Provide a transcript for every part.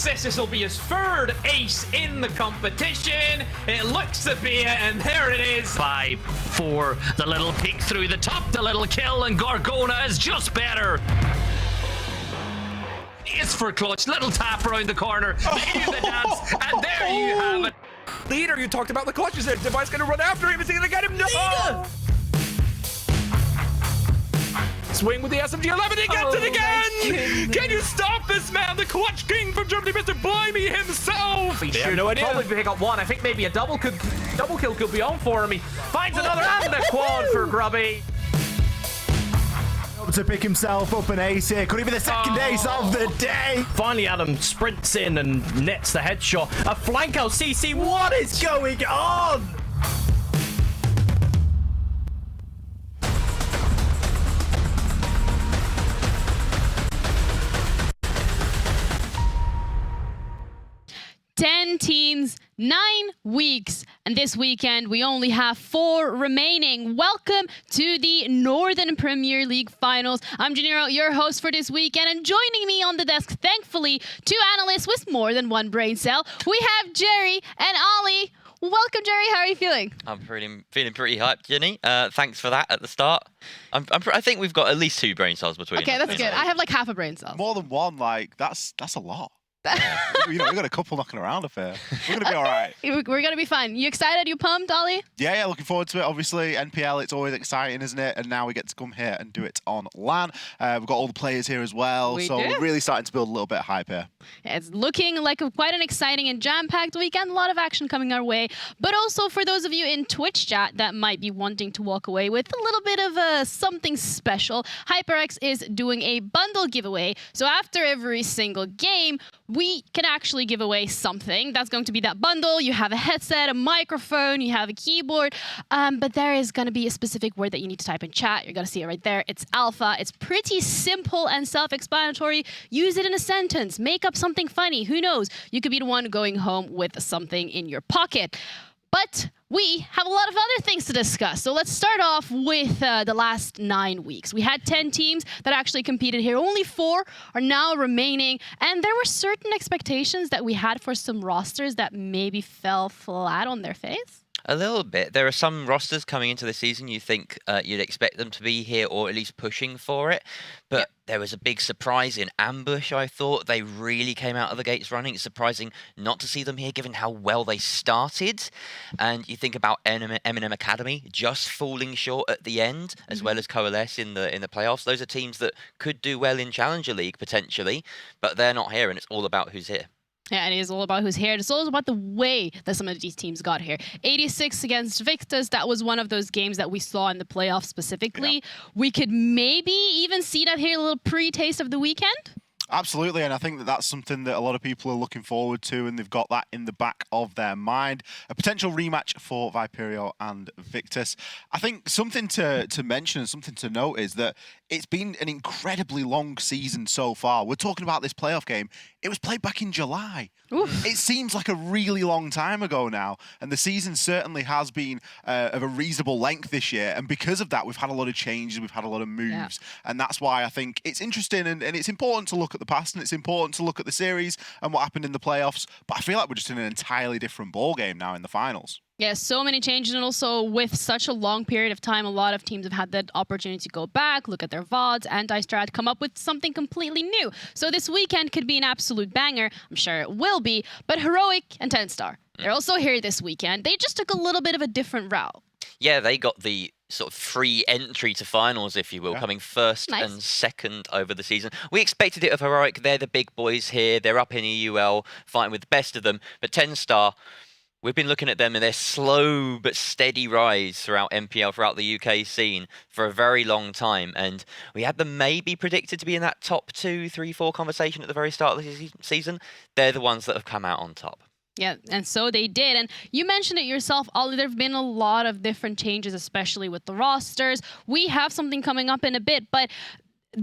assist. This will be his third ace in the competition. It looks to be it, and there it is. 5-4, the little peek through the top, the little kill, and Gorgona is just better. It's for clutch, little tap around the corner, they do the dance, and there you have it. Leader, you talked about the clutches there. Device gonna run after him. Is he gonna get him? No! Swing with the SMG-11, he gets it again! Can you stop this man? The clutch king from Germany, Mr. Blimey himself! He They have should no idea. probably pick up one. I think maybe a double kill could be on for him. He finds another and a quad for Grubby. To pick himself up an ace here. Could he be the second ace of the day? Finally, Adam sprints in and nets the headshot. A flank out CC. What is going on? Ten teams, 9 weeks, and this weekend we only have 4 remaining. Welcome to the Northern Premier League Finals. I'm Janiro, your host for this weekend, and joining me on the desk, thankfully, 2 analysts with more than one brain cell. We have Jerry and Ollie. Welcome, Jerry. How are you feeling? I'm feeling pretty hyped, Jenny. Thanks for that at the start. I think we've got at least 2 brain cells between us. Okay, that's good. I have like half a brain cell. More than one, like that's a lot. You know, we've got a couple knocking around up here. We're gonna be all right. We're gonna be fine. You excited? You pumped, Ollie? Yeah, looking forward to it. Obviously, NPL, it's always exciting, isn't it? And now we get to come here and do it on LAN. We've got all the players here as well, we're really starting to build a little bit of hype here. It's looking like quite an exciting and jam-packed weekend. A lot of action coming our way. But also for those of you in Twitch chat that might be wanting to walk away with a little bit of something special, HyperX is doing a bundle giveaway. So after every single game, we can actually give away something. That's going to be that bundle. You have a headset, a microphone, you have a keyboard, but there is going to be a specific word that you need to type in chat. You're going to see it right there. It's alpha. It's pretty simple and self-explanatory. Use it in a sentence. Make up something funny. Who knows? You could be the one going home with something in your pocket. But we have a lot of other things to discuss. So let's start off with the last 9 weeks. We had 10 teams that actually competed here. Only 4 are now remaining. And there were certain expectations that we had for some rosters that maybe fell flat on their face. A little bit. There are some rosters coming into the season you think you'd expect them to be here or at least pushing for it. But there was a big surprise in Ambush, I thought. They really came out of the gates running. It's surprising not to see them here given how well they started. And you think about Eminem Academy just falling short at the end, as well as Coalesce in the playoffs. Those are teams that could do well in Challenger League potentially, but they're not here, and it's all about who's here. Yeah, and it is all about who's here. It's all about the way that some of these teams got here. 86 against Victus, that was one of those games that we saw in the playoffs specifically. Yeah. We could maybe even see that here, a little pre-taste of the weekend. Absolutely, and I think that that's something that a lot of people are looking forward to, and they've got that in the back of their mind. A potential rematch for Viperio and Victus. I think something to mention and something to note is that it's been an incredibly long season so far. We're talking about this playoff game. It was played back in July. Oof. It seems like a really long time ago now, and the season certainly has been of a reasonable length this year, and because of that, we've had a lot of changes, we've had a lot of moves, and that's why I think it's interesting and it's important to look at the past, and it's important to look at the series and what happened in the playoffs, but I feel like we're just in an entirely different ballgame now in the finals. Yeah, so many changes, and also with such a long period of time, a lot of teams have had that opportunity to go back, look at their VODs, anti-strat, come up with something completely new. So this weekend could be an absolute banger. I'm sure it will be, but Heroic and TENSTAR, they're also here this weekend. They just took a little bit of a different route. Yeah, they got the sort of free entry to finals, if you will, coming first and second over the season. We expected it of Heroic. They're the big boys here. They're up in EUL, fighting with the best of them. But TENSTAR, we've been looking at them and their slow but steady rise throughout NPL, throughout the UK scene for a very long time. And we had them maybe predicted to be in that top 2, 3, 4 conversation at the very start of the season. They're the ones that have come out on top. Yeah, and so they did. And you mentioned it yourself, Ollie, there have been a lot of different changes, especially with the rosters. We have something coming up in a bit, but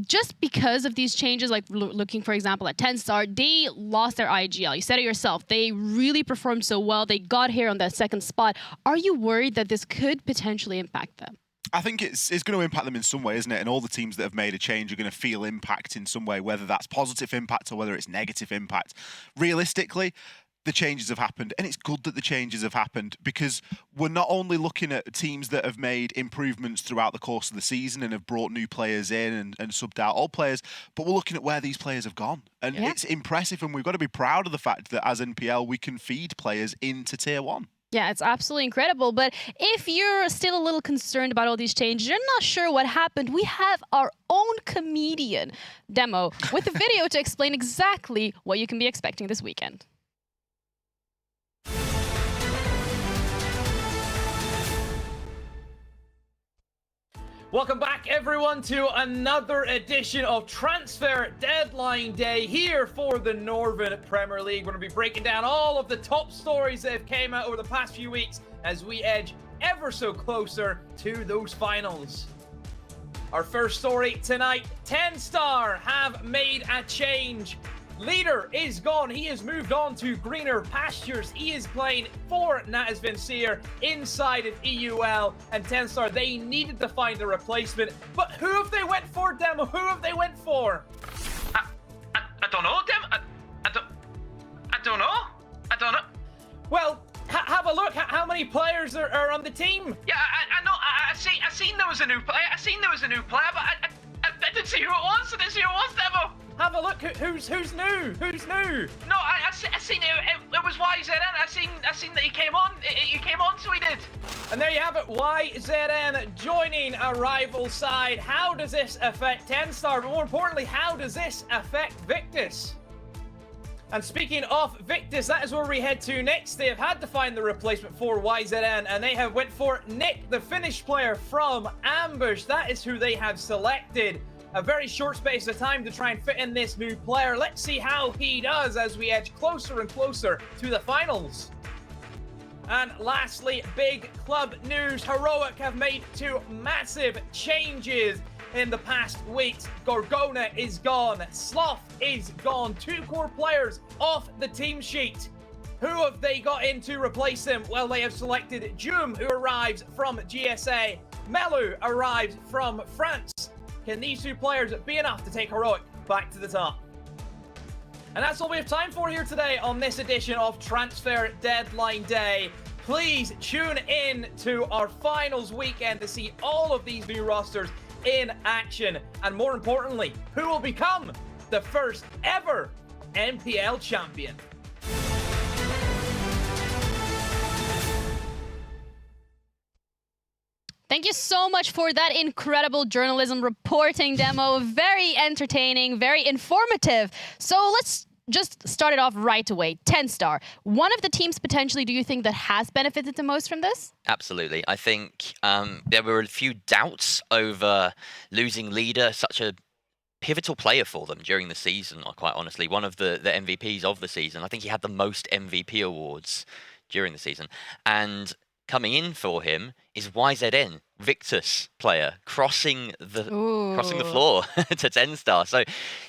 just because of these changes, like looking, for example, at TENSTAR, they lost their IGL. You said it yourself. They really performed so well. They got here on that second spot. Are you worried that this could potentially impact them? I think it's going to impact them in some way, isn't it? And all the teams that have made a change are going to feel impact in some way, whether that's positive impact or whether it's negative impact. Realistically, the changes have happened, and it's good that the changes have happened, because we're not only looking at teams that have made improvements throughout the course of the season and have brought new players in and subbed out old players, but we're looking at where these players have gone. And it's impressive, and we've got to be proud of the fact that as NPL, we can feed players into Tier 1. Yeah, it's absolutely incredible. But if you're still a little concerned about all these changes, you're not sure what happened, we have our own comedian demo with a video to explain exactly what you can be expecting this weekend. Welcome back, everyone, to another edition of Transfer Deadline Day here for the Northern Premier League. We're going to be breaking down all of the top stories that have came out over the past few weeks as we edge ever so closer to those finals. Our first story tonight, TENSTAR have made a change. Leader is gone. He has moved on to greener pastures. He is playing for Natas Vincere inside of EUL, and TENSTAR, they needed to find a replacement. But who have they went for, Demo? Who have they went for? I don't know, Dem. I don't know. Well, have a look. How many players are on the team? Yeah, I know. I seen there was a new player. But I didn't see who it was. I didn't see who it was, Demo. Have a look. Who's new? Who's new? No, I seen it was YZN. I seen that he came on. He came on, so he did. And there you have it. YZN joining a rival side. How does this affect TENSTAR? But more importantly, how does this affect Victus? And speaking of Victus, that is where we head to next. They have had to find the replacement for YZN, and they have went for Nick, the Finnish player from Ambush. That is who they have selected. A very short space of time to try and fit in this new player. Let's see how he does as we edge closer and closer to the finals. And lastly, big club news. Heroic have made two massive changes in the past weeks. Gorgona is gone. Sloth is gone. Two core players off the team sheet. Who have they got in to replace him? Well, they have selected Jum, who arrives from GSA. Melu arrives from France. Can these two players be enough to take Heroic back to the top? And that's all we have time for here today on this edition of Transfer Deadline Day. Please tune in to our finals weekend to see all of these new rosters in action. And more importantly, who will become the first ever NPL champion? Thank you so much for that incredible journalism reporting demo. Very entertaining, very informative. So let's just start it off right away. TENSTAR, one of the teams potentially, do you think, that has benefited the most from this? Absolutely. I think there were a few doubts over losing leader, such a pivotal player for them during the season, quite honestly. One of the MVPs of the season. I think he had the most MVP awards during the season. And coming in for him is YZN, Victus player, crossing the floor to TENSTAR. So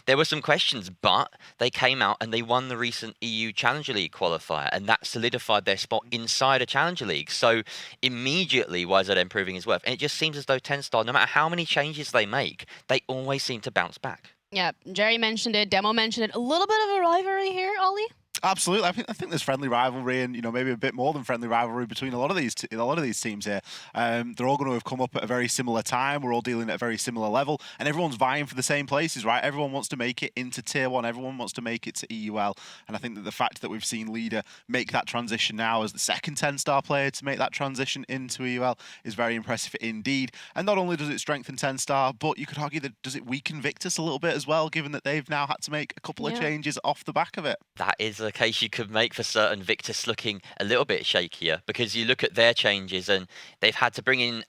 there were some questions, but they came out and they won the recent EU Challenger League qualifier, and that solidified their spot inside a Challenger League. So immediately YZN proving his worth. And it just seems as though TENSTAR, no matter how many changes they make, they always seem to bounce back. Yeah, Jerry mentioned it, Demo mentioned it. A little bit of a rivalry here, Ollie? Absolutely, I think there's friendly rivalry, and maybe a bit more than friendly rivalry between a lot of these teams here. They're all going to have come up at a very similar time. We're all dealing at a very similar level, and everyone's vying for the same places, right? Everyone wants to make it into Tier 1. Everyone wants to make it to EUL, and I think that the fact that we've seen Leader make that transition now as the second TENSTAR player to make that transition into EUL is very impressive indeed. And not only does it strengthen TENSTAR, but you could argue that does it weaken Victus a little bit as well, given that they've now had to make a couple of changes off the back of it. That is a case you could make for certain. Victus looking a little bit shakier, because you look at their changes and they've had to bring in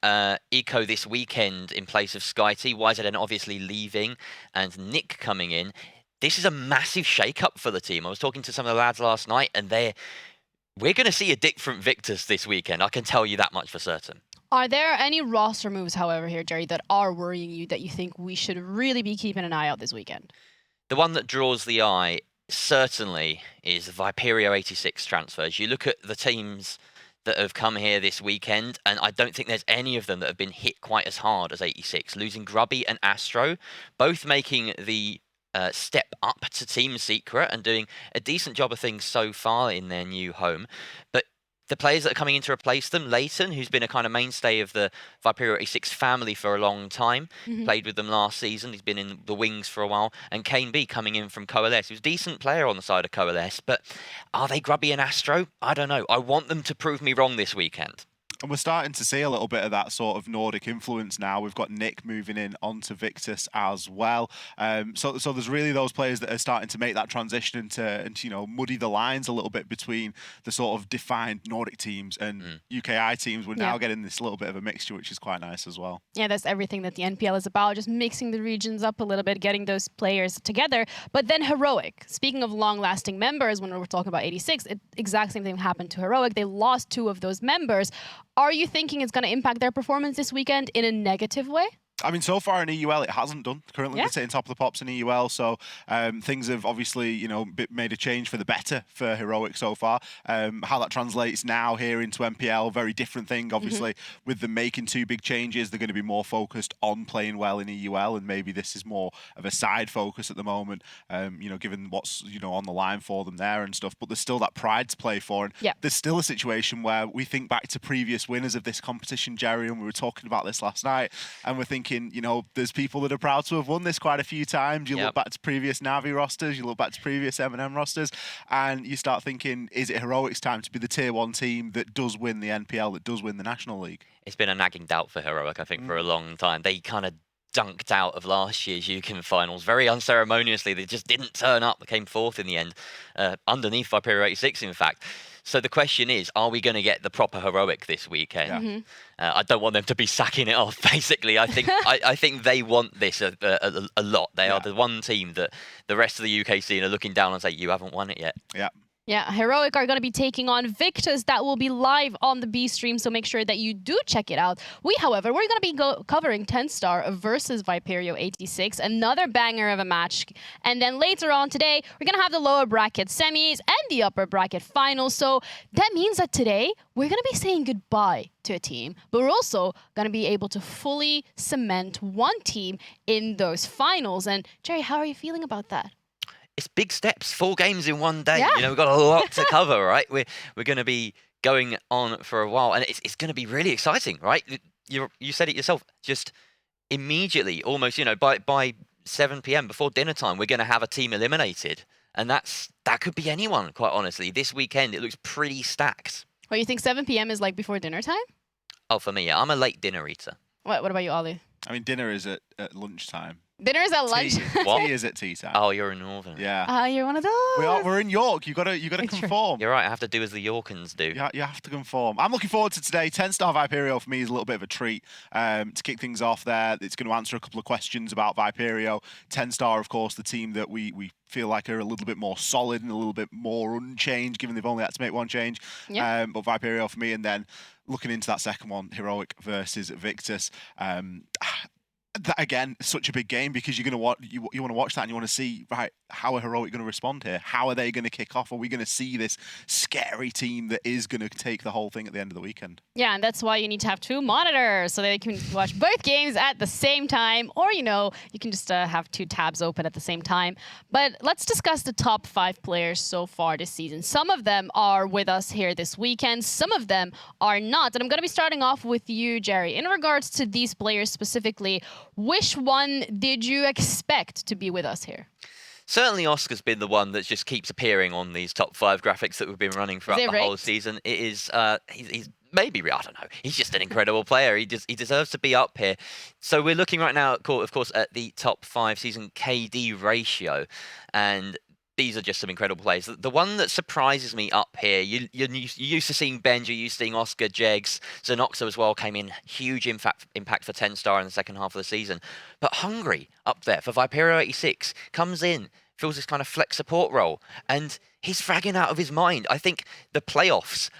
Eco this weekend in place of SkyT, YZN obviously leaving, and Nick coming in. This is a massive shake-up for the team. I was talking to some of the lads last night, and we're going to see a different Victus this weekend. I can tell you that much for certain. Are there any roster moves, however, here, Jerry, that are worrying you, that you think we should really be keeping an eye out this weekend? The one that draws the eye certainly is Viperio 86 transfers. You look at the teams that have come here this weekend, and I don't think there's any of them that have been hit quite as hard as 86. Losing Grubby and Astro, both making the step up to Team Secret and doing a decent job of things so far in their new home. But the players that are coming in to replace them, Leighton, who's been a kind of mainstay of the Viperio 86 family for a long time, played with them last season. He's been in the wings for a while. And Kane B coming in from Coalesce. He was a decent player on the side of Coalesce, but are they Grubby and Astro? I don't know. I want them to prove me wrong this weekend. And we're starting to see a little bit of that sort of Nordic influence now. We've got Nick moving in onto Victus as well. So there's really those players that are starting to make that transition and muddy the lines a little bit between the sort of defined Nordic teams and UKI teams. We're now getting this little bit of a mixture, which is quite nice as well. Yeah, that's everything that the NPL is about, just mixing the regions up a little bit, getting those players together. But then Heroic, speaking of long-lasting members, when we were talking about 86, exact same thing happened to Heroic. They lost 2 of those members. Are you thinking it's going to impact their performance this weekend in a negative way? I mean, so far in EUL, it hasn't done. Currently, they're sitting top of the pops in EUL, so things have obviously, made a change for the better for Heroic so far. How that translates now here into NPL, very different thing. Obviously, with them making 2 big changes, they're going to be more focused on playing well in EUL, and maybe this is more of a side focus at the moment, given what's, on the line for them there and stuff. But there's still that pride to play for, and there's still a situation where we think back to previous winners of this competition, Jerry, and we were talking about this last night, and we're thinking, there's people that are proud to have won this quite a few times. You look back to previous Navi rosters, you look back to previous M&M rosters, and you start thinking, is it Heroic's time to be the Tier 1 team that does win the NPL, that does win the National League? It's been a nagging doubt for Heroic, I think, for a long time. They kind of dunked out of last year's UKIM finals very unceremoniously. They just didn't turn up. They came 4th in the end, underneath Viperio 86, in fact. So the question is, are we going to get the proper Heroic this weekend? I don't want them to be sacking it off, basically. I think I think they want this a lot. They are the one team that the rest of the UK scene are looking down and say, you haven't won it yet. Yeah, Heroic are going to be taking on Victus. That will be live on the B stream, so make sure that you do check it out. However, we're going to be covering TENSTAR versus Viperio 86, another banger of a match. And then later on today, we're going to have the lower bracket semis and the upper bracket finals. So that means that today, we're going to be saying goodbye to a team, but we're also going to be able to fully cement one team in those finals. And Jerry, how are you feeling about that? It's big steps, 4 games in one day. We've got a lot to cover, right? We're going to be going on for a while, and it's going to be really exciting, right? You said it yourself, just immediately, almost, by 7 p.m. before dinner time, we're going to have a team eliminated, and that could be anyone, quite honestly. This weekend, it looks pretty stacked. Well, you think 7 p.m. is like before dinner time? Oh, for me, yeah. I'm a late dinner eater. What about you, Ollie? I mean, dinner is at lunchtime. Dinner is at lunch. Tea is at tea time. Oh, you're a northern. Yeah. You're one of those. We're in York. You gotta conform. You're right. I have to do as the Yorkans do. You have to conform. I'm looking forward to today. TENSTAR Viperio for me is a little bit of a treat to kick things off there. It's going to answer a couple of questions about Viperio. TENSTAR, of course, the team that we feel like are a little bit more solid and a little bit more unchanged, given they've only had to make 1 change. But Viperio for me, and then looking into that second one, Heroic versus Victus. That again, such a big game, because you want to watch that and you want to see, right, how are Heroic going to respond here? How are they going to kick off? Are we going to see this scary team that is going to take the whole thing at the end of the weekend? Yeah, and that's why you need to have 2 monitors so that you can watch both games at the same time, or you can just have 2 tabs open at the same time. But let's discuss the top 5 players so far this season. Some of them are with us here this weekend, some of them are not. And I'm going to be starting off with you, Jerry. In regards to these players specifically, which one did you expect to be with us here? Certainly Oscar's been the one that just keeps appearing on these top 5 graphics that we've been running throughout the whole season. It is, he's maybe, I don't know, he's just an incredible player. He deserves to be up here. So we're looking right now, of course, at the top 5 season KD ratio, and these are just some incredible players. The one that surprises me up here, you're used to seeing Benji, you're used to seeing Oscar, Jegs, Zenoxo as well came in, huge impact for TENSTAR in the second half of the season. But Hungry up there for Viperio 86 comes in, fills this kind of flex support role, and he's fragging out of his mind. I think the playoffs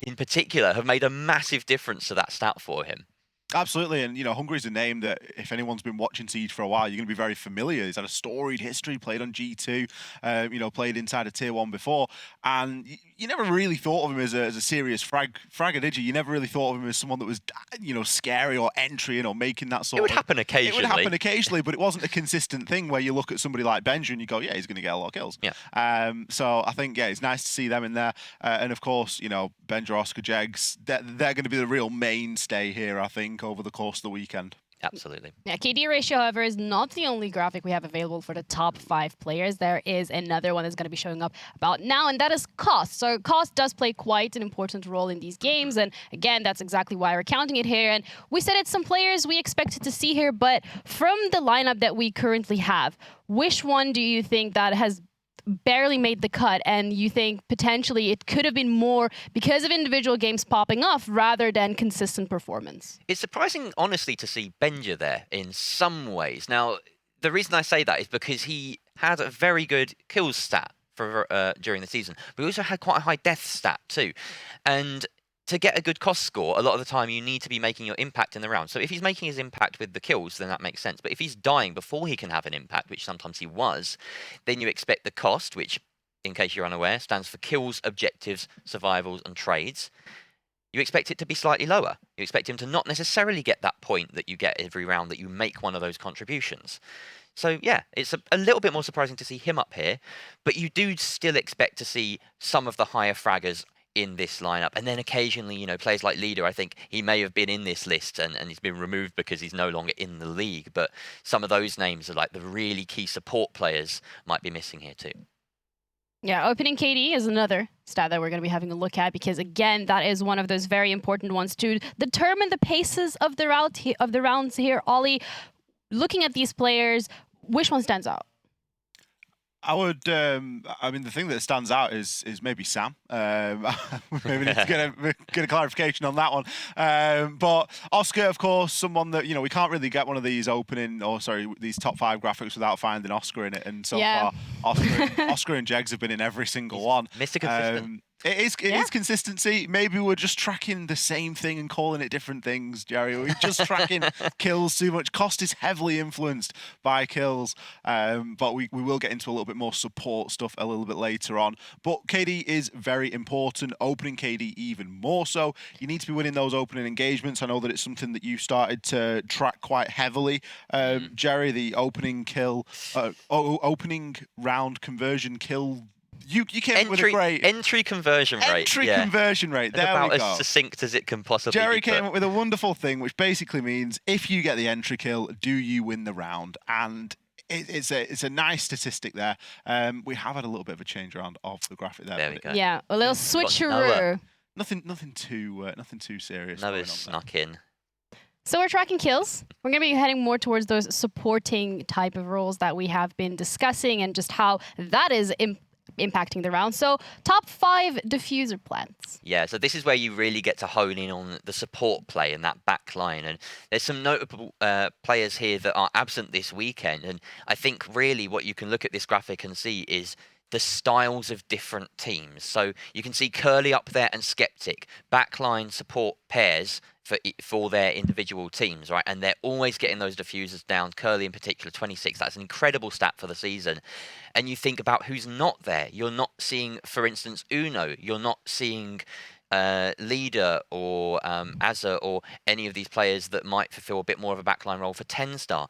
in particular have made a massive difference to that stat for him. Absolutely, and Hungary's a name that if anyone's been watching Siege for a while, you're going to be very familiar. He's had a storied history, played on G2, played inside of Tier 1 before, and you never really thought of him as a serious fragger, did you? You never really thought of him as someone that was, scary or entry or making that sort of... It would happen occasionally. It would happen occasionally, but it wasn't a consistent thing where you look at somebody like Benja and you go, yeah, he's going to get a lot of kills. Yeah. So I think, it's nice to see them in there. And of course, Benja, Oscar, Jegs, they're going to be the real mainstay here, I think, over the course of the weekend. Absolutely. Yeah, KD ratio, however, is not the only graphic we have available for the top 5 players. There is another one that's going to be showing up about now, and that is cost. So cost does play quite an important role in these games, and again, that's exactly why we're counting it here. And we said it's some players we expected to see here, but from the lineup that we currently have, which one do you think that has barely made the cut, and you think potentially it could have been more because of individual games popping off rather than consistent performance? It's surprising, honestly, to see Benja there in some ways. Now, the reason I say that is because he had a very good kills stat for during the season, but he also had quite a high death stat too. And to get a good cost score, a lot of the time you need to be making your impact in the round. So if he's making his impact with the kills, then that makes sense. But if he's dying before he can have an impact, which sometimes he was, then you expect the cost, which, in case you're unaware, stands for kills, objectives, survivals, and trades. You expect it to be slightly lower. You expect him to not necessarily get that point that you get every round that you make one of those contributions. So yeah, it's a little bit more surprising to see him up here, but you do still expect to see some of the higher fraggers in this lineup, and then occasionally, players like Leader, I think he may have been in this list and he's been removed because he's no longer in the league, but some of those names are like the really key support players might be missing here too. Yeah, opening KD is another stat that we're going to be having a look at, because again, that is one of those very important ones to determine the paces of the rounds here. Ollie, looking at these players, which one stands out? I would. The thing that stands out is maybe Sam. Maybe need to get a clarification on that one. But Oscar, of course, someone that we can't really get one of these these top 5 graphics without finding Oscar in it. And so far, Oscar and Jegs have been in every single one. Mr. Consistent. It is consistency. Maybe we're just tracking the same thing and calling it different things, Jerry. We're just tracking kills too much. Cost is heavily influenced by kills, but we will get into a little bit more support stuff a little bit later on. But KD is very important. Opening KD even more so. You need to be winning those opening engagements. I know that it's something that you started to track quite heavily, Jerry. The opening opening round conversion kill. You came up with a great entry conversion rate. Conversion rate. There about we go. As succinct as it can possibly be. Jerry came up with a wonderful thing, which basically means if you get the entry kill, do you win the round? And it's a nice statistic there. We have had a little bit of a change around of the graphic there. There we go. Yeah, a little switcheroo. Nothing too serious. Noah snuck in. So we're tracking kills. We're going to be heading more towards those supporting type of roles that we have been discussing and just how that is impacting the round. So top 5 diffuser plants. Yeah, so this is where you really get to hone in on the support play and that back line. And there's some notable players here that are absent this weekend. And I think really what you can look at this graphic and see is the styles of different teams. So you can see Curly up there and Skeptic, backline support pairs for their individual teams, right? And they're always getting those diffusers down. Curly in particular, 26. That's an incredible stat for the season. And you think about who's not there. You're not seeing, for instance, Uno. You're not seeing Leader or Azza or any of these players that might fulfill a bit more of a backline role for TENSTAR.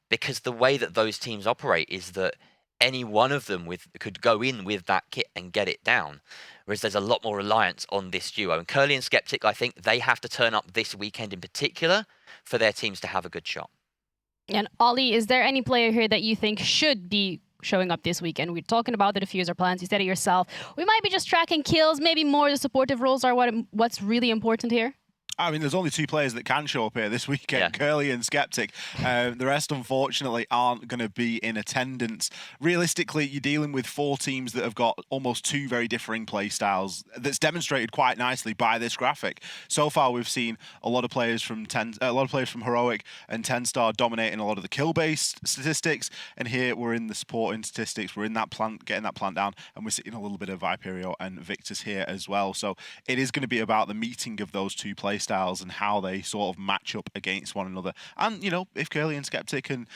Because the way that those teams operate is that any one of them could go in with that kit and get it down. Whereas there's a lot more reliance on this duo. And Curly and Skeptic, I think they have to turn up this weekend in particular for their teams to have a good shot. And Ollie, is there any player here that you think should be showing up this weekend? We're talking about the diffuser plans. You said it yourself. We might be just tracking kills. Maybe more the supportive roles are what's really important here. I mean, there's only 2 players that can show up here this weekend, Curly and Skeptic. The rest, unfortunately, aren't going to be in attendance. Realistically, you're dealing with 4 teams that have got almost 2 very differing play styles. That's demonstrated quite nicely by this graphic. So far, we've seen a lot of players from Heroic and TENSTAR dominating a lot of the kill-based statistics. And here we're in the supporting statistics. We're in that plant, getting that plant down, and we're sitting a little bit of Viperio and Victus here as well. So it is going to be about the meeting of those 2 play styles styles and how they sort of match up against one another. And, you know, if Curly and Skeptic and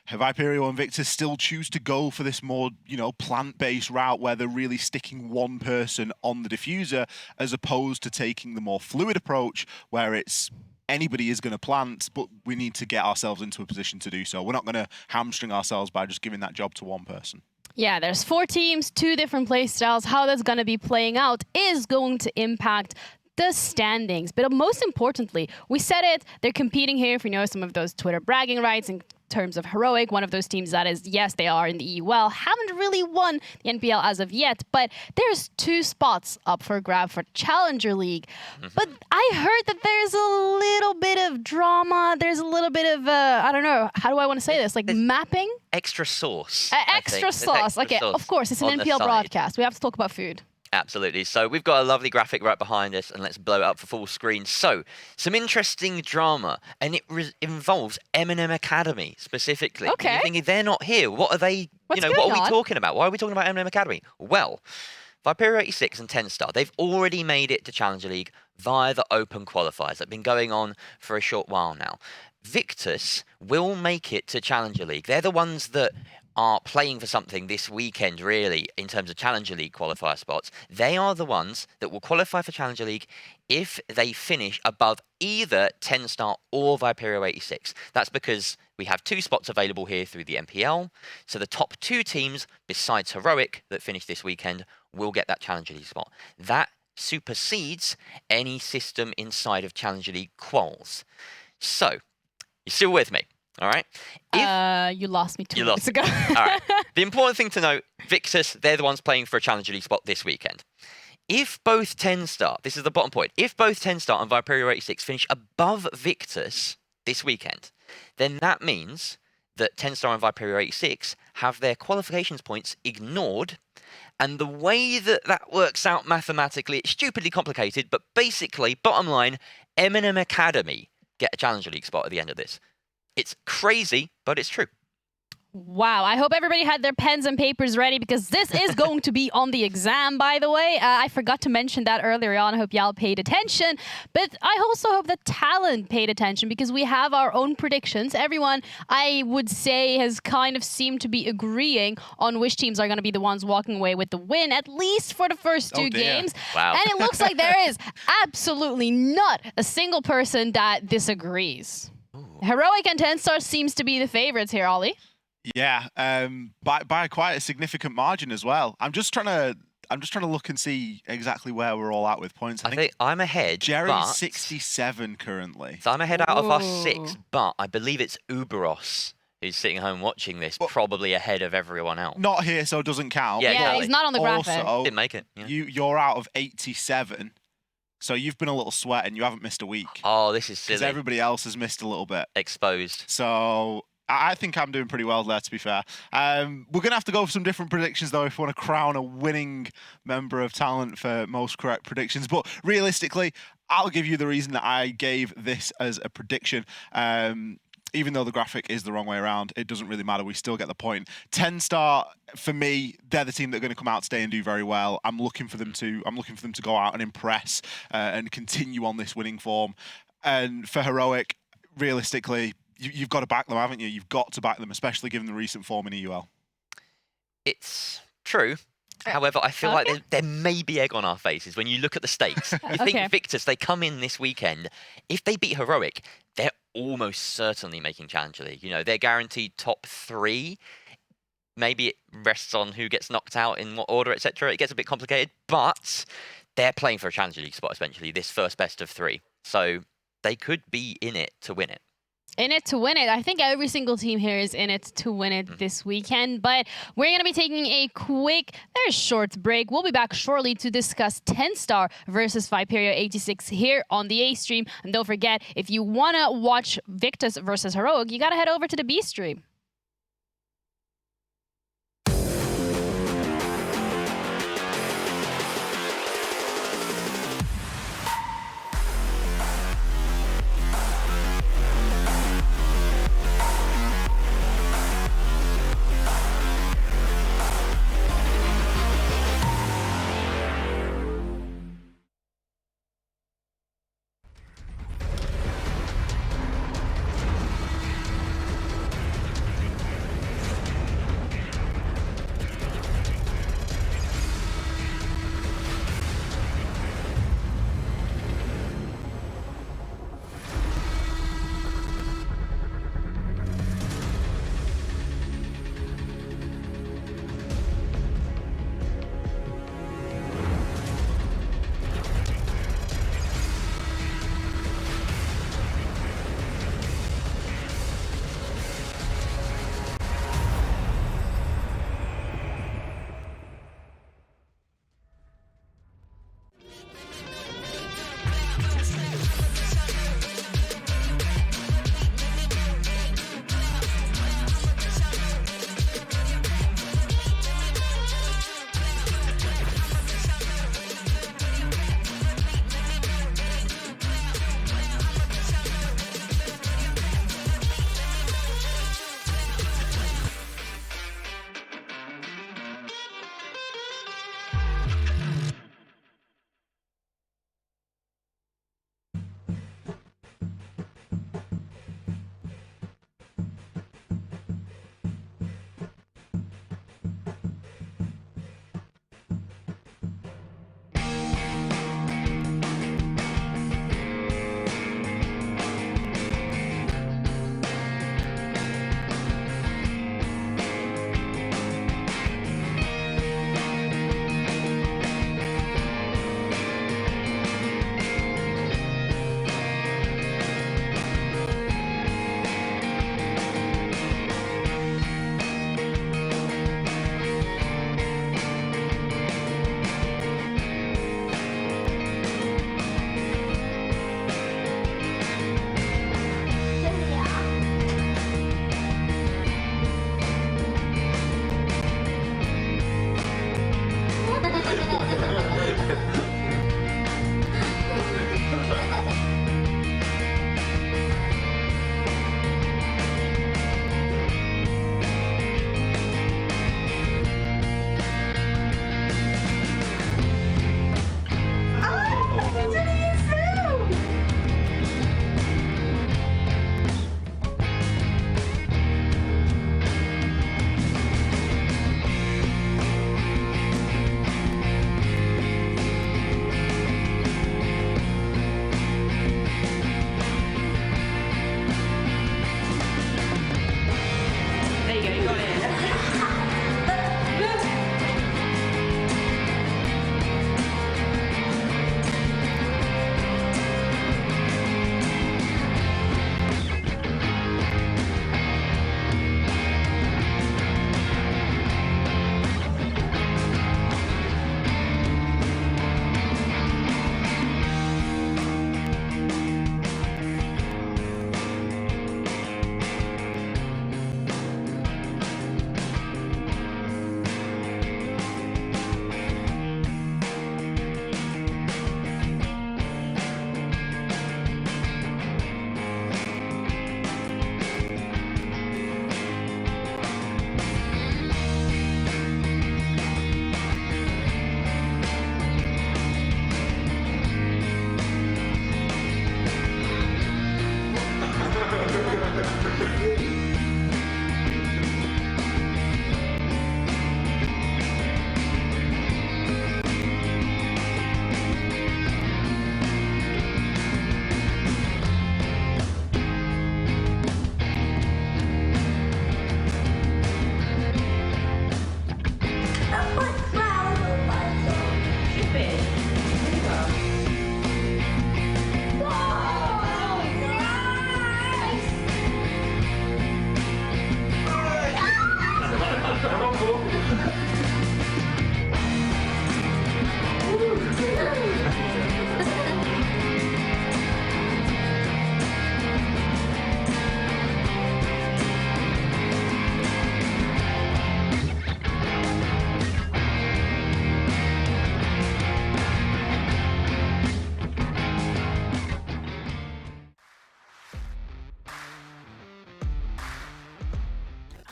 Viperio and Victus still choose to go for this more, you know, plant-based route where they're really sticking one person on the diffuser as opposed to taking the more fluid approach where it's anybody is going to plant, but we need to get ourselves into a position to do so. We're not going to hamstring ourselves by just giving that job to one person. Yeah, there's 4 teams, 2 different play styles. How that's going to be playing out is going to impact the standings. But most importantly, we said it, they're competing here, if you know some of those Twitter bragging rights in terms of Heroic, one of those teams that is, yes, they are in the EUL, haven't really won the NPL as of yet, but there's 2 spots up for grab for Challenger League. But I heard that there's a little bit of drama, there's a little bit of, I don't know, how do I want to say this, like mapping? Extra sauce. Extra sauce. Okay, of course, it's an NPL broadcast. We have to talk about food. Absolutely. So we've got a lovely graphic right behind us, and let's blow it up for full screen. So, some interesting drama, and it involves M&M Academy specifically. Okay. You're thinking they're not here. What are they? What's what going are we on? talking about? Why are we talking about M&M Academy? Well, Viperio 86 and TENSTAR, they've already made it to Challenger League via the open qualifiers. That's been going on for a short while now. Victus will make it to Challenger League. They're the ones that are playing for something this weekend, really, in terms of Challenger League qualifier spots. They are the ones that will qualify for Challenger League if they finish above either TENSTAR or Viperio 86. That's because we have 2 spots available here through the NPL. So the top 2 teams, besides Heroic, that finish this weekend, will get that Challenger League spot. That supersedes any system inside of Challenger League quals. So, you're still with me? All right. You lost me 2 minutes ago. All right. The important thing to note, Victus, they're the ones playing for a Challenger League spot this weekend. If both TENSTAR, this is the bottom point, if both TENSTAR and Viperio 86 finish above Victus this weekend, then that means that TENSTAR and Viperio 86 have their qualifications points ignored. And the way that that works out mathematically, it's stupidly complicated, but basically, bottom line, M&M Academy get a Challenger League spot at the end of this. It's crazy, but it's true. Wow, I hope everybody had their pens and papers ready because this is going to be on the exam, by the way. I forgot to mention that earlier on. I hope y'all paid attention. But I also hope that Talent paid attention because we have our own predictions. Everyone, I would say, has kind of seemed to be agreeing on which teams are going to be the ones walking away with the win, at least for the first 2 games. Wow. And it looks like there is absolutely not a single person that disagrees. Ooh. Heroic and TENSTAR seems to be the favorites here, Ollie. Yeah, by quite a significant margin as well. I'm just trying to look and see exactly where we're all at with points. I think I'm ahead. Jerry's 67 currently. So I'm ahead out of our 6, but I believe it's Uberos who's sitting home watching this, probably ahead of everyone else. Not here, so it doesn't count. Yeah, exactly. He's not on the graphic. Also, didn't make it. Yeah. You're out of 87. So you've been a little sweat and you haven't missed a week. Oh, this is silly. Because everybody else has missed a little bit. Exposed. So I think I'm doing pretty well there, to be fair. We're going to have to go for some different predictions, though, if we want to crown a winning member of Talent for most correct predictions. But realistically, I'll give you the reason that I gave this as a prediction. Even though the graphic is the wrong way around, it doesn't really matter. We still get the point. TENSTAR, for me, they're the team that are going to come out today and do very well. I'm looking for them to go out and impress and continue on this winning form. And for Heroic, realistically, you've got to back them, haven't you? You've got to back them, especially given the recent form in EUL. It's true. However, I feel like there may be egg on our faces when you look at the stakes. You think Victus, they come in this weekend. If they beat Heroic, they're almost certainly making Challenger League. You know, they're guaranteed top 3. Maybe it rests on who gets knocked out in what order, etc. It gets a bit complicated, but they're playing for a Challenger League spot, essentially, this first best of 3. So they could be in it to win it. In it to win it. I think every single team here is in it to win it this weekend. But we're going to be taking a quick, very short break. We'll be back shortly to discuss TENSTAR versus Viperio 86 here on the A stream. And don't forget, if you want to watch Victus versus Heroic, you got to head over to the B stream.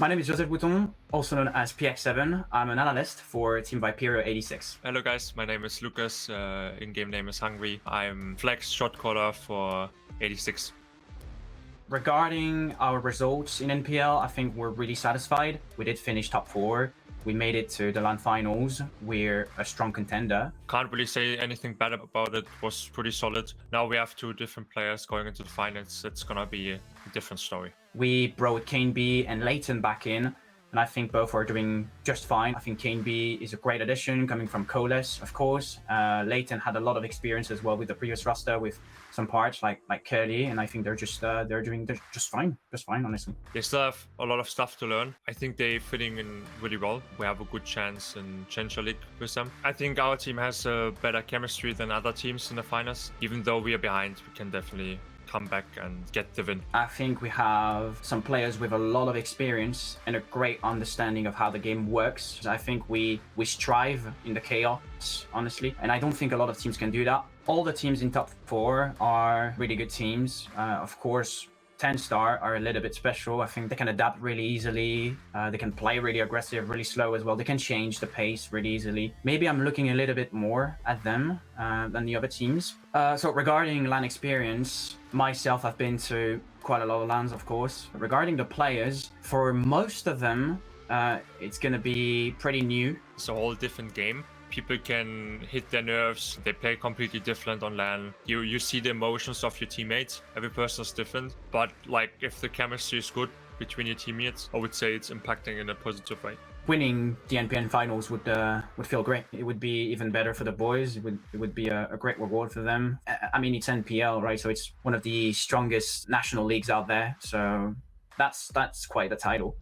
My name is Joseph Bouton, also known as PX7. I'm an analyst for Team Viperio 86. Hello guys, my name is Lucas. In-game name is Hungry. I'm flex shot caller for 86. Regarding our results in NPL, I think we're really satisfied. We did finish top 4. We made it to the LAN finals. We're a strong contender. Can't really say anything bad about it. It was pretty solid. Now we have 2 different players going into the finals. It's gonna be a different story. We brought Kane B and Leighton back in, and I think both are doing just fine. I think Kane B is a great addition coming from Coles, of course. Leighton had a lot of experience as well with the previous roster with some parts like Curly, and I think they're just fine, honestly. They still have a lot of stuff to learn. I think they're fitting in really well. We have a good chance in Challenger League with them. I think our team has a better chemistry than other teams in the finals. Even though we are behind, we can definitely come back and get the win. I think we have some players with a lot of experience and a great understanding of how the game works. I think we strive in the chaos, honestly, and I don't think a lot of teams can do that. All the teams in top 4 are really good teams. Of course, TENSTAR are a little bit special. I think they can adapt really easily. They can play really aggressive, really slow as well. They can change the pace really easily. Maybe I'm looking a little bit more at them than the other teams. So regarding LAN experience, myself, I've been to quite a lot of LANs, of course. Regarding the players, for most of them, it's going to be pretty new. It's a whole different game. People can hit their nerves. They play completely different on LAN. You see the emotions of your teammates. Every person is different. But like, if the chemistry is good between your teammates, I would say it's impacting in a positive way. Winning the NPN finals would feel great. It would be even better for the boys. It would be a great reward for them. I mean, it's NPL, right? So it's one of the strongest national leagues out there. So that's quite a title.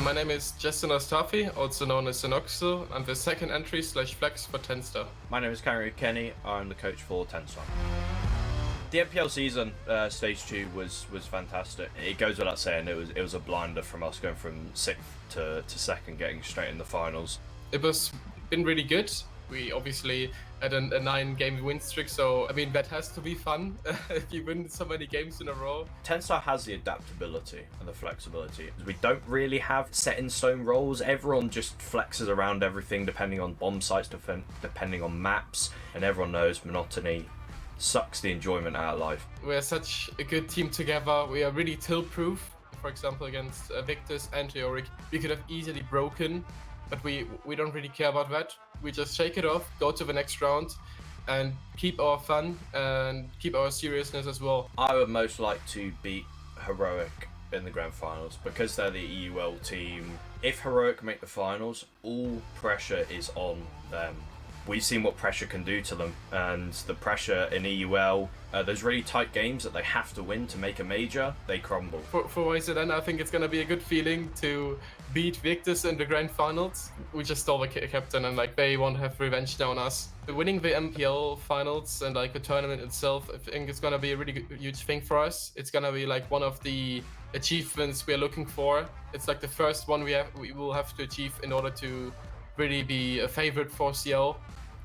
My name is Justin Ostafi, also known as Xenoxo. I'm the second entry / flex for TENSTAR. My name is Kangaroo Kenny. I'm the coach for TENSTAR. The NPL season, stage 2 was fantastic. It goes without saying, it was a blinder from us going from 6th to 2nd, getting straight in the finals. It was been really good. We obviously had a 9-game win streak, so I mean that has to be fun if you win so many games in a row. TENSTAR has the adaptability and the flexibility. We don't really have set in stone roles. Everyone just flexes around everything depending on bomb sites, depending on maps, and everyone knows monotony sucks the enjoyment out of life. We're such a good team together. We are really tilt-proof. For example, against Victus and Teoric, we could have easily broken, but we don't really care about that. We just shake it off, go to the next round, and keep our fun and keep our seriousness as well. I would most like to beat Heroic in the grand finals because they're the EUL team. If Heroic make the finals, all pressure is on them. We've seen what pressure can do to them, and the pressure in EUL, those really tight games that they have to win to make a major, they crumble. For YZN, I think it's going to be a good feeling to beat Victus in the grand finals. We just stole the captain, and like they want to have revenge now on us. Winning the MPL finals and like the tournament itself, I think it's going to be a really huge thing for us. It's going to be like one of the achievements we're looking for. It's like the first one we will have to achieve in order to really be a favorite for CL.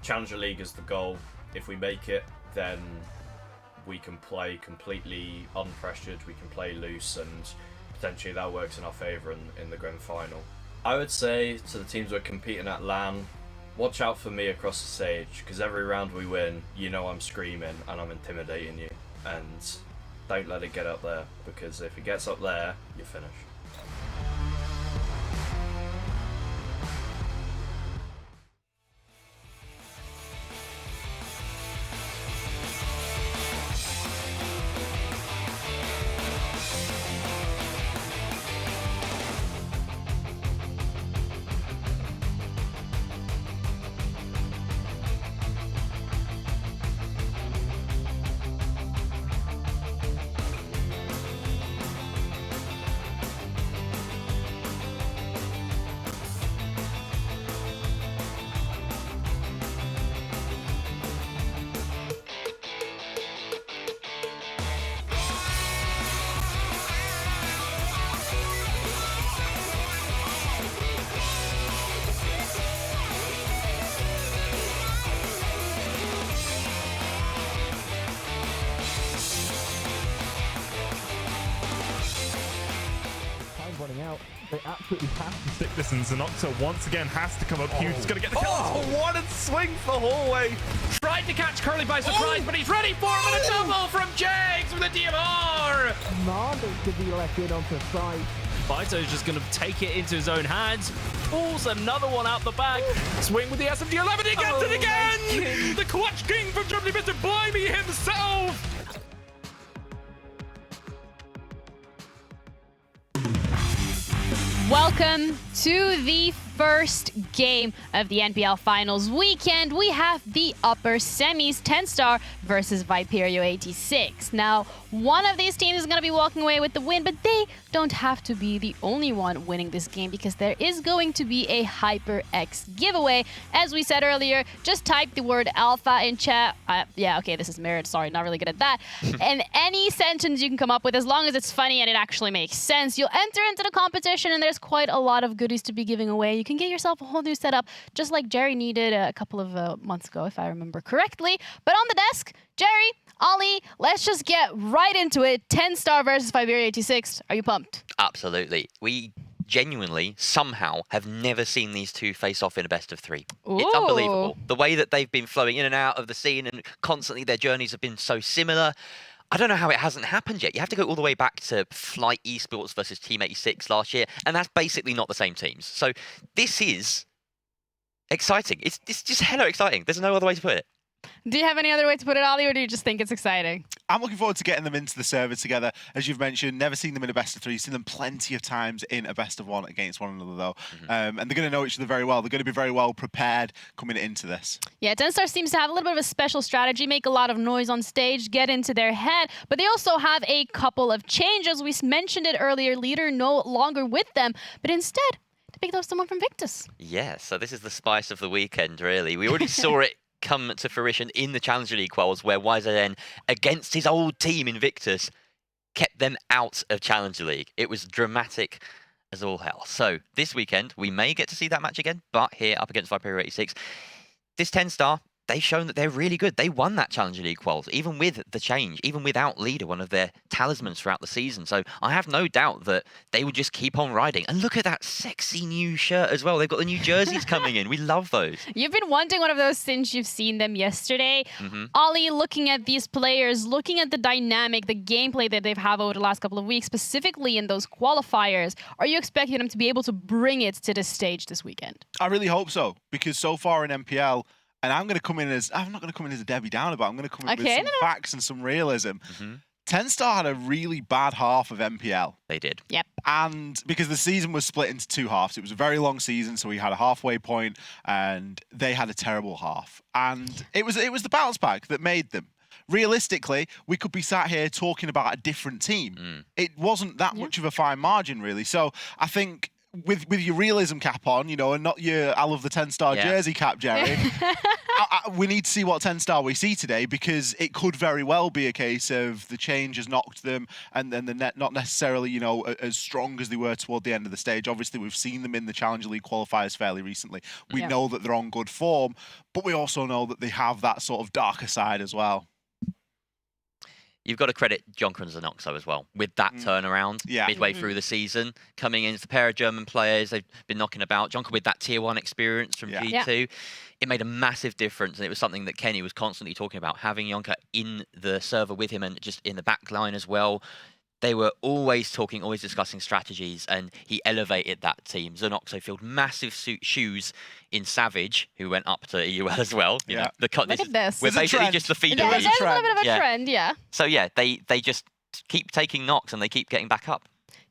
Challenger League is the goal. If we make it, then we can play completely unpressured, we can play loose, and potentially that works in our favour in the grand final. I would say to the teams we're competing at LAN, watch out for me across the stage, because every round we win, you know I'm screaming and I'm intimidating you, and don't let it get up there, because if it gets up there, you're finished. They absolutely have to stick this, and Zenoxa once again has to come up huge. He's going to get the kill for one and swing for hallway. Tried to catch Curly by surprise, but he's ready for him, and a double from Jags with a DMR! Marvel to be left in onto side. Vito's just going to take it into his own hands. Pulls another one out the bag. Swing with the SMG11, he gets it again! The Clutch King from Germany, Mr. Blimey himself! Welcome to the first game of the NPL Finals weekend. We have the upper semis, TENSTAR versus Viperio 86. Now, one of these teams is going to be walking away with the win, but they don't have to be the only one winning this game because there is going to be a HyperX giveaway. As we said earlier, just type the word alpha in chat. Yeah, okay, this is mirrored. Sorry, not really good at that. And any sentence you can come up with, as long as it's funny and it actually makes sense, you'll enter into the competition, and there's quite a lot of goodies to be giving away. You can get yourself a whole new setup, just like Jerry needed a couple of months ago, if I remember correctly. But on the desk, Jerry, Ollie, let's just get right into it. TENSTAR versus Viperio 86. Are you pumped? Absolutely. We genuinely, somehow, have never seen these two face off in a best of three. Ooh. It's unbelievable. The way that they've been flowing in and out of the scene, and constantly their journeys have been so similar. I don't know how it hasn't happened yet. You have to go all the way back to Flight Esports versus Team 86 last year, and that's basically not the same teams. So this is exciting. It's just hella exciting. There's no other way to put it. Do you have any other way to put it, Ollie, or do you just think it's exciting? I'm looking forward to getting them into the server together. As you've mentioned, never seen them in a best of three. Seen them plenty of times in a best of one against one another, though. And they're going to know each other very well. They're going to be very well prepared coming into this. Yeah, TENSTAR seems to have a little bit of a special strategy, make a lot of noise on stage, get into their head, but they also have a couple of changes. We mentioned it earlier, leader no longer with them, but instead, they picked up someone from Victus. Yeah, so this is the spice of the weekend, really. We already saw it come to fruition in the Challenger League quals, where YZN, against his old team in Victus, kept them out of Challenger League. It was dramatic as all hell. So this weekend, we may get to see that match again, but here up against Viperio 86, this TENSTAR, they've shown that they're really good. They won that Challenger League quals, even with the change, even without leader, one of their talismans throughout the season. So I have no doubt that they will just keep on riding. And look at that sexy new shirt as well. They've got the new jerseys coming in. We love those. You've been wanting one of those since you've seen them yesterday. Ollie, looking at these players, looking at the dynamic, the gameplay that they've had over the last couple of weeks, specifically in those qualifiers, are you expecting them to be able to bring it to this stage this weekend? I really hope so, because so far in NPL, and I'm not going to come in as a Debbie Downer, but I'm going to come in with some facts and some realism. TENSTAR had a really bad half of NPL. They did. Yep. And because the season was split into two halves, it was a very long season, so we had a halfway point, and they had a terrible half. And it was the bounce back that made them. Realistically, we could be sat here talking about a different team. It wasn't that much of a fine margin, really. So I think with your realism cap on, you know, and not your I love the TENSTAR jersey cap, Jerry, we need to see what TENSTAR we see today, because it could very well be a case of the change has knocked them, and then they're not necessarily, you know, as strong as they were toward the end of the stage. Obviously, we've seen them in the Challenger League qualifiers fairly recently. We know that they're on good form, but we also know that they have that sort of darker side as well. You've got to credit Jonker and Zenoxa as well with that turnaround midway through the season. Coming in as a pair of German players, they've been knocking about. Jonker with that Tier 1 experience from G2. It made a massive difference, and it was something that Kenny was constantly talking about, having Jonker in the server with him and just in the back line as well. They were always talking, always discussing strategies, and he elevated that team. Zenoxa filled massive shoes in Savage, who went up to EUL as well. You know, Look at this. We're basically just the feeder. There's a little bit of a trend, So yeah, they just keep taking knocks and they keep getting back up.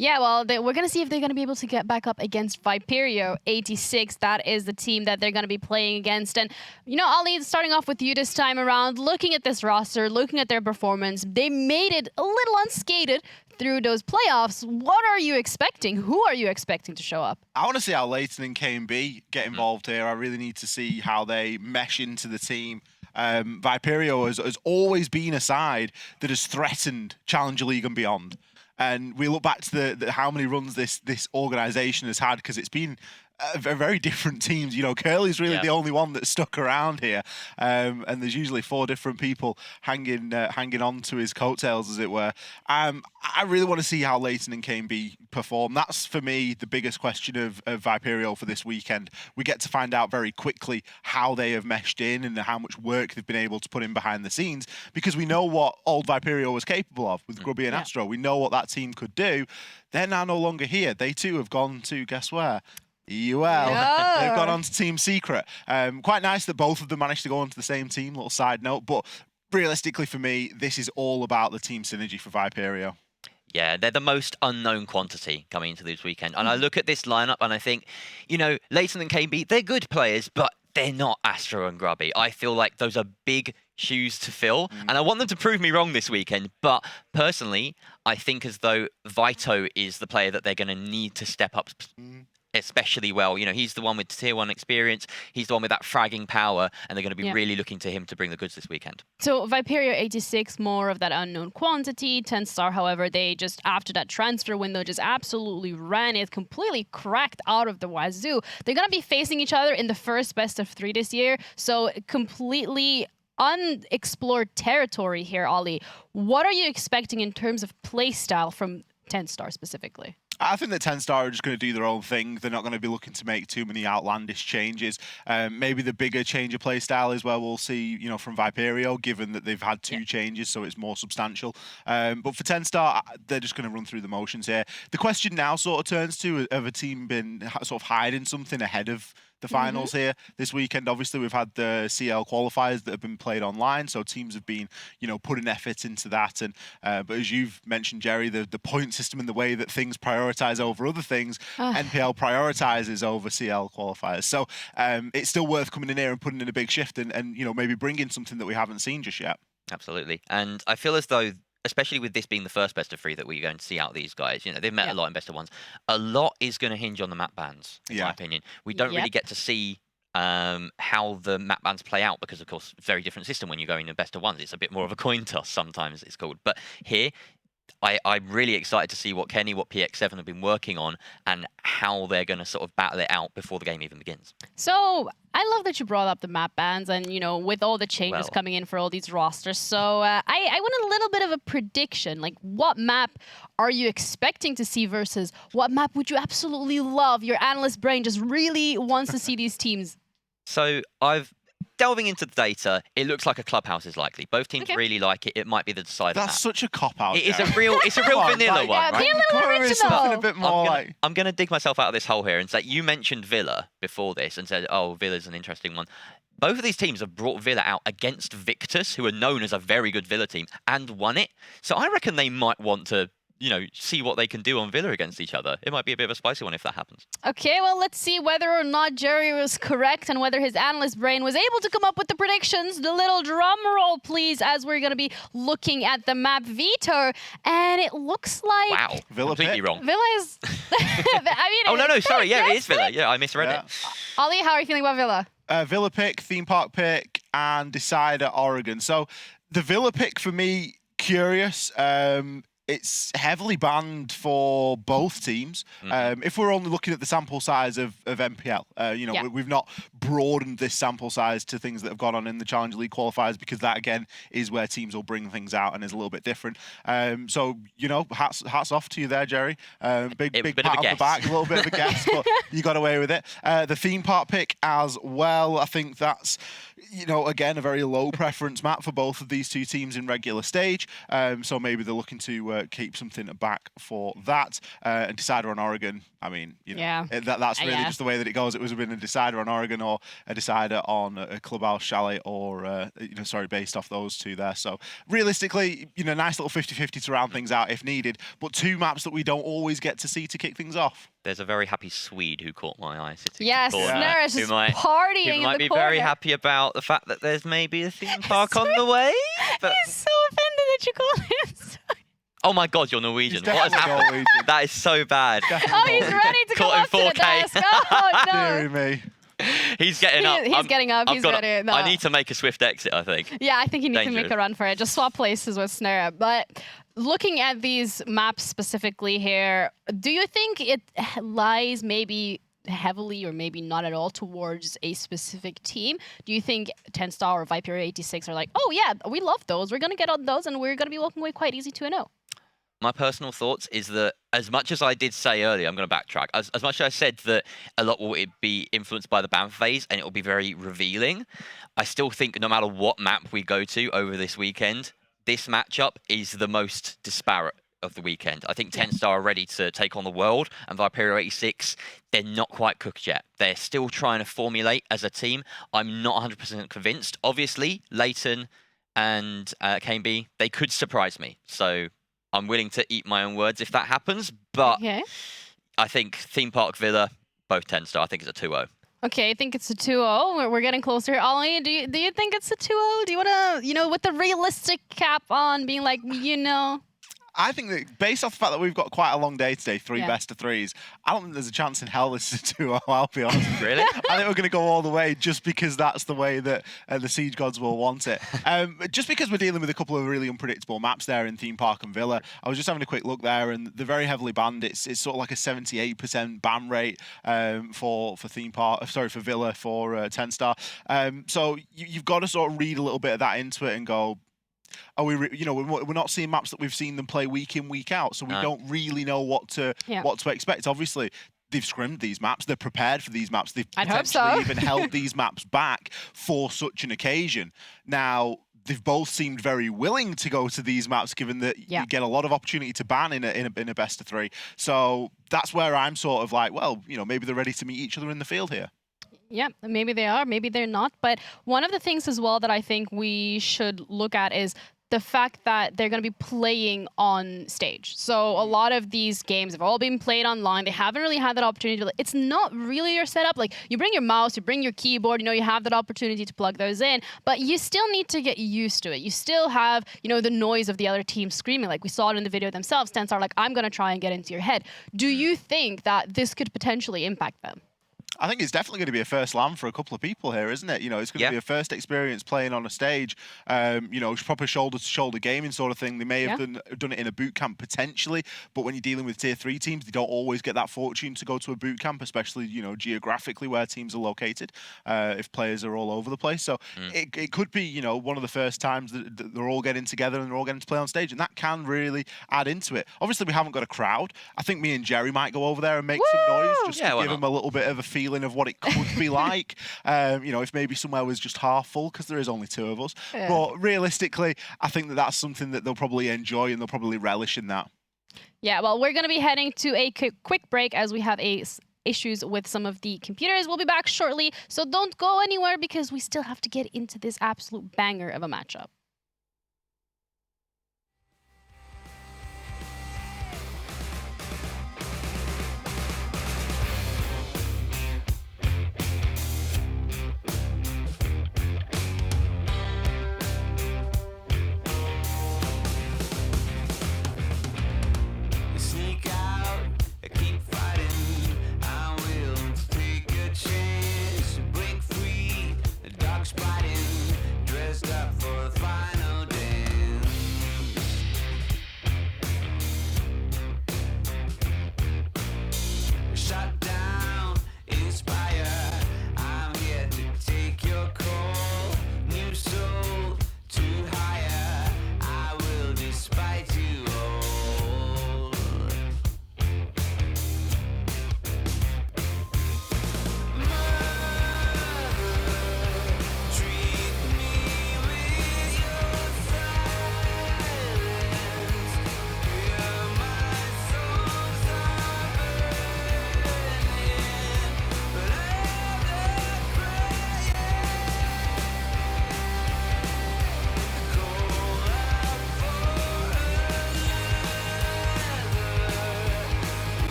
Yeah, well, we're going to see if they're going to be able to get back up against Viperio 86. That is the team that they're going to be playing against. And, you know, Ollie, starting off with you this time around, looking at this roster, looking at their performance, they made it a little unscathed through those playoffs. What are you expecting? Who are you expecting to show up? I want to see how Leighton and KMB get involved here. I really need to see how they mesh into the team. Viperio has always been a side that has threatened Challenger League and beyond. And we look back to the how many runs this organisation has had, because it's been very different teams. You know, Curly's really the only one that's stuck around here, and there's usually 4 different people hanging on to his coattails, as it were. I really want to see how Leighton and KB perform. That's, for me, the biggest question of Viperio for this weekend. We get to find out very quickly how they have meshed in and how much work they've been able to put in behind the scenes, because we know what old Viperio was capable of with Grubby and Astro. We know what that team could do. They're now no longer here. They too have gone to, guess where? EUL. They've gone on to Team Secret. Quite nice that both of them managed to go onto the same team, little side note, but realistically for me, this is all about the team synergy for Viperio. Yeah, they're the most unknown quantity coming into this weekend. And I look at this lineup and I think, you know, Leighton and KB, they're good players, but they're not Astro and Grubby. I feel like those are big shoes to fill, and I want them to prove me wrong this weekend. But personally, I think as though Vito is the player that they're going to need to step up especially well. You know, he's the one with tier 1 experience. He's the one with that fragging power, and they're going to be really looking to him to bring the goods this weekend. So Viperio 86, more of that unknown quantity. TENSTAR, however, they just, after that transfer window, just absolutely ran it, completely cracked out of the wazoo. They're going to be facing each other in the first best of 3 this year, so completely unexplored territory here, Ollie. What are you expecting in terms of playstyle from TENSTAR specifically? I think that TENSTAR are just going to do their own thing. They're not going to be looking to make too many outlandish changes. Maybe the bigger change of playstyle is where we'll see, you know, from Viperio, given that they've had 2 changes, so it's more substantial. But for TENSTAR, they're just going to run through the motions here. The question now sort of turns to, have a team been sort of hiding something ahead of the finals here this weekend? Obviously, we've had the CL qualifiers that have been played online, so teams have been, you know, putting effort into that. And but as you've mentioned, Jerry, the point system and the way that things prioritize over other things, NPL prioritizes over CL qualifiers. So it's still worth coming in here and putting in a big shift and you know, maybe bringing something that we haven't seen just yet. Absolutely. And I feel as though, especially with this being the first best of 3 that we're going to see out of these guys, you know, they've met a lot in best of 1s. A lot is going to hinge on the map bans, in my opinion. We don't really get to see how the map bans play out because, of course, it's a very different system when you're going to best of 1s. It's a bit more of a coin toss sometimes, it's called. But here, I'm really excited to see what Kenny, what PX7 have been working on and how they're going to sort of battle it out before the game even begins. So I love that you brought up the map bans and, you know, with all the changes coming in for all these rosters. So I want a little bit of a prediction. Like, what map are you expecting to see versus what map would you absolutely love? Your analyst brain just really wants to see these teams. So delving into the data, it looks like a clubhouse is likely. Both teams really like it. It might be the decider. That's such a cop-out. It's a real vanilla one, right? Be a little original. A bit more I'm going to dig myself out of this hole here and say, you mentioned Villa before this and said, oh, Villa's an interesting one. Both of these teams have brought Villa out against Victus, who are known as a very good Villa team, and won it. So I reckon they might want to, you know, see what they can do on Villa against each other. It might be a bit of a spicy one if that happens. Okay, well, let's see whether or not Jerry was correct and whether his analyst brain was able to come up with the predictions. The little drum roll, please, as we're going to be looking at the map Vito. And it looks like... Wow, Villa completely wrong. Villa is... I mean, no, sorry. Yeah, it is Villa. Yeah, I misread it. Ollie, how are you feeling about Villa? Villa pick, theme park pick, and decider Oregon. So the Villa pick, for me, curious. It's heavily banned for both teams. If we're only looking at the sample size of NPL, you know, we've not broadened this sample size to things that have gone on in the Challenge League qualifiers, because that, again, is where teams will bring things out and is a little bit different. So, you know, hats off to you there, Jerry. Big pat on the back, a little bit of a guess, but you got away with it. The theme park pick as well, I think that's, you know, again, a very low preference map for both of these 2 teams in regular stage. So maybe they're looking to keep something back for that. And decider on Oregon, I mean, you know, that's really just the way that it goes. It was been a decider on Oregon or a decider on a Clubhouse Chalet or, you know, sorry, based off those 2 there. So realistically, you know, nice little 50-50 to round things out if needed, but 2 maps that we don't always get to see to kick things off. There's a very happy Swede who caught my eye sitting yes, in the corner. Snare is just partying in the corner. Who might be very happy about the fact that there's maybe a theme park on the way. But... He's so offended that you called him. Oh my God, you're Norwegian. What has happened? That is so bad. Oh, he's ready to come up to the desk. Oh, no. Dear me. He's getting up. He's getting up. He's ready. No. I need to make a swift exit, I think. Yeah, I think you need to make a run for it. Just swap places with Snare. But looking at these maps specifically here, do you think it lies maybe heavily or maybe not at all towards a specific team, do you think TENSTAR or Viperio 86 are like, oh yeah, we love those, we're going to get on those, and we're going to be walking away quite easy 2-0? My personal thoughts is that as much as I did say earlier, I'm going to backtrack, as much as I said that a lot will be influenced by the ban phase and it will be very revealing, I still think no matter what map we go to over this weekend, this matchup is the most disparate of the weekend. I think TENSTAR are ready to take on the world, and Viperio 86, they're not quite cooked yet. They're still trying to formulate as a team. I'm not 100% convinced. Obviously, Leighton and KB, they could surprise me. So I'm willing to eat my own words if that happens, but I think Theme Park Villa, both TENSTAR, I think it's a 2-0. Okay, I think it's a 2-0. We're getting closer. Ollie, do you think it's a 2-0? Do you want to, with the realistic cap on, being like, I think that based off the fact that we've got quite a long day today, 3 best of 3s, I don't think there's a chance in hell this is a 2-0, I'll be honest. Really? I think we're going to go all the way just because that's the way that the Siege Gods will want it. Just because we're dealing with a couple of really unpredictable maps there in Theme Park and Villa. I was just having a quick look there, and they're very heavily banned. It's sort of like a 78% ban rate for Theme Park, sorry, for Villa, for TENSTAR. So you've got to sort of read a little bit of that into it and go, are we, we're not seeing maps that we've seen them play week in, week out, so we don't really know what to expect. Obviously, they've scrimmed these maps, they're prepared for these maps, they've potentially even held these maps back for such an occasion. Now, they've both seemed very willing to go to these maps, given that you get a lot of opportunity to ban in a best of 3. So that's where I'm sort of like, well, maybe they're ready to meet each other in the field here. Yeah, maybe they are, maybe they're not. But one of the things as well that I think we should look at is the fact that they're going to be playing on stage. So a lot of these games have all been played online. They haven't really had that opportunity to, it's not really your setup. Like, you bring your mouse, you bring your keyboard, you have that opportunity to plug those in, but you still need to get used to it. You still have, the noise of the other team screaming. Like we saw it in the video themselves. TENSTAR like, I'm going to try and get into your head. Do you think that this could potentially impact them? I think it's definitely going to be a first LAN for a couple of people here, isn't it? It's going to be a first experience playing on a stage, proper shoulder-to-shoulder gaming sort of thing. They may have done it in a boot camp potentially, but when you're dealing with tier 3 teams, they don't always get that fortune to go to a boot camp, especially, geographically where teams are located, if players are all over the place. So it could be, one of the first times that they're all getting together and they're all getting to play on stage, and that can really add into it. Obviously, we haven't got a crowd. I think me and Jerry might go over there and make some noise just to give them a little bit of a feeling of what it could be like, if maybe somewhere was just half full, because there is only 2 of us. But realistically, I think that that's something that they'll probably enjoy and they'll probably relish in that. Yeah, well, we're going to be heading to a quick break as we have issues with some of the computers. We'll be back shortly, so don't go anywhere because we still have to get into this absolute banger of a matchup. Spotting, dressed up for the fight.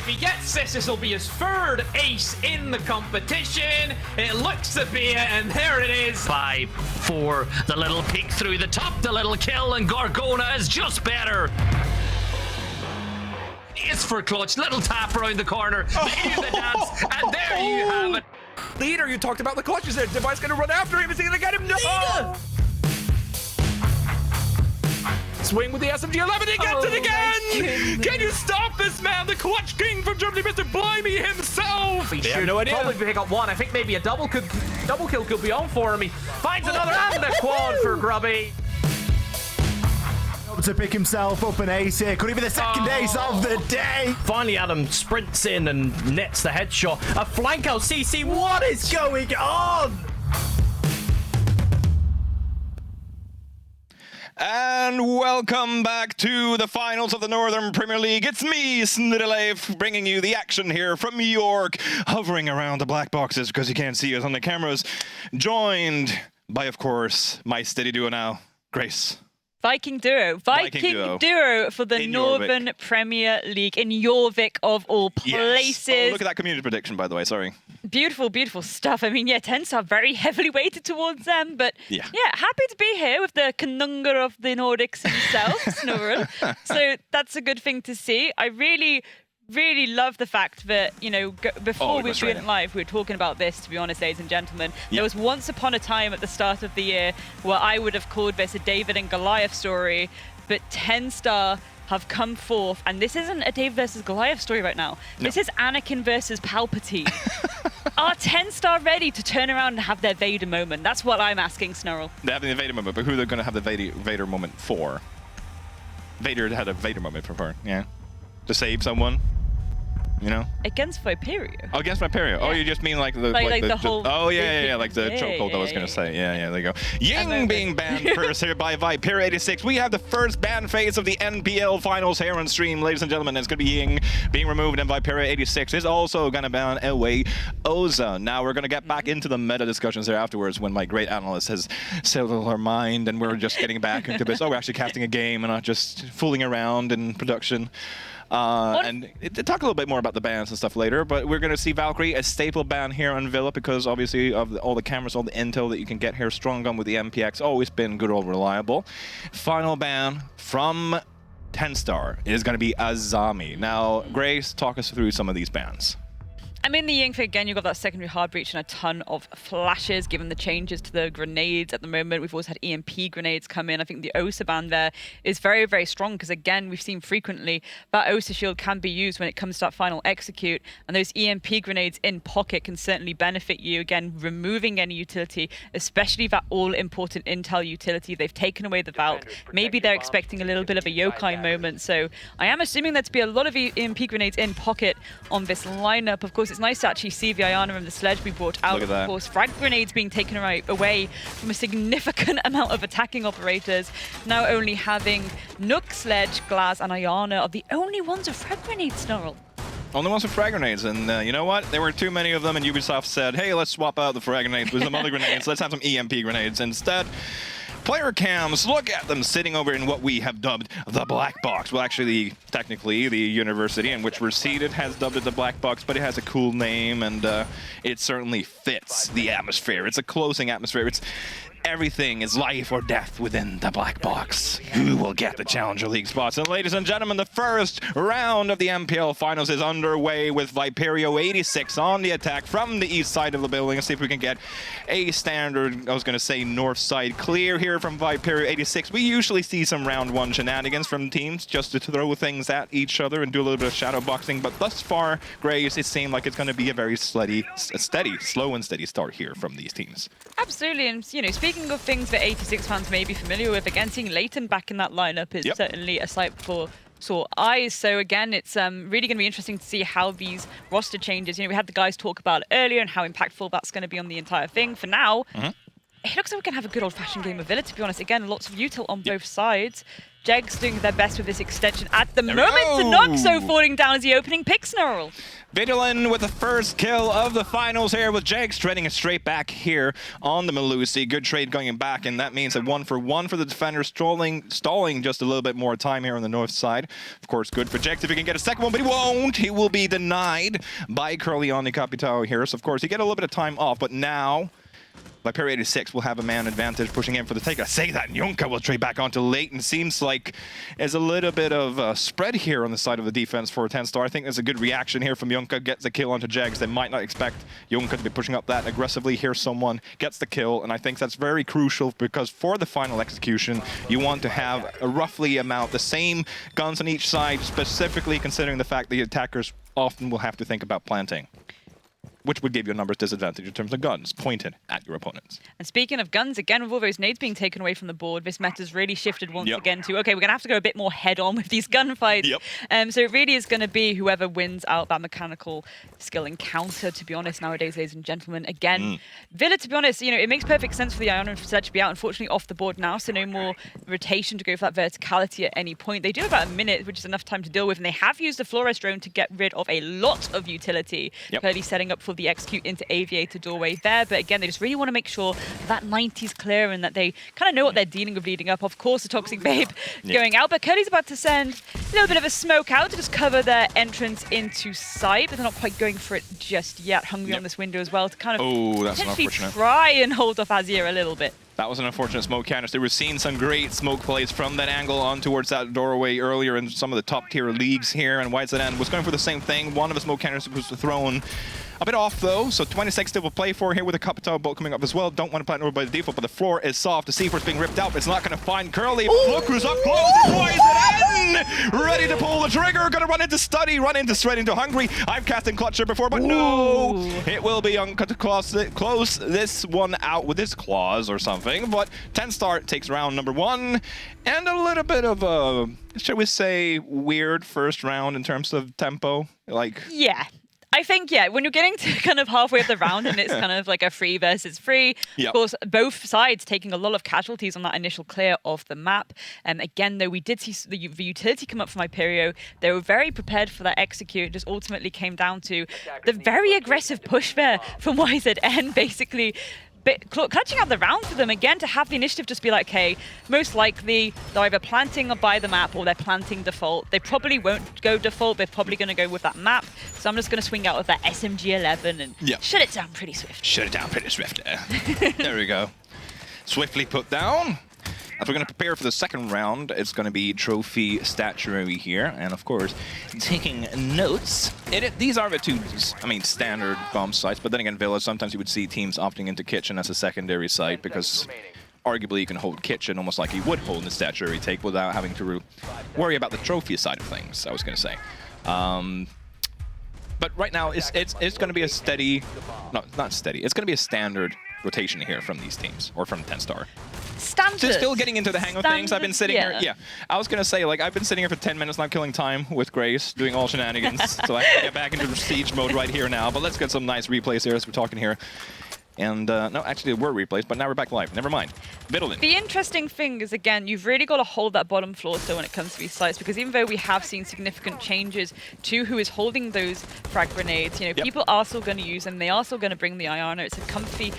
he gets this will be his third ace in the competition. It looks to be it, and there it is. 5-4, the little peek through the top, the little kill, and Gorgona is just better. It's for clutch, little tap around the corner, into the dance, and there you have it. Leader, you talked about the clutches there. Device gonna run after him. Is he gonna get him? No! Swing with the SMG-11, he gets it again! Can you stop this man, the clutch king from Germany, Mr. Blimey himself? He should no idea. probably pick up one. I think maybe a double kill could be on for him. He finds another and a quad for Grubby. To pick himself up an ace here. Could he be the second ace of the day? Finally, Adam sprints in and nets the headshot. A flank out CC. What is going on? And welcome back to the finals of the Northern Premier League. It's me, Sniddelave, bringing you the action here from York, hovering around the black boxes because you can't see us on the cameras. Joined by, of course, my steady duo now, Grace. Viking duo for the in Northern Jorvik. Premier League in Jorvik of all places. Yes. Oh, look at that community prediction, by the way. Sorry. Beautiful, beautiful stuff. I mean, yeah, TENSTAR very heavily weighted towards them, but yeah, happy to be here with the Kanunga of the Nordics himself, Snorrel. So that's a good thing to see. I really love the fact that, you know, before we went live, we were talking about this, to be honest, ladies and gentlemen. There was once upon a time at the start of the year where I would have called this a David and Goliath story, but TENSTAR have come forth, and this isn't a David versus Goliath story right now. This is Anakin versus Palpatine. Are TENSTAR ready to turn around and have their Vader moment? That's what I'm asking, Snorrel. They're having the Vader moment, but who they're going to have the Vader moment for? Vader had a Vader moment for her, yeah. To save someone. You know? Against Viperio. Oh, against Viperio. Yeah. Oh, you just mean like the the whole. Oh yeah, like the chokehold. I was gonna say. Yeah. There you go. Ying being banned first here by Viperio 86. We have the first ban phase of the NPL finals here on stream, ladies and gentlemen. It's gonna be Ying being removed, and Viperio 86 is also gonna ban away Oza. Now we're gonna get back into the meta discussions there afterwards when my great analyst has settled our mind, and we're just getting back into this. Oh, we're actually casting a game and not just fooling around in production. And talk a little bit more about the bans and stuff later, but we're going to see Valkyrie, a staple ban here on Villa because obviously of all the cameras, all the intel that you can get here. Strong gun with the MPX, always been good old reliable. Final ban from TENSTAR is going to be Azami. Now, Grace, talk us through some of these bans. I mean, the Ying thing, again, you've got that secondary hard breach and a ton of flashes, given the changes to the grenades at the moment. We've also had EMP grenades come in. I think the OSA ban there is very, very strong because, again, we've seen frequently that OSA shield can be used when it comes to that final execute, and those EMP grenades in pocket can certainly benefit you. Again, removing any utility, especially that all-important intel utility. They've taken away the Valk. Maybe they're expecting a little bit of a yokai moment, so I am assuming there to be a lot of EMP grenades in pocket on this lineup. Of course, it's nice to actually see the Ayana and the sledge be brought out. Of course, frag grenades being taken away from a significant amount of attacking operators. Now only having Nook, Sledge, Glaz, and Ayana are the only ones with frag grenades, Snorrel. Only ones with frag grenades, and you know what? There were too many of them, and Ubisoft said, hey, let's swap out the frag grenades with some other grenades. Let's have some EMP grenades instead. Player cams, look at them sitting over in what we have dubbed the black box. Well, actually, technically, the university in which we're seated has dubbed it the black box, but it has a cool name, and it certainly fits the atmosphere. It's a closing atmosphere. It's everything is life or death within the black box. Who will get the Challenger League spots? And ladies and gentlemen, the first round of the NPL finals is underway with Viperio 86 on the attack from the east side of the building. Let's see if we can get a standard, I was going to say north side clear here from Viperio 86. We usually see some round one shenanigans from teams just to throw things at each other and do a little bit of shadow boxing. But thus far, Grace, it seemed like it's going to be a very slow and steady start here from these teams. Absolutely, and you know, speaking of things that 86 fans may be familiar with, again, seeing Leighton back in that lineup is certainly a sight for sore eyes. So again, it's really going to be interesting to see how these roster changes. You know, we had the guys talk about it earlier and how impactful that's going to be on the entire thing. For now, it looks like we can have a good old-fashioned game of Villa, to be honest. Again, lots of util on both sides. Jegs doing their best with this extension at the we moment. go. Zanoxo falling down as the opening pick, Snarl. Vidalin with the first kill of the finals here, with Jegs trading it straight back here on the Melusi. Good trade going back, and that means a 1-for-1 for the defender, stalling just a little bit more time here on the north side. Of course, good for Jegs if he can get a second one, but he won't. He will be denied by Curly on the Capitao here. So, of course, he get a little bit of time off, but now Viperio 86 will have a man advantage pushing in for the take. I say that, Yunka will trade back onto Leighton. Seems like there's a little bit of a spread here on the side of the defense for TENSTAR. I think there's a good reaction here from Yunka. Gets the kill onto Jegs. They might not expect Yunka to be pushing up that aggressively. Here someone gets the kill, and I think that's very crucial because for the final execution, you want to have a roughly amount, the same guns on each side, specifically considering the fact that the attackers often will have to think about planting, which would give you a numbers disadvantage in terms of guns pointed at your opponents. And speaking of guns, again, with all those nades being taken away from the board, this meta's really shifted once again to, okay, we're going to have to go a bit more head-on with these gunfights. So it really is going to be whoever wins out that mechanical skill encounter, to be honest, nowadays, ladies and gentlemen. Again, Villa, to be honest, you know, it makes perfect sense for the Ion and for Sledge to be out, unfortunately, off the board now, so no more rotation to go for that verticality at any point. They do have about a minute, which is enough time to deal with, and they have used the Flores drone to get rid of a lot of utility, clearly setting up for the execute into Aviator doorway there. But again, they just really want to make sure that 90's clear and that they kind of know what they're dealing with leading up. Of course, the Toxic Babe going out, but Curly's about to send a little bit of a smoke out to just cover their entrance into site, but they're not quite going for it just yet. Hungry on this window as well to kind of potentially try and hold off Azir a little bit. That was an unfortunate smoke canister. We've seen some great smoke plays from that angle on towards that doorway earlier in some of the top tier leagues here, and YZN was going for the same thing. One of the smoke canisters was thrown a bit off though, so 26 still will play for here with a Capitao bolt coming up as well. Don't want to plant over by the default, but the floor is soft. The C4's being ripped out, but it's not going to find Curly. Look who's up close. YZN ready to pull the trigger. Going to run into Study, straight into Hungry. I've cast in Clutcher before, but no! It will be Yunka to close this one out with his claws or something, but TENSTAR takes round number 1, and a little bit of a, shall we say, weird first round in terms of tempo. Like, yeah. I think, when you're getting to kind of halfway up the round and it's kind of like a 3 versus 3, of course, both sides taking a lot of casualties on that initial clear of the map. Again, though, we did see the utility come up from Viperio. They were very prepared for that execute. It just ultimately came down to the very aggressive push there from YZN, basically clutching out the round for them again to have the initiative just be like, okay, most likely they're either planting by the map or they're planting default. They probably won't go default. They're probably going to go with that map. So I'm just going to swing out with that SMG-11 and shut it down pretty swift. Shut it down pretty swift. There we go. Swiftly put down. As we're going to prepare for the second round, it's going to be trophy statuary here, and of course, taking notes. These are the two, standard bomb sites, but then again, Villa, sometimes you would see teams opting into Kitchen as a secondary site, because arguably you can hold Kitchen almost like you would hold the statuary take without having to worry about the trophy side of things, I was going to say. But right now, it's going to be a steady, not steady, it's going to be a standard rotation here from these teams, or from TENSTAR. Standard. Still getting into the hang of things. I've been sitting here. Yeah, I was going to say, like, I've been sitting here for 10 minutes now killing time with Grace, doing all shenanigans. So I have to get back into siege mode right here now. But let's get some nice replays here as we're talking here. And, no, actually, there were replays, but now we're back live. Never mind. Vidalin. The interesting thing is, again, you've really got to hold that bottom floor still when it comes to these sites, because even though we have seen significant changes to who is holding those frag grenades, you know, people are still going to use them. They are still going to bring the Iana. It's a comfy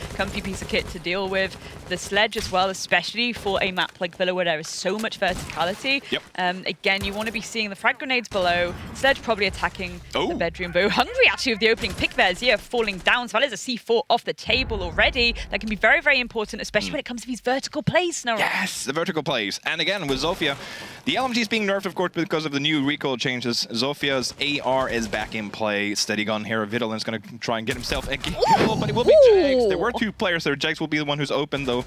piece of kit to deal with. The Sledge as well, especially for a map like Villa where there is so much verticality. Again, you want to be seeing the frag grenades below. Sledge probably attacking the bedroom bow. Hungry, actually, with the opening pick there. Zia falling down. So that is a C4 off the table already. That can be very, very important, especially when it comes to these vertical plays, Snarl. Yes, the vertical plays. And again, with Zofia, the LMG is being nerfed, of course, because of the new recoil changes. Zofia's AR is back in play. Steady gun here. Vidalin's going to try and get himself a kill, but it will be Jags. There were 2 players there. Jags will be the one who's open, though,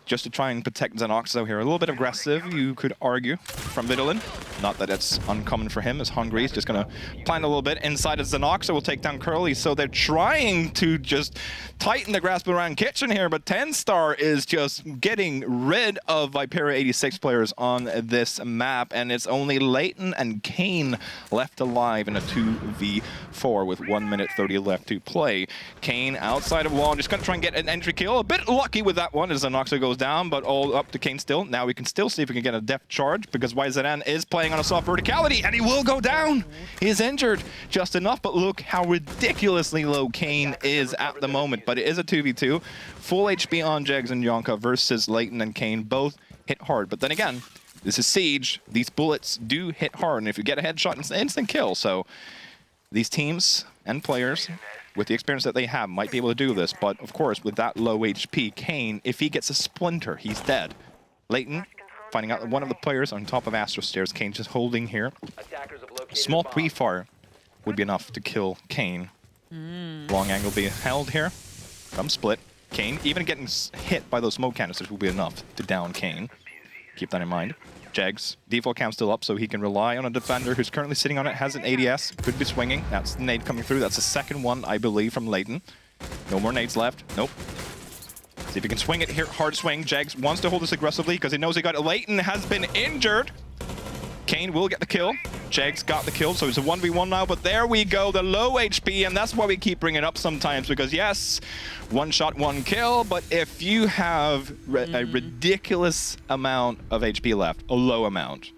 just to try and protect Zanoxo here. A little bit aggressive, you could argue, from Vidalin. Not that it's uncommon for him, as Hungry is just going to plant a little bit inside of Zanoxo. Will take down Curly, so they're trying to just tighten the grasp around Kitchen here, but TENSTAR is just getting rid of Viperio 86 players on this map. map, and it's only Leighton and Kane left alive in a 2v4 with 1 minute 30 left to play. Kane outside of wall, just going to try and get an entry kill. A bit lucky with that one as Anoxa goes down, but all up to Kane still. Now we can still see if we can get a depth charge because YZN is playing on a soft verticality, and he will go down. He is injured just enough, but look how ridiculously low Kane is at the moment. But it is a 2v2. Full HP on Jegs and Yonka versus Leighton and Kane. Both hit hard. But then again, this is Siege. These bullets do hit hard. And if you get a headshot, it's an instant kill. So these teams and players, with the experience that they have, might be able to do this. But of course, with that low HP, Kane, if he gets a splinter, he's dead. Leighton finding out that one of the players on top of Astro Stairs. Kane just holding here. Small pre-fire would be enough to kill Kane. Long angle being held here. From split. Kane, even getting hit by those smoke canisters will be enough to down Kane. Keep that in mind. Jegs, default cam still up, so he can rely on a defender who's currently sitting on it, has an ADS, could be swinging. That's the nade coming through. That's the second one, I believe, from Leighton. No more nades left. Nope. See if he can swing it here. Hard swing. Jegs wants to hold this aggressively because he knows he got it. Leighton has been injured. Kane will get the kill. Jegs got the kill, so it's a 1v1 now, but there we go, the low HP, and that's why we keep bringing it up sometimes, because yes, one shot, one kill, but if you have a ridiculous amount of HP left, a low amount,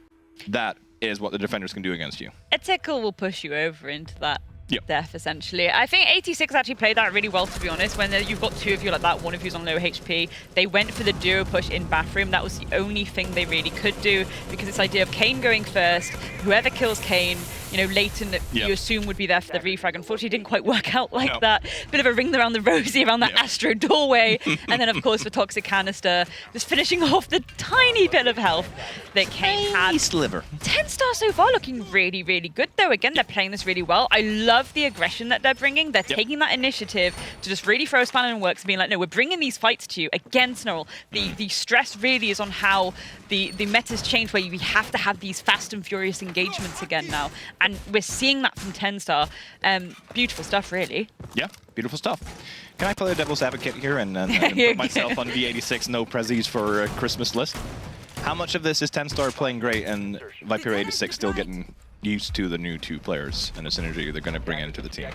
that is what the defenders can do against you. A tickle will push you over into that death, essentially. I think 86 actually played that really well, to be honest. When you've got two of you like that, one of you's on low HP, they went for the duo push in bathroom. That was the only thing they really could do, because this idea of Kane going first, whoever kills Kane, you know, Leighton, you assume would be there for the refrag. Unfortunately, didn't quite work out like that. Bit of a ring around the rosy around that Astro doorway. And then, of course, the toxic canister, just finishing off the tiny bit of health that Kane had. Sliver. TENSTAR so far looking really, really good, though. Again, they're playing this really well. I love the aggression that they're bringing. They're taking that initiative to just really throw a spanner in works and being like, no, we're bringing these fights to you. Again, Snarl, the stress really is on how the meta's changed, where we have to have these fast and furious engagements again now. And we're seeing that from TENSTAR. Beautiful stuff, really. Yeah, beautiful stuff. Can I play the devil's advocate here and put myself on V86 no prezzies for Christmas list? How much of this is TENSTAR playing great and Viperio 86 still getting used to the new two players and the synergy they're going to bring into the team?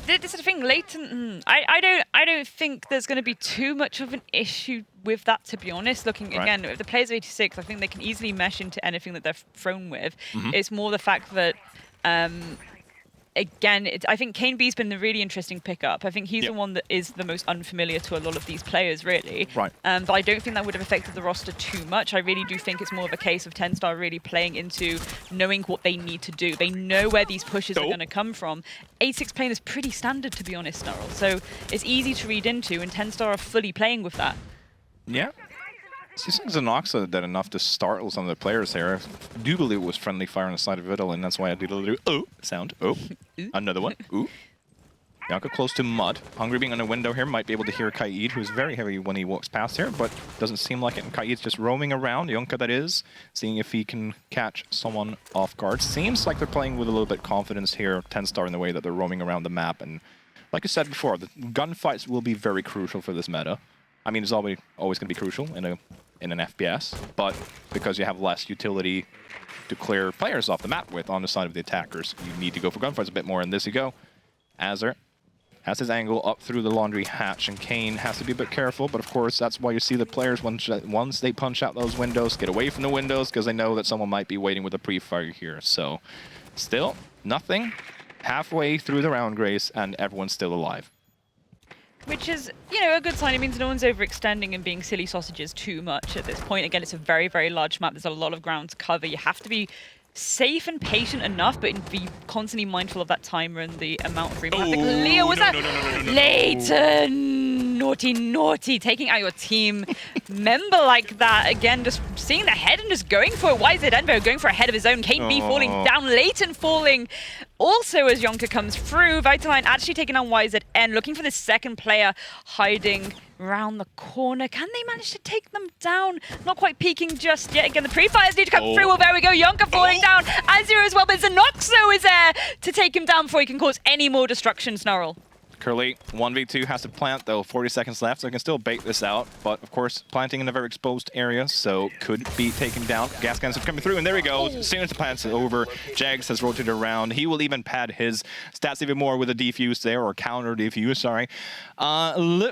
This is the thing, Leighton. I don't think there's going to be too much of an issue with that, to be honest. Looking again at the players of 86, I think they can easily mesh into anything that they're thrown with. It's more the fact that again, I think Kane B's been the really interesting pickup. I think he's the one that is the most unfamiliar to a lot of these players, really. But I don't think that would have affected the roster too much. I really do think it's more of a case of TENSTAR really playing into knowing what they need to do. They know where these pushes are going to come from. 86 playing is pretty standard, to be honest, Snarl. So it's easy to read into, and TENSTAR are fully playing with that. Yeah. Seems like Zanoxa did enough to startle some of the players here. I do believe it was friendly fire on the side of Vital, and that's why I did a little sound. Another one. Yonka close to mud. Hungry being on a window here might be able to hear Kaid, who's very heavy when he walks past here, but doesn't seem like it. And Kaid's just roaming around, Yonka that is, seeing if he can catch someone off guard. Seems like they're playing with a little bit of confidence here, TENSTAR, in the way that they're roaming around the map. And like I said before, the gunfights will be very crucial for this meta. I mean, it's always going to be crucial in an FPS, but because you have less utility to clear players off the map with on the side of the attackers, you need to go for gunfights a bit more, and this you go. Azur has his angle up through the laundry hatch, and Kane has to be a bit careful, but of course that's why you see the players, once they punch out those windows, get away from the windows, because they know that someone might be waiting with a pre-fire here. So, still, nothing. Halfway through the round, Grace, and everyone's still alive. Which is, you know, a good sign. It means no one's overextending and being silly sausages too much at this point. Again, it's a very, very large map. There's a lot of ground to cover. You have to be safe and patient enough, but be constantly mindful of that timer and the amount of room. Leo, was that? Leighton! Naughty, naughty. Taking out your team member like that. Again, just seeing the head and just going for it. Why is it Envo going for a head of his own? Kane B falling down. Leighton falling also as Yonka comes through. Vitaline actually taking down YZN. Looking for the second player hiding around the corner. Can they manage to take them down? Not quite peeking just yet. Again, the pre-fires need to come through. Well, there we go. Yonka falling down. Azure as well, but Zanoxo is there to take him down before he can cause any more destruction, Snarl. Curly, 1v2 has to plant though, 40 seconds left, so he can still bait this out. But of course, planting in a very exposed area, so could be taken down. Gas cans are coming through, and there he goes. As soon as the plant's over, Jags has rotated around. He will even pad his stats even more with a defuse there, or counter defuse, sorry.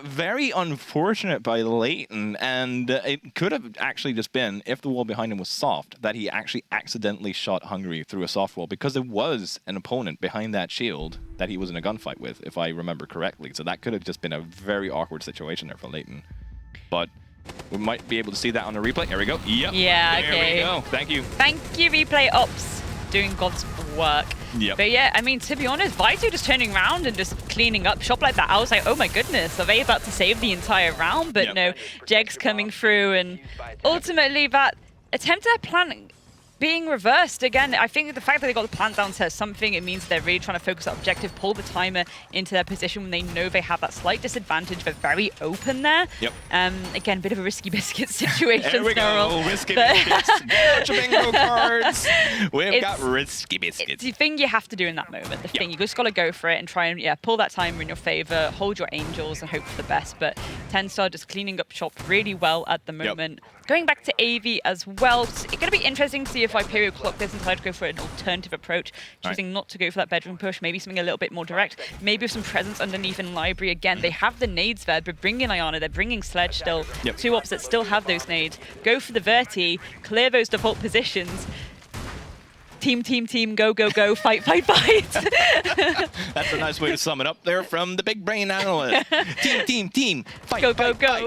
Very unfortunate by Leighton, and it could have actually just been, if the wall behind him was soft, that he actually accidentally shot Hungry through a soft wall, because there was an opponent behind that shield that he was in a gunfight with, if I remember correctly. So that could have just been a very awkward situation there for Leighton. But we might be able to see that on the replay. Here we go. Yep. Yeah, there okay. we go. Thank you. Thank you, Replay Ops, doing God's work. Yep. But yeah, I mean, to be honest, Vitu just turning around and just cleaning up shop like that. I was like, oh my goodness, are they about to save the entire round? But no, Jegs coming through, and ultimately that attempted plan being reversed again. I think the fact that they got the plant down says something. It means they're really trying to focus on objective, pull the timer into their position when they know they have that slight disadvantage. They're very open there. Yep. Again, a bit of a risky biscuit situation. There we go. Risky biscuits. Get your bingo cards. We've got risky biscuits. It's the thing you have to do in that moment. The thing, you just got to go for it and try and pull that timer in your favor, hold your angels and hope for the best. But TENSTAR just cleaning up shop really well at the moment. Going back to AV as well, it's going to be interesting to see if Viperio clock this and decide to go for an alternative approach, choosing not to go for that bedroom push, maybe something a little bit more direct, maybe with some presence underneath in library. Again, they have the nades there, but bringing Iana, they're bringing Sledge still. Two ops that still have those nades. Go for the Verti, clear those default positions. Team, go, fight. That's a nice way to sum it up there from the big brain analyst. Team, fight, go,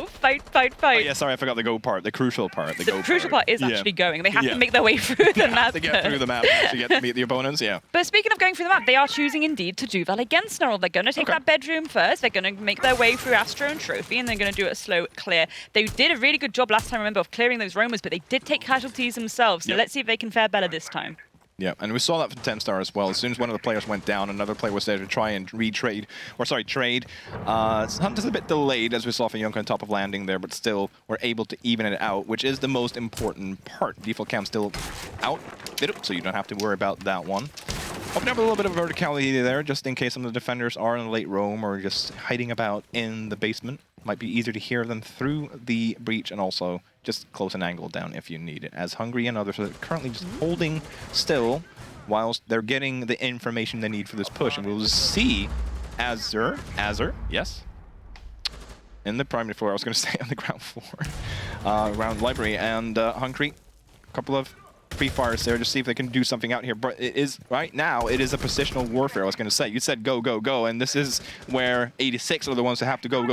fight. Oh yeah, sorry, I forgot the go part, the crucial part. The crucial part is actually going. They have to make their way through the map. To get through the map and actually get to meet the opponents, But speaking of going through the map, they are choosing indeed to do that against Snarl. They're going to take that bedroom first. They're going to make their way through Astro and Trophy, and they're going to do a slow clear. They did a really good job last time, remember, of clearing those roamers, but they did take casualties themselves. So let's see if they can fare better this time. Yeah, and we saw that from TENSTAR as well. As soon as one of the players went down, another player was there to try and trade. Hunt is a bit delayed, as we saw from Yunka on top of landing there, but still we're able to even it out, which is the most important part. Default cam still out, so you don't have to worry about that one. Open up a little bit of verticality there, just in case some of the defenders are in a late roam or just hiding about in the basement. Might be easier to hear them through the breach, and also just close an angle down if you need it. As Hungry and others are currently just holding still whilst they're getting the information they need for this push. And we'll see Azure, yes, in the primary floor. I was going to say on the ground floor, around library, and Hungry, a couple of pre-fires there to see if they can do something out here. But it is, right now, it is a positional warfare, I was going to say. You said go, and this is where 86 are the ones that have to go.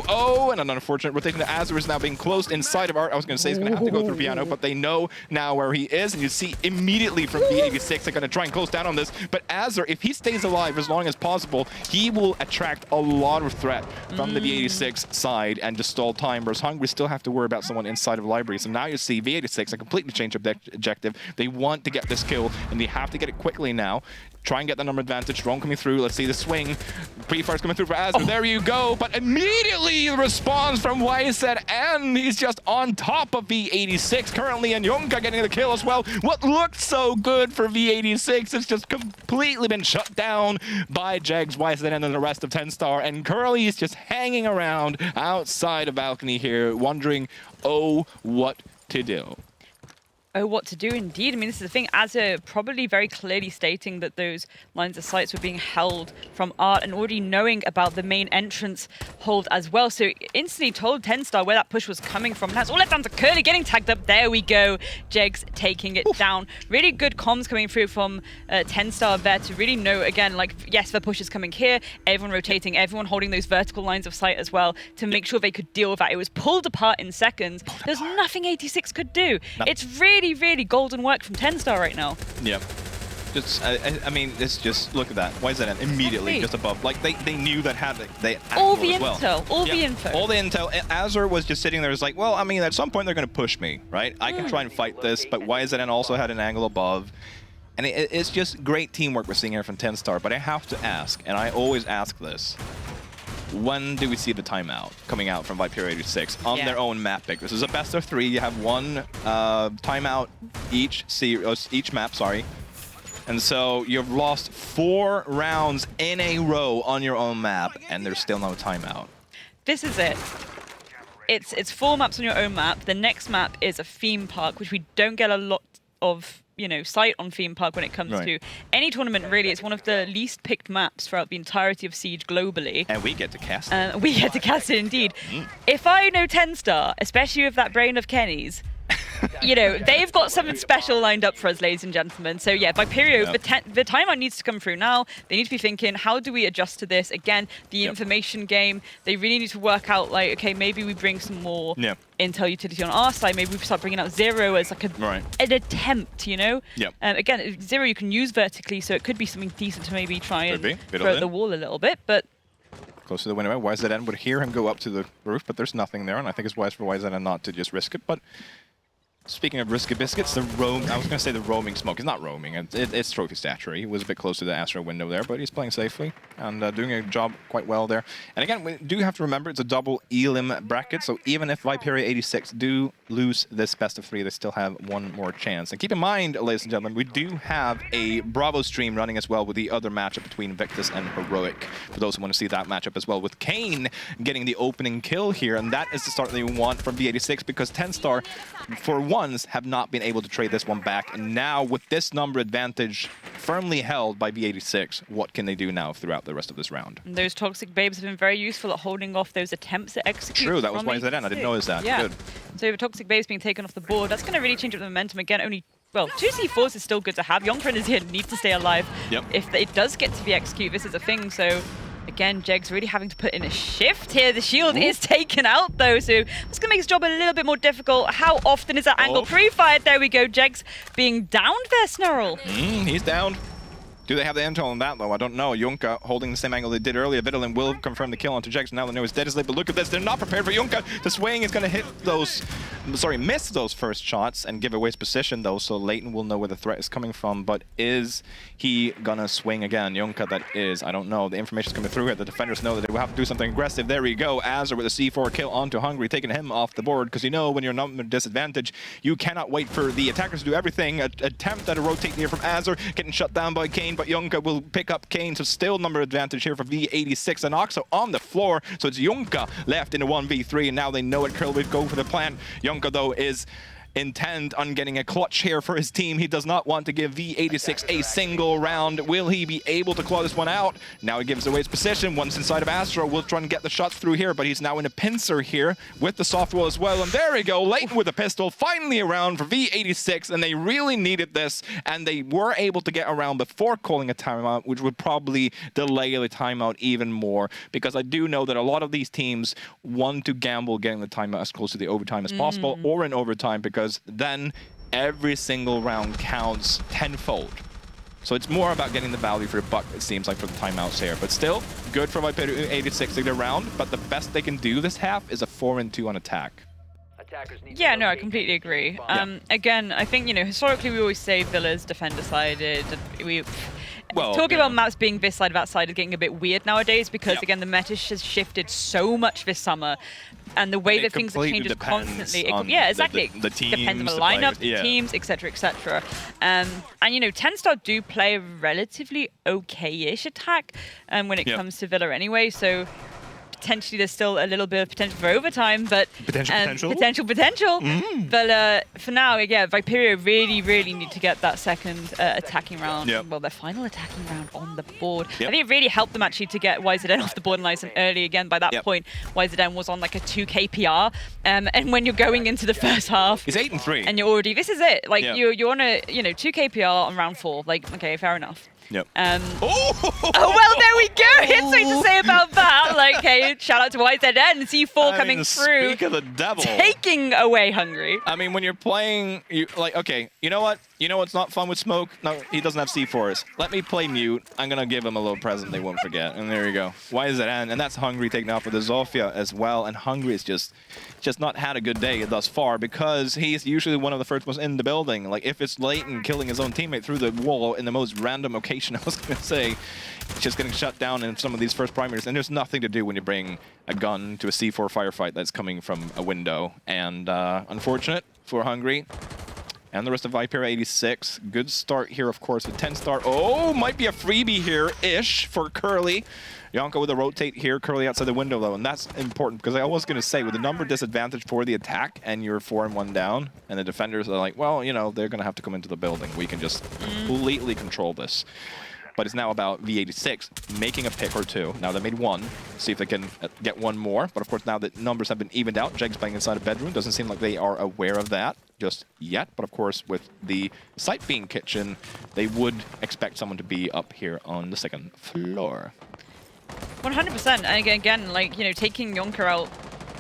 Oh, and an unfortunate rotation to Azure is now being closed inside of Art. I was going to say he's going to have to go through Piano, but they know now where he is, and you see immediately from the 86 they're going to try and close down on this. But Azure, if he stays alive as long as possible, he will attract a lot of threat from the V86 side and just stall time, whereas Hungry still have to worry about someone inside of library. So now you see V86 a completely changed objective. They want to get this kill, and they have to get it quickly now. Try and get the number advantage. Drone coming through. Let's see the swing. Pre-fire's coming through for Azure. There you go. But immediately the response from YZ, and he's just on top of V86 currently, and Yunka getting the kill as well. What looked so good for V86 has just completely been shut down by Jags, YZ, and then the rest of TENSTAR. And Curly is just hanging around outside of balcony here, wondering, oh, what to do. Oh, what to do indeed. I mean, this is the thing. Azure probably very clearly stating that those lines of sights were being held from Art and already knowing about the main entrance hold as well. So instantly told TENSTAR where that push was coming from. That's all left down to Curly getting tagged up. There we go. Jegs taking it down. Really good comms coming through from TENSTAR there to really know, again, like, yes, the push is coming here. Everyone rotating, everyone holding those vertical lines of sight as well to make sure they could deal with that. It was pulled apart in seconds. There's nothing 86 could do. No. It's really golden work from TENSTAR right now. Yeah. Just, I mean, it's just, look at that. Why is that immediately just above? Like, they knew that had they all the intel, all the info. All the intel. Azure was just sitting there, was like, well, I mean, at some point they're going to push me, right? I can try and fight this, but YZN also had an angle above. And it's just great teamwork we're seeing here from TENSTAR, but I have to ask, and I always ask this, when do we see the timeout coming out from Viperio 86 on their own map pick? This is a best of 3. You have one timeout each map, sorry. And so you've lost 4 rounds in a row on your own map, and there's still no timeout. This is it. It's 4 maps on your own map. The next map is a theme park, which we don't get a lot of, sight on theme park when it comes to any tournament, really. It's one of the least picked maps throughout the entirety of Siege globally. And we get to cast it. We get to cast it, indeed. If I know TENSTAR, especially with that brain of Kenny's, they've got something special lined up for us, ladies and gentlemen. So yeah, Viperio, the timeout needs to come through now. They need to be thinking, how do we adjust to this? Again, the information game, they really need to work out, like, okay, maybe we bring some more intel utility on our side. Maybe we start bringing out Zero as like an attempt, Again, Zero you can use vertically, so it could be something decent to maybe try and throw at the wall a little bit, but... Close to the window. YZN would hear him go up to the roof, but there's nothing there, and I think it's wise for YZN not to just risk it, but... Speaking of risky biscuits, I was going to say the roaming smoke. It's not roaming. It's trophy stature. He was a bit close to the Astro window there, but he's playing safely and doing a job quite well there. And again, we do have to remember it's a double elim bracket, so even if Viperio 86 do lose this best of 3, they still have one more chance. And keep in mind, ladies and gentlemen, we do have a Bravo stream running as well with the other matchup between Victus and Heroic. For those who want to see that matchup as well, with Kane getting the opening kill here, and that is the start they want from V86 because TENSTAR, for once, have not been able to trade this one back. And now, with this number advantage firmly held by V86, what can they do now throughout the rest of this round? And those Toxic Babes have been very useful at holding off those attempts at execute. True, that was YZN. I didn't notice that. Yeah. Good. So the Toxic Babes being taken off the board, that's going to really change up the momentum. Again, only... Well, 2 C4s is still good to have. Yonkren is here, needs to stay alive. If it does get to the execute, this is a thing, so... Again, Jegs really having to put in a shift here. The shield is taken out, though, so it's going to make his job a little bit more difficult. How often is that angle pre-fired? There we go, Jegs being downed there, Snarl. He's down. Do they have the intel on that, though? I don't know. Junka holding the same angle they did earlier. Vittlin will confirm the kill onto Jegs. Now they know he's dead as late, but look at this. They're not prepared for Junka. The swing is going to hit those... miss those first shots and give away his position, though, so Leighton will know where the threat is coming from. But is he going to swing again? Junka, that is. I don't know. The information's coming through here. The defenders know that they will have to do something aggressive. There we go. Azure with a C4 kill onto Hungry, taking him off the board, because when you're number disadvantage, you cannot wait for the attackers to do everything. Attempt at a rotate here from Azure, getting shut down by Kane, but Junka will pick up Kane, so still number advantage here for V86 and Oxo on the floor. So it's Junka left in a 1v3, and now they know it. Curl would go for the plan. Junka, though, is intent on getting a clutch here for his team. He does not want to give V86 a single round. Will he be able to claw this one out? Now he gives away his position. Once inside of Astro, will try and get the shots through here, but he's now in a pincer here with the soft wall as well. And there we go. Leighton with a pistol, finally around for V86, and they really needed this, and they were able to get around before calling a timeout, which would probably delay the timeout even more, because I do know that a lot of these teams want to gamble getting the timeout as close to the overtime as possible, or in overtime, because then every single round counts tenfold. So it's more about getting the value for your buck, it seems like, for the timeouts here. But still, good for Viperio 86 to get around, but the best they can do this half is a 4-2 on attack. Yeah, no, I completely agree. Again, I think, historically we always say Villa's defender-sided. Talking about maps being this side, that side is getting a bit weird nowadays because, again, the meta has shifted so much this summer. And the way that things are changing constantly. Exactly. The teams, depends on the lineup, the teams, etc., etc. And, TENSTAR do play a relatively okay-ish attack when it comes to Villa anyway, so... Potentially, there's still a little bit of potential for overtime, but potential. But for now, Viperio really need to get that second attacking round. Well, their final attacking round on the board. I think it really helped them actually to get YZN off the board nice and early again. By that point, YZN was on like a 2 KPR, and when you're going into the first half, it's 8-3, and you're already this is it. Like you're on a 2 KPR on round 4. Like okay, fair enough. Yep. Oh, well, there we go. Here's something to say about that. Like, hey, shout out to YZN. C4 coming through. Speak of the devil. Taking away Hungry. I mean, when you're playing, okay, you know what? You know what's not fun with Smoke? No, he doesn't have C4s. Let me play mute. I'm going to give him a little present they won't forget. And there you go. YZN. And that's Hungry taking off with the Zofia as well. And Hungry is just not had a good day thus far because he's usually one of the first ones in the building. Like, if it's Leighton killing his own teammate through the wall in the most random occasion, I was going to say, just getting shut down in some of these first primaries. And there's nothing to do when you bring a gun to a C4 firefight that's coming from a window. And unfortunate for Hungry. and the rest of Viperio 86. Good start here, of course, with TENSTAR. Oh, might be a freebie here-ish for Curly. Yonko with a rotate here, Curly outside the window, though, and that's important because I was going to say, with the number disadvantage for the attack, and you're 4 and 1 down, and the defenders are like, well, you know, they're going to have to come into the building. We can just completely control this. But it's now about V86 making a pick or two. Now they made one. See if they can get one more. But of course, now that numbers have been evened out, Jeg's playing inside a bedroom. Doesn't seem like they are aware of that just yet. But of course, with the site being kitchen, they would expect someone to be up here on the 2nd floor. 100%. And again, like, you know, taking Yonker out,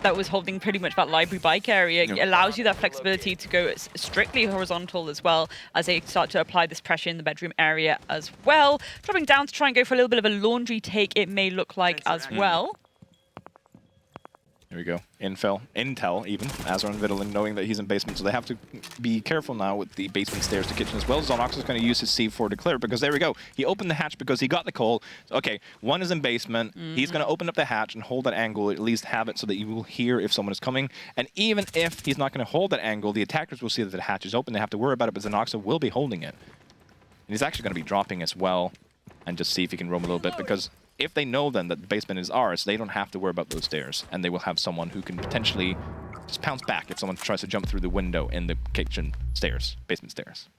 that was holding pretty much that library bike area, allows you that flexibility to go strictly horizontal as well as they start to apply this pressure in the bedroom area as well. Dropping down to try and go for a little bit of a laundry take, it may look like as well. Here we go. Intel even, Azar and Vittling knowing that he's in basement, so they have to be careful now with the basement stairs to kitchen as well. Zonox is going to use his C4 to clear, because there we go. He opened the hatch because he got the call. Okay, one is in basement. He's going to open up the hatch and hold that angle, at least have it so that you will hear if someone is coming. And even if he's not going to hold that angle, the attackers will see that the hatch is open. They have to worry about it, but Zonox will be holding it. And he's actually going to be dropping as well and just see if he can roam a little bit, because if they know then that the basement is ours, they don't have to worry about those stairs, and they will have someone who can potentially just pounce back if someone tries to jump through the window in the kitchen stairs, basement stairs.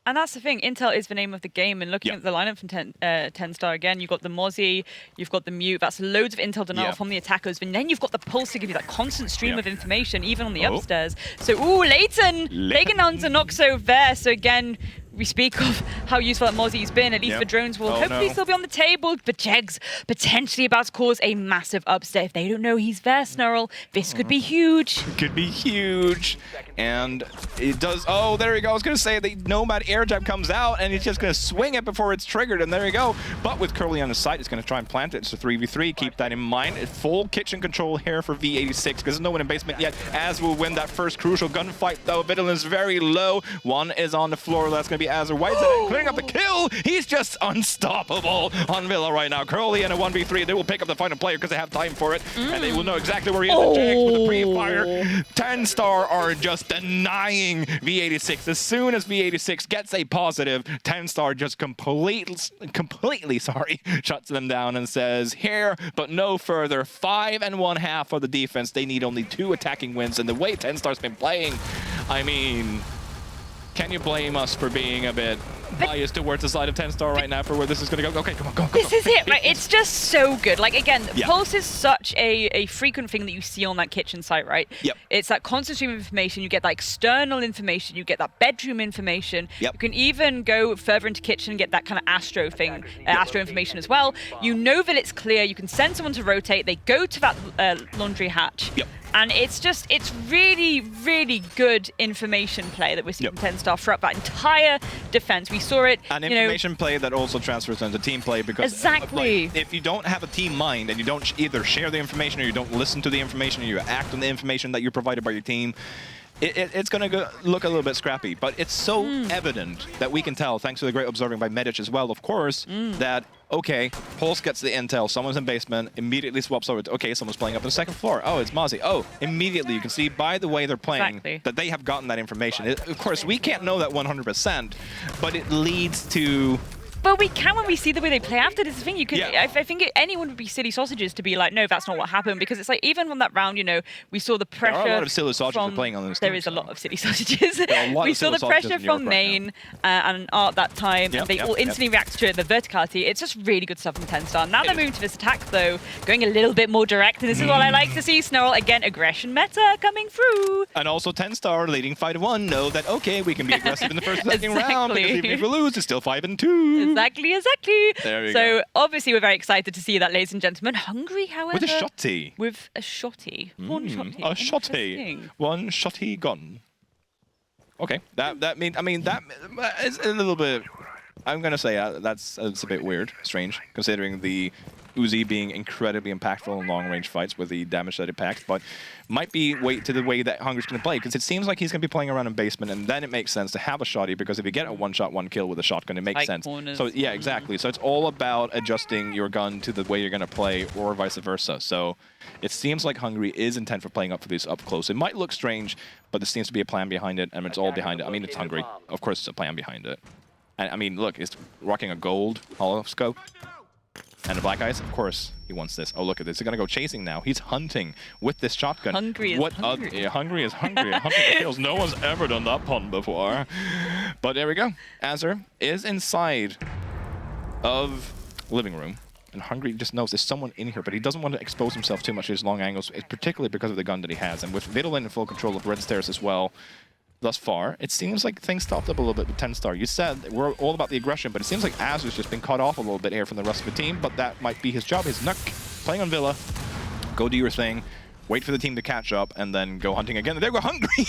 And that's the thing, Intel is the name of the game, and looking at the lineup from TENSTAR again, you've got the Mozzie, you've got the Mute, that's loads of Intel denial from the attackers, and then you've got the Pulse to give you that constant stream of information, even on the upstairs. So, ooh, Leighton taking down Zanoxo there, so again, we speak of how useful that Mozzie's been, at least for drones will hopefully still be on the table, but Jeg's potentially about to cause a massive upset. If they don't know he's there, Snurl, this could be huge. Could be huge. And it does, oh, there we go. I was going to say the Nomad air jab comes out, and he's just going to swing it before it's triggered, and there you go. But with Curly on his side, he's going to try and plant it. It's a 3v3. Keep that in mind. Full kitchen control here for V86, because there's no one in basement yet, as will win that first crucial gunfight, though. Vittlin's very low. One is on the floor. That's going to be Azar. Why is it clearing up the kill? He's just unstoppable on Villa right now. Curly in a 1v3. They will pick up the final player because they have time for it. And they will know exactly where he is. Jags with the pre-fire. TENSTAR are just denying V86. As soon as V86 gets a positive, TENSTAR just completely shuts them down and says, here, but no further. 5 1/2 for the defense. They need only 2 attacking wins. And the way TENSTAR's been playing, I mean, can you blame us for being a bit biased towards the side of TENSTAR right now for where this is going to go? Okay, come on, go. This is it, right? It's just so good. Like, again, Pulse is such a frequent thing that you see on that kitchen site, right? It's that constant stream of information. You get that external information. You get that bedroom information. You can even go further into kitchen and get that kind of Astro thing, Astro information as well. You know that it's clear. You can send someone to rotate. They go to that laundry hatch. And it's really, really good information play that we're seeing from TENSTAR throughout that entire defense. We saw it. An information play that also transfers into team play, because like, if you don't have a team mind and you don't either share the information or you don't listen to the information or you act on the information that you're provided by your team, it's going to look a little bit scrappy. But it's so evident that we can tell, thanks to the great observing by Medic as well, of course, that, okay, Pulse gets the intel, someone's in basement, immediately swaps over to, okay, someone's playing up on the 2nd floor. Oh, it's Mozzie. Oh, immediately you can see by the way they're playing that they have gotten that information. Of course, we can't know that 100%, but it leads to... But we can when we see the way they play after. This is the thing. You can. I think anyone would be silly sausages to be like, no, that's not what happened, because it's like even from that round, you know, we saw the pressure. There are a lot of silly sausages playing on this. There is a lot of silly sausages. We saw the pressure from Main and Art that time, and they all instantly reacted to it. The verticality. It's just really good stuff from TENSTAR. Now they're moving to this attack though, going a little bit more direct, and this is what I like to see. Snurl again, aggression meta coming through. And also TENSTAR leading 5-1 know that okay, we can be aggressive in the first and second round, because even if we lose, it's still 5-2. Exactly. There we go. Obviously we're very excited to see that, ladies and gentlemen. Hungry, however. With a shotty. With a shotty. One shotty. A shotty. One shotty gun. Okay. That is a little bit... I'm going to say that's a bit weird, strange, considering the Uzi being incredibly impactful in long-range fights with the damage that it packs, but might be wait to the way that Hungry's going to play, because it seems like he's going to be playing around in basement, and then it makes sense to have a shotty, because if you get a one-shot, one-kill with a shotgun, it makes sense. So yeah, exactly. So it's all about adjusting your gun to the way you're going to play, or vice versa. So it seems like Hungry is intent for playing up for these up close. It might look strange, but there seems to be a plan behind it, and it's all behind it. I mean, it's Hungry. Of course, it's a plan behind it. And I mean, look, it's rocking a gold hollow scope. And the black eyes, of course, he wants this. Oh, look at this. He's going to go chasing now. He's hunting with this shotgun. Hungry is hungry. Yeah, Hungry is hungry. Hunting for kills. No one's ever done that pun before. But there we go. Azur is inside of living room. And Hungry just knows there's someone in here, but he doesn't want to expose himself too much to his long angles, particularly because of the gun that he has. And with Vidalin in full control of red stairs as well, thus far, it seems like things stopped up a little bit with TENSTAR. You said we're all about the aggression, but it seems like Azur's just been cut off a little bit here from the rest of the team, but that might be his job. His Nook playing on Villa. Go do your thing. Wait for the team to catch up, and then go hunting again. And there we go, Hungry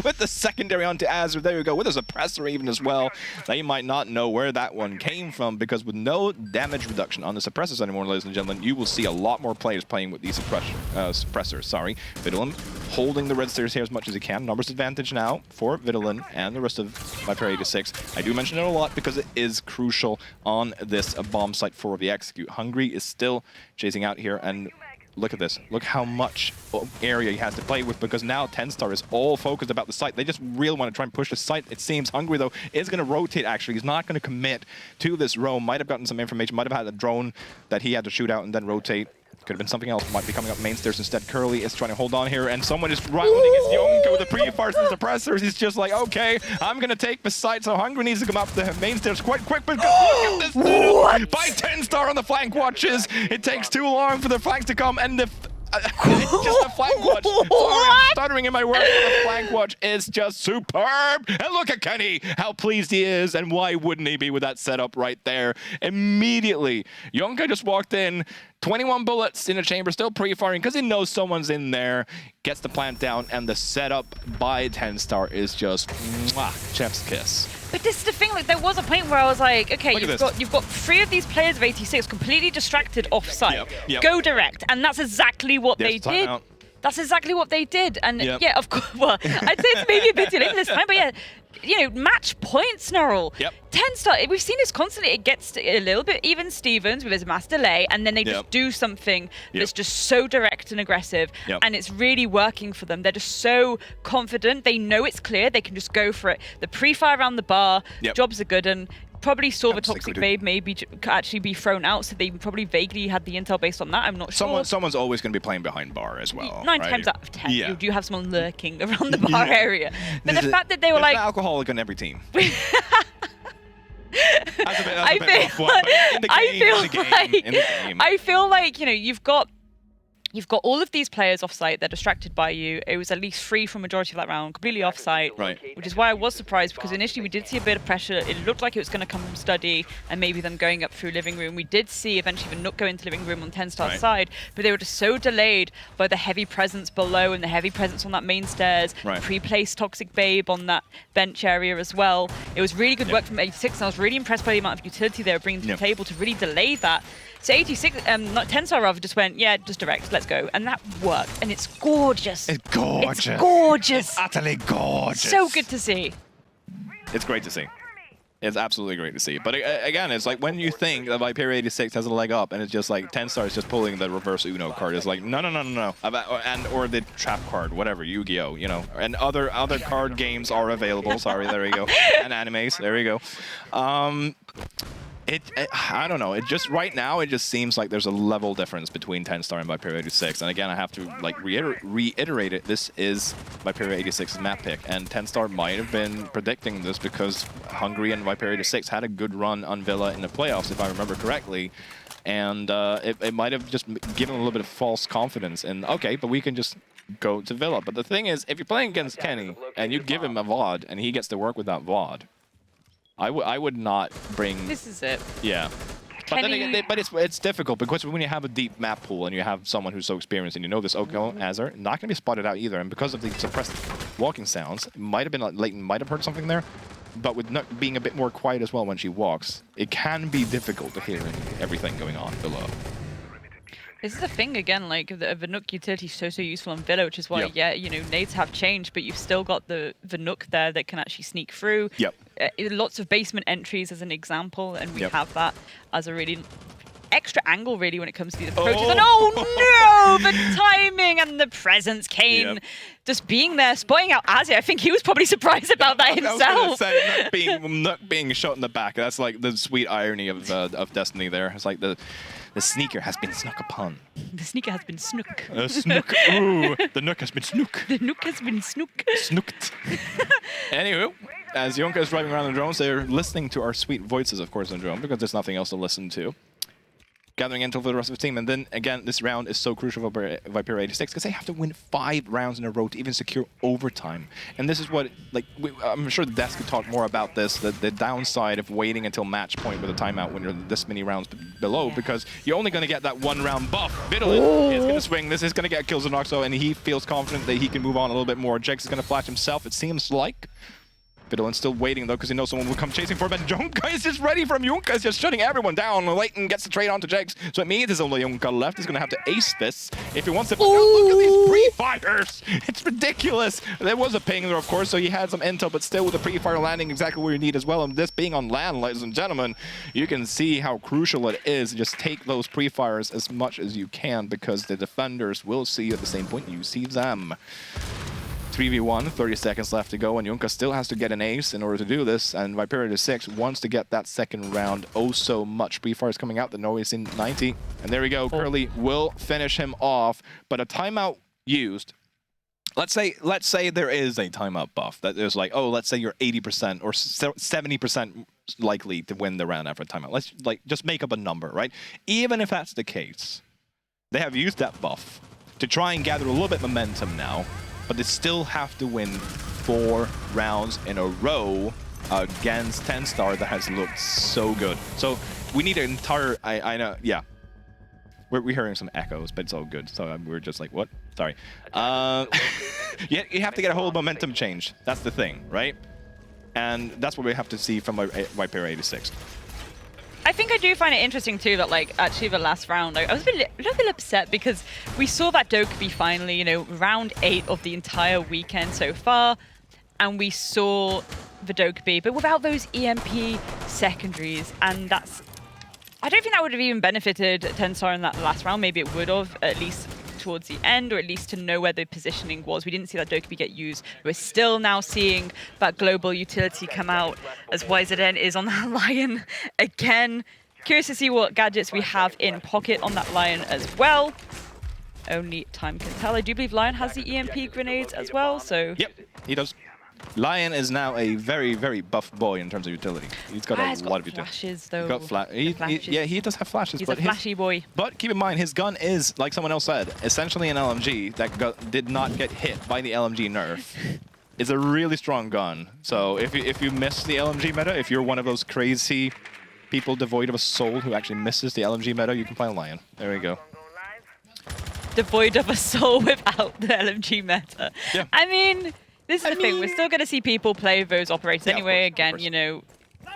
with the secondary onto Azur. There we go, with a suppressor even as well. Now you might not know where that one came from, because with no damage reduction on the suppressors anymore, ladies and gentlemen, you will see a lot more players playing with these suppressors. Sorry, Vidalin holding the red stairs here as much as he can. Numbers advantage now for Vidalin and the rest of Viperio 86. I do mention it a lot because it is crucial on this bomb site for the execute. Hungry is still chasing out here, and look at this. Look how much area he has to play with, because now TENSTAR is all focused about the site. They just really want to try and push the site. It seems Hungry, though, is going to rotate, actually. He's not going to commit to this roam. Might have gotten some information. Might have had a drone that he had to shoot out and then rotate. Could have been something else. Might be coming up main stairs instead. Curly is trying to hold on here, and someone is rounding his Yonko with the pre-fires and suppressors. He's just like, okay, I'm going to take the site. So Hungry needs to come up the main stairs quite quick, but look at this setup by TENSTAR on the flank watches. It takes too long for the flanks to come, and the it's just a flank watch. Sorry, I'm stuttering in my words. The flank watch is just superb. And look at Kenny, how pleased he is, and why wouldn't he be with that setup right there? Immediately, Yonka just walked in, 21 bullets in the chamber, still pre-firing because he knows someone's in there, gets the plant down, and the setup by TENSTAR is just chef's kiss. But this is the thing, like, there was a point where I was like, okay, you've got 3 of these players of 86 completely distracted off-site. Yep. Go direct, and that's exactly what they did. That's exactly what they did. And yeah, of course, well, I'd say it's maybe a bit too late this time, but yeah, you know, match point snarl. TENSTAR, we've seen this constantly. It gets a little bit even Stevens with his mass delay, and then they just do something that's just so direct and aggressive, and it's really working for them. They're just so confident. They know it's clear. They can just go for it. The pre-fire around the bar, jobs are good, and probably saw the Toxic Babe maybe actually be thrown out, so they probably vaguely had the intel based on that. I'm not sure. Someone's always going to be playing behind bar as well. 9 times out of 10, you do have someone lurking around the bar area. But the fact that they were like... There's an alcoholic on every team. I feel like, you know, you've got all of these players off-site. They're distracted by you. It was at least 3 for majority of that round, completely off-site, which is why I was surprised, because initially we did see a bit of pressure. It looked like it was going to come from Study and maybe them going up through living room. We did see eventually the Nook go into living room on TENSTAR's side, but they were just so delayed by the heavy presence below and the heavy presence on that main stairs, pre-placed Toxic Babe on that bench area as well. It was really good work from 86, and I was really impressed by the amount of utility they were bringing to the table to really delay that. So 86, not TENSTAR rather, just went, yeah, just direct, let's go. And that worked, and it's gorgeous. It's gorgeous. It's gorgeous. It's utterly gorgeous. So good to see. It's great to see. It's absolutely great to see. But again, it's like when you think that Viperio 86 has a leg up, and it's just like TENSTAR is just pulling the reverse Uno card. It's like, no. Or the trap card, whatever, Yu-Gi-Oh, you know. And other card games are available. Sorry, there we go. And animes, there we go. I don't know. It just right now it just seems like there's a level difference between TENSTAR and Viperio 86. And again, I have to like reiterate it. This is Viperio 86's map pick, and TENSTAR might have been predicting this because Hungry and Viperio 86 had a good run on Villa in the playoffs, if I remember correctly. And it might have just given a little bit of false confidence in, okay, but we can just go to Villa. But the thing is, if you're playing against Kenny and you give him a VOD and he gets to work with that VOD, I would not bring... This is it. Yeah. But then again, it's difficult because when you have a deep map pool and you have someone who's so experienced and you know this Azur, not going to be spotted out either. And because of the suppressed walking sounds, it might have been like Leighton might have heard something there. But with Nook being a bit more quiet as well when she walks, it can be difficult to hear everything going on below. This is the thing again, like the Vanook utility is so useful on Villa, which is why, yeah, you know, nades have changed, but you've still got the Vanook there that can actually sneak through. Yep. Lots of basement entries as an example, and we Yep. have that as a really extra angle really when it comes to these approaches. And oh no, the timing and the presence. Kane just being there, spotting out Azir. I think he was probably surprised about that himself. I was gonna say, not being shot in the back. That's like the sweet irony of Destiny there. It's like the sneaker has been snuck upon. The sneaker has been snook. Snook. Ooh, the nook has been snook. The nook has been snook. Snooked. Anywho, as Yunka is driving around the drones, they're listening to our sweet voices, of course, on the drone, because there's nothing else to listen to. Gathering intel for the rest of the team, and then again, this round is so crucial for Viperio 86 because they have to win 5 rounds in a row to even secure overtime. And this is what, like, I'm sure the desk could talk more about this, the downside of waiting until match point with a timeout when you're this many rounds below, because you're only going to get that 1 round buff. Vitalin is going to swing. This is going to get kills on Noxo, and he feels confident that he can move on a little bit more. Jex is going to flash himself, it seems like. Vidalin's still waiting though because he knows someone will come chasing for him, and Junka is just ready from Junka is just shutting everyone down. Leighton gets the trade onto Jegs, so it means there's only Junka left. He's going to have to ace this if he wants it. Look at these pre-fires! It's ridiculous! There was a ping there, of course, so he had some intel, but still with the pre-fire landing exactly where you need as well. And this being on land, ladies and gentlemen, you can see how crucial it is to just take those pre-fires as much as you can, because the defenders will see you at the same point you see them. 3v1, 30 seconds left to go, and Junka still has to get an ace in order to do this, and Viperio 86 wants to get that second round. Oh, so much pre-fires coming out. The Norway's in 90, and there we go. Curly will finish him off, but a timeout used. Let's say there is a timeout buff that is like, oh, let's say you're 80% or 70% likely to win the round after a timeout. Let's just make up a number, right? Even if that's the case, they have used that buff to try and gather a little bit of momentum now, but they still have to win 4 rounds in a row against TENSTAR that has looked so good. So we need an entire, I know, yeah. We're hearing some echoes, but it's all good. So we're just like, what? Sorry. You have to get a whole momentum change. That's the thing, right? And that's what we have to see from Viperio 86. I think I do find it interesting too that, like, actually the last round, I was a little bit upset because we saw that Dokkaebi finally, you know, round 8 of the entire weekend so far, and we saw the Dokkaebi, but without those EMP secondaries, and that's, I don't think that would have even benefited TENSTAR in that last round. Maybe it would have, at least towards the end, or at least to know where the positioning was. We didn't see that Dokkaebi get used. We're still now seeing that global utility come out as YZN is on that Lion again. Curious to see what gadgets we have in pocket on that Lion as well. Only time can tell. I do believe Lion has the EMP grenades as well, so... Yep, he does. Lion is now a very, very buff boy in terms of utility. He's got a lot of utility. Flashes, though. Yeah, he does have flashes. He's a flashy boy. But keep in mind, his gun is, like someone else said, essentially an LMG that did not get hit by the LMG nerf. It's a really strong gun. So if you miss the LMG meta, if you're one of those crazy people devoid of a soul who actually misses the LMG meta, you can play Lion. There we go. Devoid of a soul without the LMG meta. Yeah. I mean... This is the thing, we're still going to see people play those operators anyway. Again, you know,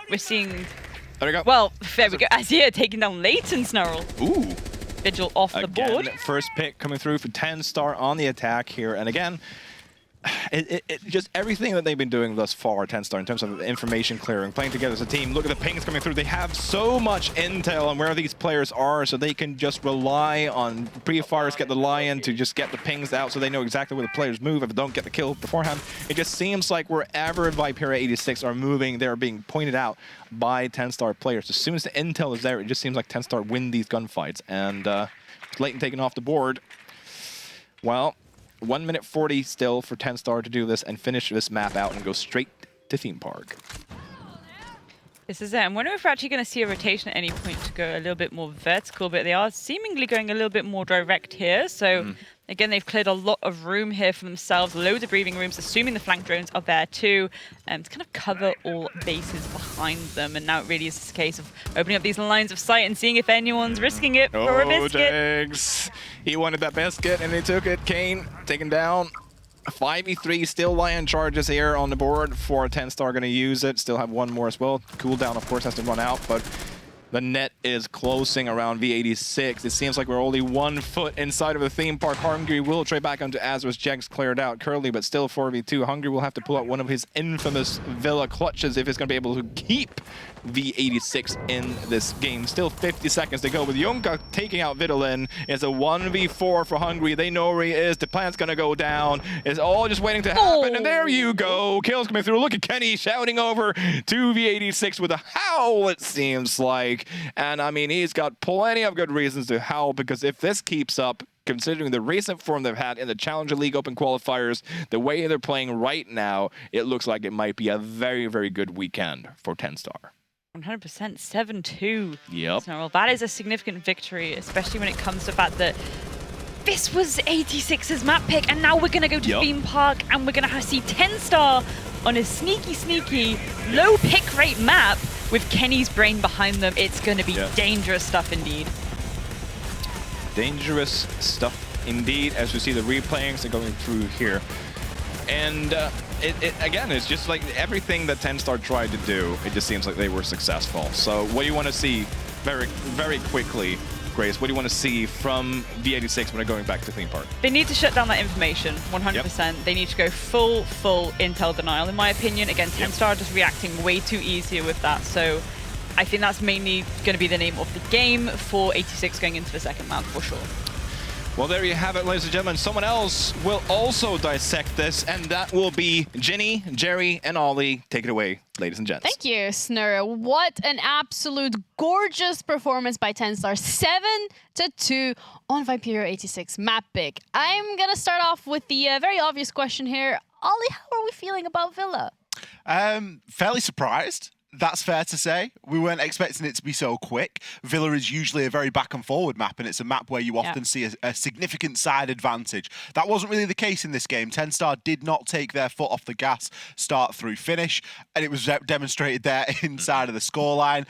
we're seeing... There we go. Well, there we go. Azir taking down Leighton Snarl. Ooh. Vigil off the board. First pick coming through for TENSTAR on the attack here. And again, it just everything that they've been doing thus far, TENSTAR, in terms of information clearing, playing together as a team. Look at the pings coming through. They have so much intel on where these players are, so they can just rely on pre-fires, get the Lion to just get the pings out so they know exactly where the players move if they don't get the kill beforehand. It just seems like wherever Viperio 86 are moving, they're being pointed out by TENSTAR players. As soon as the intel is there, it just seems like TENSTAR win these gunfights. And Leighton taken off the board. Well, 1 minute 40 still for TENSTAR to do this and finish this map out and go straight to theme park. This is it. I'm wondering if we're actually going to see a rotation at any point to go a little bit more vertical, but they are seemingly going a little bit more direct here. So again, they've cleared a lot of room here for themselves, loads of breathing rooms, assuming the flank drones are there too, to kind of cover all bases behind them. And now it really is this case of opening up these lines of sight and seeing if anyone's risking it for a biscuit. Jegs. He wanted that biscuit and he took it. Kane taken down. 5v3, still Lion charges here on the board for TENSTAR, going to use it. Still have one more as well. Cooldown, of course, has to run out, but The net is closing around V86. It seems like we're only 1 foot inside of the theme park. Hungry will trade back onto Azra's. Jags cleared out Curly, but still 4v2. Hungry will have to pull out one of his infamous Villa clutches if he's going to be able to keep V86 in this game. Still 50 seconds to go with Yunka taking out Vidalin. It's a 1v4 for Hungry. They know where he is. The plant's going to go down. It's all just waiting to happen. And there you go. Kills coming through. Look at Kenny shouting over to V86 with a howl, it seems like. And I mean, he's got plenty of good reasons to howl, because if this keeps up, considering the recent form they've had in the Challenger League Open qualifiers, the way they're playing right now, it looks like it might be a very, very good weekend for TENSTAR. 100%, 7-2. Yep. So, well, that is a significant victory, especially when it comes to the fact that this was 86's map pick, and now we're going to go to Theme Park, and we're going to see TENSTAR on a sneaky, low pick rate map with Kenny's brain behind them. It's going to be dangerous stuff indeed. Dangerous stuff indeed, as we see the replayings are going through here. And again, it's just like everything that TENSTAR tried to do, it just seems like they were successful. So what do you want to see very, very quickly, Grace? What do you want to see from V86 when they're going back to theme park? They need to shut down that information, 100%. They need to go full intel denial, in my opinion. Again, TENSTAR are just reacting way too easy with that. So I think that's mainly going to be the name of the game for 86 going into the second map, for sure. Well, there you have it, ladies and gentlemen. Someone else will also dissect this, and that will be Ginny, Jerry, and Ollie. Take it away, ladies and gents. Thank you, Snurra. What an absolute gorgeous performance by TENSTAR. 7-2 on Viperio 86 map pick. I'm going to start off with the very obvious question here. Ollie, how are we feeling about Villa? Fairly surprised. That's fair to say. We weren't expecting it to be so quick. Villa is usually a very back and forward map, and it's a map where you often see a significant side advantage. That wasn't really the case in this game. TENSTAR did not take their foot off the gas start through finish, and it was demonstrated there inside of the scoreline.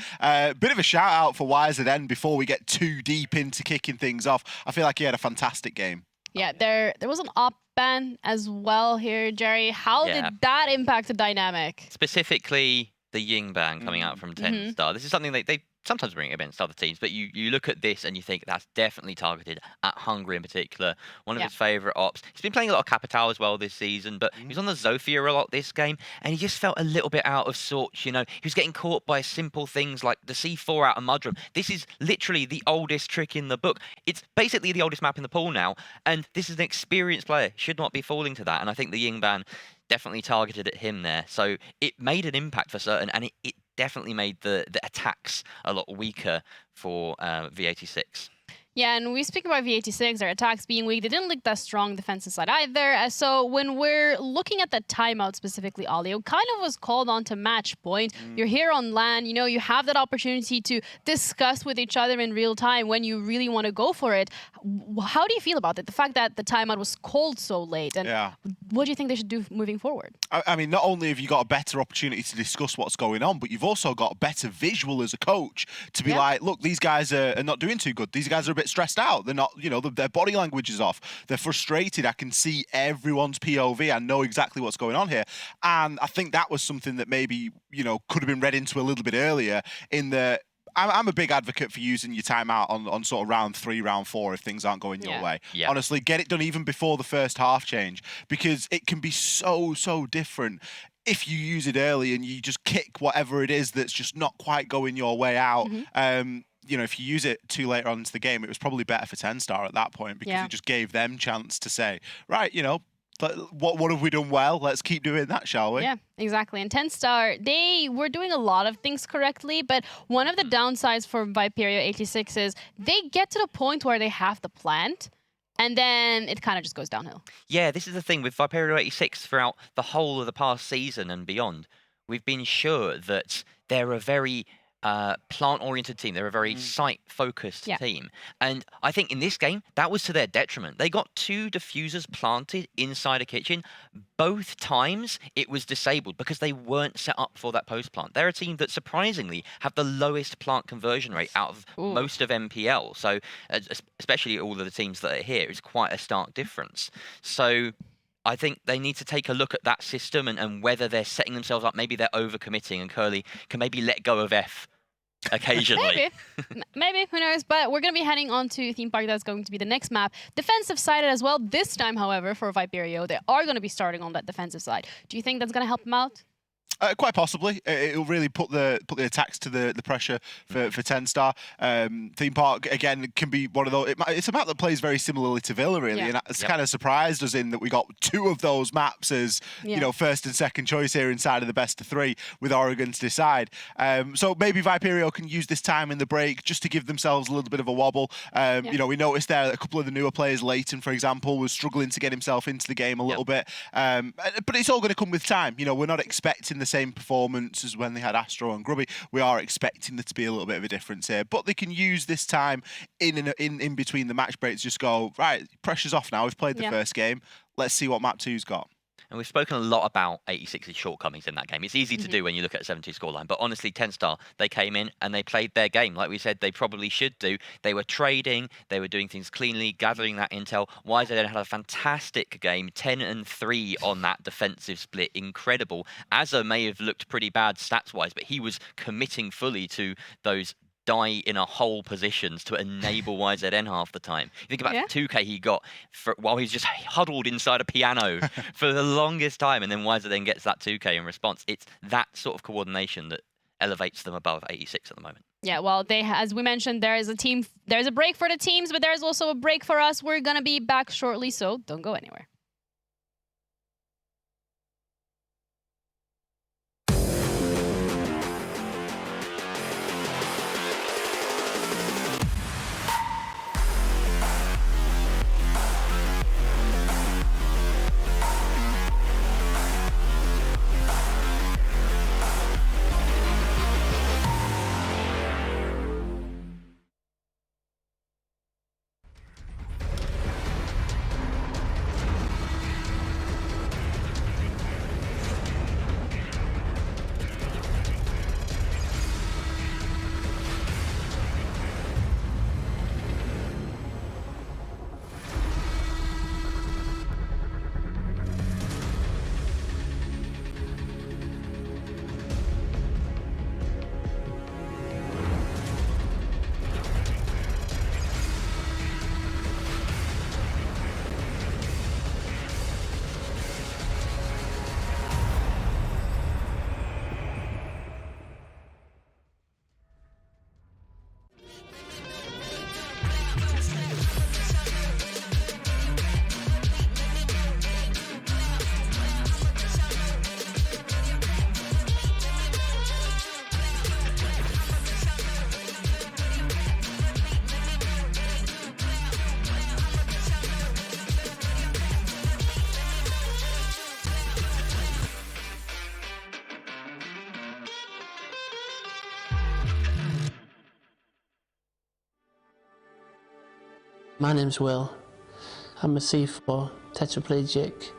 Bit of a shout out for YZN before we get too deep into kicking things off. I feel like he had a fantastic game. Yeah, there was an op ban as well here, Jerry. How did that impact the dynamic? Specifically, the Ying ban coming out from TENSTAR. This is something they sometimes bring against other teams, but you look at this and you think that's definitely targeted at Hungry in particular. One of his favourite ops. He's been playing a lot of Capital as well this season, but he was on the Zofia a lot this game, and he just felt a little bit out of sorts, you know. He was getting caught by simple things like the C4 out of Mudroom. This is literally the oldest trick in the book. It's basically the oldest map in the pool now, and this is an experienced player. Should not be falling to that, and I think the Ying ban definitely targeted at him there. So it made an impact for certain, and it definitely made the attacks a lot weaker for V86. Yeah, and we speak about V86, their attacks being weak. They didn't look that strong defensive side either. So when we're looking at the timeout specifically, Ollie, it kind of was called on to match point. You're here on LAN, you know, you have that opportunity to discuss with each other in real time when you really want to go for it. How do you feel about it? The fact that the timeout was called so late, and what do you think they should do moving forward? I mean, not only have you got a better opportunity to discuss what's going on, but you've also got a better visual as a coach to be like, look, these guys are not doing too good. These guys are a bit stressed out. They're not, you know, their body language is off. They're frustrated. I can see everyone's POV. I know exactly what's going on here. And I think that was something that maybe, you know, could have been read into a little bit earlier in the... I'm a big advocate for using your timeout on sort of round 3, round 4 if things aren't going your way. Honestly, get it done even before the first half change, because it can be so different if you use it early and you just kick whatever it is that's just not quite going your way out. You know, if you use it too late on into the game, it was probably better for TENSTAR at that point, because it just gave them chance to say, right, you know, what have we done well? Let's keep doing that, shall we? Yeah, exactly. And TENSTAR, they were doing a lot of things correctly, but one of the downsides for Viperio 86 is they get to the point where they have the plant, and then it kind of just goes downhill. Yeah, this is the thing with Viperio 86 throughout the whole of the past season and beyond. We've been sure that they're a very plant-oriented team. They're a very site-focused team. And I think in this game, that was to their detriment. They got 2 diffusers planted inside a kitchen. Both times, it was disabled because they weren't set up for that post-plant. They're a team that, surprisingly, have the lowest plant conversion rate out of most of NPL. So, especially all of the teams that are here, it's quite a stark difference. So... I think they need to take a look at that system and whether they're setting themselves up. Maybe they're overcommitting, and Curly can maybe let go of F Occasionally. Maybe, who knows? But we're going to be heading on to Theme Park. That's going to be the next map. Defensive sided as well. This time, however, for Viperio, they are going to be starting on that defensive side. Do you think that's going to help them out? Quite possibly. It'll really put the attacks to the pressure for TENSTAR. Theme Park, again, can be one of those. It's a map that plays very similarly to Villa, really, and it's kind of surprised us in that we got 2 of those maps as you know, first and second choice here inside of the best of 3 with Oregon to decide. So maybe Viperio can use this time in the break just to give themselves a little bit of a wobble. You know, we noticed there that a couple of the newer players, Leighton, for example, was struggling to get himself into the game a little bit. But it's all going to come with time. You know, we're not expecting the same performance as when they had Astro and Grubby. We are expecting there to be a little bit of a difference here, but they can use this time in between the match breaks. Just go, right, pressure's off now. We've played the first game. Let's see what map 2's got. And we've spoken a lot about 86's shortcomings in that game. It's easy to do when you look at a 7-2 scoreline. But honestly, TENSTAR, they came in and they played their game. Like we said, they probably should do. They were trading. They were doing things cleanly, gathering that intel. YZN had a fantastic game, 10-3 on that defensive split. Incredible. Azza may have looked pretty bad stats-wise, but he was committing fully to those die in a hole positions to enable YZN half the time. You think about the 2K he got while he's just huddled inside a piano for the longest time, and then YZN gets that 2K in response. It's that sort of coordination that elevates them above 86 at the moment. Yeah, well, as we mentioned, there's a break for the teams, but there's also a break for us. We're gonna be back shortly, so don't go anywhere. My name's Will. I'm a C4 tetraplegic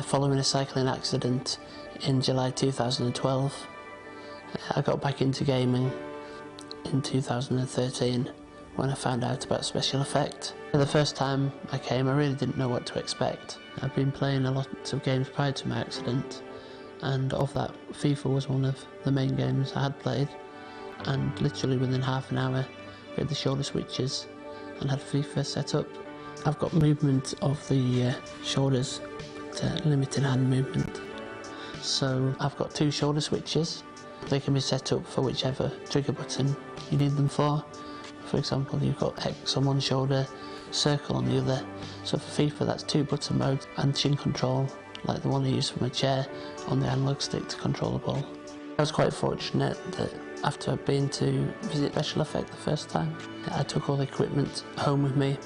following a cycling accident in July 2012. I got back into gaming in 2013 when I found out about Special Effect. The first time I came, I really didn't know what to expect. I've been playing a lot of games prior to my accident, and of that, FIFA was one of the main games I had played, and literally within half an hour we had the shoulder switches and had FIFA set up. I've got movement of the shoulders, but limited hand movement. So I've got 2 shoulder switches. They can be set up for whichever trigger button you need them for. For example, you've got X on one shoulder, circle on the other. So for FIFA, that's 2 button modes and chin control, like the one I use for my chair, on the analog stick to control the ball. I was quite fortunate that after I'd been to visit Special Effect the first time, I took all the equipment home with me,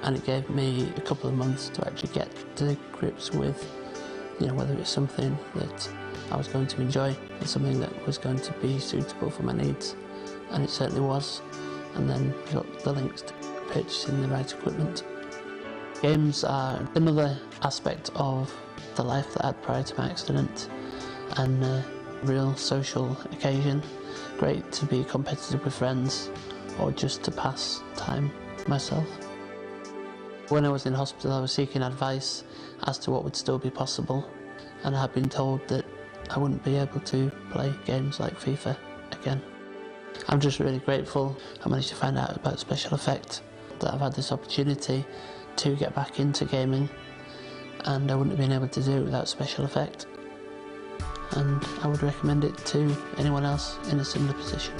and it gave me a couple of months to actually get to grips with, you know, whether it's something that I was going to enjoy and something that was going to be suitable for my needs, and it certainly was. And then I got the links to purchasing the right equipment. Games are another aspect of the life that I had prior to my accident, and a real social occasion. Great to be competitive with friends or just to pass time myself. When I was in hospital, I was seeking advice as to what would still be possible, and I had been told that I wouldn't be able to play games like FIFA again. I'm just really grateful I managed to find out about Special Effect, that I've had this opportunity to get back into gaming, and I wouldn't have been able to do it without Special Effect. And I would recommend it to anyone else in a similar position.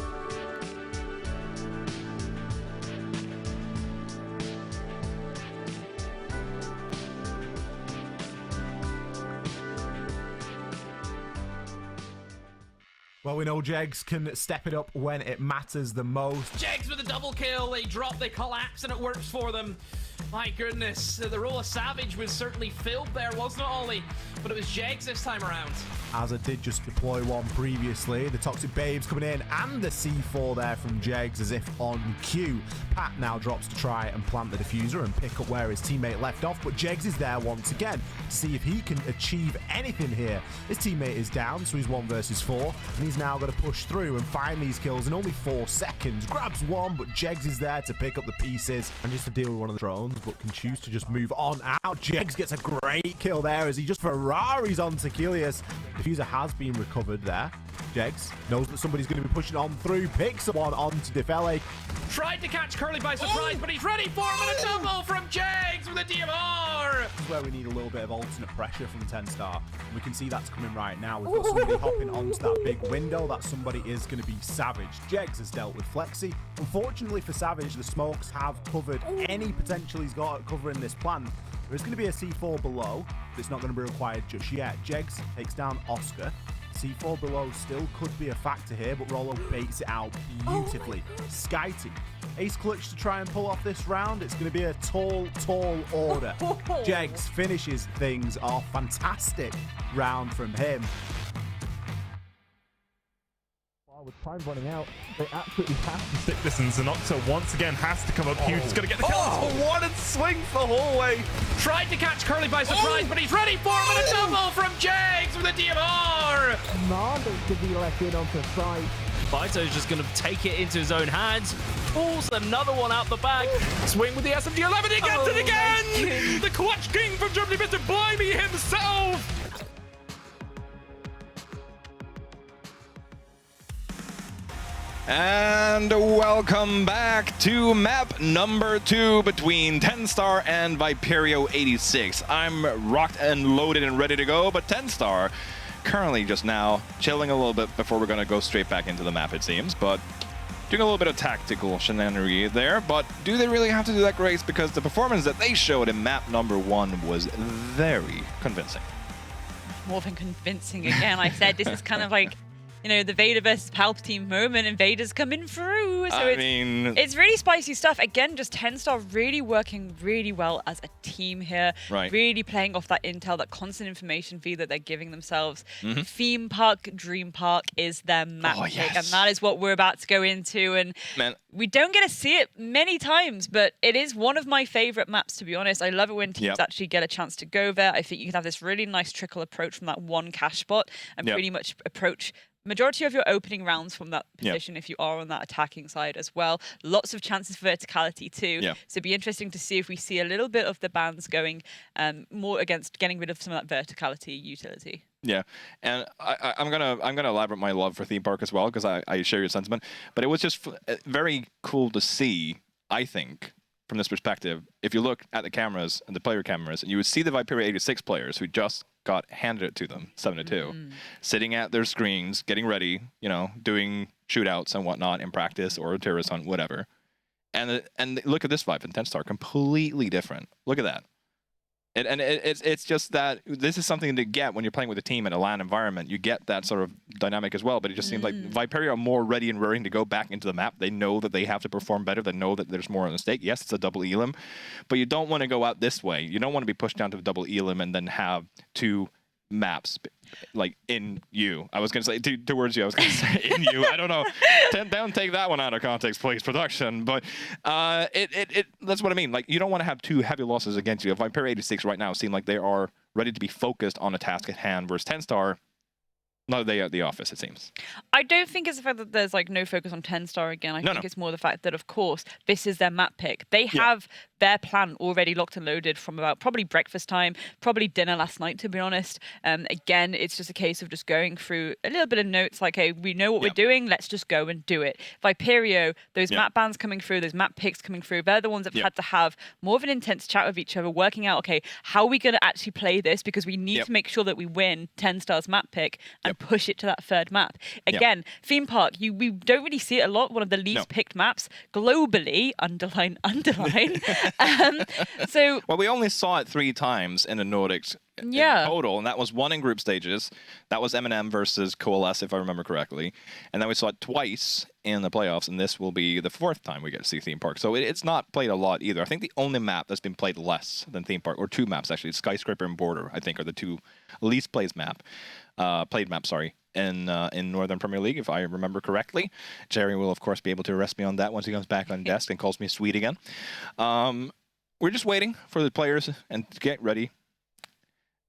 Well, we know Jegs can step it up when it matters the most. Jegs with a double kill, they drop, they collapse, and it works for them. My goodness, the role of Savage was certainly filled there, wasn't it, Ollie? But it was Jegs this time around. As I did just deploy one previously, the Toxic Babes coming in, and the C4 there from Jegs as if on cue. Pat now drops to try and plant the diffuser and pick up where his teammate left off, but Jegs is there once again to see if he can achieve anything here. His teammate is down, so he's 1 versus 4, and he's now got to push through and find these kills in only 4 seconds. Grabs one, but Jegs is there to pick up the pieces and just to deal with one of the drones, but can choose to just move on out. Jegs gets a great kill there as he just Ferraris on Tequilius. Diffuser has been recovered there. Jegs knows that somebody's going to be pushing on through, picks up one onto Defele. Tried to catch Curly by surprise, but he's ready for him, and a double from Jegs with a DMR! This is where we need a little bit of alternate pressure from TENSTAR. We can see that's coming right now. We've got somebody hopping onto that big window. That somebody is going to be Savage. Jegs has dealt with Flexi. Unfortunately for Savage, the smokes have covered any potential he's got covering this plant. There's going to be a C4 below, but it's not going to be required just yet. Jegs takes down Oscar. C4 below still could be a factor here, but Rollo baits it out beautifully. Skyty, ace clutch to try and pull off this round. It's going to be a tall order. Jegs finishes things off. Fantastic round from him. With time running out, they absolutely have to stick distance, and Octo once again has to come up huge. He's going to get the kill for one and swing for hallway. Tried to catch Curly by surprise, but he's ready for him, and a double from Jegs with a DMR! Commander to be let in onto site. Vito's just going to take it into his own hands. Pulls another one out the bag. Swing with the SMG-11. He gets it again! The Clutch King from Germany, Mr. Blimey himself! And welcome back to map number 2 between TENSTAR and Viperio 86. I'm rocked and loaded and ready to go, but TENSTAR currently just now chilling a little bit before we're going to go straight back into the map, it seems. But doing a little bit of tactical shenanigery there, but do they really have to do that, Grace? Because the performance that they showed in map number 1 was very convincing. More than convincing again. I said this is kind of like, you know, the Vader versus Palpatine moment, and Vader's coming through. So it's really spicy stuff. Again, just TENSTAR really working really well as a team here. Right. Really playing off that intel, that constant information feed that they're giving themselves. Theme Park, Dream Park is their map pick, and that is what we're about to go into. And we don't get to see it many times, but it is one of my favorite maps, to be honest. I love it when teams actually get a chance to go there. I think you can have this really nice trickle approach from that one cache spot and pretty much approach majority of your opening rounds from that position if you are on that attacking side as well. Lots of chances for verticality too. So it'd be interesting to see if we see a little bit of the bans going more against getting rid of some of that verticality utility. Yeah, and I'm gonna elaborate my love for Theme Park as well, because I share your sentiment. But it was just very cool to see, I think, from this perspective, if you look at the cameras and the player cameras, and you would see the Viperio 86 players who just got handed it to them, 7-2, sitting at their screens, getting ready, you know, doing shootouts and whatnot in practice or a terrorist hunt, whatever. And look at this vibe in TENSTAR, completely different. Look at that. It's just that this is something to get when you're playing with a team in a LAN environment. You get that sort of dynamic as well, but it just seems like Viperio are more ready and raring to go back into the map. They know that they have to perform better. They know that there's more on the stake. Yes, it's a double elim, but you don't want to go out this way. You don't want to be pushed down to the double elim and then have 2 maps like in you. I was going to say towards you. I was going to say in you. I don't know. Don't take that one out of context, please, production. But that's what I mean. Like, you don't want to have 2 heavy losses against you. Viperio 86 right now seem like they are ready to be focused on a task at hand, whereas TENSTAR, another day at the office, it seems. I don't think it's the fact that there's like no focus on TENSTAR again. I think it's more the fact that, of course, this is their map pick. They have their plan already locked and loaded from about probably breakfast time, probably dinner last night, to be honest. Again, it's just a case of just going through a little bit of notes like, hey, we know what we're doing, let's just go and do it. Viperio, those map bans coming through, those map picks coming through, they're the ones that have had to have more of an intense chat with each other, working out, okay, how are we going to actually play this? Because we need to make sure that we win TENSTAR's map pick and push it to that third map. Again, Theme Park, we don't really see it a lot, one of the least picked maps globally, underline. Well, we only saw it 3 times in the Nordics in total, and that was one in group stages. That was M&M versus Coalesce, if I remember correctly. And then we saw it twice in the playoffs, and this will be the 4th time we get to see Theme Park. So it's not played a lot either. I think the only map that's been played less than Theme Park, or 2 maps actually, Skyscraper and Border, I think, are the 2 least played maps, in Northern Premier League, if I remember correctly. Jerry will, of course, be able to arrest me on that once he comes back on desk and calls me sweet again. We're just waiting for the players and to get ready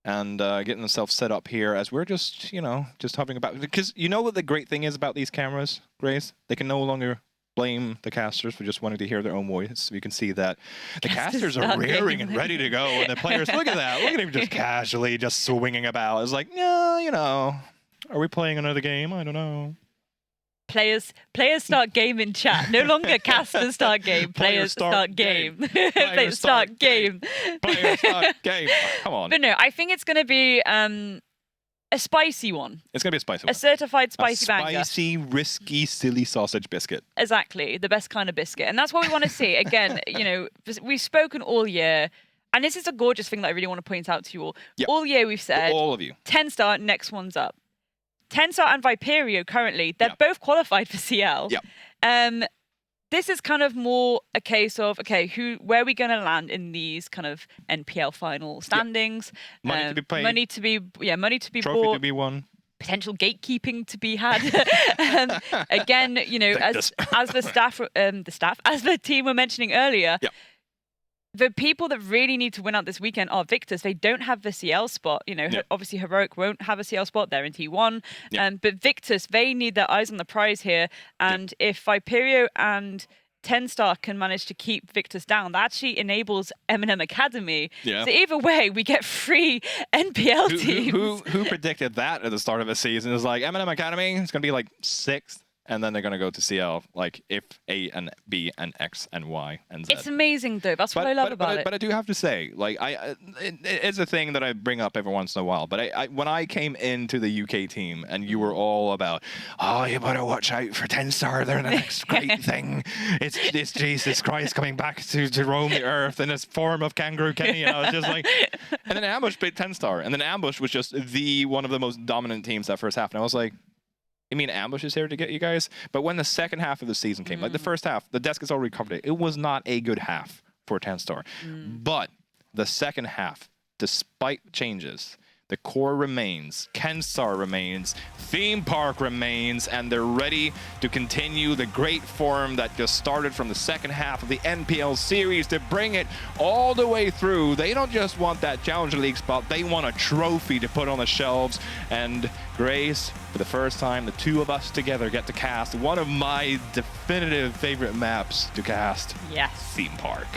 and getting themselves set up here as we're just, just hovering about. Because you know what the great thing is about these cameras, Grace? They can no longer blame the casters for just wanting to hear their own voice. You can see that the casters are rearing and ready to go, and the players, look at that, look at him just casually just swinging about. It's like, no, are we playing another game? I don't know. Players start game in chat. No longer casters start game. Players start game. Players start game. Players start game. Come on. But no, I think it's going to be a spicy one. It's going to be a spicy one. A certified spicy banger. Spicy, risky, silly sausage biscuit. Exactly. The best kind of biscuit. And that's what we want to see. Again, we've spoken all year. And this is a gorgeous thing that I really want to point out to you all. Yep. All year we've said, all of you, TENSTAR, next one's up. TENSTAR and Viperio currently, they're both qualified for CL. This is kind of more a case of, okay, where are we going to land in these kind of NPL final standings? Money to be paid. Money to be Trophy bought. to be won. Potential gatekeeping to be had. Again, as the team were mentioning earlier, the people that really need to win out this weekend are Victus. They don't have the CL spot. Obviously Heroic won't have a CL spot. They're in T1. But Victus, they need their eyes on the prize here. And if Viperio and TENSTAR can manage to keep Victus down, that actually enables M&M Academy. So either way, we get 3 NPL teams. Who predicted that at the start of the season? It was like, M&M Academy is going to be like 6th. And then they're going to go to CL, like if A and B and X and Y and Z. It's amazing, though. That's what I love about it. But I do have to say, like, it's a thing that I bring up every once in a while. But when I came into the UK team and you were all about, oh, you better watch out for TENSTAR. They're the next great thing. It's Jesus Christ coming back to roam the earth in this form of Kangaroo Kenny. And I was just like, and then Ambush beat TENSTAR. And then Ambush was just one of the most dominant teams that first half. And I was like, I mean, Ambush is here to get you guys. But when the second half of the season came, like the first half, the desk has already covered it. It was not a good half for TENSTAR. But the second half, despite changes, the core remains, TENSTAR remains, Theme Park remains, and they're ready to continue the great form that just started from the second half of the NPL series to bring it all the way through. They don't just want that Challenger League spot, they want a trophy to put on the shelves. And Grace, for the first time, the 2 of us together get to cast one of my definitive favorite maps to cast. Yes. Theme Park.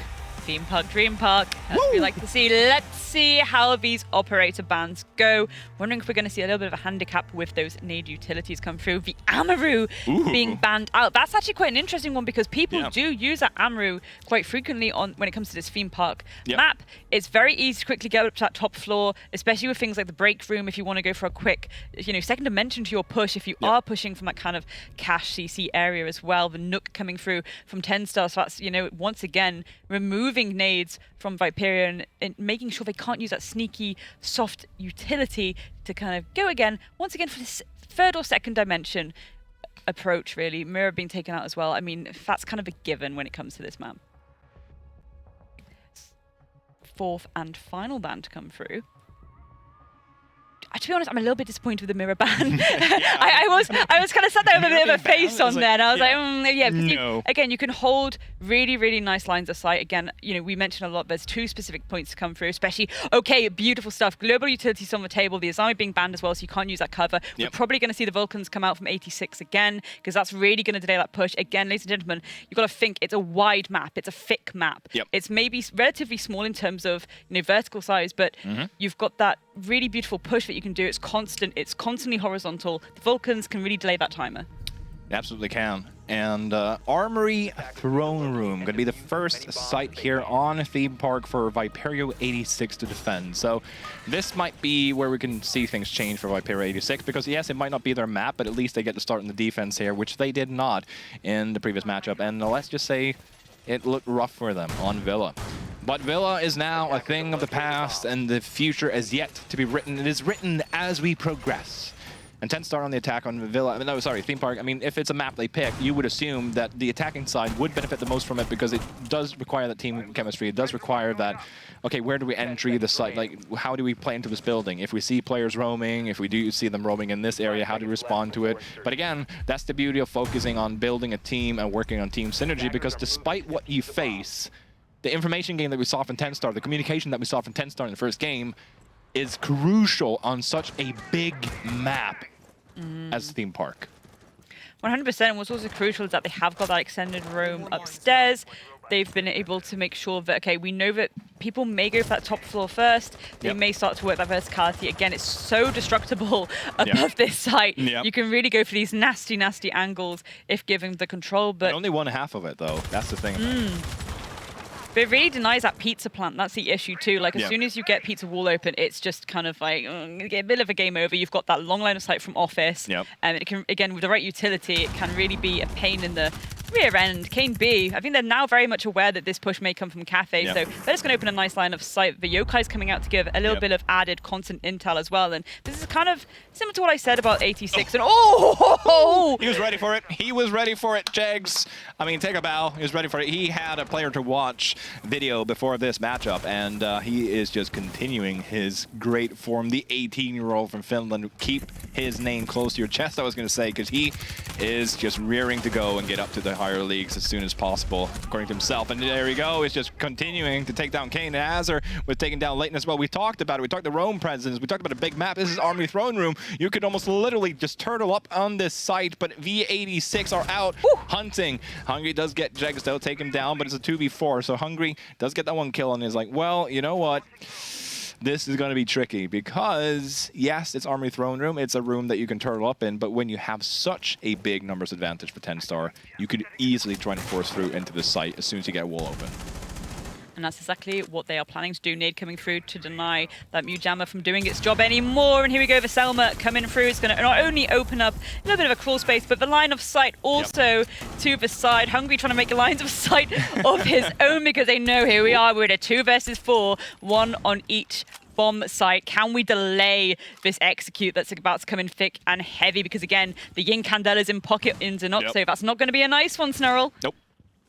Theme Park, Dream Park, as we like to see. Let's see how these operator bans go. Wondering if we're going to see a little bit of a handicap with those nade utilities come through. The Amaru being banned out. That's actually quite an interesting one because people do use that Amaru quite frequently when it comes to this Theme Park map. It's very easy to quickly get up to that top floor, especially with things like the break room if you want to go for a quick, second dimension to your push if you are pushing from that kind of cash CC area as well. The Nook coming through from TENSTAR, so that's, once again, removing nades from Viperio and making sure they can't use that sneaky, soft utility to kind of go again, once again, for this 3rd or 2nd dimension approach, really. Mirror being taken out as well. I mean, that's kind of a given when it comes to this map. 4th and final ban to come through. to be honest, I'm a little bit disappointed with the mirror ban. I was kind of sat there with a bit of a face on there, and I was like, again, you can hold really, really nice lines of sight. Again, we mentioned a lot. There's 2 specific points to come through, especially, okay, beautiful stuff. Global utilities on the table. The Azami being banned as well, so you can't use that cover. We're probably going to see the Vulcans come out from 86 again, because that's really going to delay that push. Again, ladies and gentlemen, you've got to think it's a wide map. It's a thick map. It's maybe relatively small in terms of vertical size, but you've got that really beautiful push that you can do. It's constant. It's constantly horizontal. The Vulcans can really delay that timer. Absolutely can. And Armory Throne Room going to be the first site here on Theme Park for Viperio 86 to defend. So this might be where we can see things change for Viperio 86, because yes, it might not be their map, but at least they get to start in the defense here, which they did not in the previous matchup. And let's just say it looked rough for them on Villa. But Villa is now a thing of the past, and the future is yet to be written. It is written as we progress. And TENSTAR on the attack on Villa, no, sorry, Theme Park. I mean, if it's a map they pick, you would assume that the attacking side would benefit the most from it, because it does require that team chemistry. It does require that, okay, where do we entry the site? Like, how do we play into this building? If we see players roaming, if we do see them roaming in this area, how do we respond to it? But again, that's the beauty of focusing on building a team and working on team synergy, because despite what you face, the information game that we saw from TENSTAR, the communication that we saw from TENSTAR in the first game, is crucial on such a big map as Theme Park. 100%. And what's also crucial is that they have got that extended roam upstairs. They've been able to make sure that, okay, we know that people may go for that top floor first. They may start to work that verticality. Again, it's so destructible above this site. You can really go for these nasty, nasty angles if given the control. But and only 1/2 of it, though. That's the thing. But it really denies that pizza plant. That's the issue too. Like, as soon as you get pizza wall open, it's just kind of like get a bit of a game over. You've got that long line of sight from office. And it can, again, with the right utility, it can really be a pain in the rear end. Kane B, I think they're now very much aware that this push may come from Cafe, so they're just going to open a nice line of sight. The Yokai's coming out to give a little bit of added constant intel as well. And this is kind of similar to what I said about 86. And he was ready for it. He was ready for it, Jegs. I mean, take a bow. He was ready for it. He had a player to watch video before this matchup, and he is just continuing his great form. The 18-year-old from Finland. Keep his name close to your chest, I was going to say, because he is just rearing to go and get up to the higher leagues as soon as possible, according to himself. And there we go. He's just continuing to take down Kane. And Azar was taking down Leighton as well. We talked about it. We talked the roam presence. We talked about a big map. This is Armory Throne Room. You could almost literally just turtle up on this site, but V86 are out hunting. Hungry does get Jegs, though, take him down, but it's a 2v4. So Hungry does get that one kill and is like, well, you know what? This is going to be tricky because, yes, it's Armory Throne Room. It's a room that you can turtle up in, but when you have such a big numbers advantage for TENSTAR, you could easily try and force through into the site as soon as you get a wall open. And that's exactly what they are planning to do. Nade coming through to deny that Mujammer from doing its job anymore. And here we go, the Selma coming through. It's going to not only open up a little bit of a crawl space, but the line of sight also to the side. Hungry trying to make lines of sight of his own, because they know here we are. We're at a 2 versus 4, 1 on each bomb site. Can we delay this execute that's about to come in thick and heavy? Because again, the Yin Candela's in pocket in Xenoxo. That's not going to be a nice one, Snurl. Nope.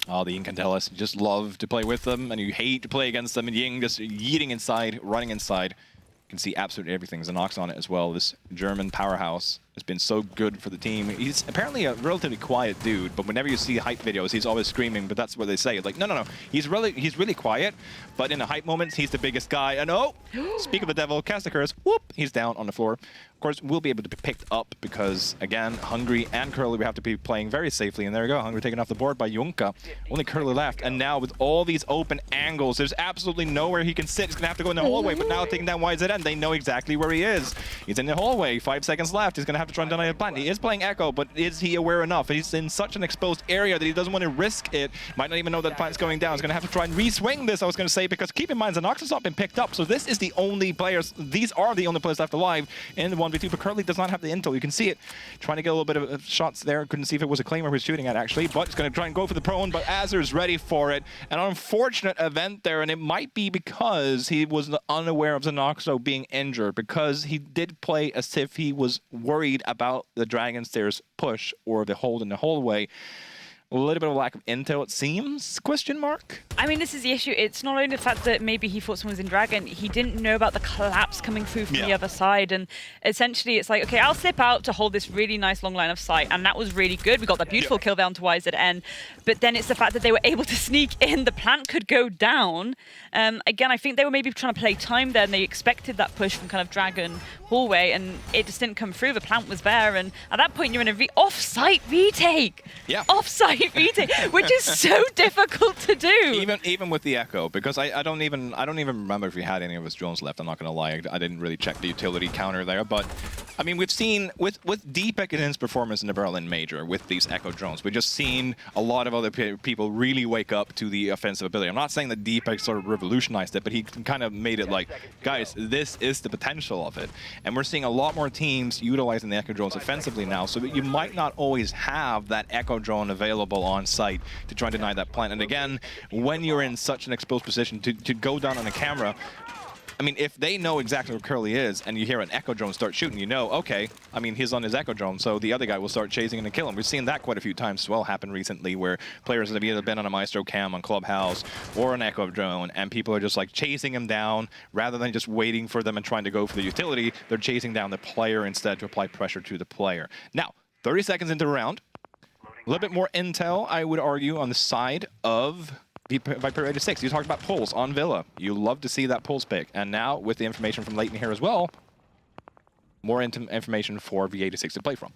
Oh, the Incandelas, you just love to play with them, and you hate to play against them, and Ying just yeeting inside, running inside. You can see absolutely everything. Xenox on it as well. This German powerhouse has been so good for the team. He's apparently a relatively quiet dude, but whenever you see hype videos, he's always screaming, but that's what they say. It's like, no. He's really quiet, but in the hype moments, he's the biggest guy. And oh, speak of the devil, cast a curse, whoop, he's down on the floor. Of course, we'll be able to be picked up because, again, Hungry and Curly, we have to be playing very safely. And there we go, Hungry taken off the board by Junka. Only Curly left. And now with all these open angles, there's absolutely nowhere he can sit. He's going to have to go in the hallway, but now taking down YZN, they know exactly where he is. He's in the hallway, 5 seconds left. He's going to have to try and deny the plant. He is playing Echo, but is he aware enough? He's in such an exposed area that he doesn't want to risk it. Might not even know that the plant's going down. He's going to have to try and re-swing this, I was going to say, because keep in mind, Xenox has not been picked up. So this is the only players, these are the only players left alive in the 1v2, but Curly does not have the intel. You can see it. Trying to get a little bit of shots there. Couldn't see if it was a claimer he was shooting at, actually, but it's going to try and go for the prone, but Azar's ready for it. An unfortunate event there, and it might be because he was unaware of Xenoxo being injured, because he did play as if he was worried about the Dragon Stairs push or the hold in the hallway. A little bit of lack of intel, it seems, question mark? I mean, this is the issue. It's not only the fact that maybe he thought someone was in Dragon, he didn't know about the collapse coming through from the other side. And essentially, it's like, okay, I'll slip out to hold this really nice long line of sight. And that was really good. We got that beautiful kill there onto YZN. But then it's the fact that they were able to sneak in. The plant could go down. Again, I think they were maybe trying to play time there, and they expected that push from kind of Dragon hallway, and it just didn't come through. The plant was there, and at that point, you're in a off-site retake. Yeah. Off-site retake, which is so difficult to do. Even with the Echo, because I don't even remember if we had any of his drones left. I'm not gonna lie, I didn't really check the utility counter there, but I mean, we've seen with Deepak and his performance in the Berlin Major with these Echo drones, we've just seen a lot of other people really wake up to the offensive ability. I'm not saying that Deepak sort of revolutionized it, but he kind of made it like, guys, this is the potential of it. And we're seeing a lot more teams utilizing the Echo drones offensively now, so that you might not always have that Echo drone available on site to try and deny that plant. And again, when you're in such an exposed position to go down on a camera, I mean, if they know exactly where Curly is and you hear an Echo drone start shooting, you know, okay, I mean, he's on his Echo drone, so the other guy will start chasing him and kill him. We've seen that quite a few times as well happen recently, where players have either been on a Maestro cam on Clubhouse or an Echo drone, and people are just like chasing him down rather than just waiting for them and trying to go for the utility. They're chasing down the player instead to apply pressure to the player. Now, 30 seconds into the round, a little bit more intel, I would argue, on the side of Viperio 86. You talked about pulls on Villa. You love to see that pulls pick. And now, with the information from Leighton here as well, more information for V86 to play from.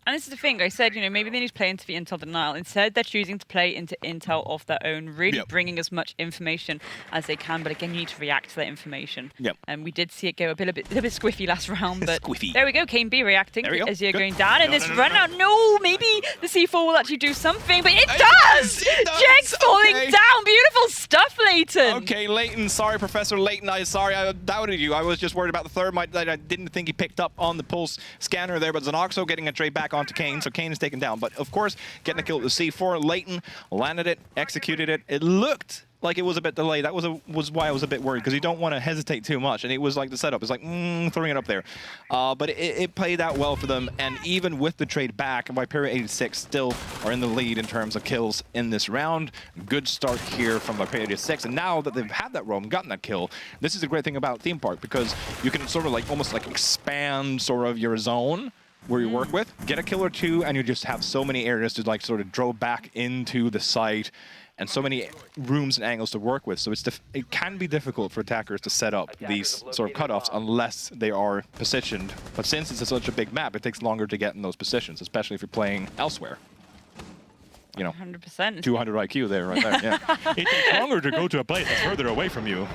And this is the thing, I said, you know, maybe they need to play into the intel denial. Instead, they're choosing to play into intel of their own, really bringing as much information as they can. But again, you need to react to that information. And we did see it go a bit squiffy last round, but there we go, Kane B reacting as you're going down. And this run out, no, maybe the C4 will actually do something, but it does! Jegs falling down, beautiful stuff, Leighton. Okay, Leighton, sorry, Professor Leighton, sorry I doubted you. I was just worried about the third. I didn't think he picked up on the pulse scanner there, but Zenoxo getting a trade back onto Kane, so Kane is taken down. But of course, getting a kill at the C4, Leighton landed it, executed it. It looked like it was a bit delayed. That was why I was a bit worried, because you don't want to hesitate too much. And it was like the setup. It's like, throwing it up there. But it played out well for them. And even with the trade back, Viperio 86 still are in the lead in terms of kills in this round. Good start here from Viperio 86. And now that they've had that roam, gotten that kill, this is a great thing about Theme Park, because you can sort of like almost like expand sort of your zone where you work with, get a kill or two, and you just have so many areas to like sort of draw back into the site, and so many rooms and angles to work with. So it can be difficult for attackers to set up these sort of cutoffs unless they are positioned. But since it's such a big map, it takes longer to get in those positions, especially if you're playing elsewhere. You know, 100%. 200 IQ there, right there. Yeah. It takes longer to go to a place that's further away from you.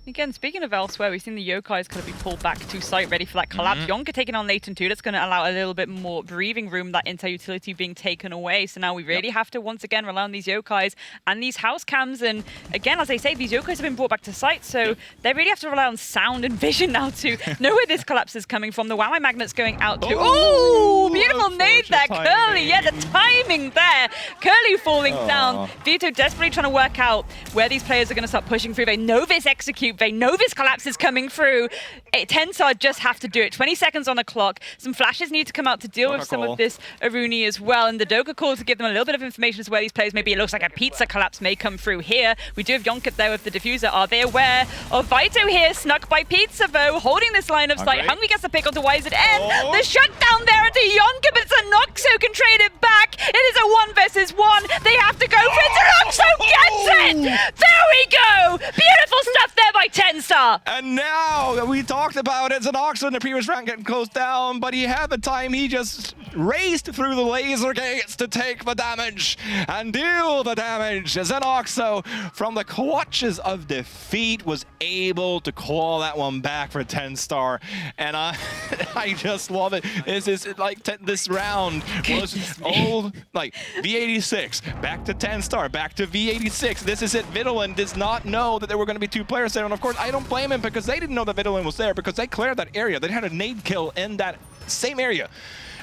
Again, speaking of elsewhere, we've seen the Yokais kind of be pulled back to site, ready for that collapse. Yonka taking on Leighton too. That's going to allow a little bit more breathing room, that intel utility being taken away. So now we really have to once again rely on these Yokais and these house cams. And again, as I say, these Yokais have been brought back to site, so they really have to rely on sound and vision now to know where this collapse is coming from. The Whammy magnet's going out to. Oh, beautiful nade there, Curly. Yeah, the timing there. Curly falling down. Vito desperately trying to work out where these players are going to start pushing through. They know this execute. They know this collapse is coming through. TENSTAR just have to do it. 20 seconds on the clock. Some flashes need to come out to deal with some of this Aruni as well. And the Doga call to give them a little bit of information as to where these players maybe. It looks like a pizza collapse may come through here. We do have Yonkip there with the diffuser. Are they aware of Vito here? Snuck by Pizza though, holding this line of sight. Hungry gets the pick onto YZN. The shutdown there into Yonkip, but it's a Noxo can trade it back. It is a 1 versus 1. They have to go for it. Noxo gets it! There we go! Beautiful stuff there by TENSTAR. And now, we talked about it, Zenoxo in the previous round getting closed down, but he had the time, he just raced through the laser gates to take the damage and deal the damage. Zenoxo, from the clutches of defeat, was able to claw that one back for TENSTAR, and I just love it. This is like this round was old, like V86, back to TENSTAR, back to V86. This is it. Vitolin does not know that there were going to be 2 players there, and of course, I don't blame him, because they didn't know that Vitolin was there, because they cleared that area. They had a nade kill in that same area.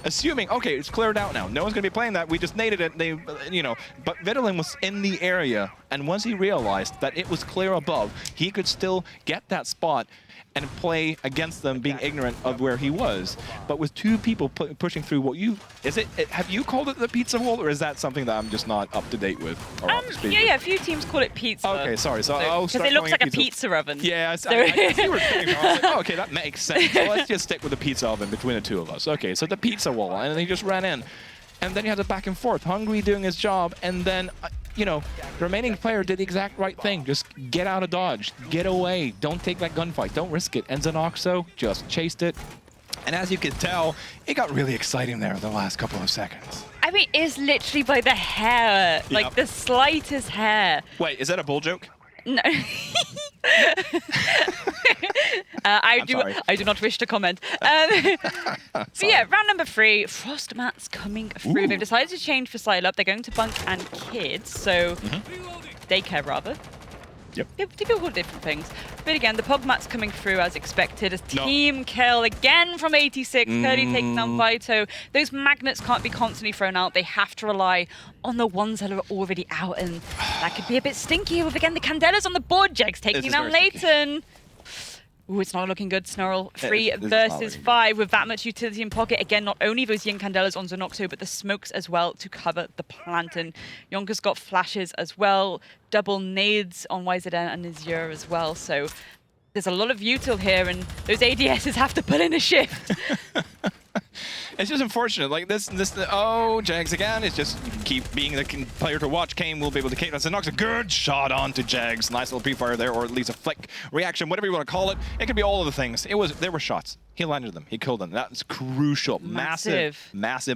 assuming, okay, it's cleared out now. No one's going to be playing that. We just naded it. They, you know, but Vitolin was in the area, and once he realized that it was clear above, he could still get that spot and play against them being ignorant of where he was. But with two people pushing through what you... have you called it the pizza wall, or is that something that I'm just not up to date with? Or yeah, a few teams call it pizza. Okay, sorry. So I'll start because it looks like a pizza oven. Yeah, I see where you're coming from. I was like, oh, okay, that makes sense. So let's just stick with the pizza oven between the two of us. Okay, so the pizza wall, and then he just ran in. And then you had the back and forth, Hungry doing his job, and then, you know, the remaining player did the exact right thing. Just get out of dodge, get away, don't take that gunfight, don't risk it. And Zenoxo just chased it. And as you can tell, it got really exciting there in the last couple of seconds. I mean, it's literally by the hair, like the slightest hair. Wait, is that a bull joke? No. I do not wish to comment. But yeah, round number 3, Frost Mats coming through. They've decided to change for Side Up. They're going to Bunk and Kids, so daycare rather. Yep. People call different things. But again, the Pog Mats coming through as expected. As team kill again from 86, 30 taking down Vito. Those magnets can't be constantly thrown out. They have to rely on the ones that are already out, and that could be a bit stinky with, again, the Candela's on the board. Jegs taking down Leighton. Ooh, it's not looking good, Snarl. 3 versus 5 with that much utility in pocket. Again, not only those Yin Candelas on Zenoxo, but the smokes as well to cover the plant. And Yonka's got flashes as well. Double nades on YZN and Azure as well. So there's a lot of util here, and those ADSs have to put in a shift. It's just unfortunate. Like oh, Jags again. It's just keep being the player to watch. Kane will be able to keep. Zenox a good shot onto Jags. Nice little pre-fire there, or at least a flick reaction, whatever you want to call it. It could be all of the things. There were shots. He landed them. He killed them. That's crucial. Massive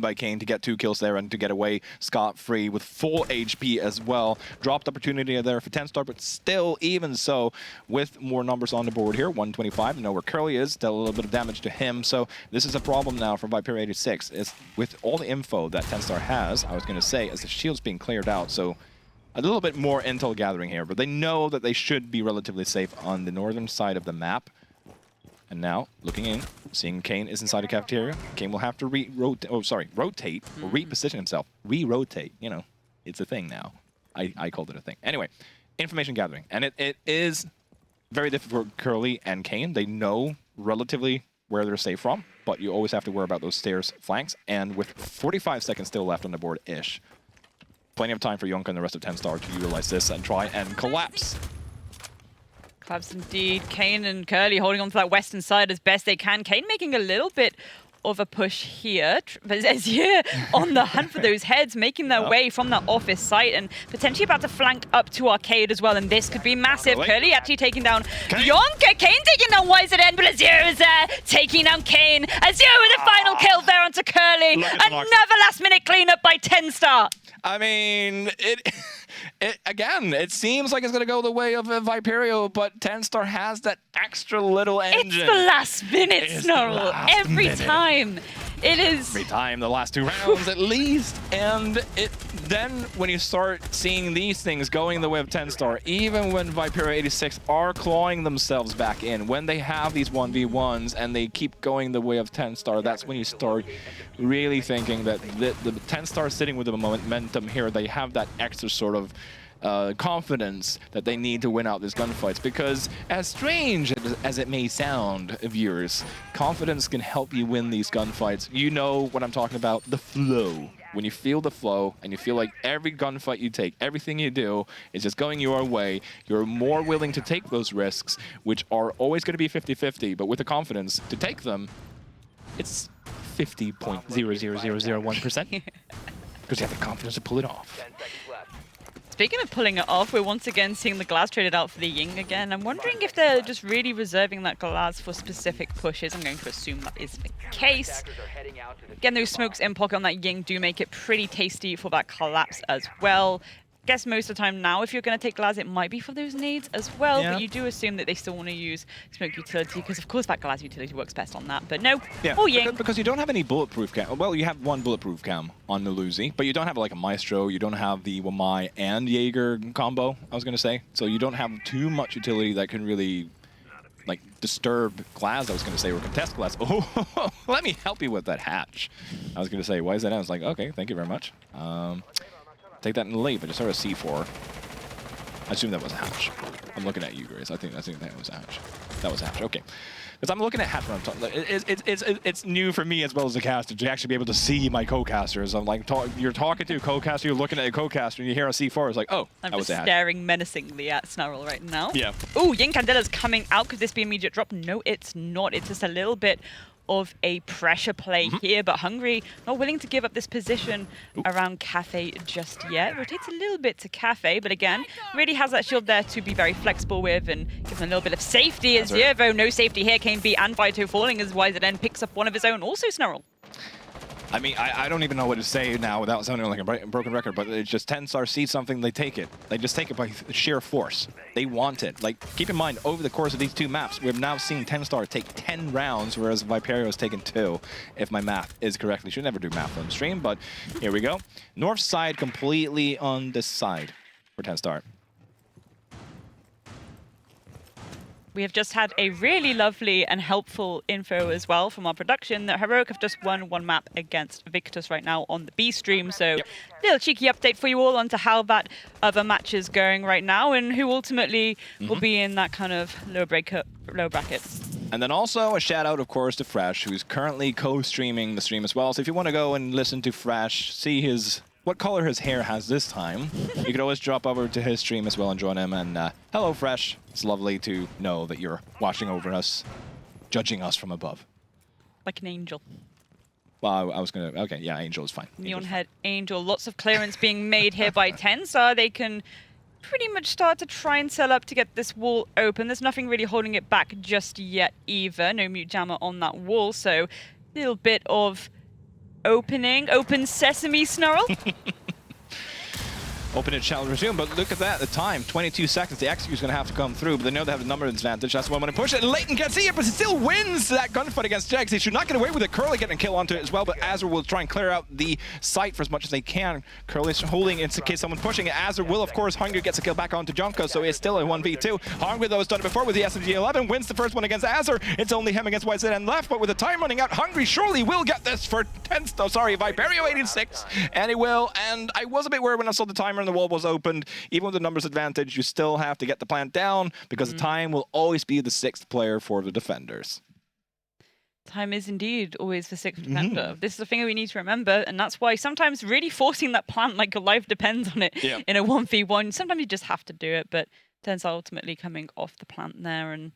by Kane to get 2 kills there and to get away scot-free with full HP as well. Dropped opportunity there for TENSTAR, but still, even so, with more numbers on the board here, 125. You know where Curly is. Still a little bit of damage to him. So this is a problem now for Viperio 86. Is with all the info that TENSTAR has, I was going to say, as the shield's being cleared out. So a little bit more intel gathering here, but they know that they should be relatively safe on the northern side of the map. And now, looking in, seeing Kane is inside the cafeteria. Kane will have to rotate or reposition himself. Re-rotate, you know, it's a thing now. I called it a thing. Anyway, information gathering. And it is very difficult for Curly and Kane. They know relatively where they're safe from, but you always have to worry about those stairs flanks. And with 45 seconds still left on the board-ish, plenty of time for Yonka and the rest of TENSTAR to utilize this and try and collapse. Collapse indeed. Kane and Curly holding on to that western side as best they can. Kane making a little bit of a push here. Azure on the hunt for those heads, making their way from that office site and potentially about to flank up to Arcade as well. And this could be massive. Curly actually taking down Yonka. Kane taking down YZN, but Azure is there taking down Kane. Azure with a final kill there onto Curly. Another last-minute cleanup by TENSTAR. I mean, again, it seems like it's going to go the way of Viperio, but TENSTAR has that extra little engine. It's the last minute, Snarl. Every time. It is. Every time, the last 2 rounds at least. And then when you start seeing these things going the way of TENSTAR, even when Viperio 86 are clawing themselves back in, when they have these 1v1s and they keep going the way of TENSTAR, that's when you start really thinking that the TENSTAR sitting with the momentum here, they have that extra sort of confidence that they need to win out these gunfights, because as strange as it may sound, viewers, confidence can help you win these gunfights. You know what I'm talking about, the flow. When you feel the flow and you feel like every gunfight you take, everything you do is just going your way, you're more willing to take those risks, which are always going to be 50-50, but with the confidence to take them, it's 50.00001%. Because you have the confidence to pull it off. Speaking of pulling it off, we're once again seeing the glass traded out for the Ying again. I'm wondering if they're just really reserving that glass for specific pushes. I'm going to assume that is the case. Again, those smokes in pocket on that Ying do make it pretty tasty for that collapse as well. Guess most of the time now, if you're going to take glass, it might be for those nades as well. Yeah. But you do assume that they still want to use smoke utility, because of course that glass utility works best on that. But no, Ying. Because you don't have any bulletproof cam. Well, you have 1 bulletproof cam on Melusi, but you don't have like a Maestro. You don't have the Wamai and Jaeger combo, I was going to say. So you don't have too much utility that can really like disturb glass, I was going to say, or contest glass. Oh, let me help you with that hatch. I was going to say, why is that? I was like, okay, thank you very much. Take that in late, but just sort of C4. I assume that was a hatch. I'm looking at you, Grace. I think that was a hatch. That was a hatch. Okay. Because I'm looking at hatch when I'm talking. It's new for me as well as a caster to actually be able to see my co-casters. I'm like, you're talking to a co-caster, you're looking at a co-caster, and you hear a C4. It's like, oh, I'm that was just a hatch. staring menacingly at Snarl right now. Yeah. Ooh, Yin Candela's coming out. Could this be immediate drop? No, it's not. It's just a little bit of a pressure play here, but Hungry not willing to give up this position around Cafe just yet. Rotates a little bit to Cafe, but again, really has that shield there to be very flexible with and give him a little bit of safety as Ziervo. No safety here. Kane B and Vito falling as YZN picks up one of his own. Also Snarl. I mean, I don't even know what to say now without sounding like a broken record, but it's just TENSTAR sees something, they take it. They just take it by sheer force. They want it. Like, keep in mind, over the course of these two maps, we've now seen TENSTAR take 10 rounds, whereas Viperio has taken 2, if my math is correctly. Should never do math on stream, but here we go. North side completely on this side for TENSTAR. We have just had a really lovely and helpful info as well from our production that Heroic have just won one map against Victus right now on the B stream. So little cheeky update for you all onto how that other match is going right now and who ultimately will be in that kind of low bracket. And then also a shout out, of course, to Fresh, who's currently co-streaming the stream as well. So if you want to go and listen to Fresh, see what color his hair has this time, you could always drop over to his stream as well and join him. And hello, Fresh. It's lovely to know that you're watching over us, judging us from above. Like an angel. Well, I was going to... Okay, yeah, Angel is fine. Neon Head Angel. Lots of clearance being made here by TENSTAR. They can pretty much start to try and sell up to get this wall open. There's nothing really holding it back just yet either. No mute jammer on that wall, so a little bit of opening. Open sesame, Snarl. Open it shall resume, but look at that, the time, 22 seconds. The execute's going to have to come through, but they know they have the number advantage. That's why I'm going to push it. Leighton gets here, but he still wins that gunfight against Jags. He should not get away with it. Curly getting a kill onto it as well, but Azur will try and clear out the site for as much as they can. Curly's holding in case someone's pushing it. Azur will, of course, Hungry gets a kill back onto Junko, so it's still a 1v2. Hungry, though, has done it before with the SMG-11, wins the first one against Azur. It's only him against YZN left, but with the time running out, Hungry surely will get this for Viperio 86, and he will. And I was a bit worried when I saw the timer and the wall was opened. Even with the numbers advantage, you still have to get the plant down because the time will always be the 6th player for the defenders. Time is indeed always the 6th defender. This is the thing that we need to remember, and that's why sometimes really forcing that plant like your life depends on it in a 1v1. Sometimes you just have to do it, but TENSTAR ultimately coming off the plant there, and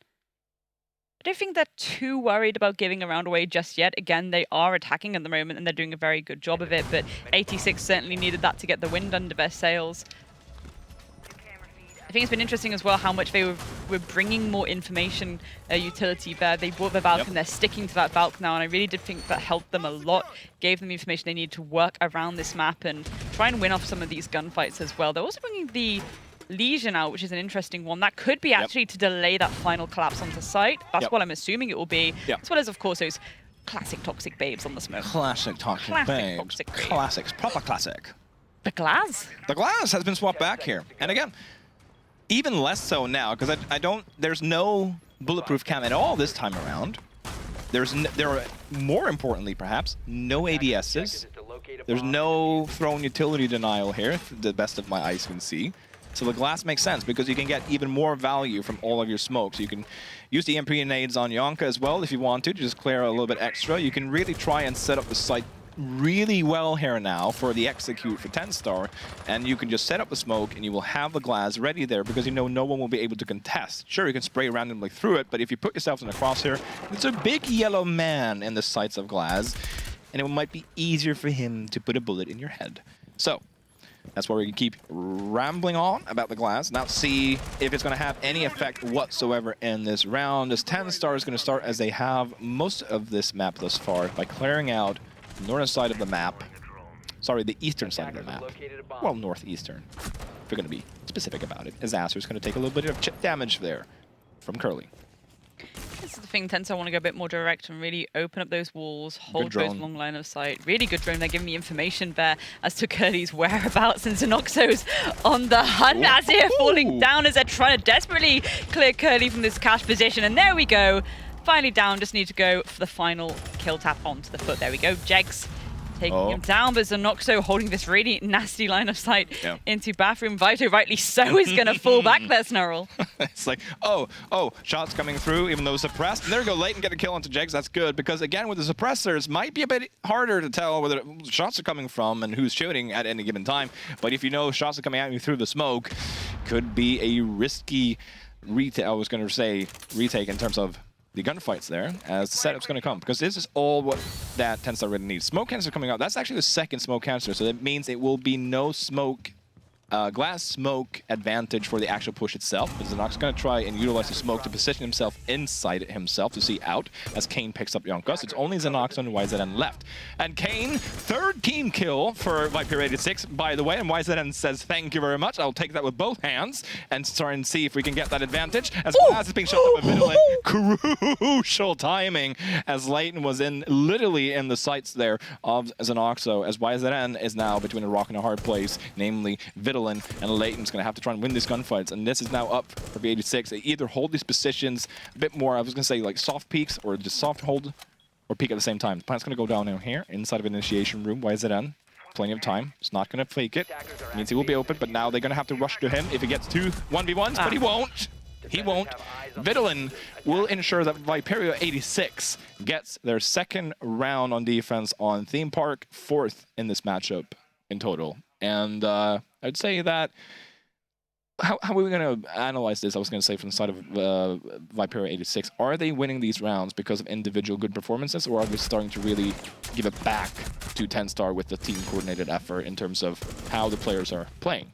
I don't think they're too worried about giving a round away just yet. Again, they are attacking at the moment, and they're doing a very good job of it, but 86 certainly needed that to get the wind under their sails. I think it's been interesting as well how much they were bringing more information utility there. They brought the Valk and they're sticking to that Valk now, and I really did think that helped them a lot. Gave them the information they needed to work around this map and try and win off some of these gunfights as well. They're also bringing the Legion out, which is an interesting one. That could be actually to delay that final collapse onto site. That's what I'm assuming it will be. As well as, of course, those classic toxic babes on the smoke. Classic toxic babes. Classics. Proper classic. The Glass? The Glass has been swapped back here. And again, even less so now, because there's no bulletproof cam at all this time around. There are, more importantly perhaps, no ADSs. There's no thrown utility denial here, the best of my eyes can see. So the Glass makes sense because you can get even more value from all of your smokes. You can use the EMP nades on Yonka as well if you want to just clear a little bit extra. You can really try and set up the site really well here now for the execute for TENSTAR, and you can just set up the smoke and you will have the Glass ready there because you know no one will be able to contest. Sure, you can spray randomly through it, but if you put yourself in a crosshair, it's a big yellow man in the sights of Glass, and it might be easier for him to put a bullet in your head. So that's why we can keep rambling on about the Glass, not see if it's going to have any effect whatsoever in this round, as TENSTAR is going to start as they have most of this map thus far by clearing out the northern side of the map. Sorry, the eastern side of the map. Well, northeastern, if we're going to be specific about it, as Azur's going to take a little bit of chip damage there from Curly. This is the thing, TENSTAR want to go a bit more direct and really open up those walls, hold those long line of sight. Really good drone. They're giving me information there as to Curly's whereabouts, and Zenoxo's on the hunt. Azir falling down as they're trying to desperately clear Curly from this cash position. And there we go. Finally down, just need to go for the final kill tap onto the foot. There we go. Jegs taking him down, but Zanoxo holding this really nasty line of sight into bathroom. Vito, rightly so, is going to fall back there, Snarl. It's like, oh, shots coming through, even though suppressed. And there we go, Leighton get a kill onto Jegs. That's good, because again, with the suppressors, might be a bit harder to tell whether shots are coming from and who's shooting at any given time. But if you know shots are coming at you through the smoke, could be a risky retake in terms of the gunfights there, as the setup's going to come, because this is all what that TENSTAR really needs. Smoke canister coming out. That's actually the second smoke canister, so that means it will be no smoke, glass smoke advantage for the actual push itself. But Zanox is going to try and utilize the smoke to position himself inside it himself to see out as Kane picks up Yonkos. It's only Zanox and YZN left. And Kane, third team kill for Viperio 86, by the way, and YZN says thank you very much. I'll take that with both hands and try and see if we can get that advantage. As Glass is being shot up by Vitalin. Crucial timing as Leighton was literally in the sights there of Zanoxo, as YZN is now between a rock and a hard place, namely Vitalin and Leighton's going to have to try and win these gunfights, and this is now up for B86. They either hold these positions a bit more, I was going to say like soft peeks, or just soft hold, or peek at the same time. The plant's going to go down in here, inside of an initiation room. YZN, plenty of time. It's not going to fake it. Means he will be open, but now they're going to have to rush to him if he gets 2 1v1s, but he won't. He won't. Vitalin will ensure that Viperio 86 gets their second round on defense on Theme Park, 4th in this matchup in total. And I'd say that, how are we going to analyze this? I was going to say from the side of Viperio 86, are they winning these rounds because of individual good performances, or are they starting to really give it back to TENSTAR with the team-coordinated effort in terms of how the players are playing?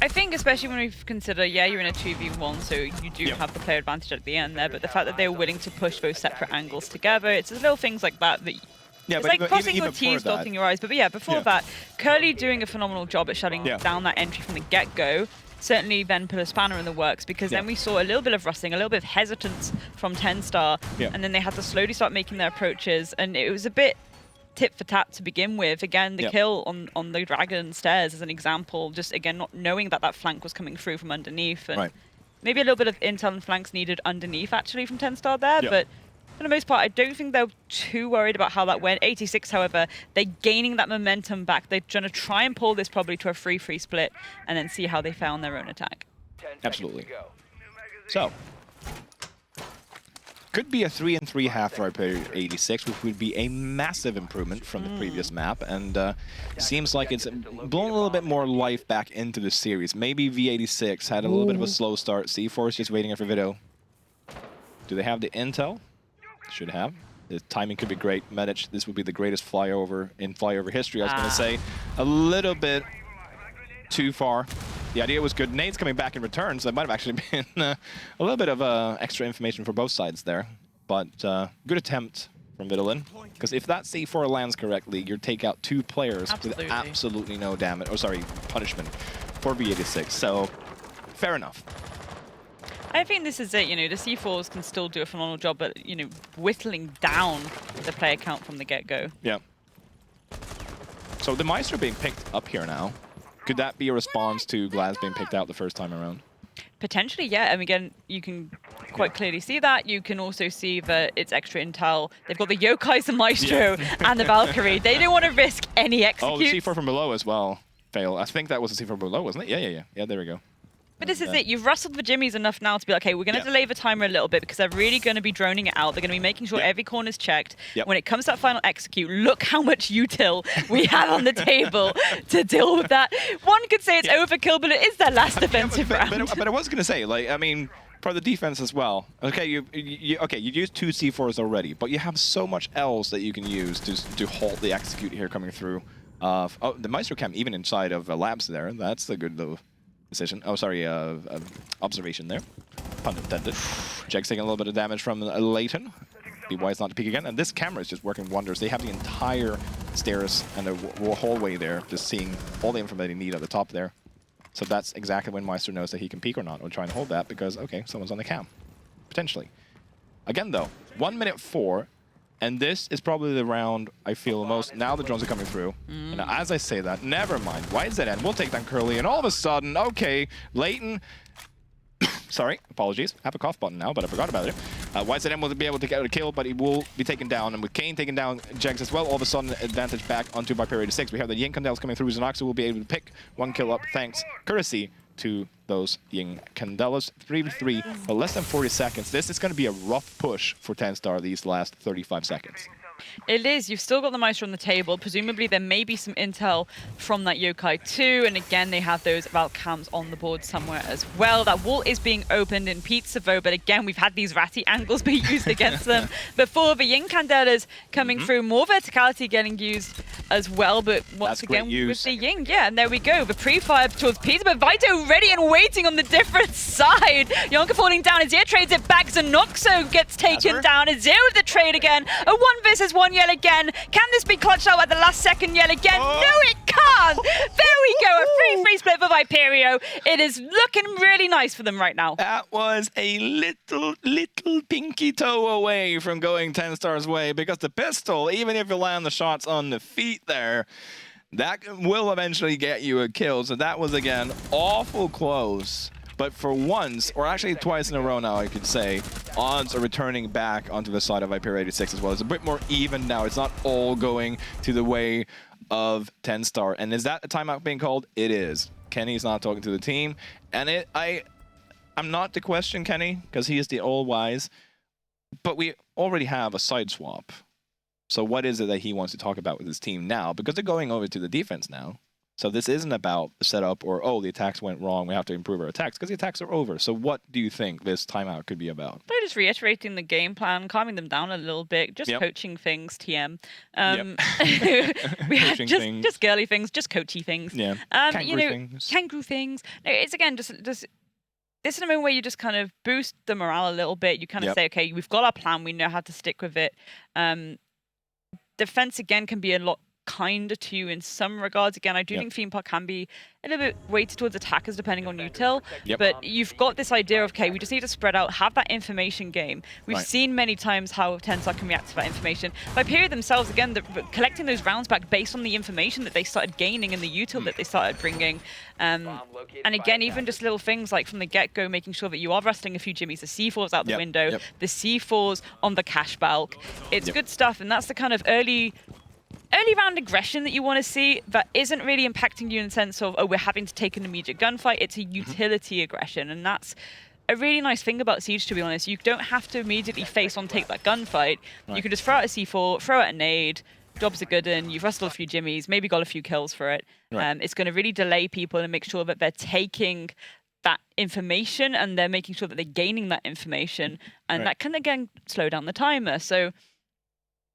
I think especially when we consider, you're in a 2v1, so you do have the player advantage at the end there, but the fact that they were willing to push those separate angles together, it's little things like that that it's but like crossing your T's, dotting your I's. But before that, Curly doing a phenomenal job at shutting down that entry from the get-go. Certainly then put a spanner in the works, because then we saw a little bit of rusting, a little bit of hesitance from TENSTAR, and then they had to slowly start making their approaches, and it was a bit tit for tat to begin with. Again, the kill on the Dragon stairs as an example, just again not knowing that that flank was coming through from underneath, and maybe a little bit of intel and flanks needed underneath actually from TENSTAR there, but for the most part, I don't think they're too worried about how that went. 86, however, they're gaining that momentum back. They're going to try and pull this probably to a 3-3 split and then see how they found their own attack. Absolutely. So, could be a 3-3 for Viperio 86, which would be a massive improvement from the previous map, and seems like it's blown a little bit more life back into the series. Maybe V86 had a little bit of a slow start. C4 is just waiting after Vito. Do they have the intel? Should have. The timing could be great. Medic, this would be the greatest flyover in flyover history. I was going to say a little bit too far. The idea was good. Nade's coming back in return, so it might have actually been a little bit of extra information for both sides there. But good attempt from Vitalin, because if that C4 lands correctly, you take out 2 players with absolutely no damage, punishment for V86. So fair enough. I think this is it, the C4s can still do a phenomenal job at, whittling down the player count from the get-go. Yeah. So the Maestro being picked up here now, could that be a response to Glaz being picked out the first time around? Potentially, yeah. And again, you can quite clearly see that. You can also see that it's extra intel. They've got the Yokais, the Maestro, and the Valkyrie. They don't want to risk any execute. Oh, the C4 from below as well. Fail. I think that was the C4 below, wasn't it? Yeah. Yeah, there we go. But this is it. You've rustled the Jimmies enough now to be like, okay, we're going to delay the timer a little bit because they're really going to be droning it out. They're going to be making sure every corner's checked. When it comes to that final execute, look how much util we have on the table to deal with that. One could say it's overkill, but it is their last defensive round. But I was going to say, like, I mean, for the defense as well. Okay, you used 2 C4s already, but you have so much else that you can use to halt the execute here coming through. The Maestro Cam even inside of labs there. That's a good little decision. Oh, sorry, observation there. Pun intended. Jeg's taking a little bit of damage from Leighton. Be wise not to peek again. And this camera is just working wonders. They have the entire stairs and the hallway there, just seeing all the information they need at the top there. So that's exactly when Maestro knows that he can peek or not. We'll try and hold that because, okay, someone's on the cam. Potentially. Again, though, 1:04. And this is probably the round I feel the most. Now the drones are coming through. And as I say that, never mind. YZN will take down Curly. And all of a sudden, okay, Leighton... Sorry, apologies. I have a cough button now, but I forgot about it. YZM will be able to get a kill, but he will be taken down. And with Kane taking down Jegs as well, all of a sudden advantage back onto Viperio 6. We have the Yinkandels coming through. Zanoxa will be able to pick one kill up, thanks courtesy to those Yinkandelas. 3v3, but less than 40 seconds. This is going to be a rough push for TENSTAR these last 35 seconds. It is. You've still got the Maestro on the table. Presumably there may be some intel from that Yokai too. And again, they have those Valcams on the board somewhere as well. That wall is being opened in Pizza-Vo, but again, we've had these ratty angles being used against them before. The Yinkandelas coming through, more verticality getting used as well. But once again, with the Ying, yeah, and there we go. The pre-fire towards Pizza, but Vito ready and waiting on the different side. Yonka falling down. Azir trades it back. Zanoxo gets taken down. Azir with the trade again. A 1v1 yet again. Can this be clutched out at the last second yet again? No, it can't. There we go. A 3-3 split for Viperio. It is looking really nice for them right now. That was a little pinky toe away from going TENSTAR's way, because the pistol, even if you land the shots on the feet there, that will eventually get you a kill. So that was, again, awful close. But for once, or actually twice in a row now, I could say, odds are returning back onto the side of Viperio 86 as well. It's a bit more even now. It's not all going to the way of TENSTAR. And is that a timeout being called? It is. Kenny's not talking to the team. And I'm not to question Kenny, because he is the all-wise. But we already have a side swap. So what is it that he wants to talk about with his team now? Because they're going over to the defense now. So this isn't about the setup or, oh, the attacks went wrong, we have to improve our attacks, because the attacks are over. So what do you think this timeout could be about? They're just reiterating the game plan, calming them down a little bit, just coaching things, TM. We had just girly things, just coachy things. Yeah. Kangaroo things. No, it's again just this is a moment where you just kind of boost the morale a little bit. You kind of say, okay, we've got our plan, we know how to stick with it. Defense again can be a lot kinder to you in some regards. Again, I do think Theme Park can be a little bit weighted towards attackers depending on util, but you've got this idea of, okay, we just need to spread out, have that information game. We've seen many times how TENSTAR can react to that information. Viperio themselves, again, collecting those rounds back based on the information that they started gaining and the util that they started bringing. And again, even just little things like from the get-go, making sure that you are wrestling a few jimmies, the C4s out the window, the C4s on the cash bulk. It's good stuff, and that's the kind of early round aggression that you want to see that isn't really impacting you in the sense of, oh, we're having to take an immediate gunfight. It's a utility aggression, and that's a really nice thing about Siege, to be honest. You don't have to immediately face on take that gunfight. You can just throw out a C4, throw out a nade, job's a good one, you've wrestled a few jimmies, maybe got a few kills for it. It's going to really delay people and make sure that they're taking that information and they're making sure that they're gaining that information, and that can, again, slow down the timer. So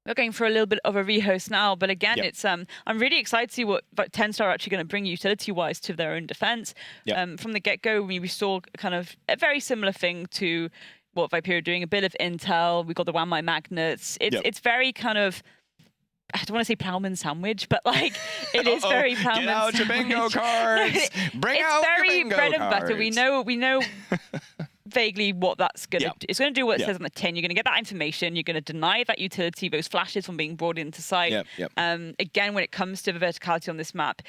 we're going for a little bit of a rehost now, but again, it's I'm really excited to see what TENSTAR are actually going to bring utility-wise to their own defense. From the get-go, we saw kind of a very similar thing to what Viperio are doing, a bit of intel. We got the One-My Magnets. It's very kind of, I don't want to say Plowman sandwich, but like it is very Plowman Get out sandwich. your bingo cards. Bring out your bingo bread and cards. butter. We know vaguely what that's going to do. It's going to do what it says on the tin. You're going to get that information. You're going to deny that utility, those flashes from being brought into sight. Again, when it comes to the verticality on this map,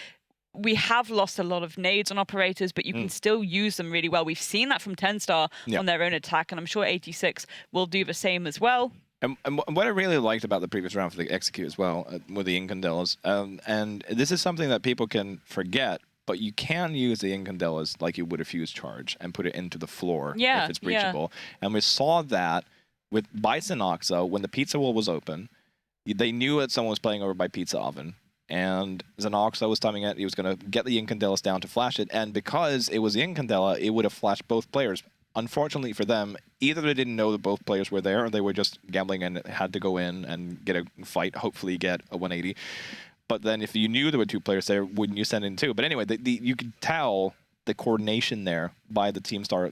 we have lost a lot of nades on operators, but you can still use them really well. We've seen that from TENSTAR on their own attack, and I'm sure 86 will do the same as well. And what I really liked about the previous round for the execute as well, with the Incandelas, and this is something that people can forget, but you can use the Incandelas like you would a fuse charge and put it into the floor if it's breachable. And we saw that with Bison-Oxa when the pizza wall was open. They knew that someone was playing over by Pizza Oven, and Zanoxa was timing it. He was going to get the Incandelas down to flash it, and because it was the Incandela, it would have flashed both players. Unfortunately for them, either they didn't know that both players were there, or they were just gambling and had to go in and get a fight, hopefully get a 180. But then if you knew there were two players there, wouldn't you send in two? But anyway, you could tell the coordination there by the TENSTAR.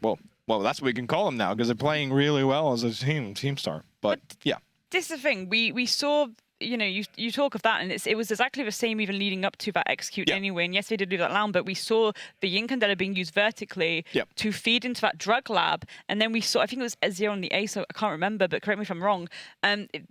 Well, that's what we can call them now, because they're playing really well as a team, TENSTAR. But yeah. This is the thing. We saw you know, you talk of that, and it was exactly the same even leading up to that execute anyway. And yes, they did do that round, but we saw the Incandela being used vertically to feed into that drug lab, and then we saw, I think it was Ezio on the A, so I can't remember, but correct me if I'm wrong.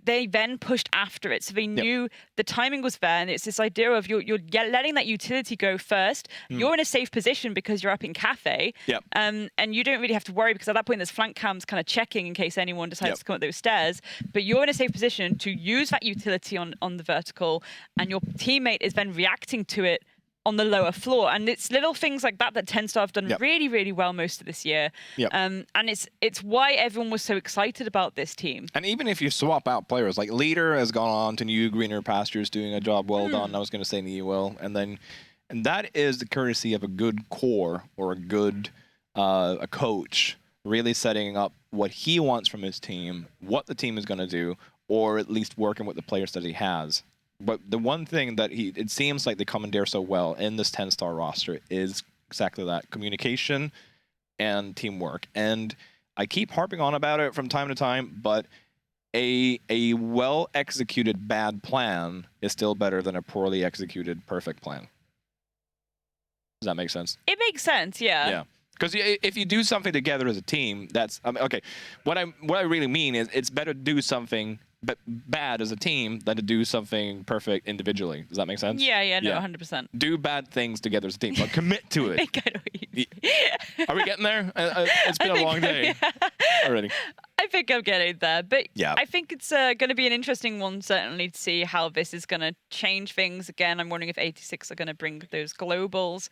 They then pushed after it, so they knew the timing was there, and it's this idea of you're letting that utility go first. You're in a safe position because you're up in cafe, and you don't really have to worry because at that point there's flank cams kind of checking in case anyone decides to come up those stairs. But you're in a safe position to use that utility on the vertical, and your teammate is then reacting to it on the lower floor. And it's little things like that TENSTAR have done really, really well most of this year. And it's why everyone was so excited about this team. And even if you swap out players, like Leader has gone on to new greener pastures, doing a job well done. I was going to say in the UL, and that is the courtesy of a good core or a good a coach really setting up what he wants from his team, what the team is going to do, or at least working with the players that he has. But the one thing that it seems like they commandeer so well in this TENSTAR roster is exactly that, communication and teamwork. And I keep harping on about it from time to time, but a well-executed bad plan is still better than a poorly executed perfect plan. Does that make sense? It makes sense, yeah. Yeah. Because if you do something together as a team, that's okay. What I really mean is it's better to do something bad as a team than to do something perfect individually. Does that make sense? Yeah, no, 100%. Do bad things together as a team, but commit to it. Are we getting there? It's been a long day already. I think I'm getting there, but yeah. I think it's going to be an interesting one, certainly, to see how this is going to change things. Again, I'm wondering if 86 are going to bring those globals.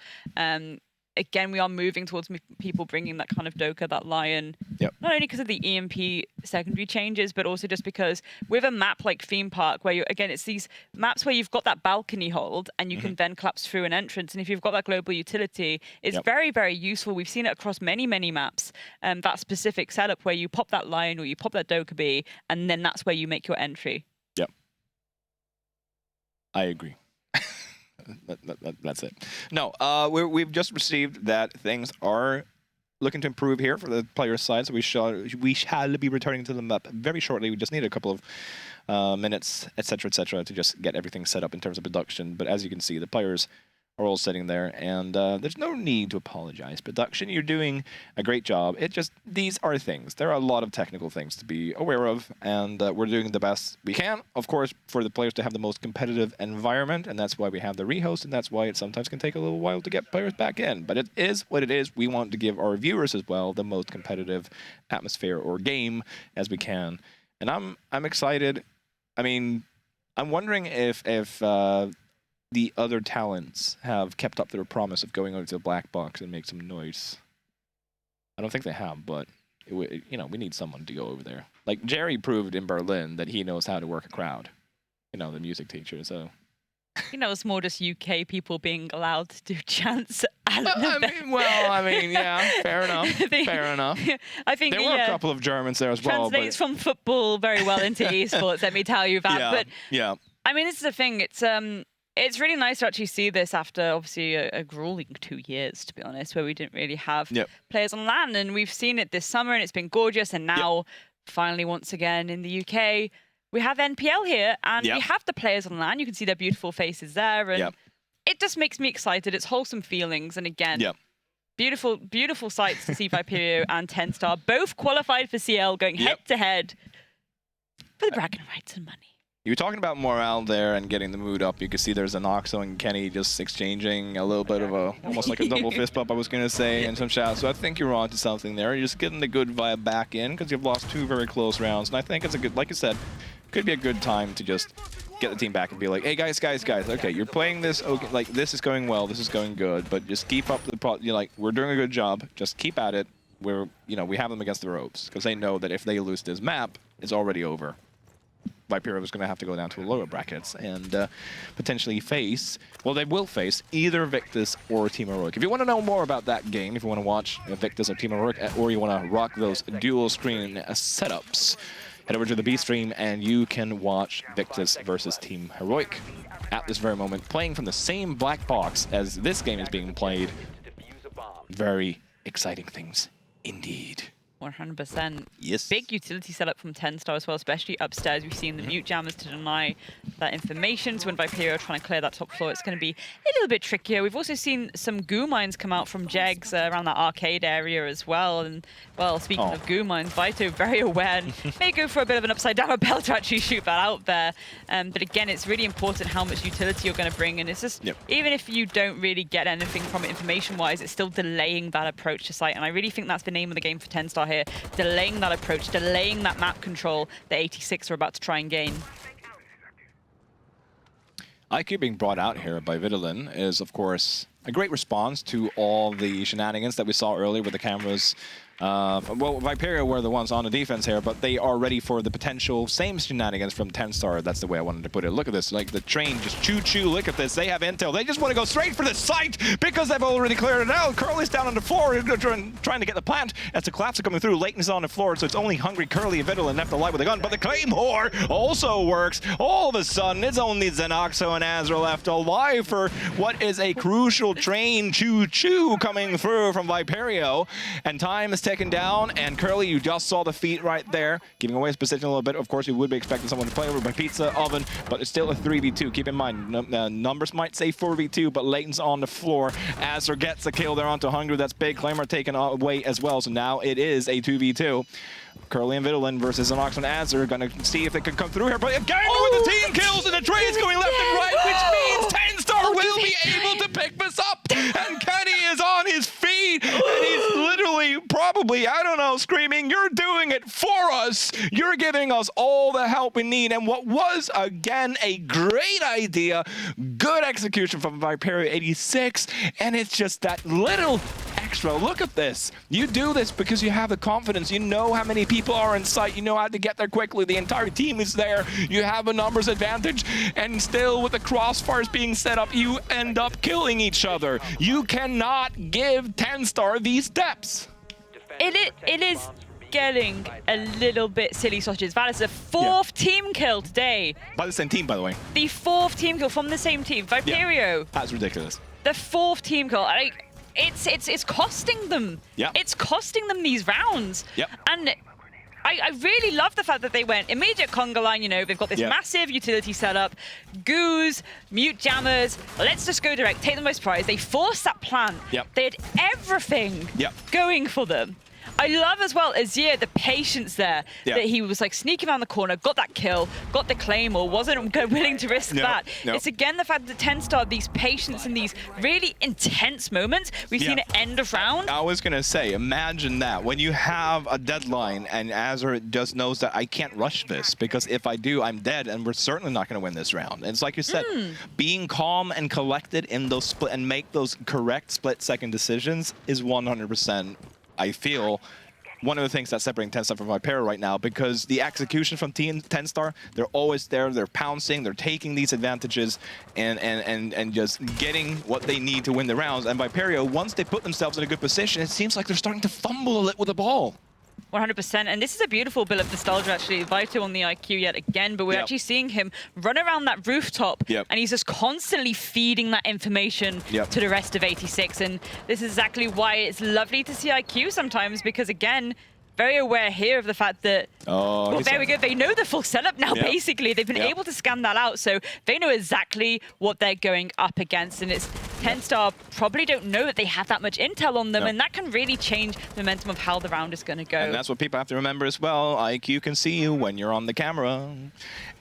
Again, we are moving towards people bringing that kind of Doka, that Lion, not only because of the EMP secondary changes, but also just because with a map like Theme Park, where again, it's these maps where you've got that balcony hold and you can then collapse through an entrance. And if you've got that global utility, it's very, very useful. We've seen it across many, many maps, that specific setup where you pop that Lion or you pop that Dokkaebi, and then that's where you make your entry. Yep. I agree. That's it. No, we've just received that things are looking to improve here for the players' side, so we shall be returning to them up very shortly. We just need a couple of minutes, etc., to just get everything set up in terms of production. But as you can see, the players are all sitting there, and there's no need to apologize. Production, you're doing a great job. These are things. There are a lot of technical things to be aware of, and we're doing the best we can, of course, for the players to have the most competitive environment, and that's why we have the rehost, and that's why it sometimes can take a little while to get players back in. But it is what it is. We want to give our viewers as well the most competitive atmosphere or game as we can, and I'm excited. I mean, I'm wondering if the other talents have kept up their promise of going over to the black box and make some noise. I don't think they have, but we need someone to go over there. Like Jerry proved in Berlin that he knows how to work a crowd. The music teacher. So. It's more just UK people being allowed to do chants. Yeah, fair enough. Fair enough. I think there were a couple of Germans there as well. Translates from football very well into esports. Let me tell you that. Yeah. I mean, this is the thing. It's really nice to actually see this after, obviously, a grueling 2 years, to be honest, where we didn't really have players on LAN. And we've seen it this summer, and it's been gorgeous. And now, finally, once again, in the UK, we have NPL here, and we have the players on LAN. You can see their beautiful faces there. And it just makes me excited. It's wholesome feelings. And again, beautiful, beautiful sights to see Viperio and TENSTAR both qualified for CL, going head-to-head for the bragging rights and money. You were talking about morale there and getting the mood up. You could see there's Anoxo and Kenny just exchanging a little bit of almost like a double fist bump, I was going to say, and some shouts. So I think you're on to something there. You're just getting the good vibe back in because you've lost 2 very close rounds. And I think it's a good, like you said, could be a good time to just get the team back and be like, hey, guys, okay, you're playing this, okay, like, this is going well, this is going good, but just keep up we're doing a good job. Just keep at it. We have them against the ropes because they know that if they lose this map, it's already over. Viperio is going to have to go down to the lower brackets and potentially face, they will face either Victus or Team Heroic. If you want to know more about that game, if you want to watch Victus or Team Heroic, or you want to rock those dual screen setups, head over to the B stream and you can watch Victus versus Team Heroic at this very moment, playing from the same black box as this game is being played. Very exciting things indeed. 100%. Yes. Big utility setup from TENSTAR as well, especially upstairs. We've seen the mute jammers to deny that information. So when Viperio are trying to clear that top floor, it's going to be a little bit trickier. We've also seen some goo mines come out from Jegs around that arcade area as well. And, well, speaking of goo mines, Vito very aware and may go for a bit of an upside down rappel to actually shoot that out there. But again, it's really important how much utility you're going to bring. And it's just, even if you don't really get anything from it information-wise, it's still delaying that approach to site. And I really think that's the name of the game for TENSTAR here, delaying that approach, delaying that map control that 86 are about to try and gain. IQ being brought out here by Vidalin is, of course, a great response to all the shenanigans that we saw earlier with the cameras. Well, Viperio were the ones on the defense here, but they are ready for the potential same shenanigans from TENSTAR. That's the way I wanted to put it. Look at this, like the train just choo-choo. Look at this. They have intel. They just want to go straight for the site because they've already cleared it out. Curly's down on the floor trying to get the plant. As the collapse are coming through, Leighton's on the floor, so it's only hungry Curly and Vidalin left alive with a gun. But the Claymore also works. All of a sudden, it's only Xenoxo and Azra left alive for what is a crucial train choo-choo coming through from Viperio. And time is taken down, and Curly, you just saw the feet right there, giving away his position a little bit. Of course, you would be expecting someone to play over by Pizza Oven, but it's still a 3v2. Keep in mind, numbers might say 4v2, but Leighton's on the floor. Azur gets a kill there onto Hungry. That's big. Claymore taken away as well, so now it is a 2v2. Curly and Vidalin versus Anox and Azur. Gonna see if they can come through here, but again with the team kills, and the train's going left and right, which means TENSTAR will be able to pick this up. And Kenny is on his feet, and he's literally probably, I don't know, screaming, "You're doing it for us. You're giving us all the help we need." And what was, again, a great idea, good execution from Viperio 86, and it's just that little extra. Look at this. You do this because you have the confidence. You know how many people are in sight. You know how to get there quickly. The entire team is there. You have a numbers advantage, and still with the crossfires being set up, you end up killing each other. You cannot give TENSTAR these steps. It is getting a little bit silly sausages. That is the fourth team kill today. By the same team, by the way. The fourth team kill from the same team. Viperio. That's ridiculous. The fourth team kill. It's costing them. It's costing them these rounds. And I really love the fact that they went immediate conga line. You know, they've got this massive utility setup, goos, mute jammers. Let's just go direct, take them by surprise. They forced that plant. They had everything going for them. I love as well Azir, the patience there, that he was like sneaking around the corner, got that kill, got the Claymore, wasn't willing to risk that. It's again the fact that TENSTAR, these patience in these really intense moments, we've seen it end of round. I was going to say, imagine that. When you have a deadline and Azur just knows that I can't rush this, because if I do, I'm dead, and we're certainly not going to win this round. And it's like you said, being calm and collected in those split and make those correct split-second decisions is 100%. I feel one of the things that's separating TENSTAR from Viperio right now, because the execution from TENSTAR, they're always there, they're pouncing, they're taking these advantages and just getting what they need to win the rounds. And Viperio, once they put themselves in a good position, it seems like they're starting to fumble a little with the ball. 100%, and this is a beautiful bit of nostalgia actually. Vito on the IQ yet again, but we're actually seeing him run around that rooftop, and he's just constantly feeding that information to the rest of 86, and this is exactly why it's lovely to see IQ sometimes, because again, very aware here of the fact that, well, there we go, they know the full setup now, basically. They've been able to scan that out, so they know exactly what they're going up against, and it's TENSTAR probably don't know that they have that much intel on them, and that can really change the momentum of how the round is going to go. And that's what people have to remember as well. IQ can see you when you're on the camera.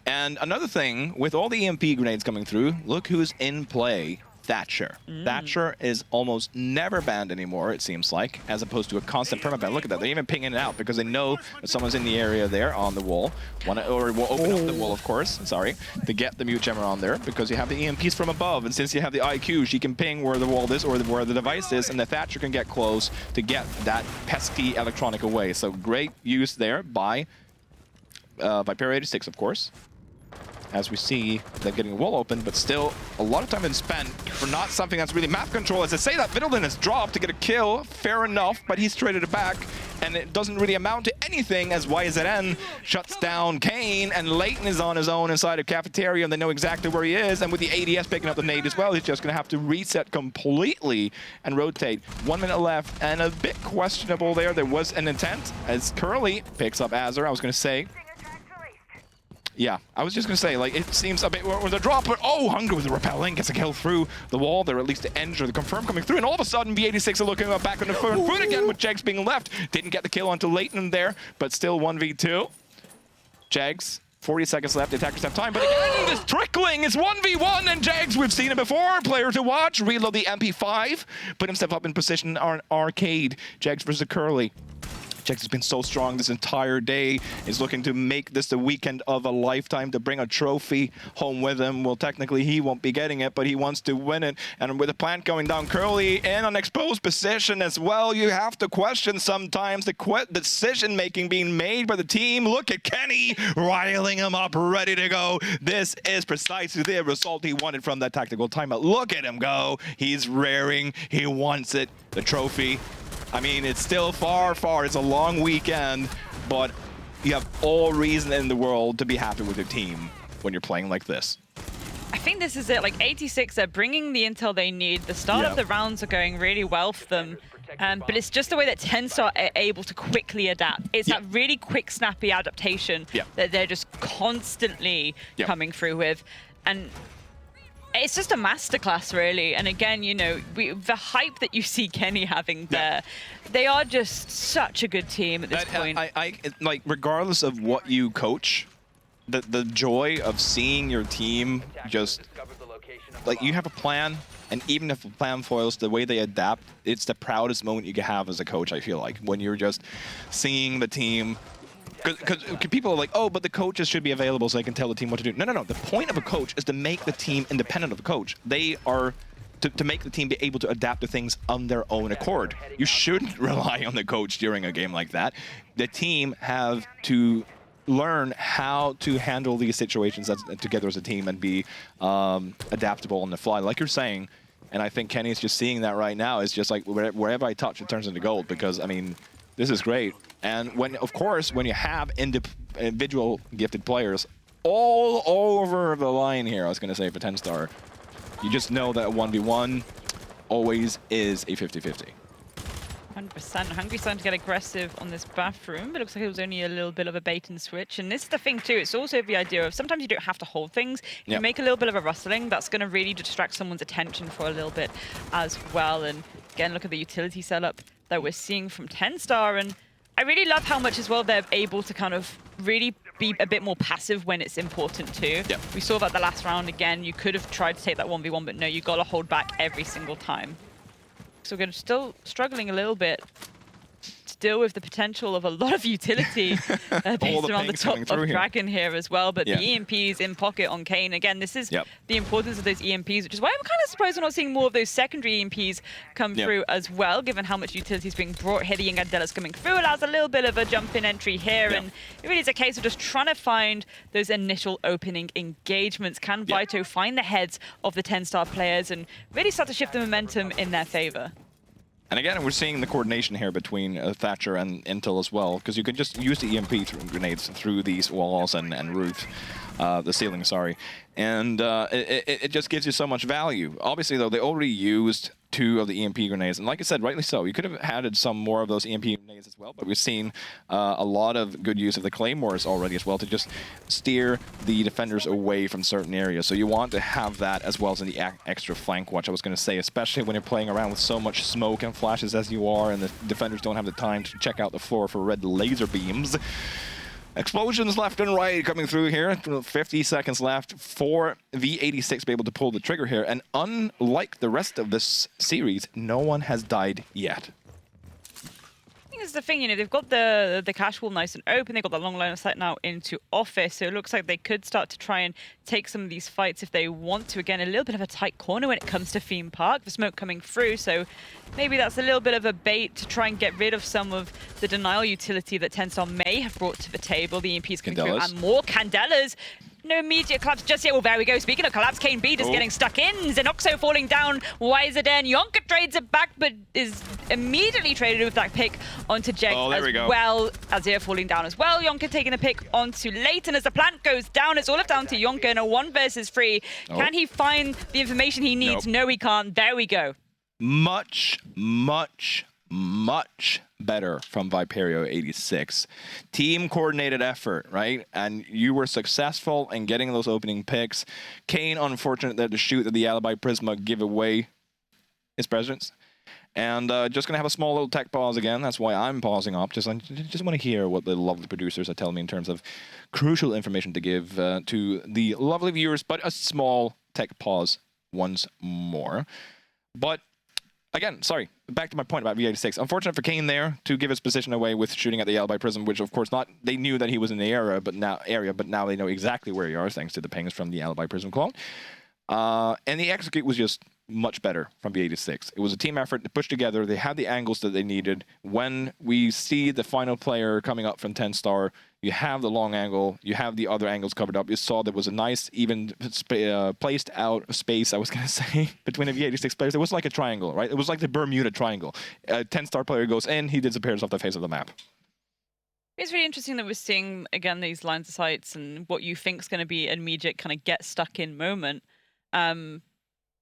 And another thing, with all the EMP grenades coming through, look who's in play. Thatcher. Thatcher is almost never banned anymore, it seems like, as opposed to a constant permaban. Look at that. They're even pinging it out because they know that someone's in the area there on the wall. Or will open up the wall, of course, to get the mute jammer on there, because you have the EMPs from above. And since you have the IQ, she can ping where the wall is or where the device is, and the Thatcher can get close to get that pesky electronic away. So great use there by Viperio 86, of course. As we see them getting a wall open, but still a lot of time been spent for not something that's really map control. As I say that, Vidalin has dropped to get a kill, fair enough, but he's traded it back. and it doesn't really amount to anything as YZN shuts down Kane, and Leighton is on his own inside of Cafeteria, and they know exactly where he is, and with the ADS picking up the nade as well, he's just going to have to reset completely and rotate. 1 minute left, and a bit questionable there. There was an intent as Curly picks up Azure. I was going to say, yeah, I was just going to say, like, it seems a bit with a drop, but oh, Hunger with the repelling, gets a kill through the wall there, at least the Ender, the confirm coming through, and all of a sudden, B86 are looking back on the front foot again with Jegs being left. Didn't get the kill onto Leighton there, but still 1v2. Jegs, 40 seconds left, the attackers have time, but again, this trickling is 1v1, and Jegs, we've seen it before, player to watch, reload the MP5, put himself up in position on Arcade. Jegs versus Curly. Jegs has been so strong this entire day. He's looking to make this the weekend of a lifetime, to bring a trophy home with him. Well, technically, he won't be getting it, but he wants to win it. And with the plant going down, Curly in an exposed position as well, you have to question sometimes the decision-making being made by the team. Look at Kenny riling him up, ready to go. This is precisely the result he wanted from that tactical timeout. Look at him go. He's raring. He wants it. The trophy. I mean, it's still far. It's a long weekend, but you have all reason in the world to be happy with your team when you're playing like this. I think this is it. Like 86, they're bringing the intel they need. The start of the rounds are going really well for them. But it's just the way that TENSTAR are able to quickly adapt. It's that really quick, snappy adaptation that they're just constantly coming through with. And it's just a masterclass, really. And again, you know, the hype that you see Kenny having there, they are just such a good team at this point. I like, regardless of what you coach, the joy of seeing your team just, like, you have a plan, and even if the plan foils, the way they adapt, it's the proudest moment you can have as a coach, I feel like, when you're just seeing the team. Because people are like, oh, but the coaches should be available so they can tell the team what to do. No. The point of a coach is to make the team independent of the coach. They are to make the team be able to adapt to things on their own accord. You shouldn't rely on the coach during a game like that. The team have to learn how to handle these situations together as a team and be adaptable on the fly. Like you're saying, and I think Kenny's just seeing that right now. It's just like wherever I touch, it turns into gold, because, I mean, this is great. And of course, when you have individual gifted players all over the line here, I was going to say for TENSTAR, you just know that a 1v1 always is a 50-50. 100%. Hungry starting to get aggressive on this bathroom, but it looks like it was only a little bit of a bait and switch. And this is the thing too, it's also the idea of sometimes you don't have to hold things. If you make a little bit of a rustling, that's going to really distract someone's attention for a little bit as well. And again, look at the utility setup that we're seeing from TENSTAR, and I really love how much as well they're able to kind of really be a bit more passive when it's important too. We saw that the last round again. You could have tried to take that 1v1, but no, you got to hold back every single time. So we're still struggling a little bit to deal with the potential of a lot of utility based around the top of Dragon here as well. But the EMPs in pocket on Kane. Again, this is the importance of those EMPs, which is why I'm kind of surprised we're not seeing more of those secondary EMPs come through as well, given how much utility is being brought here. The Yingandella's coming through, allows a little bit of a jump in entry here. And it really is a case of just trying to find those initial opening engagements. Can Vito find the heads of the TENSTAR players and really start to shift the momentum in their favor? And again, we're seeing the coordination here between Thatcher and Intel as well, because you can just use the EMP grenades through these walls and roof, the ceiling, sorry. And it just gives you so much value. Obviously, though, they already used 2 of the EMP grenades. And like I said, rightly so, you could have added some more of those EMP grenades as well, but we've seen a lot of good use of the Claymores already as well to just steer the defenders away from certain areas. So you want to have that as well as in the extra flank watch, I was going to say, especially when you're playing around with so much smoke and flashes as you are, and the defenders don't have the time to check out the floor for red laser beams. Explosions left and right coming through here. 50 seconds left for V86 to be able to pull the trigger here. And unlike the rest of this series, no one has died yet. I think it's the thing, you know, they've got the cash wall nice and open. They've got the long line of sight now into office. So it looks like they could start to try and take some of these fights if they want to. Again, a little bit of a tight corner when it comes to Theme Park. The smoke coming through. So maybe that's a little bit of a bait to try and get rid of some of the denial utility that TENSTAR may have brought to the table. The EMPs coming through and more Candelas. No immediate collapse just yet. Well, there we go. Speaking of collapse, Kane B just getting stuck in. Xenoxo falling down. Wiserden. Yonka trades it back, but is immediately traded with that pick onto Jegs as well. Azir falling down as well. Yonka taking a pick onto Leighton as the plant goes down. It's all left down to Yonka in a 1 versus 3. Can he find the information he needs? No, he can't. There we go. Much better from Viperio 86. Team coordinated effort, right? And you were successful in getting those opening picks. Kane, unfortunate that the shoot that the Alibi Prisma give away his presence. And just going to have a small little tech pause again. That's why I'm pausing up. Just want to hear what the lovely producers are telling me in terms of crucial information to give to the lovely viewers. But a small tech pause once more. But again, sorry, back to my point about V86. Unfortunate for Kane there to give his position away with shooting at the Alibi Prism, which of course they knew that he was in the area, but now they know exactly where he is thanks to the pings from the Alibi Prism clone. And the execute was just much better from V86. It was a team effort to push together. They had the angles that they needed. When we see the final player coming up from TENSTAR, you have the long angle, you have the other angles covered up. You saw there was a nice, even placed out space, I was going to say, between the V86 players. It was like a triangle, right? It was like the Bermuda Triangle. A 10-star player goes in, he disappears off the face of the map. It's really interesting that we're seeing, again, these lines of sights and what you think is going to be an immediate kind of get stuck in moment.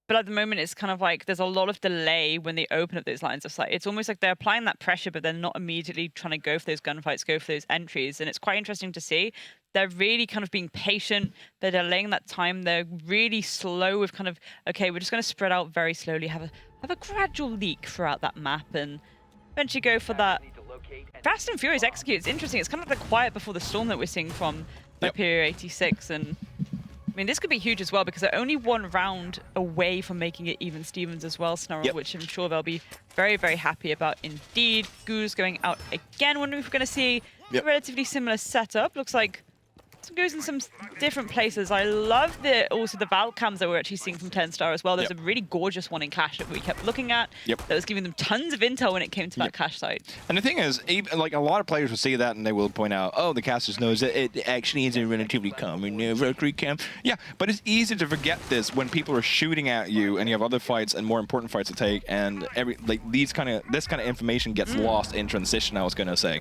But at the moment, it's kind of like there's a lot of delay when they open up those lines of sight. It's almost like they're applying that pressure, but they're not immediately trying to go for those gunfights, go for those entries. And it's quite interesting to see. They're really kind of being patient. They're delaying that time. They're really slow with kind of, okay, we're just going to spread out very slowly, have a gradual leak throughout that map, and eventually go for that. Fast and Furious execute. It's interesting. It's kind of like the quiet before the storm that we're seeing from Viperio 86. And I mean, this could be huge as well because they're only 1 round away from making it even Stevens as well, Snarl, which I'm sure they'll be very, very happy about indeed. Goose going out again. Wondering if we're going to see a relatively similar setup. Looks like some goes in some different places. I love also the Valve cams that we're actually seeing from TENSTAR as well. There's a really gorgeous one in Cache that we kept looking at that was giving them tons of intel when it came to that Cache site. And the thing is, even, like a lot of players will see that and they will point out, oh, the casters knows that it actually is a relatively common rotary cam. Yeah, but it's easy to forget this when people are shooting at you and you have other fights and more important fights to take, and this kind of information gets lost in transition, I was going to say,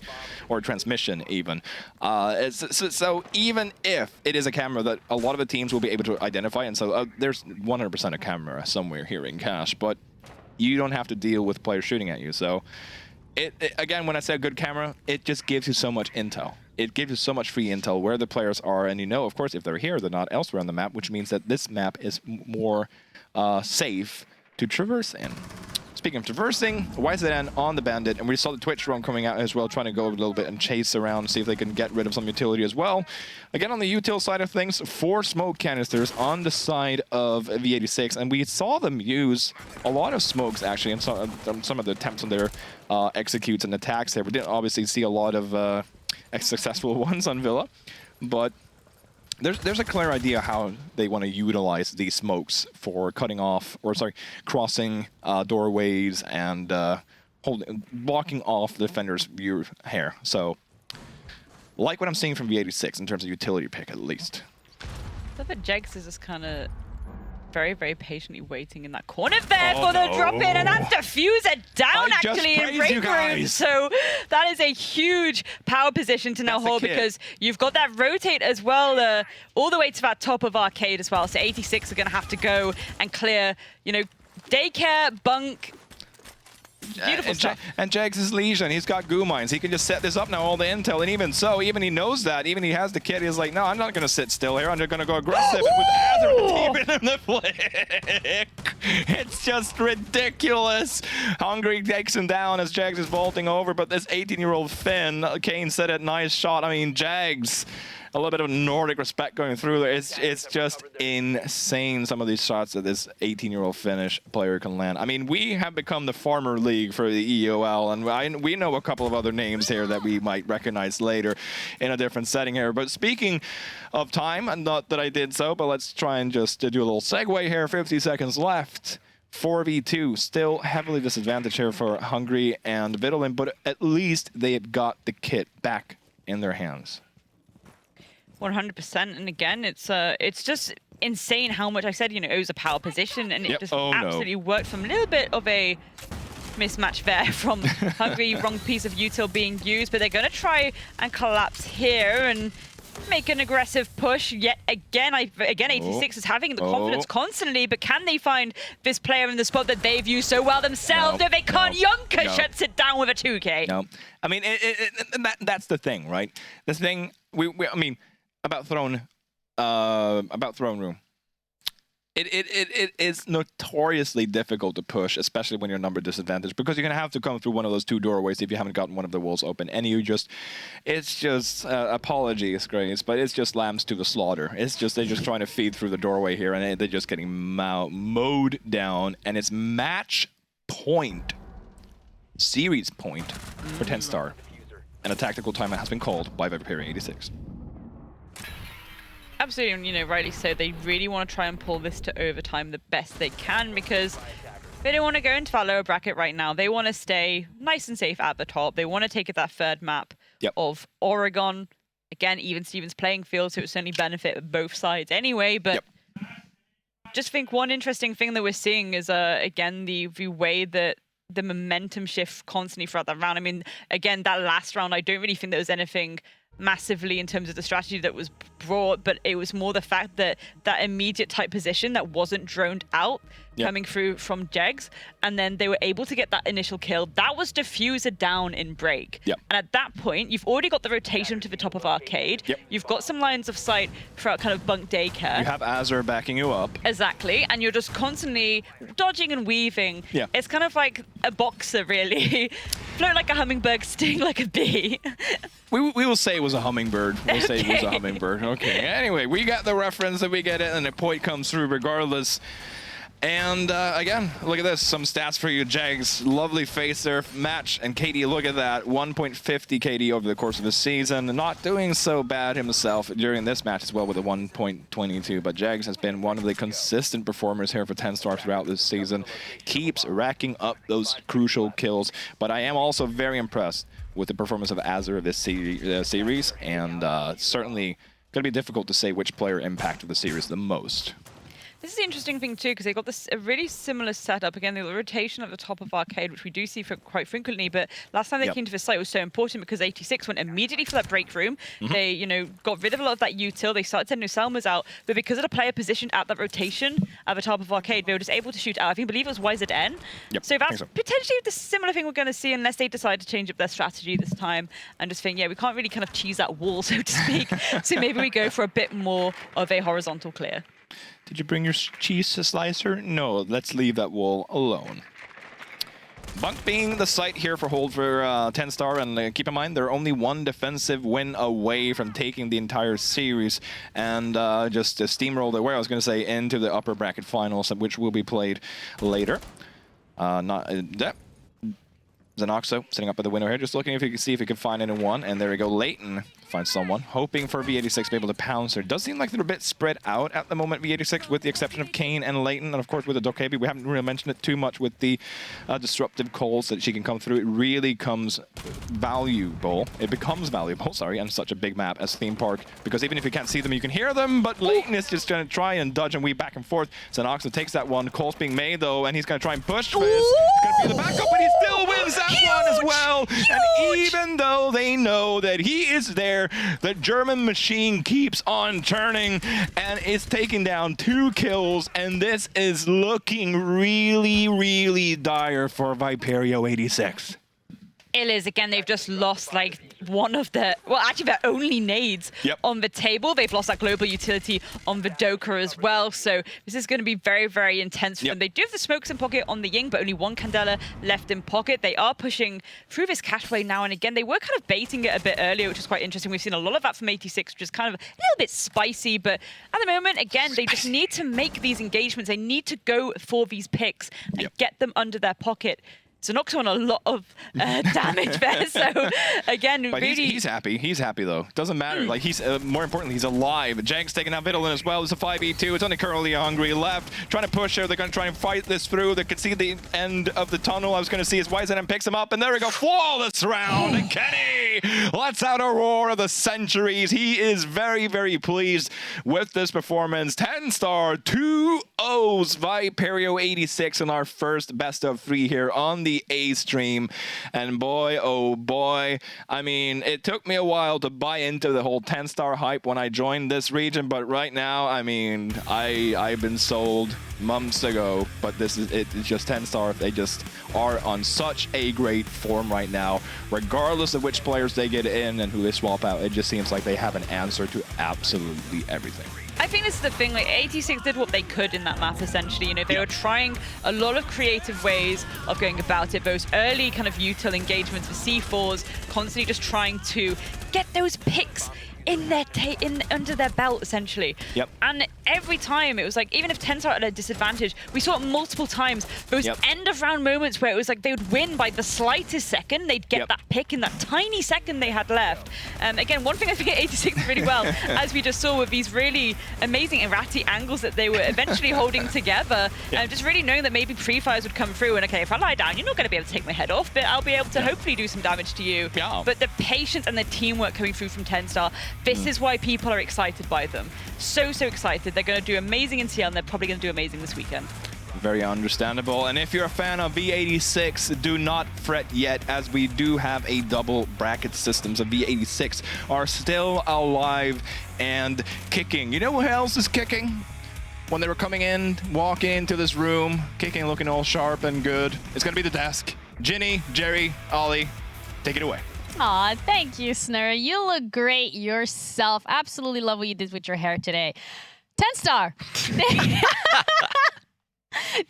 or transmission even. So even if it is a camera that a lot of the teams will be able to identify, and so there's 100% a camera somewhere here in Cache, but you don't have to deal with players shooting at you. So again, when I say a good camera, it just gives you so much intel. It gives you so much free intel where the players are, and you know, of course, if they're here, they're not elsewhere on the map, which means that this map is more safe to traverse in. Speaking of traversing, Wisedan on the Bandit, and we saw the Twitch roam coming out as well, trying to go a little bit and chase around, see if they can get rid of some utility as well. Again, on the util side of things, 4 smoke canisters on the side of V86, and we saw them use a lot of smokes, actually, and some of the attempts on their executes and attacks there. We didn't obviously see a lot of successful ones on Villa, but there's a clear idea how they want to utilize these smokes for cutting off, or sorry, crossing doorways and blocking off the defender's view here. So, like what I'm seeing from V86 in terms of utility pick, at least. I thought that Jegs is just kind of very, very patiently waiting in that corner there for the drop in, and that's diffuser down actually in break room. So that is a huge power position to now hold because you've got that rotate as well, all the way to that top of arcade as well. So 86 are going to have to go and clear, you know, daycare, bunk. Beautiful stuff. And Jags is Legion. He's got goo mines. He can just set this up now, all the intel. And even so, even he knows that. Even he has the kit. He's like, no, I'm not going to sit still here. I'm just going to go aggressive. And with Azure keeping him the flick. It's just ridiculous. Hungry takes him down as Jags is vaulting over. But this 18-year-old Finn, Kane said it, nice shot. I mean, Jags, a little bit of Nordic respect going through there. It's just insane, some of these shots that this 18-year-old Finnish player can land. I mean, we have become the farmer league for the EOL, and we know a couple of other names here that we might recognize later in a different setting here. But speaking of time, and not that I did so, but let's try and just do a little segue here. 50 seconds left. 4v2, still heavily disadvantaged here for Hungry and Vittlin, but at least they had got the kit back in their hands. 100%. And again, it's just insane how much I said, you know, it was a power position, and it just absolutely worked from a little bit of a mismatch there from Hungry. Wrong piece of util being used, but they're going to try and collapse here and make an aggressive push yet again. Again, 86 is having the confidence constantly, but can they find this player in the spot that they've used so well themselves? No, they can't. Yunka shuts it down with a 2K. No, I mean, that's the thing, right? The thing, I mean, about throne room. It is notoriously difficult to push, especially when you're number disadvantaged, because you're going to have to come through one of those 2 doorways if you haven't gotten one of the walls open. And it's just, apologies, Grace, but it's just lambs to the slaughter. It's just, they're just trying to feed through the doorway here, and they're just getting mowed down. And it's match point, series point for TENSTAR. And a tactical timeout has been called by Viperio 86. Absolutely, and you know, rightly so. They really want to try and pull this to overtime the best they can, because they don't want to go into that lower bracket right now. They want to stay nice and safe at the top. They want to take it that third map of Oregon. Again, even Steven's playing field, so it would certainly benefit both sides anyway. But just think one interesting thing that we're seeing is, again, the way that the momentum shift constantly throughout that round. I mean, again, that last round, I don't really think there was anything massively in terms of the strategy that was brought, but it was more the fact that that immediate type position that wasn't droned out coming through from Jegs, and then they were able to get that initial kill. That was diffuser down in break. And at that point, you've already got the rotation to the top of arcade. You've got some lines of sight throughout kind of bunk daycare. You have Azure backing you up. Exactly, and you're just constantly dodging and weaving. It's kind of like a boxer, really. Float like a hummingbird, sting like a bee. We will say it was a hummingbird. We'll say it was a hummingbird. Okay. Anyway, we got the reference that we get it, and the point comes through regardless. And again, look at this. Some stats for you, Jags. Lovely face there match. And KD, look at that. 1.50 KD over the course of the season. Not doing so bad himself during this match as well with a 1.22. But Jags has been one of the consistent performers here for TENSTAR throughout this season. Keeps racking up those crucial kills. But I am also very impressed with the performance of Azure this series. And certainly going to be difficult to say which player impacted the series the most. This is the interesting thing too, because they got this a really similar setup. Again, the rotation at the top of arcade, which we do see quite frequently. But last time they came to the site was so important because 86 went immediately for that break room. They, you know, got rid of a lot of that util. They started sending Selmas out, but because of the player positioned at that rotation at the top of arcade, they were just able to shoot out. I believe it was YZN. So that's potentially the similar thing we're going to see, unless they decide to change up their strategy this time and just think, yeah, we can't really kind of cheese that wall, so to speak. So maybe we go for a bit more of a horizontal clear. Did you bring your cheese slicer? No, let's leave that wall alone. Bunk being the site here for hold for TENSTAR, and keep in mind they're only one defensive win away from taking the entire series and just steamroll their way, I was going to say, into the upper bracket finals, which will be played later. Zenoxo sitting up at the window here, just looking if he can see if he can find anyone. And there we go, Leighton finds someone, hoping for V86 to be able to pounce her. Does seem like they're a bit spread out at the moment, V86, with the exception of Kane and Leighton. And of course, with the Dokebi, we haven't really mentioned it too much with the disruptive calls that she can come through. It really becomes valuable, sorry, on such a big map as Theme Park, because even if you can't see them, you can hear them. But Leighton is just going to try and dodge and weave back and forth. Zenoxo takes that one. Calls being made, though, and he's going to try and push. He's going to be the backup, but he still wins that one as well. And even though they know that he is there, the German machine keeps on turning and is taking down 2 kills. And this is looking really, really dire for Viperio 86. It is. Again, they've just lost like one of the, well, actually their only nades on the table. They've lost that global utility on the Doka as well. So this is going to be very, very intense for them. They do have the smokes in pocket on the Ying, but only 1 Candela left in pocket. They are pushing through this cashway now and again. They were kind of baiting it a bit earlier, which is quite interesting. We've seen a lot of that from 86, which is kind of a little bit spicy. But at the moment, again, they just need to make these engagements. They need to go for these picks and get them under their pocket. So Nox on a lot of damage there. So again, but really... he's happy. He's happy, though. Doesn't matter. Like, he's more importantly, he's alive. Jank's taking out Vitalin as well. It's a 5v2. It's only currently Hungry left. Trying to push here. They're going to try and fight this through. They can see the end of the tunnel. I was going to see his YZM picks him up, and there we go. Flawless round. And Kenny lets out a roar of the centuries. He is very, very pleased with this performance. TENSTAR 2-0s Viperio 86 in our first best of 3 here on the A stream. And boy, oh boy, I mean, it took me a while to buy into the whole TENSTAR hype when I joined this region, but right now, I mean, I've been sold months ago, but this is it. It's just TENSTAR. They just are on such a great form right now, regardless of which players they get in and who they swap out. It just seems like they have an answer to absolutely everything. I think this is the thing, like 86 did what they could in that map essentially. You know, they were trying a lot of creative ways of going about it, those early kind of util engagements with C4s, constantly just trying to get those picks in their under their belt essentially. Yep. And every time it was like, even if TENSTAR at a disadvantage, we saw it multiple times, those end of round moments where it was like they would win by the slightest second, they'd get that pick in that tiny second they had left. Again, one thing I think 86 did really well, as we just saw with these really amazing erratic angles that they were eventually holding together, just really knowing that maybe pre-fires would come through and okay, if I lie down, you're not going to be able to take my head off, but I'll be able to hopefully do some damage to you. But the patience and the teamwork coming through from TENSTAR, this is why people are excited by them. So excited. They're going to do amazing in CL and they're probably going to do amazing this weekend. Very understandable. And if you're a fan of V86, do not fret yet, as we do have a double bracket system. So V86 are still alive and kicking. You know who else is kicking? When they were coming in, walking into this room, kicking, looking all sharp and good. It's going to be the desk. Ginny, Jerry, Ollie, take it away. Aw, thank you, Snurr. You look great yourself. Absolutely love what you did with your hair today. TENSTAR.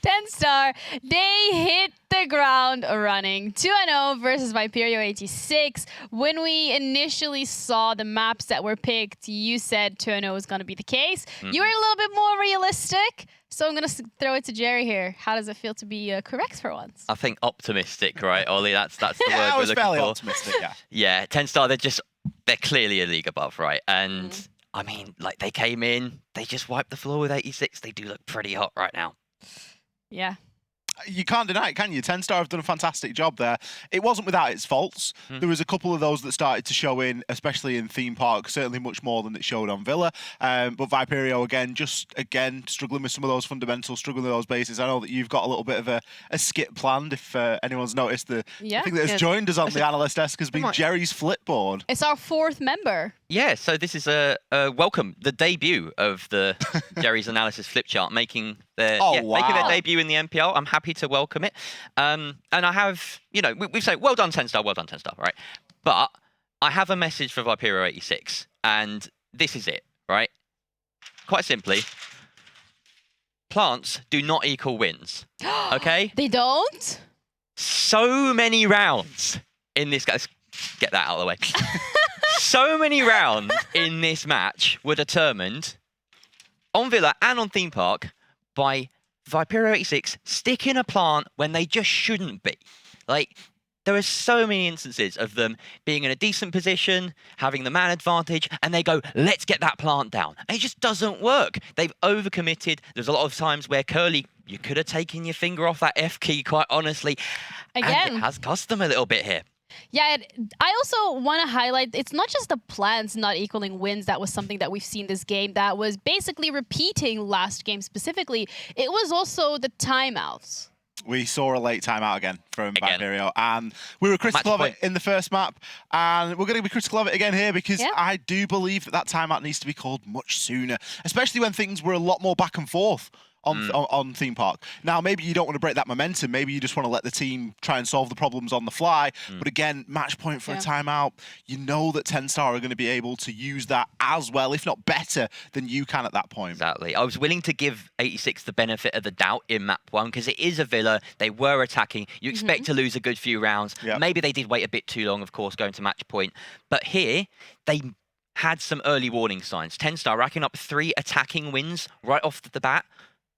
TENSTAR, they hit the ground running. 2-0 versus Viperio 86. When we initially saw the maps that were picked, you said 2-0 was going to be the case. You were a little bit more realistic. So I'm going to throw it to Jerry here. How does it feel to be correct for once? I think optimistic, right, Ollie? That's the word we're looking for. I was fairly optimistic, yeah. Yeah, TENSTAR, they're clearly a league above, right? And I mean, like, they came in, they just wiped the floor with 86. They do look pretty hot right now. Yeah. You can't deny it, can you? TENSTAR have done a fantastic job there. It wasn't without its faults. There was a couple of those that started to show in, especially in Theme Park, certainly much more than it showed on Villa. But Viperio, again, struggling with some of those fundamentals, struggling with those bases. I know that you've got a little bit of a skip planned, if anyone's noticed. The thing that has joined us on the Analyst desk has been Jerry's Flipboard. It's our 4th member. Yeah, so this is a welcome, the debut of the Jerry's Analysis flip chart, making their debut in the NPL. I'm happy to welcome it. And I have, you know, we've said, well done, TENSTAR, right? But I have a message for Viperio 86, and this is it, right? Quite simply, plants do not equal wins, okay? They don't? So many rounds in this, guys, get that out of the way. So many rounds in this match were determined on Villa and on Theme Park by Viperio 86 sticking a plant when they just shouldn't be. Like, there are so many instances of them being in a decent position, having the man advantage, and they go, let's get that plant down. And it just doesn't work. They've overcommitted. There's a lot of times where Curly, you could have taken your finger off that F key, quite honestly. Again. And it has cost them a little bit here. Yeah, I also want to highlight, it's not just the plants not equaling wins. That was something that we've seen this game that was basically repeating last game specifically. It was also the timeouts. We saw a late timeout again from Viperio, and we were critical of it in the first map, and we're going to be critical of it again here because I do believe that timeout needs to be called much sooner, especially when things were a lot more back and forth on Theme Park. Now, maybe you don't want to break that momentum. Maybe you just want to let the team try and solve the problems on the fly. But again, match point for a timeout. You know that TENSTAR are going to be able to use that as well, if not better, than you can at that point. Exactly. I was willing to give 86 the benefit of the doubt in map 1 because it is a Villa. They were attacking. You expect to lose a good few rounds. Maybe they did wait a bit too long, of course, going to match point. But here, they had some early warning signs. TENSTAR racking up 3 attacking wins right off the bat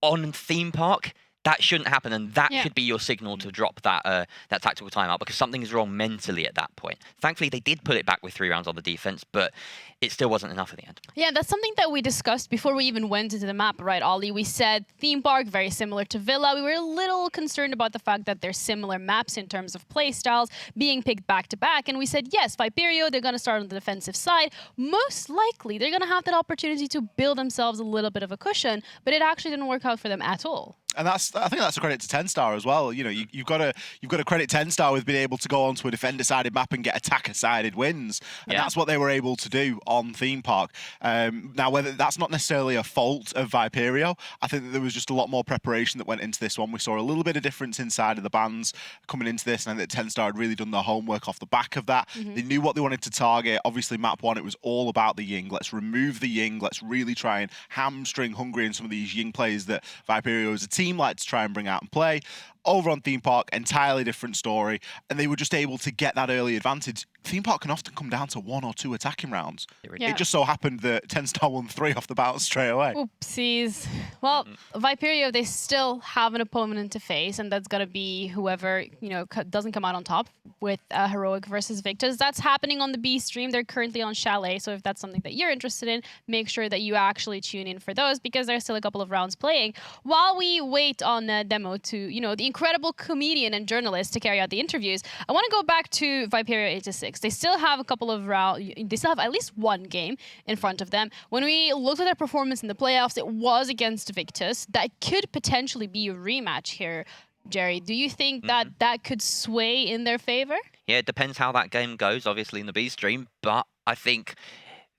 on Theme Park. that shouldn't happen, and that should be your signal to drop that that tactical timeout, because something is wrong mentally at that point. Thankfully, they did put it back with 3 rounds on the defense, but it still wasn't enough at the end. Yeah, that's something that we discussed before we even went into the map, right, Ollie? We said theme park, very similar to Villa. We were a little concerned about the fact that they're similar maps in terms of play styles being picked back to back. And we said, yes, Viperio, they're going to start on the defensive side. Most likely, they're going to have that opportunity to build themselves a little bit of a cushion, but it actually didn't work out for them at all. And I think that's a credit to TENSTAR as well. You know, you've got to credit TENSTAR with being able to go onto a defender-sided map and get attacker-sided wins, and that's what they were able to do on Theme Park. Now, whether that's not necessarily a fault of Viperio, I think that there was just a lot more preparation that went into this one. We saw a little bit of difference inside of the bands coming into this, and I think that TENSTAR had really done their homework off the back of that. They knew what they wanted to target. Obviously, map 1, it was all about the Ying. Let's remove the Ying. Let's really try and hamstring Hungary and some of these Ying players that Viperio as a team like to try and bring out and play. Over on Theme Park, entirely different story, and they were just able to get that early advantage. Theme Park can often come down to 1 or 2 attacking rounds. It just so happened that TENSTAR won 3 off the bounce straight away. Oopsies. Well, Viperio, they still have an opponent to face, and that's going to be whoever, you know, doesn't come out on top with Heroic versus Victus. That's happening on the B stream. They're currently on Chalet, so if that's something that you're interested in, make sure that you actually tune in for those, because there's still a couple of rounds playing. While we wait on the demo to, you know, the incredible comedian and journalist to carry out the interviews, I want to go back to Viperio 86. They still have a couple of rounds, they still have at least 1 game in front of them. When we looked at their performance in the playoffs, it was against Victus. That could potentially be a rematch here. Jerry, do you think that that could sway in their favor? Yeah, it depends how that game goes, obviously, in the B stream, but I think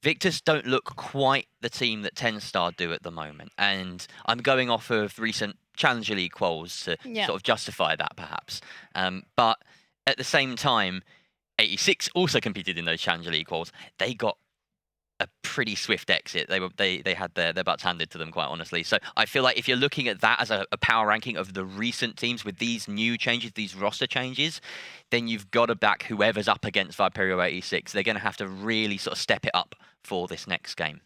Victus don't look quite the team that TENSTAR do at the moment, and I'm going off of recent Challenger League quals to sort of justify that, perhaps. But at the same time, 86 also competed in those Challenger League quals. They got a pretty swift exit. They had their butts handed to them, quite honestly. So I feel like if you're looking at that as a power ranking of the recent teams with these new changes, these roster changes, then you've got to back whoever's up against Viperio 86. They're going to have to really sort of step it up for this next game.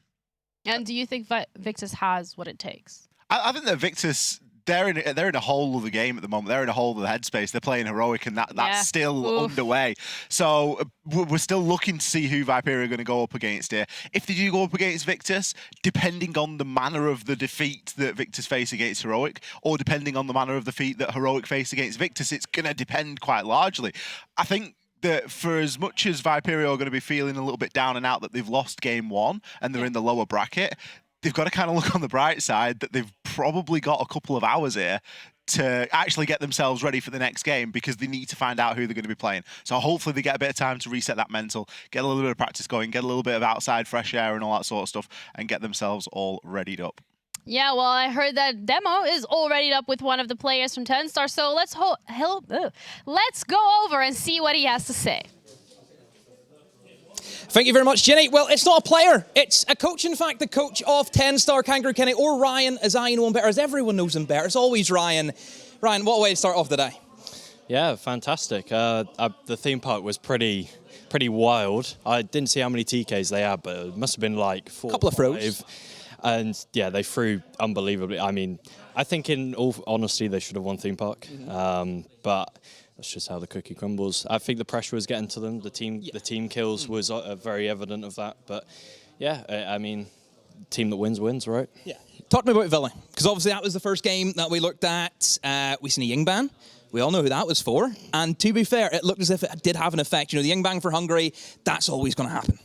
And do you think Victus has what it takes? I think that Victus, they're in a whole other game at the moment. They're in a whole other headspace. They're playing Heroic, and that's still underway. So we're still looking to see who Viperio are going to go up against here. If they do go up against Victus, depending on the manner of the defeat that Victus face against Heroic, or depending on the manner of defeat that Heroic face against Victus, it's going to depend quite largely. I think that for as much as Viperio are going to be feeling a little bit down and out that they've lost game 1 and they're in the lower bracket, they've got to kind of look on the bright side that they've probably got a couple of hours here to actually get themselves ready for the next game, because they need to find out who they're going to be playing. So hopefully they get a bit of time to reset that mental, get a little bit of practice going, get a little bit of outside fresh air and all that sort of stuff, and get themselves all readied up. Yeah, well, I heard that demo is all readied up with one of the players from TENSTAR, so let's go over and see what he has to say. Thank you very much, Jenny. Well, it's not a player. It's a coach, in fact, the coach of TENSTAR, Kangaroo Kenny, or Ryan, as I know him better, as everyone knows him better. It's always Ryan. Ryan, what a way to start off the day. Yeah, fantastic. The theme park was pretty wild. I didn't see how many TKs they had, but it must have been like 4 couple of throws. And yeah, they threw unbelievably. I mean, I think in all honesty, they should have won theme park. But that's just how the cookie crumbles. I think the pressure was getting to them. The team kills was very evident of that. But yeah, I mean, team that wins, right? Yeah. Talk to me about Villa, because obviously that was the first game that we looked at. We seen a Ying ban. We all know who that was for. And to be fair, it looked as if it did have an effect. You know, the Ying ban for Hungary, that's always going to happen.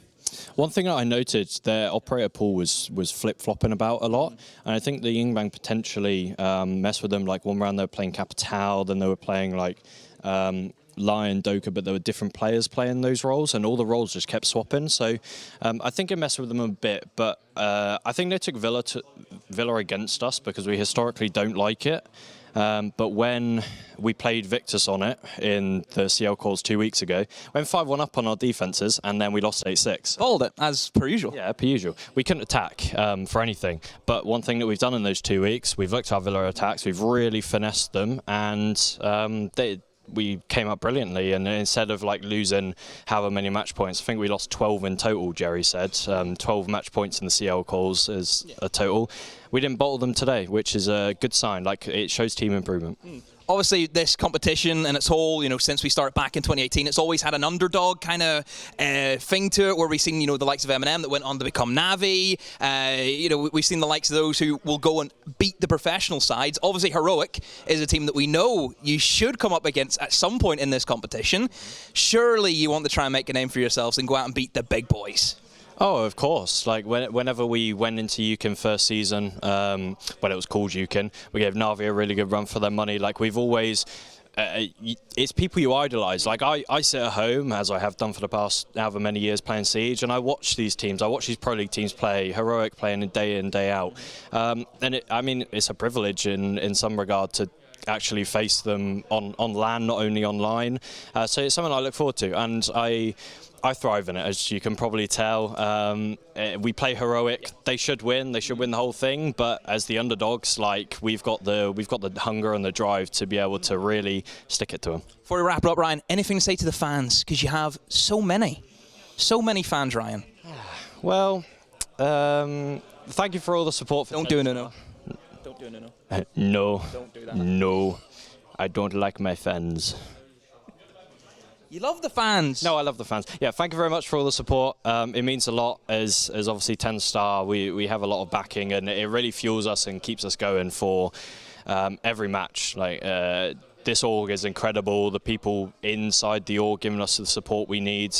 One thing that I noted, their operator pool was flip-flopping about a lot, and I think the Yingbang potentially messed with them. Like one round they were playing Capital, then they were playing like Lion, Doka, but there were different players playing those roles, and all the roles just kept swapping. So I think it messed with them a bit, but I think they took Villa against us because we historically don't like it. But when we played Victus on it in the CL calls 2 weeks ago, went 5-1 up on our defences, and then we lost 8-6. Followed it, as per usual. Yeah, per usual. We couldn't attack for anything. But one thing that we've done in those 2 weeks, we've looked at our Villa attacks, we've really finessed them, and we came up brilliantly, and instead of like losing however many match points, I think we lost 12 in total, Jerry said. 12 match points in the CL calls is a total. We didn't bottle them today, which is a good sign. Like, it shows team improvement. Obviously, this competition and its whole, since we started back in 2018, it's always had an underdog kind of thing to it, where we've seen, the likes of M&M that went on to become Navi. We've seen the likes of those who will go and beat the professional sides. Obviously, Heroic is a team that we know you should come up against at some point in this competition. Surely you want to try and make a name for yourselves and go out and beat the big boys. Oh, of course. Like, whenever we went into UKIN first season, when it was called UKIN, we gave Navi a really good run for their money. Like, we've always... it's people you idolise. Like, I sit at home, as I have done for the past however many years playing Siege, and I watch these teams. I watch these Pro League teams play, Heroic playing day in, day out. And it's a privilege in some regard to actually face them on LAN, not only online. So it's something I look forward to, and I thrive in it, as you can probably tell. We play Heroic. They should win. They should win the whole thing. But as the underdogs, like, we've got the hunger and the drive to be able to really stick it to them. Before we wrap it up, Ryan, anything to say to the fans? Because you have so many fans, Ryan. Well, thank you for all the support. Don't do a no-no. Don't do a no-no. No. Don't do that. No. I don't like my fans. You love the fans. No, I love the fans. Yeah, thank you very much for all the support. It means a lot. As obviously TENSTAR, we have a lot of backing, and it really fuels us and keeps us going for every match. Like, this org is incredible. The people inside the org giving us the support we need.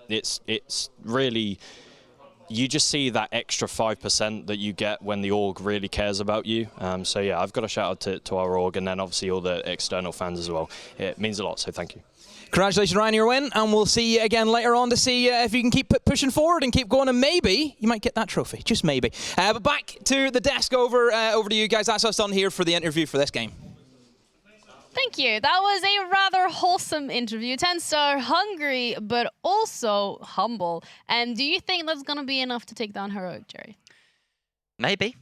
It's really... You just see that extra 5% that you get when the org really cares about you. So yeah, I've got a shout out to our org, and then obviously all the external fans as well. It means a lot, so thank you. Congratulations, Ryan, your win, and we'll see you again later on to see if you can keep pushing forward and keep going, and maybe you might get that trophy, just maybe. But back to the desk, over to you guys. That's us done here for the interview for this game. Thank you. That was a rather wholesome interview. TENSTAR, hungry, but also humble. And do you think that's going to be enough to take down Heroic, Jerry? Maybe.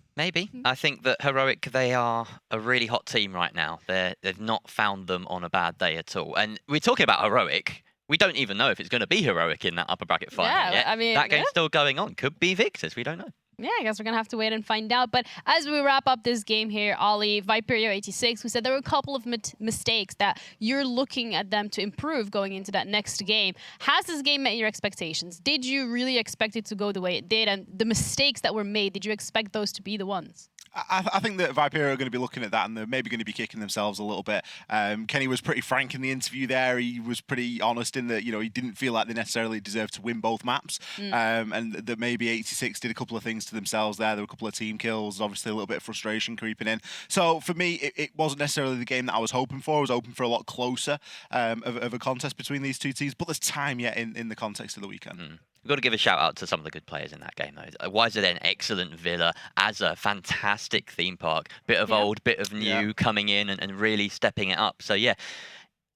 I think that Heroic, they are a really hot team right now. They've not found them on a bad day at all. And we're talking about Heroic. We don't even know if it's going to be Heroic in that upper bracket final yet. I mean, that game's still going on. Could be Victus. We don't know. Yeah, I guess we're going to have to wait and find out. But as we wrap up this game here, Ollie, Viperio 86, who said there were a couple of mistakes that you're looking at them to improve going into that next game. Has this game met your expectations? Did you really expect it to go the way it did? And the mistakes that were made, did you expect those to be the ones? I think that Viperio are going to be looking at that, and they're maybe going to be kicking themselves a little bit. Kenny was pretty frank in the interview there. He was pretty honest in that, he didn't feel like they necessarily deserved to win both maps, and that maybe 86 did a couple of things to themselves there. There were a couple of team kills, obviously a little bit of frustration creeping in. So for me, it wasn't necessarily the game that I was hoping for. I was hoping for a lot closer of a contest between these two teams, but there's time yet in the context of the weekend. We've got to give a shout out to some of the good players in that game, though. YZN, excellent villa. Azza, fantastic theme park. Bit of old, bit of new coming in and really stepping it up. So, yeah.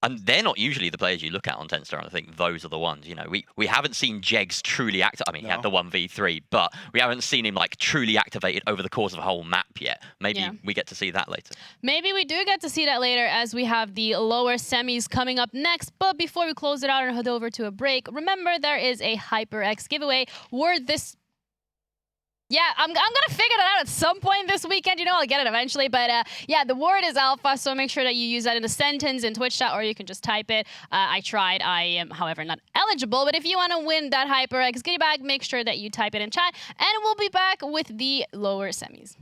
And they're not usually the players you look at on TENSTAR, and I think those are the ones. We haven't seen Jegs truly active. I mean, he had the 1v3, but we haven't seen him truly activated over the course of a whole map yet. Maybe we get to see that later. Maybe we do get to see that later, as we have the lower semis coming up next. But before we close it out and head over to a break, remember there is a HyperX giveaway. Yeah, I'm going to figure that out at some point this weekend. I'll get it eventually. But yeah, the word is alpha, so make sure that you use that in a sentence in Twitch chat, or you can just type it. I tried. I am, however, not eligible. But if you want to win that HyperX goodie bag, make sure that you type it in chat. And we'll be back with the lower semis.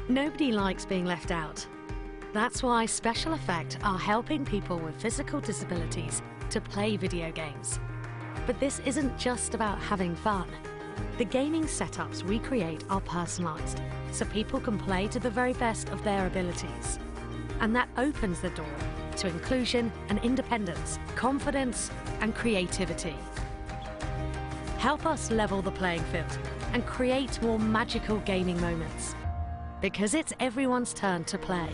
Nobody likes being left out. That's why Special Effect are helping people with physical disabilities to play video games. But this isn't just about having fun. The gaming setups we create are personalised, so people can play to the very best of their abilities. And that opens the door to inclusion and independence, confidence and creativity. Help us level the playing field and create more magical gaming moments. Because it's everyone's turn to play.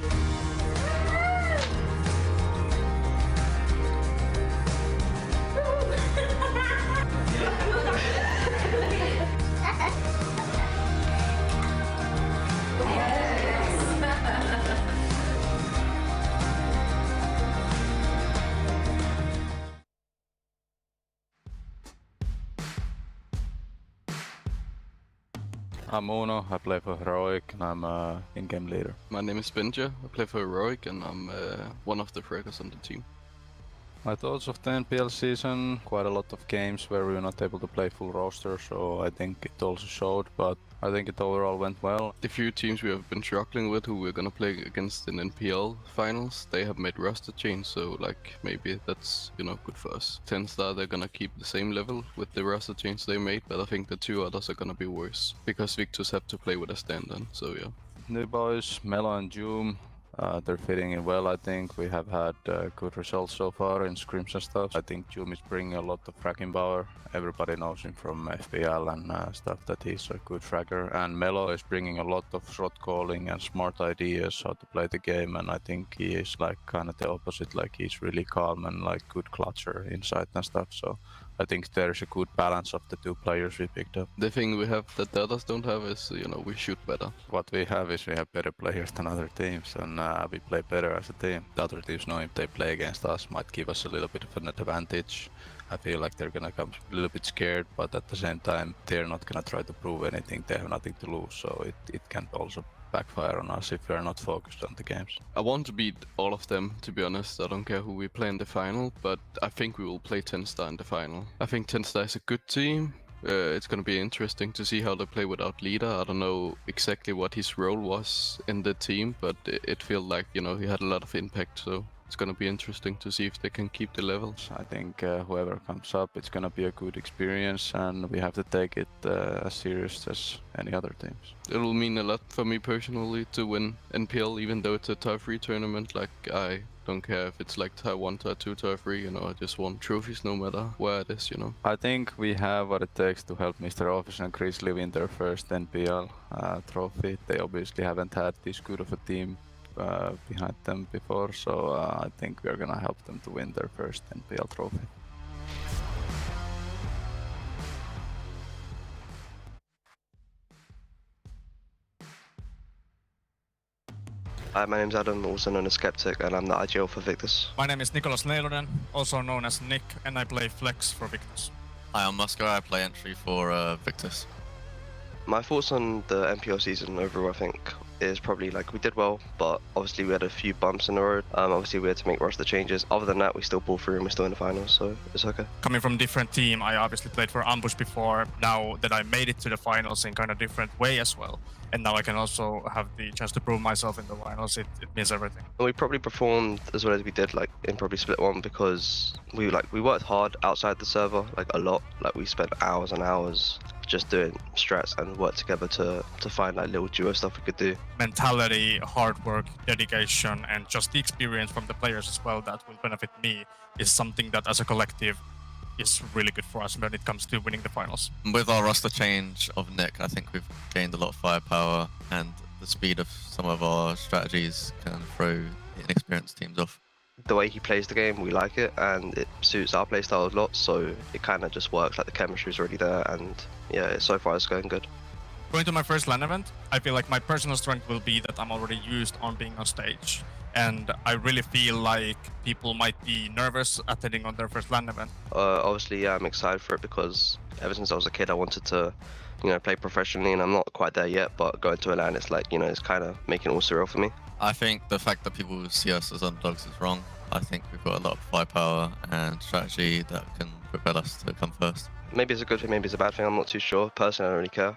I'm Uno, I play for Heroic and I'm in-game leader. My name is Benja, I play for Heroic and I'm one of the fraggers on the team. My thoughts of the NPL season, quite a lot of games where we were not able to play full roster, so I think it also showed, but I think it overall went well. The few teams we have been struggling with who we're gonna play against in NPL finals, they have made roster change, so like maybe that's, you know, good for us. TENSTAR, they're gonna keep the same level with the roster change they made, but I think the two others are gonna be worse, because Victus have to play with a stand-in, so yeah. New boys, Melo and Joom, they're fitting in well, I think. We have had good results so far in scrims and stuff. I think Joom is bringing a lot of fragging power. Everybody knows him from FPL and stuff, that he's a good fragger. And Melo is bringing a lot of shot calling and smart ideas how to play the game, and I think he is like kind of the opposite, like he's really calm and like good clutcher inside and stuff. So I think there's a good balance of the two players we picked up. The thing we have that the others don't have is, you know, we shoot better. What we have is we have better players than other teams, and we play better as a team. The other teams, know if they play against us, might give us a little bit of an advantage. I feel like they're gonna come a little bit scared, but at the same time, they're not gonna try to prove anything. They have nothing to lose, so it can also backfire on us if we are not focused on the games. I want to beat all of them, to be honest. I don't care who we play in the final, but I think we will play TENSTAR in the final. I think TENSTAR is a good team. It's going to be interesting to see how they play without leader. I don't know exactly what his role was in the team, but it felt like, you know, he had a lot of impact, so it's going to be interesting to see if they can keep the levels. I think whoever comes up, it's going to be a good experience, and we have to take it as serious as any other teams. It will mean a lot for me personally to win NPL, even though it's a tier 3 tournament. Like, I don't care if it's like tier 1, tier 2, tier 3, you know, I just want trophies no matter where it is, you know. I think we have what it takes to help Mr. Office and Grizzly win their first NPL trophy. They obviously haven't had this good of a team behind them before, so I think we are gonna help them to win their first NPL trophy. Hi, my name's Adam, also known as Skeptic, and I'm the IGL for Victus. My name is Nicholas Neilonen, also known as Nick, and I play Flex for Victus. Hi, I'm Musco, I play entry for Victus. My thoughts on the NPL season overall, I think, is probably like we did well, but obviously we had a few bumps in the road. Obviously we had to make roster changes. Other than that, we still pulled through and we're still in the finals, so it's okay. Coming from a different team, I obviously played for Ambush before. Now that I made it to the finals in kind of different way as well, and now I can also have the chance to prove myself in the finals, it means everything. We probably performed as well as we did, like in probably split one, because we worked hard outside the server, like a lot. Like we spent hours and hours just doing strats and work together to find like little duo stuff we could do. Mentality, hard work, dedication, and just the experience from the players as well that will benefit me is something that as a collective is really good for us when it comes to winning the finals. With our roster change of Nick, I think we've gained a lot of firepower, and the speed of some of our strategies can throw inexperienced teams off. The way he plays the game, we like it, and it suits our playstyle a lot, so it kind of just works. Like the chemistry's already there, and yeah, so far it's going good. Going to my first LAN event, I feel like my personal strength will be that I'm already used on being on stage, and I really feel like people might be nervous attending on their first LAN event. Obviously, yeah, I'm excited for it because ever since I was a kid, I wanted to, you know, play professionally, and I'm not quite there yet. But going to a LAN, it's like, you know, it's kind of making it all surreal for me. I think the fact that people see us as underdogs is wrong. I think we've got a lot of firepower and strategy that can propel us to come first. maybe it's a good thing, maybe it's a bad thing. I'm not too sure. Personally, I don't really care.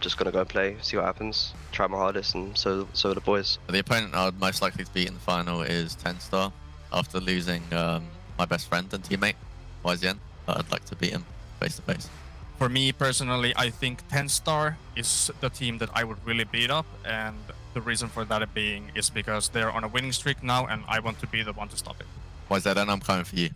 Just gonna go and play, see what happens, try my hardest, and so are the boys. The opponent I'd most likely to beat in the final is TENSTAR. After losing my best friend and teammate, YZN, I'd like to beat him face to face. For me personally, I think TENSTAR is the team that I would really beat up, and the reason for that being is because they're on a winning streak now, and I want to be the one to stop it. YZN, I'm coming for you.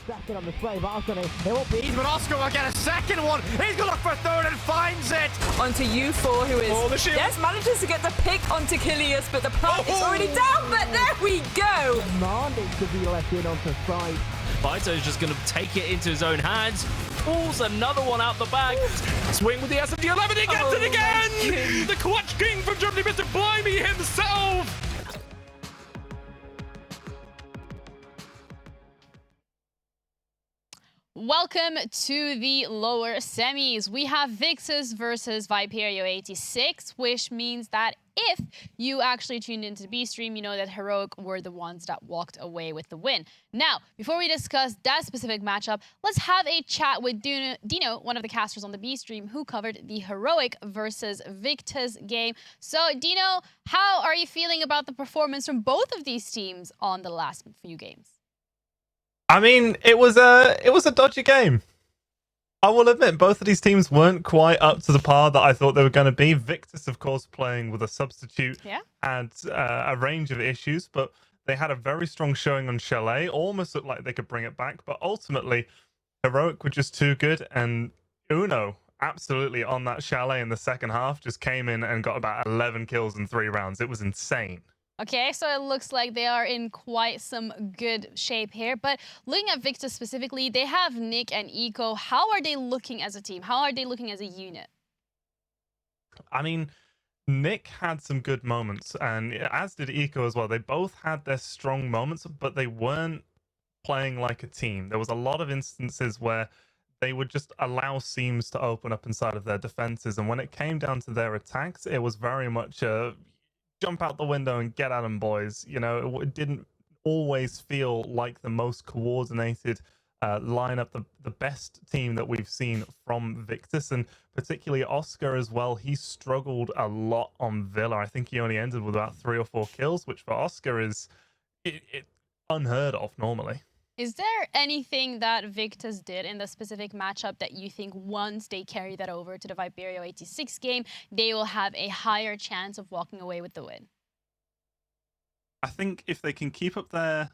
second on the spray, but Oscar, it won't be. But Oscar will get a second one. He's going to look for a third and finds it. Onto U4, who is, the shield. yes, manages to get the pick onto Kilius, but the plant is already down, but there we go. Demanding to be let in onto side. Vito's just going to take it into his own hands. Pulls another one out the bag. Swing with the SMG 11. He gets it again. The Clutch King from Germany, Mr. Blimey himself. Welcome to the lower semis. We have Victus versus Viperio 86, which means that if you actually tuned into the B stream, you know that Heroic were the ones that walked away with the win. Now, before we discuss that specific matchup, let's have a chat with Dino, one of the casters on the B stream, who covered the Heroic versus Victus game. So, Dino, how are you feeling about the performance from both of these teams on the last few games? I mean, it was a dodgy game. I will admit, both of these teams weren't quite up to the par that I thought they were going to be. Victus, of course, playing with a substitute, had a range of issues, but they had a very strong showing on Chalet. Almost looked like they could bring it back, but ultimately, Heroic were just too good, and Uno, absolutely on that Chalet in the second half, just came in and got about 11 kills in 3 rounds. It was insane. Okay, so it looks like they are in quite some good shape here. But looking at Victus specifically, they have Nick and Eco. How are they looking as a team? How are they looking as a unit? I mean, Nick had some good moments, and as did Eco as well. They both had their strong moments, but they weren't playing like a team. There was a lot of instances where they would just allow seams to open up inside of their defenses. And when it came down to their attacks, it was very much a jump out the window and get at them, boys. You know, it didn't always feel like the most coordinated lineup, the best team that we've seen from Victus, and particularly Oscar as well. He struggled a lot on Villa. I think he only ended with about 3 or 4 kills, which for Oscar is unheard of normally. Is there anything that Victus did in the specific matchup that you think once they carry that over to the Viperio 86 game, they will have a higher chance of walking away with the win? I think if they can keep up their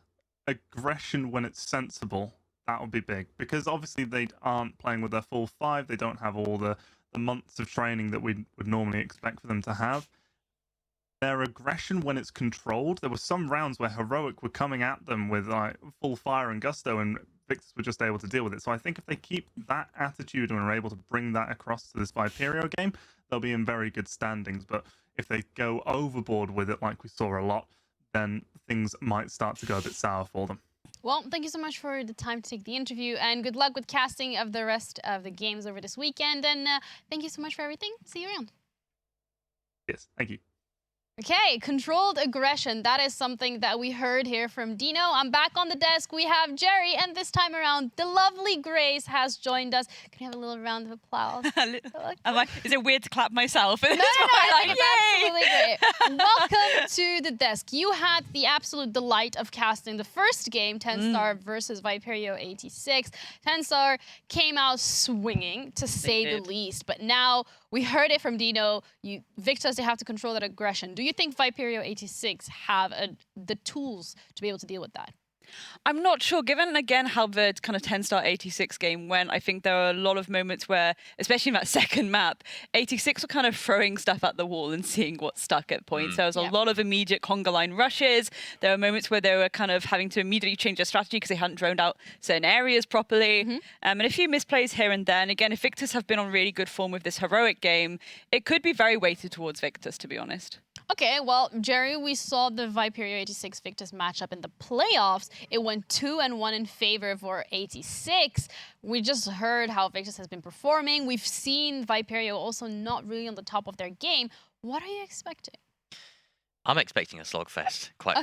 aggression when it's sensible, that would be big. Because obviously they aren't playing with their full 5. They don't have all the months of training that we would normally expect for them to have. Their aggression when it's controlled, there were some rounds where Heroic were coming at them with like full fire and gusto, and Victus were just able to deal with it. So I think if they keep that attitude and are able to bring that across to this Viperio game, they'll be in very good standings. But if they go overboard with it, like we saw a lot, then things might start to go a bit sour for them. Well, thank you so much for the time to take the interview, and good luck with casting of the rest of the games over this weekend. And thank you so much for everything. See you around. Yes, thank you. Okay, controlled aggression. That is something that we heard here from Dino. I'm back on the desk. We have Jerry, and this time around, the lovely Grace has joined us. Can we have a little round of applause? Is it weird to clap myself? No, I think it's absolutely great. Welcome to the desk. You had the absolute delight of casting the first game, TENSTAR versus Viperio 86. TENSTAR came out swinging, to say the least, but now we heard it from Dino. Victus, they have to control that aggression. Do you think Viperio 86 have the tools to be able to deal with that? I'm not sure, given again how the kind of TENSTAR 86 game went. I think there were a lot of moments where, especially in that second map, 86 were kind of throwing stuff at the wall and seeing what stuck at points. There was a lot of immediate conga line rushes. There were moments where they were kind of having to immediately change their strategy because they hadn't droned out certain areas properly. And a few misplays here and there. And again, if Victus have been on really good form with this Heroic game, it could be very weighted towards Victus, to be honest. Okay, well, Jerry, we saw the Viperio 86 Victus matchup in the playoffs. It went 2-1 in favor for 86. We just heard how Victus has been performing. We've seen Viperio also not really on the top of their game. What are you expecting? I'm expecting a slogfest, quite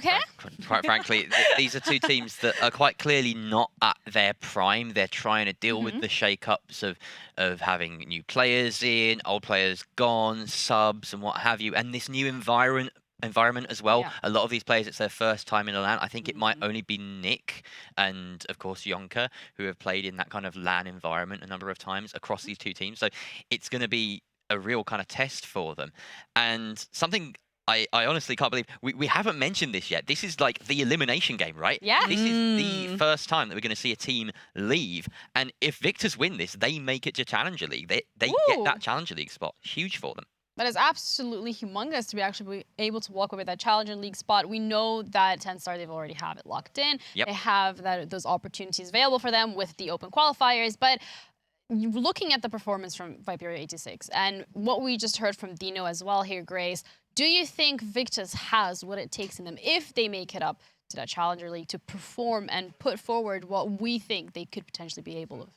frankly. These are two teams that are quite clearly not at their prime. They're trying to deal with the shake-ups of having new players in, old players gone, subs and what have you, and this new environment as well. A lot of these players, it's their first time in a LAN. I think it might only be Nick and, of course, Yonka, who have played in that kind of LAN environment a number of times across these two teams. So it's going to be a real kind of test for them. And something I honestly can't believe we haven't mentioned this yet. This is like the elimination game, right? Yeah. This is the first time that we're going to see a team leave. And if Victus win this, they make it to Challenger League. They get that Challenger League spot. Huge for them. That is absolutely humongous to be actually able to walk away with that Challenger League spot. We know that TENSTAR, they've already have it locked in. Yep. They have those opportunities available for them with the open qualifiers. But looking at the performance from Viperio 86 and what we just heard from Dino as well here, Grace, do you think Victus has what it takes in them if they make it up to that Challenger League to perform and put forward what we think they could potentially be able of?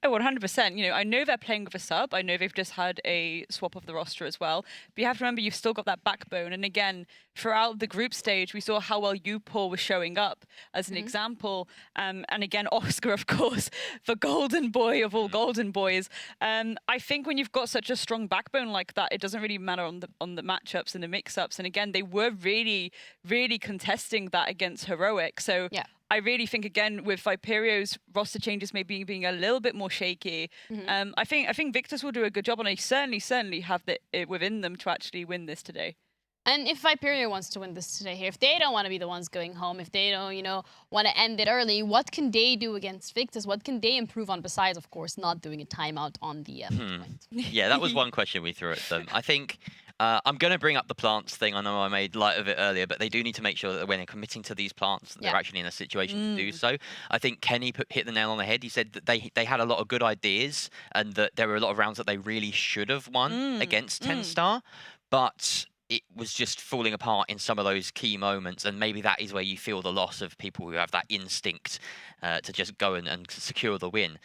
Oh, 100%. You know, I know they're playing with a sub. I know they've just had a swap of the roster as well. But you have to remember, you've still got that backbone. And again, throughout the group stage, we saw how well Upor was showing up as an example. And again, Oscar, of course, the golden boy of all golden boys. I think when you've got such a strong backbone like that, it doesn't really matter on the matchups and the mix-ups. And again, they were really, really contesting that against Heroic. So yeah. I really think, again, with Viperio's roster changes maybe being a little bit more shaky, I think Victus will do a good job, and I certainly have it within them to actually win this today. And if Viperio wants to win this today here, if they don't want to be the ones going home, if they don't, want to end it early, what can they do against Victus? What can they improve on besides, of course, not doing a timeout on the point? Yeah, that was one question we threw at them. I think I'm going to bring up the plants thing. I know I made light of it earlier, but they do need to make sure that when they're committing to these plants, that they're actually in a situation to do so. I think Kenny hit the nail on the head. He said that they had a lot of good ideas and that there were a lot of rounds that they really should have won against TENSTAR, but it was just falling apart in some of those key moments, and maybe that is where you feel the loss of people who have that instinct to just go and secure the win.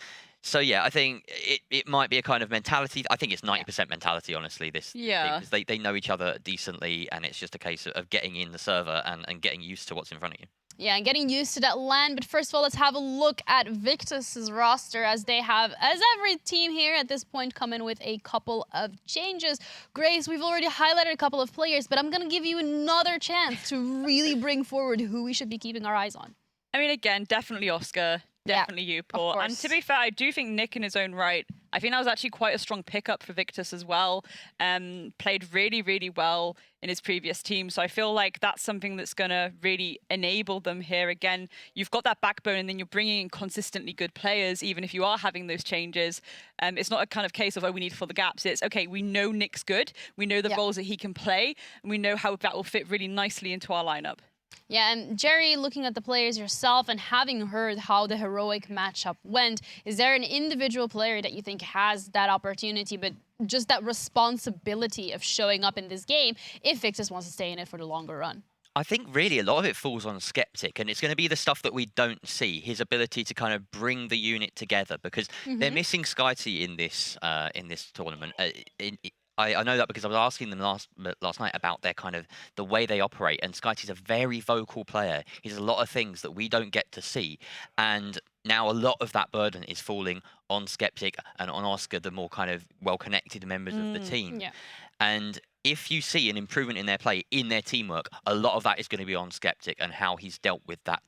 So yeah, I think it might be a kind of mentality. I think it's 90% mentality, honestly, this thing, because they know each other decently, and it's just a case of getting in the server and getting used to what's in front of you. Yeah, and getting used to that land. But first of all, let's have a look at Victus's roster, as they have, as every team here at this point, come in with a couple of changes. Grace, we've already highlighted a couple of players, but I'm going to give you another chance to really bring forward who we should be keeping our eyes on. I mean, again, definitely Oscar. Definitely Upor. And to be fair, I do think Nick in his own right, I think that was actually quite a strong pickup for Victus as well. Played really, really well in his previous team. So I feel like that's something that's going to really enable them here. Again, you've got that backbone and then you're bringing in consistently good players, even if you are having those changes. It's not a kind of case of, oh, we need to fill the gaps. It's, okay, we know Nick's good. We know the roles that he can play. And we know how that will fit really nicely into our lineup. Yeah, and Jerry, looking at the players yourself and having heard how the Heroic matchup went, is there an individual player that you think has that opportunity, but just that responsibility of showing up in this game if Victus wants to stay in it for the longer run? I think really a lot of it falls on Skeptic, and it's going to be the stuff that we don't see, his ability to kind of bring the unit together, because they're missing SkyT in this tournament. I know that because I was asking them last night about their kind of the way they operate, and SkyT's a very vocal player. He does a lot of things that we don't get to see, and now a lot of that burden is falling on Skeptic and on Oscar, the more kind of well-connected members of the team. Yeah. And if you see an improvement in their play, in their teamwork, a lot of that is going to be on Skeptic and how he's dealt with that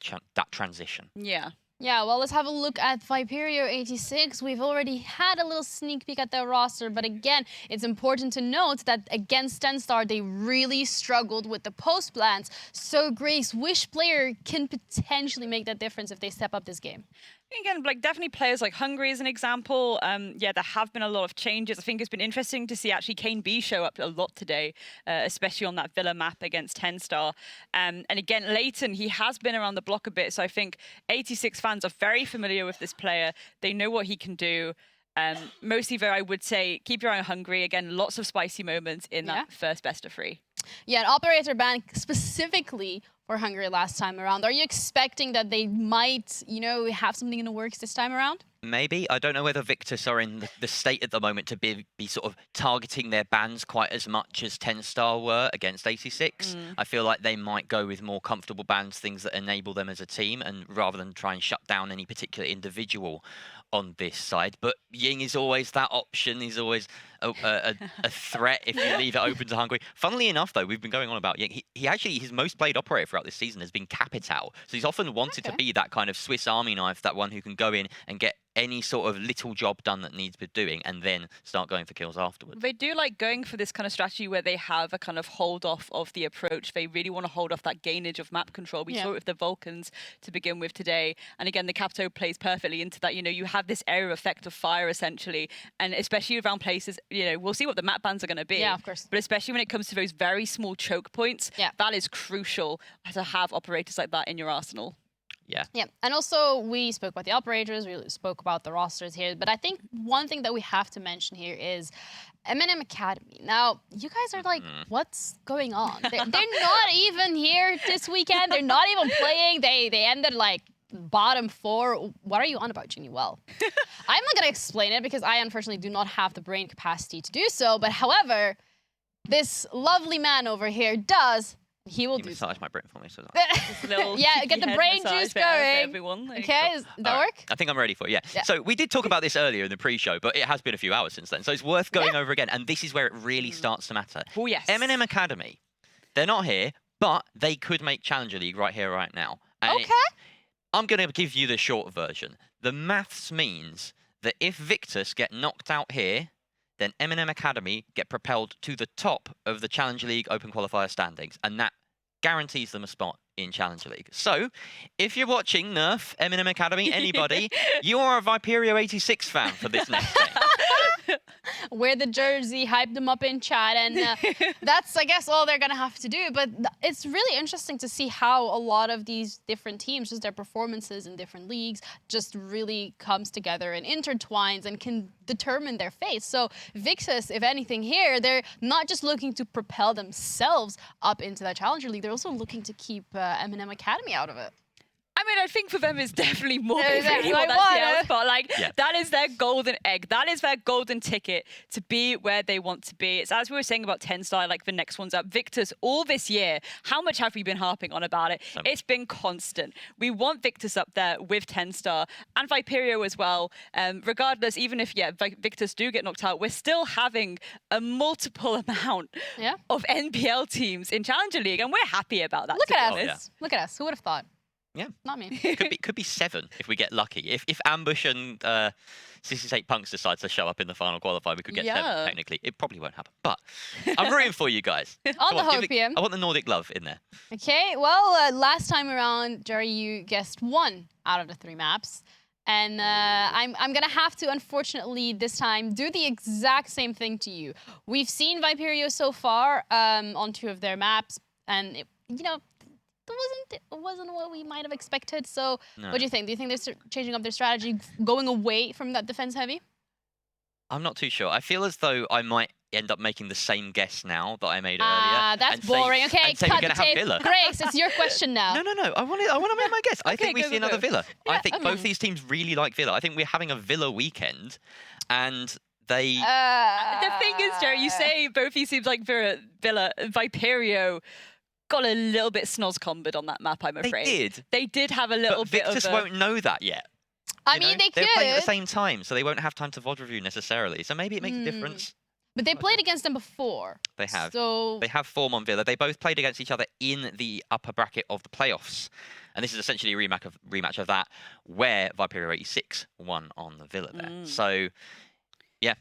transition. Yeah. Yeah, well, let's have a look at Viperio 86. We've already had a little sneak peek at their roster, but again, it's important to note that against TENSTAR, they really struggled with the post plans. So, Grace, which player can potentially make that difference if they step up this game? Again, like definitely players like Hungry as an example. Yeah, there have been a lot of changes. I think it's been interesting to see actually Kane B show up a lot today, especially on that Villa map against TENSTAR. And again, Leighton, he has been around the block a bit. So I think 86 fans are very familiar with this player. They know what he can do. Mostly, though, I would say keep your eye on Hungry. Again, lots of spicy moments in that first best of 3. Yeah, an operator ban specifically for Hungary last time around. Are you expecting that they might, have something in the works this time around? Maybe. I don't know whether Victus are in the state at the moment to be sort of targeting their bans quite as much as TENSTAR were against 86. I feel like they might go with more comfortable bans, things that enable them as a team, and rather than try and shut down any particular individual on this side. But Ying is always that option. He's always a threat if you leave it open to Hungary. Funnily enough, though, we've been going on about Ying. He actually, his most played operator throughout this season has been Capital. So he's often wanted to be that kind of Swiss Army knife, that one who can go in and get any sort of little job done that needs doing, and then start going for kills afterwards. They do like going for this kind of strategy where they have a kind of hold off of the approach. They really want to hold off that gainage of map control. We saw it with the Vulcans to begin with today. And again, the Capito plays perfectly into that. You know, you have this area effect of fire essentially. And especially around places, you know, we'll see what the map bans are going to be. Yeah, of course. But especially when it comes to those very small choke points, that is crucial to have operators like that in your arsenal. Yeah, and also we spoke about the operators, we spoke about the rosters here, but I think one thing that we have to mention here is M&M Academy. Now, you guys are like, what's going on? They're not even here this weekend. They're not even playing. They ended like bottom 4. What are you on about, Ginny? Well, I'm not going to explain it because I unfortunately do not have the brain capacity to do so, but however, this lovely man over here does. He will do massage my brain for me. So yeah, get the brain juice going. Okay, does that work? I think I'm ready for it, yeah. So we did talk about this earlier in the pre-show, but it has been a few hours since then. So it's worth going over again. And this is where it really starts to matter. Oh, yes. M&M Academy, they're not here, but they could make Challenger League right here, right now. And I'm going to give you the short version. The maths means that if Victus get knocked out here, then M&M Academy get propelled to the top of the Challenger League Open Qualifier standings, and that guarantees them a spot in Challenger League. So, if you're watching Nerf, M&M Academy, anybody, you are a Viperio 86 fan for this next game. Wear the jersey, hype them up in chat, and that's, I guess, all they're going to have to do. But it's really interesting to see how a lot of these different teams, just their performances in different leagues, just really comes together and intertwines and can determine their fate. So Victus, if anything here, they're not just looking to propel themselves up into that Challenger League, they're also looking to keep M&M Academy out of it. I mean, I think for them it's definitely more than really what that spot. Like, that is their golden egg. That is their golden ticket to be where they want to be. It's as we were saying about TENSTAR, like the next one's up. Victus, all this year, how much have we been harping on about it? It's been constant. We want Victus up there with TENSTAR and Viperio as well. Regardless, even if, Victus do get knocked out, we're still having a multiple amount of NPL teams in Challenger League, and we're happy about that. Look at us. Look at us. Who would have thought? Yeah. Not me. Could be 7 if we get lucky. If Ambush and 68 Punks decides to show up in the final qualifier, we could get 7 technically. It probably won't happen, but I'm rooting for you guys. On the Hopium. I want the Nordic love in there. Okay, well, last time around, Jerry, you guessed 1 out of the 3 maps. And I'm going to have to, unfortunately, this time, do the exact same thing to you. We've seen Viperio so far on 2 of their maps, and, it wasn't what we might have expected. So what do you think? Do you think they're changing up their strategy, going away from that defense heavy? I'm not too sure. I feel as though I might end up making the same guess now that I made earlier. That's boring. Okay, cut the tape. Grace, it's your question now. No. I want to make my guess. I think we see another Villa. I think both these teams really like Villa. I think we're having a Villa weekend, and they... the thing is, Jerry, you say both these teams like Villa, Viperio got a little bit snoz-combered on that map, I'm afraid. They did have a little bit Victus of won't know that yet. I mean, they could. They're playing at the same time, so they won't have time to VOD review necessarily. So maybe it makes a difference. But they played against them before. They have. So... They have form on Villa. They both played against each other in the upper bracket of the playoffs. And this is essentially a rematch of that, where Viperio 86 won on the Villa there. So, yeah.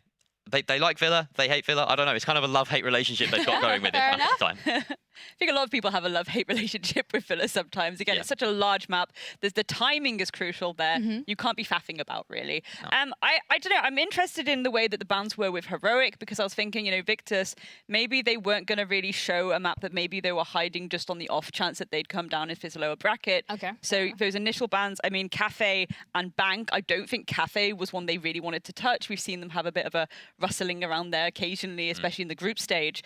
They like Villa, they hate Villa. I don't know. It's kind of a love-hate relationship they've got going with it at the time. I think a lot of people have a love-hate relationship with Villa sometimes. Again, it's such a large map. The timing is crucial there. You can't be faffing about, really. No. I don't know. I'm interested in the way that the bans were with Heroic, because I was thinking, Victus, maybe they weren't going to really show a map that maybe they were hiding just on the off chance that they'd come down if it's a lower bracket. Okay. So those initial bans, I mean, Cafe and Bank, I don't think Cafe was one they really wanted to touch. We've seen them have a bit of a rustling around there occasionally, especially in the group stage.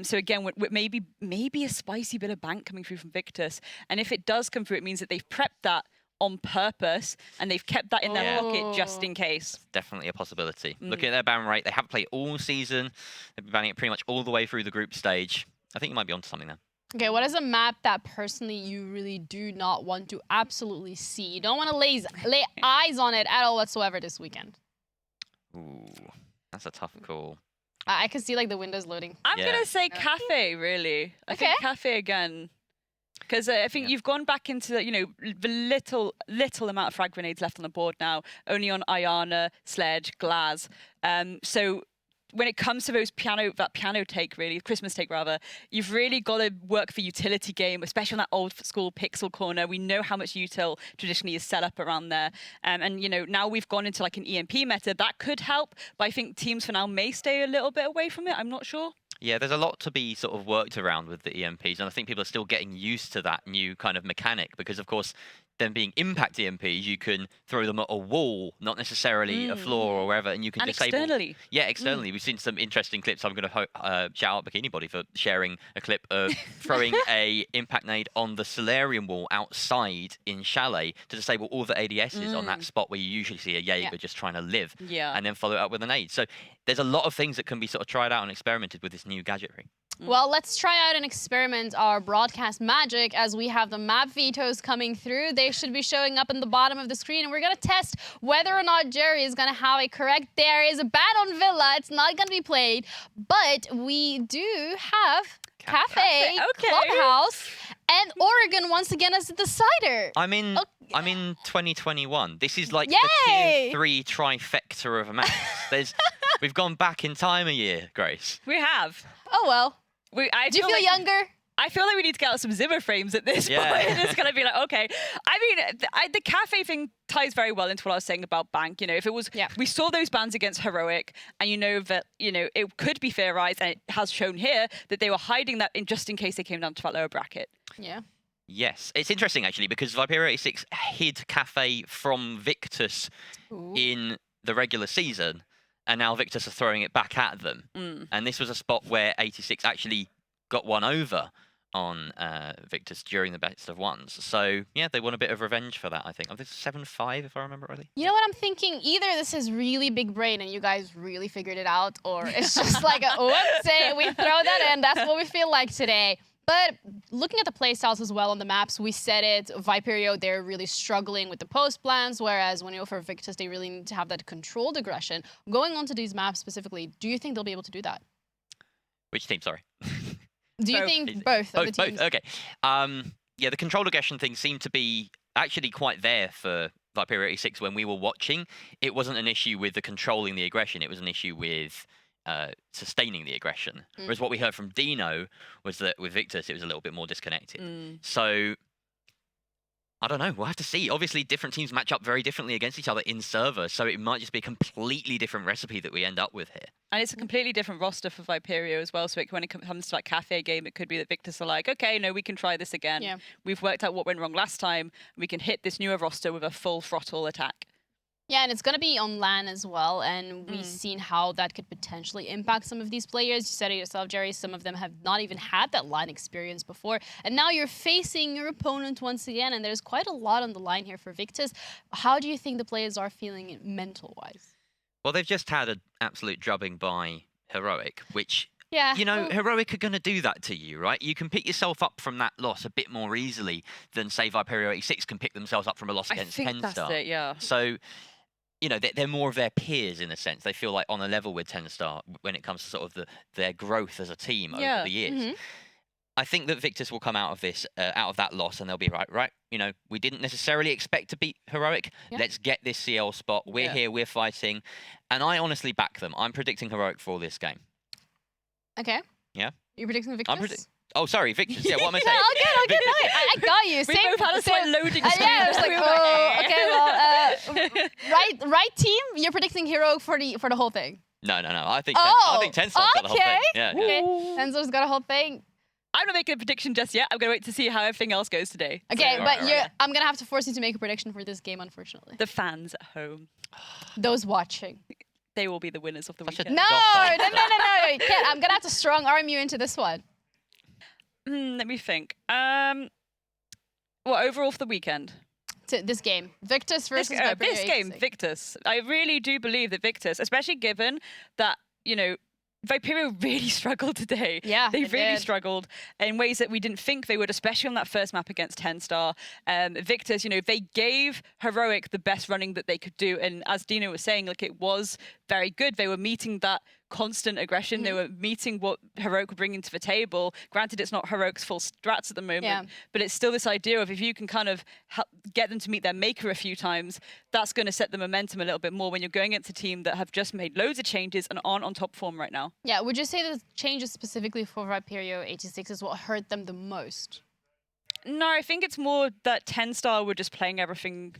So again, with maybe a spicy bit of Bank coming through from Victus. And if it does come through, it means that they've prepped that on purpose and they've kept that in their pocket just in case. That's definitely a possibility. Looking at their ban rate, they haven't played all season. They've been banning it pretty much all the way through the group stage. I think you might be onto something there. Okay, what is a map that personally you really do not want to absolutely see? You don't want to lay eyes on it at all whatsoever this weekend. Ooh, that's a tough call. I can see like the windows loading. I'm going to say Cafe, really. I think Cafe again. Because I think you've gone back into the little amount of frag grenades left on the board now, only on Ayana, Sledge, Glaz. So when it comes to that piano take, really, Christmas take rather, you've really got to work for utility game, especially on that old school pixel corner. We know how much util traditionally is set up around there. And now we've gone into like an EMP meta. That could help, but I think teams for now may stay a little bit away from it. I'm not sure. Yeah, there's a lot to be sort of worked around with the EMPs, and I think people are still getting used to that new kind of mechanic because, of course, them being impact EMPs, you can throw them at a wall, not necessarily a floor or wherever, and you can disable. Externally. Yeah, externally. We've seen some interesting clips. I'm going to shout out Bikini Body for sharing a clip of throwing a impact nade on the Solarium wall outside in Chalet to disable all the ADSs on that spot where you usually see a Jaeger just trying to live, and then follow it up with a nade. So there's a lot of things that can be sort of tried out and experimented with this new gadgetry. Well, let's try out and experiment our broadcast magic as we have the map vetoes coming through. They should be showing up in the bottom of the screen, and we're going to test whether or not Jerry is going to have a correct. There is a ban on Villa. It's not going to be played, but we do have Cafe, Clubhouse, and Oregon once again as the decider. I'm in 2021. This is like the tier 3 trifecta of a match. We've gone back in time a year, Grace. We have. Oh, well. Do you feel like younger? I feel like we need to get out some Zimmer frames at this point. It's going to be like, okay. I mean, the Cafe thing ties very well into what I was saying about Bank. If it was, we saw those bans against Heroic, and that, it could be theorized, and it has shown here that they were hiding that just in case they came down to that lower bracket. Yeah. Yes, it's interesting actually because Viperio 86 hid Cafe from Victus in the regular season, and now Victus are throwing it back at them. And this was a spot where 86 actually got one over on Victus during the best of ones. So yeah, they want a bit of revenge for that, I think. This is 7-5 if I remember rightly. You know what I'm thinking? Either this is really big brain and you guys really figured it out, or it's just like a whoopsie, we throw that in. That's what we feel like today. But looking at the playstyles as well on the maps, we said it, Viperio, they're really struggling with the post plans, whereas when you go for Victus, they really need to have that controlled aggression. Going on to these maps specifically, do you think they'll be able to do that? Which team, sorry? Do you think both of the teams? Both, okay. Yeah, the controlled aggression thing seemed to be actually quite there for Viperio 86 when we were watching. It wasn't an issue with the controlling the aggression, it was an issue with sustaining the aggression. Whereas what we heard from Dino was that with Victus, it was a little bit more disconnected. So, I don't know. We'll have to see. Obviously, different teams match up very differently against each other in server, so it might just be a completely different recipe that we end up with here. And it's a completely different roster for Viperio as well, so when it comes to that Cafe game, it could be that Victus are like, okay, no, we can try this again. Yeah. We've worked out what went wrong last time. We can hit this newer roster with a full throttle attack. Yeah, and it's going to be on LAN as well, and we've seen how that could potentially impact some of these players. You said it yourself, Jerry, some of them have not even had that LAN experience before, and now you're facing your opponent once again, and there's quite a lot on the line here for Victus. How do you think the players are feeling mental-wise? Well, they've just had an absolute drubbing by Heroic, which, yeah, Heroic are going to do that to you, right? You can pick yourself up from that loss a bit more easily than, say, Viperio 86 can pick themselves up from a loss against TENSTAR. That's it, yeah. So, they're more of their peers in a sense. They feel like on a level with TENSTAR when it comes to sort of their growth as a team over the years. I think that Victus will come out of this, out of that loss, and they'll be right. We didn't necessarily expect to beat Heroic. Let's get this CL spot. We're here, we're fighting. And I honestly back them. I'm predicting Heroic for this game. Okay. Yeah? You're predicting Victus? Oh, sorry, Victus. Yeah, what am I saying? all good. No, I got you. We both had a slight loading screen. Yeah, I was like, okay, well, right team, you're predicting Hero for the whole thing. No. I think TENSTAR's got the whole thing. Yeah. Okay, TENSTAR's got a whole thing. I'm not making a prediction just yet. I'm going to wait to see how everything else goes today. Okay, but I'm going to have to force you to make a prediction for this game, unfortunately. The fans at home. Those watching. They will be the winners of the weekend. No. You can't. I'm going to have to strong arm you into this one. Let me think. Overall for the weekend? This game. Victus versus Viperio. This game, Victus. I really do believe that Victus, especially given that, Viperio really struggled today. Yeah, they really struggled in ways that we didn't think they would, especially on that first map against TENSTAR. Victus, they gave Heroic the best running that they could do, and as Dino was saying, it was very good. They were meeting that constant aggression. They were meeting what Heroic were bringing to the table. Granted, it's not Heroic's full strats at the moment, but it's still this idea of if you can kind of get them to meet their maker a few times, that's going to set the momentum a little bit more when you're going into a team that have just made loads of changes and aren't on top form right now. Yeah, would you say the changes specifically for Viperio 86 is what hurt them the most? No, I think it's more that TENSTAR were just playing everything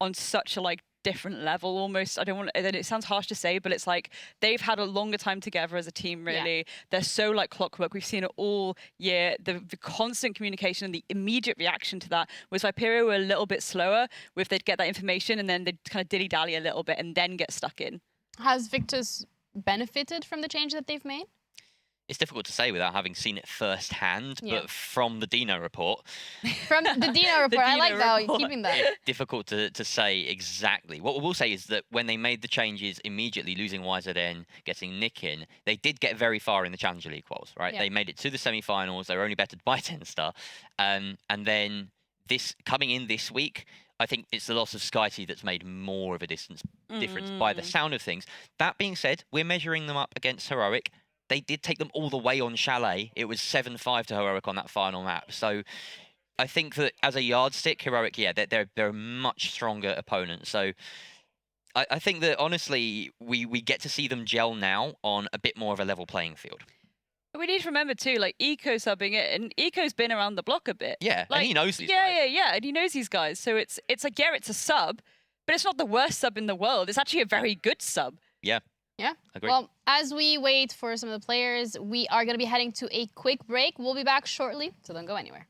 on such a different level almost. I don't want to, it sounds harsh to say, but it's like they've had a longer time together as a team, really. Yeah. They're so like clockwork. We've seen it all year. The constant communication and the immediate reaction to that. Was Viperio were a little bit slower with they'd get that information and then they'd kind of dilly-dally a little bit and then get stuck in. Has Victus benefited from the change that they've made? It's difficult to say without having seen it firsthand, but from the Dino report. From the Dino report, I like that, you're keeping that. It's difficult to say exactly. What we will say is that when they made the changes immediately, losing YZN, getting Nick in, they did get very far in the Challenger League quals, right? Yeah. They made it to the semi-finals, they were only bettered by TENSTAR, and then coming in this week, I think it's the loss of SkyT that's made more of a difference by the sound of things. That being said, we're measuring them up against Heroic. They did take them all the way on Chalet. It was 7-5 to Heroic on that final map. So I think that as a yardstick, Heroic, they're a much stronger opponent. So I think that, honestly, we get to see them gel now on a bit more of a level playing field. We need to remember, too, Eco subbing it, and Eco's been around the block a bit. Yeah, and he knows these guys. Yeah, and he knows these guys. So it's like, it's a sub, but it's not the worst sub in the world. It's actually a very good sub. Yeah. Yeah. Agreed. Well, as we wait for some of the players, we are going to be heading to a quick break. We'll be back shortly, so don't go anywhere.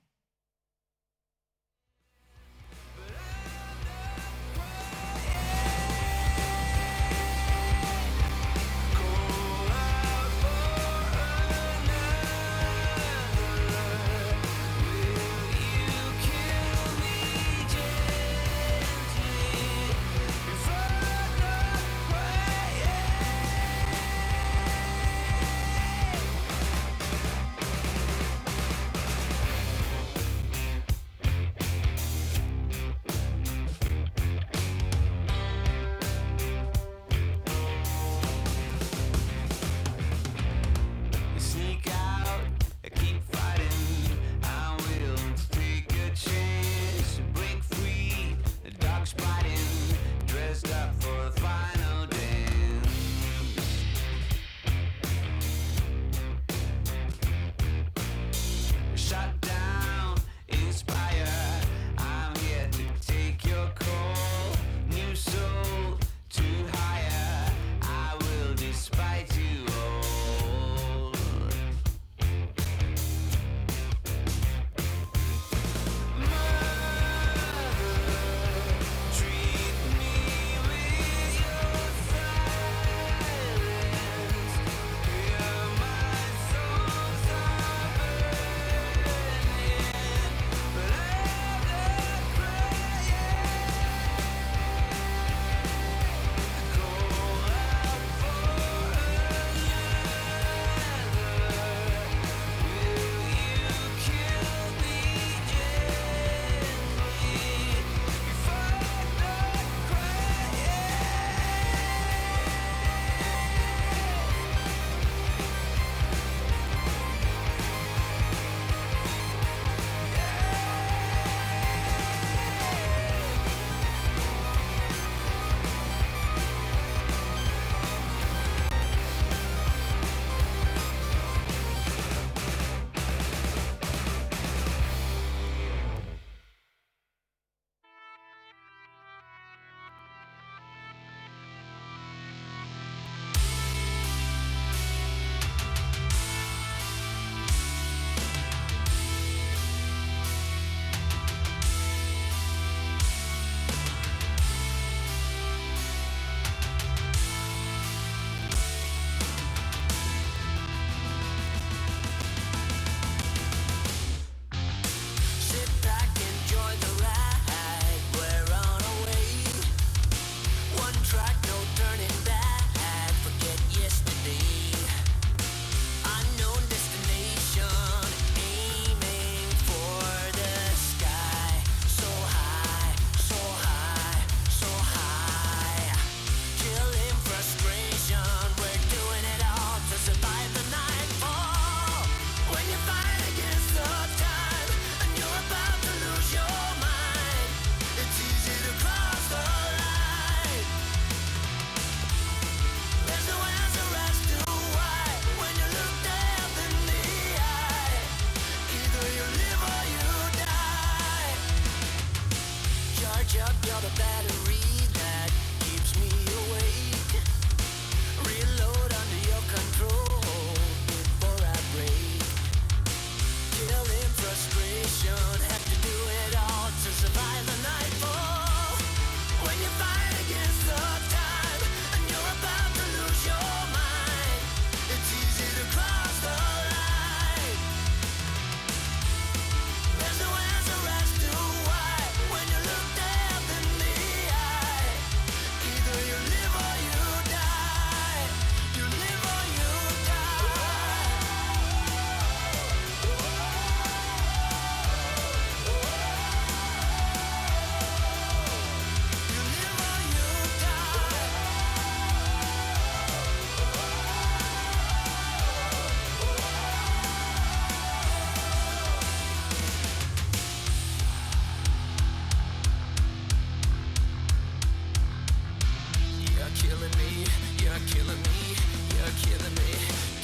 killing me, you're killing me.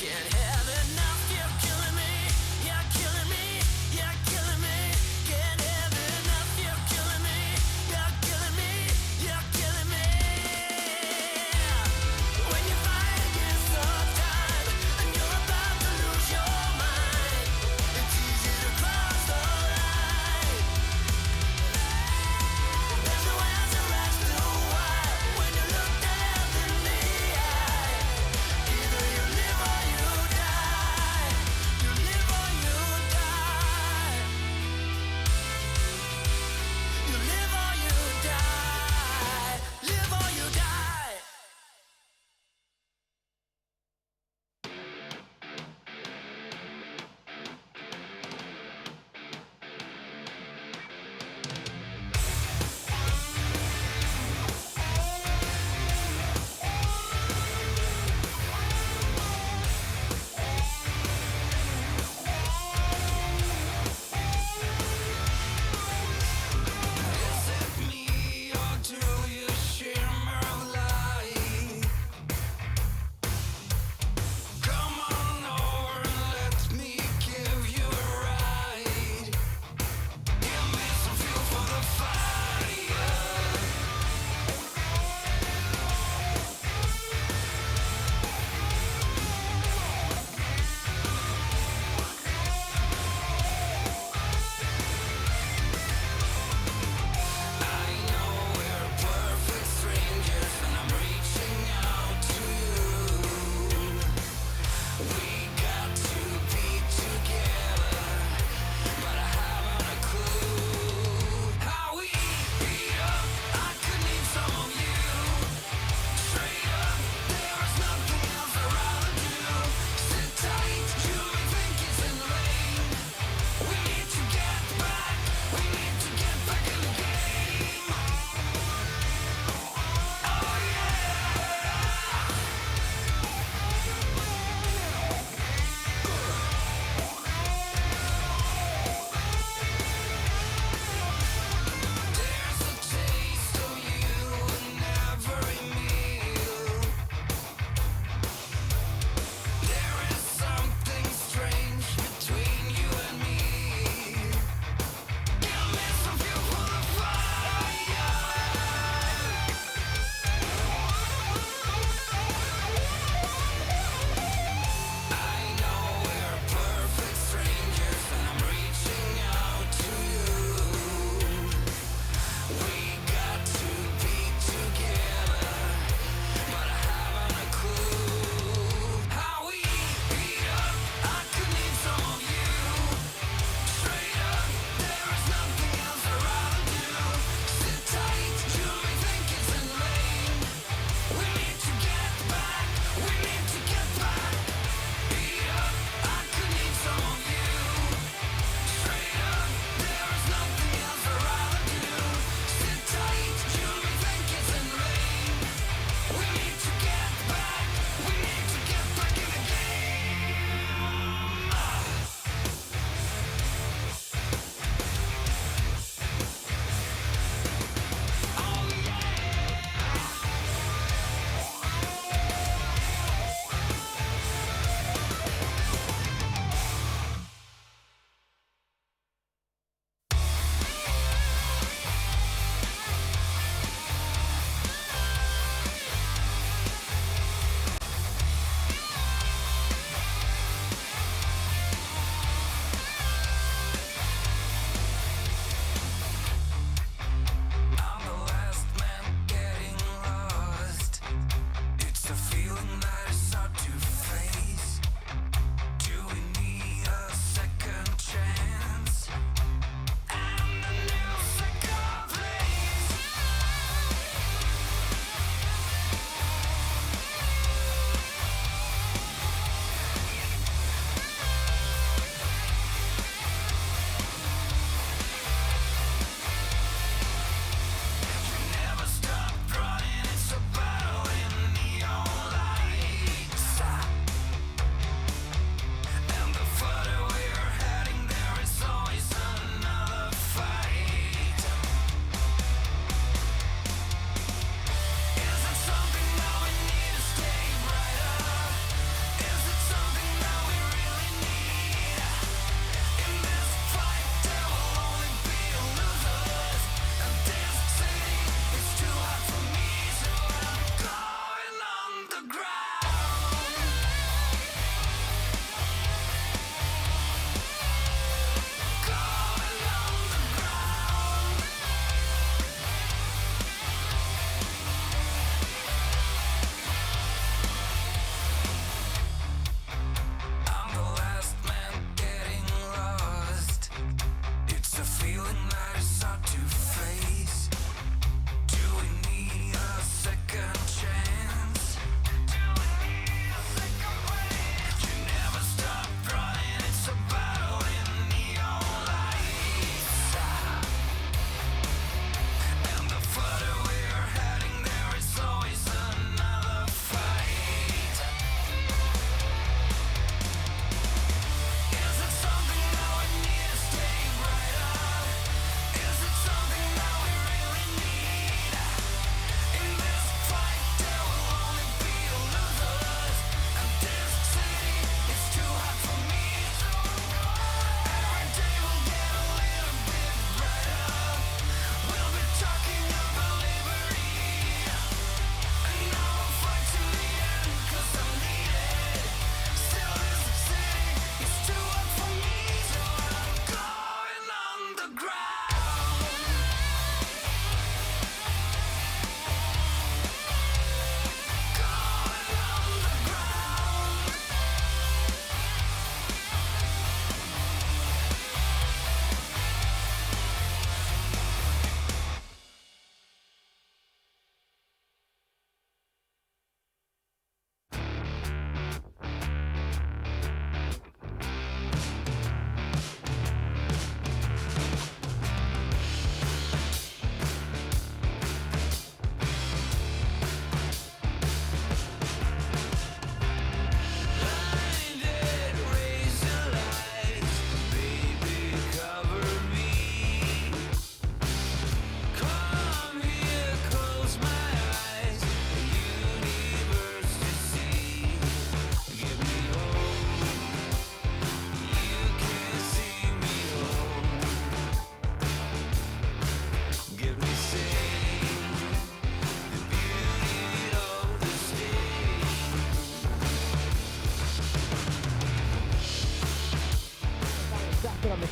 Can't have enough, you're killing me, you're killing me, you're killing me. Can't have enough, you're killing me, you're killing me, you're killing me. When you fight against the tide and you're about to lose your mind, it's easy to cross the line. There's no answer as to why when you look death in the eye. Either you live or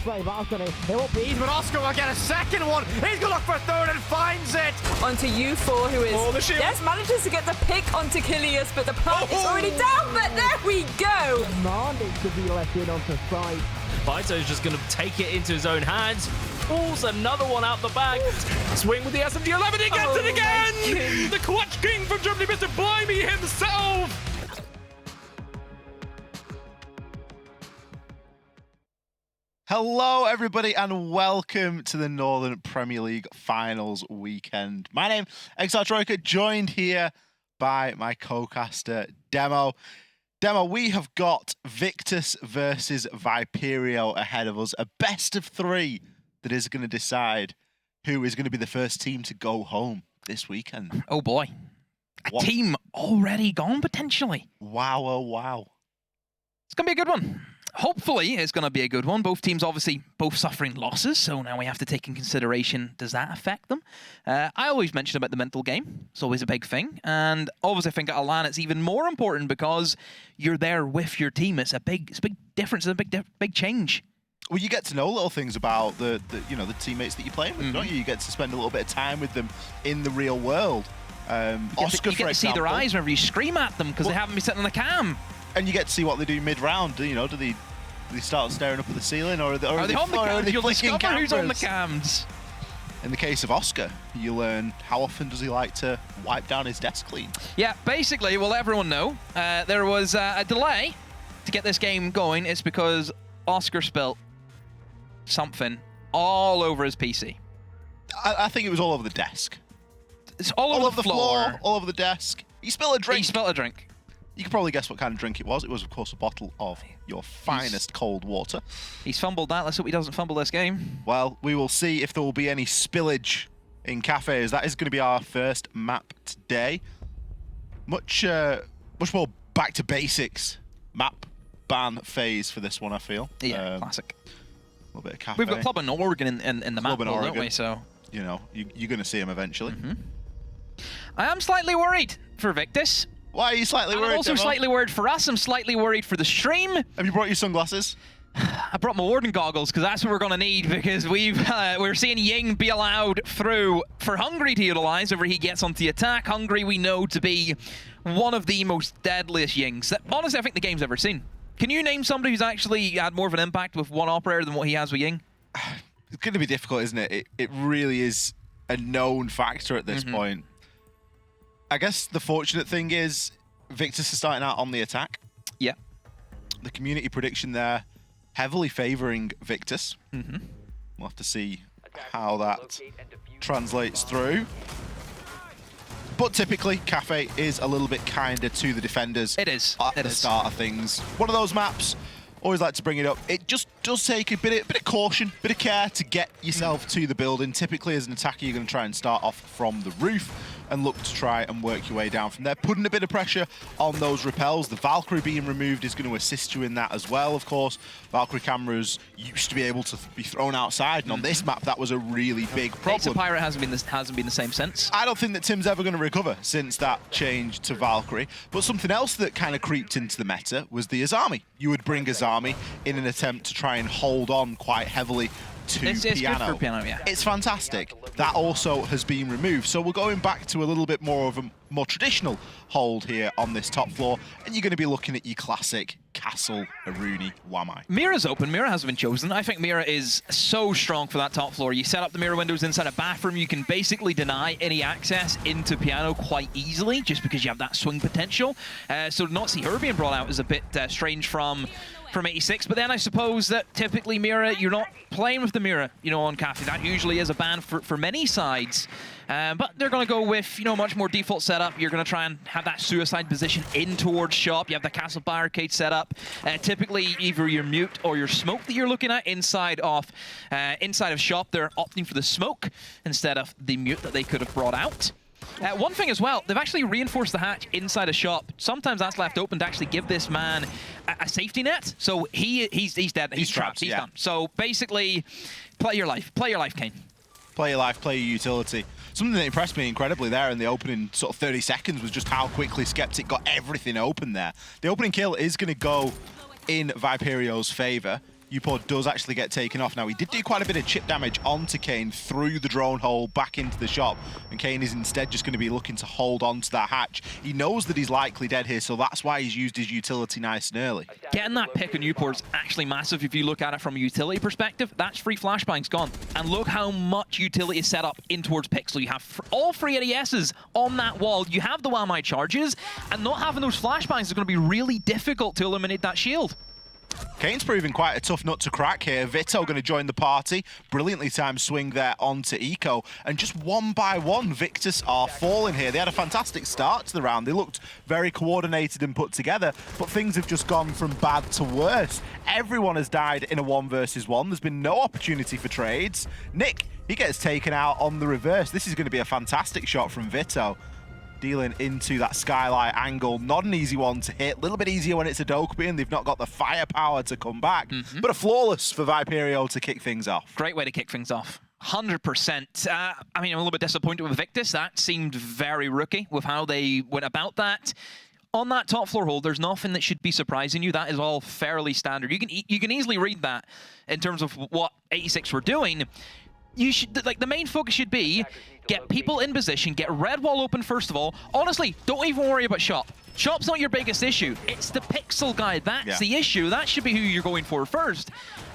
play, but Oscar, he'll be. But Oscar will get a second one. He's going to look for a third and finds it. Onto U4, who is yes, manages to get the pick onto Kilius, but the plant is already down. But there we go. Demanding to be left in onto side. Viperio is just going to take it into his own hands. Pulls another one out the bag. Swing with the SMG11. He gets it again. The Clutch King from Germany, Mr. Blimey himself. Hello, everybody, and welcome to the Northern Premier League Finals weekend. My name is Troika, joined here by my co-caster, Demo. Demo, we have got Victus versus Viperio ahead of us, a best of three that is going to decide who is going to be the first team to go home this weekend. Oh, boy. A team already gone, potentially. Wow, oh, wow. It's going to be a good one. Hopefully, it's going to be a good one. Both teams obviously both suffering losses, so now we have to take in consideration, does that affect them? I always mention about the mental game. It's always a big thing. And obviously, I think at Alan, it's even more important because you're there with your team. It's a big difference, it's a big change. Well, you get to know little things about the teammates that you're playing with, don't you? You get to spend a little bit of time with them in the real world. Oscar, you get to see their eyes whenever you scream at them because they haven't been sitting on the cam. And you get to see what they do mid-round. Do they start staring up at the ceiling, or are they on the cams? You'll discover who's on the cams. In the case of Oscar, you learn how often does he like to wipe down his desk clean. Yeah, basically, we'll let everyone know. There was a delay to get this game going. It's because Oscar spilt something all over his PC. I think it was all over the desk. It's all over the floor. All over the desk. He spilled a drink. He spilled a drink. You can probably guess what kind of drink it was. It was, of course, a bottle of your finest cold water. He's fumbled that. Let's hope he doesn't fumble this game. Well, we will see if there will be any spillage in cafes. That is going to be our first map today. Much more back to basics map ban phase for this one, I feel. Yeah, classic. A little bit of cafe. We've got Club in Oregon in the map, don't we? So you're going to see him eventually. I am slightly worried for Victus. Why are you slightly worried? I'm also slightly worried for us. I'm slightly worried for the stream. Have you brought your sunglasses? I brought my Warden goggles because that's what we're going to need because we're seeing Ying be allowed through for Hungry to utilize whenever he gets onto the attack. Hungry we know to be one of the most deadliest Yings that honestly I think the game's ever seen. Can you name somebody who's actually had more of an impact with one operator than what he has with Ying? It's going to be difficult, isn't it? It really is a known factor at this point. I guess the fortunate thing is Victus is starting out on the attack. Yeah. The community prediction there heavily favoring Victus. We'll have to see how that translates through. But typically, Cafe is a little bit kinder to the defenders. It is. At the start of things. One of those maps, always like to bring it up. It just does take a bit of caution, bit of care to get yourself to the building. Typically, as an attacker, you're going to try and start off from the roof and look to try and work your way down from there, putting a bit of pressure on those rappels. The Valkyrie being removed is going to assist you in that as well, of course. Valkyrie cameras used to be able to be thrown outside, and on this map, that was a really big problem. Pirate hasn't been the same since. I don't think that Tim's ever going to recover since that change to Valkyrie. But something else that kind of creeped into the meta was the Azami. You would bring Azami in an attempt to try and hold on quite heavily to it's Piano. Good for Piano, yeah. It's fantastic. That also has been removed. So we're going back to a little bit more of a more traditional hold here on this top floor, and you're going to be looking at your classic Castle, Aruni, Wamai. Mira's open. Mira hasn't been chosen. I think Mira is so strong for that top floor. You set up the mirror windows inside a bathroom, you can basically deny any access into Piano quite easily just because you have that swing potential. So to not see her being brought out is a bit strange from 86, but then I suppose that typically Mira, you're not playing with the Mira, on Cafe. That usually is a ban for many sides. But they're going to go with, much more default setup. You're going to try and have that suicide position in towards shop. You have the castle barricade set up. Typically, either your mute or your smoke that you're looking at inside of shop. They're opting for the smoke instead of the mute that they could have brought out. One thing as well, they've actually reinforced the hatch inside a shop. Sometimes that's left open to actually give this man a safety net. So he's dead. He's trapped. He's done. So basically, play your life. Play your life, Kane. Play your life. Play your utility. Something that impressed me incredibly there in the opening sort of 30 seconds was just how quickly Skeptic got everything open there. The opening kill is going to go in Viperio's favor. Upor does actually get taken off. Now, he did do quite a bit of chip damage onto Kane through the drone hole back into the shop, and Kane is instead just going to be looking to hold on to that hatch. He knows that he's likely dead here, so that's why he's used his utility nice and early. Getting that pick on Upor's actually massive if you look at it from a utility perspective. That's free flashbangs gone. And look how much utility is set up in towards Pixel. You have all 3 ADSs on that wall. You have the Wamai charges, and not having those flashbangs is going to be really difficult to eliminate that shield. Kane's proving quite a tough nut to crack here. Vito going to join the party. Brilliantly timed swing there onto Eco. And just one by one, Victus are falling here. They had a fantastic start to the round. They looked very coordinated and put together, but things have just gone from bad to worse. Everyone has died in a 1 versus 1. There's been no opportunity for trades. Nick, he gets taken out on the reverse. This is going to be a fantastic shot from Vito. Dealing into that skylight angle. Not an easy one to hit. A little bit easier when it's a Dokkaebi and they've not got the firepower to come back. But a flawless for Viperio to kick things off. Great way to kick things off. 100%. I mean, I'm a little bit disappointed with Victus. That seemed very rookie with how they went about that. On that top floor hold, there's nothing that should be surprising you. That is all fairly standard. You can easily read that in terms of what 86 were doing. You should, like, the main focus should be get people in position, get red wall open first of all. Honestly, don't even worry about shop. Shop's not your biggest issue. It's the pixel guy. That's the issue. That should be who you're going for first.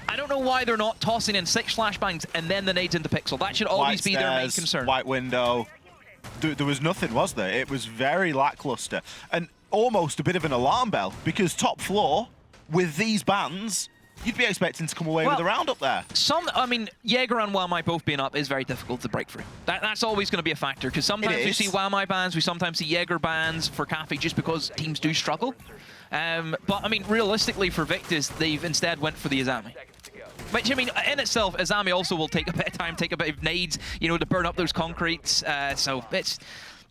I don't know why they're not tossing in 6 flashbangs and then the nades into pixel. That should always be their main concern. White window. There was nothing, was there? It was very lackluster. And almost a bit of an alarm bell, because top floor, with these bans, you'd be expecting to come away with a round up there. I mean, Jaeger and Wamai both being up is very difficult to break through. That's always going to be a factor, because sometimes we see Wamai bans, we sometimes see Jaeger bans for Cafe just because teams do struggle. But, I mean, realistically for Victus, they've instead went for the Azami. Which, I mean, in itself, Azami also will take a bit of time, take a bit of nades, you know, to burn up those concretes. So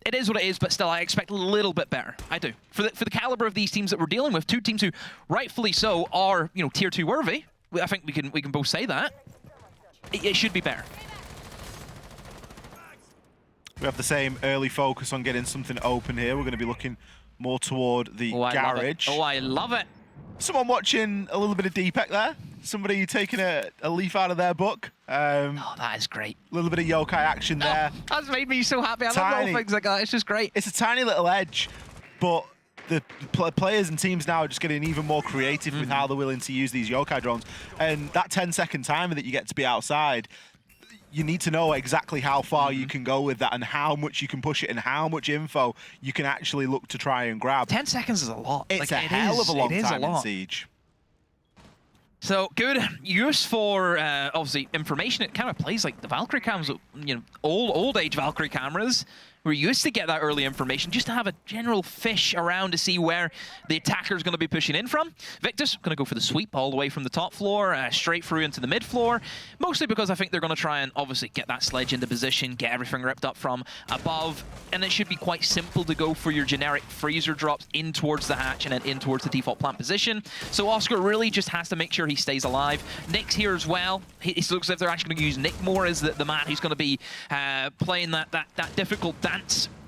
it is what it is, but still, I expect a little bit better. I do. For the caliber of these teams that we're dealing with, 2 teams who, rightfully so, are, you know, tier 2 worthy. I think we can both say that. It should be better. We have the same early focus on getting something open here. We're going to be looking more toward the garage. I love it. Someone watching a little bit of Deepak there. Somebody taking a leaf out of their book. Oh, that is great. A little bit of yokai action there. That's made me so happy. I love little things like that. It's just great. It's a tiny little edge, but the players and teams now are just getting even more creative with how they're willing to use these yokai drones. And that 10-second timer that you get to be outside, you need to know exactly how far you can go with that and how much you can push it and how much info you can actually look to try and grab. 10 seconds is a lot. It's a hell of a long time in Siege. So good use for obviously information. It kind of plays like the Valkyrie cams, you know, old age Valkyrie cameras. We're used to get that early information just to have a general fish around to see where the attacker is going to be pushing in from. Victus going to go for the sweep all the way from the top floor, straight through into the mid floor, mostly because I think they're going to try and obviously get that sledge into position, get everything ripped up from above, and it should be quite simple to go for your generic freezer drops in towards the hatch and then in towards the default plant position. So Oscar really just has to make sure he stays alive. Nick's here as well. It looks as if they're actually going to use Nick more as the man who's going to be playing that difficult dance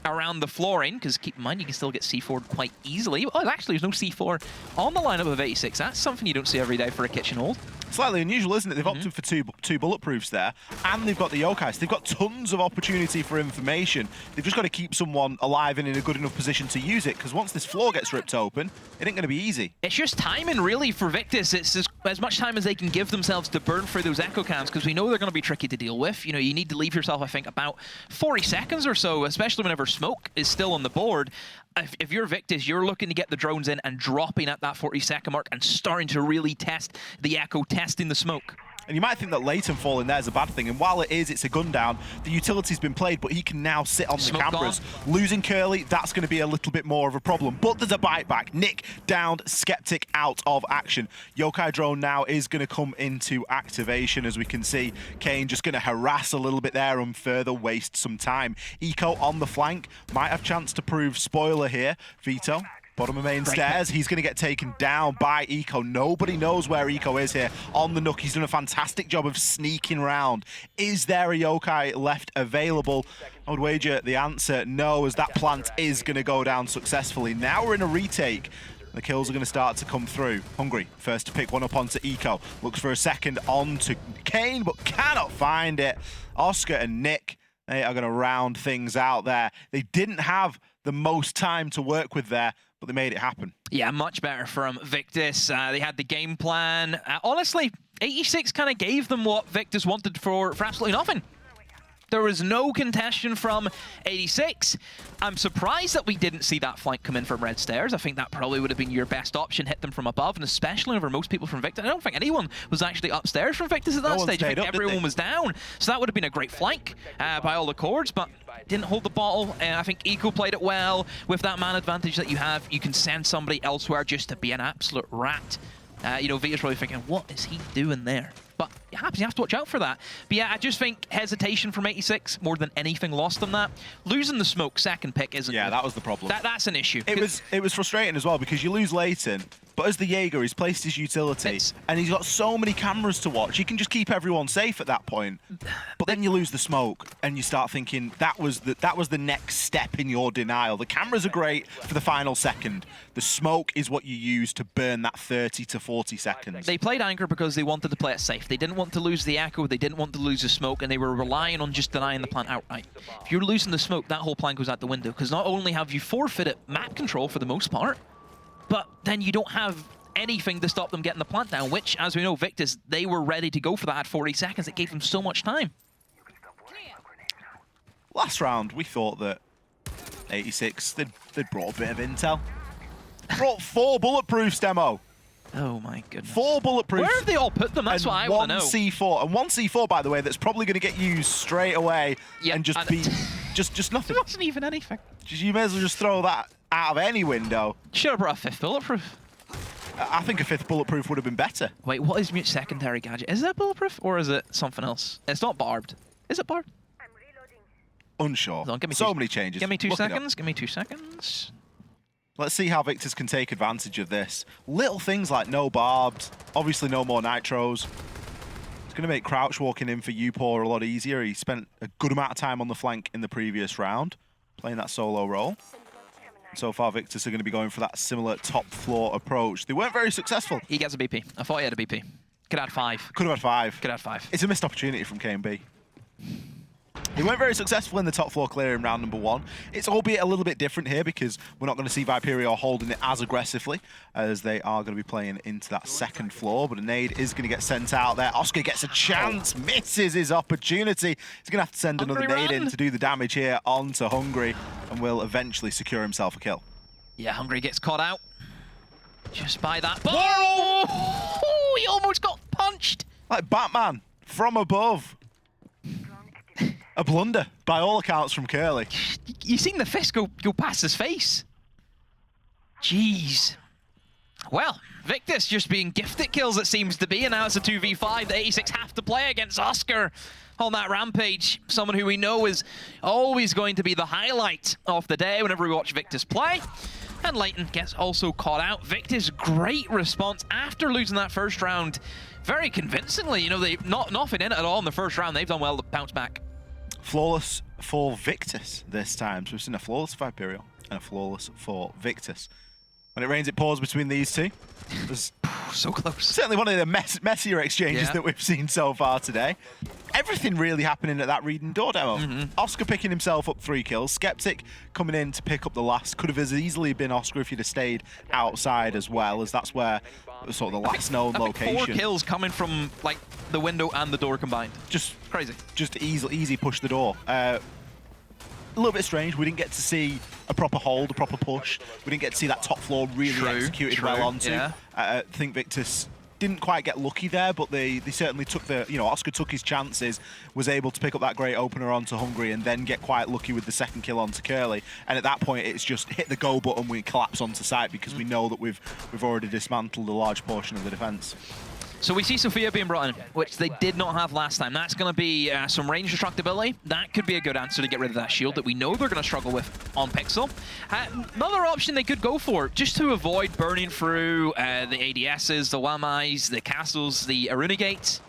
around the flooring, because keep in mind you can still get C4'd quite easily. Oh, actually there's no C4 on the lineup of 86. That's something you don't see every day for a kitchen hold. Slightly unusual, isn't it? They've opted for two bulletproofs there, and they've got the yokais. They've got tons of opportunity for information. They've just got to keep someone alive and in a good enough position to use it, because once this floor gets ripped open, it ain't going to be easy. It's just timing, really, for Victus. It's as much time as they can give themselves to burn through those echo cams, because we know they're going to be tricky to deal with. You know, you need to leave yourself, I think, about 40 seconds or so, especially whenever smoke is still on the board. If you're Victus, you're looking to get the drones in and dropping at that 40-second mark and starting to really test the echo, testing the smoke. And you might think that Leighton falling there is a bad thing, and while it's a gun down, the utility's been played, but he can now sit on the cameras. Losing Curly, that's going to be a little bit more of a problem, but there's a bite back. Nick downed, Skeptic out of action. Yokai drone now is going to come into activation, as we can see. Kane just going to harass a little bit there and further waste some time. Eco on the flank, might have chance to prove spoiler here. Vito. Bottom of main stairs, he's going to get taken down by Eco. Nobody knows where Eco is here. On the Nook, he's done a fantastic job of sneaking round. Is there a yokai left available? I would wager the answer no, as that plant is going to go down successfully. Now we're in a retake. The kills are going to start to come through. Hungry, first to pick one up onto Eco. Looks for a second onto Kane, but cannot find it. Oscar and Nick, they are going to round things out there. They didn't have the most time to work with there, but they made it happen. Yeah, much better from Victus. They had the game plan. Honestly, 86 kind of gave them what Victus wanted for absolutely nothing. There was no contention from 86. I'm surprised that we didn't see that flank come in from Red Stairs. I think that probably would have been your best option, hit them from above, and especially over most people from Victus. I don't think anyone was actually upstairs from Victus at that stage. I think everyone was down. So that would have been a great flank by all accords, but didn't hold the bottle. I think Eco played it well. With that man advantage that you have, you can send somebody elsewhere just to be an absolute rat. You know, Vita's probably thinking, what is he doing there? But it happens, you have to watch out for that. But yeah, I just think hesitation from 86 more than anything lost them that. Losing the smoke second pick isn't Yeah, good. that was the problem. That's an issue. It was frustrating as well because you lose Leighton, but as the Jaeger, he's placed his utility and he's got so many cameras to watch. He can just keep everyone safe at that point. But then you lose the smoke and you start thinking that was the next step in your denial. The cameras are great for the final second. The smoke is what you use to burn that 30 to 40 seconds. They played Anchor because they wanted to play it safe. They didn't want to lose the echo, they didn't want to lose the smoke, and they were relying on just denying the plant outright. If you're losing the smoke, that whole plan goes out the window, because not only have you forfeited map control for the most part, but then you don't have anything to stop them getting the plant down, which, as we know, Victus, they were ready to go for that at 40 seconds. It gave them so much time. Last round, we thought that 86, they'd brought a bit of intel. Brought 4 bulletproofs, Demo. Oh my goodness. 4 bulletproofs. Where have they all put them? That's what I want to know. 1 C4. And 1 C4, by the way, that's probably going to get used straight away and just be just nothing. It wasn't even anything. You may as well just throw that out of any window. Should have brought a 5th bulletproof. I think a 5th bulletproof would have been better. Wait, what is Mute's secondary gadget? Is that bulletproof or is it something else? It's not barbed. Is it barbed? Unsure. On, give me so many changes. Give me 2 Look it up. seconds. Give me 2 seconds. Let's see how Victus can take advantage of this. Little things like no barbed, obviously no more nitros. It's going to make crouch walking in for Upor a lot easier. He spent a good amount of time on the flank in the previous round, playing that solo role. So far, Victus are going to be going for that similar top floor approach. They weren't very successful. He gets a BP. I thought he had a BP. Could add 5. Could have had 5. Could add 5. It's a missed opportunity from KMB. They weren't very successful in the top floor clear in round number 1. It's albeit a little bit different here because we're not going to see Viperio holding it as aggressively as they are going to be playing into that second floor. But a nade is going to get sent out there. Oscar gets a chance, misses his opportunity. He's going to have to send another nade in to do the damage here onto Hungry and will eventually secure himself a kill. Yeah, Hungry gets caught out. Just by that. Oh, he almost got punched. Like Batman from above. A blunder, by all accounts, from Curly. You seen the fist go past his face? Jeez. Well, Victus just being gifted kills, it seems to be, and now it's a 2v5. The 86 have to play against Oscar on that rampage. Someone who we know is always going to be the highlight of the day whenever we watch Victus play. And Leighton gets also caught out. Victus, great response after losing that first round. Very convincingly, you know, they nothing in it at all in the first round. They've done well to bounce back. Flawless for Victus this time. So we've seen a flawless for Viperio and a flawless for Victus. When it rains, it pours between these two. There's so close. Certainly one of the messier exchanges that we've seen so far today. Everything really happening at that reading door demo. Oscar picking himself up 3 kills. Skeptic coming in to pick up the last. Could have as easily been Oscar if he'd have stayed outside as well, as that's where sort of the last known location. 4 kills coming from like the window and the door combined. Just crazy. Just easy push the door. A little bit strange. We didn't get to see a proper hold, a proper push. We didn't get to see that top floor really executed well onto. Yeah. I think Victus didn't quite get lucky there, but they certainly took the, you know, Oscar took his chances, was able to pick up that great opener onto Hungry and then get quite lucky with the second kill onto Curly. And at that point, it's just hit the go button, we collapse onto site because we know that we've already dismantled a large portion of the defense. So we see Sophia being brought in, which they did not have last time. That's going to be some range destructibility. That could be a good answer to get rid of that shield that we know they're going to struggle with on Pixel. Another option they could go for, just to avoid burning through the ADSs, the Wamais, the castles, the Aruna gates.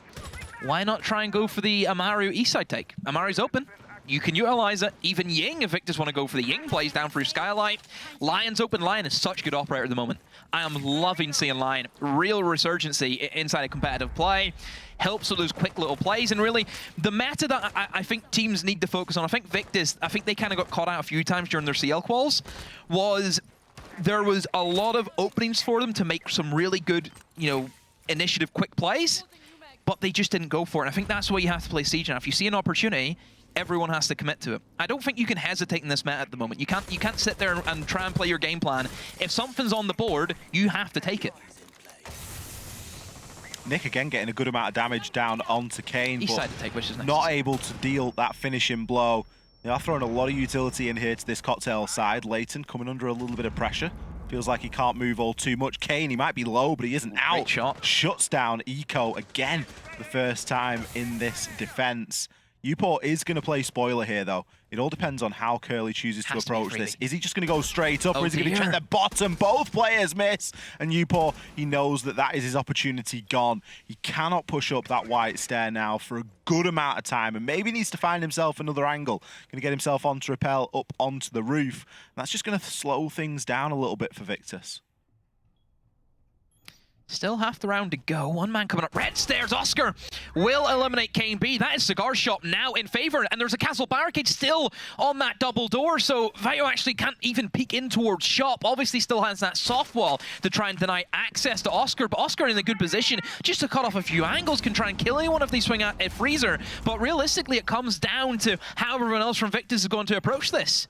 Why not try and go for the Amaru east side take? Amaru's open. you can utilize it. Even Ying, if Victus want to go for the Ying plays down through Skylight. Lion's open. Lion is such a good operator at the moment. I am loving seeing Lion. Real resurgency inside a competitive play. Helps with those quick little plays. And really, the meta that I think teams need to focus on, I think Victus, I think they kind of got caught out a few times during their CL quals, was there was a lot of openings for them to make some really good, you know, initiative quick plays, but they just didn't go for it. And I think that's why you have to play Siege now. If you see an opportunity, everyone has to commit to it. I don't think you can hesitate in this meta at the moment. You can't sit there and try and play your game plan. If something's on the board, you have to take it. Nick again getting a good amount of damage down onto Kane, He but decided to take wishes next. not able to deal that finishing blow. They are throwing a lot of utility in here to this Cocktail side. Leighton coming under a little bit of pressure. Feels like he can't move all too much. Kane, he might be low, but he isn't out. Great shot. Shuts down Eco again the first time in this defense. Uport is going to play spoiler here, though. It all depends on how Curly chooses to approach this. Is he just going to go straight up, or is he going to check the bottom? Both players miss, and Uport, he knows that that is his opportunity gone. He cannot push up that white stair now for a good amount of time, and maybe needs to find himself another angle. Going to get himself onto rappel up onto the roof. And that's just going to slow things down a little bit for Victus. Still half the round to go. One man coming up. Red stairs. Oscar will eliminate Kane B. That is Cigar Shop now in favor. And there's a castle barricade still on that double door. So Viperio actually can't even peek in towards Shop. Obviously still has that soft wall to try and deny access to Oscar. But Oscar in a good position just to cut off a few angles. Can try and kill anyone if they swing at a Freezer. But realistically, it comes down to how everyone else from Victus is going to approach this.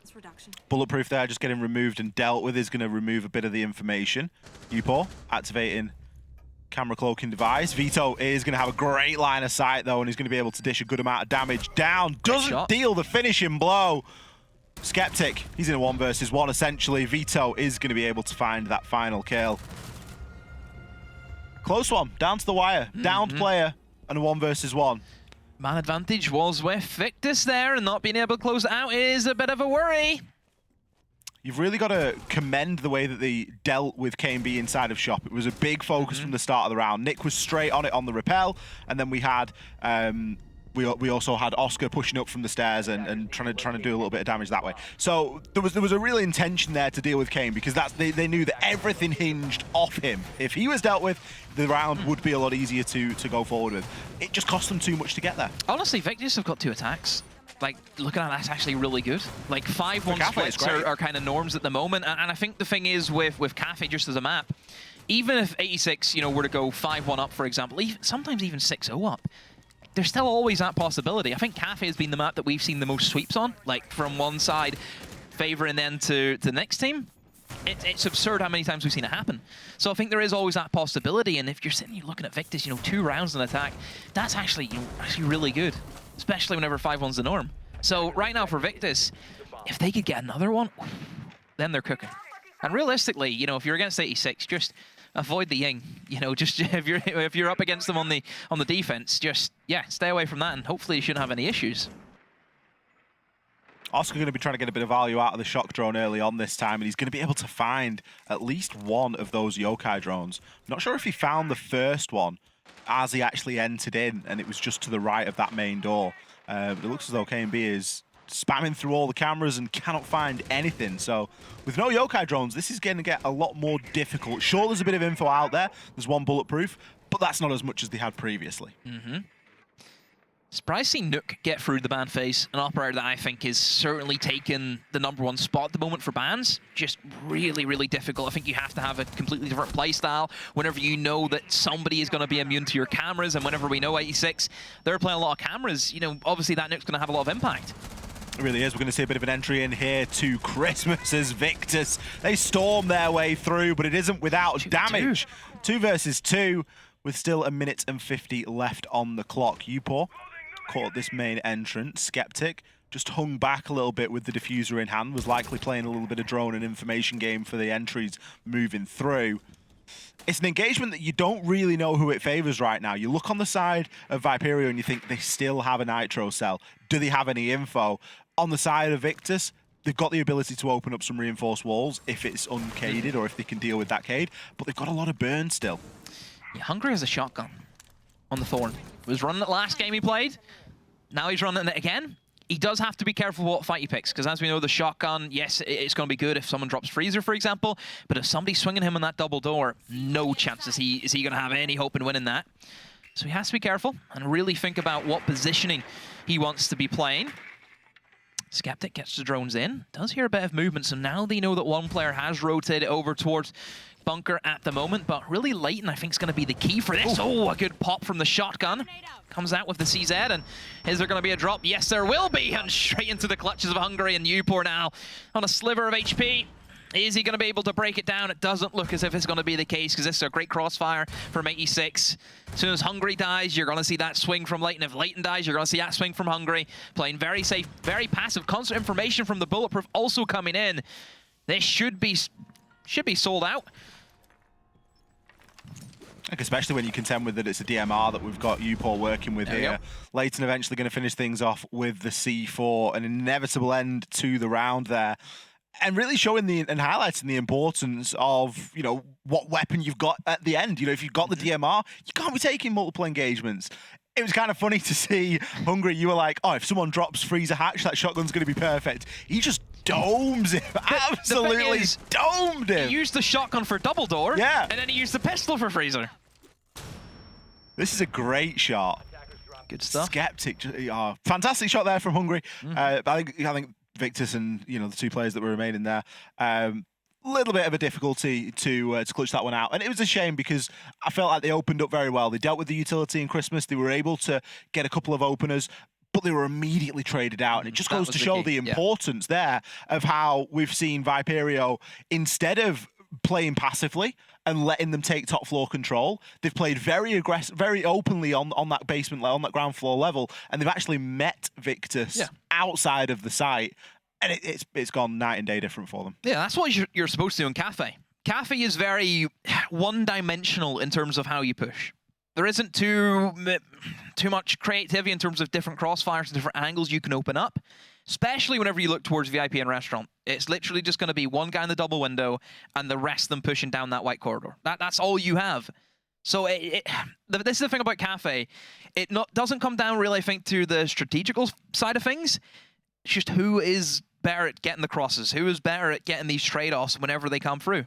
Bulletproof there, just getting removed and dealt with, is going to remove a bit of the information. Upor activating camera cloaking device. Vito is going to have a great line of sight, though, and he's going to be able to dish a good amount of damage down. Doesn't deal the finishing blow. Skeptic, he's in a 1 versus 1, essentially. Vito is going to be able to find that final kill. Close one, down to the wire. Downed player and a 1 versus 1. Man advantage was with Victus there, and not being able to close it out is a bit of a worry. You've really got to commend the way that they dealt with KMB inside of Shop. It was a big focus from the start of the round. Nick was straight on it on the rappel, and then we had we also had Oscar pushing up from the stairs and trying to do a little bit of damage that way. So there was a real intention there to deal with Kane, because they knew that everything hinged off him. If he was dealt with, the round would be a lot easier to go forward with. It just cost them too much to get there. Honestly, Victus have got 2 attacks. Like, looking at that's actually really good. Like, 5-1 splits are kind of norms at the moment. And I think the thing is with Cafe, just as a map, even if 86, you know, were to go 5-1 up, for example, sometimes even 6-0 up, there's still always that possibility. I think Cafe has been the map that we've seen the most sweeps on, like from one side favoring then to the next team. It's absurd how many times we've seen it happen. So I think there is always that possibility. And if you're sitting here looking at Victus, you know, 2 rounds in attack, that's actually, you know, really good. Especially whenever 5-1's the norm. So right now for Victus, if they could get another one, then they're cooking. And realistically, you know, if you're against 86, just avoid the Ying. You know, just if you're up against them on the defense, just stay away from that, and hopefully you shouldn't have any issues. Oscar going to be trying to get a bit of value out of the shock drone early on this time, and he's going to be able to find at least one of those yokai drones. I'm not sure if he found the first one as he actually entered in, and it was just to the right of that main door. But it looks as though KMB is spamming through all the cameras and cannot find anything. So with no yokai drones, this is going to get a lot more difficult. Sure, there's a bit of info out there. There's 1 bulletproof, but that's not as much as they had previously. Surprised to see Nook get through the ban phase, an operator that I think is certainly taken the #1 spot at the moment for bans. Just really, really difficult. I think you have to have a completely different playstyle whenever you know that somebody is going to be immune to your cameras, and whenever we know 86, they're playing a lot of cameras, you know, obviously that Nook's going to have a lot of impact. It really is. We're going to see a bit of an entry in here to Christmas as Victus. They storm their way through, but it isn't without damage. 2 versus 2 with still 1 minute and 50 left on the clock. Upor caught this main entrance. Skeptic just hung back a little bit with the diffuser in hand, was likely playing a little bit of drone and information game for the entries moving through. It's an engagement that you don't really know who it favors right now. You look on the side of Viperio and you think they still have a Nitro cell. Do they have any info? On the side of Victus, they've got the ability to open up some reinforced walls if it's uncaded or if they can deal with that cade, but they've got a lot of burn still. Yeah, Hungry has a shotgun on the Thorn. He was running it last game he played. Now he's running it again. he does have to be careful what fight he picks, because as we know, the shotgun, yes, it's going to be good if someone drops Freezer, for example, but if somebody's swinging him on that double door, no chance is he going to have any hope in winning that. So he has to be careful and really think about what positioning he wants to be playing. Skeptic gets the drones in, does hear a bit of movement, so now they know that one player has rotated over towards bunker at the moment, but really Leighton, I think, is going to be the key for this. Oh, a good pop from the shotgun. Comes out with the CZ, and is there going to be a drop? Yes, there will be, and straight into the clutches of Hungary, and Upor now on a sliver of HP. Is he going to be able to break it down? It doesn't look as if it's going to be the case, because this is a great crossfire from 86. As soon as Hungary dies, you're going to see that swing from Leighton. If Leighton dies, you're going to see that swing from Hungary. Playing very safe, very passive. Constant information from the Bulletproof also coming in. This should be sold out. Like, especially when you contend with that it's a DMR that we've got Upor working with here. Leighton eventually going to finish things off with the C4, an inevitable end to the round there. And really showing and highlighting the importance of, you know, what weapon you've got at the end. You know, if you've got the DMR, you can't be taking multiple engagements. It was kind of funny to see Hungary. You were like, oh, if someone drops Freezer Hatch, that shotgun's going to be perfect. He just domes him. Absolutely domed him. He used the shotgun for double door. Yeah. And then he used the pistol for Freezer. This is a great shot. Good stuff. Skeptic. Fantastic shot there from Hungary. I think Victus and, you know, the two players that were remaining there, little bit of a difficulty to clutch that one out. And it was a shame, because I felt like they opened up very well. They dealt with the utility in Christmas. They were able to get a couple of openers, but they were immediately traded out. And it just goes to show the importance there of how we've seen Viperio, instead of playing passively and letting them take top floor control, they've played very aggressive, very openly on that basement level, on that ground floor level, and they've actually met Victus outside of the site, and it's gone night and day different for them. Yeah, that's what you're supposed to do in Cafe. Cafe is very one-dimensional in terms of how you push. There isn't too much creativity in terms of different crossfires and different angles you can open up, especially whenever you look towards VIP and restaurant. It's literally just going to be one guy in the double window and the rest of them pushing down that white corridor. That's all you have. So this is the thing about Cafe. It doesn't come down really, I think, to the strategical side of things. It's just who is better at getting the crosses, who is better at getting these trade-offs whenever they come through.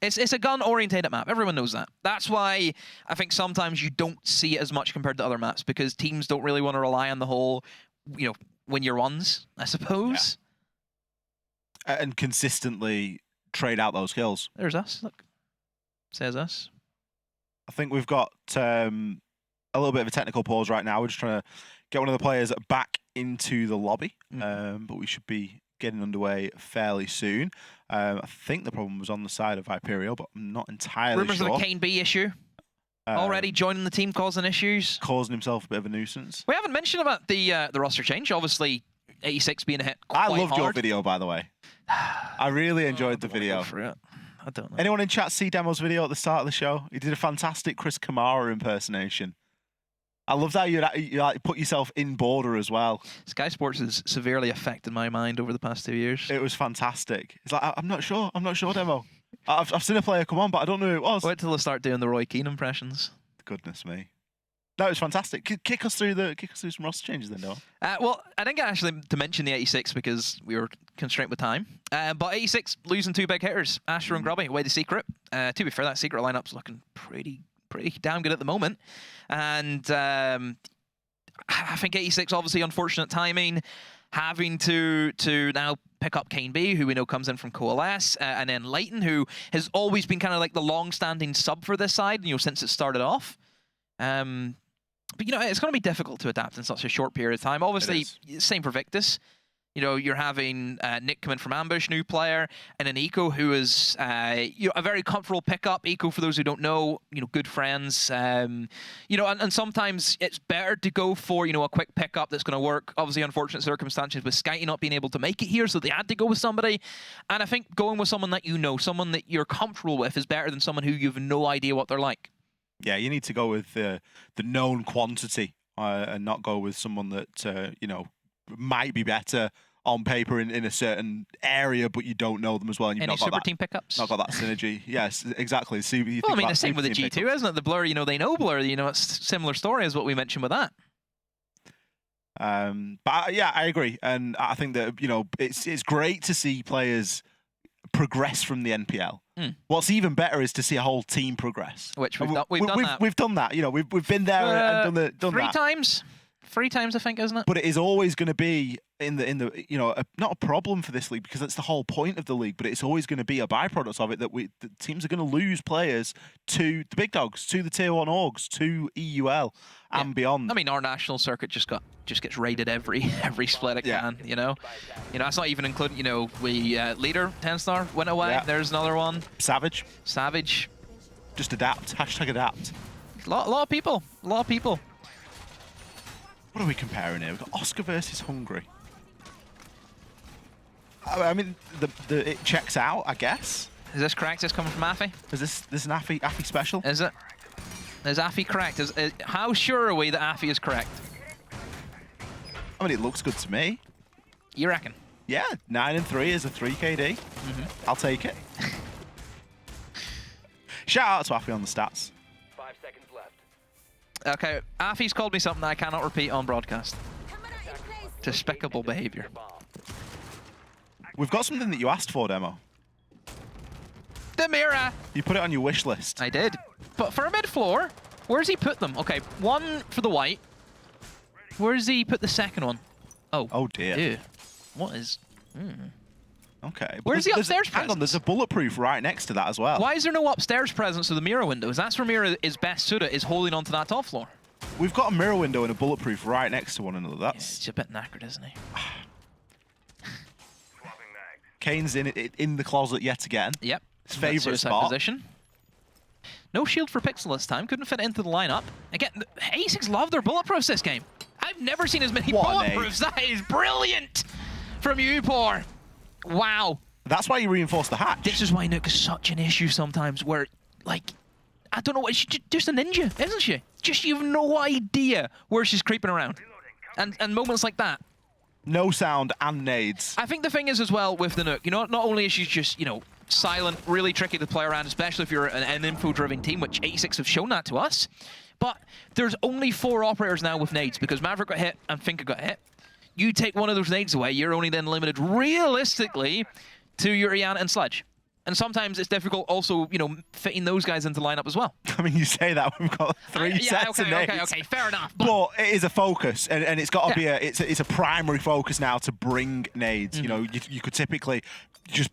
It's a gun-orientated map. Everyone knows that. That's why I think sometimes you don't see it as much compared to other maps, because teams don't really want to rely on the whole, you know, win your ones, I suppose. Yeah. And consistently trade out those kills. There's us. Look. Says us. I think we've got a little bit of a technical pause right now. We're just trying to get one of the players back into the lobby, but we should be getting underway fairly soon. I think the problem was on the side of Viperio, but I'm not entirely Rumors sure. of a Kane B issue. Already joining the team, causing issues. Causing himself a bit of a nuisance. We haven't mentioned about the roster change. Obviously, 86 being a hit quite I loved hard. your video, by the way. I really enjoyed the video. I don't know. Anyone in chat see Demo's video at the start of the show? He did a fantastic Chris Kamara impersonation. I loved how you like put yourself in border as well. Sky Sports has severely affected my mind over the past 2 years. It was fantastic. It's like, I'm not sure, Demo. I've seen a player come on, but I don't know who it was. Wait till I start doing the Roy Keane impressions. Goodness me. No, it was fantastic. Kick us through some roster changes then, Demo. Well, I didn't get actually to mention the 86 because we were constrained with time. But 86 losing two big hitters, Asher and Grubby, away the secret. To be fair, that secret lineup's looking pretty damn good at the moment. And I think 86, obviously unfortunate timing, having to now pick up Kane B, who we know comes in from Coalesce, and then Leighton, who has always been kind of like the long-standing sub for this side, you know, since it started off. But, you know, it's going to be difficult to adapt in such a short period of time. Obviously, same for Victus. You know, you're having Nick come in from Ambush, new player, and an Eco who is you know, a very comfortable pickup. Eco, for those who don't know, you know, good friends. You know, and sometimes it's better to go for, you know, a quick pickup that's going to work. Obviously, unfortunate circumstances with Skyty not being able to make it here, so they had to go with somebody. And I think going with someone that you know, someone that you're comfortable with, is better than someone who you have no idea what they're like. Yeah, you need to go with the known quantity and not go with someone that, you know, might be better on paper in a certain area, but you don't know them as well. And you've Any not got super that, team pickups? Not got that synergy. Yes, exactly. So you Well, I think mean, about the same super with the team G2, pickups. isn't it? The Blur, you know, they know Blur. You know, it's similar story as what we mentioned with that. But yeah, I agree, and I think that it's great to see players progress from the NPL. What's even better is to see a whole team progress. Which we've done that. We've done that. We've been there and done three that. Three times, I think, isn't it? But it is always going to be in the not a problem for this league, because that's the whole point of the league. But it's always going to be a byproduct of it that the teams are going to lose players to the big dogs, to the tier 1 orgs, to EUL and beyond. I mean, our national circuit just gets raided every split it can. That's not even including we leader TENSTAR went away. Yeah. There's another one. Savage. Just adapt. Hashtag adapt. A lot of people. What are we comparing here? We've got Oscar versus Hungary. I mean, it checks out, I guess. Is this correct? Is this coming from Affy? Is this an Affy special? Is it? Is Affy correct? How sure are we that Affy is correct? I mean, it looks good to me. You reckon? Yeah, 9-3 is a 3 KD. I'll take it. Shout out to Affy on the stats. 5 seconds left. Okay, Affy's called me something that I cannot repeat on broadcast. Despicable behavior. We've got something that you asked for, Demo. The mirror! You put it on your wish list. I did. But for a mid-floor, where's he put them? Okay, one for the white. Where's he put the second one? Oh dear. Ew. What is... Okay. Where's the upstairs presence? Hang on, there's a bulletproof right next to that as well. Why is there no upstairs presence of the mirror windows? That's where mirror is best suited, is holding onto that top floor. We've got a mirror window and a bulletproof right next to one another. That's He's a bit knackered, isn't he? Kane's in the closet yet again. Yep. His favourite spot. Position. No shield for Pixel this time. Couldn't fit into the lineup. Again, A6 love their bulletproofs this game. I've never seen as many bulletproofs. That is brilliant from Upor. Wow. That's why you reinforce the hatch. This is why Nook is such an issue sometimes, where, like, I don't know what, she's just a ninja, isn't she? Just, you have no idea where she's creeping around. And moments like that. No sound and nades. I think the thing is as well with the Nook, not only is she just, silent, really tricky to play around, especially if you're an info-driven team, which 86 have shown that to us, but there's only 4 operators now with nades, because Maverick got hit and Finka got hit. You take one of those nades away, you're only then limited realistically to your Iana and Sledge. And sometimes it's difficult also, fitting those guys into lineup as well. I mean, you say that, we've got 3 sets of nades. Okay, fair enough. But it is a focus, and it's got to be it's a primary focus now to bring nades. You could typically just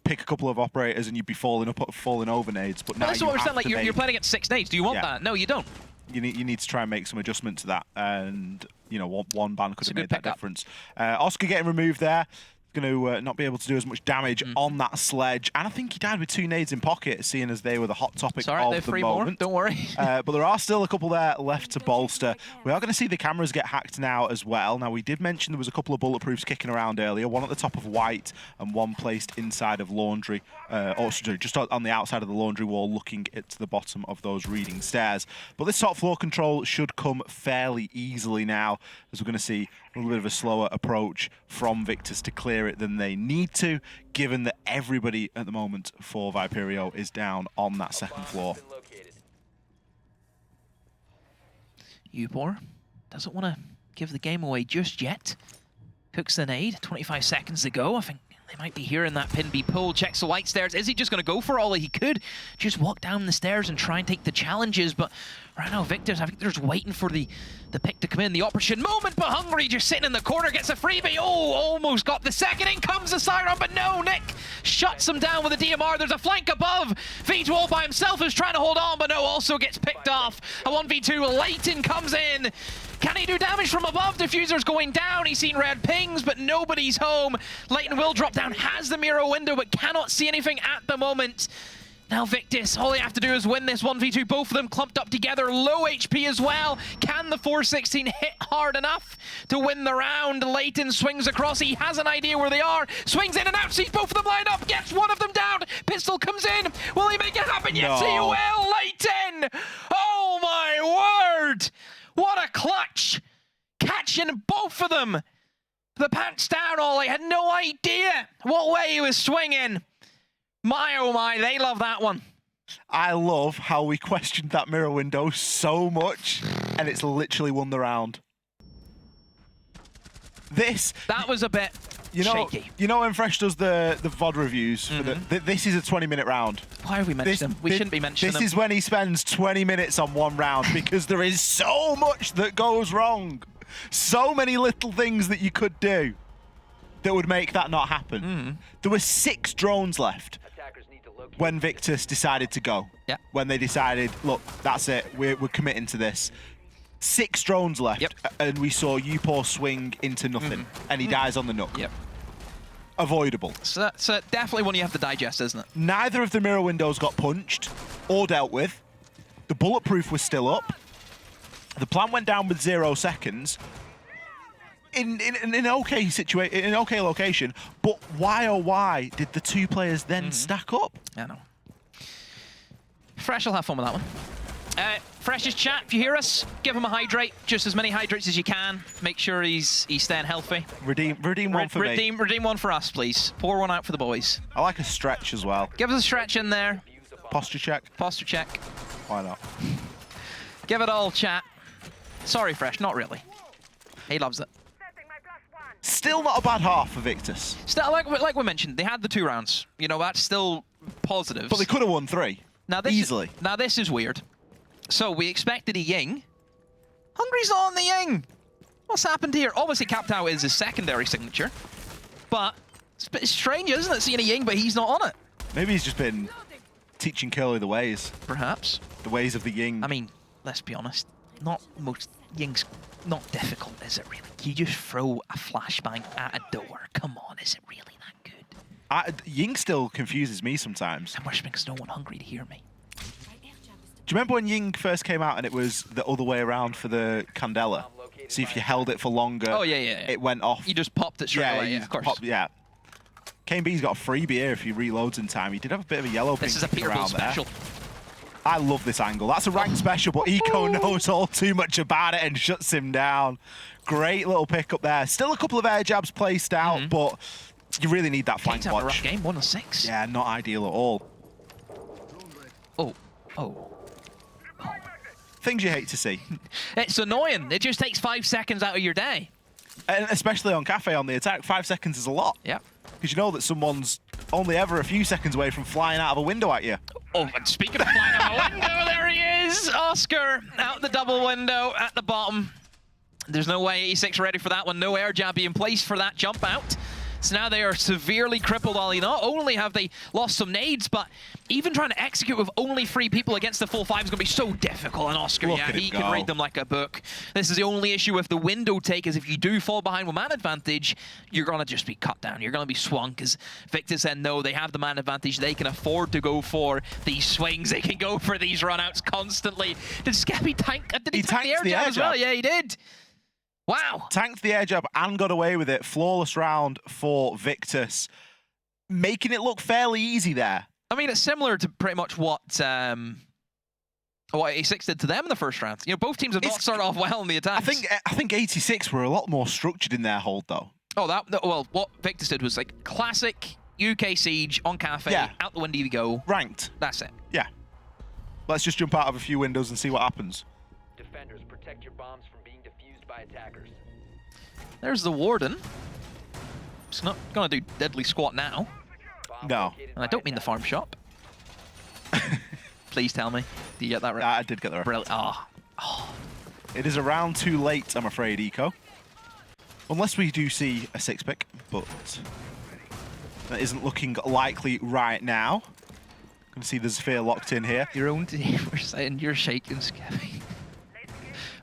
pick a couple of operators and you'd be falling over nades. But now that's what we're saying. Like you're playing against 6 nades. Do you want that? No, you don't. You need to try and make some adjustment to that, and one ban could have made that difference. Oscar getting removed there. Going to not be able to do as much damage on that Sledge, and I think he died with 2 nades in pocket, seeing as they were the hot topic of the moment. Don't worry. But there are still a couple there left to bolster. We are going to see the cameras get hacked now as well. Now, we did mention there was a couple of bulletproofs kicking around earlier, one at the top of white and one placed inside of laundry, just on the outside of the laundry wall, looking at the bottom of those reading stairs. But this top floor control should come fairly easily now, as we're going to see a little bit of a slower approach from Victus to clear it than they need to, given that everybody at the moment for Viperio is down on that second floor. Upor doesn't want to give the game away just yet. Cooks the nade, 25 seconds to go. I think they might be hearing that pin be pulled. Checks the white stairs. Is he just going to go for all he could? Just walk down the stairs and try and take the challenges. But right now, Victus, I think they're just waiting for the pick to come in. The opportune moment, but Hungry just sitting in the corner, gets a freebie. Oh, almost got the second. In comes the siren, but no, Nick shuts him down with a DMR. There's a flank above. V2 all by himself is trying to hold on, but no, also gets picked off. A 1v2, Leighton comes in. Can he do damage from above? Diffuser's going down. He's seen red pings, but nobody's home. Leighton will drop down, has the mirror window, but cannot see anything at the moment. Now Victus, all they have to do is win this 1v2. Both of them clumped up together, low HP as well. Can the 416 hit hard enough to win the round? Leighton swings across, he has an idea where they are. Swings in and out, sees both of them lined up, gets one of them down. Pistol comes in, will he make it happen? Yes, he will, Leighton! Oh my word! What a clutch! Catching both of them. The pants down, Ollie had no idea what way he was swinging. My, oh my, they love that one. I love how we questioned that mirror window so much, and it's literally won the round. That was a bit shaky. You know when Fresh does the VOD reviews for this is a 20-minute round. Why are we mentioning him? We shouldn't be mentioning him. This is when he spends 20 minutes on one round because there is so much that goes wrong. So many little things that you could do that would make that not happen. There were 6 drones left when Victus decided to go. Yeah. When they decided, look, that's it, we're committing to this. 6 drones left, and we saw Upor swing into nothing, and he dies on the Nook. Yep. Avoidable. So that's definitely one you have to digest, isn't it? Neither of the mirror windows got punched or dealt with. The bulletproof was still up. The plant went down with 0 seconds. In an okay situation, in an okay location, but why oh why did the 2 players then stack up? I know. Fresh will have fun with that one. Fresh's chat, if you hear us, give him a hydrate. Just as many hydrates as you can. Make sure he's staying healthy. Redeem one for me. Redeem one for us, please. Pour one out for the boys. I like a stretch as well. Give us a stretch in there. Posture check. Posture check. Why not? Give it all, chat. Sorry, Fresh, not really. He loves it. Still not a bad half for Victus. Still, like we mentioned, they had the 2 rounds. You know, that's still positives. But they could have won 3. Now this easily. Now this is weird. So we expected a Ying. Hungry's not on the Ying. What's happened here? Obviously, capped out is his secondary signature. But it's a bit strange, isn't it, seeing a Ying, but he's not on it. Maybe he's just been teaching Curly the ways. Perhaps. The ways of the Ying. I mean, let's be honest. Not most Ying's not difficult, is it really? You just throw a flashbang at a door. Come on, is it really that good? Ying still confuses me sometimes. I'm worshiping because no one hungry to hear me. Do you remember when Ying first came out and it was the other way around for the Candela? See if you held it for longer. Oh, yeah. It went off. You just popped it straight away, yeah, of course. Kane B's got a freebie here if he reloads in time. He did have a bit of a yellow ping. This is a Peterbilt special. I love this angle. That's a ranked special, but Eco knows all too much about it and shuts him down. Great little pick up there. Still a couple of air jabs placed out, but you really need that flank watch. A rough game, 1 of 6. Yeah, not ideal at all. Oh. Things you hate to see. It's annoying. It just takes 5 seconds out of your day. And especially on Cafe on the attack, 5 seconds is a lot. Yeah. Because you know that someone's only ever a few seconds away from flying out of a window at you. Oh, and speaking of flying out of a window, there he is! Oscar out the double window at the bottom. There's no way 86 ready for that one. No air jab being placed for that jump out. So now they are severely crippled, Ollie. Not only have they lost some nades, but even trying to execute with only 3 people against the full 5 is going to be so difficult. And Oscar, he can read them like a book. This is the only issue with the window take, is if you do fall behind with man advantage, you're going to just be cut down. You're going to be swung, because Victus said no, they have the man advantage. They can afford to go for these swings. They can go for these runouts constantly. Did Scappy tank? Did he tank the air jab as well? Yeah, he did. Wow. Tanked the air jab and got away with it. Flawless round for Victus. Making it look fairly easy there. I mean, it's similar to pretty much what 86 did to them in the first round. You know, both teams have not started off well in the attacks. I think 86 were a lot more structured in their hold, though. Oh, well, what Victus did was like classic UK Siege on Cafe. Yeah. Out the window you go. Ranked. That's it. Yeah. Let's just jump out of a few windows and see what happens. Defenders, protect your bombs from being defused by attackers. There's the Warden. It's not going to do deadly squat now. No. And I don't mean the farm shop. Please tell me. Do you get that right? I did get that right. Brilliant. Oh. It is a round too late, I'm afraid, Eco. Unless we do see a 6-pick, but that isn't looking likely right now. You can see there's fear locked in here. Your own team are saying you're shaking, Scappy.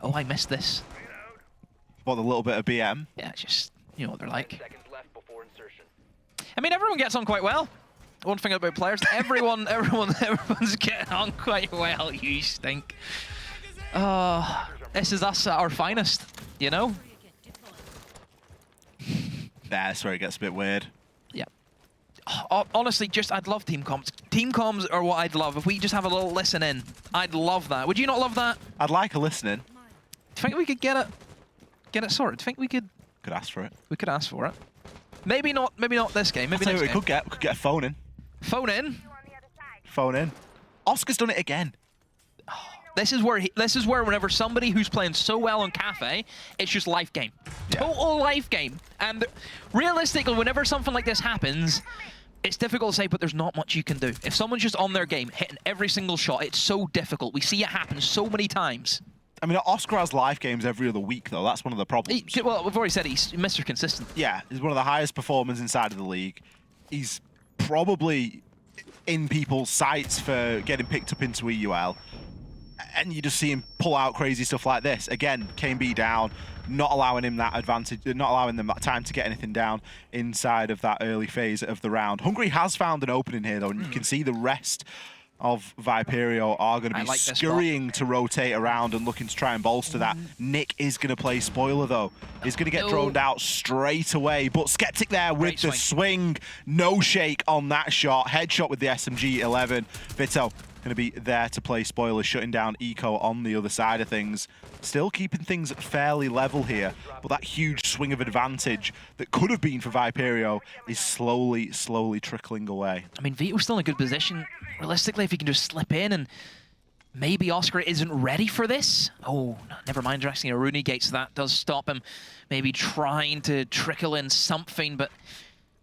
Oh, I missed this. What, a little bit of BM? Yeah, just, you know what they're like. I mean, everyone gets on quite well. One thing about players, everyone's getting on quite well. You stink. This is us at our finest, you know? That's where it gets a bit weird. Yeah. Honestly, I'd love team comms. Team comms are what I'd love. If we just have a little listen in, I'd love that. Would you not love that? I'd like a listen in. Do you think we could get it sorted? Do you think we could ask for it? We could ask for it. Maybe not this game. Maybe next game. We could get a phone in. Phone in? Phone in. Oscar's done it again. This is where whenever somebody who's playing so well on Cafe, it's just life game. Yeah. Total life game. And realistically, whenever something like this happens, it's difficult to say, but there's not much you can do. If someone's just on their game, hitting every single shot, it's so difficult. We see it happen so many times. I mean, Oscar has life games every other week, though. That's one of the problems. Well, we've already said he's Mr. Consistent. Yeah, he's one of the highest performers inside of the league. He's probably in people's sights for getting picked up into EUL. And you just see him pull out crazy stuff like this. Again, KMB down, not allowing him that advantage, not allowing them that time to get anything down inside of that early phase of the round. Hungary has found an opening here, though, and you can see the rest of Viperio are going to be scurrying to rotate around and looking to try and bolster that. Nick is going to play spoiler, though. He's going to get droned out straight away, but Skeptic there with the swing. No shake on that shot. Headshot with the SMG-11. Vito going to be there to play spoiler, shutting down Eco on the other side of things. Still keeping things fairly level here, but that huge swing of advantage that could have been for Viperio is slowly trickling away. I mean, Vito's still in a good position. Realistically, if he can just slip in, and maybe Oscar isn't ready for this. Oh, never mind, directing a Rooney Gate, so that does stop him. Maybe trying to trickle in something, but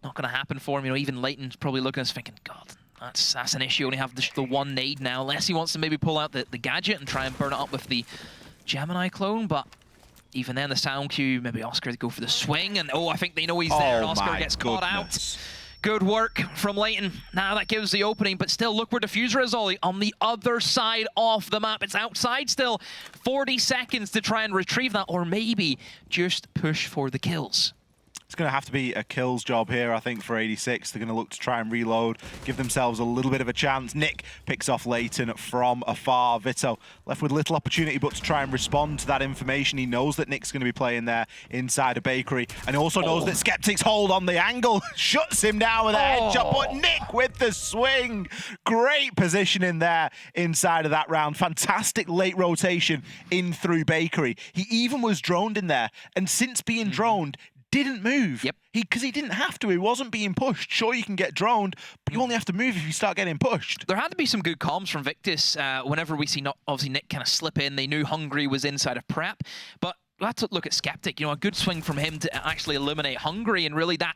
not going to happen for him. You know, even Leighton's probably looking at us thinking, God, that's an issue. Only have the one nade now, unless he wants to maybe pull out the gadget and try and burn it up with the Gemini clone, but even then the sound cue, maybe Oscar to go for the swing, and I think they know he's there, and Oscar gets caught out. Good work from Leighton. Now that gives the opening, but still look where Diffuser is, Ollie, on the other side of the map. It's outside still. 40 seconds to try and retrieve that, or maybe just push for the kills. It's going to have to be a kills job here, I think, for 86. They're going to look to try and reload, give themselves a little bit of a chance. Nick picks off Leighton from afar. Vito left with little opportunity but to try and respond to that information. He knows that Nick's going to be playing there inside a bakery, and he also knows that Skeptic's hold on the angle shuts him down with a headshot, but Nick with the swing. Great position in there inside of that round. Fantastic late rotation in through bakery. He even was droned in there, and since being droned, didn't move. Yep. Because he didn't have to. He wasn't being pushed. Sure, you can get droned, but you only have to move if you start getting pushed. There had to be some good comms from Victus whenever we see obviously Nick kind of slip in. They knew Hungary was inside of prep, but let's look at Skeptic. You know, a good swing from him to actually eliminate Hungary, and really that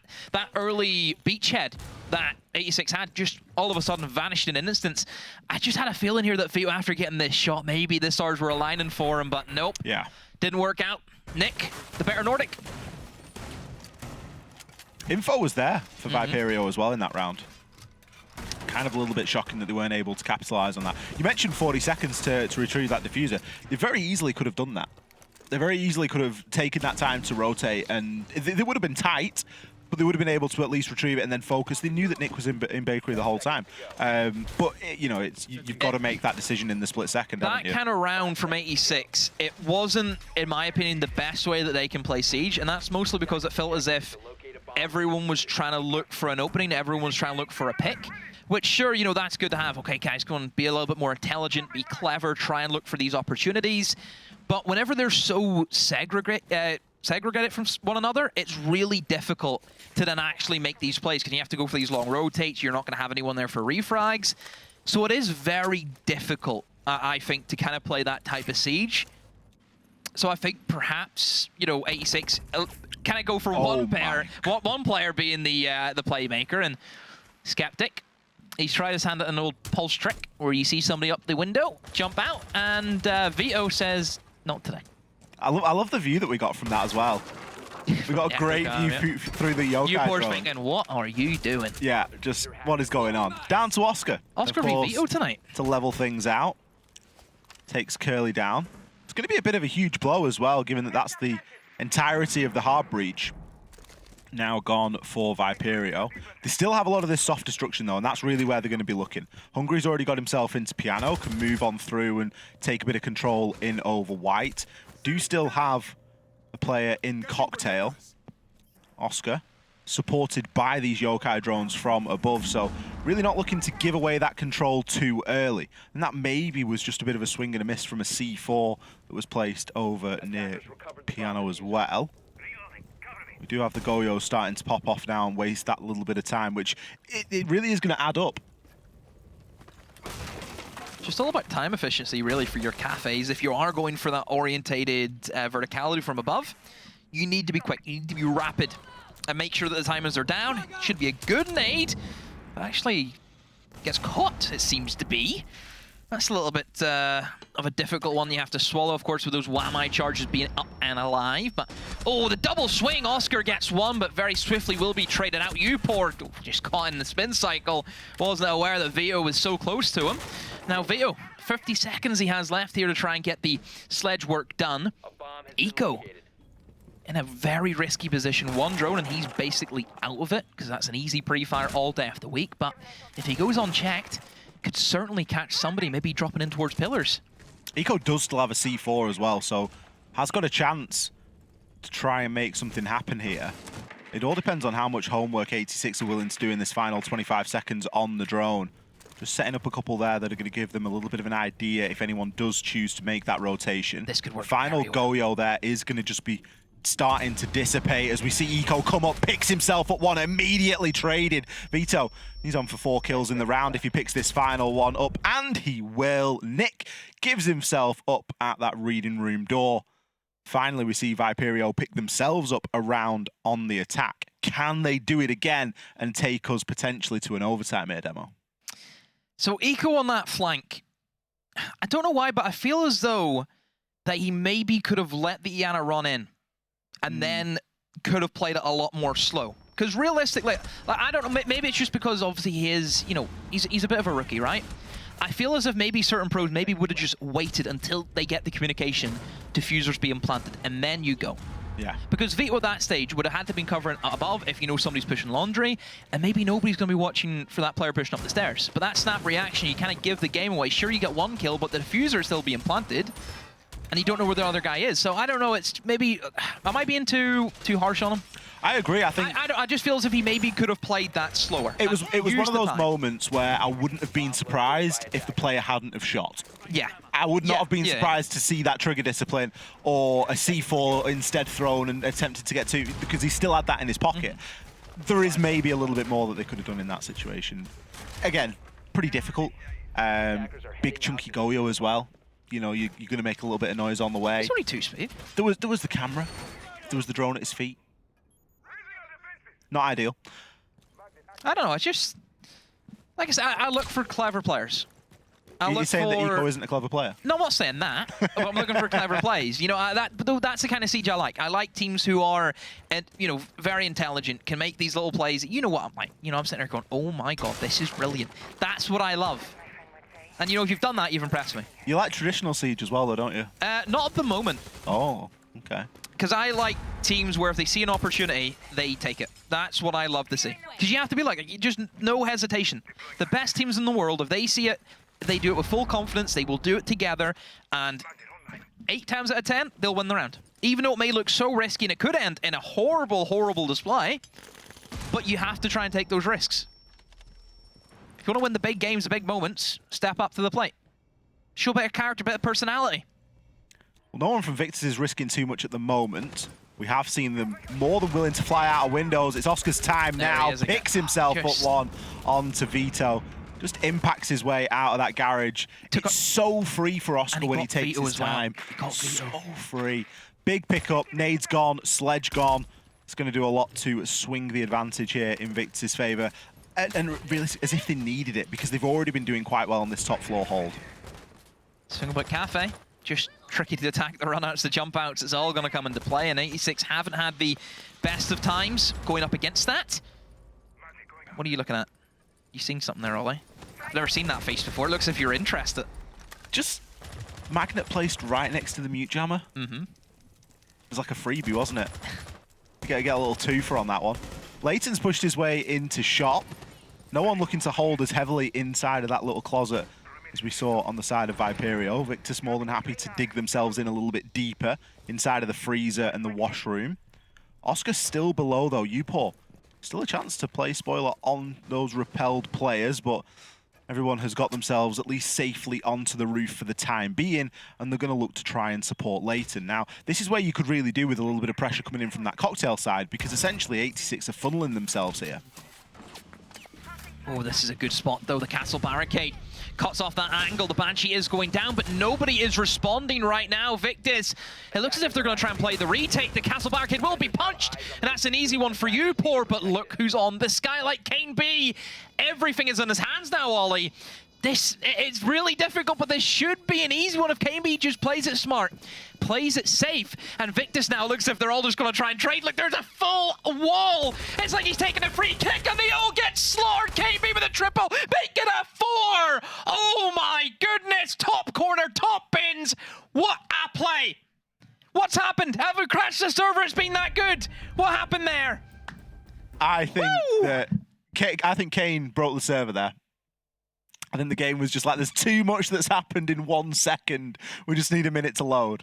early beachhead that 86 had just all of a sudden vanished in an instant. I just had a feeling here that Vito, after getting this shot, maybe the stars were aligning for him, but nope. Yeah. Didn't work out. Nick, the better Nordic. Info was there for Viperio as well in that round. Kind of a little bit shocking that they weren't able to capitalize on that. You mentioned 40 seconds to retrieve that diffuser. They very easily could have done that. They very easily could have taken that time to rotate, and they would have been tight, but they would have been able to at least retrieve it and then focus. They knew that Nick was in bakery the whole time. But, you know, you've got to make that decision in the split second, haven't you? That kind of round from 86, it wasn't, in my opinion, the best way that they can play Siege, and that's mostly because it felt as if everyone was trying to look for an opening, everyone was trying to look for a pick, which, sure, you know, that's good to have. Okay, guys, go and be a little bit more intelligent, be clever, try and look for these opportunities. But whenever they're so segregated from one another, it's really difficult to then actually make these plays, because you have to go for these long rotates, you're not going to have anyone there for refrags. So it is very difficult, I think, to kind of play that type of Siege. So I think perhaps, you know, 86... Can I go for one player being the playmaker, and Skeptic? He's tried his hand at an old pulse trick where you see somebody up the window, jump out, and Vito says, not today. I love the view that we got from that as well. We got a great view through the yokai You boys drone. thinking, what are you doing? Yeah, just what is going on? Down to Oscar. Oscar v Vito tonight. To level things out. Takes Curly down. It's going to be a bit of a huge blow as well, given that that's the entirety of the hard breach now gone for Viperio. They still have a lot of this soft destruction though, and that's really where they're going to be looking. Hungary's already got himself into Piano, can move on through and take a bit of control in over White. Do still have a player in Cocktail, Oscar, supported by these yokai drones from above, so really not looking to give away that control too early. And that maybe was just a bit of a swing and a miss from a C4 that was placed over near Piano as well. We do have the Goyo starting to pop off now and waste that little bit of time, which it really is going to add up. Just all about time efficiency, really, for your cafes. If you are going for that orientated verticality from above, you need to be quick. You need to be rapid. And make sure that the timers are down. Should be a good nade. But actually gets caught, it seems to be. That's a little bit of a difficult one you have to swallow, of course, with those Whammy charges being up and alive. But, oh, the double swing. Oscar gets one, but very swiftly will be traded out. Upor just caught in the spin cycle. Wasn't aware that Vito was so close to him. Now, Vito, 50 seconds he has left here to try and get the sledge work done. Eco in a very risky position. One drone, and he's basically out of it, because that's an easy pre-fire all day after week. But if he goes unchecked, could certainly catch somebody, maybe dropping in towards pillars. Eco does still have a C4 as well, so has got a chance to try and make something happen here. It all depends on how much homework 86 are willing to do in this final 25 seconds on the drone. Just setting up a couple there that are going to give them a little bit of an idea if anyone does choose to make that rotation. This could work. Final Goyo there is going to just be starting to dissipate as we see Eco come up, picks himself up one, immediately traded. Vito, he's on for 4 kills in the round if he picks this final one up, and he will. Nick gives himself up at that reading room door. Finally, we see Viperio pick themselves up around on the attack. Can they do it again and take us potentially to an overtime here, Demo? So Eco on that flank, I don't know why, but I feel as though that he maybe could have let the Iana run in and then could have played it a lot more slow. Because realistically, like, I don't know, maybe it's just because obviously he is, you know, he's a bit of a rookie, right? I feel as if maybe certain pros maybe would have just waited until they get the communication, diffusers being planted, and then you go. Yeah. Because Vito at that stage would have had to been covering above if you know somebody's pushing laundry, and maybe nobody's going to be watching for that player pushing up the stairs. But that snap reaction, you kind of give the game away. Sure, you get 1 kill, but the diffuser is still being planted, and you don't know where the other guy is. So I don't know, it's maybe... Am I being too harsh on him? I agree. I think I just feel as if he maybe could have played that slower. It was one of those moments where I wouldn't have been surprised if the player hadn't have shot. Yeah. I would not have been surprised to see that trigger discipline or a C4 instead thrown and attempted to get 2 because he still had that in his pocket. There is maybe a little bit more that they could have done in that situation. Again, pretty difficult. Big chunky Goyo as well. You know, you're going to make a little bit of noise on the way. It's only 2 speed. There was the camera. There was the drone at his feet. Not ideal. I don't know, it's just... Like I said, I look for clever players. You're saying that Eco isn't a clever player? No, I'm not saying that. But I'm looking for clever plays. You know, that's the kind of siege I like. I like teams who are, you know, very intelligent, can make these little plays. You know what I'm like? You know, I'm sitting there going, oh my god, this is brilliant. That's what I love. And you know, if you've done that, you've impressed me. You like traditional siege as well, though, don't you? Not at the moment. Oh, okay. Because I like teams where if they see an opportunity, they take it. That's what I love to see. Because you have to be like, just no hesitation. The best teams in the world, if they see it, they do it with full confidence, they will do it together, and 8 times out of 10, they'll win the round. Even though it may look so risky and it could end in a horrible, horrible display, but you have to try and take those risks. If you want to win the big games, the big moments, step up to the plate. Show a bit of character, a bit of personality. Well, no one from Victus is risking too much at the moment. We have seen them more than willing to fly out of windows. It's Oscar's time now. Picks himself up one onto Vito. Just impacts his way out of that garage. It's so free for Oscar when he takes his time. So free. Big pickup. Nade's gone. Sledge gone. It's going to do a lot to swing the advantage here in Victus' favour. And really, as if they needed it, because they've already been doing quite well on this top floor hold. Swing about Cafe. Just tricky to attack the run-outs, the jump-outs. It's all going to come into play, and 86 haven't had the best of times going up against that. What are you looking at? You seeing something there, Ollie? I've never seen that face before. It looks as if you're interested. Just magnet placed right next to the mute jammer. Mm-hmm. It was like a freebie, wasn't it? You get a little twofer on that one. Leighton's pushed his way into shop. No one looking to hold as heavily inside of that little closet as we saw on the side of Viperio. Victus more than happy to dig themselves in a little bit deeper inside of the freezer and the washroom. Oscar still below, though. Upor, still a chance to play spoiler on those repelled players, but everyone has got themselves at least safely onto the roof for the time being, and they're going to look to try and support Leighton. Now, this is where you could really do with a little bit of pressure coming in from that cocktail side, because essentially 86 are funneling themselves here. Oh, this is a good spot, though. The castle barricade cuts off that angle. The Banshee is going down, but nobody is responding right now. Victus, it looks as if they're going to try and play the retake. The castle barricade will be punched, and that's an easy one for you, Poor. But look who's on the skylight. Kane B. Everything is in his hands now, Ollie. It's really difficult, but this should be an easy one if Kane B just plays it smart, plays it safe. And Victus now looks as if they're all just going to try and trade. Look, there's a full wall. It's like he's taking a free kick, and they all get slaughtered. Kane B with a triple, make it a 4. Oh my goodness, top corner, top bins. What a play. What's happened? Have we crashed the server? It's been that good. What happened there? I think Kane broke the server there. I think the game was just like, there's too much that's happened in 1 second. We just need a minute to load.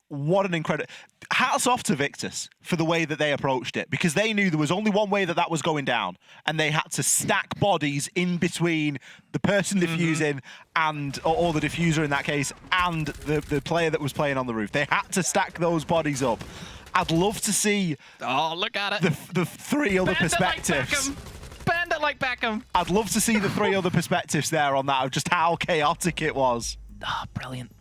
What an incredible... Hats off to Victus for the way that they approached it, because they knew there was only one way that that was going down, and they had to stack bodies in between the person diffusing and, or the diffuser in that case, and the player that was playing on the roof. They had to stack those bodies up. I'd love to see... Oh, look at it. The 3 other perspectives. Bend it like Beckham. I'd love to see the 3 other perspectives there on that of just how chaotic it was. Ah, brilliant.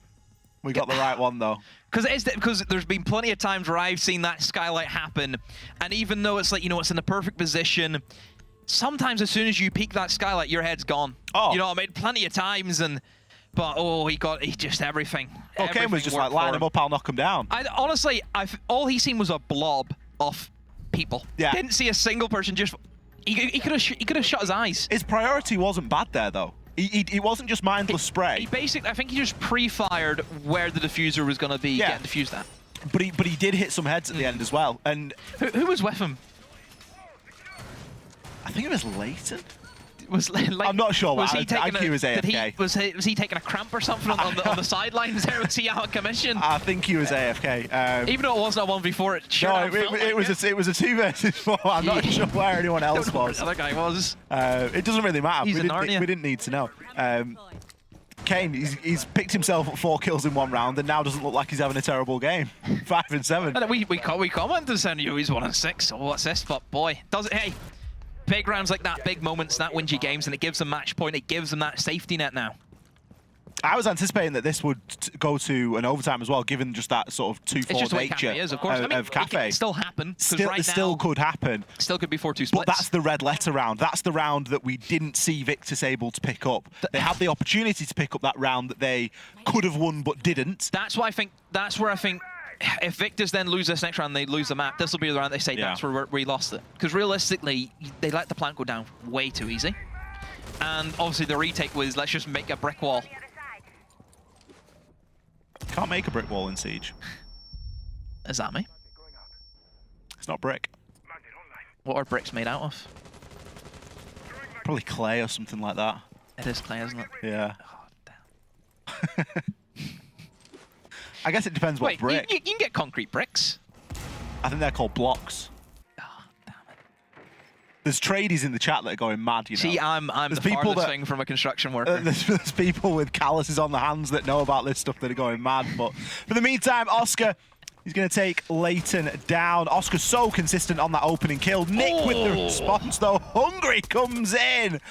We got the right one though. Because there's been plenty of times where I've seen that skylight happen, and even though it's like, you know, it's in the perfect position, sometimes as soon as you peek that skylight, your head's gone. Oh. You know what I mean? Plenty of times, but oh, he just everything. Oh, Kane was just like, line him up, I'll knock him down. Honestly, all he seen was a blob of people. Yeah. Didn't see a single person. Just he could have shut his eyes. His priority wasn't bad there though. He wasn't just mindless spray. I think he just pre-fired where the diffuser was going to be getting diffused at. But he did hit some heads at the end as well. And who was with him? I think it was Leighton. I'm not sure. Was he taking he was AFK. Was he taking a cramp or something on the sidelines there? Was he out of commission? I think he was AFK. Even though it wasn't a 1v4, it was a 2 versus 4. I'm not sure where anyone else was. The other guy was. It doesnment really matter. We didn't need to know. Kane, he's picked himself up 4 kills in 1 round, and now doesn't look like he's having a terrible game. 5 and 7. We commented saying he's 1 and 6. So what's this? But boy, does it? Hey. Big rounds like that, big moments, that wins you games, and it gives them match point. It gives them that safety net now. I was anticipating that this would go to an overtime as well, given just that sort of 2-4 nature Cafe is, of course. Cafe. It can still happen. Still could happen. Still could be 4-2 splits. But that's the red letter round. That's the round that we didn't see Victus able to pick up. They had the opportunity to pick up that round that they could have won but didn't. That's where I think if Victus then lose this next round, they lose the map. This will be the round they say that's where we lost it. Because realistically, they let the plant go down way too easy. And obviously the retake was, let's just make a brick wall. Can't make a brick wall in Siege. Is that me? It's not brick. What are bricks made out of? Probably clay or something like that. It is clay, isn't it? Yeah. Oh, damn. I guess it depends what brick. You can get concrete bricks. I think they're called blocks. Oh, damn it. There's tradies in the chat that are going mad, you know. See, I'm the farthest thing from a construction worker. There's people with calluses on the hands that know about this stuff that are going mad. But for the meantime, Oscar, he's going to take Leighton down. Oscar's so consistent on that opening kill. Nick with the response, though. Hungry comes in.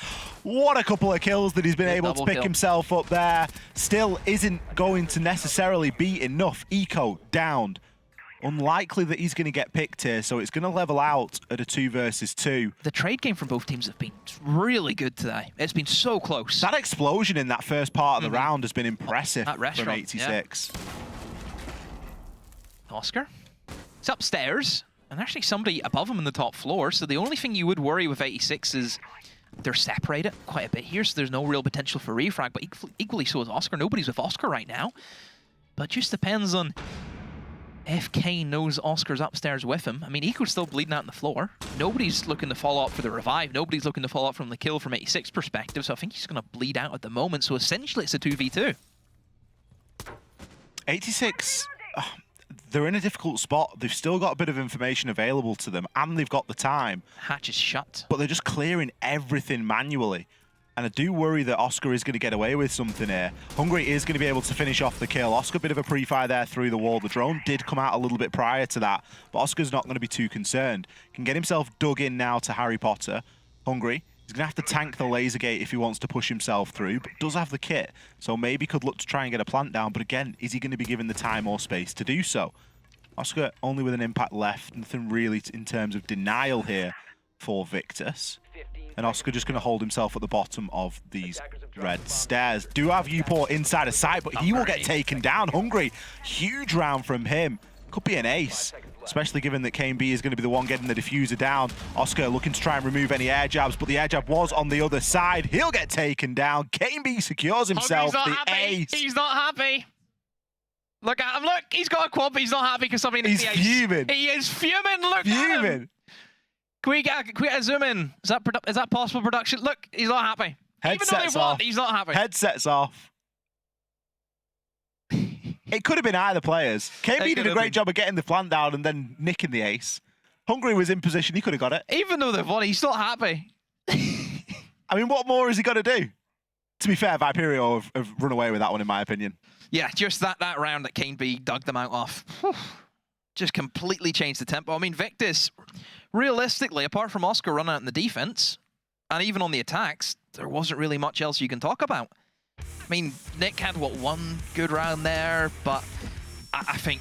What a couple of kills that he's been able to pick himself up there. Still isn't going to necessarily be enough. Eco downed. Unlikely that he's going to get picked here, so it's going to level out at a 2 versus 2. The trade game from both teams have been really good today. It's been so close. That explosion in that first part of the round has been impressive from 86. Yeah. Oscar, it's upstairs, and actually somebody above him in the top floor, so the only thing you would worry with 86 is they're separated quite a bit here, so there's no real potential for refrag, but equally so is Oscar. Nobody's with Oscar right now. But just depends on if Kane knows Oscar's upstairs with him. I mean, Eco's still bleeding out on the floor. Nobody's looking to follow up for the revive. Nobody's looking to follow up from the kill from 86 perspective, so I think he's going to bleed out at the moment. So essentially, it's a 2v2. 86... they're in a difficult spot. They've still got a bit of information available to them, and they've got the time. Hatch is shut. But they're just clearing everything manually. And I do worry that Oscar is going to get away with something here. Hungry is going to be able to finish off the kill. Oscar, bit of a pre-fire there through the wall. The drone did come out a little bit prior to that, but Oscar's not going to be too concerned. Can get himself dug in now to Harry Potter. Hungry. He's He's going to have to tank the laser gate if he wants to push himself through, but does have the kit. So maybe could look to try and get a plant down. But again, is he going to be given the time or space to do so? Oscar only with an impact left. Nothing really in terms of denial here for Victus. And Oscar just going to hold himself at the bottom of these red stairs. Do have Upor inside of sight, but he will get taken down. Hungry, huge round from him. Could be an ace, especially given that KMB is going to be the one getting the diffuser down. Oscar looking to try and remove any air jabs, but the air jab was on the other side. He'll get taken down. KMB secures himself the ace. He's not happy. Look at him, look, he's got a quad, but he's not happy because something He's fuming. He is fuming, look at him. Can we get a zoom in? Is that possible production? Look, he's not happy. Headsets off. He's not happy. Headsets off. It could have been either players. KB did a great job of getting the plant down and then nicking the ace. Hungry was in position, he could have got it. Even though they've won, he's not happy. I mean, what more has he got to do? To be fair, Viperio have run away with that one, in my opinion. Yeah, just that round that KMB dug them out off. Just completely changed the tempo. I mean, Victus, realistically, apart from Oscar running out in the defense, and even on the attacks, there wasn't really much else you can talk about. I mean, Nick had, what, one good round there, but I think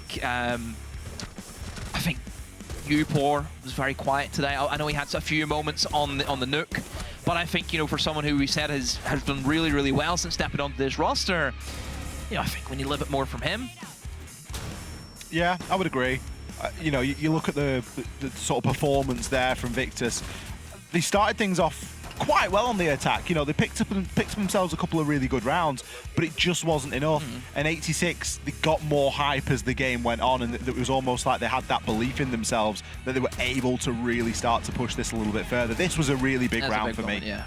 Upor was very quiet today. I know he had a few moments on the nuke, but I think, you know, for someone who we said has done really, really well since stepping onto this roster, you know, I think we need a little bit more from him. Yeah, I would agree. You know, you look at the sort of performance there from Victus. They started things off quite well on the attack. You know, they picked themselves a couple of really good rounds, but it just wasn't enough. And 86, they got more hype as the game went on, and it was almost like they had that belief in themselves that they were able to really start to push this a little bit further. This was a really big round for me. Yeah.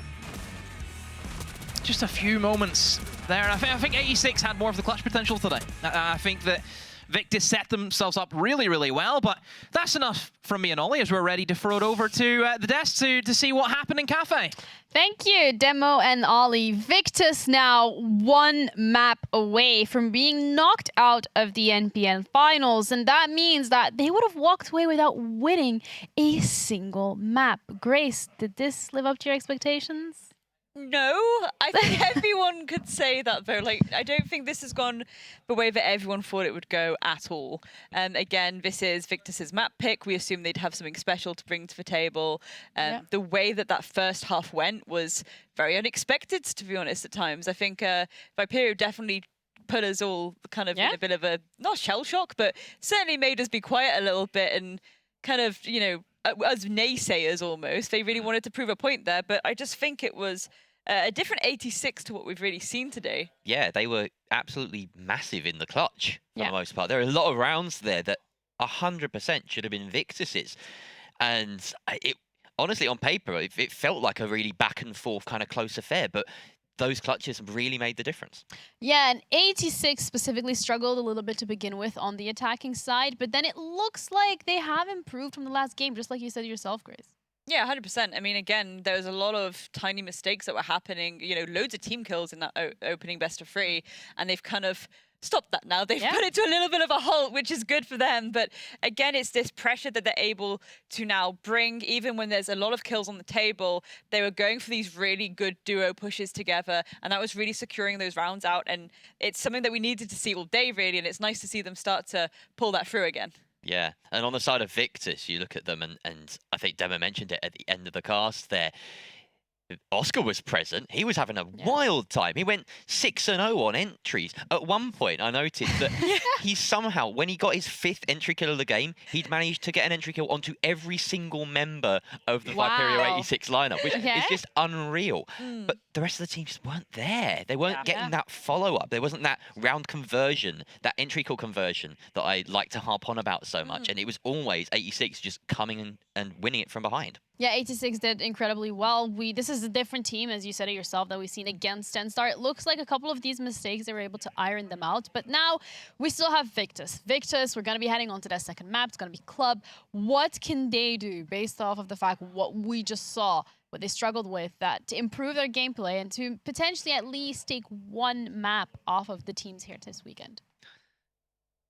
Just a few moments there. I think 86 had more of the clutch potential today. I think that Victus set themselves up really, really well, but that's enough from me and Ollie as we're ready to throw it over to the desk to see what happened in Cafe. Thank you, Demo and Ollie. Victus now one map away from being knocked out of the NPL finals, and that means that they would have walked away without winning a single map. Grace, did this live up to your expectations? No, I think everyone could say that though. Like, I don't think this has gone the way that everyone thought it would go at all. Again, this is Victus's map pick. We assumed they'd have something special to bring to the table. The way that first half went was very unexpected, to be honest, at times. I think Viperio definitely put us all kind of in a bit of a, not shell shock, but certainly made us be quiet a little bit and kind of, you know, as naysayers almost. They really wanted to prove a point there, but I just think it was a different 86 to what we've really seen today. Yeah, they were absolutely massive in the clutch for the most part. There are a lot of rounds there that 100% should have been Victus's. And it honestly, on paper, it felt like a really back and forth kind of close affair, but those clutches really made the difference. Yeah, and 86 specifically struggled a little bit to begin with on the attacking side, but then it looks like they have improved from the last game, just like you said yourself, Grace. Yeah, 100%. I mean, again, there was a lot of tiny mistakes that were happening, you know, loads of team kills in that opening best of 3, and they've kind of stopped that now. They've put it to a little bit of a halt, which is good for them. But again, it's this pressure that they're able to now bring, even when there's a lot of kills on the table. They were going for these really good duo pushes together, and that was really securing those rounds out. And it's something that we needed to see all day, really, and it's nice to see them start to pull that through again. Yeah, and on the side of Victus, you look at them, and I think Demo mentioned it at the end of the cast there. Oscar was present. He was having a wild time. He went 6-0 on entries. At one point, I noticed that he somehow, when he got his 5th entry kill of the game, he'd managed to get an entry kill onto every single member of the Viperio 86 lineup, which is just unreal. But the rest of the team just weren't there. They weren't getting that follow-up. There wasn't that round conversion, that entry kill conversion that I like to harp on about so much. And it was always 86 just coming and winning it from behind. Yeah, 86 did incredibly well. This is a different team, as you said it yourself, that we've seen against TENSTAR. It looks like a couple of these mistakes, they were able to iron them out. But now we still have Victus. Victus, we're going to be heading on to that second map. It's going to be Club. What can they do based off of the fact what we just saw, what they struggled with, that to improve their gameplay and to potentially at least take one map off of the teams here this weekend?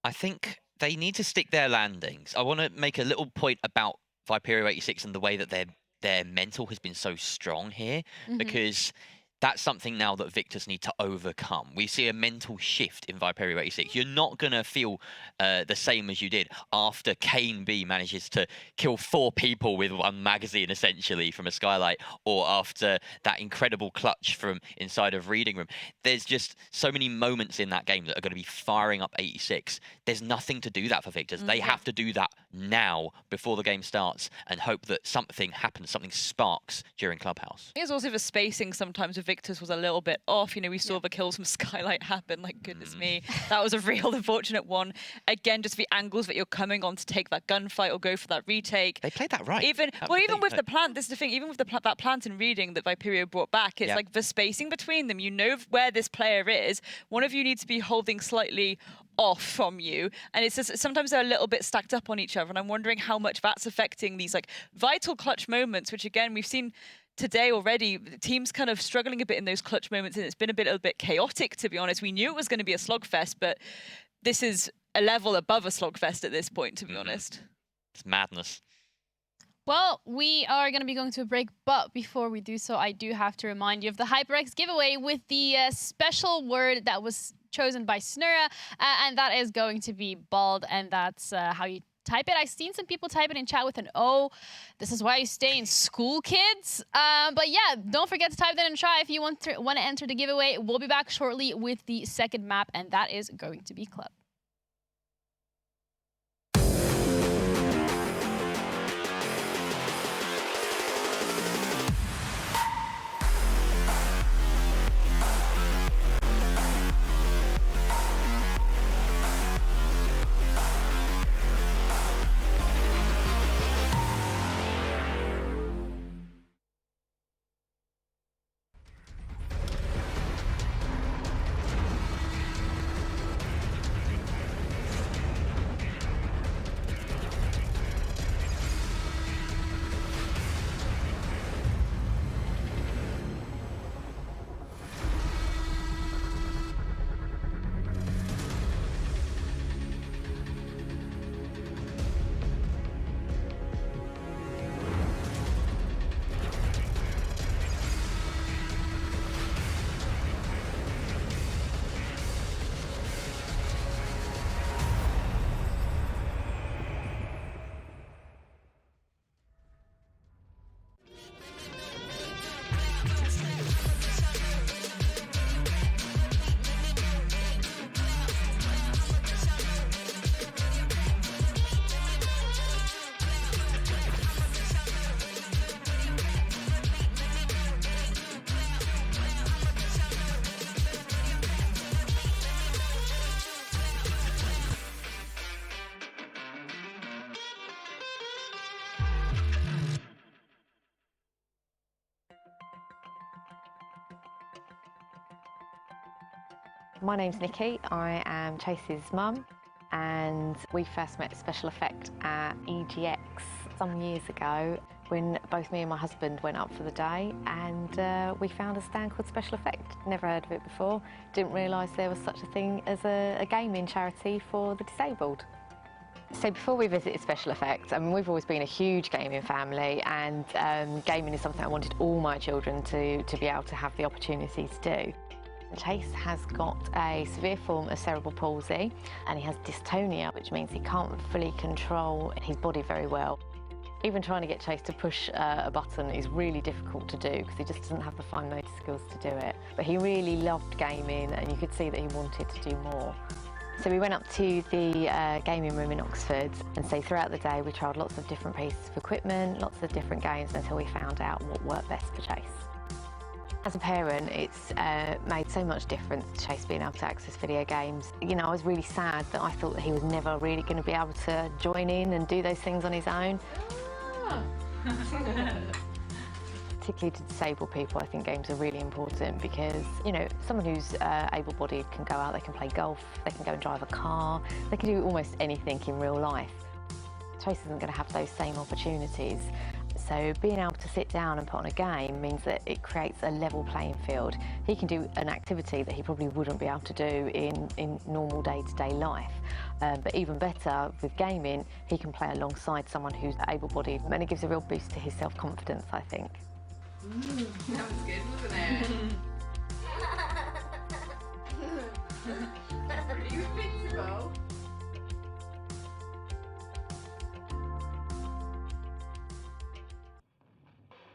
I think they need to stick their landings. I want to make a little point about Viperio 86 and the way that they're their mental has been so strong here, because that's something now that Victus need to overcome. We see a mental shift in Viperio 86. You're not going to feel the same as you did after Kane B manages to kill 4 people with 1 magazine, essentially, from a skylight, or after that incredible clutch from inside of Reading Room. There's just so many moments in that game that are going to be firing up 86. There's nothing to do that for Victus. They have to do that now, before the game starts, and hope that something happens, something sparks during Clubhouse. I think it's also the spacing sometimes with Victus was a little bit off. You know, we saw the kills from Skylight happen, like, goodness me. That was a real unfortunate one. Again, just the angles that you're coming on to take that gunfight or go for that retake. They played that right. Even with the plant, this is the thing, even with that plant in Reading that Viperio brought back, it's like the spacing between them. You know where this player is. One of you needs to be holding slightly off from you, and it's just sometimes they're a little bit stacked up on each other, and I'm wondering how much that's affecting these like vital clutch moments, which again we've seen today already. Teams kind of struggling a bit in those clutch moments, and it's been a little bit chaotic, to be honest. We knew it was going to be a slogfest, but this is a level above a slogfest at this point, to be honest. It's madness. Well, we are going to be going to a break, but before we do so, I do have to remind you of the HyperX giveaway with the special word that was chosen by Snura, and that is going to be bald, and that's how you type it. I've seen some people type it in chat with an O. This is why you stay in school, kids. But yeah, don't forget to type that in chat if you want to enter the giveaway. We'll be back shortly with the second map, and that is going to be Club. My name's Nikki, I am Chase's mum, and we first met Special Effect at EGX some years ago when both me and my husband went up for the day, and we found a stand called Special Effect. Never heard of it before, didn't realise there was such a thing as a gaming charity for the disabled. So before we visited Special Effect, I mean, we've always been a huge gaming family, and gaming is something I wanted all my children to be able to have the opportunity to do. Chase has got a severe form of cerebral palsy, and he has dystonia, which means he can't fully control his body very well. Even trying to get Chase to push a button is really difficult to do because he just doesn't have the fine motor skills to do it. But he really loved gaming, and you could see that he wanted to do more. So we went up to the gaming room in Oxford, and so throughout the day we trialled lots of different pieces of equipment, lots of different games, until we found out what worked best for Chase. As a parent, it's made so much difference to Chase being able to access video games. You know, I was really sad that I thought that he was never really going to be able to join in and do those things on his own. Particularly to disabled people, I think games are really important because, you know, someone who's able-bodied can go out, they can play golf, they can go and drive a car, they can do almost anything in real life. Chase isn't going to have those same opportunities. So being able to sit down and put on a game means that it creates a level playing field. He can do an activity that he probably wouldn't be able to do in normal day-to-day life. But even better, with gaming, he can play alongside someone who's able-bodied, and it gives a real boost to his self-confidence, I think. That was good, wasn't it? That's pretty invincible.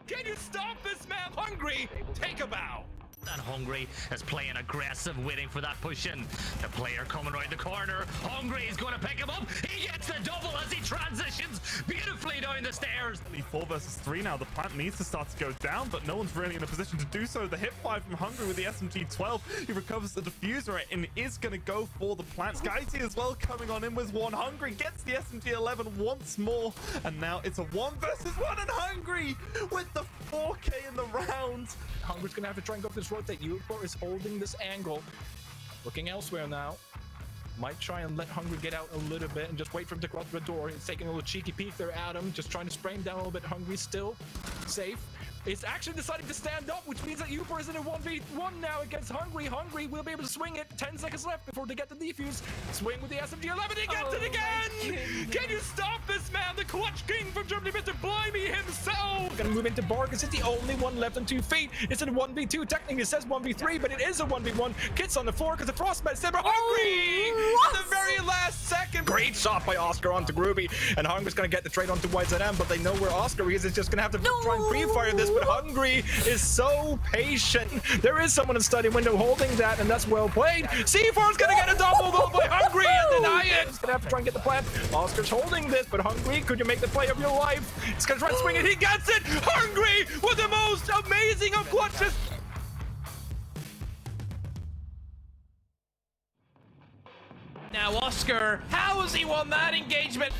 Can you stop this man? Hungry, take a bow. And Hungry is playing aggressive, waiting for that push in. The player coming right the corner. Hungry is going to pick him up. He gets the double as he transitions beautifully down the stairs. 4 versus 3 now. The plant needs to start to go down, but no one's really in a position to do so. The hip fire from Hungry with the SMG-12. He recovers the diffuser and is going to go for the plant. Skyty as well coming on in with one. Hungry gets the SMG-11 once more, and now it's a 1 versus 1, and Hungry with the 4K in the round. Hungry's gonna have to try and go for this rotate. Uber is holding this angle. Looking elsewhere now. Might try and let Hungry get out a little bit and just wait for him to go out the door. He's taking a little cheeky peek there at him, just trying to spray him down a little bit. Hungry still safe. It's actually deciding to stand up, which means that Uber is in a 1v1 now against Hungry. Hungry will be able to swing it. 10 seconds left before they get the defuse. Swing with the SMG-11. He gets it again! Can you stop this man? The Clutch King from Germany, Mr. Blimey himself! Gonna move into Borges. It's the only one left on 2 feet. It's a 1v2. Technically, it says 1v3, but it is a 1v1. Kit's on the floor because the Frostbite is there, but Hungry! At the very last second. Great shot by Oscar onto Groovy. And Hungry's gonna get the trade onto YZM, but they know where Oscar is. It's just gonna have to try and pre-fire this, but Hungry is so patient. There is someone in study window holding that, and that's well played. C4's gonna get a double though by Hungry and deny it. He's gonna have to try and get the plant. Oscar's holding this, but Hungry, could you make the play of your life? He's gonna try and swing it. He gets it. Hungry with the most amazing of clutches. Now Oscar, how has he won that engagement?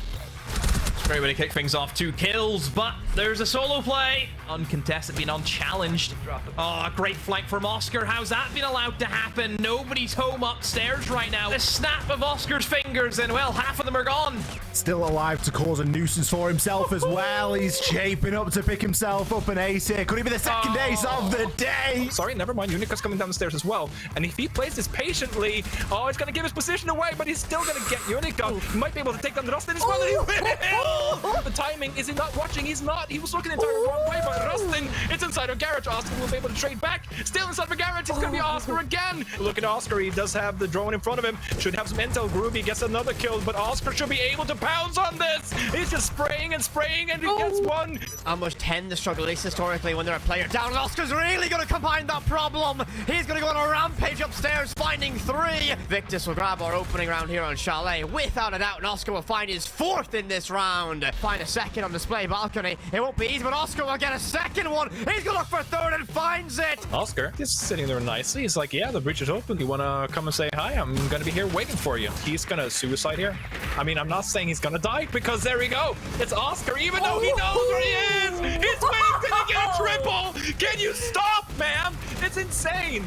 Great way to kick things off. 2 kills, but there's a solo play. Uncontested, being unchallenged. Oh, great flank from Oscar. How's that been allowed to happen? Nobody's home upstairs right now. The snap of Oscar's fingers, and well, half of them are gone. Still alive to cause a nuisance for himself as well. He's shaping up to pick himself up an ace here. Could he be the second ace of the day? Sorry, never mind. Unica's coming down the stairs as well. And if he plays this patiently, oh, it's going to give his position away, but he's still going to get Unica. He might be able to take down the Rustin as well. And he will! The timing, is he not watching? He's not. He was looking the entire wrong way, but Rustin, it's inside our garage. Oscar will be able to trade back. Still inside of a garage. It's going to be Oscar again. Look at Oscar. He does have the drone in front of him. Should have some intel. Groovy gets another kill, but Oscar should be able to pounce on this. He's just spraying and spraying, and he gets one. Almost 10 the struggle is historically when they're a player down. Oscar's really going to combine that problem. He's going to go on a rampage upstairs, finding 3. Victus will grab our opening round here on Chalet, without a doubt, and Oscar will find his 4th in this round. Find a second on display balcony. It won't be easy, but Oscar will get a second one. He's going to look for a 3rd and finds it. Oscar is sitting there nicely. He's like, yeah, the breach is open. You want to come and say hi? I'm going to be here waiting for you. He's going to suicide here. I mean, I'm not saying he's going to die, because there we go. It's Oscar, even though he knows where he is. He's waiting to get a triple. Can you stop, man? It's insane.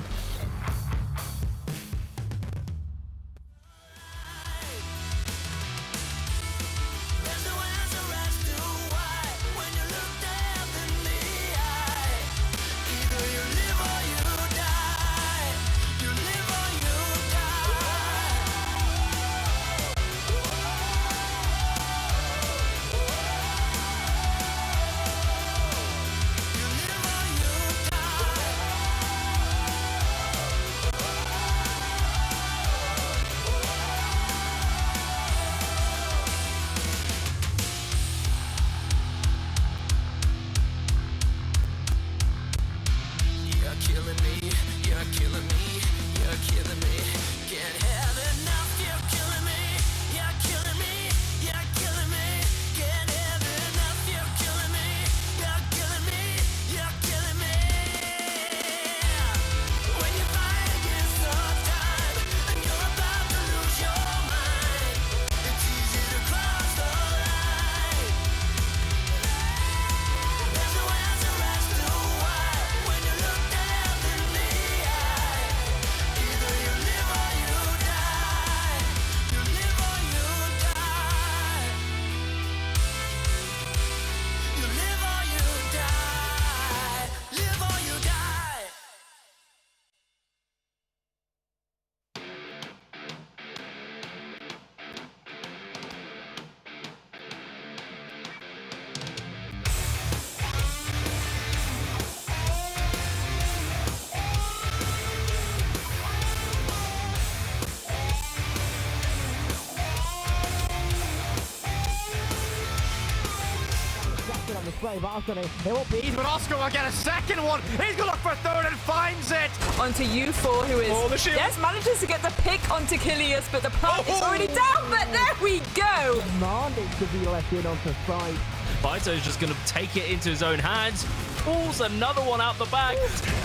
play, but Oscar, it won't be easy. But Oscar will get a second one. He's going to look for a third and finds it. Onto U4, who is... Oh, the shield. Yes, manages to get the pick onto Kilius, but the plant is already down. But there we go. Demanding to be left in onto side. Vito's just going to take it into his own hands. Pulls another one out the bag.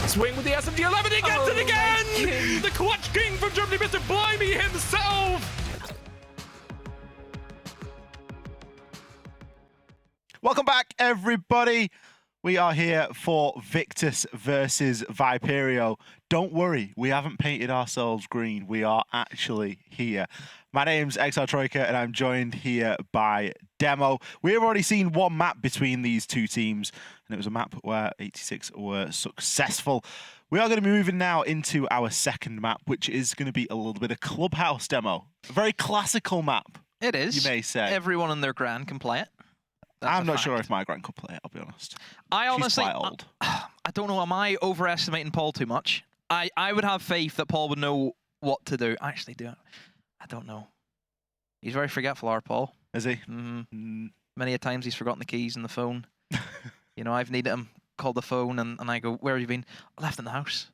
Swing with the SMG-11. He gets it again. The Clutch King from Germany, Mr. Blimey himself. Welcome back, everybody. We are here for Victus versus Viperio. Don't worry, we haven't painted ourselves green. We are actually here. My name's XR Troika, and I'm joined here by Demo. We have already seen one map between these two teams, and it was a map where 86 were successful. We are going to be moving now into our second map, which is going to be a little bit of Clubhouse Demo. A very classical map. It is. You may say. Everyone in their grand can play it. I'm not sure if my grand could play it, I'll be honest. I honestly, She's quite old. I don't know, am I overestimating Paul too much? I would have faith that Paul would know what to do. I actually do. I don't know. He's very forgetful, our Paul. Is he? Mm-hmm. Many a times he's forgotten the keys and the phone. You know, I've needed him, called the phone, and I go, where have you been? I left in the house.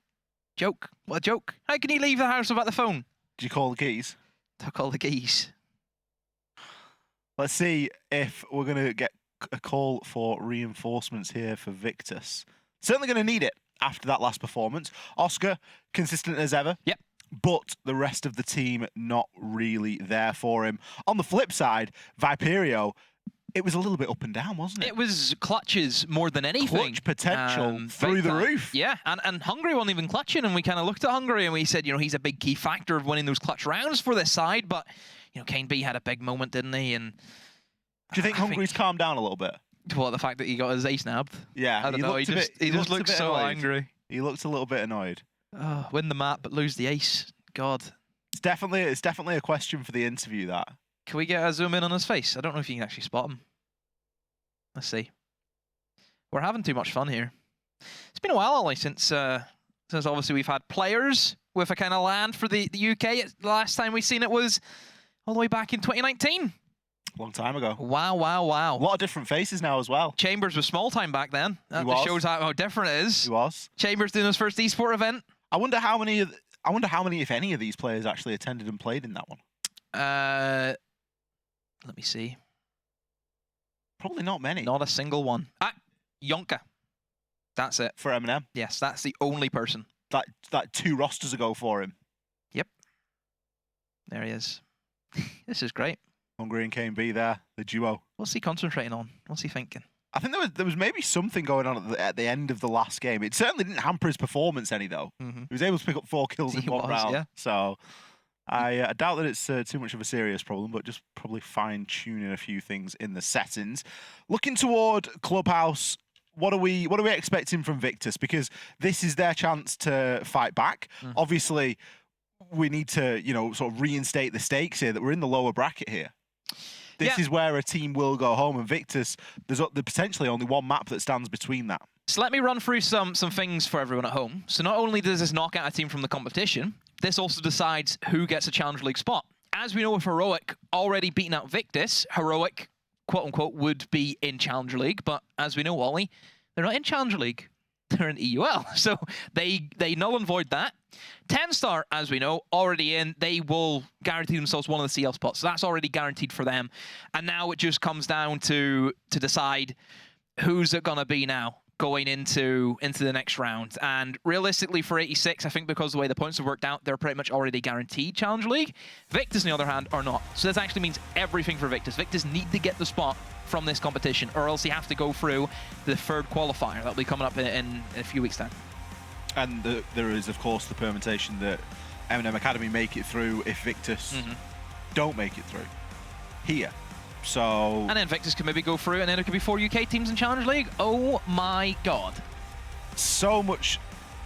Joke. What a joke. How can you leave the house without the phone? Did you call the keys? Took all the keys. Let's see if we're going to get a call for reinforcements here for Victus. Certainly going to need it after that last performance. Oscar, consistent as ever. Yep. But the rest of the team not really there for him. On the flip side, Viperio, it was a little bit up and down, wasn't it? It was clutches more than anything. Clutch potential through the roof. Yeah, and Hungary wasn't even clutching, and we kind of looked at Hungary and we said, you know, he's a big key factor of winning those clutch rounds for this side, but, you know, Kane B had a big moment, didn't he? And do you think Hungary's calmed down a little bit? What, the fact that he got his ace nabbed? Yeah, I don't know, he just looked so angry. He looked a little bit annoyed. Oh, win the map but lose the ace. God. It's definitely a question for the interview, that. Can we get a zoom in on his face? I don't know if you can actually spot him. Let's see. We're having too much fun here. It's been a while, Ollie, since obviously we've had players with a kind of land for the UK. The last time we've seen it was all the way back in 2019. Long time ago. Wow, wow, wow. A lot of different faces now as well. Chambers was small time back then. That just shows how different it is. He was. Chambers doing his first esport event. I wonder how many, if any, of these players actually attended and played in that one. Let me see. Probably not many. Not a single one. Yonka. That's it. For Eminem? Yes, that's the only person. That 2 rosters ago for him. Yep. There he is. This is great. Hungary and Kane B there, the duo. What's he concentrating on? What's he thinking? I think there was maybe something going on at the end of the last game. It certainly didn't hamper his performance any, though. Mm-hmm. He was able to pick up 4 kills in one round. Yeah. So I doubt that it's too much of a serious problem, but just probably fine-tuning a few things in the settings. Looking toward Clubhouse, what are we expecting from Victus? Because this is their chance to fight back. Obviously, we need to, you know, sort of reinstate the stakes here that we're in the lower bracket here. This is where a team will go home, and Victus, there's potentially only one map that stands between that. So let me run through some things for everyone at home. So not only does this knock out a team from the competition, this also decides who gets a Challenge League spot. As we know with Heroic already beating out Victus, Heroic, quote-unquote, would be in Challenger League, but as we know, Wally, they're not in Challenger League. They're in EUL, so they null and void that. TENSTAR, as we know, already in. They will guarantee themselves one of the CL spots, so that's already guaranteed for them. And now it just comes down to decide who's it going to be now going into the next round. And realistically for 86, I think because of the way the points have worked out, they're pretty much already guaranteed Challenge League. Victus, on the other hand, are not. So this actually means everything for Victus. Victus need to get the spot from this competition, or else you have to go through the third qualifier that'll be coming up in a few weeks' time. And there is, of course, the permutation that Eminem Academy make it through if Victus don't make it through here. So... And then Victus can maybe go through, and then there could be 4 UK teams in Challenge League. Oh my god. So much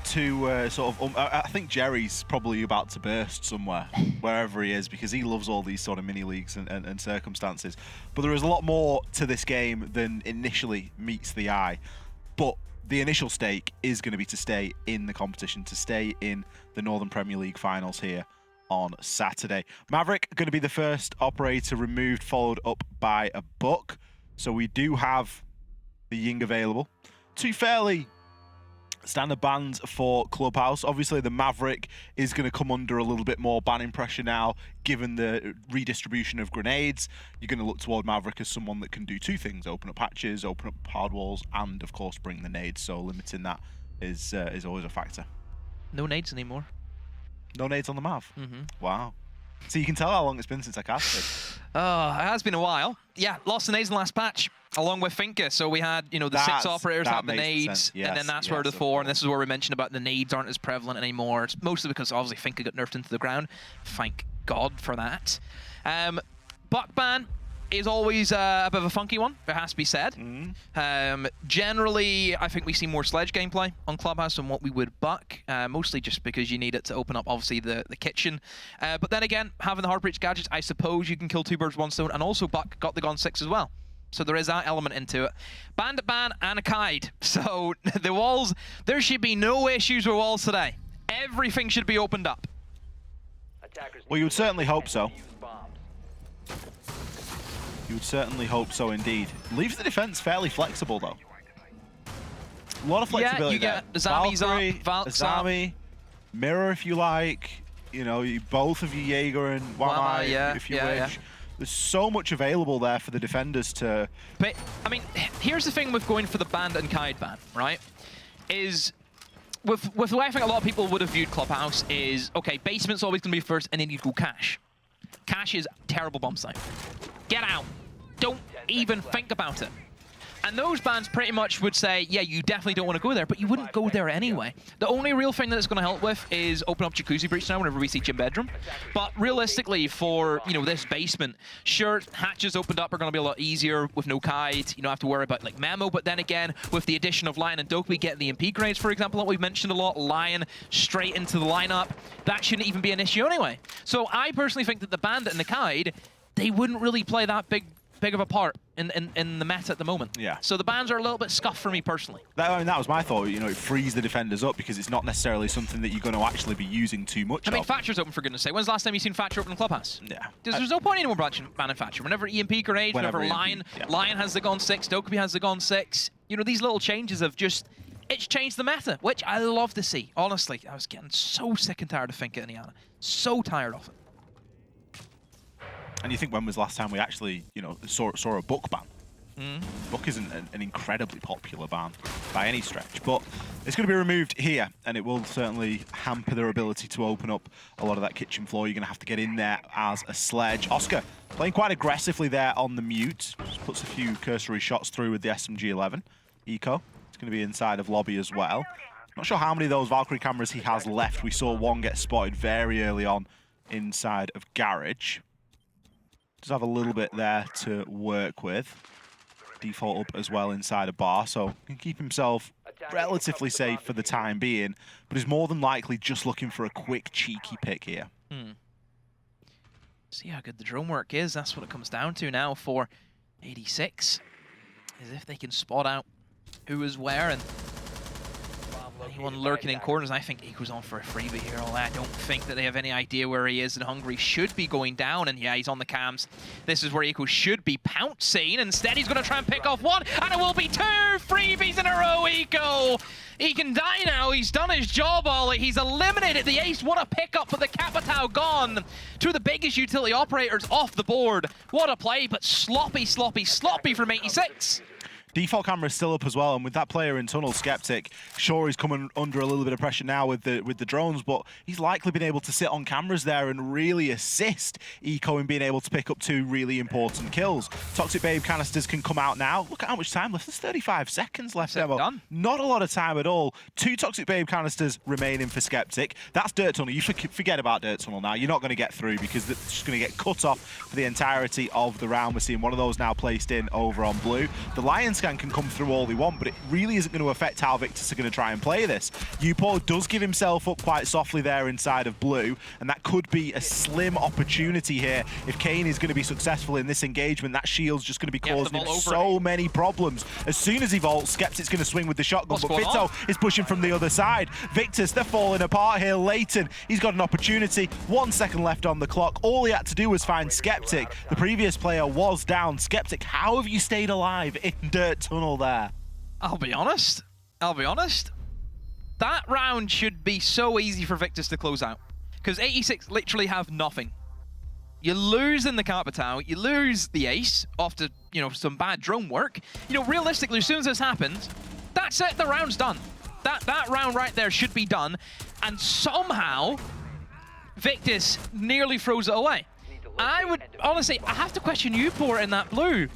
to I think Jerry's probably about to burst somewhere, wherever he is, because he loves all these sort of mini leagues and circumstances. But there is a lot more to this game than initially meets the eye. But the initial stake is going to be to stay in the competition, to stay in the Northern Premier League finals here on Saturday. Maverick going to be the first operator removed, followed up by a Buck. So we do have the Ying available. Two fairly standard bans for Clubhouse. Obviously, the Maverick is going to come under a little bit more banning pressure now, given the redistribution of grenades. You're going to look toward Maverick as someone that can do two things: open up hatches, open up hard walls, and of course bring the nades. So limiting that is always a factor. No nades anymore. No nades on the Mav? Mm-hmm. Wow. So you can tell how long it's been since I casted. Oh, it has been a while. Yeah, lost the nades in the last patch, along with Finka. So we had, you know, the 6 operators have the nades, yes, and then that's where the 4, and this is where we mentioned about the nades aren't as prevalent anymore. It's mostly because obviously Finka got nerfed into the ground. Thank God for that. Buck ban is always a bit of a funky one, it has to be said. Generally, I think we see more sledge gameplay on Clubhouse than what we would Buck, mostly just because you need it to open up, obviously, the kitchen. But then again, having the hard breach gadgets, I suppose you can kill 2 birds, 1 stone, and also Buck got the Gon 6 as well. So there is that element into it. Bandit ban and a Kaid. So the walls, there should be no issues with walls today. Everything should be opened up. Well, you would certainly hope so. You would certainly hope so indeed. Leaves the defense fairly flexible though. A lot of flexibility. Yeah, you get Zami's up, Valk's Zami, Mirror if you like. You know, both of you, Jaeger and Wamai, if you wish. Yeah. There's so much available there for the defenders to... But, I mean, here's the thing with going for the Bandit and Kaid ban, right? Is, with the way I think a lot of people would have viewed Clubhouse is, okay, basement's always going to be first, and then you go cash. Cash is terrible bomb site. Get out. Don't even think about it. And those bans pretty much would say, yeah, you definitely don't want to go there, but you wouldn't go there anyway. The only real thing that it's going to help with is open up Jacuzzi Breach now whenever we see Gym Bedroom. But realistically, for, you know, this basement, sure, hatches opened up are going to be a lot easier with no Kaid. You don't have to worry about, like, Memo. But then again, with the addition of Lion and Dope, we get the MP grades, for example, that we've mentioned a lot. Lion straight into the lineup. That shouldn't even be an issue anyway. So I personally think that the Bandit and the Kaid, they wouldn't really play that big of a part in the meta at the moment. Yeah. So the bans are a little bit scuffed for me personally. I mean, that was my thought. You know, it frees the defenders up because it's not necessarily something that you're going to actually be using too much I mean, of. Thatcher's open, for goodness sake. When's the last time you've seen Thatcher open in Clubhouse? Yeah. There's no point anymore banning Thatcher. Whenever EMP grenades, whenever Lion has the Gon 6, Dokkaebi has the Gon 6. You know, these little changes have just... It's changed the meta, which I love to see. Honestly, I was getting so sick and tired of Finka and Iana. So tired of it. And you think, when was the last time we actually, you know, saw a Book ban? Book isn't an incredibly popular ban by any stretch, but it's going to be removed here, and it will certainly hamper their ability to open up a lot of that kitchen floor. You're going to have to get in there as a sledge. Oscar playing quite aggressively there on the mute. Just puts a few cursory shots through with the SMG-11. Eco, it's going to be inside of lobby as well. Not sure how many of those Valkyrie cameras he has left. We saw one get spotted very early on inside of Garage. Does have a little bit there to work with. Default up as well inside a bar, so can keep himself relatively safe for the time being, but is more than likely just looking for a quick, cheeky pick here. See how good the drone work is. That's what it comes down to now for 86. Is if they can spot out who is where and anyone lurking in corners. I think Eco's on for a freebie here. I don't think that they have any idea where he is, and Hungry should be going down, and yeah, he's on the cams. This is where Eco should be pouncing. Instead, he's going to try and pick off one, and it will be 2 freebies in a row, Eco! He can die now. He's done his job, Ollie. He's eliminated the ace. What a pickup for the Capitao Gone. 2 of the biggest utility operators off the board. What a play, but sloppy from 86. Default camera is still up as well, and with that player in tunnel, Skeptic, sure he's coming under a little bit of pressure now with the drones, but he's likely been able to sit on cameras there and really assist Eco in being able to pick up 2 really important kills. Toxic Babe canisters can come out now. Look at how much time left. There's 35 seconds left. Done. Not a lot of time at all. 2 Toxic Babe canisters remaining for Skeptic. That's Dirt Tunnel. You forget about Dirt Tunnel now. You're not going to get through because it's just going to get cut off for the entirety of the round. We're seeing one of those now placed in over on blue. The Lion Scan can come through all they want, but it really isn't going to affect how Victus are going to try and play this. Yupo does give himself up quite softly there inside of blue, and that could be a slim opportunity here. If Kane is going to be successful in this engagement, that shield's just going to be causing him so many problems. As soon as he vaults, Skeptic's going to swing with the shotgun, but Vito is pushing from the other side. Victus, they're falling apart here. Leighton, he's got an opportunity. 1 second left on the clock. All he had to do was find Skeptic. The previous player was down. Skeptic, how have you stayed alive in Dirt Tunnel there? I'll be honest. That round should be so easy for Victus to close out. Because 86 literally have nothing. You lose in the Capitao, you lose the ace after, you know, some bad drone work. You know, realistically, as soon as this happens, that's it, the round's done. That round right there should be done. And somehow, Victus nearly throws it away. I would, honestly, I have to question Upor in that blue.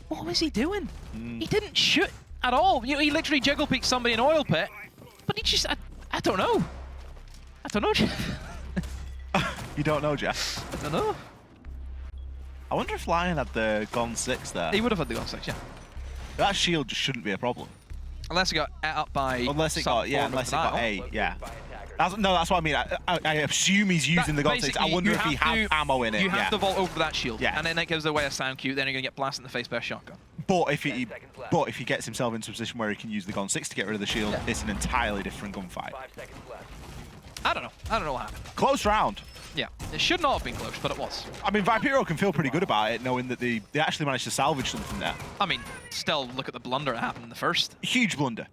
What was he doing? He didn't shoot at all. You know, he literally jiggle peeked somebody in oil pit, but he just, I don't know. I don't know, Jeff. You don't know, Jeff? I don't know. I wonder if Lion had the Gon 6 there. He would have had the Gon 6, yeah. That shield just shouldn't be a problem. Unless it got ate up by... Unless it got, yeah, unless it got A, yeah. That's what I mean. I assume he's using the Gon 6. I wonder if he has ammo in it. You have to vault over that shield, and then it gives away a sound cue, then you're going to get blasted in the face by a shotgun. But if he gets himself into a position where he can use the Gon 6 to get rid of the shield, it's an entirely different gunfight. I don't know. I don't know what happened. Close round. Yeah, it should not have been close, but it was. I mean, Viperio can feel pretty good about it, knowing that they actually managed to salvage something there. I mean, still, look at the blunder that happened in the first. Huge blunder.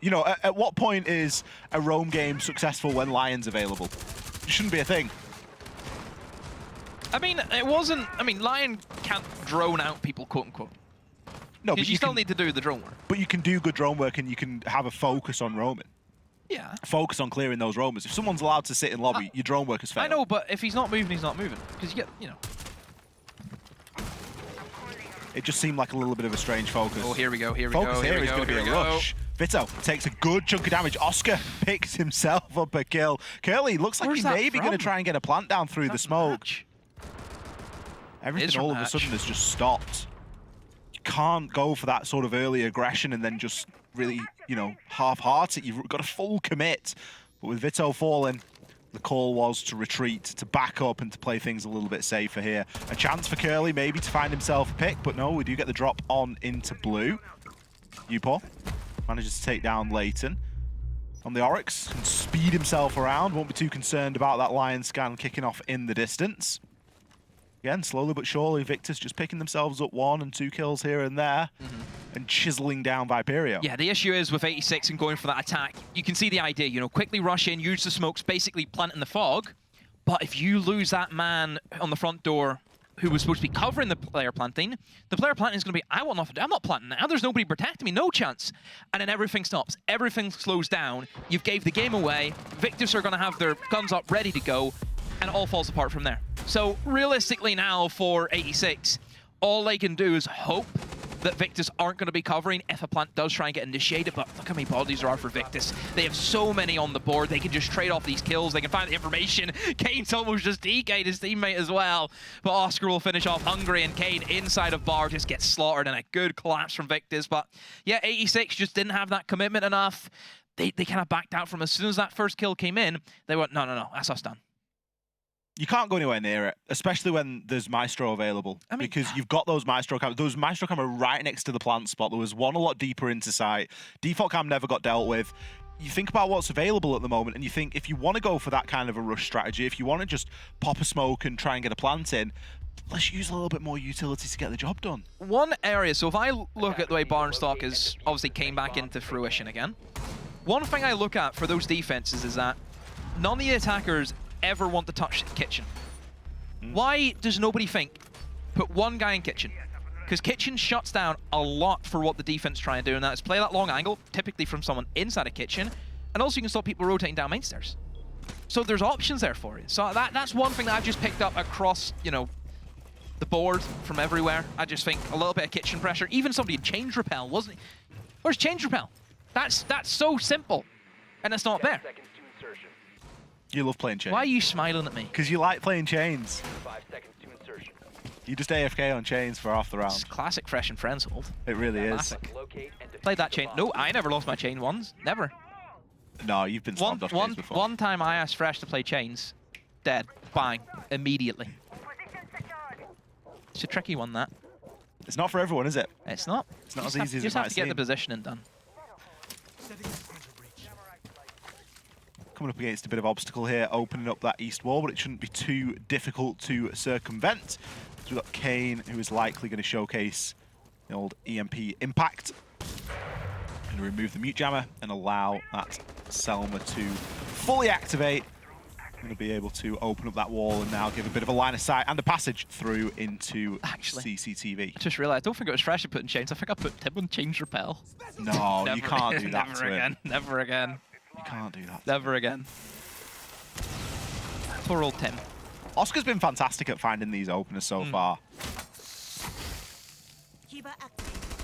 You know, at what point is a roam game successful when Lion's available? It shouldn't be a thing. I mean, it wasn't... I mean, Lion can't drone out people, quote-unquote. No, but you still need to do the drone work. But you can do good drone work and you can have a focus on roaming. Yeah. Focus on clearing those roamers. If someone's allowed to sit in lobby, your drone work is failed. I know, but if he's not moving, he's not moving. Because you get, you know... It just seemed like a little bit of a strange focus. Oh, here we go, here we focus go, here is going to be a rush. Vito takes a good chunk of damage. Oscar picks himself up a kill. Curly looks like he's maybe going to try and get a plant down through the smoke. Everything all of a sudden has just stopped. You can't go for that sort of early aggression and then just really, you know, half-heart it. You've got a full commit. But with Vito falling, the call was to retreat, to back up, and to play things a little bit safer here. A chance for Curly maybe to find himself a pick, but no, we do get the drop on into blue. Upor manages to take down Leighton. On the Oryx, can speed himself around, won't be too concerned about that Lion scan kicking off in the distance. Again, slowly but surely, Victus just picking themselves up 1 and 2 kills here and there, and chiseling down Viperio. Yeah, the issue is with 86 and going for that attack, you can see the idea, you know, quickly rush in, use the smokes, basically plant in the fog, but if you lose that man on the front door who was supposed to be covering the player planting is going to be, I want nothing, I'm not planting now, there's nobody protecting me, no chance. And then everything stops, everything slows down, you've gave the game away, Victus are going to have their guns up ready to go, and it all falls apart from there. So realistically now for 86, all they can do is hope that Victus aren't going to be covering if a plant does try and get initiated, but look how many bodies there are for Victus. They have so many on the board, they can just trade off these kills, they can find the information. Kane's almost just DK'd his teammate as well, but Oscar will finish off Hungry, and Kane inside of bar just gets slaughtered, and a good collapse from Victus. But yeah, 86 just didn't have that commitment enough. They kind of backed out from as soon as that first kill came in, they went, no, that's us done. You can't go anywhere near it, especially when there's Maestro available, because you've got those Maestro cameras. There was Maestro camera right next to the plant spot. There was one a lot deeper into sight. Default cam never got dealt with. You think about what's available at the moment, and you think if you want to go for that kind of a rush strategy, if you want to just pop a smoke and try and get a plant in, let's use a little bit more utility to get the job done. One area, so if I look at the way Barnstock is obviously came back into fruition again, one thing I look at for those defenses is that none of the attackers ever want to touch kitchen. Why does nobody think, put one guy in kitchen? Because kitchen shuts down a lot for what the defense try and do, and that is play that long angle, typically from someone inside a kitchen, and also you can stop people rotating down main stairs. So there's options there for you. So that's one thing that I've just picked up across, you know, the board from everywhere. I just think a little bit of kitchen pressure. Even somebody in change repel, wasn't he? Where's change repel? That's so simple, and it's not there. You love playing chains. Why are you smiling at me? Because you like playing chains. You just AFK on chains for half the round. It's classic Fresh and Friends hold. It really is. Classic. Played that chain. No, I never lost my chain once. Never. No, you've been slammed off chains before. One time I asked Fresh to play chains. Dead. Bang. Immediately. It's a tricky one, that. It's not for everyone, is it? It's not. It's not as easy as it might seem. You just have to get the positioning done. Coming up against a bit of obstacle here, opening up that east wall, but it shouldn't be too difficult to circumvent. So we've got Kane, who is likely going to showcase the old EMP impact. Going to remove the mute jammer and allow that Selma to fully activate. Going to be able to open up that wall and now give a bit of a line of sight and a passage through into CCTV. I just realised, I don't think it was Fresh who put in chains. I think I put Tim on change repel. No, you can't do that Never to again. him. Never again. You can't do that. Never again. Poor old Tim. Oscar's been fantastic at finding these openers so far.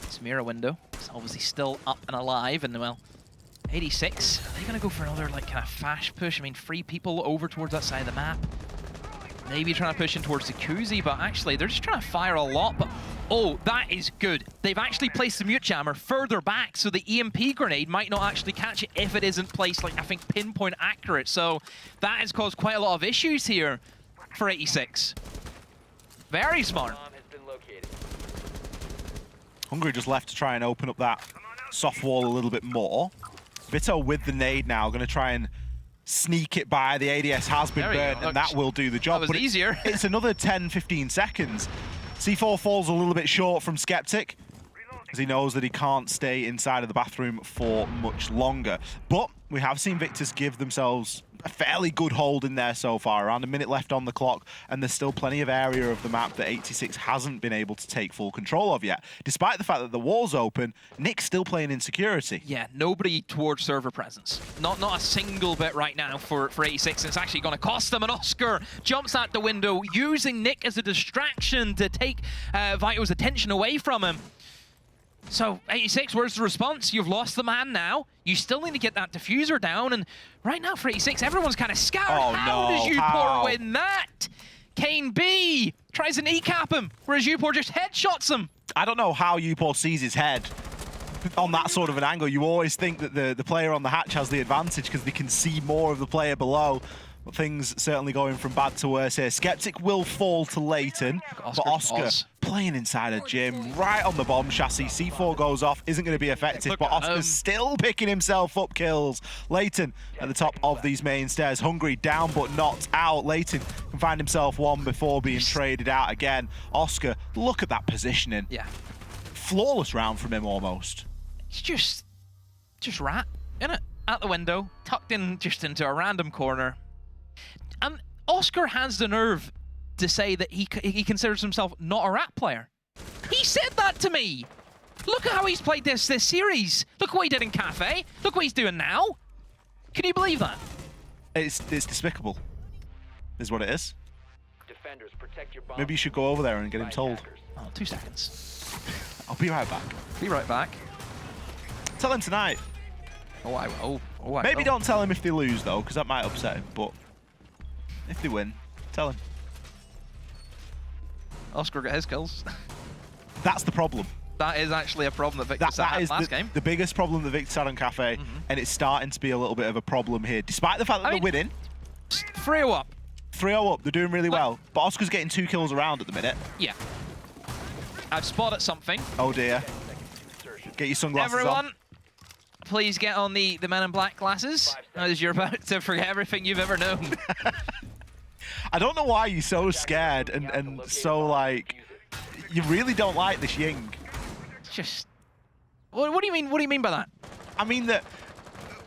This mirror window is obviously still up and alive, and well, 86. Are they going to go for another like kind of fast push? I mean, 3 people over towards that side of the map. Maybe trying to push in towards the Kuzi, but actually they're just trying to fire a lot. But oh, that is good. They've actually placed the mute jammer further back, so the EMP grenade might not actually catch it if it isn't placed, like I think, pinpoint accurate. So that has caused quite a lot of issues here for 86. Very smart. Hungry just left to try and open up that soft wall a little bit more. Vito with the nade now, going to try and sneak it by. The ADS has been burnt, and that will do the job. That was easier. It's another 10-15 seconds. C4 falls a little bit short from Skeptic, as he knows that he can't stay inside of the bathroom for much longer. But we have seen Victus give themselves a fairly good hold in there so far. Around a minute left on the clock, and there's still plenty of area of the map that 86 hasn't been able to take full control of yet. Despite the fact that the wall's open, Nick's still playing in security. Yeah, nobody towards server presence. Not a single bit right now for 86, and it's actually going to cost them. And Oscar jumps out the window, using Nick as a distraction to take Vito's attention away from him. So, 86, where's the response? You've lost the man now. You still need to get that diffuser down, and right now for 86, everyone's kind of scattered. Oh, How no, does how? Upor win that? Kane B tries to kneecap him, whereas Upor just headshots him. I don't know how Upor sees his head on that sort of an angle. You always think that the player on the hatch has the advantage because they can see more of the player below. But things certainly going from bad to worse here. Skeptic will fall to Leighton, but Oscar playing inside a gym, right on the bomb chassis. C4 goes off, isn't going to be effective, but Oscar's still picking himself up kills. Leighton at the top of these main stairs. Hungry down but not out. Leighton can find himself one before being traded out again. Oscar, look at that positioning. Yeah. Flawless round from him almost. It's just rat, innit? Out the window, tucked in just into a random corner. And Oscar has the nerve to say that he considers himself not a rat player. He said that to me. Look at how he's played this series. Look what he did in Cafe. Look what he's doing now. Can you believe that? It's despicable, is what it is. Defenders, protect your bombs. Maybe you should go over there and get him told. Oh, 2 seconds. I'll be right back. Be right back. Tell him tonight. Oh, I will. Oh, I Maybe will. don't tell him if they lose, though, because that might upset him. But if they win, tell him. Oscar got his kills. That's the problem. That is actually a problem that Victus had last game. The biggest problem that Victus had on Cafe, and it's starting to be a little bit of a problem here. Despite the fact that they're winning. 3-0 up. 3-0 up, they're doing really well. But Oscar's getting 2 kills around at the minute. Yeah. I've spotted something. Oh dear. Get your sunglasses Everyone, on. please get on the Men in Black glasses, as you're about to forget everything you've ever known. I don't know why you're so scared and so, like, you really don't like this Ying. Just, what do you mean? What do you mean by that? I mean that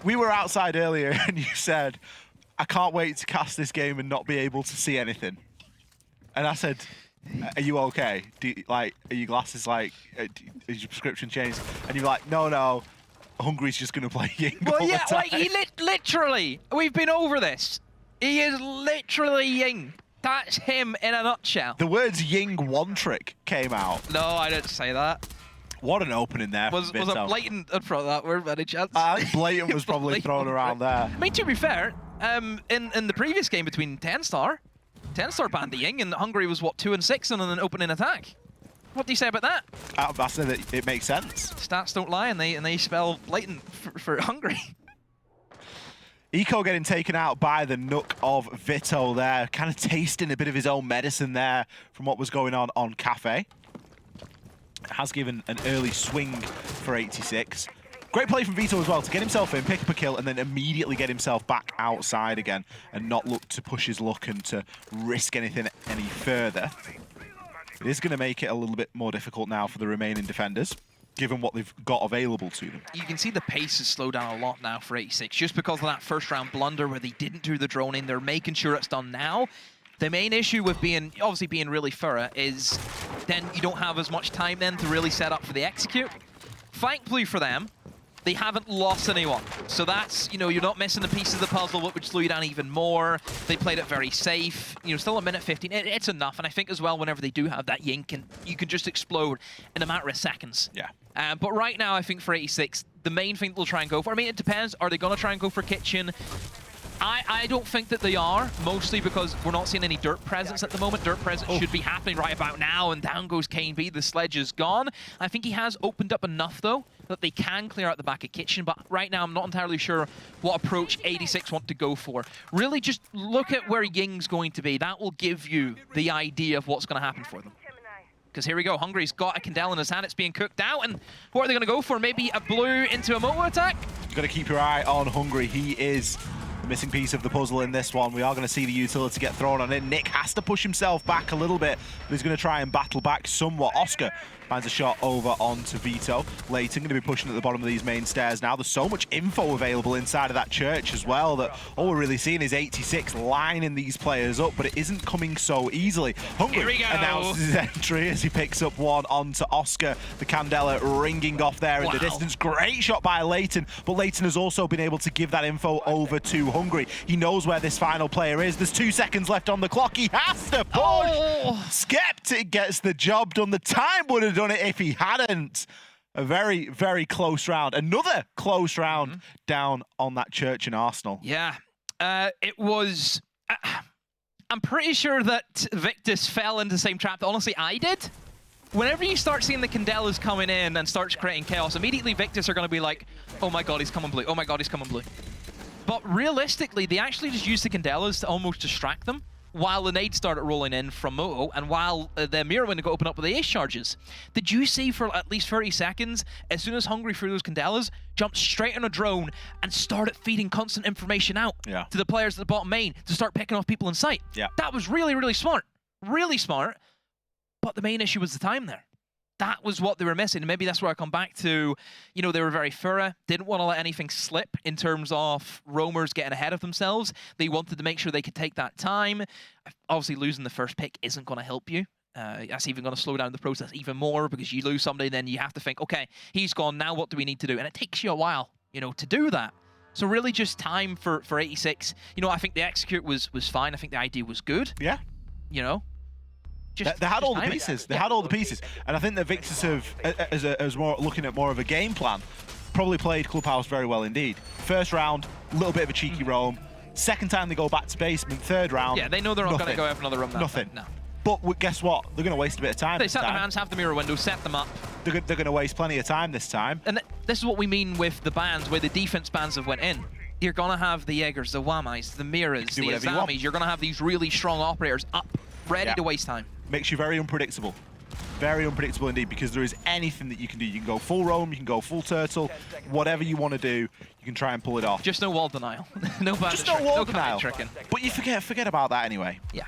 we were outside earlier and you said, I can't wait to cast this game and not be able to see anything. And I said, are you okay? Are your glasses like, is your prescription changed? And you're like, no, Hungry's just going to play Ying all the time. Like he literally, we've been over this. He is literally Ying. That's him in a nutshell. The words Ying one trick came out. No, I didn't say that. What an opening there. Was a blatant in front of that word, any chance? Blatant was probably thrown around there. I mean, to be fair, in the previous game between TENSTAR banned the Ying, and Hungary was, what, 2-6 on an opening attack? What do you say about that? I said that it makes sense. Stats don't lie, and they spell blatant for Hungary. Eco getting taken out by the Nook of Vito there, kind of tasting a bit of his own medicine there from what was going on Cafe. Has given an early swing for 86. Great play from Vito as well to get himself in, pick up a kill, and then immediately get himself back outside again and not look to push his luck and to risk anything any further. It is going to make it a little bit more difficult now for the remaining defenders. given what they've got available to them. You can see the pace has slowed down a lot now for 86, just because of that first round blunder where they didn't do the drone in. They're making sure it's done now. The main issue with obviously being really thorough is then you don't have as much time then to really set up for the execute. Thankfully for them, they haven't lost anyone. So that's, you're not missing the pieces of the puzzle, what would slow you down even more. They played it very safe. Still a minute 15. It's enough. And I think as well, whenever they do have that yink, and you can just explode in a matter of seconds. Yeah. But right now, I think for 86, the main thing they'll try and go for, it depends. Are they going to try and go for kitchen? I don't think that they are, mostly because we're not seeing any dirt presence at the moment. Dirt presence should be happening right about now, and down goes KNB. The sledge is gone. I think he has opened up enough, though, that they can clear out the back of kitchen, but right now I'm not entirely sure what approach 86 want to go for. Really just look at where Ying's going to be. That will give you the idea of what's going to happen for them. Because here we go, Hungry's got a Candela in his hand, it's being cooked out, and what are they going to go for? Maybe a blue into a moto attack? You've got to keep your eye on Hungry. He is the missing piece of the puzzle in this one. We are going to see the utility get thrown on it. Nick has to push himself back a little bit, but he's going to try and battle back somewhat. Oscar finds a shot over onto Vito. Leighton going to be pushing at the bottom of these main stairs now. There's so much info available inside of that church as well that all we're really seeing is 86 lining these players up, but it isn't coming so easily. Hungry announces his entry as he picks up one onto Oscar. The Candela ringing off there in the distance. Great shot by Leighton, but Leighton has also been able to give that info over to Hungry. He knows where this final player is. There's 2 seconds left on the clock. He has to push. Skeptic gets the job done. The time would have done it if he hadn't. A very, very close round. Another close round down on that church in Arsenal. Yeah, it was... I'm pretty sure that Victus fell into the same trap that honestly I did. Whenever you start seeing the Candelas coming in and starts creating chaos, immediately Victus are going to be like, oh my god, he's coming blue. Oh my god, he's coming blue. But realistically, they actually just used the Candelas to almost distract them while the nades started rolling in from Moto and while the mirror window got opened up with the ace charges. Did you see for at least 30 seconds, as soon as Hungry threw those Candelas, jumped straight on a drone and started feeding constant information out to the players at the bottom main to start picking off people in sight? Yeah. That was really, really smart. Really smart. But the main issue was the time there. That was what they were missing. And maybe that's where I come back to, they were very thorough, didn't want to let anything slip in terms of roamers getting ahead of themselves. They wanted to make sure they could take that time. Obviously, losing the first pick isn't going to help you. That's even going to slow down the process even more because you lose somebody, then you have to think, okay, he's gone, now what do we need to do? And it takes you a while, to do that. So really just time for 86. I think the execute was fine. I think the idea was good. Yeah. They had all the pieces. They had all the pieces, and I think that Victus have, as more looking at more of a game plan, probably played Clubhouse very well indeed. First round, a little bit of a cheeky roam. Second time they go back to basement. Third round, yeah, they know they're not going to go have another roam. Nothing. No. But guess what? They're going to waste a bit of time. They set their hands, have the mirror window, set them up. They're going to waste plenty of time this time. And this is what we mean with the bans, where the defense bans have went in. You're going to have the Jaegers, the Wamais, the Mirrors, the Azamis. You're going to have these really strong operators up, ready to waste time. Makes you very unpredictable. Very unpredictable indeed, because there is anything that you can do. You can go full roam, you can go full turtle, whatever you want to do, you can try and pull it off. Just no wall denial. No wall denial. But you forget about that anyway. Yeah.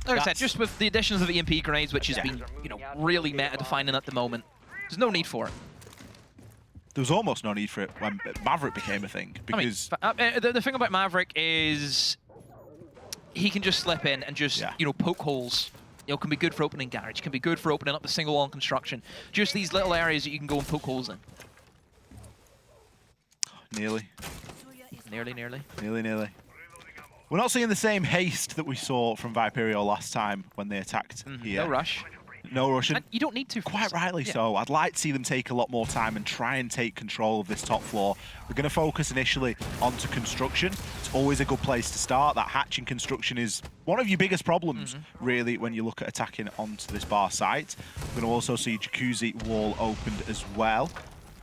Like I said, just with the additions of EMP grenades, which has been, really meta-defining at the moment, there's no need for it. There was almost no need for it when Maverick became a thing, because... the thing about Maverick is he can just slip in and just, poke holes. Can be good for opening garage, can be good for opening up the single wall construction. Just these little areas that you can go and poke holes in. Nearly. Nearly. We're not seeing the same haste that we saw from Viperio last time when they attacked here. No rush. No rush. And you don't need to. Quite rightly so. I'd like to see them take a lot more time and try and take control of this top floor. We're going to focus initially onto construction. It's always a good place to start. That hatching construction is one of your biggest problems, really, when you look at attacking onto this bar site. We're going to also see Jacuzzi wall opened as well.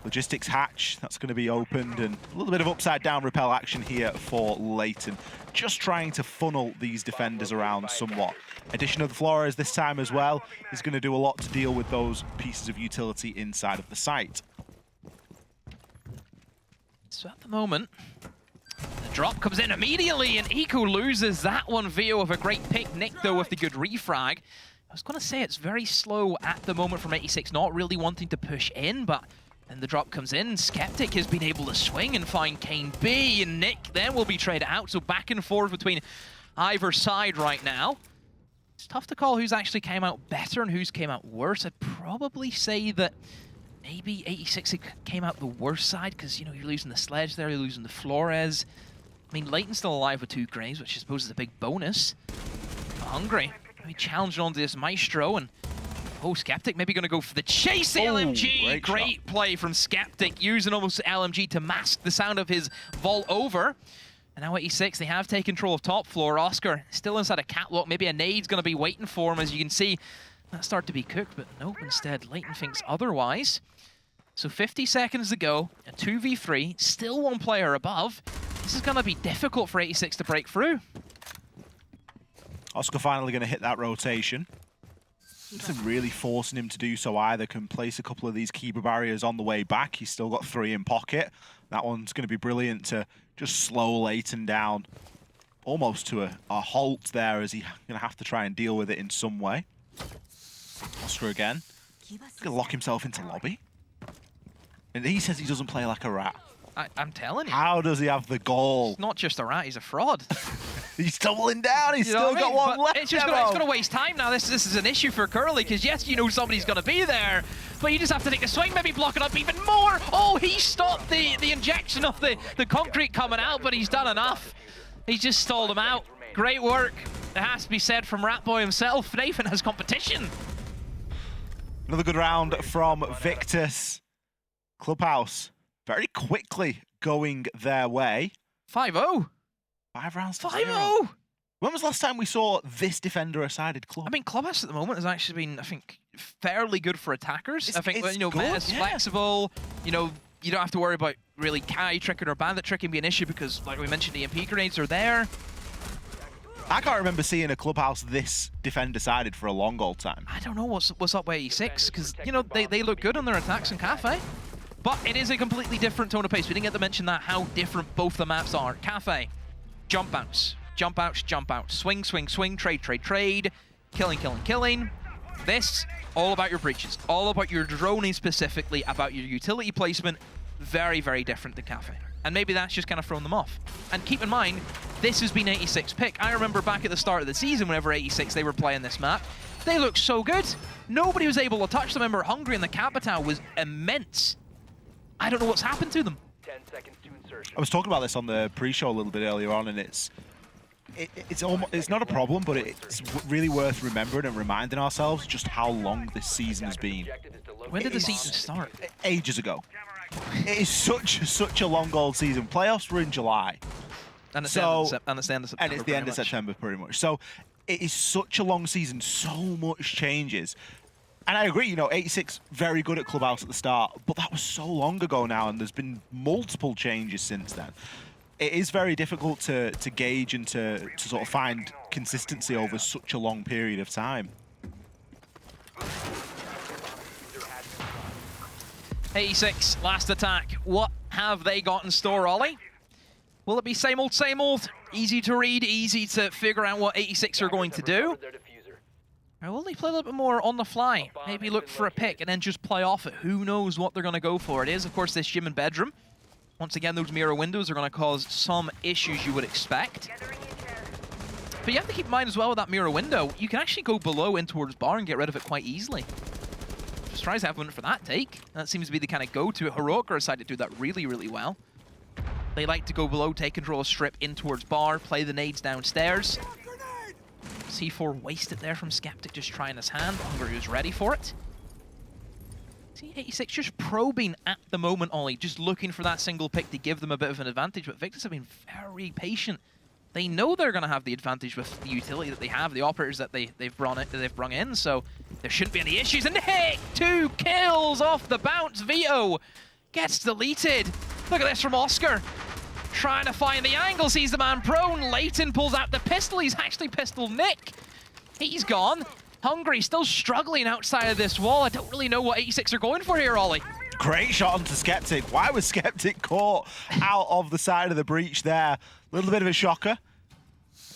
Logistics hatch, that's going to be opened, and a little bit of upside down repel action here for Leighton. Just trying to funnel these defenders around somewhat. Addition of the Flores this time as well is going to do a lot to deal with those pieces of utility inside of the site. So at the moment, the drop comes in immediately, and Eco loses that one. Vio with a great pick. Nick, though, with the good refrag. I was going to say it's very slow at the moment from 86, not really wanting to push in, but then the drop comes in. Skeptic has been able to swing and find Kane B, and Nick then will be traded out. So back and forth between either side right now. It's tough to call who's actually came out better and who's came out worse. I'd probably say that maybe 86 came out the worst side because, you know, you're losing the Sledge there, you're losing the Flores. I mean, Leighton's still alive with 2 grenades, which I suppose is a big bonus. But Hungry, maybe challenging onto this Maestro, and Skeptic maybe going to go for the chase. The LMG, great play from Skeptic, using almost LMG to mask the sound of his vault over. And now 86, they have taken control of top floor. Oscar still inside a catwalk. Maybe a nade's going to be waiting for him, as you can see. That started to be cooked, but nope, instead Leighton thinks otherwise. So 50 seconds to go, a 2v3, still 1 player above. This is going to be difficult for 86 to break through. Oscar finally going to hit that rotation. Nothing really forcing him to do so either. Can place a couple of these keeper barriers on the way back. He's still got 3 in pocket. That one's going to be brilliant to just slow Leighton down almost to a halt there, as he's going to have to try and deal with it in some way. Oscar again. He's going to lock himself into lobby. And he says he doesn't play like a rat. I'm telling you. How does he have the goal? He's not just a rat, he's a fraud. He's doubling down. He's still got one left. It's just going to waste time now. This is an issue for Curly, because yes, you know somebody's going to be there, but you just have to take the swing, maybe block it up even more. Oh, he stopped the injection of the concrete coming out, but he's done enough. He's just stalled him out. Great work. It has to be said from Ratboy himself. Nathan has competition. Another good round from Victus. Clubhouse very quickly going their way. 5-0. 5 rounds to 5-0. When was the last time we saw this defender a sided club? I mean, Clubhouse at the moment has actually been, I think, fairly good for attackers. I think, you know, Meta's flexible. You know, you don't have to worry about really Kai tricking or Bandit tricking being an issue because, like we mentioned, the EMP grenades are there. I can't remember seeing a Clubhouse this defender-sided for a long old time. I don't know what's up with 86, because, you know, they look good on their attacks in Cafe. But it is a completely different tone of pace. We didn't get to mention that, how different both the maps are. Cafe, jump bounce, jump bounce, jump bounce, swing, swing, swing, trade, trade, trade, killing, killing, killing. This, all about your breaches, all about your droning specifically, about your utility placement. Very, very different than Cafe. And maybe that's just kind of thrown them off. And keep in mind, this has been 86's pick. I remember back at the start of the season, whenever 86 they were playing this map, they looked so good. Nobody was able to touch them. Remember, Hungry in the Capital was immense. I don't know what's happened to them. 10 seconds to insertion. I was talking about this on the pre-show a little bit earlier on, and it's not a problem, but it's really worth remembering and reminding ourselves just how long this season has been. When did the season start? Ages ago. It is such a long old season. Playoffs were in July. And it's the end of September. And it's the end of September, pretty much. So it is such a long season. So much changes. And I agree, you know, 86 very good at Clubhouse at the start, but that was so long ago now, and there's been multiple changes since then. It is very difficult to gauge and to sort of find consistency over such a long period of time. 86, last attack. What have they got in store, Ollie? Will it be same old, same old? Easy to read, easy to figure out what 86 are going to do? Or will they play a little bit more on the fly? Maybe look for a pick and then just play off it. Who knows what they're going to go for? It is, of course, this gym and bedroom. Once again, those mirror windows are going to cause some issues you would expect. But you have to keep in mind as well with that mirror window, you can actually go below in towards bar and get rid of it quite easily. Just tries to have one for that take. That seems to be the kind of go-to. Heroic are decided to do that really, really well. They like to go below, take control of strip in towards bar, play the nades downstairs. C4 wasted there from Skeptic, just trying his hand. Hungry was ready for it. See, 86 just probing at the moment, Ollie, just looking for that single pick to give them a bit of an advantage, but Victus have been very patient. They know they're going to have the advantage with the utility that they have, the operators that they've brung in, so there shouldn't be any issues. And Nick, 2 kills off the bounce. Vito gets deleted. Look at this from Oscar. Trying to find the angle, sees the man prone. Leighton pulls out the pistol. He's actually pistoled Nick. He's gone. Hungry still struggling outside of this wall. I don't really know what 86 are going for here, Ollie. Great shot onto Skeptic. Why was Skeptic caught out of the side of the breach there? A little bit of a shocker.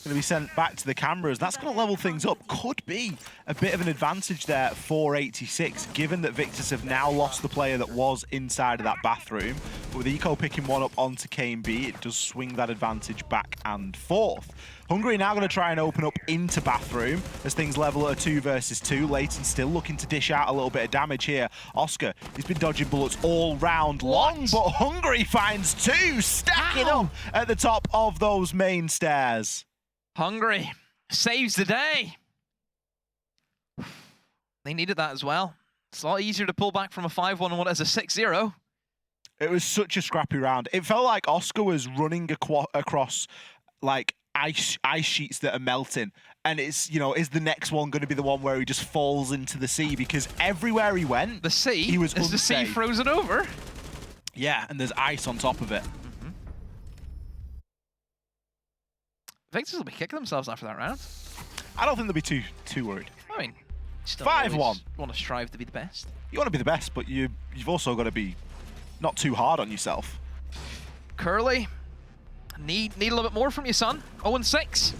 going to be sent back to the cameras. That's going to level things up. Could be a bit of an advantage there for 86, given that Victus have now lost the player that was inside of that bathroom. But with Eco picking one up onto KMB, it does swing that advantage back and forth. Hungary now going to try and open up into bathroom as things level at a 2 versus 2. Leighton still looking to dish out a little bit of damage here. Oscar, he's been dodging bullets all round long, but Hungary finds 2, stacking up at the top of those main stairs. Hungary saves the day. They needed that as well. It's a lot easier to pull back from a 5-1 than what is a 6-0. It was such a scrappy round. It felt like Oscar was running across like ice sheets that are melting, and it's, you know, is the next one going to be the one where he just falls into the sea? Because everywhere he went, the sea, he was is the sea frozen over? Yeah, and there's ice on top of it. Victus will be kicking themselves after that round. I don't think they'll be too worried. I mean, still 5-1. Want to strive to be the best. You want to be the best, but you've also got to be not too hard on yourself. Curly, need a little bit more from you, son. 0-6.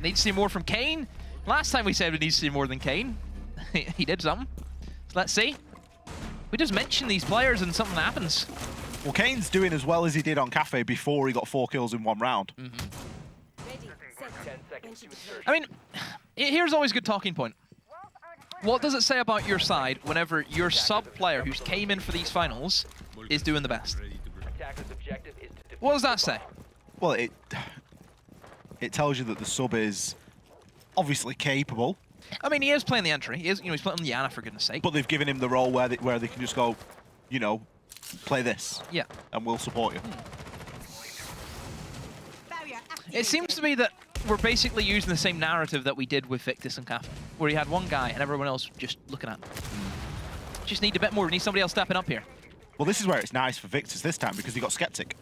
Need to see more from Kane. Last time we said we need to see more than Kane. He did something. So let's see. We just mention these players and something happens. Well, Kane's doing as well as he did on Cafe before he got 4 kills in 1 round. I mean, here's always a good talking point. What does it say about your side whenever your sub player who's came in for these finals is doing the best? What does that say? Well, it tells you that the sub is obviously capable. I mean, he is playing the entry. He is, he's playing the Yana, for goodness sake. But they've given him the role where they can just go, you know, play this. Yeah. And we'll support you. It seems to be that we're basically using the same narrative that we did with Victus and Cafe, where he had one guy and everyone else just looking at him. Just need a bit more. We need somebody else stepping up here. Well, this is where it's nice for Victus this time because he got Skeptic.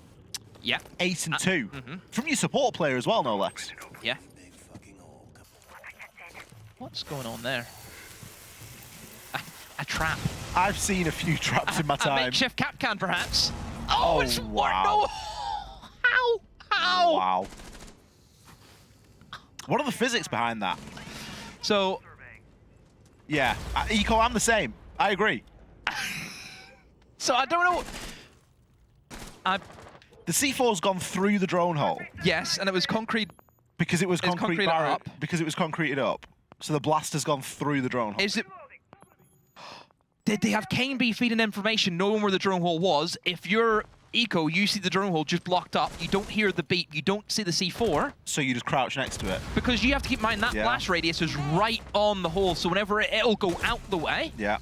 Yeah. 8 and 2. From your support player as well, no less. Yeah. What's going on there? A trap. I've seen a few traps in my time. A makeshift cap can, perhaps. Oh, it's wow. No. How? Wow. What are the physics behind that? So, yeah, Eco, I'm the same. I agree. So I don't know. The C4's gone through the drone hole. Yes, and it was concrete. Because it was concreted up. Because it was concreted up. So the blast has gone through the drone hole. Is it? Did they have Kane be feeding information, knowing where the drone hole was? If you're Eco, you see the drone hole just blocked up. You don't hear the beep. You don't see the C4. So you just crouch next to it. Because you have to keep in mind that blast radius is right on the hole. So whenever it'll go out the way. Yeah.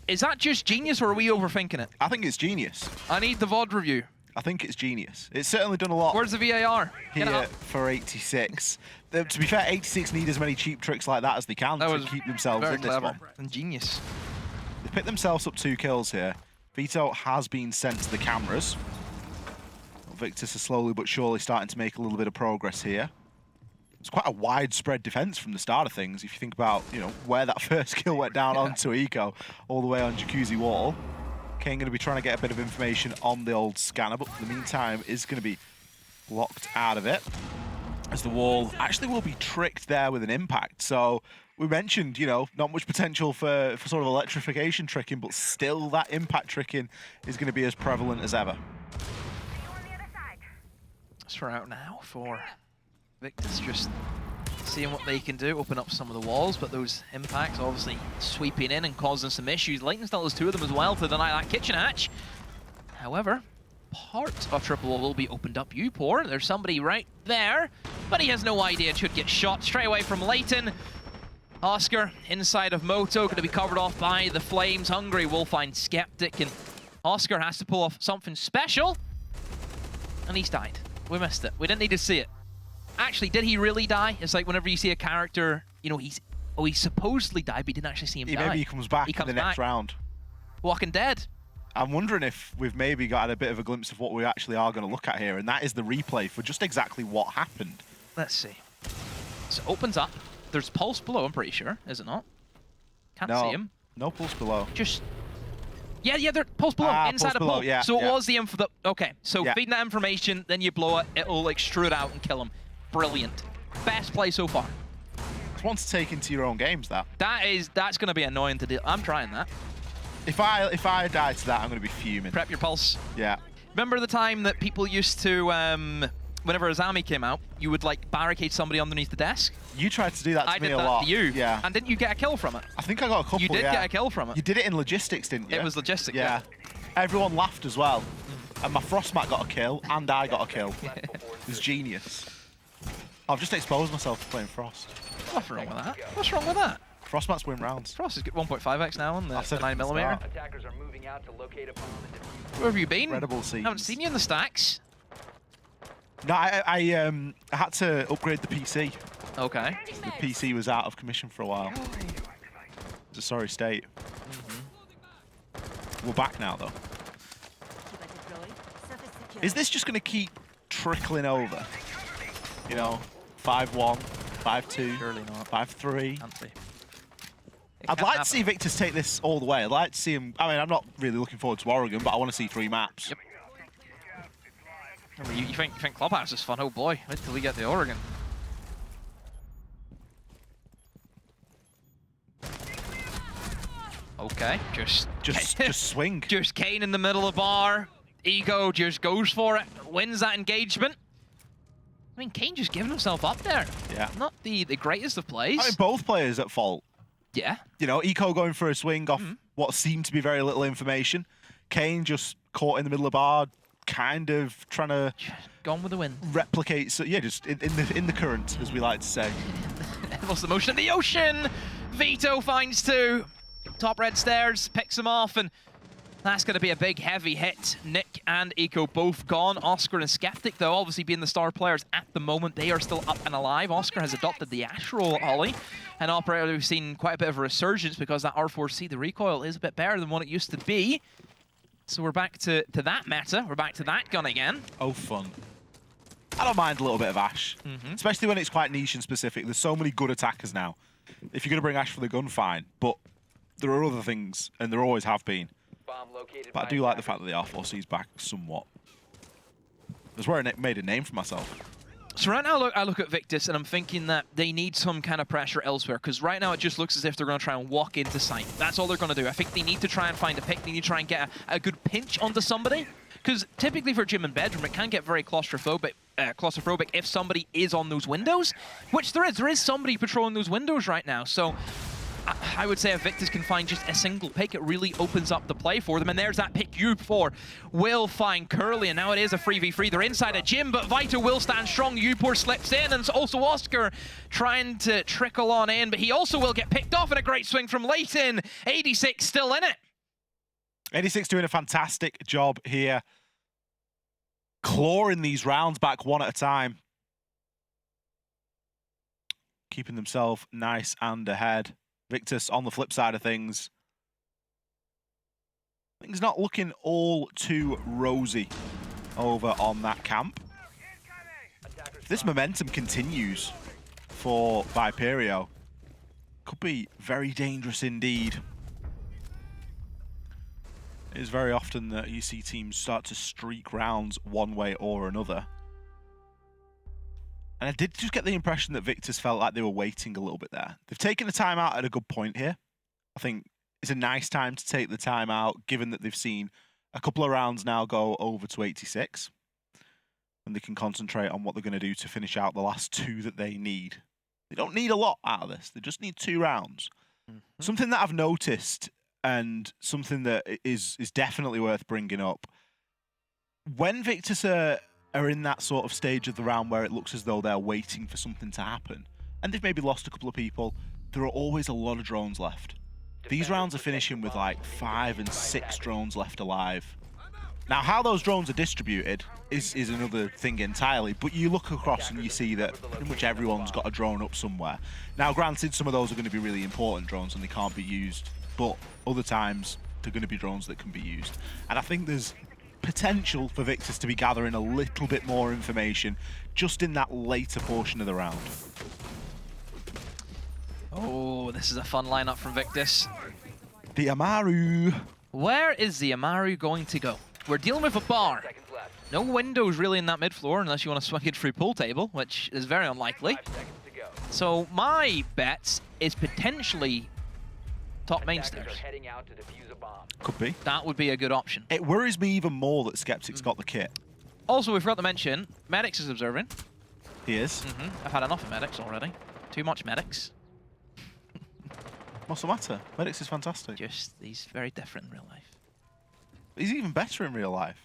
Is that just genius, or are we overthinking it? I think it's genius. I need the VOD review. I think it's genius. It's certainly done a lot. Where's the VAR? Here for 86. To be fair, 86 need as many cheap tricks like that as they can to keep themselves in this one. And genius. They picked themselves up 2 kills here. Vito has been sent to the cameras. Victus is slowly but surely starting to make a little bit of progress here. It's quite a widespread defense from the start of things. If you think about, you know, where that first kill went down onto Eco, all the way on Jacuzzi Wall. Kane going to be trying to get a bit of information on the old scanner, but for the meantime is going to be locked out of it, as the wall actually will be tricked there with an impact. So we mentioned, you know, not much potential for sort of electrification tricking, but still that impact tricking is going to be as prevalent as ever. So we're out now for Victus, just seeing what they can do, open up some of the walls, but those impacts obviously sweeping in and causing some issues. Leighton still has 2 of them as well to deny that kitchen hatch. However, part of triple wall will be opened up. Upor, there's somebody right there, but he has no idea it should get shot straight away from Leighton. Oscar inside of Moto, going to be covered off by the flames. Hungry will find Skeptic, and Oscar has to pull off something special, and he's died. We missed it. We didn't need to see it. Actually, did he really die? It's like whenever you see a character, you know, he supposedly died, but you didn't actually see him die. Maybe he comes back in the next round. Walking Dead. I'm wondering if we've maybe got a bit of a glimpse of what we actually are going to look at here, and that is the replay for just exactly what happened. Let's see. So it opens up. There's pulse below, I'm pretty sure, is it not? Can't see him. No pulse below. Just... Yeah, there's pulse below, inside a pulse. Yeah, so it was the info that... Okay, so feeding that information, then you blow it, it'll extrude out and kill him. brilliant. Best play so far. It's one to take into your own games, that. That's going to be annoying to do. I'm trying that. If I die to that, I'm going to be fuming. Prep your pulse. Yeah. Remember the time that people used to, whenever Azami came out, you would like barricade somebody underneath the desk? You tried to do that to me a lot. I did that to you. Yeah. And didn't you get a kill from it? I think I got a couple, You did get a kill from it. You did it in logistics, didn't you? It was logistics, yeah. Everyone laughed as well. And my Frostmat got a kill, and I got a kill. It was genius. I've just exposed myself to playing Frost. What's wrong with that? What's wrong with that? Frostmats win rounds. Frost is 1.5x now on the 9mm. Attackers are moving out to locate a bomb and defuse. Where have you been? Incredible scenes. I haven't seen you in the stacks. No, I had to upgrade the PC. Okay. The PC was out of commission for a while. It's a sorry state. We're back now, though. Is this just going to keep trickling over? You know, 5-1, 5-2, surely not. 5-3. I'd like to see Victus take this all the way. I'd like to see him. I mean, I'm not really looking forward to Oregon, but I want to see 3 maps. Yep. I mean, you think Clubhouse is fun? Oh boy, wait till we get to Oregon. Okay, just swing. Just Kane in the middle of bar. Ego just goes for it, wins that engagement. I mean, Kane just giving himself up there. Yeah. Not the greatest of plays. I mean, both players at fault. Yeah. You know, Eco going for a swing off what seemed to be very little information. Kane just caught in the middle of bar, kind of trying to gone with the wind. Replicate. So yeah, just in the current, as we like to say. Lost the motion in the ocean. Vito finds 2. Top red stairs, picks him off, and that's going to be a big, heavy hit. Nick and Eco both gone. Oscar and Skeptic, though, obviously being the star players at the moment, they are still up and alive. Oscar has adopted the Ash roll, Ollie. And Operator, we've seen quite a bit of a resurgence because that R4C, the recoil, is a bit better than what it used to be. So we're back to that meta. We're back to that gun again. Oh, fun. I don't mind a little bit of Ash, especially when it's quite niche and specific. There's so many good attackers now. If you're going to bring Ash for the gun, fine. But there are other things, and there always have been. But I do like the fact that the R4C is back somewhat. That's where I made a name for myself. So right now, I look at Victus, and I'm thinking that they need some kind of pressure elsewhere, because right now it just looks as if they're going to try and walk into sight. That's all they're going to do. I think they need to try and find a pick. They need to try and get a good pinch onto somebody, because typically for gym and bedroom, it can get very claustrophobic if somebody is on those windows, which there is. There is somebody patrolling those windows right now, so I would say if Victus can find just a single pick, it really opens up the play for them. And there's that pick U4 will find Curly, and now it is a 3v3. They're inside a gym, but Vito will stand strong. U4 slips in, and also Oscar trying to trickle on in, but he also will get picked off, and a great swing from Leighton. 86 still in it. 86 doing a fantastic job here. Clawing these rounds back one at a time. Keeping themselves nice and ahead. Victus on the flip side of things. Things not looking all too rosy over on that camp. If this momentum continues for Viperio, could be very dangerous indeed. It is very often that you see teams start to streak rounds one way or another. And I did just get the impression that Victus felt like they were waiting a little bit there. They've taken the time out at a good point here. I think it's a nice time to take the time out, given that they've seen a couple of rounds now go over to 86. And they can concentrate on what they're going to do to finish out the last 2 that they need. They don't need a lot out of this. They just need 2 rounds. Something that I've noticed, and something that is definitely worth bringing up, when Victus are in that sort of stage of the round where it looks as though they're waiting for something to happen, and they've maybe lost a couple of people, there are always a lot of drones left. These rounds are finishing with like 5 and 6 drones left alive. Now, how those drones are distributed is another thing entirely, but you look across and you see that pretty much everyone's got a drone up somewhere. Now, granted, some of those are going to be really important drones and they can't be used, but other times they're going to be drones that can be used. And I think there's potential for Victus to be gathering a little bit more information just in that later portion of the round. Oh, this is a fun lineup from Victus. The Amaru. Where is the Amaru going to go? We're dealing with a bar. No windows really in that mid floor unless you want to swing it through pool table, which is very unlikely. So my bets is potentially top main stairs. Could be. That would be a good option. It worries me even more that Skeptic's got the kit. Also, we forgot to mention, Medics is observing. He is. I've had enough of Medics already. Too much Medics. What's the matter? Medics is fantastic. Just, he's very different in real life. He's even better in real life.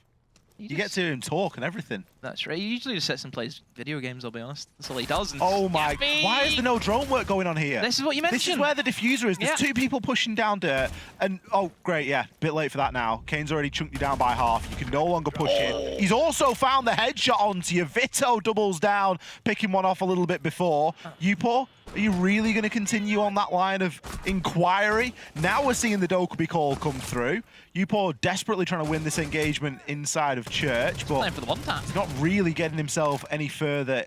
You get to hear him talk and everything. That's right. He usually just sits and plays video games, I'll be honest. That's all he does. And oh my, why is there no drone work going on here? This is what you mentioned. This is where the diffuser is. There's two people pushing down dirt. And, oh, great, yeah. Bit late for that now. Kane's already chunked you down by half. You can no longer push it. He's also found the headshot onto you. Vito doubles down, picking one off a little bit before. Yupo, are you really going to continue on that line of inquiry? Now we're seeing the Dokubi call come through. Yupo desperately trying to win this engagement inside of Church, but for the one tap. He's not really getting himself any further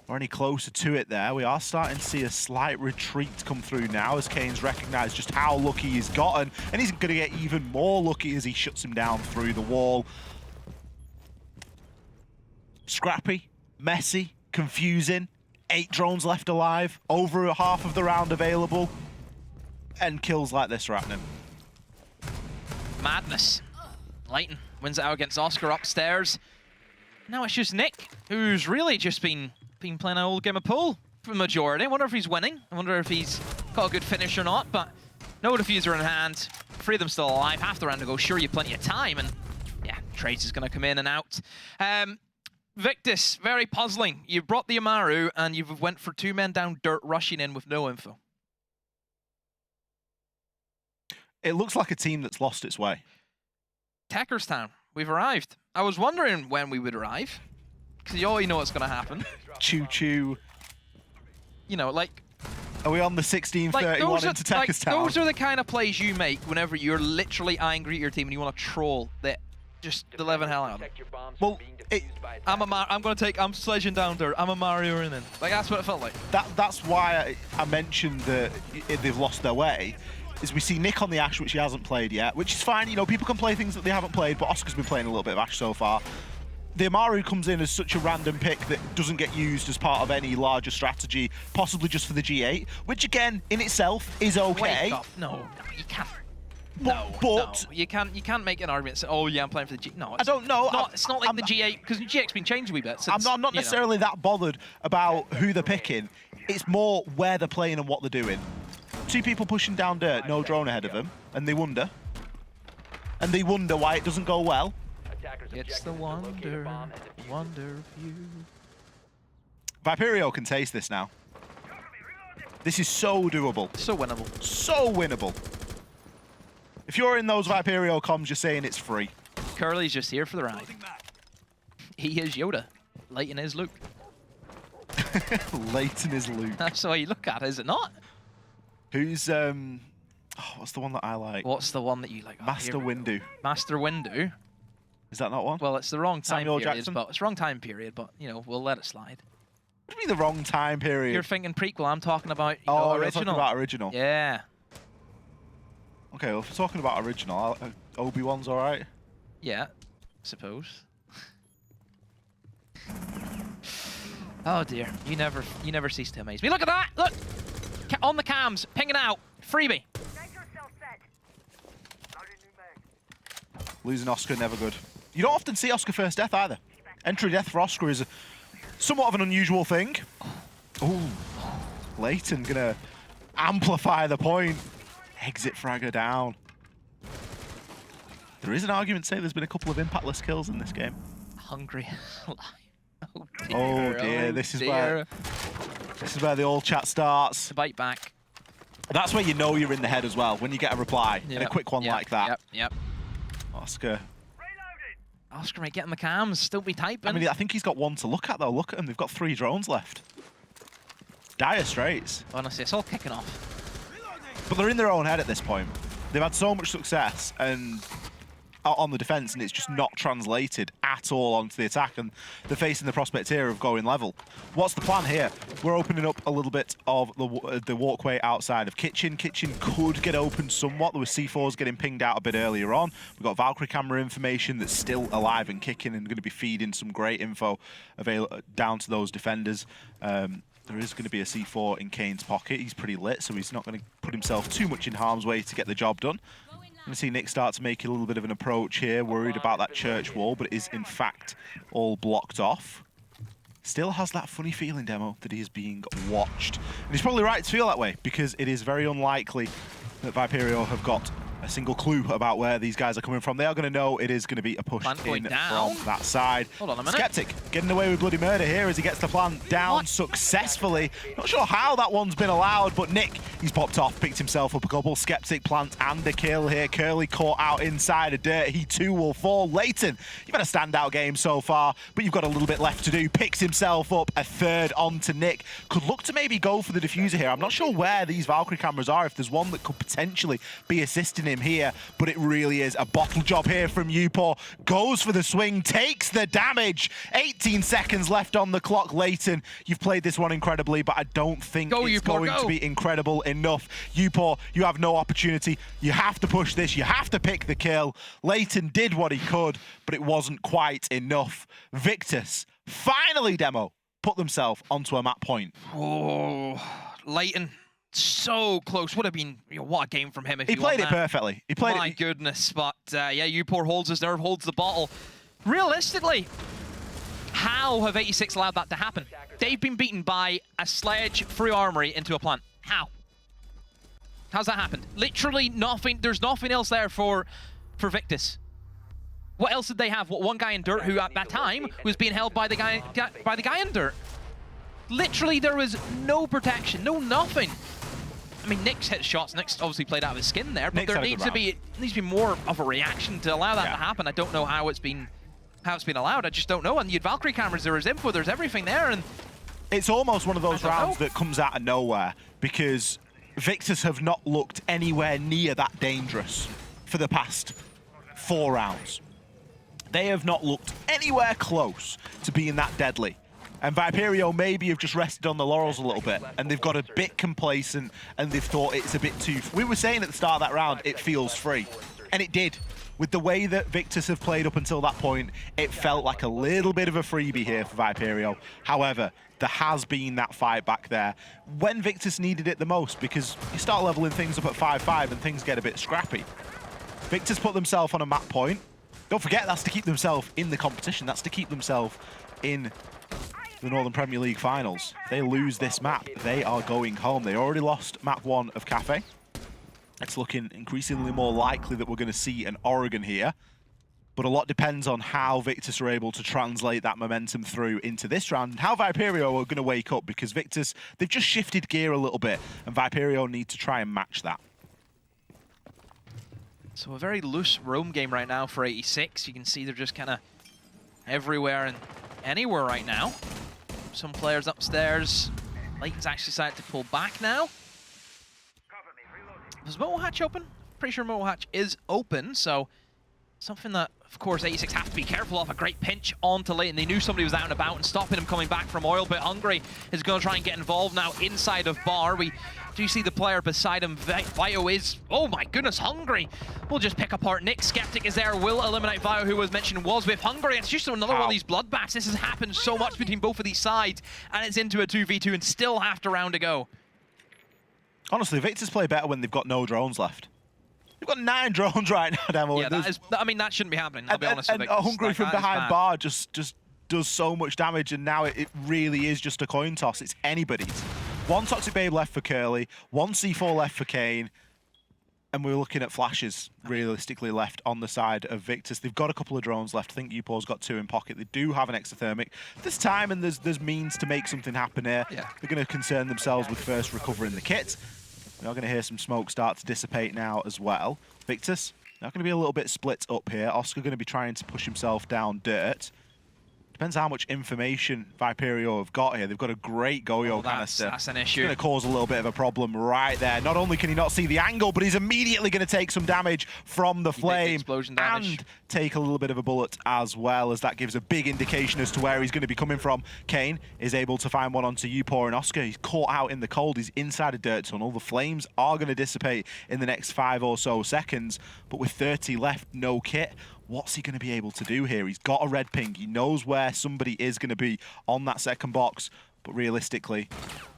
or any closer to it there. We are starting to see a slight retreat come through now as Kane's recognised just how lucky he's gotten, and he's going to get even more lucky as he shuts him down through the wall. Scrappy, messy, confusing. 8 drones left alive, over half of the round available, and kills like this are happening. Madness. Leighton wins it out against Oscar upstairs. Now it's just Nick, who's really just been playing an old game of pool for the majority. I wonder if he's winning. I wonder if he's got a good finish or not, but no diffuser in hand. 3 of them still alive. Half the round to go. Sure, you have plenty of time, and yeah, Trades is going to come in and out. Victus, very puzzling. You brought the Amaru, and you went for 2 men down dirt, rushing in with no info. It looks like a team that's lost its way. Techerstown, we've arrived. I was wondering when we would arrive, because you already know what's going to happen. Choo-choo. You know, like... Are we on the 16:31 into Techerstown? Those are the kind of plays you make whenever you're literally angry at your team and you want to troll that just the living hell out of them. Well, I'm sledging down dirt. I'm a Mario and then. Like, that's what it felt like. That's why I mentioned that they've lost their way. Is we see Nick on the Ash, which he hasn't played yet, which is fine. You know, people can play things that they haven't played, but Oscar's been playing a little bit of Ash so far. The Amaru comes in as such a random pick that doesn't get used as part of any larger strategy, possibly just for the G8, which again, in itself, is okay. Wake up. No, you can't. But no, you can't make an argument. Say, oh yeah, I'm playing for the G. No, I don't know. It's not like the G8 because the G8's been changed a wee bit. Since, I'm not necessarily that bothered about who they're picking. It's more where they're playing and what they're doing. 2 people pushing down dirt, no drone ahead of them, and they wonder. And they wonder why it doesn't go well. It's the wonder of you. Viperio can taste this now. This is so doable. So winnable. So winnable. If you're in those Viperio comms, you're saying it's free. Curly's just here for the ride. He is Yoda. Leighton is Luke. Leighton is Luke. That's the way you look at it, is it not? Who's, what's the one that I like? What's the one that you like? Master Windu. Master Windu. Is that not one? Well, it's the wrong time Samuel period, Jackson? but it's wrong time period, but, you know, we'll let it slide. What do you mean the wrong time period? You're thinking prequel, I'm talking about, you know, you're original. talking about original. Yeah. Okay, well, if we're talking about original, Obi-Wan's alright? Yeah, suppose. Oh dear, you never cease to amaze me. Look at that! Look! On the cams, pinging out. Freebie. Losing Oscar, never good. You don't often see Oscar first death either. Entry death for Oscar is somewhat of an unusual thing. Ooh, Leighton gonna amplify the point. Exit fragger down. There is an argument to say there's been a couple of impactless kills in this game. Hungry. Oh dear, this is where the old chat starts. To bite back. That's where you know you're in the head as well, when you get a reply, and a quick one like that. Yep. Oscar. Oscar, mate, get in the cams. Still be typing. I mean, I think he's got one to look at, though. Look at him. They've got 3 drones left. Dire straits. Honestly, it's all kicking off. But they're in their own head at this point. They've had so much success, and on the defense, and it's just not translated at all onto the attack, and they're facing the prospect here of going level. What's the plan here? We're opening up a little bit of the walkway outside of Kitchen. Kitchen could get open somewhat. There was C4s getting pinged out a bit earlier on. We've got Valkyrie camera information that's still alive and kicking and going to be feeding some great info down to those defenders. There is going to be a C4 in Kane's pocket. He's pretty lit, so he's not going to put himself too much in harm's way to get the job done. I'm going to see Nick start to make a little bit of an approach here, worried about that church wall, but it is in fact all blocked off. Still has that funny feeling, Demo, that he is being watched. And he's probably right to feel that way, because it is very unlikely that Viperio have got a single clue about where these guys are coming from. They are going to know it is going to be a push in from that side. Hold on a minute. Skeptic getting away with bloody murder here as he gets the plant down successfully. Not sure how that one's been allowed, but Nick, he's popped off, picked himself up a couple. Skeptic plant and the kill here. Curly caught out inside of dirt. He too will fall. Leighton, you've had a standout game so far, but you've got a little bit left to do. Picks himself up, a third onto Nick. Could look to maybe go for the diffuser here. I'm not sure where these Valkyrie cameras are, if there's one that could potentially be assisting him here, but it really is a bottle job here from Upor. Goes for the swing, takes the damage. 18 seconds left on the clock. Leighton, you've played this one incredibly, but I don't think it's going to be incredible enough. Upor, you have no opportunity. You have to push this. You have to pick the kill. Leighton did what he could, but it wasn't quite enough. Victus, finally, Demo, put themselves onto a map point. Oh, Leighton. So close. Would have been, what a game from him if he played it perfectly. He played it. My goodness, but yeah, Upor holds his nerve, holds the bottle. Realistically, how have 86 allowed that to happen? They've been beaten by a sledge through armory into a plant. How? How's that happened? Literally nothing. There's nothing else there for Victus. What else did they have? What, one guy in dirt who at that time was being held by the guy in dirt. Literally, there was no protection, no nothing. I mean, Nick's hit shots. Nick's obviously played out of his skin there, but there needs to be more of a reaction to allow that to happen. I don't know how it's been allowed. I just don't know. And you had Valkyrie cameras, there was info, there's everything there, and it's almost one of those rounds that comes out of nowhere, because Victus have not looked anywhere near that dangerous for the past 4 rounds. They have not looked anywhere close to being that deadly. And Viperio maybe have just rested on the laurels a little bit, and they've got a bit complacent, and they've thought it's a bit too... We were saying at the start of that round, it feels free. And it did. With the way that Victus have played up until that point, it felt like a little bit of a freebie here for Viperio. However, there has been that fight back there when Victus needed it the most, because you start leveling things up at 5-5 and things get a bit scrappy. Victus put themselves on a map point. Don't forget, that's to keep themselves in the competition. That's to keep themselves in the Northern Premier League finals. If they lose this map, they are going home. They already lost map 1 of Cafe. It's looking increasingly more likely that we're going to see an Oregon here. But a lot depends on how Victus are able to translate that momentum through into this round, and how Viperio are going to wake up, because Victus, they've just shifted gear a little bit, and Viperio need to try and match that. So a very loose roam game right now for 86. You can see they're just kind of everywhere and anywhere right now. Some players upstairs. Leighton's actually decided to pull back now. Was Moto Hatch open? Pretty sure Moto Hatch is open, so something that, of course, 86 have to be careful of. A great pinch onto Leighton. They knew somebody was out and about and stopping him coming back from oil, but Hungry is going to try and get involved now inside of bar. We do see the player beside him. Vio is, oh my goodness, Hungry. We'll just pick apart Nick. Skeptic is there, will eliminate Vio, who was mentioned was with Hungry. It's just another one of these bloodbaths. This has happened so much between both of these sides, and it's into a 2v2 and still half a round to go. Honestly, Victus play better when they've got no drones left. You've got 9 drones right now, Demo. Yeah, I mean, that shouldn't be happening, I'll be honest with you. And Hungry from behind bar just does so much damage, and now it really is just a coin toss. It's anybody's. 1 Toxic Babe left for Curly, 1 C4 left for Kane, and we're looking at flashes realistically left on the side of Victus. They've got a couple of drones left. I think Upor's got 2 in pocket. They do have an exothermic this time, and there's means to make something happen here. Yeah. They're going to concern themselves with first recovering the kit. We're going to hear some smoke start to dissipate now as well. Victus, now going to be a little bit split up here. Oscar going to be trying to push himself down dirt. Depends how much information Viperio have got here. They've got a great Goyo canister. That's an issue. It's going to cause a little bit of a problem right there. Not only can he not see the angle, but he's immediately going to take some damage from the flame explosion damage. and take a little bit of a bullet as well, as that gives a big indication as to where he's going to be coming from. Kane is able to find one onto Upor and Oscar. He's caught out in the cold. He's inside a dirt tunnel. The flames are going to dissipate in the next 5 or so seconds, but with 30 left, no kit. What's he going to be able to do here? He's got a red ping. He knows where somebody is going to be on that second box. But realistically,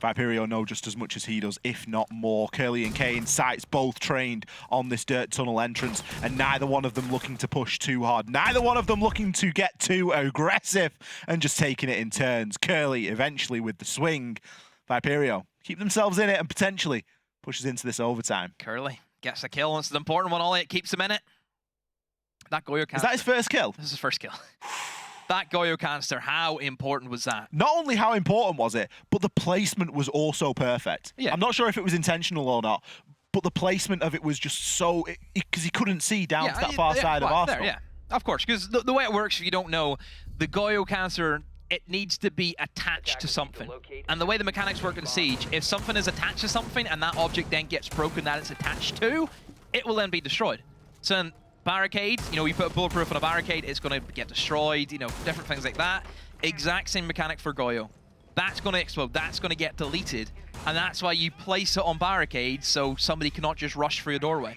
Viperio know just as much as he does, if not more. Curly and Kane, sights both trained on this dirt tunnel entrance, and neither one of them looking to push too hard. Neither one of them looking to get too aggressive and just taking it in turns. Curly eventually with the swing. Viperio keep themselves in it and potentially pushes into this overtime. Curly gets the kill. It's an important one. All it keeps him in it. That Goyo canister. Is that his first kill? This is his first kill. That Goyo canister, how important was that? Not only how important was it, but the placement was also perfect. Yeah. I'm not sure if it was intentional or not, but the placement of it was just so... Because he couldn't see down to that far side of Arsenal. Yeah, of course. Because the way it works, if you don't know, the Goyo canister, it needs to be attached to something. And the way the mechanics work in Siege, if something is attached to something and that object then gets broken that it's attached to, it will then be destroyed. So in barricade, you know, you put a bulletproof on a barricade, it's going to get destroyed, you know, different things like that. Exact same mechanic for Goyo. That's going to explode, that's going to get deleted, and that's why you place it on barricades so somebody cannot just rush through a doorway.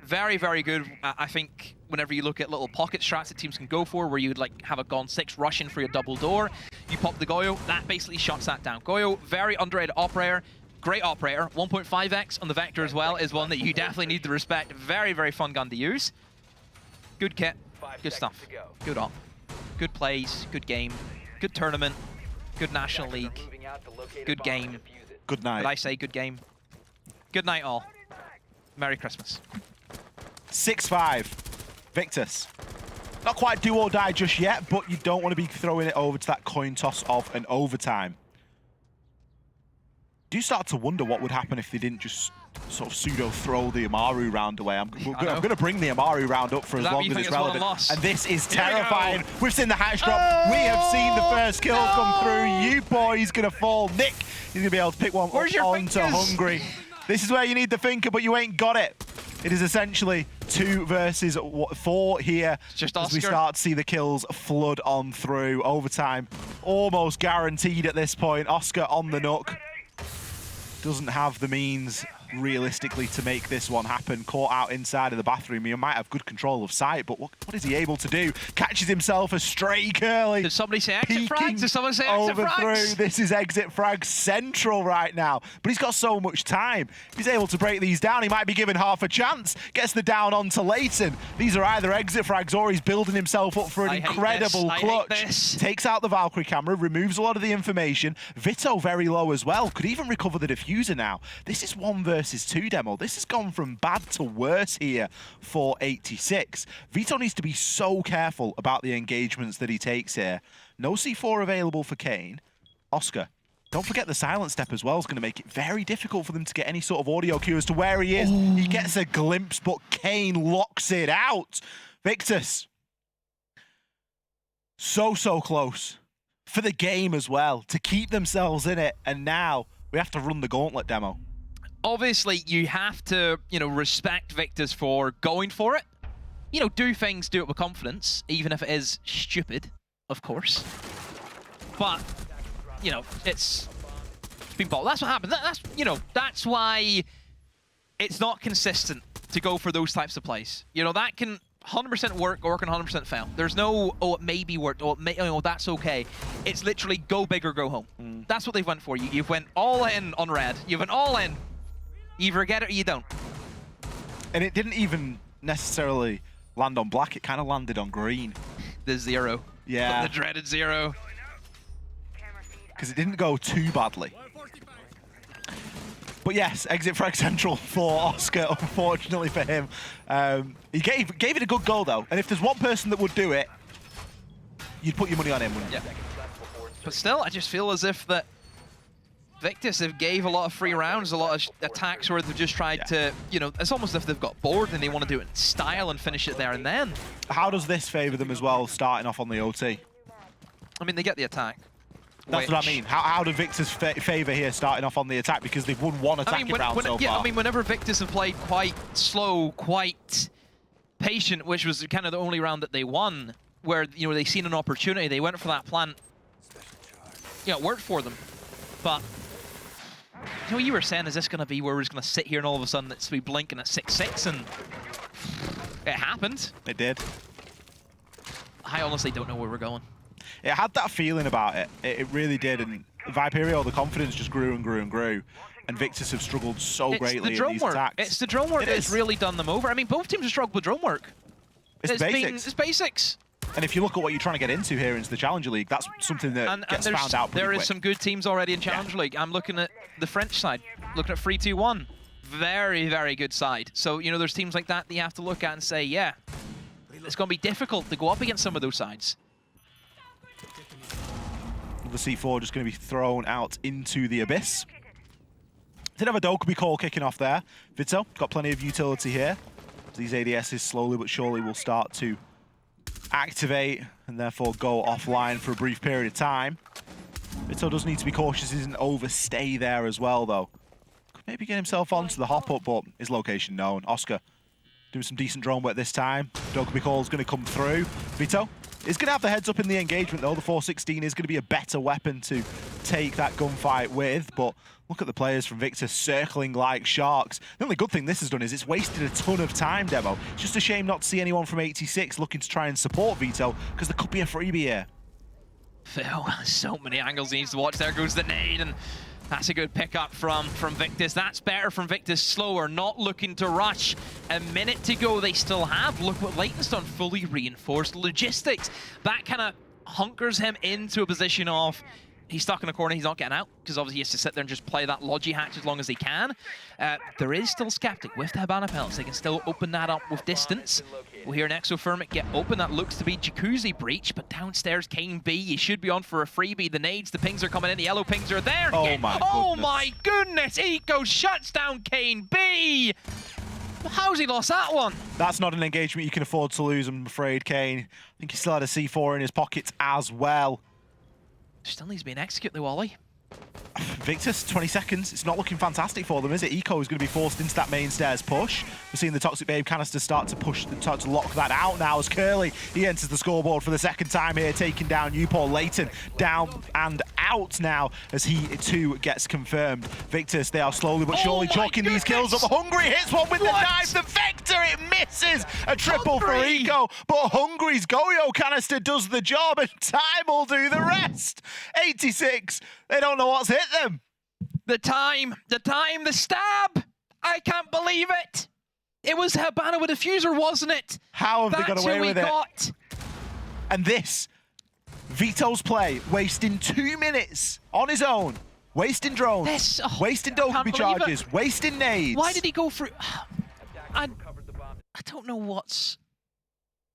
Very, very good. I think whenever you look at little pocket strats that teams can go for, where you'd like have a Gone 6 rushing through a double door, you pop the Goyo, that basically shuts that down. Goyo, very underrated operator. Great operator. 1.5x on the Vector as well is one that you definitely need to respect. Very, very fun gun to use. Good kit, good stuff, good op, good plays, good game, good tournament, good National League, good game. Good night. Did I say good game? Good night all. Merry Christmas. 6-5. Victus. Not quite do or die just yet, but you don't want to be throwing it over to that coin toss of an overtime. Do you start to wonder what would happen if they didn't just sort of pseudo throw the Amaru round away? I'm going to bring the Amaru round up for as long as it's relevant. And this is terrifying. We've seen the hatch drop. We have seen the first kill come through. You boy, he's going to fall. Nick, he's going to be able to pick one onto Hungry. This is where you need the thinker, but you ain't got it. It is essentially 2 versus 4 here. Just as we start to see the kills flood on through. Overtime almost guaranteed at this point. Oscar on the nook. Doesn't have the means realistically to make this one happen. Caught out inside of the bathroom. He might have good control of sight, but what is he able to do? Catches himself a stray Curly. Did somebody say exit frags? Did someone say exit frags? This is exit frag central right now, but he's got so much time. If he's able to break these down, he might be given half a chance. Gets the down onto Leighton. These are either exit frags or he's building himself up for an incredible clutch. Takes out the Valkyrie camera, removes a lot of the information. Vito very low as well. Could even recover the diffuser now. This is 1 versus 2 demo. This has gone from bad to worse here for 86. Vito needs to be so careful about the engagements that he takes here. No C4 available for Kane. Oscar, don't forget the silent step as well is going to make it very difficult for them to get any sort of audio cue as to where he is. He gets a glimpse, but Kane locks it out. Victus. So close for the game as well, to keep themselves in it, and now we have to run the gauntlet demo. Obviously, you have to, you know, respect Victus for going for it. You know, do it with confidence, even if it is stupid, of course. But, you know, it's been bought. That's what happened. That's, you know, that's why it's not consistent to go for those types of plays. You know, that can 100% work or can 100% fail. There's no, oh, it maybe worked, or it may, oh, that's okay. It's literally go big or go home. That's what they've went for. You've went all in on red. You went all in. You either get it or you don't. And it didn't even necessarily land on black. It kind of landed on green. The 0. Yeah. The dreaded 0. Because it didn't go too badly. But yes, exit frag central for Oscar, unfortunately for him. He gave it a good go, though. And if there's one person that would do it, you'd put your money on him, wouldn't you? Yeah. But still, I just feel as if that Victus have gave a lot of free rounds, a lot of attacks where they've just tried to, you know, it's almost as if they've got bored and they want to do it in style and finish it there and then. How does this favour them as well, starting off on the OT? I mean, they get the attack. That's what I mean. How do Victus favour here starting off on the attack? Because they've won one attacking round so far. I mean, whenever Victus have played quite slow, quite patient, which was kind of the only round that they won, where, you know, they seen an opportunity, they went for that plant. Yeah, it worked for them. But, you know, you were saying, is this going to be where we're just going to sit here and all of a sudden it's be blinking at 6-6, and it happened. It did. I honestly don't know where we're going. It had that feeling about it. It really did. And Viperio, the confidence just grew and grew and grew. And Victus have struggled so greatly in these attacks. It's the drone work that's really done them over. I mean, both teams have struggled with drone work. It's basics. It's basics. And if you look at what you're trying to get into here into the Challenger League, that's something that gets found out pretty There quick. is some good teams already in Challenger League. I'm looking at the French side, looking at 3-2-1. Very, very good side. So, you know, there's teams like that you have to look at and say, yeah, it's going to be difficult to go up against some of those sides. The C4 just going to be thrown out into the abyss. Did have a Dokubi call kicking off there. Vito got plenty of utility here. These ADSs slowly but surely will start to activate and therefore go offline for a brief period of time. Vito does need to be cautious, he doesn't overstay there as well though. Could maybe get himself onto the hop up, but his location known. Oscar doing some decent drone work this time. Dokubi call is going to come through. Vito is going to have the heads up in the engagement though. The 416 is going to be a better weapon to take that gunfight with, but look at the players from Victus circling like sharks. The only good thing this has done is it's wasted a ton of time, Demo. It's just a shame not to see anyone from 86 looking to try and support Vito, because there could be a freebie here. Phil, so many angles he needs to watch. There goes the nade, and that's a good pickup from Victus. That's better from Victus. Slower, not looking to rush. A minute to go they still have. Look what Leighton's done, fully reinforced logistics. That kind of hunkers him into a position of he's stuck in a corner, he's not getting out, because obviously he has to sit there and just play that Logi hatch as long as he can. There is still Skeptic with the Habana pellets. They can still open that up with distance. We'll hear an Exothermic get open. That looks to be Jacuzzi breach, but downstairs Kane B, he should be on for a freebie. The nades, the pings are coming in, the yellow pings are there. Oh my goodness! Eco shuts down Kane B! How's he lost that one? That's not an engagement you can afford to lose, I'm afraid, Kane. I think he still had a C4 in his pockets as well. Still needs to be an execute though, Ollie. Victus, 20 seconds. It's not looking fantastic for them, is it? Eco is going to be forced into that main stairs push. We're seeing the Toxic Babe canister start to lock that out now as Curly, he enters the scoreboard for the second time here, taking down Upor. Leighton down and out now as he too gets confirmed. Victus, they are slowly but surely chalking these kills up. Hungry hits one with the knife. The Vector, it misses. A triple for Eco, but Hungry's Goyo canister does the job and time will do the rest. 86. They don't know what's hit them. The time, the stab. I can't believe it. It was Habana with a diffuser, wasn't it? How have they got away with it? And this, Vito's play, wasting 2 minutes on his own, wasting drones, wasting Dokubi charges, wasting nades. Why did he go through? I don't know what's...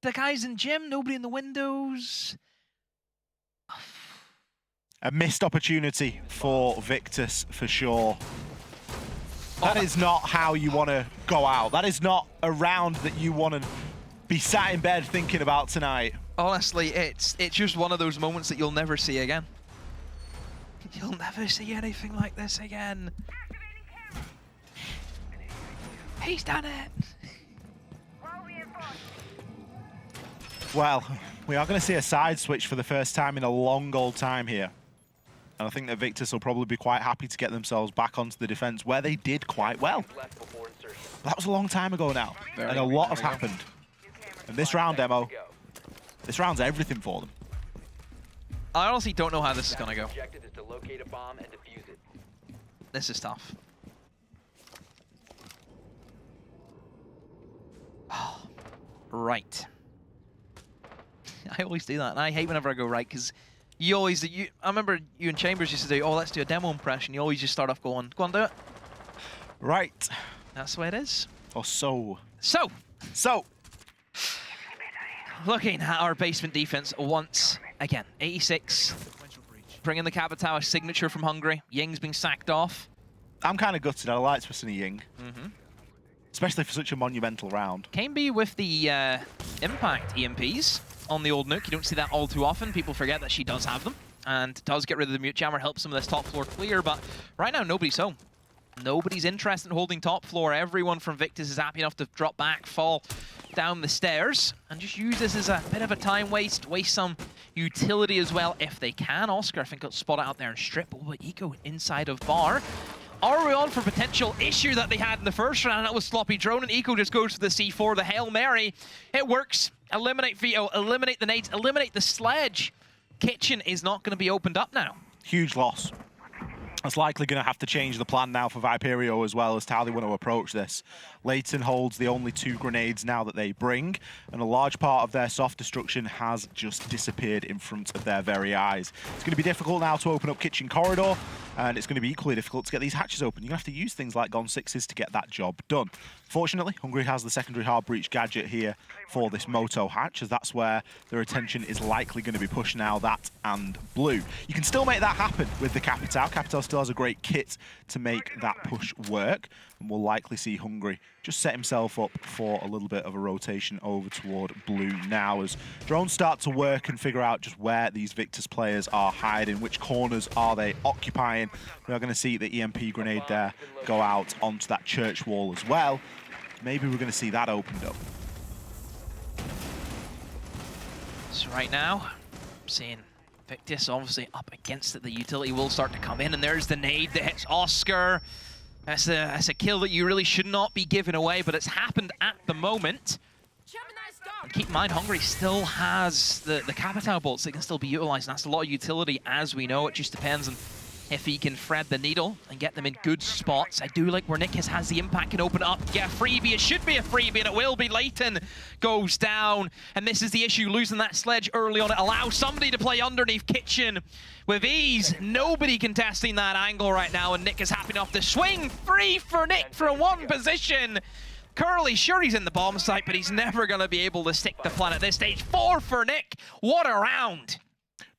The guys in gym, nobody in the windows. A missed opportunity for Victus, for sure. That is not how you want to go out. That is not a round that you want to be sat in bed thinking about tonight. Honestly, it's just one of those moments that you'll never see again. You'll never see anything like this again. He's done it. Well, we are going to see a side switch for the first time in a long old time here. And I think that Victus will probably be quite happy to get themselves back onto the defense where they did quite well. That was a long time ago now, and a lot has happened. And this round, Demo, this round's everything for them. I honestly don't know how this is going to go. This is tough. Right. I always do that, and I hate whenever I go right, because you always, I remember you and Chambers used to do, oh, let's do a demo impression. You always just start off going, go on, do it. Right. That's the way it is. Or so. So. So. Looking at our basement defense once again. 86. Bringing the Cabatawa signature from Hungary. Ying's been sacked off. I'm kind of gutted. I like Twisting Ying. Especially for such a monumental round. Kane B with the Impact EMPs. on the old Nuke. You don't see that all too often. People forget that she does have them, and does get rid of the mute jammer, helps some of this top floor clear, but right now nobody's home. Nobody's interested in holding top floor. Everyone from Victus is happy enough to drop back, fall down the stairs, and just use this as a bit of a time waste some utility as well if they can. Oscar, I think, got spotted out there and strip over Eco inside of bar. Are we on for potential issue that they had in the first round? That was sloppy drone, and Eco just goes for the C4, the Hail Mary. It works. Eliminate Vito, eliminate the nades, eliminate the sledge. Kitchen is not going to be opened up now. Huge loss. That's likely going to have to change the plan now for Viperio as well as to how they want to approach this. Leighton holds the only 2 grenades now that they bring, and a large part of their soft destruction has just disappeared in front of their very eyes. It's going to be difficult now to open up kitchen corridor, and it's going to be equally difficult to get these hatches open. You're going to have to use things like Gon 6s to get that job done. Fortunately, Hungry has the secondary hard breach gadget here for this Moto hatch, as that's where their attention is likely going to be pushed now, that and blue. You can still make that happen with the Capitao. Capitao still has a great kit to make that push work, and we'll likely see Hungry just set himself up for a little bit of a rotation over toward blue now as drones start to work and figure out just where these Victus players are hiding, which corners are they occupying. We are going to see the EMP grenade there go out onto that church wall as well. Maybe we're going to see that opened up. So right now, I'm seeing Victus obviously up against it. The utility will start to come in, and there's the nade that hits Oscar. That's a kill that you really should not be giving away, but it's happened at the moment. And keep in mind, Hungry still has the Capitao bolts that can still be utilized, and that's a lot of utility as we know. It just depends on if he can thread the needle and get them in good spots. I do like where Nickis has the impact, can open it up, get a freebie. It should be a freebie, and it will be. Leighton goes down, and this is the issue, losing that sledge early on. It allows somebody to play underneath Kitchen with ease. Nobody contesting that angle right now, and Nick is happy enough to swing. 3 for Nick from 1 position. Curly, sure, he's in the bomb site, but he's never going to be able to stick the plan at this stage. 4 for Nick. What a round.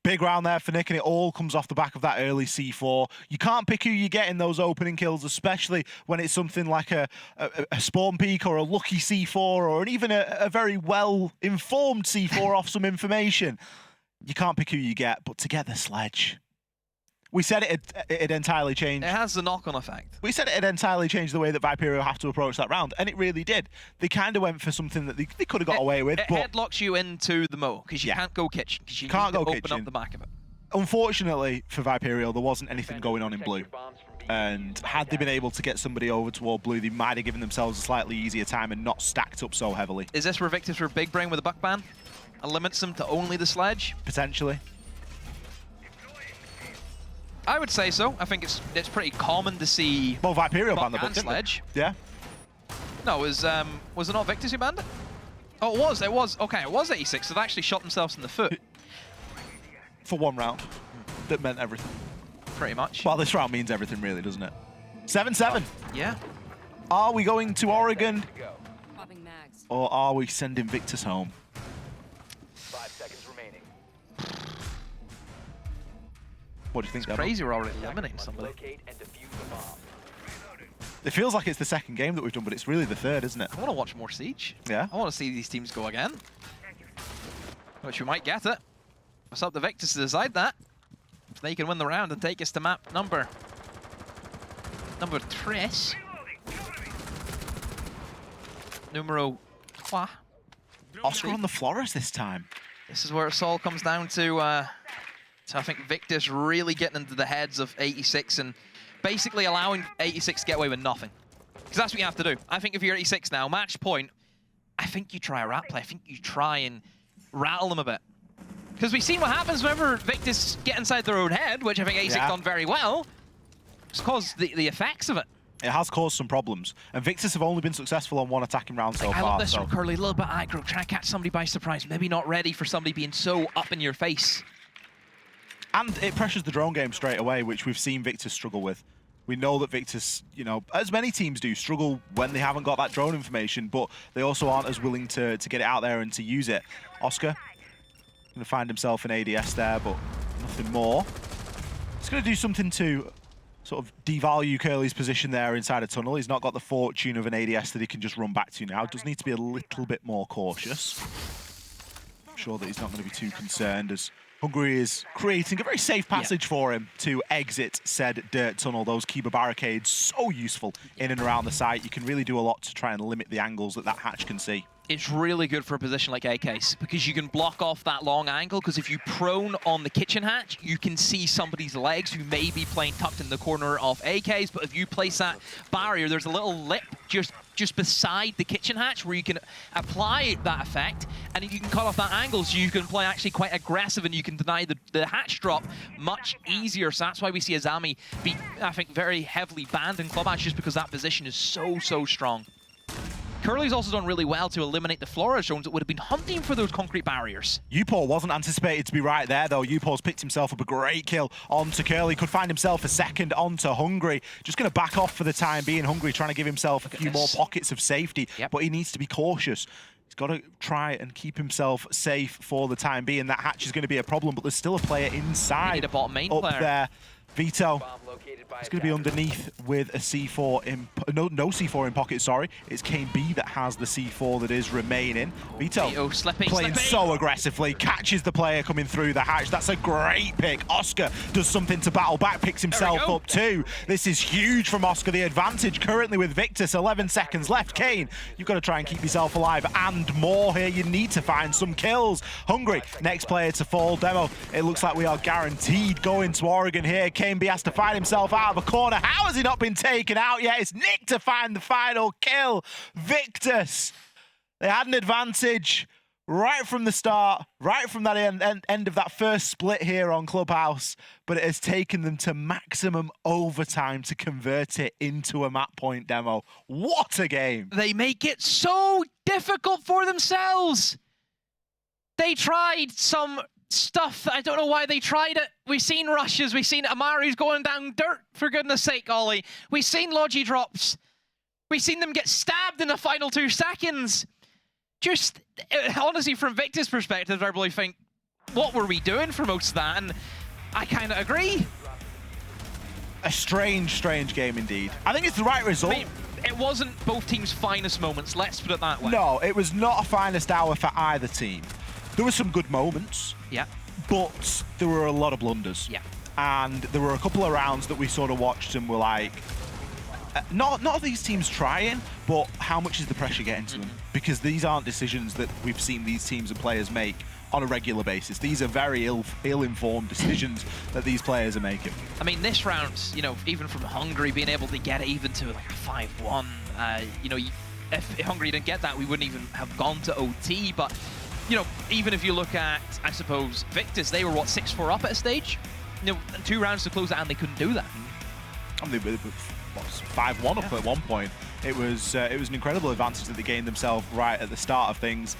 Big round there for Nick, and it all comes off the back of that early C4. You can't pick who you get in those opening kills, especially when it's something like a spawn peak or a lucky C4 or even a very well-informed C4 off some information. You can't pick who you get, but to get the sledge. We said it entirely changed. It has a knock-on effect. We said it had entirely changed the way that Viperio have to approach that round, and it really did. They kind of went for something that they could have got away with. It but headlocks you into the Mo, because you can't go kitchen, because you can't go open up the back of it. Unfortunately for Viperio, there wasn't anything going on in blue. And had they been able to get somebody over toward blue, they might have given themselves a slightly easier time and not stacked up so heavily. Is this where Victus were big brain with a buck ban? And limits them to only the sledge? Potentially. I would say so. I think it's pretty common to see. Well, Viperio banned the book, sledge. Yeah. No, was it not Victus who banned it? Oh, it was. Okay, it was 86. So they actually shot themselves in the foot. For 1 round. That meant everything. Pretty much. Well, this round means everything, really, doesn't it? 7-7. Yeah. Are we going to Oregon? Or are we sending Victus home? 5 seconds remaining. What do you think? It's crazy we're already eliminating somebody. It feels like it's the 2nd game that we've done, but it's really the 3rd, isn't it? I want to watch more Siege. Yeah. I want to see these teams go again. Which we might get it. It's up to Victus to decide that. If they can win the round and take us to map number 3. Numero 3. Oscar on the Flores this time. This is where it all comes down to I think Victus really getting into the heads of 86 and basically allowing 86 to get away with nothing. Because that's what you have to do. I think if you're 86 now, match point, I think you try a rat play. I think you try and rattle them a bit. Because we've seen what happens whenever Victus get inside their own head, which I think 86 done very well. It's caused the effects of it. It has caused some problems. And Victus have only been successful on 1 attacking round so far. I love this from Curly, a little bit aggro, trying to catch somebody by surprise. Maybe not ready for somebody being so up in your face. And it pressures the drone game straight away, which we've seen Victus struggle with. We know that Victus, you know, as many teams do, struggle when they haven't got that drone information, but they also aren't as willing to get it out there and to use it. Oscar, going to find himself an ADS there, but nothing more. He's going to do something to sort of devalue Curly's position there inside a tunnel. He's not got the fortune of an ADS that he can just run back to now. Does need to be a little bit more cautious. sure that he's not going to be too concerned as Hungary is creating a very safe passage for him to exit said dirt tunnel. Those Kiba barricades, so useful in and around the site. You can really do a lot to try and limit the angles that hatch can see. It's really good for a position like AK's because you can block off that long angle, because if you prone on the kitchen hatch, you can see somebody's legs who may be playing tucked in the corner of AK's, but if you place that barrier, there's a little lip just beside the kitchen hatch where you can apply that effect, and you can cut off that angle so you can play actually quite aggressive and you can deny the hatch drop much easier. So that's why we see Azami be, I think, very heavily banned in Clubhouse, just because that position is so strong. Curly's also done really well to eliminate the Flora drones that would have been hunting for those concrete barriers. Upor wasn't anticipated to be right there, though. Upor's picked himself up a great kill onto Curly. Could find himself a second onto Hungry. Just going to back off for the time being. Hungry trying to give himself a few more pockets of safety, but he needs to be cautious. He's got to try and keep himself safe for the time being. That hatch is going to be a problem, but there's still a player inside a bottom main up player there. Vito. It's going to be underneath with a C4 in... No C4 in pocket, sorry. It's Kane B that has the C4 that is remaining. Vito playing so aggressively, catches the player coming through the hatch. That's a great pick. Oscar does something to battle back, picks himself up too. This is huge from Oscar. The advantage currently with Victus. 11 seconds left. Kane, you've got to try and keep yourself alive and more here. You need to find some kills. Hungry, next player to fall. Demo, it looks like we are guaranteed going to Oregon here. Kane B has to find himself out of a corner. How has he not been taken out yet? It's Nick to find the final kill. Victus, they had an advantage right from the start, right from that end of that first split here on Clubhouse, but it has taken them to maximum overtime to convert it into a map point demo. What a game. They make it so difficult for themselves. They tried some stuff. I don't know why they tried it. We've seen rushes. We've seen Amari's going down dirt, for goodness sake, Ollie. We've seen Logi drops. We've seen them get stabbed in the final 2 seconds. Just, honestly, from Victor's perspective, I really think, what were we doing for most of that? And I kind of agree. A strange game indeed. I think it's the right result. I mean, it wasn't both teams' finest moments, let's put it that way. No, it was not a finest hour for either team. There were some good moments. Yeah. But there were a lot of blunders. Yeah. And there were a couple of rounds that we sort of watched and were like, not these teams trying, but how much is the pressure getting to them? Because these aren't decisions that we've seen these teams and players make on a regular basis. These are very ill-informed decisions that these players are making. I mean, this round, you know, even from Hungary being able to get it even to like a 5-1, you know, if Hungary didn't get that, we wouldn't even have gone to OT, but you know, even if you look at, I suppose, Victus, they were, what, 6-4 up at a stage? You know, 2 rounds to close that, and they couldn't do that. And they were 5-1 up at one point. It was an incredible advantage that they gained themselves right at the start of things.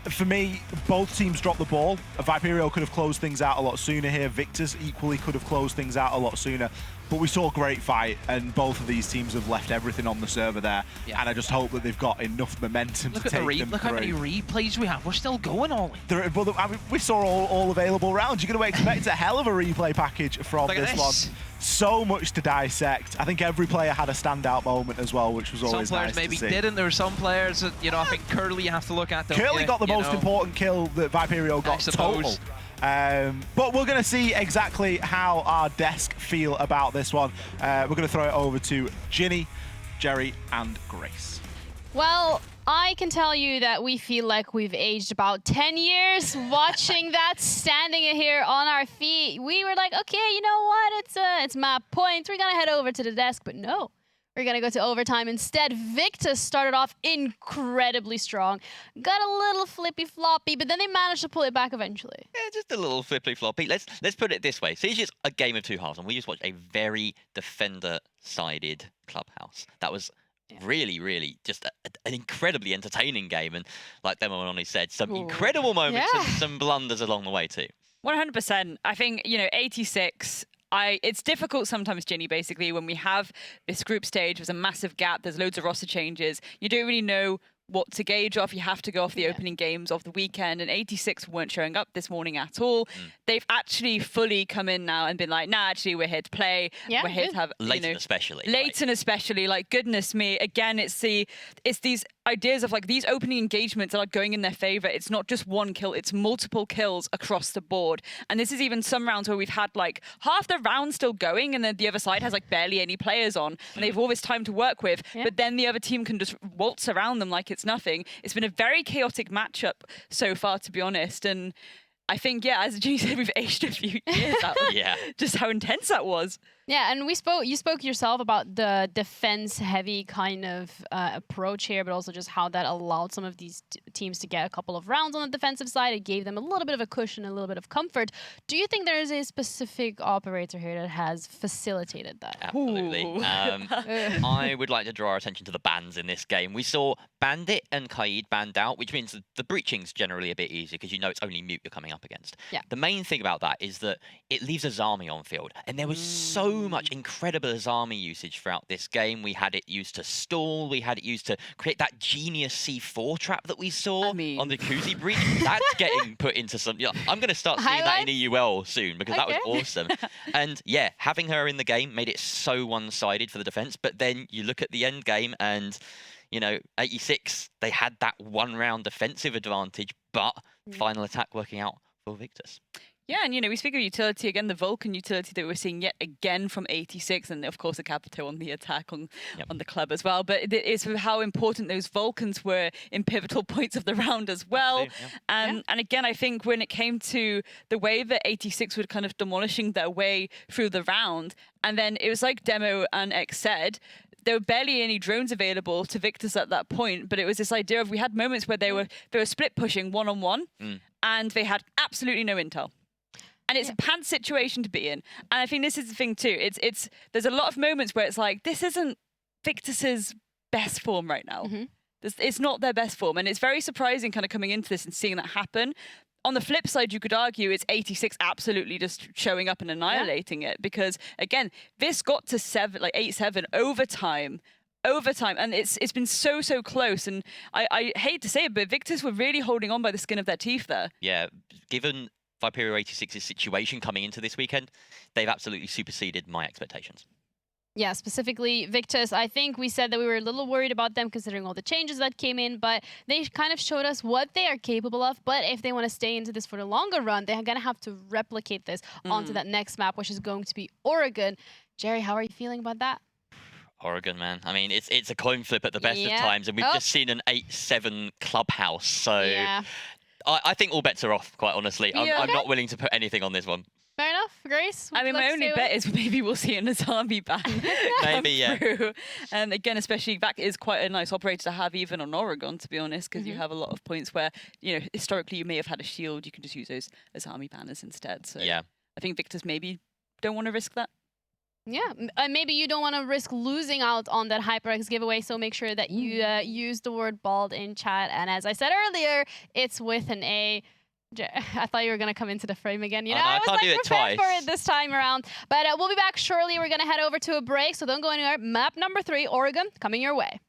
For me, both teams dropped the ball. Viperio could have closed things out a lot sooner here. Victus equally could have closed things out a lot sooner. But we saw a great fight, and both of these teams have left everything on the server there. Yeah. And I just hope that they've got enough momentum to take them through. Look how many replays we have. We're still going, Ollie. I mean, we saw all available rounds. You're going to expect a hell of a replay package from this one. So much to dissect. I think every player had a standout moment as well, which was always nice to see. Some players maybe didn't. There were some players that, you know, I think Curly you have to look at. Curly got the most important kill that Viperio got total. But we're going to see exactly how our desk feel about this one. We're going to throw it over to Ginny, Jerry, and Grace. Well, I can tell you that we feel like we've aged about 10 years watching that, standing here on our feet. We were like, okay, you know what? It's map points. We're going to head over to the desk, but no. We're going to go to overtime instead. Victus started off incredibly strong. Got a little flippy-floppy, but then they managed to pull it back eventually. Yeah, just a little flippy-floppy. Let's put it this way. So it's just a game of 2 halves, and we just watched a very defender-sided Clubhouse. That was really just an incredibly entertaining game. And like Demononi said, some incredible moments and some blunders along the way too. 100%. I think, you know, 86... it's difficult sometimes, Ginny, basically, when we have this group stage, there's a massive gap, there's loads of roster changes, you don't really know what to gauge off. You have to go off the opening games of the weekend, and 86 weren't showing up this morning at all. They've actually fully come in now and been like, nah, actually, we're here to play. We're here to have, Leighton especially. Leighton especially, like, goodness me. Again, it's these ideas of like these opening engagements that are going in their favor. It's not just one kill, it's multiple kills across the board. And this is even some rounds where we've had like half the round still going and then the other side has like barely any players on and they've all this time to work with, but then the other team can just waltz around them like it's nothing. It's been a very chaotic matchup so far, to be honest. And I think, as Jenny said, we've aged a few years out. Just how intense that was. Yeah, and you spoke yourself about the defense-heavy kind of approach here, but also just how that allowed some of these teams to get a couple of rounds on the defensive side. It gave them a little bit of a cushion, a little bit of comfort. Do you think there is a specific operator here that has facilitated that? Absolutely. I would like to draw our attention to the bans in this game. We saw Bandit and Kaid banned out, which means the breaching's generally a bit easier because you know it's only mute you're coming up against. The main thing about that is that it leaves Azami on field, and there was so much incredible Azami usage throughout this game. We had it used to stall, we had it used to create that genius C4 trap that we saw on the Kuzi breach. That's getting put into some... I'm going to start seeing that in EUL soon because that was awesome. And having her in the game made it so one-sided for the defense, but then you look at the end game and, 86, they had that one-round defensive advantage, but final attack working out for Victus. Yeah, and we speak of utility again, the Vulcan utility that we're seeing yet again from 86, and of course the Capito on the attack on the club as well. But it's how important those Vulcans were in pivotal points of the round as well. And again, I think when it came to the way that 86 were kind of demolishing their way through the round, and then it was like Demo and X said, there were barely any drones available to Victus at that point, but it was this idea of we had moments where they were split pushing one-on-one, and they had absolutely no intel. And it's a pants situation to be in. And I think this is the thing too. There's a lot of moments where it's like, this isn't Victus's best form right now. It's not their best form. And it's very surprising kind of coming into this and seeing that happen. On the flip side, you could argue it's 86 absolutely just showing up and annihilating it. Because again, this got to 8-7 overtime, and it's been so close. And I hate to say it, but Victus were really holding on by the skin of their teeth there. Yeah, given Viperio 86's situation coming into this weekend, they've absolutely superseded my expectations. Yeah, specifically Victus. I think we said that we were a little worried about them considering all the changes that came in, but they kind of showed us what they are capable of. But if they want to stay into this for the longer run, they're going to have to replicate this onto that next map, which is going to be Oregon. Jerry, how are you feeling about that? Oregon, man. I mean, it's a coin flip at the best of times, and we've just seen an 8-7 clubhouse. So I think all bets are off, quite honestly. I'm not willing to put anything on this one. Fair enough. Grace? I mean, my only bet is maybe we'll see an Azami ban. Maybe, And again, especially that is quite a nice operator to have even on Oregon, to be honest, because you have a lot of points where, historically you may have had a shield. You can just use those Azami banners instead. So I think Victus maybe don't want to risk that. Yeah, maybe you don't want to risk losing out on that HyperX giveaway, so make sure that you use the word bald in chat. And as I said earlier, it's with an A. I thought you were going to come into the frame again. I was prepared for it this time around. But we'll be back shortly. We're going to head over to a break, so don't go anywhere. Map number 3, Oregon, coming your way.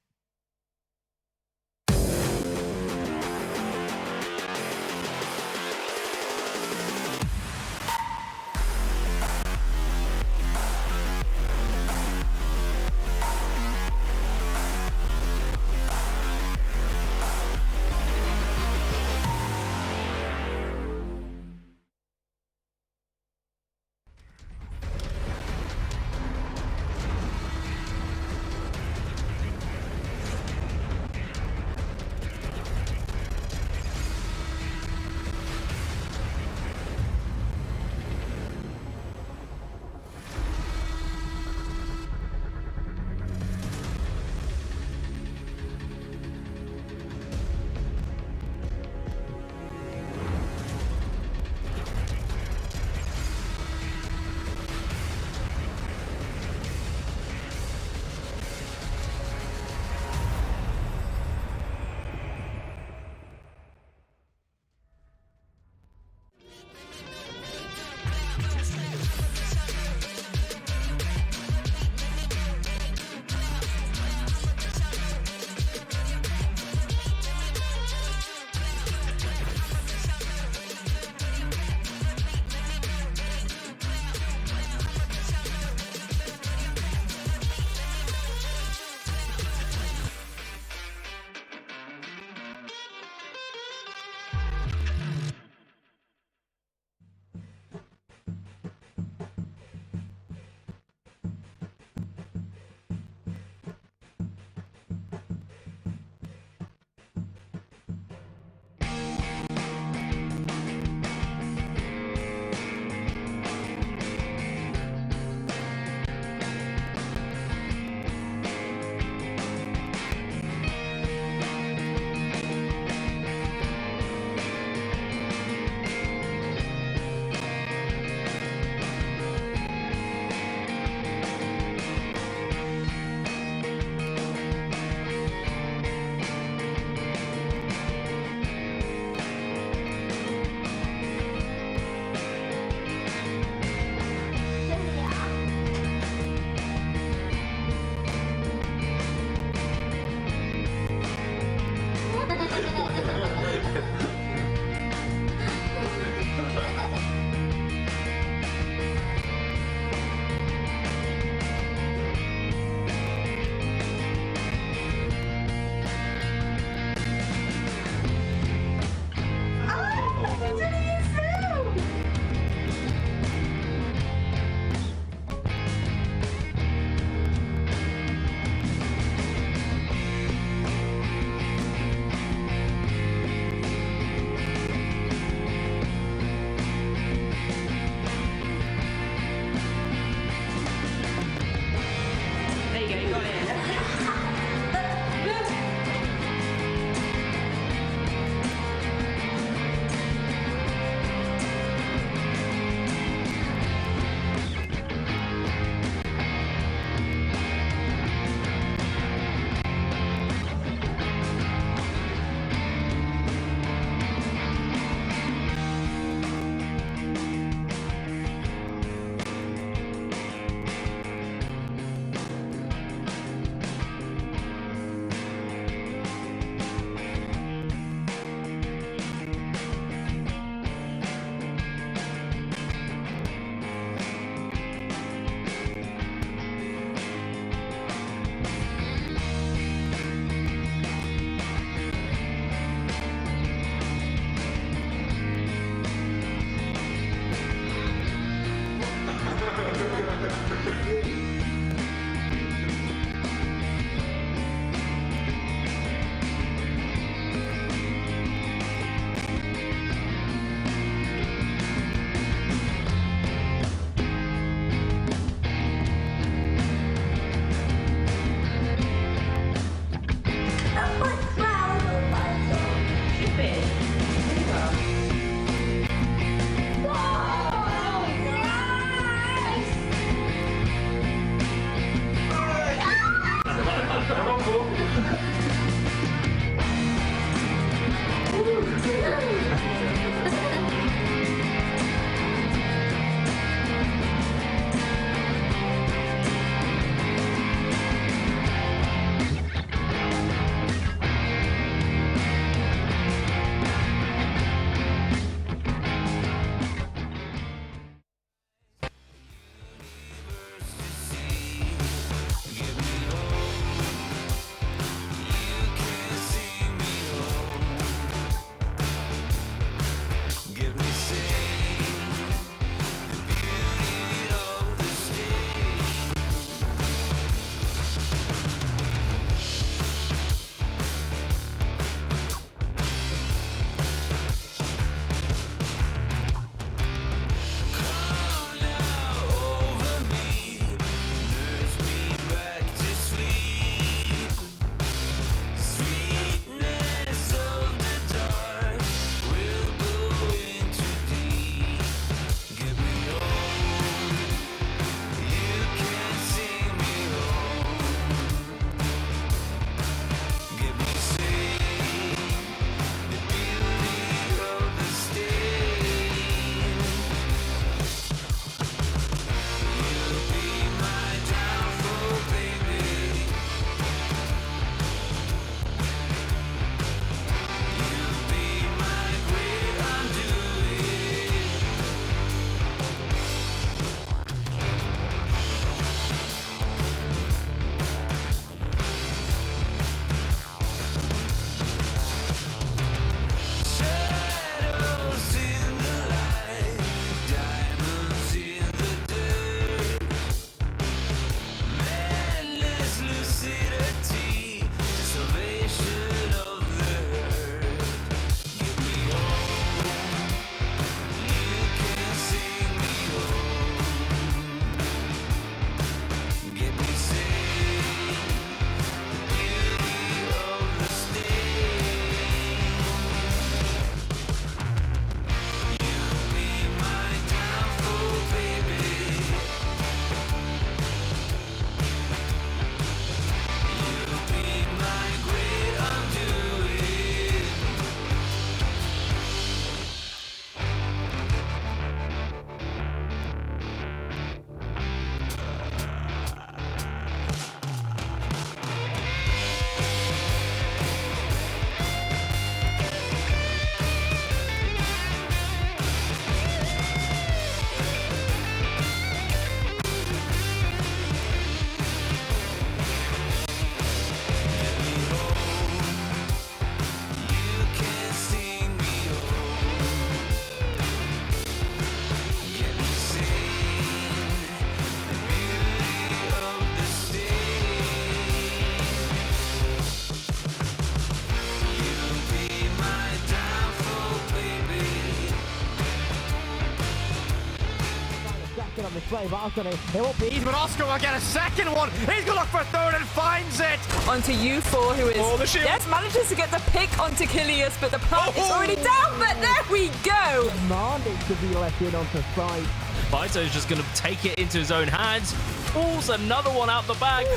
play, but Oscar, it won't be easy. But Oscar will get a second one. He's going to look for a third and finds it. Onto U4, who is... Oh, the shield. Yes, manages to get the pick onto Kilius, but the plant is already down. But there we go. Demanding to be left in onto side. Vito's just going to take it into his own hands. Pulls another one out the bag.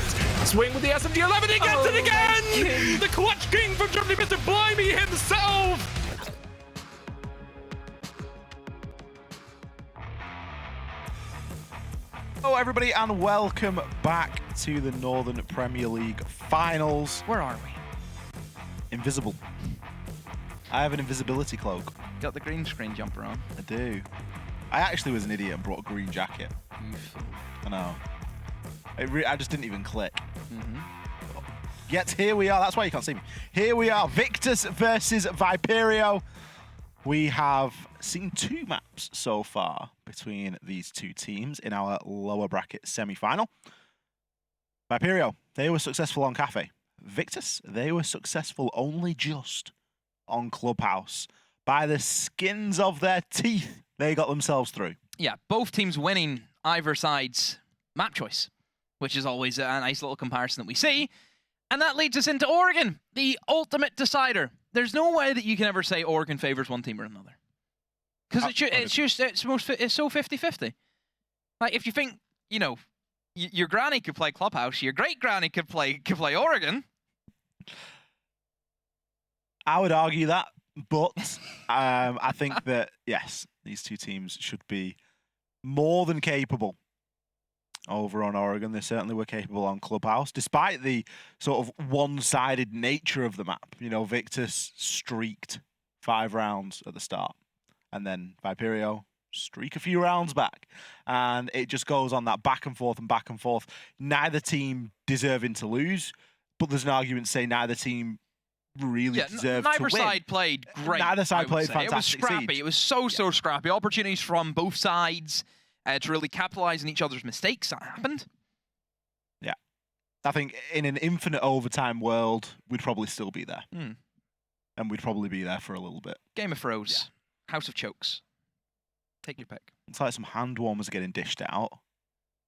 Swing with the SMG-11. He gets it again. The Clutch King from Germany, Mr. Blimey himself. Hello everybody and welcome back to the Northern Premier League Finals. Where are we? Invisible. I have an invisibility cloak. Got the green screen jumper on. I do. I actually was an idiot and brought a green jacket. I know. I just didn't even click. Yet here we are. That's why you can't see me. Here we are. Victus versus Viperio. We have seen 2 maps so far between these 2 teams in our lower bracket semi-final. Viperio, they were successful on Cafe. Victus, they were successful only just on Clubhouse. By the skins of their teeth, they got themselves through. Yeah, both teams winning either side's map choice, which is always a nice little comparison that we see. And that leads us into Oregon, the ultimate decider. There's no way that you can ever say Oregon favors one team or another. Because it's so 50-50. Like, if you think, you know, your granny could play Clubhouse, your great-granny could play Oregon. I would argue that, but I think that, yes, these 2 teams should be more than capable over on Oregon. They certainly were capable on Clubhouse, despite the sort of one-sided nature of the map. You know, Victus streaked 5 rounds at the start, and then Viperio streak a few rounds back. And it just goes on that back and forth and back and forth. Neither team deserving to lose, but there's an argument to say neither team really deserved to win. Neither side played great. Neither side played fantastic. It was scrappy. Siege. It was so scrappy. Opportunities from both sides to really capitalize on each other's mistakes. That happened. Yeah. I think in an infinite overtime world, we'd probably still be there. And we'd probably be there for a little bit. Game of Thrones. Yeah. House of Chokes. Take your pick. It's like some hand warmers are getting dished out.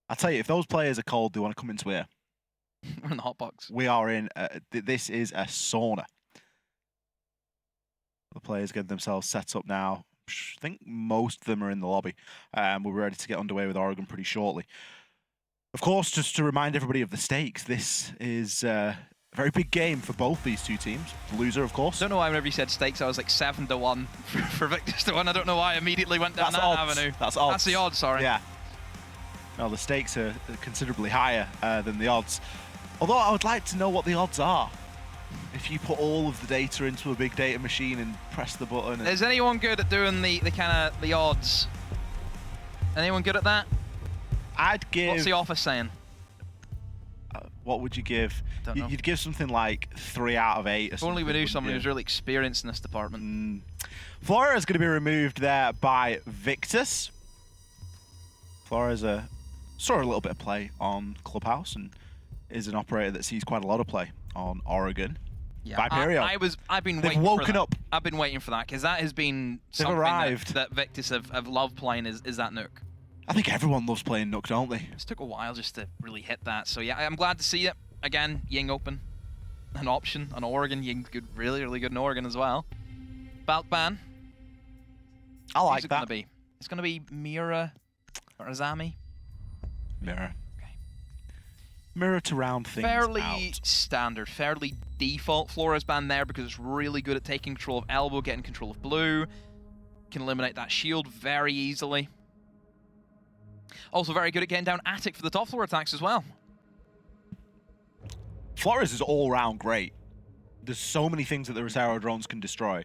I tell you, if those players are cold, they want to come into here. We're in the hot box. We are in. This is a sauna. The players get themselves set up now. I think most of them are in the lobby. We're ready to get underway with Oregon pretty shortly. Of course, just to remind everybody of the stakes, this is a very big game for both these 2 teams. The loser, of course. I don't know why whenever you said stakes, I was like 7-1 for Victus to win. I don't know why I immediately went down that avenue. That's odds. That's the odds, sorry. Yeah. No, the stakes are considerably higher than the odds. Although I would like to know what the odds are. If you put all of the data into a big data machine and press the button. Is anyone good at doing the kind of the odds? Anyone good at that? I'd give. What's the office saying? What would you give? Don't know. You'd give something like 3 out of 8 or if something. only we knew someone who's really experienced in this department. Flora is going to be removed there by Victus. Flora saw a little bit of play on Clubhouse and is an operator that sees quite a lot of play on Oregon. Yeah, Viperio. I've been They've waiting woken for that. up. I've been waiting for that because that has been something that Victus have loved playing is that Nook. I think everyone loves playing Nook, don't they? It took a while just to really hit that. So yeah, I'm glad to see it. Again, Ying open. An option on Oregon. Ying's good, really good in Oregon as well. Belt ban. I like Who's that. It's going to be Mira or Azami. Mira. Okay. Mira to round things fairly out. Standard, fairly default. Flora's banned there because it's really good at taking control of elbow, getting control of blue. Can eliminate that shield very easily. Also very good at getting down attic for the top floor attacks as well. Flores is all round great. There's so many things that the Rosero drones can destroy.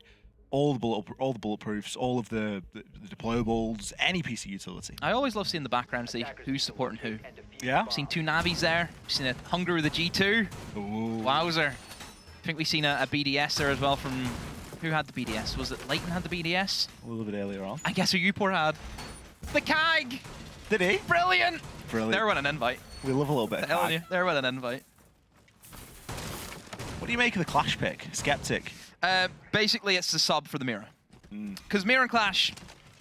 All the bulletproofs, all of the deployables, any piece of utility. I always love seeing the background, see who's supporting who. Yeah. We've seen 2 Navis there. We've seen a Hungry with a G2. Ooh. Wowzer. I think we've seen a BDS there as well from... Who had the BDS? Was it Leighton had the BDS? A little bit earlier on. I guess who Upor had. The KAG! Did he? Brilliant! Brilliant. They're winning an invite. We love a little bit of Telling you, KAG. they're winning an invite. What do you make of the Clash pick? Skeptic. Basically, it's the sub for the Mira. Because Mira and Clash,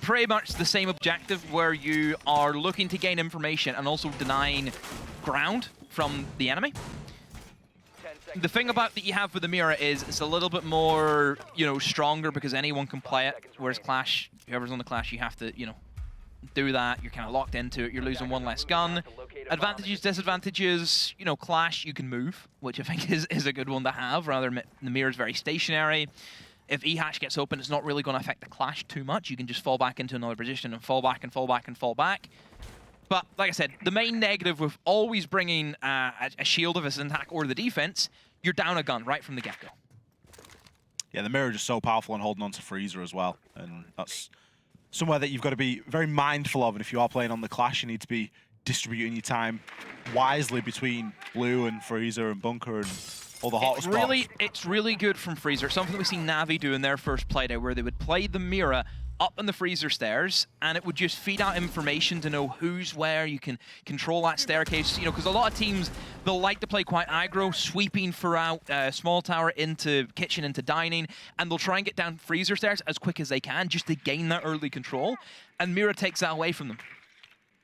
pretty much the same objective where you are looking to gain information and also denying ground from the enemy. The thing about that you have with the mirror is it's a little bit more, you know, stronger because anyone can play it, whereas Clash, whoever's on the Clash, you have to, you know, do that. You're kind of locked into it. You're losing one less gun. Advantages, disadvantages, you know, Clash, you can move, which I think is a good one to have, rather than the mirror is very stationary. If E-hatch gets open, it's not really going to affect the Clash too much. You can just fall back into another position and fall back and fall back and fall back. But like I said, the main negative with always bringing a shield if it's an attack or the defense, you're down a gun right from the get-go. Yeah, the mirror is just so powerful and holding on to Freezer as well. And that's somewhere that you've got to be very mindful of. And if you are playing on the Clash, you need to be distributing your time wisely between Blue and Freezer and Bunker and all the hot spots. It's really good from Freezer. It's something that we've seen Navi do in their first playday, where they would play the mirror up in the Freezer stairs, and it would just feed out information to know who's where. You can control that staircase, you know, because a lot of teams, they'll like to play quite aggro, sweeping throughout small tower into kitchen, into dining, and they'll try and get down Freezer stairs as quick as they can just to gain that early control, and Mira takes that away from them.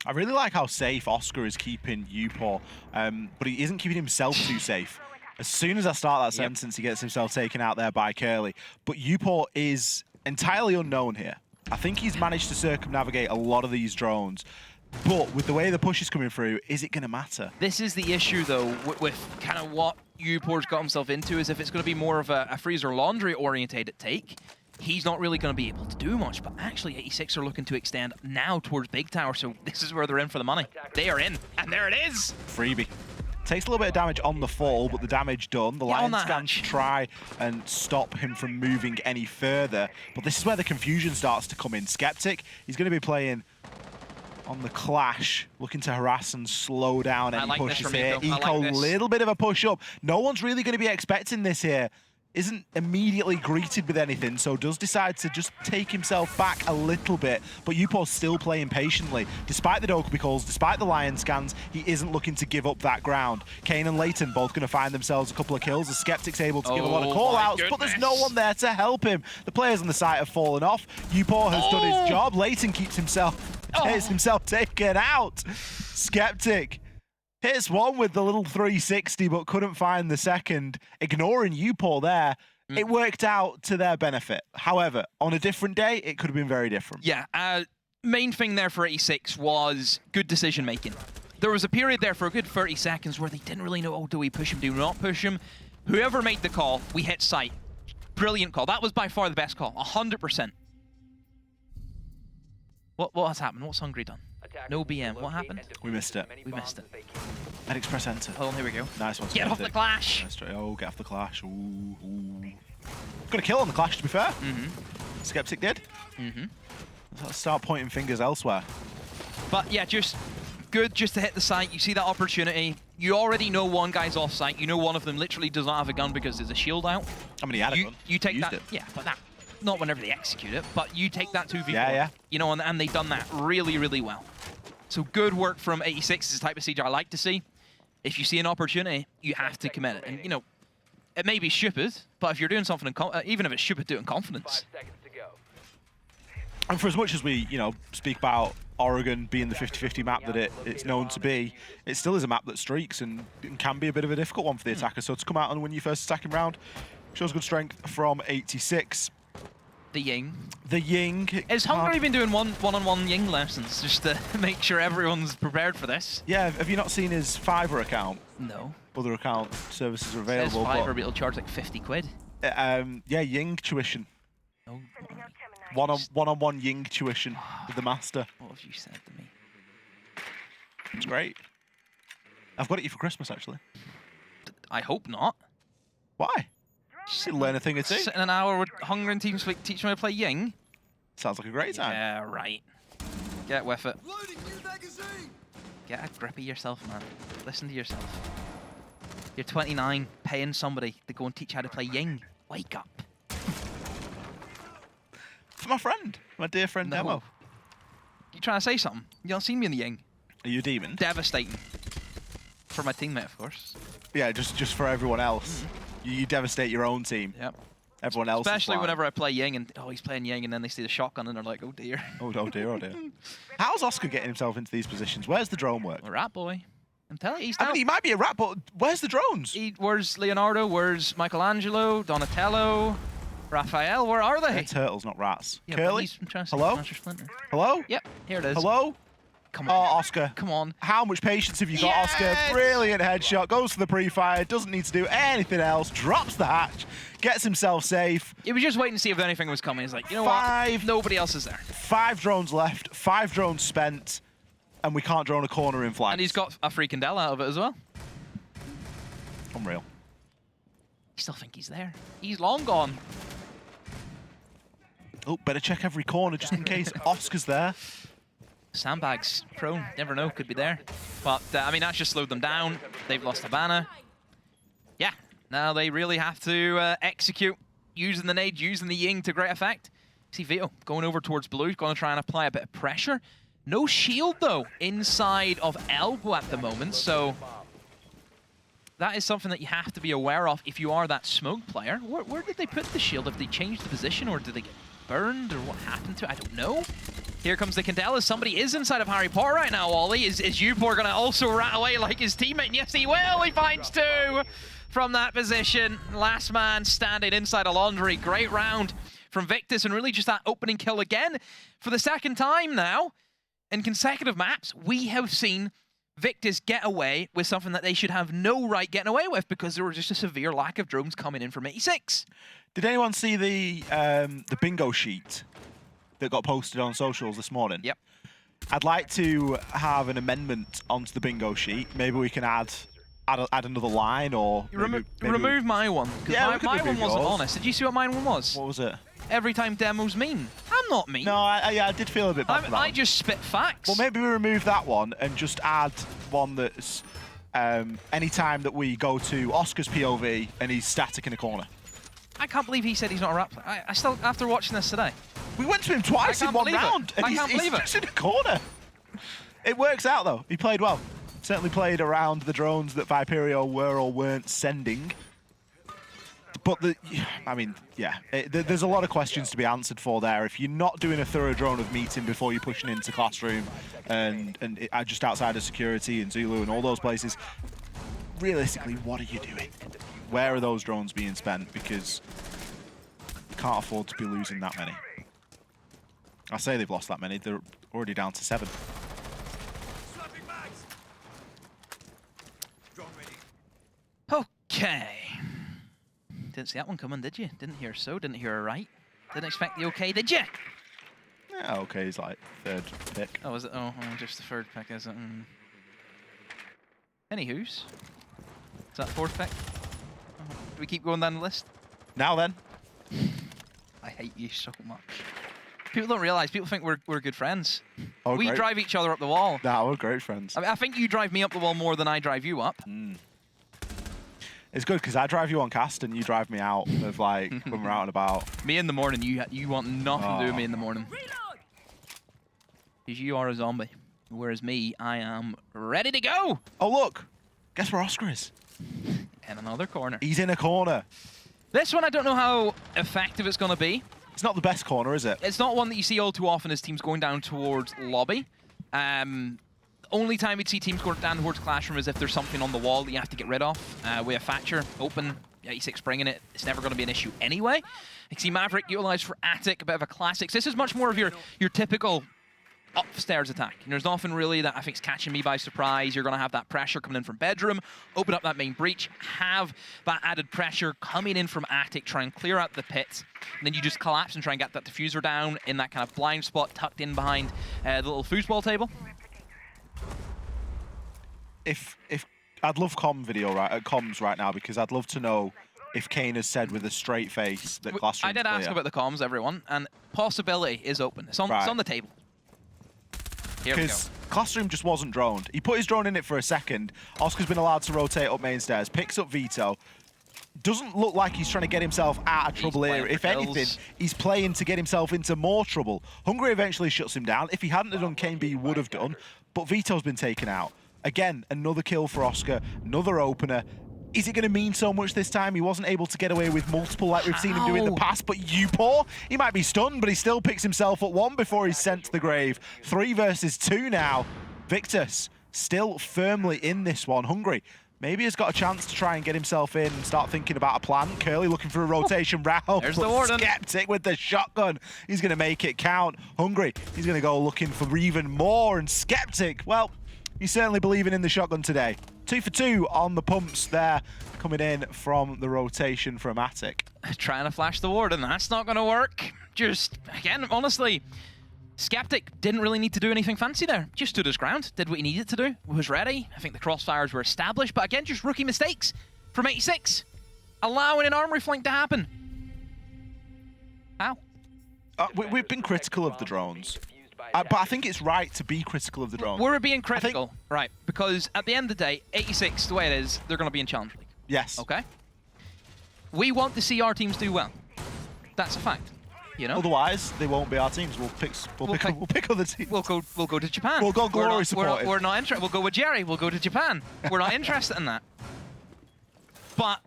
I really like how safe Oscar is keeping Upor, but he isn't keeping himself too safe. As soon as I start that sentence, he gets himself taken out there by Curly. But Upor is entirely unknown here. I think he's managed to circumnavigate a lot of these drones, but with the way the push is coming through, is it going to matter? This is the issue, though, with kind of what Upor's got himself into, is if it's going to be more of a Freezer Laundry-orientated take, he's not really going to be able to do much. But actually, 86 are looking to extend now towards Big Tower, so this is where they're in for the money. They are in, and there it is! Freebie. Takes a little bit of damage on the fall, but the damage done. The Lion Scans try and stop him from moving any further. But this is where the confusion starts to come in. Skeptic, he's going to be playing on the Clash, looking to harass and slow down any pushes here. Eco, little bit of a push up. No one's really going to be expecting this here. Isn't immediately greeted with anything, so does decide to just take himself back a little bit. But Upor's still playing patiently. Despite the Dokkaebi calls, despite the Lion Scans, he isn't looking to give up that ground. Kane and Leighton both going to find themselves a couple of kills. The Skeptic's able to give a lot of call-outs, but there's no one there to help him. The players on the site have fallen off. Upor has done his job. Leighton keeps himself, gets himself taken out. Skeptic hits one with the little 360, but couldn't find the second. Ignoring Upor there, it worked out to their benefit. However, on a different day, it could have been very different. Yeah, main thing there for 86 was good decision-making. There was a period there for a good 30 seconds where they didn't really know, oh, do we push him, do we not push him? Whoever made the call, we hit site. Brilliant call. That was by far the best call, 100%. What has happened? What's Hungry done? No BM. What happened? We missed it. We missed it. Medics press enter. Hold on, here we go. Nice one. Get off the Clash! Nice try. Oh, get off the Clash. Ooh. Got a kill on the Clash, to be fair. Skeptic did. Let's start pointing fingers elsewhere. But yeah, just good just to hit the site. You see that opportunity. You already know one guy's off site. You know one of them literally does not have a gun because there's a shield out. I mean, he had a gun. You take that. It. Yeah, but that. Not whenever they execute it, but you take that 2v4. Yeah. You know, and they've done that really, really well. So good work from 86. This is the type of siege I like to see. If you see an opportunity, you have to commit it. And, you know, it may be stupid, but if you're doing something, even if it's stupid, do it in confidence. And for as much as we, you know, speak about Oregon being the 50-50 map that it's known to be, it still is a map that streaks and can be a bit of a difficult one for the attacker. So to come out and win your first attacking round shows good strength from 86. The Ying. The Ying. Has Hungary been doing one-on-one Ying lessons just to make sure everyone's prepared for this? Yeah, have you not seen his Fiverr account? No. Other account services are available. His Fiverr, but it'll charge like 50 quid. Yeah, Ying tuition. Oh. One-on-one Ying tuition with the master. What have you said to me? It's great. I've got it you for Christmas, actually. I hope not. Why? Learn a thing or two. Sit in an hour with Hungry and teams teach me how to play Ying. Sounds like a great time. Yeah, right. Get with it. Get a grip of yourself, man. Listen to yourself. You're 29, paying somebody to go and teach how to play Ying. Wake up. For my friend, my dear friend Demo. You trying to say something? You don't see me in the Ying. Are you a demon? Devastating. For my teammate, of course. Yeah, just for everyone else. You devastate your own team. Yep. Everyone else Especially is whenever I play Ying and, oh, he's playing Ying, and then they see the shotgun and they're like, oh dear. Oh dear, oh dear. How's Oscar getting himself into these positions? Where's the drone work? A rat boy. I'm telling you, he's I mean, he might be a rat, but where's the drones? Where's Leonardo? Where's Michelangelo? Donatello? Raphael? Where are they? They're turtles, not rats. Yeah, Curly? Hello? Hello? Yep, here it is. Hello? Come on. Oh, on. Oscar. Come on. How much patience have you got, Oscar? Brilliant headshot. Goes for the pre-fire. Doesn't need to do anything else. Drops the hatch. Gets himself safe. He was just waiting to see if anything was coming. He's like, you know what? Nobody else is there. 5 drones left. 5 drones spent. And we can't drone a corner in flight. And he's got a freaking Dell out of it as well. Unreal. I still think he's there. He's long gone. Oh, better check every corner just in case Oscar's there. Sandbags prone, never know, could be there. But, I mean, that's just slowed them down. They've lost Havana. Yeah, now they really have to execute, using the nade, using the Ying to great effect. See Vito going over towards blue, going to try and apply a bit of pressure. No shield, though, inside of Elbow at the moment, so that is something that you have to be aware of if you are that smoke player. Where did they put the shield? Have they changed the position, or did they get burned, or what happened to it? I don't know. Here comes the Candela. Somebody is inside of Harry Potter right now, Ollie. Is Upor going to also rat away like his teammate? And yes, he will. He finds 2 from that position. Last man standing inside a laundry. Great round from Victus, and really just that opening kill again. For the second time now, in consecutive maps, we have seen Victus get away with something that they should have no right getting away with, because there was just a severe lack of drones coming in from 86. Did anyone see the bingo sheet that got posted on socials this morning? Yep. I'd like to have an amendment onto the bingo sheet. Maybe we can add another line, or remove my one. Yeah, my one wasn't honest. Did you see what mine one was? What was it? Every time demos mean. I'm not mean. No, I did feel a bit bad for that I one. just spit facts. Well, maybe we remove that one and just add one that's any time that we go to Oscar's POV and he's static in a corner. I can't believe he said he's not a rap player. I still, after watching this today. We went to him twice in one round, and he's just in a corner. It works out, though. He played well. Certainly played around the drones that Viperio were or weren't sending. But, I mean, yeah, there's a lot of questions to be answered for there. If you're not doing a thorough drone of meeting before you're pushing into Classroom and just outside of security and Zulu and all those places, realistically, what are you doing? Where are those drones being spent? Because we can't afford to be losing that many. I say they've lost that many. They're already down to 7. Okay. Didn't see that one coming, did you? Didn't hear so, didn't hear a right. Didn't expect the okay, did you? Yeah, okay, he's like 3rd pick. Oh, is it? Oh, just the 3rd pick, is it? Anywho's. Is that 4th pick? Oh, do we keep going down the list? Now then. I hate you so much. People don't realise, people think we're good friends. Oh, we great. drive each other up the wall. Nah, we're great friends. I mean, I think you drive me up the wall more than I drive you up. It's good because I drive you on cast and you drive me out of like when we're out and about. Me in the morning, you want nothing to do with me in the morning. Because you are a zombie. Whereas me, I am ready to go. Oh look, guess where Oscar is? In another corner. He's in a corner. This one, I don't know how effective it's going to be. It's not the best corner, is it? It's not one that you see all too often as teams going down towards lobby. Only time we'd see teams go down towards Classroom is if there's something on the wall that you have to get rid of. We have Thatcher open, 86 bringing it. It's never going to be an issue anyway. You can see Maverick utilized for Attic, a bit of a classic. So this is much more of your typical upstairs attack. And there's nothing really that I think is catching me by surprise. You're going to have that pressure coming in from bedroom, open up that main breach, have that added pressure coming in from Attic, try and clear out the pit, and then you just collapse and try and get that diffuser down in that kind of blind spot tucked in behind the little foosball table. If I'd love comms right now, because I'd love to know if Kane has said with a straight face that Classroom. I did ask about the comms, everyone, and possibility is open. It's on the table. Because Classroom just wasn't droned. He put his drone in it for a second. Oscar's been allowed to rotate up main stairs, picks up Vito. Doesn't look like he's trying to get himself out of trouble here. If anything, he's playing to get himself into more trouble. Hungry eventually shuts him down. If he hadn't have done, Kane B would have done. But Vito's been taken out. Again, another kill for Oscar, another opener. Is it going to mean so much this time? He wasn't able to get away with multiple like we've seen him do in the past, but Upor, he might be stunned, but he still picks himself at 1 before he's sent to the grave. 3 versus 2 now. Victus still firmly in this one. Hungry maybe has got a chance to try and get himself in and start thinking about a plan. Curly looking for a rotation round. There's the Warden. Skeptic with the shotgun. He's going to make it count. Hungry, he's going to go looking for even more. And Skeptic, well, he's certainly believing in the shotgun today. 2 for 2 on the pumps there, coming in from the rotation from Attic. Trying to flash the Warden, that's not going to work. Just, again, honestly, Skeptic didn't really need to do anything fancy there. Just stood his ground, did what he needed to do, was ready. I think the crossfires were established, but again, just rookie mistakes from 86. Allowing an armory flank to happen. How? We've been critical of the drones. But I think it's right to be critical of the drones. We're being critical, right, because at the end of the day, 86, the way it is, they're going to be in Challenge League. Yes. Okay? We want to see our teams do well. That's a fact. You know? Otherwise, they won't be our teams. We'll pick other teams. We'll go to Japan. We'll go glory supported. We're not interested. We'll go with Jerry. We'll go to Japan. We're not interested in that. But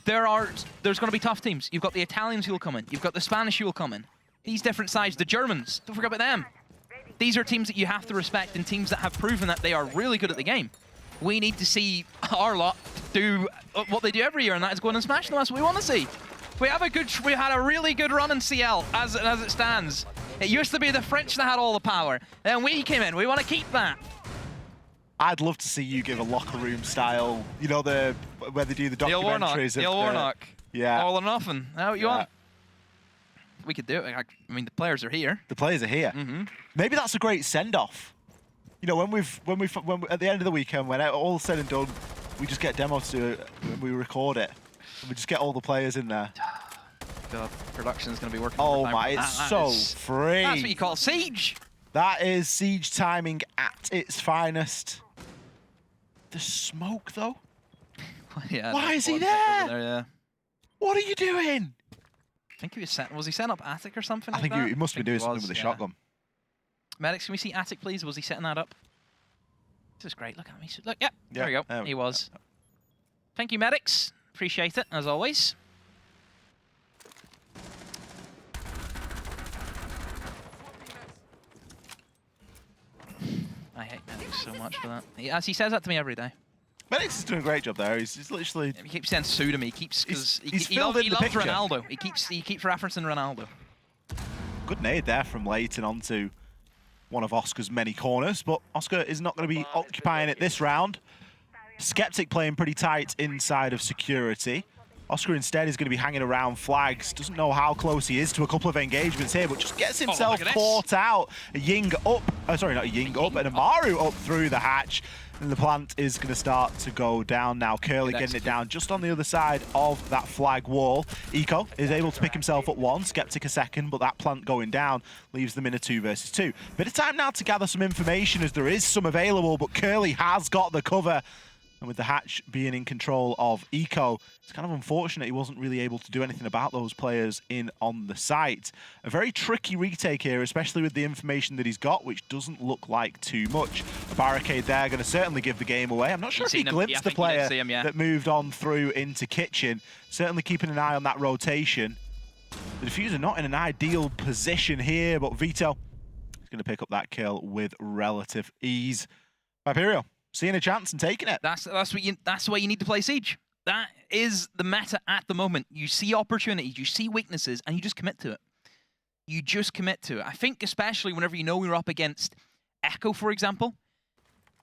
there's going to be tough teams. You've got the Italians who will come in. You've got the Spanish who will come in. These different sides, the Germans. Don't forget about them. These are teams that you have to respect and teams that have proven that they are really good at the game. We need to see our lot do what they do every year, and that is go in and smash them. That's what we want to see. We had a really good run in CL as it stands. It used to be the French that had all the power. Then we came in. We want to keep that. I'd love to see you give a locker room style, you know, where they do the documentaries. Neil Warnock. Yeah. All or nothing. How you want? We could do it. I mean, the players are here. The players are here. Maybe that's a great send-off. You know, when we at the end of the weekend, when all said and done, we just get demos to do it, and we record it. And we just get all the players in there. God, production's going to be working. Oh my, it's so free. That's what you call siege. That is siege timing at its finest. The smoke, though. Yeah. Why is he there? Yeah. What are you doing? I think he was he setting up Attic or something? I think he must be doing something with the shotgun. Medics, can we see Attic, please? Was he setting that up? This is great. Look at me. Look, yeah. There we go. He was. Thank you, medics. Appreciate it, as always. I hate medics so much for that. He says that to me every day. Medics is doing a great job there. He's literally. He keeps saying Sue to me. He keeps he loves picture. Ronaldo. He keeps referencing Ronaldo. Good nade there from Leighton onto one of Oscar's many corners, but Oscar is not going to be occupying it this round. Skeptic playing pretty tight inside of security. Oscar instead is going to be hanging around flags. Doesn't know how close he is to a couple of engagements here, but just gets himself caught out. A Ying up, sorry, not a Ying up, and a Maru up through the hatch. And the plant is going to start to go down now. Curly getting it down just on the other side of that flag wall. Eco is able to pick himself at 1, Skeptic a second, but that plant going down leaves them in a 2 versus 2. Bit of time now to gather some information as there is some available, but Curly has got the cover. And with the hatch being in control of Eco, it's kind of unfortunate he wasn't really able to do anything about those players in on the site. A very tricky retake here, especially with the information that he's got, which doesn't look like too much. A barricade there, going to certainly give the game away. I'm not sure if he glimpsed the player that moved on through into Kitchen. Certainly keeping an eye on that rotation. The diffuser not in an ideal position here, but Vito is going to pick up that kill with relative ease. Viperio, seeing a chance and taking it. That's the way you need to play Siege. That is the meta at the moment. You see opportunities, you see weaknesses, and you just commit to it. You just commit to it. I think especially whenever you know you're up against Echo, for example,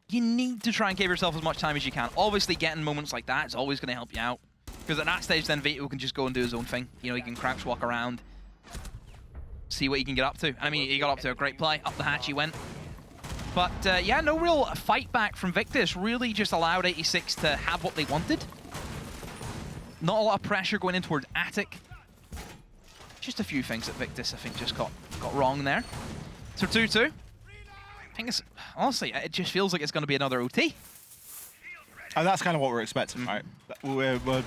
you need to try and give yourself as much time as you can. Obviously, getting moments like that is always going to help you out. Because at that stage, then Vito can just go and do his own thing. You know, he can crouch walk around, see what he can get up to. I mean, he got up to a great play. Up the hatch he went. But yeah, no real fight back from Victus. Really just allowed 86 to have what they wanted. Not a lot of pressure going in towards Attic. Just a few things that Victus, I think, just got wrong there. So 2-2. I think it's, honestly, it just feels like it's going to be another OT. And that's kind of what we're expecting, right? We're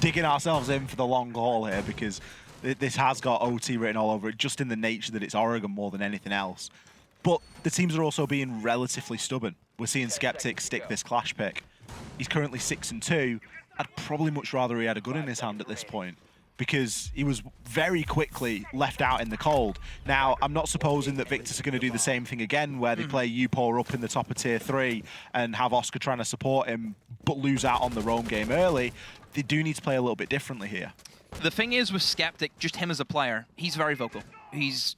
digging ourselves in for the long haul here because this has got OT written all over it, just in the nature that it's Oregon more than anything else. But the teams are also being relatively stubborn. We're seeing Skeptic stick this Clash pick. He's currently 6-2, I'd probably much rather he had a gun in his hand at this point, because he was very quickly left out in the cold. Now, I'm not supposing that Victus are going to do the same thing again, where they play Upor up in the top of Tier 3 and have Oscar trying to support him, but lose out on the roam game early. They do need to play a little bit differently here. The thing is with Skeptic, just him as a player, he's very vocal. He's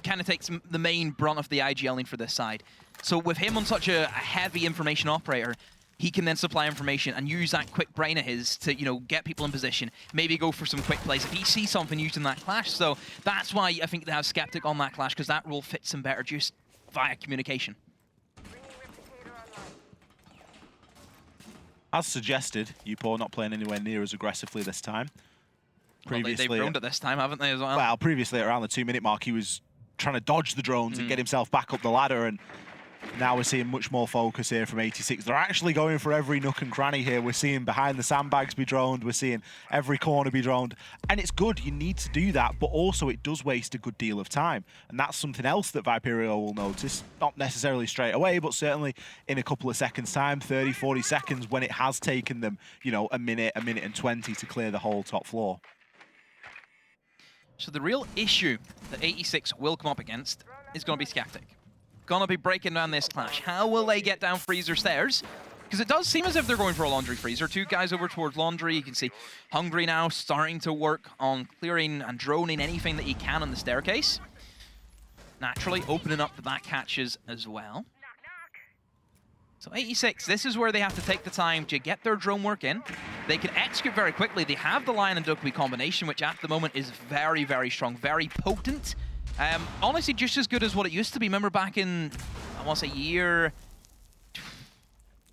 kind of takes the main brunt of the IGLing for this side. So with him on such a heavy information operator, he can then supply information and use that quick brain of his to, get people in position, maybe go for some quick plays if he sees something used in that clash. So that's why I think they have Skeptic on that clash, because that role fits him better just via communication. As suggested, Upor not playing anywhere near as aggressively this time. Previously, they've roamed it this time, haven't they, as well? Well, previously, around the 2-minute mark, he was trying to dodge the drones and get himself back up the ladder, and now we're seeing much more focus here from 86. They're actually going for every nook and cranny here. We're seeing behind the sandbags be droned. We're seeing every corner be droned. And it's good. You need to do that. But also, it does waste a good deal of time. And that's something else that Viperio will notice. Not necessarily straight away, but certainly in a couple of seconds' time, 30, 40 seconds, when it has taken them, a minute and 20 to clear the whole top floor. So the real issue that 86 will come up against is going to be Skeptic. Going to be breaking down this clash. How will they get down Freezer stairs? Because it does seem as if they're going for a Laundry Freezer. 2 guys over towards Laundry. You can see Hungry now starting to work on clearing and droning anything that he can on the staircase. Naturally opening up the back hatches as well. So 86, this is where they have to take the time to get their drone work in. They can execute very quickly. They have the Lion and Dokkaebi combination, which at the moment is very, very strong, very potent. Honestly, just as good as what it used to be. Remember back in, I want to say year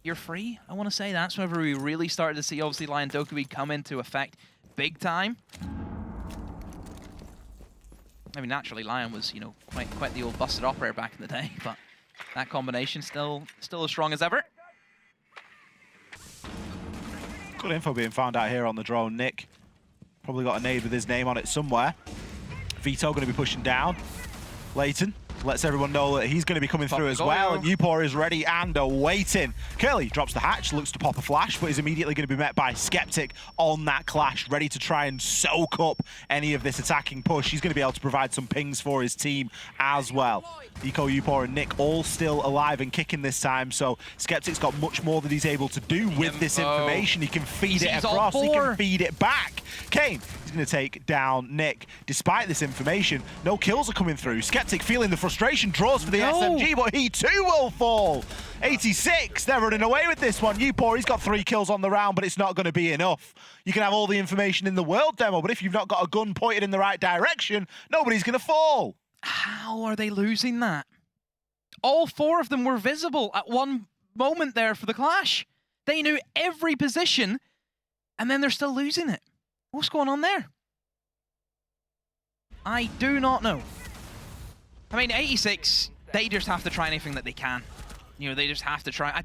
3, I want to say. That's whenever we really started to see, obviously, Lion Dokkaebi come into effect big time. I mean, naturally, Lion was, quite the old busted operator back in the day, but that combination still as strong as ever. Good info being found out here on the drone. Nick probably got a nade with his name on it somewhere. Vito going to be pushing down. Leighton lets everyone know that he's going to be coming through as well. And Upor is ready and awaiting. Curly drops the hatch, looks to pop a flash, but is immediately going to be met by Skeptic on that clash, ready to try and soak up any of this attacking push. He's going to be able to provide some pings for his team as well. Eco, Upor, and Nick all still alive and kicking this time, so Skeptic's got much more that he's able to do with this information. He can feed it across, he can feed it back. Kane is going to take down Nick. Despite this information, no kills are coming through. Skeptic feeling the frustration, draws for the SMG, but he too will fall. 86, they're running away with this one. Upor, he's got 3 kills on the round, but it's not going to be enough. You can have all the information in the world, Demo, but if you've not got a gun pointed in the right direction, nobody's going to fall. How are they losing that? All 4 of them were visible at one moment there for the clash. They knew every position, and then they're still losing it. What's going on there? I do not know. I mean, 86, they just have to try anything that they can. They just have to try.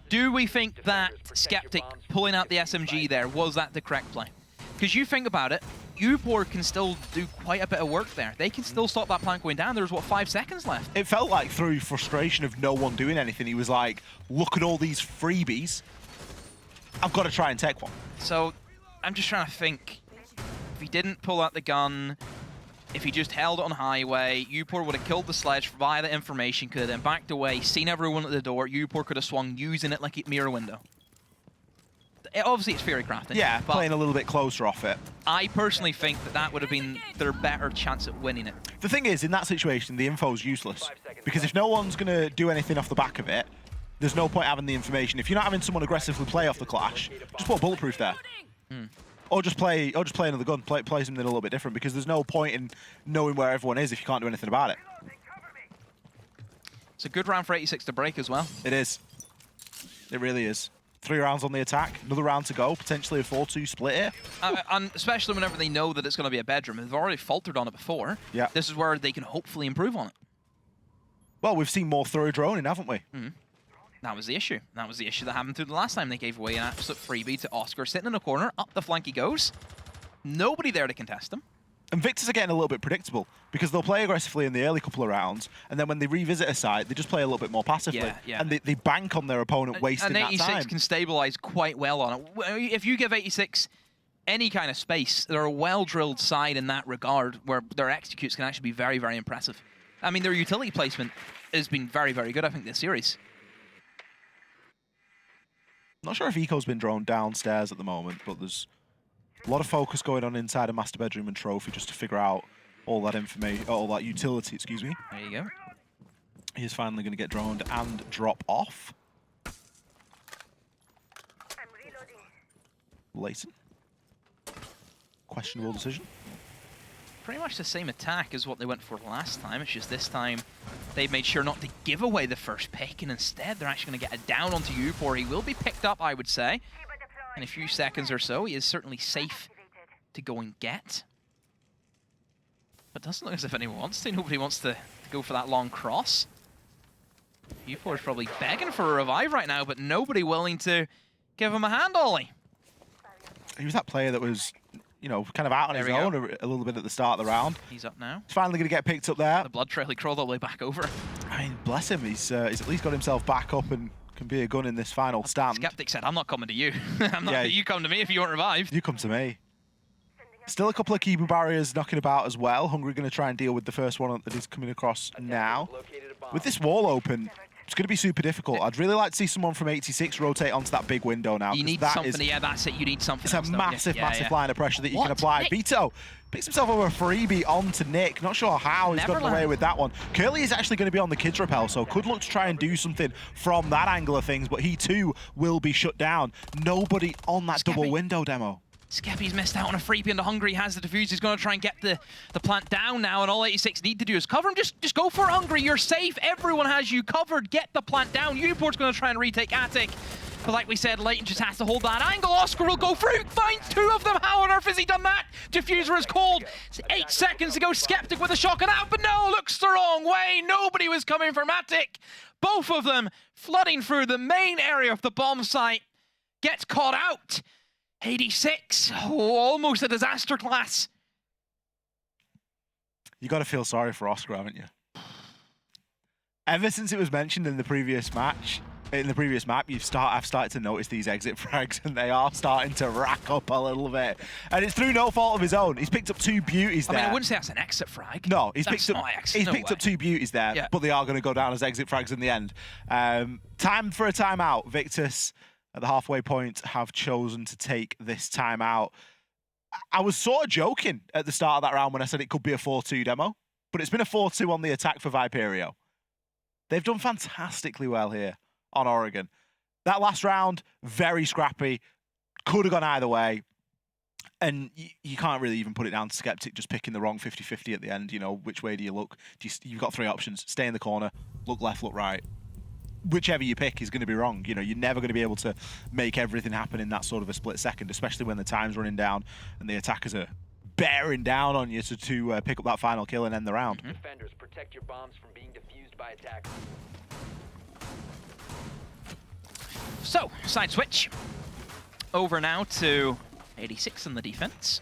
Do we think that Skeptic pulling out the SMG there, was that the correct play? Because you think about it, Upor can still do quite a bit of work there. They can still stop that plant going down. There's, what, 5 seconds left? It felt like through frustration of no one doing anything, he was like, look at all these freebies. I've got to try and take one. So, I'm just trying to think. If he didn't pull out the gun, if he just held it on highway, Upor would have killed the sledge via the information, could have then backed away, seen everyone at the door, Upor could have swung using it like a mirror window. Obviously, it's theory crafting. Yeah, playing a little bit closer off it. I personally think that would have been their better chance at winning it. The thing is, in that situation, the info's useless. Because if no one's going to do anything off the back of it, there's no point having the information. If you're not having someone aggressively play off the clash, just put Bulletproof there. Or just play another gun, play something a little bit different, because there's no point in knowing where everyone is if you can't do anything about it. It's a good round for 86 to break as well. It is. It really is. 3 rounds on the attack, another round to go, potentially a 4-2 split here. And especially whenever they know that it's going to be a bedroom. They've already faltered on it before. Yeah. This is where they can hopefully improve on it. Well, we've seen more thorough droning, haven't we? That was the issue. That was the issue that happened through the last time they gave away an absolute freebie to Oscar. Sitting in a corner, up the flank he goes. Nobody there to contest him. And Victus are getting a little bit predictable because they'll play aggressively in the early couple of rounds, and then when they revisit a site, they just play a little bit more passively. And they bank on their opponent wasting that time. And 86 can stabilize quite well on it. If you give 86 any kind of space, they're a well-drilled side in that regard, where their executes can actually be very, very impressive. I mean, their utility placement has been very, very good, I think, this series. Not sure if Eco's been drawn downstairs at the moment, but there's a lot of focus going on inside a master bedroom and trophy just to figure out all that information, all that utility, excuse me. There you go. He's finally going to get droned and drop off. Layton. Questionable decision. Pretty much the same attack as what they went for last time. It's just this time they've made sure not to give away the first pick, and instead they're actually going to get it down onto U4. He will be picked up, I would say, in a few seconds or so. He is certainly safe to go and get. But doesn't look as if anyone wants to. Nobody wants to go for that long cross. U4 is probably begging for a revive right now, but nobody willing to give him a hand, Ollie. He was that player that was, you know, kind of out on his own a little bit at the start of the round. He's up now. He's finally going to get picked up there. The blood trail, he crawled all the way back over. I mean, bless him. He's at least got himself back up and can be a gun in this final stand. Skeptic said, I'm not coming to you. I'm not, you come to me if you want revived. You come to me. Still a couple of Kibu barriers knocking about as well. Hungry going to try and deal with the first one that is coming across now. With this wall open, it's going to be super difficult. I'd really like to see someone from 86 rotate onto that big window now. You need something, yeah, that's it. You need something It's else, a massive, massive line of pressure that you can apply. Vito picks himself up a freebie onto Nick. Not sure how he's gotten away with that one. Curly is actually going to be on the kids rappel, so could look to try and do something from that angle of things, but he too will be shut down. Nobody on that double window demo. Skeppy's missed out on a freebie into Hungry. He has the defuse. He's going to try and get the plant down now, and all 86 need to do is cover him. Just go for Hungry. You're safe. Everyone has you covered. Get the plant down. Uport's going to try and retake Attic. But like we said, Leighton just has to hold that angle. Oscar will go through. Finds two of them. How on earth has he done that? Diffuser is called. It's 8 seconds to go. Skeptic with a shotgun out, but no, looks the wrong way. Nobody was coming from Attic. Both of them flooding through the main area of the bomb site. Gets caught out. 86, almost a disaster class. You got to feel sorry for Oscar, haven't you? Ever since it was mentioned in the previous match, I've started to notice these exit frags, and they are starting to rack up a little bit. And it's through no fault of his own. He's picked up 2 beauties there. I mean, I wouldn't say that's an exit frag. No, he's that's picked up 2 beauties there, but they are going to go down as exit frags in the end. Time for a timeout. Victus at the halfway point have chosen to take this timeout. I was sort of joking at the start of that round when I said it could be a 4-2 demo, but it's been a 4-2 on the attack for Viperio. They've done fantastically well here on Oregon. That last round, very scrappy, could have gone either way, and you can't really even put it down to Skeptic just picking the wrong 50-50 at the end. You know, which way do you look? You've got 3 options. Stay in the corner, look left, look right. Whichever you pick is going to be wrong. You know, you're never going to be able to make everything happen in that sort of a split second, especially when the time's running down and the attackers are bearing down on you to pick up that final kill and end the round. Defenders, protect your bombs from being defused by attackers. So, side switch. Over now to 86 in the defense.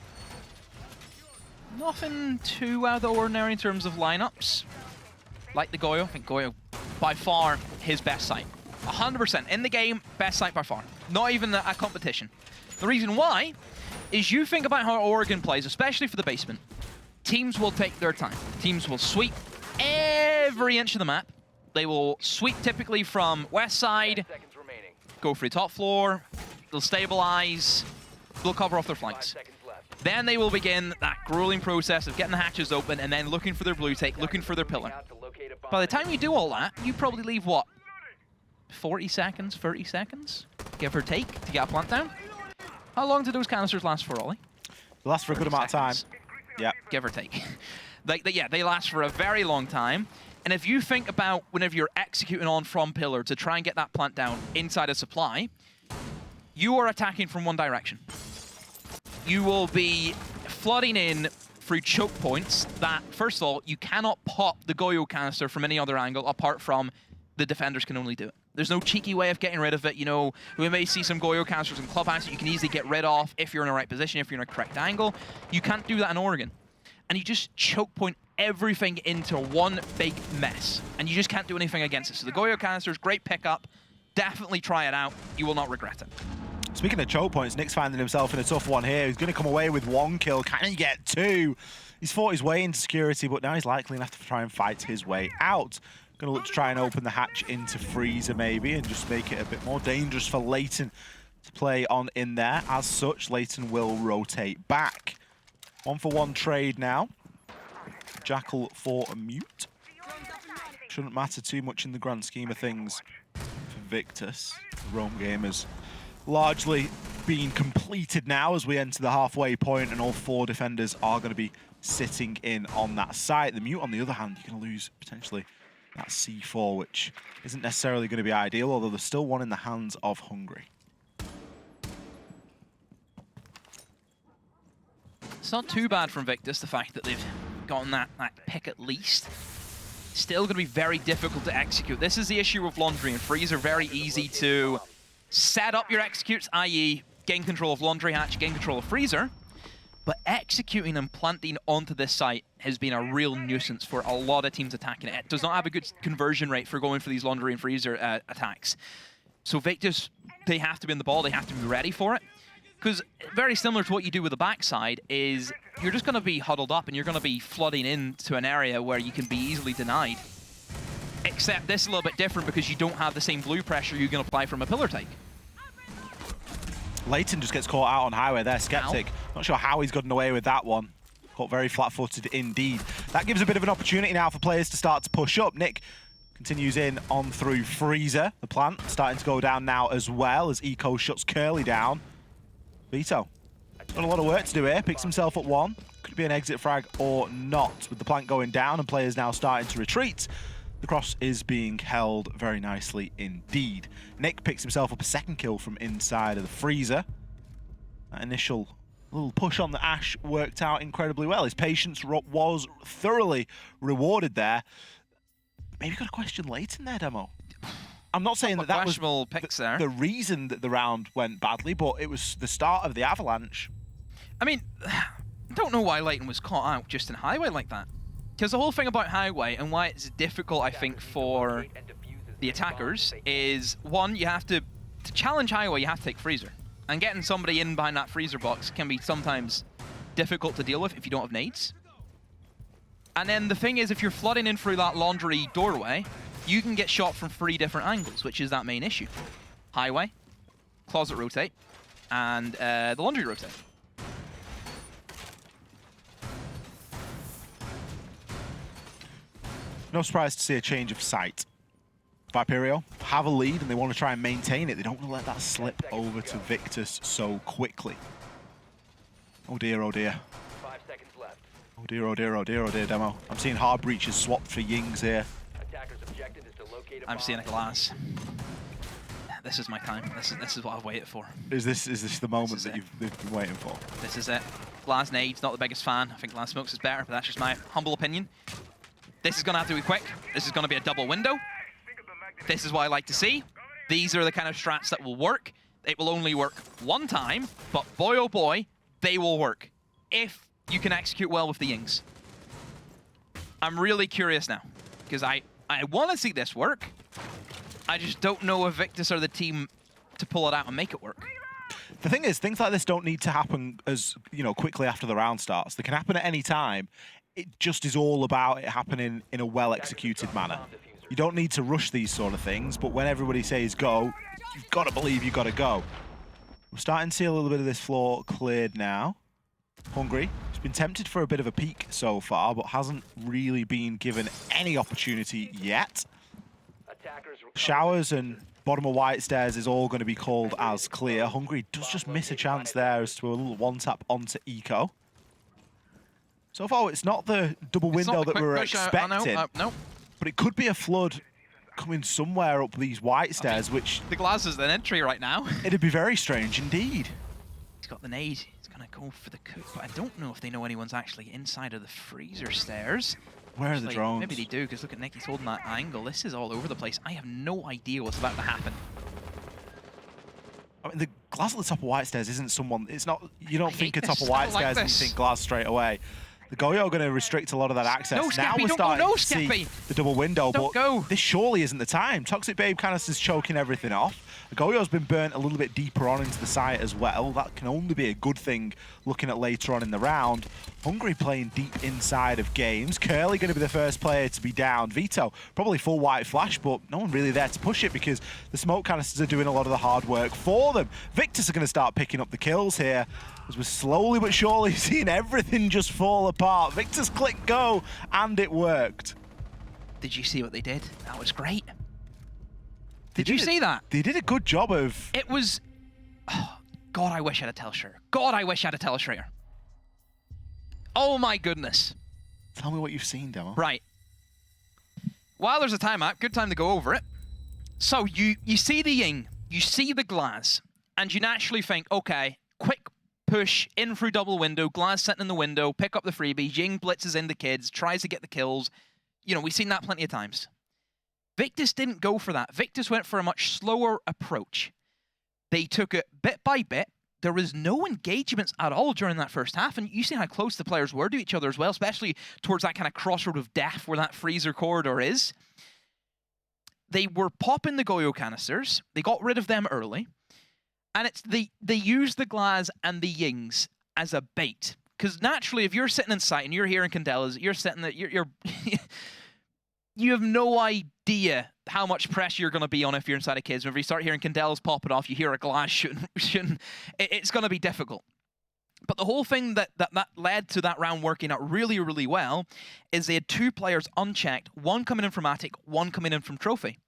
Nothing too out of the ordinary in terms of lineups. Like the Goyo, I think Goyo by far his best site. 100% in the game, best site by far. Not even a competition. The reason why is you think about how Oregon plays, especially for the basement. Teams will take their time. Teams will sweep every inch of the map. They will sweep typically from west side, go for the top floor, they'll stabilize, they'll cover off their flanks. Then they will begin that grueling process of getting the hatches open and then looking for their blue take, looking for their pillar. By the time you do all that, you probably leave, what, 40 seconds, 30 seconds, give or take, to get a plant down? How long do those canisters last for, Ollie? They last for a good amount of time. Yeah. Give or take. Yeah, they last for a very long time. And if you think about whenever you're executing on from pillar to try and get that plant down inside a supply, you are attacking from one direction. You will be flooding in through choke points that, first of all, you cannot pop the Goyo canister from any other angle apart from the defenders can only do it. There's no cheeky way of getting rid of it. You know, we may see some Goyo canisters in Clubhouse that you can easily get rid of if you're in the right position, if you're in a correct angle. You can't do that in Oregon. and you just choke point everything into one big mess, and you just can't do anything against it. So the Goyo canisters, great pickup. Definitely try it out. You will not regret it. Speaking of choke points, Nick's finding himself in a tough one here. He's going to come away with 1 kill. Can he get 2? He's fought his way into security, but now he's likely going to have to try and fight his way out. Going to look to try and open the hatch into Freezer maybe and just make it a bit more dangerous for Leighton to play on in there. As such, Leighton will rotate back. 1-for-1 trade now. Jackal for a mute. Shouldn't matter too much in the grand scheme of things for Victus. The Rome game has largely been completed now as we enter the halfway point, and all 4 defenders are going to be sitting in on that site. The mute, on the other hand, you're going to lose potentially that C4, which isn't necessarily going to be ideal, although there's still one in the hands of Hungry. It's not too bad from Victus, the fact that they've gotten that pick at least. Still going to be very difficult to execute. This is the issue with Laundry and Freeze are very easy to set up your executes, i.e. gain control of Laundry Hatch, gain control of Freezer, but executing and planting onto this site has been a real nuisance for a lot of teams attacking it. It does not have a good conversion rate for going for these Laundry and Freezer attacks. So Victus, they have to be in the ball, they have to be ready for it. Because very similar to what you do with the backside is you're just going to be huddled up and you're going to be flooding into an area where you can be easily denied. Except this is a little bit different because you don't have the same blue pressure you can apply from a pillar take. Leighton just gets caught out on highway there, Skeptic. Not sure how he's gotten away with that one. Caught very flat-footed indeed. That gives a bit of an opportunity now for players to start to push up. Nick continues in on through Freezer. The plant starting to go down now as well as Eco shuts Curly down. Vito, got a lot of work to do here. Picks himself up 1. Could be an exit frag or not. With the plant going down and players now starting to retreat, the cross is being held very nicely indeed. Nick picks himself up a 2nd kill from inside of the Freezer. That initial little push on the Ash worked out incredibly well. His patience was thoroughly rewarded there. Maybe got a question Leighton there, Demo. I'm not saying that was the reason that the round went badly, but it was the start of the avalanche. I mean, I don't know why Leighton was caught out just in Highway like that. Because the whole thing about Highway and why it's difficult, I think, for the attackers is, one, you have to challenge Highway, you have to take Freezer. And getting somebody in behind that Freezer box can be sometimes difficult to deal with if you don't have nades. And then the thing is, if you're flooding in through that laundry doorway, you can get shot from 3 different angles, which is that main issue. Highway, closet rotate, and the laundry rotate. No surprise to see a change of sight. Viperio have a lead and they want to try and maintain it. They don't want to let that slip over to Victus so quickly. Oh dear, oh dear. 5 seconds left. Oh dear, oh dear, oh dear, oh dear, Demo. I'm seeing hard breaches swapped for Yings here. I'm seeing a glass. This is my time. This is what I've waited for. Is this the moment that you've been waiting for? This is it. Glass nades, not the biggest fan. I think Glass Smokes is better, but that's just my humble opinion. This is going to have to be quick. This is going to be a double window. This is what I like to see. These are the kind of strats that will work. It will only work 1 time, but boy oh boy, they will work. If you can execute well with the Yings. I'm really curious now, because I want to see this work. I just don't know if Victus are the team to pull it out and make it work. The thing is, things like this don't need to happen as, quickly after the round starts. They can happen at any time. It just is all about it happening in a well-executed manner. You don't need to rush these sort of things, but when everybody says go, you've got to believe you've got to go. We're starting to see a little bit of this floor cleared now. Hungry. He's been tempted for a bit of a peek so far, but hasn't really been given any opportunity yet. Showers and bottom of white stairs is all going to be called as clear. Hungry does just miss a chance there as to a little one-tap onto Eco. So far, it's not the double window that we were expecting, but it could be a flood coming somewhere up these white stairs, which... The glass is an entry right now. It'd be very strange indeed. He's got the nade. He's going to go for the cook, but I don't know if they know anyone's actually inside of the freezer stairs. Where are the drones? Maybe they do, because look at Nick, he's holding that angle. This is all over the place. I have no idea what's about to happen. I mean, the glass at the top of white stairs isn't someone... It's not... You don't think of top of white stairs and you think glass straight away. The Goyo are going to restrict a lot of that access. No, now Skeppy, we're don't starting go, no, to see Skeppy. the double window, Don't but go. this surely isn't the time. Toxic Babe Canister's choking everything off. The Goyo's been burnt a little bit deeper on into the site as well. That can only be a good thing looking at later on in the round. Hungry playing deep inside of games. Curly going to be the first player to be down. Vito, probably full white flash, but no one really there to push it because the smoke canisters are doing a lot of the hard work for them. Victus are going to start picking up the kills here as we're slowly but surely seeing everything just fall apart. Victus click go, and it worked. Did you see what they did? That was great. Did you see that? They did a good job of... It was... Oh, God, I wish I had a Telstrator. God, I wish I had a Telstrator. Oh my goodness. Tell me what you've seen, Demo. Right. While there's a timeout, good time to go over it. So you see the Ying, you see the Glaz, and you naturally think, okay, quick push in through double window, Glaz sitting in the window, pick up the freebie, Ying blitzes in the kids, tries to get the kills. You know, we've seen that plenty of times. Victus didn't go for that. Victus went for a much slower approach. They took it bit by bit. There was no engagements at all during that first half, and you see how close the players were to each other as well, especially towards that kind of crossroad of death where that freezer corridor is. They were popping the Goyo canisters. They got rid of them early, and they used the Glaz and the Yings as a bait. Because naturally, if you're sitting in sight and you're hearing Candelas, you're sitting there, you're you have no idea how much pressure you're going to be on if you're inside a kids. Whenever you start hearing Candelas popping off, you hear a Glaz shooting, it's going to be difficult. But the whole thing that led to that round working out really, really well is they had two players unchecked, one coming in from Attic, one coming in from Trophy.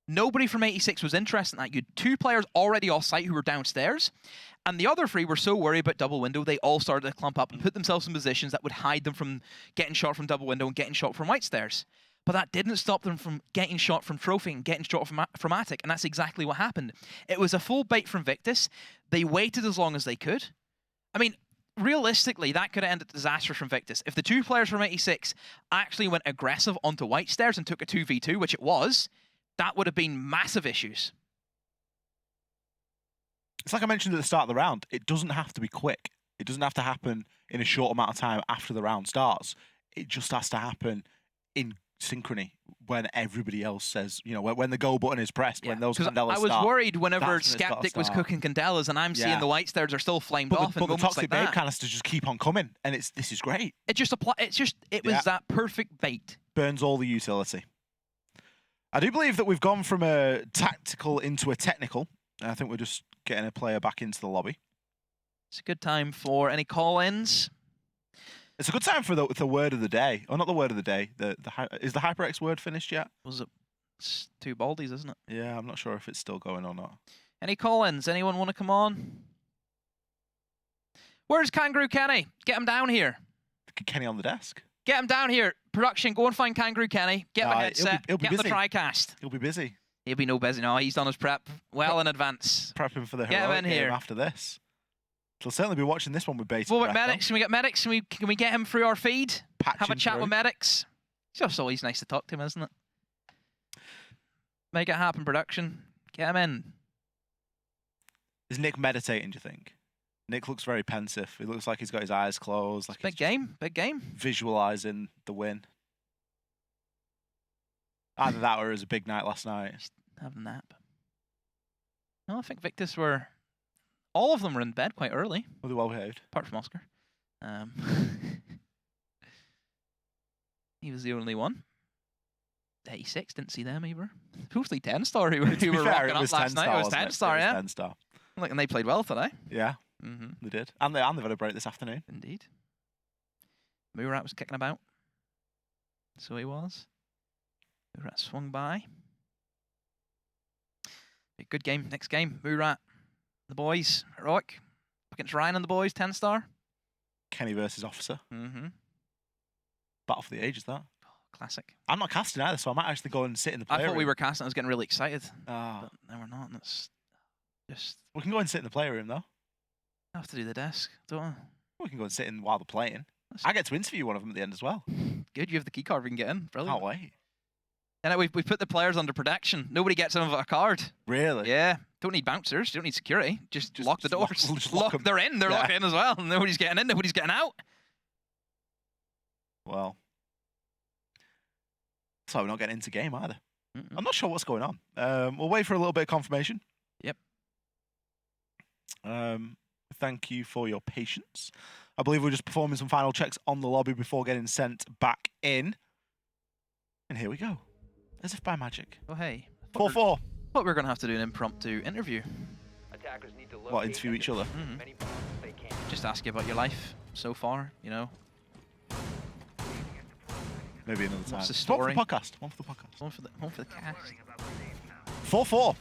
Nobody from 86 was interested in that. You had two players already off-site who were downstairs, and the other three were so worried about double window, they all started to clump up and put themselves in positions that would hide them from getting shot from double window and getting shot from white stairs. But that didn't stop them from getting shot from Trophy and getting shot from Attic, and that's exactly what happened. It was a full bait from Victus. They waited as long as they could. I mean, realistically, that could have ended disaster from Victus. If the two players from 86 actually went aggressive onto white stairs and took a 2v2, which it was, that would have been massive issues. It's like I mentioned at the start of the round, it doesn't have to be quick. It doesn't have to happen in a short amount of time after the round starts. It just has to happen in synchrony when everybody else says, you know, when the go button is pressed, when those Candelas I was start, worried whenever Skeptic was cooking Candelas and I'm seeing the white stairs are still flamed off. But the Toxic like Babe that. canisters just keep on coming, and this is great. It was that perfect bait. Burns all the utility. I do believe that we've gone from a tactical into a technical. I think we're just getting a player back into the lobby. It's a good time for any call-ins. It's a good time for the word of the day. Oh, not the word of the day. Is the HyperX word finished yet? It's two baldies, isn't it? Yeah, I'm not sure if it's still going or not. Any call-ins? Anyone want to come on? Where's Kangaroo Kenny? Get him down here. Kenny on the desk. Get him down here. Production, go and find Kangaroo Kenny. Get him a headset. He'll be Get him busy. the TriCast. He'll be busy. He'll be no busy. No, he's done his prep well in advance. Prepping for the Get him heroic in game here. after this. He'll certainly be watching this one with bated What about breath, Medics? Can we get Medics? Can we get him through our feed? Have a chat through. with Medics? It's just always nice to talk to him, isn't it? Make it happen, production. Get him in. Is Nick meditating, do you think? Nick looks very pensive. He looks like he's got his eyes closed. Like Big game. Big game. Visualizing the win. Either that or it was a big night last night. Have a nap. No, I think Victus were... All of them were in bed quite early. Well, they're well behaved. Apart from Oscar. He was the only one. 86, didn't see them either. Mostly TENSTAR who were rocking up last night. It was TENSTAR, yeah. TENSTAR. Look, and they played well today. Yeah, they did. And they've had a break this afternoon. Indeed. Murat was kicking about. So he was. Murat swung by. Good game. Next game. Murat. The boys. Heroic. Against Ryan and the boys. TENSTAR. Kenny versus Officer. Mm-hmm. Battle for the ages, that. Classic. I'm not casting either, so I might actually go and sit in the player I thought we room. were casting. I was getting really excited. Ah. But no, we're not. That's just... We can go and sit in the player room, though. I have to do the desk, don't I? We can go and sit in while they're playing. I get to interview one of them at the end as well. Good, you have the key card we can get in. Brilliant. Can't wait. And we put the players under protection. Nobody gets in without a card. Really? Yeah. Don't need bouncers. Don't need security. Just lock the doors. just lock 'em. They're in. They're locked in as well. Nobody's getting in. Nobody's getting out. Well, so we're not getting into game either. I'm not sure what's going on. We'll wait for a little bit of confirmation. Yep. Thank you for your patience. I believe we're just performing some final checks on the lobby before getting sent back in. And here we go. As if by magic. Oh, hey. 4-4. Thought we were going to have to do an impromptu interview. Attackers need to What, interview each other? Just ask you about your life so far, you know. Maybe another time. What's the story? One for the podcast. One for the podcast. One for the cast. 4-4.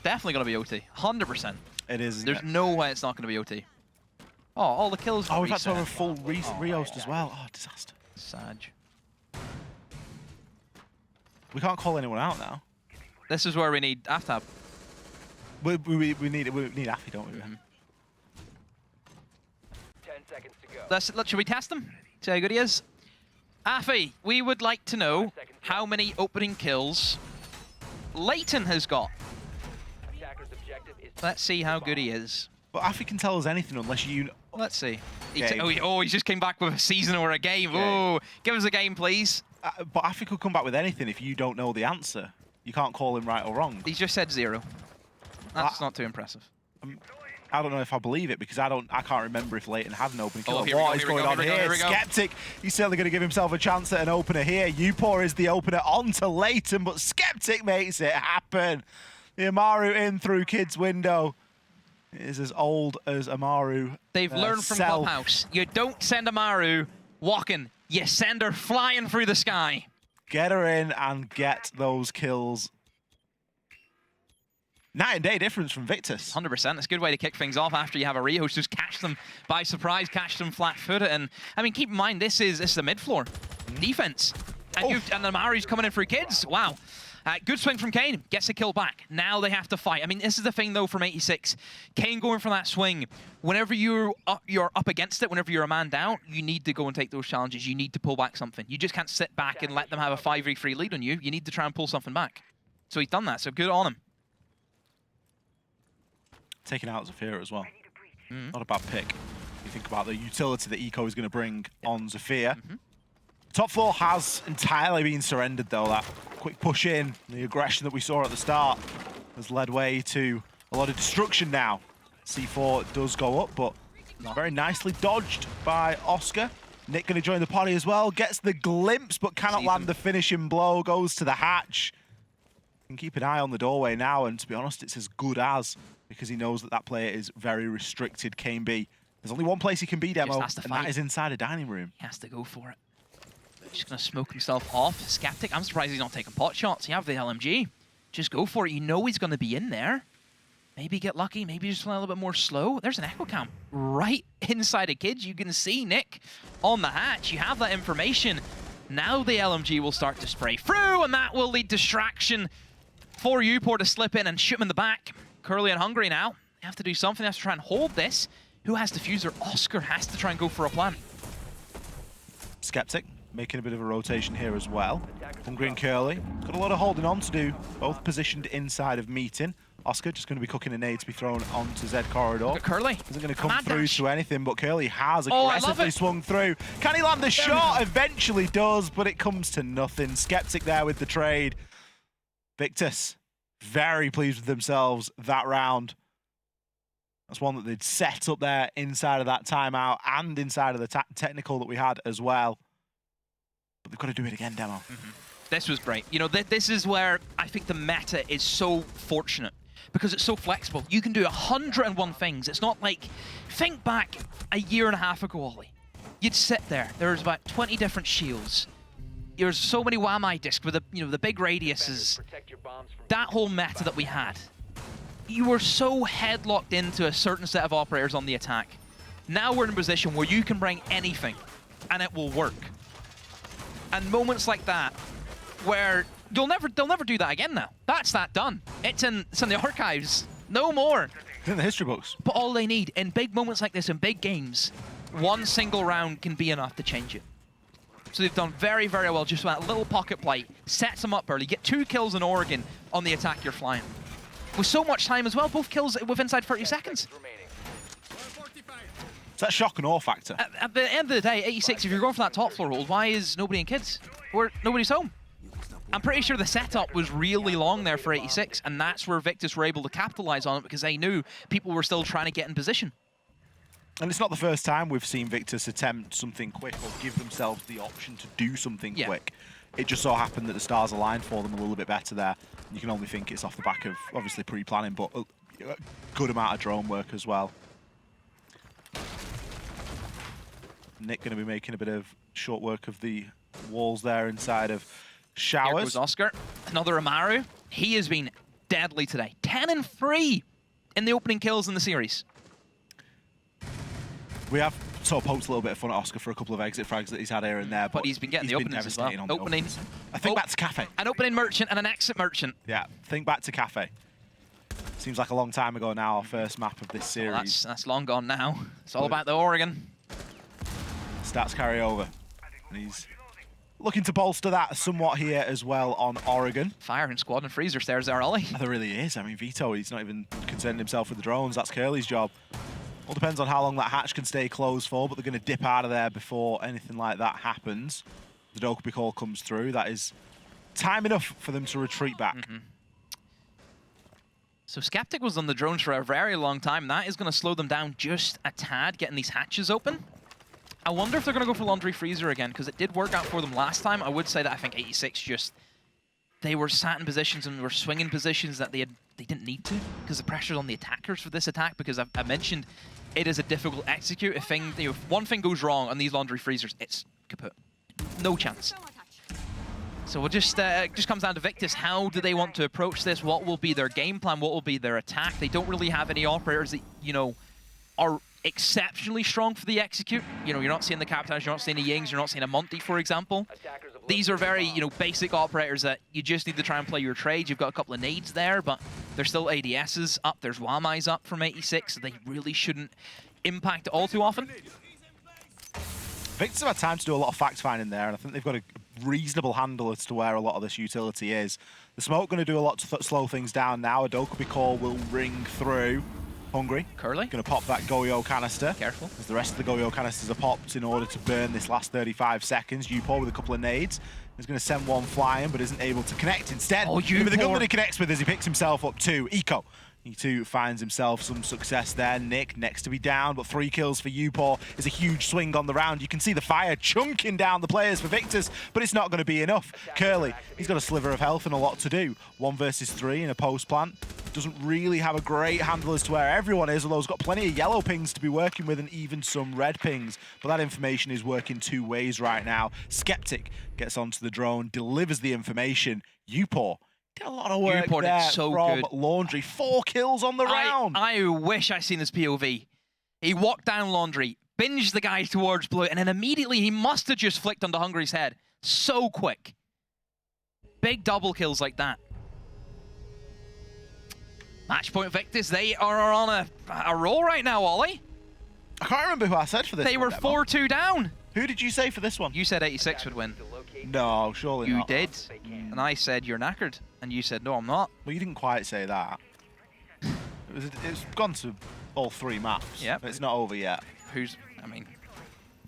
Definitely going to be OT. 100%. It is. There's no way it's not going to be OT. Oh, all the kills. Oh, we've had to have a full re-host as well. Oh, disaster. Sag. We can't call anyone out now. This is where we need Aftab. We need Affy, don't we? 10 seconds to go. Should we test him? See how good he is? Affy, we would like to know how many opening kills Leighton has got. Let's see how good he is. But Affy can tell us anything unless you... Let's see. He just came back with a season or a game. Oh, give us a game, please. But Affy could come back with anything if you don't know the answer. You can't call him right or wrong. He's just said 0. That's not too impressive. I don't know if I believe it because I can't remember if Leighton had an opening kill. What is going on here? Skeptic, he's certainly going to give himself a chance at an opener here. Upor is the opener onto Leighton, but Skeptic makes it happen. The Amaru in through Kid's window. It is as old as Amaru. They've learned from Clubhouse. You don't send Amaru walking. You send her flying through the sky. Get her in and get those kills. Night and day difference from Victus. 100%. It's a good way to kick things off after you have a rehost. Just catch them by surprise, catch them flat-footed. And, I mean, keep in mind, this is the mid-floor defense. And, and Amaru's coming in for Kids. Wow. Good swing from Kane. Gets a kill back. Now they have to fight. I mean, this is the thing, though, from 86. Kane going for that swing. Whenever you're up against it, whenever you're a man down, you need to go and take those challenges. You need to pull back something. You just can't sit back and let them have a 5v3 lead on you. You need to try and pull something back. So he's done that, so good on him. Taking out Zafira as well. Not a bad pick. You think about the utility that Eco is going to bring on Zafira. Top floor has entirely been surrendered, though. That quick push in, the aggression that we saw at the start has led way to a lot of destruction now. C4 does go up, but very nicely dodged by Oscar. Nick going to join the party as well. Gets the glimpse, but cannot land the finishing blow. Goes to the hatch. Can keep an eye on the doorway now, and to be honest, it's as good as, because he knows that that player is very restricted. Kane B. There's only one place he can be, Demo, and that is inside a dining room. He has to go for it. Just going to smoke himself off. Skeptic, I'm surprised he's not taking pot shots. You have the LMG. Just go for it. You know he's going to be in there. Maybe get lucky. Maybe just play a little bit more slow. There's an echo cam right inside of Kids. You can see Nick on the hatch. You have that information. Now the LMG will start to spray through, and that will lead distraction for Upor to slip in and shoot him in the back. Curly and Hungry now. They have to do something. They have to try and hold this. Who has diffuser? Oscar has to try and go for a plan. Skeptic making a bit of a rotation here as well. Hungry and Curly. Got a lot of holding on to do. Both positioned inside of meeting. Oscar just going to be cooking a nade to be thrown onto Z corridor. Look at Curly. Isn't going to come through to anything, but Curly has aggressively swung through. Can he land the shot? Eventually does, but it comes to nothing. Skeptic there with the trade. Victus, very pleased with themselves that round. That's one that they'd set up there inside of that timeout and inside of the technical that we had as well. But they've got to do it again, Demo. This was great. You know, this is where I think the meta is so fortunate because it's so flexible. You can do 101 things. It's not like, think back a year and a half ago, Ollie. You'd sit there. There's about 20 different shields. There's so many WAMI discs with the big radiuses. That whole meta that we had. You were so headlocked into a certain set of operators on the attack. Now we're in a position where you can bring anything and it will work. And moments like that, where they'll never do that again now. That's that done. It's in the archives. No more. It's in the history books. But all they need in big moments like this, in big games, one single round can be enough to change it. So they've done very, very well. Just that little pocket play sets them up early. Get 2 kills in Oregon on the attack you're flying. With so much time as well, both kills within inside 30 seconds. It's that shock and awe factor. At the end of the day, 86, if you're going for that top floor hold, why is nobody in kids? Nobody's home. I'm pretty sure the setup was really long there for 86, and that's where Victus were able to capitalize on it because they knew people were still trying to get in position. And it's not the first time we've seen Victus attempt something quick or give themselves the option to do something quick. It just so happened that the stars aligned for them a little bit better there. You can only think it's off the back of, obviously, pre-planning, but a good amount of drone work as well. Nick going to be making a bit of short work of the walls there inside of Showers. Here goes Oscar. Another Amaru. He has been deadly today. 10 and 3 in the opening kills in the series. We have sort of poked a little bit of fun at Oscar for a couple of exit frags that he's had here and there. But he's been getting the openings as well. Opening. I think back to Cafe. An opening merchant and an exit merchant. Yeah, think back to Cafe. Seems like a long time ago now, our first map of this series. Well, that's long gone now. It's all about the Oregon. Stats carry over. And he's looking to bolster that somewhat here as well on Oregon. Firing squad and freezer stairs there, Ollie. There really is. I mean, Vito, he's not even concerning himself with the drones. That's Curly's job. All depends on how long that hatch can stay closed for, but they're going to dip out of there before anything like that happens. The Dokubi call comes through. That is time enough for them to retreat back. So Skeptic was on the drones for a very long time. That is going to slow them down just a tad, getting these hatches open. I wonder if they're going to go for Laundry Freezer again, because it did work out for them last time. I would say that I think 86 just... They were sat in positions and were swinging positions that they didn't need to, because the pressure's on the attackers for this attack, because I mentioned it is a difficult execute. If one thing goes wrong on these Laundry Freezers, it's kaput. No chance. So we'll just comes down to Victus. How do they want to approach this? What will be their game plan? What will be their attack? They don't really have any operators that, you know, are exceptionally strong for the execute. You know, you're not seeing the Capitans, you're not seeing the Yings, you're not seeing a Monty, for example. These are very, you know, basic operators that you just need to try and play your trade. You've got a couple of nades there, but there's still ADSs up. There's Wamais up from 86, so they really shouldn't impact it all too often. Victus have had time to do a lot of fact-finding there, and I think they've got a reasonable handle as to where a lot of this utility is. The smoke going to do a lot to slow things down now. A Dokubi call will ring through. Hungry. Curly. Going to pop that Goyo canister. Careful. As the rest of the Goyo canisters are popped in order to burn this last 35 seconds. Upor with a couple of nades. He's going to send one flying, but isn't able to connect. Instead, with the gun that he connects with as he picks himself up too. Eco. He too finds himself some success there. Nick next to be down, but 3 kills for Upor is a huge swing on the round. You can see the fire chunking down the players for Victus, but it's not going to be enough. Curly, he's got a sliver of health and a lot to do. 1 versus 3 in a post plant. Doesn't really have a great handle as to where everyone is, although he's got plenty of yellow pings to be working with and even some red pings. But that information is working 2 ways right now. Skeptic gets onto the drone, delivers the information. Upor did a lot of work there from Laundry. 4 kills on the round. I wish I seen this POV. He walked down Laundry, binged the guy towards Blue, and then immediately he must have just flicked onto Hungry's head. So quick. Big double kills like that. Match point Victus, they are on a roll right now, Ollie. I can't remember who I said for this They were 4-2 down. Who did you say for this one? You said 86 would win. No, surely not. You did. And I said, you're knackered. And you said, no, I'm not. Well, you didn't quite say that. It's gone to all 3 maps. Yep. It's not over yet. I mean,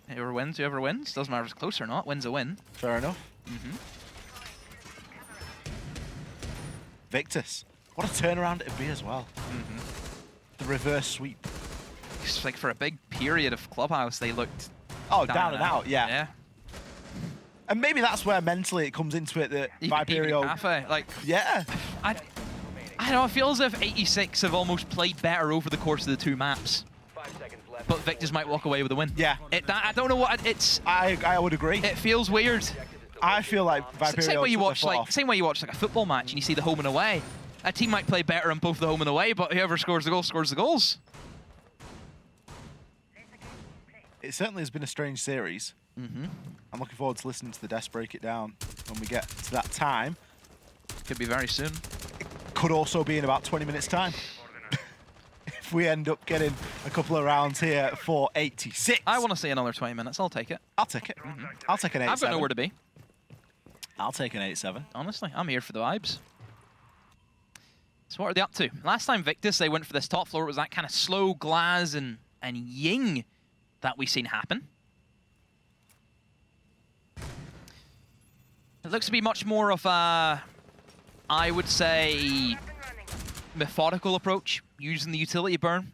whoever wins. Doesn't matter if it's close or not. Win's a win. Fair enough. Victus. What a turnaround it'd be as well. The reverse sweep. It's like for a big period of Clubhouse, they looked... Oh, down and out, yeah. And maybe that's where mentally it comes into it that Viperio... Cafe, like... Yeah. I don't know, it feels as if 86 have almost played better over the course of the 2 maps. But Victus might walk away with a win. Yeah. I don't know what it's... I would agree. It feels weird. I feel like Viperio... Same way you watch like a football match and you see the home and away. A team might play better on both the home and away, but whoever scores the goal scores the goals. It certainly has been a strange series. I'm looking forward to listening to the desk break it down when we get to that time. Could be very soon. It could also be in about 20 minutes' time. If we end up getting a couple of rounds here for 86. I want to see another 20 minutes. I'll take it. I'll take it. I'll take an 8-7. I've got nowhere to be. I'll take an 8-7. Honestly, I'm here for the vibes. So what are they up to? Last time Victus, they went for this top floor. It was that kind of slow Glaz and Ying that we've seen happen. It looks to be much more of a, I would say, methodical approach, using the utility burn,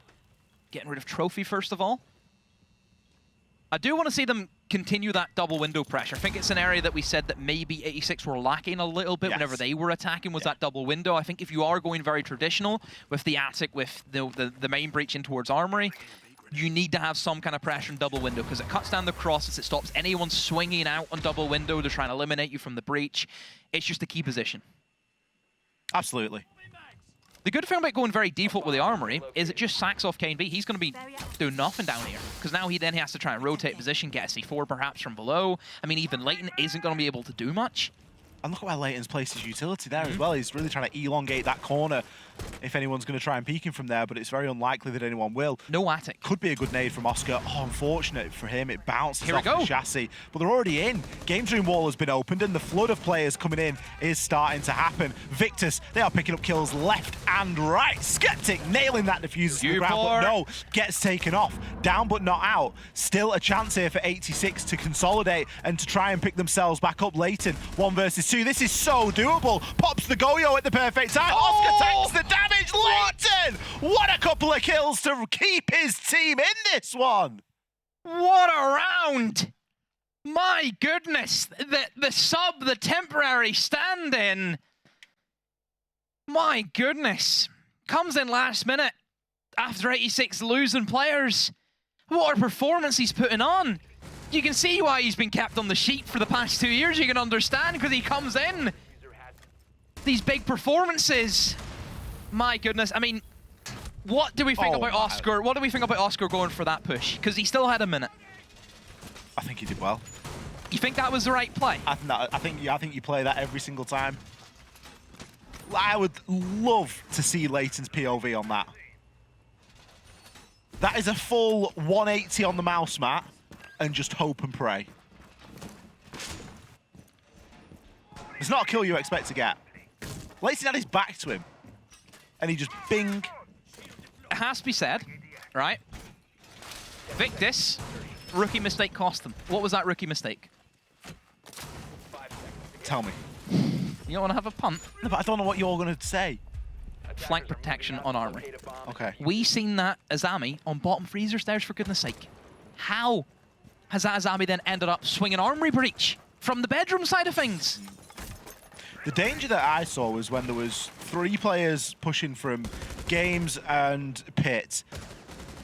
getting rid of Trophy first of all. I do want to see them continue that double window pressure. I think it's an area that we said that maybe 86 were lacking a little bit whenever they were attacking, was that double window. I think if you are going very traditional with the attic, with the main breach in towards Armory, you need to have some kind of pressure in double window because it cuts down the crosses, it stops anyone swinging out on double window. They're trying to eliminate you from the breach. It's just a key position. Absolutely. The good thing about going very default with the Armory is it just sacks off KNB. He's going to be doing nothing down here because now he has to try and rotate position, get a C4 perhaps from below. I mean, even Leighton isn't going to be able to do much. And look at where Leighton's placed his utility there as well. He's really trying to elongate that corner if anyone's going to try and peek him from there, but it's very unlikely that anyone will. No attic. Could be a good nade from Oscar. Oh, unfortunate for him. It bounces off the chassis. But they're already in. Games room wall has been opened, and the flood of players coming in is starting to happen. Victus, they are picking up kills left and right. Skeptic nailing that diffuser to the ground, but no, gets taken off. Down but not out. Still a chance here for 86 to consolidate and to try and pick themselves back up. Leighton, 1 versus 2. This is so doable. Pops the Goyo at the perfect time. Oscar takes the damage. Leighton! What a couple of kills to keep his team in this one. What a round! My goodness, the sub, the temporary stand-in. My goodness. Comes in last minute after 86 losing players. What a performance he's putting on. You can see why he's been kept on the sheet for the past 2 years. You can understand because he comes in. These big performances. My goodness. I mean, what do we think about Oscar? What do we think about Oscar going for that push? Because he still had a minute. I think he did well. You think that was the right play? I think you play that every single time. I would love to see Leighton's POV on that. That is a full 180 on the mouse mat and just hope and pray. It's not a kill you expect to get. Leighton had his back to him. And he just bing. It has to be said, right? Victus, rookie mistake cost them. What was that rookie mistake? Tell me. You don't want to have a punt? No, but I don't know what you're going to say. Flank protection on Armory. Okay. We seen that Azami on bottom freezer stairs, for goodness sake. How has that Azami then ended up swinging Armory breach from the bedroom side of things? The danger that I saw was when there was 3 players pushing from Games and Pit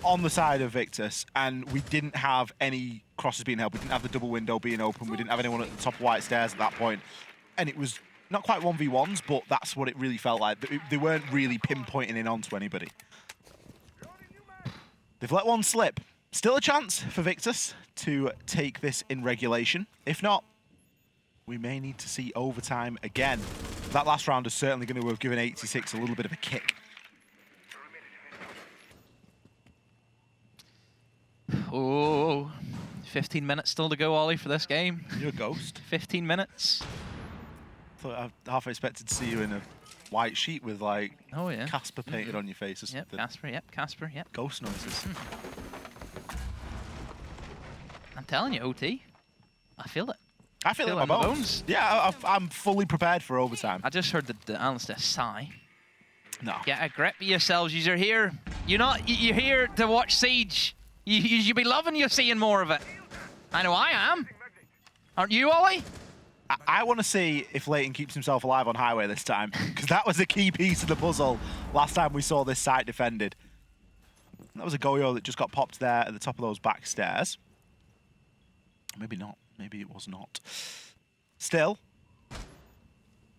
on the side of Victus, and we didn't have any crosses being held. We didn't have the double window being open. We didn't have anyone at the top of White Stairs at that point. And it was not quite 1v1s, but that's what it really felt like. They weren't really pinpointing in onto anybody. They've let one slip. Still a chance for Victus to take this in regulation. If not, we may need to see overtime again. That last round is certainly going to have given 86 a little bit of a kick. Oh, 15 minutes still to go, Ollie, for this game. You're a ghost. 15 minutes. I half expected to see you in a white sheet with, like, Casper painted on your face or something. Casper, yep. Ghost noises. I'm telling you, OT, I feel it. I feel it in my bones. Yeah, I'm fully prepared for overtime. I just heard the analyst sigh. No. Get a grip of yourselves. You're here. You're here to watch Siege. You should be loving you seeing more of it. I know I am. Aren't you, Ollie? I want to see if Leighton keeps himself alive on Highway this time, because that was a key piece of the puzzle last time we saw this site defended. That was a Goyo that just got popped there at the top of those back stairs. Maybe not. Maybe it was not. Still,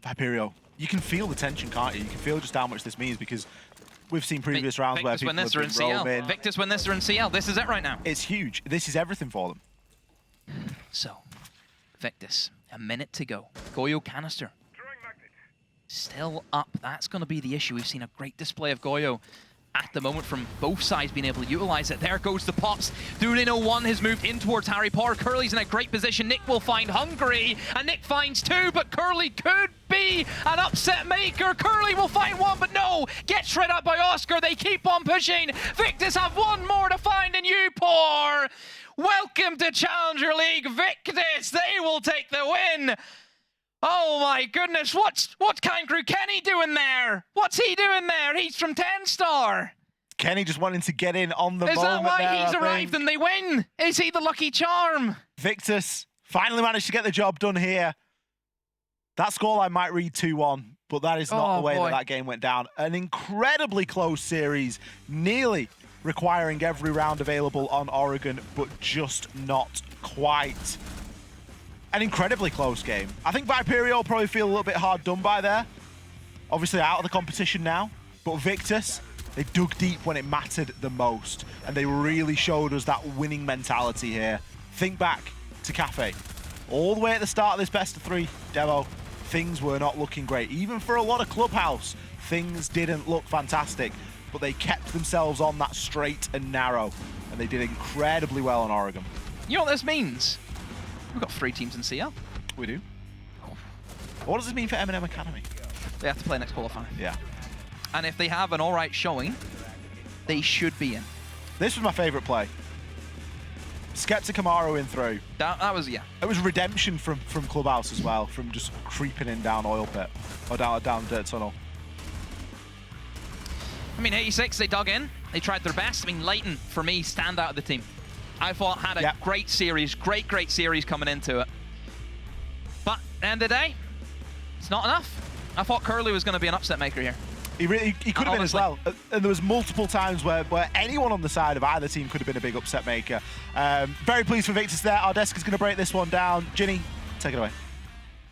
Viperio, you can feel the tension, can't you? You can feel just how much this means, because we've seen previous rounds where people have been roaming. Victus win this or in CL. This is it right now. It's huge. This is everything for them. So, Victus, a minute to go. Goyo canister. Still up. That's going to be the issue. We've seen a great display of Goyo at the moment from both sides being able to utilize it. There goes the pops. Durin01 has moved in towards Harry Potter. Curly's in a great position. Nick will find Hungry, and Nick finds 2, but Curly could be an upset maker. Curly will find 1, but no! Gets shred up by Oscar. They keep on pushing. Victus have 1 more to find in Upor. Welcome to Challenger League, Victus. They will take the win. Oh my goodness, what's Kangaroo Kenny doing there? What's he doing there? He's from TENSTAR. Kenny just wanting to get in on the moment. Is that why there, he's arrived and they win? Is he the lucky charm? Victus finally managed to get the job done here. That scoreline might read 2-1, but that is not the way that game went down. An incredibly close series, nearly requiring every round available on Oregon, but just not quite. An incredibly close game. I think Viperio will probably feel a little bit hard done by there. Obviously out of the competition now, but Victus, they dug deep when it mattered the most, and they really showed us that winning mentality here. Think back to Cafe. All the way at the start of this best of 3 demo, things were not looking great. Even for a lot of Clubhouse, things didn't look fantastic, but they kept themselves on that straight and narrow, and they did incredibly well on Oregon. You know what this means? We've got 3 teams in CL. We do. What does this mean for M&M Academy? They have to play next qualifier. Yeah. And if they have an all right showing, they should be in. This was my favorite play. Skepta Camaro in through. That was, yeah. It was redemption from Clubhouse as well, from just creeping in down oil pit, or down dirt tunnel. I mean, 86, they dug in. They tried their best. I mean, Leighton, for me, standout of the team. I thought had a great series, great series coming into it. But at the end of the day, it's not enough. I thought Curly was going to be an upset maker here. He could have been as well. And there was multiple times where anyone on the side of either team could have been a big upset maker. Very pleased for Victus there. Our desk is going to break this one down. Ginny, take it away.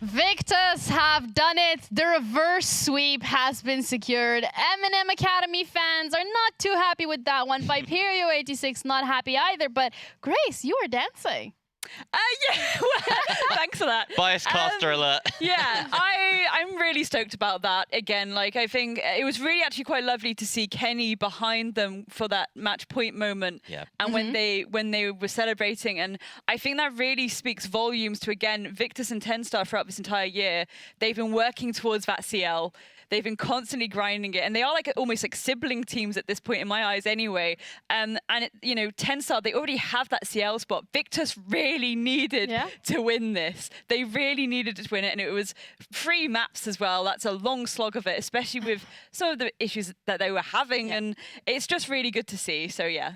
Victus have done it. The reverse sweep has been secured. M&M Academy fans are not too happy with that one. Viperio 86 not happy either. But Grace, you are dancing. Yeah, thanks for that. Bias caster alert. Yeah, I'm really stoked about that. Again, like, I think it was really actually quite lovely to see Kenny behind them for that match point moment. Yeah. And when they were celebrating, and I think that really speaks volumes to, again, Victus and TENSTAR throughout this entire year. They've been working towards that CL. They've been constantly grinding it, and they are like almost like sibling teams at this point in my eyes anyway. And you know, TENSTAR, they already have that CL spot. Victus really needed to win this. They really needed to win it, and it was 3 maps as well. That's a long slog of it, especially with some of the issues that they were having, and it's just really good to see. So yeah,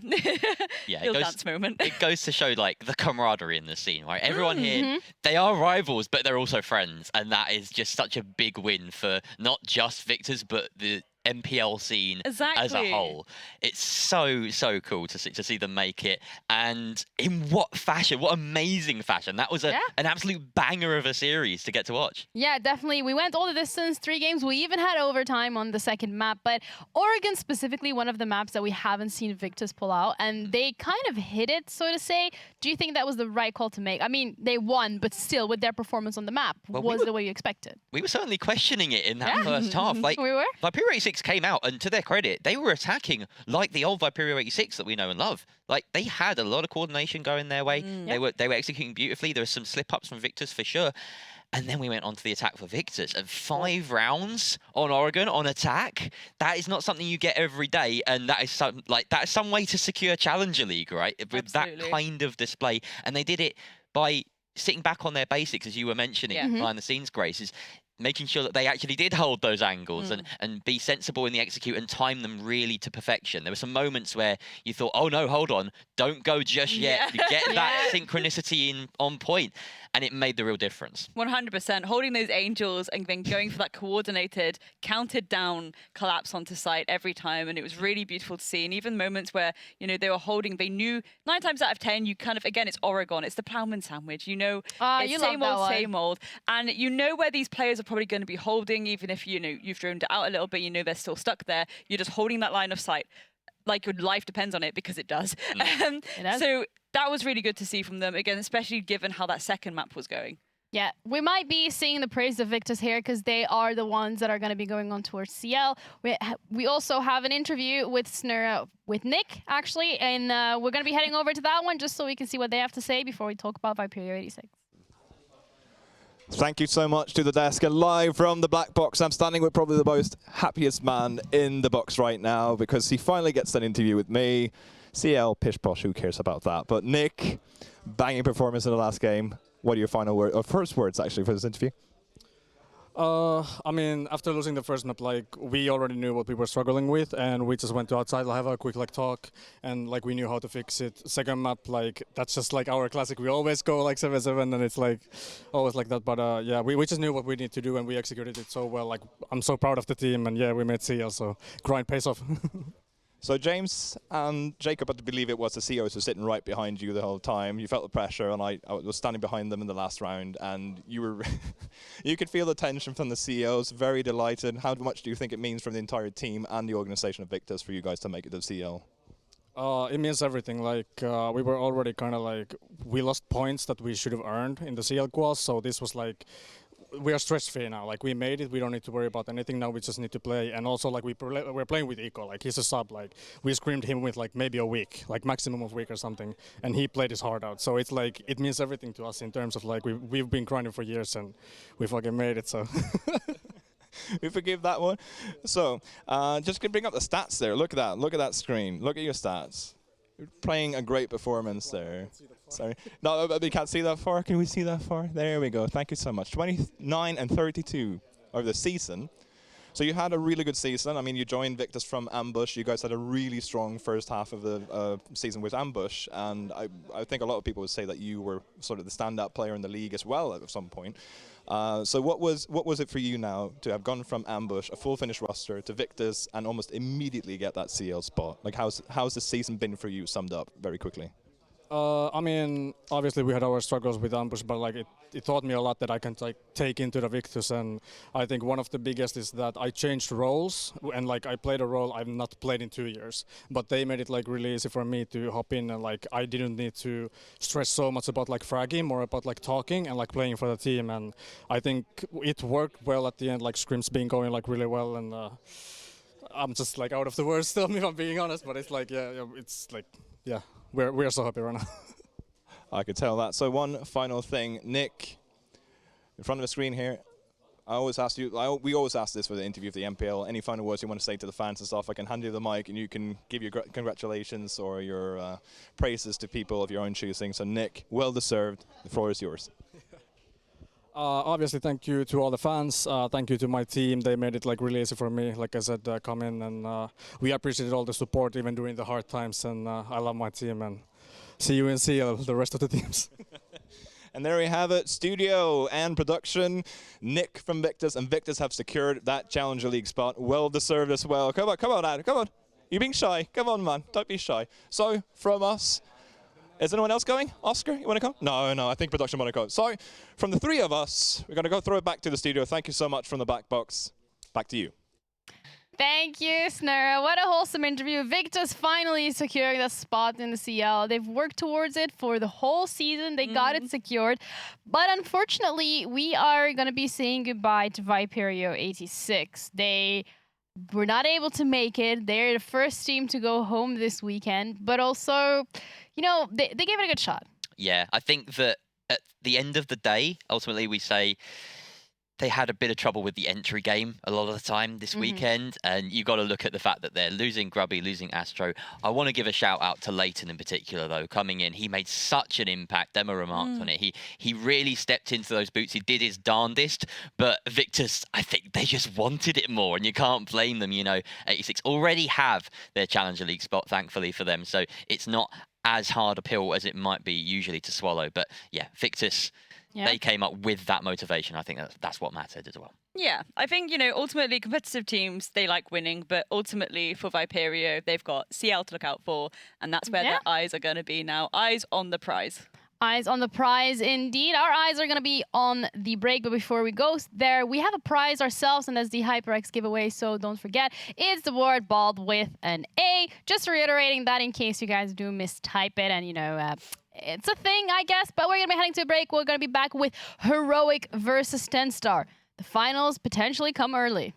little dance moment. It goes to show like the camaraderie in the scene, right? Everyone here, they are rivals, but they're also friends, and that is just such a big win for not just Victus, but the NPL scene as a whole. It's so cool to see them make it, and in what fashion, what amazing fashion. That was an absolute banger of a series to get to watch. Yeah, definitely. We went all the distance, 3 games. We even had overtime on the second map, but Oregon specifically, one of the maps that we haven't seen Victus pull out, and they kind of hit it, so to say. Do you think that was the right call to make? I mean, they won, but still, with their performance on the map, was it the way you expected? We were certainly questioning it in that first half. Like, we were. Viperio 86 came out, and to their credit, they were attacking like the old Viperio 86 that we know and love. Like, they had a lot of coordination going their way. They were executing beautifully. There were some slip-ups from Victus for sure. And then we went on to the attack for Victus, and 5 rounds on Oregon on attack. That is not something you get every day, and that is some way to secure Challenger League, right? With that kind of display, and they did it by sitting back on their basics, as you were mentioning behind the scenes, Grace, is making sure that they actually did hold those angles and be sensible in the execute and time them really to perfection. There were some moments where you thought, oh no, hold on, don't go just yet. Get that synchronicity on point. And it made the real difference. 100%. Holding those angels and then going for that coordinated, counted down collapse onto site every time. And it was really beautiful to see. And even moments where, you know, they were holding, they knew 9 times out of 10, you kind of, again, it's Oregon. It's the Plowman sandwich. You know, it's same old. And you know where these players are probably going to be holding, even if, you know, you've droned it out a little bit, you know, they're still stuck there. You're just holding that line of sight. Like your life depends on it, because it does. It does. So that was really good to see from them, again, especially given how that second map was going. Yeah, we might be seeing the praise of Victus here, because they are the ones that are going to be going on towards CL. We also have an interview with Nick, actually, and we're going to be heading over to that one just so we can see what they have to say before we talk about Viperio 86. Thank you so much to the desk, and live from the black box, I'm standing with probably the most happiest man in the box right now, because he finally gets an interview with me. CL, pish posh, who cares about that? But Nick, banging performance in the last game. What are your final words, or first words actually, for this interview? I mean, after losing the first map, like, we already knew what we were struggling with, and we just went to outside, have a quick, like, talk, and, like, we knew how to fix it. Second map, like, that's just, like, our classic. We always go, like, 7-7, and it's, like, always like that. But, yeah, we just knew what we need to do, and we executed it so well. Like, I'm so proud of the team, and, yeah, we made CL, so grind pays off. So James and Jacob, I believe it was the CEOs were sitting right behind you the whole time. You felt the pressure, and I was standing behind them in the last round, and you were, you could feel the tension from the CEOs. Very delighted. How much do you think it means from the entire team and the organization of Victus for you guys to make it to CL? It means everything. Like, we were already kind of like, we lost points that we should have earned in the CL quals, so this was like, we are stress-free now. Like, we made it. We don't need to worry about anything now. We just need to play. And also, like, we're playing with Eco. Like, he's a sub. Like, we screamed him with like maybe a week, like maximum of week or something, and he played his heart out. So it's like, it means everything to us in terms of like, we've been grinding for years and we fucking made it. So. We forgive that one. So just gonna bring up the stats there. Look at that. Look at that screen. Look at your stats. You're playing a great performance there. Sorry. No, we can't see that far. Can we see that far? There we go. Thank you so much. 29 and 32 over the season. So you had a really good season. I mean, you joined Victus from Ambush. You guys had a really strong first half of the season with Ambush. And I think a lot of people would say that you were sort of the standout player in the league as well at some point. So what was it for you now to have gone from Ambush, a full finished roster, to Victus and almost immediately get that CL spot? Like, how's the season been for you, summed up very quickly? I mean, obviously we had our struggles with Ambush, but like it taught me a lot that I can like take into the Victus, and I think one of the biggest is that I changed roles, and like I played a role I've not played in 2 years, but they made it like really easy for me to hop in, and like I didn't need to stress so much about like fragging, more about like talking and like playing for the team, and I think it worked well at the end. Like Scrim's been going like really well, and I'm just like out of the words still, if I'm being honest, but it's like it's like we're so happy right now. I could tell that. So one final thing, Nick, in front of the screen here, I always ask you, we always ask this for the interview of the NPL, any final words you want to say to the fans and stuff. I can hand you the mic and you can give your congratulations or your praises to people of your own choosing. So Nick, well deserved, the floor is yours. Obviously, thank you to all the fans. Thank you to my team. They made it like really easy for me. Like I said, come in, and we appreciated all the support even during the hard times. And I love my team. And see you in CL, the rest of the teams. And there we have it, studio and production. Nick from Victus, and Victus have secured that Challenger League spot. Well deserved as well. Come on, Ad, come on. You're being shy. Come on, man. Don't be shy. So from us. Is anyone else going? Oscar, you want to come? No, I think production want to go. So, from the three of us, we're going to go throw it back to the studio. Thank you so much from the back box. Back to you. Thank you, Snurra. What a wholesome interview. Victus finally securing the spot in the CL. They've worked towards it for the whole season. They got it secured. But unfortunately, we are going to be saying goodbye to Viperio 86. They were not able to make it. They're the first team to go home this weekend. But also, you know, they gave it a good shot. Yeah, I think that at the end of the day, ultimately we say they had a bit of trouble with the entry game a lot of the time this weekend, and you got to look at the fact that they're losing Grubby, losing Astro. I want to give a shout out to Leighton in particular, though, coming in. He made such an impact. Emma remarked on it. He really stepped into those boots. He did his darndest, but Victus, I think they just wanted it more, and you can't blame them. You know, 86 already have their Challenger League spot, thankfully for them, so it's not as hard a pill as it might be usually to swallow. But yeah, Victus, they came up with that motivation. I think that's what mattered as well. Yeah, I think, you know, ultimately competitive teams, they like winning, but ultimately for Viperio, they've got CL to look out for, and that's where their eyes are going to be now. Eyes on the prize. Eyes on the prize, indeed. Our eyes are going to be on the break, but before we go there, we have a prize ourselves, and that's the HyperX giveaway, so don't forget, it's the word bald with an A. Just reiterating that in case you guys do mistype it, and, you know, it's a thing, I guess, but we're going to be heading to a break. We're going to be back with Heroic versus TENSTAR. The finals potentially come early.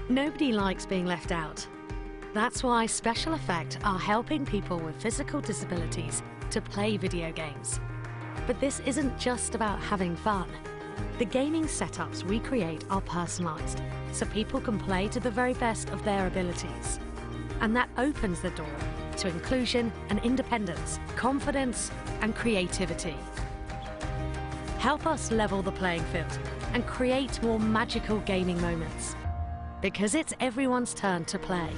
Nobody likes being left out. That's why Special Effect are helping people with physical disabilities to play video games. But this isn't just about having fun. The gaming setups we create are personalised, so people can play to the very best of their abilities. And that opens the door to inclusion and independence, confidence and creativity. Help us level the playing field and create more magical gaming moments. Because it's everyone's turn to play.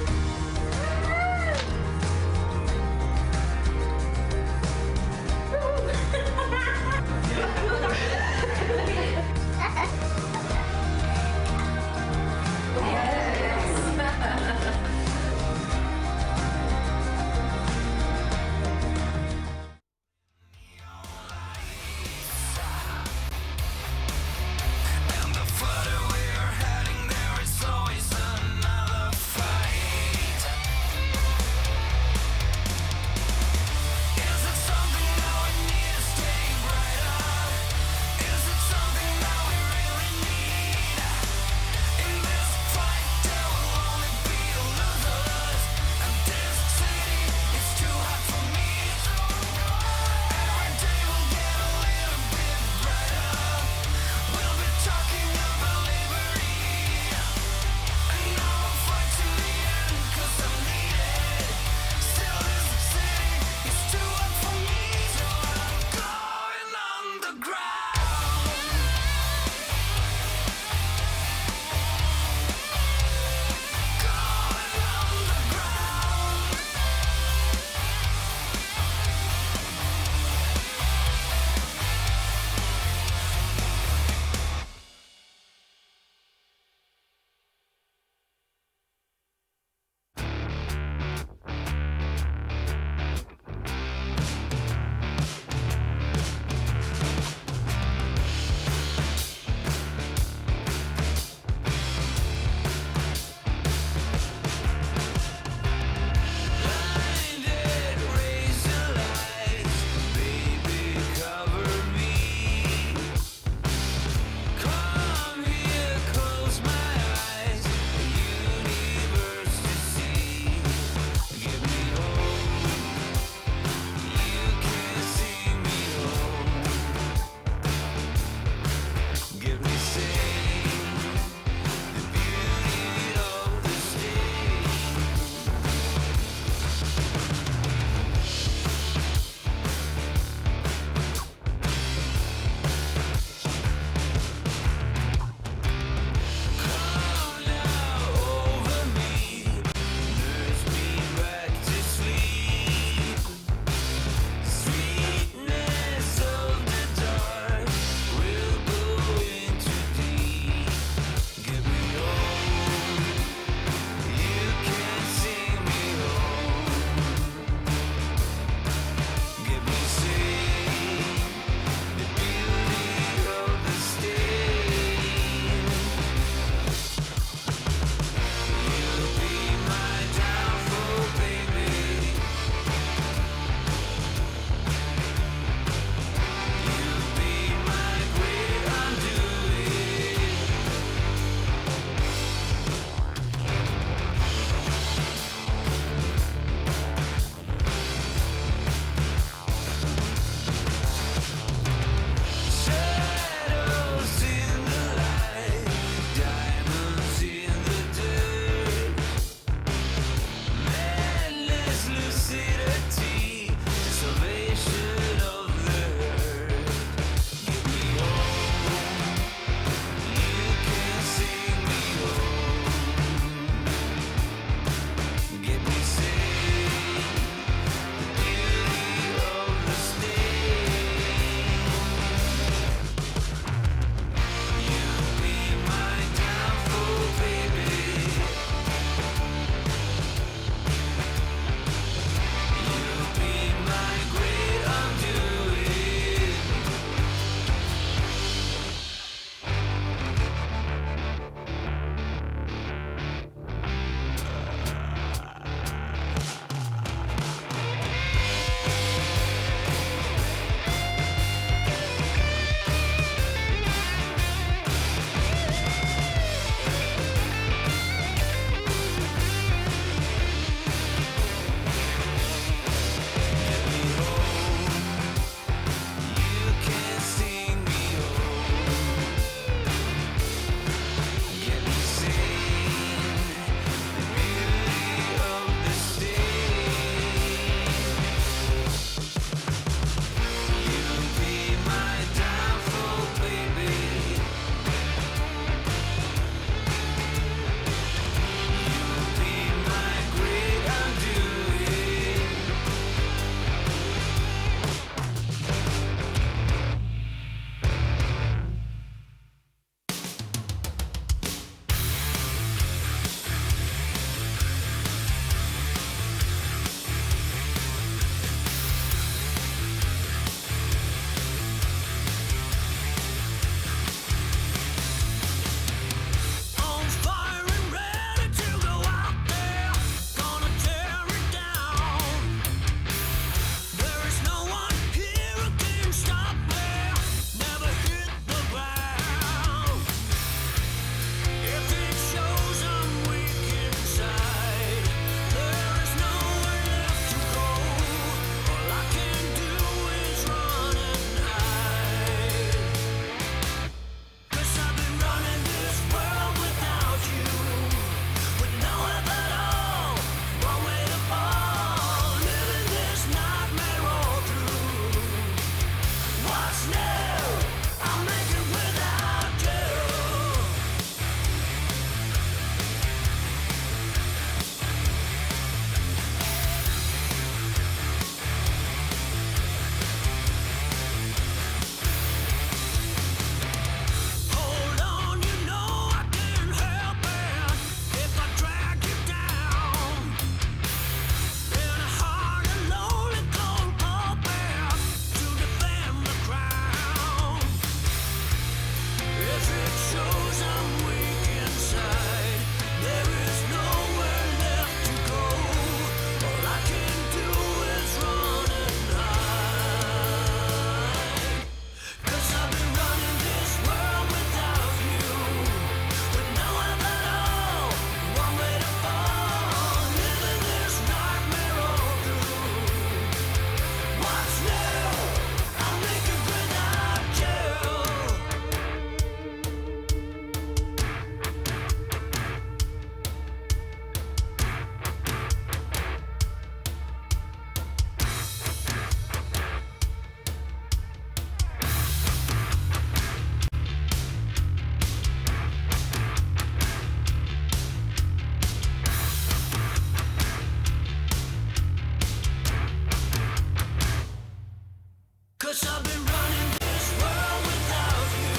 'Cause I've been running this world without you.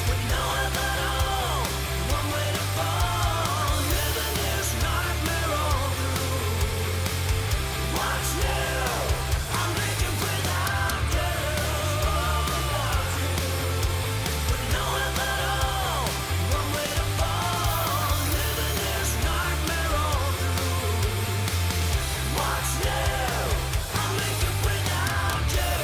With no one at all, one way to fall. Living this nightmare all through. What's new? I'm making without you. Without you. With no one at all, one way to fall. Living this nightmare all through. What's new? I'm making without you.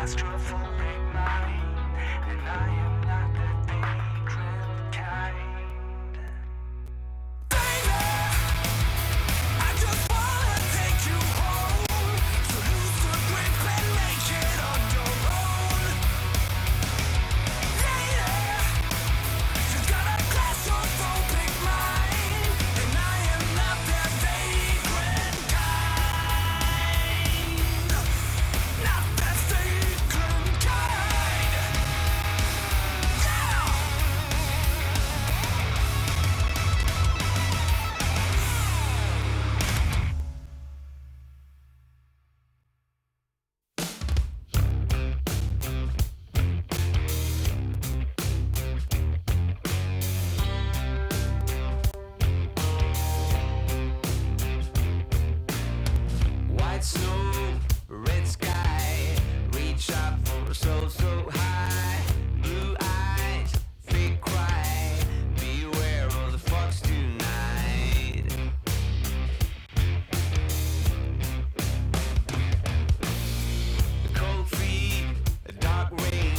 claustrophobic mind, and I am not the vagrant kind. Baby, I just wanna take you home, so lose the grip and make it on your own. Lady, you've got a claustrophobic mind, and I am not the vagrant kind. Not the vagrant kind. Yeah! White snow, red sky, reach up for so high. Blue eyes, fake cry, beware of the fox tonight. Cold feet, dark rain,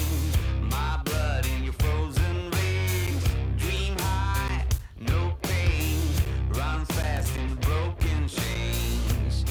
my blood in your frozen veins. Dream high, no pain, run fast in broken chains.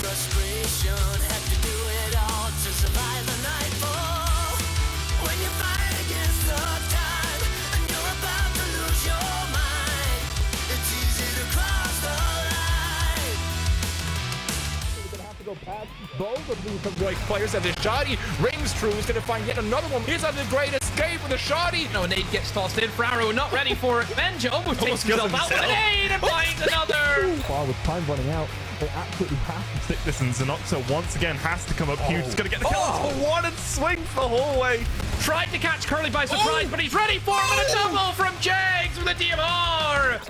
frustration, have to do it all to survive the nightfall. When you fight against the time and you're about to lose your mind, it's easy to cross the line. We're gonna have to go past both of these heroic players, and the shoddy rings true. He's gonna find yet another one. He's on the great escape with the shoddy. No, nade gets tossed in. Fraro not ready for it. Benja almost takes himself out with a nade and finds another. Far with time running out, they absolutely have to stick this, and Zenoxa once again has to come up huge. He's going to get the kill for one and swing the whole way. Tried to catch Curly by surprise, but he's ready for him, and a double from Jags with a DMR.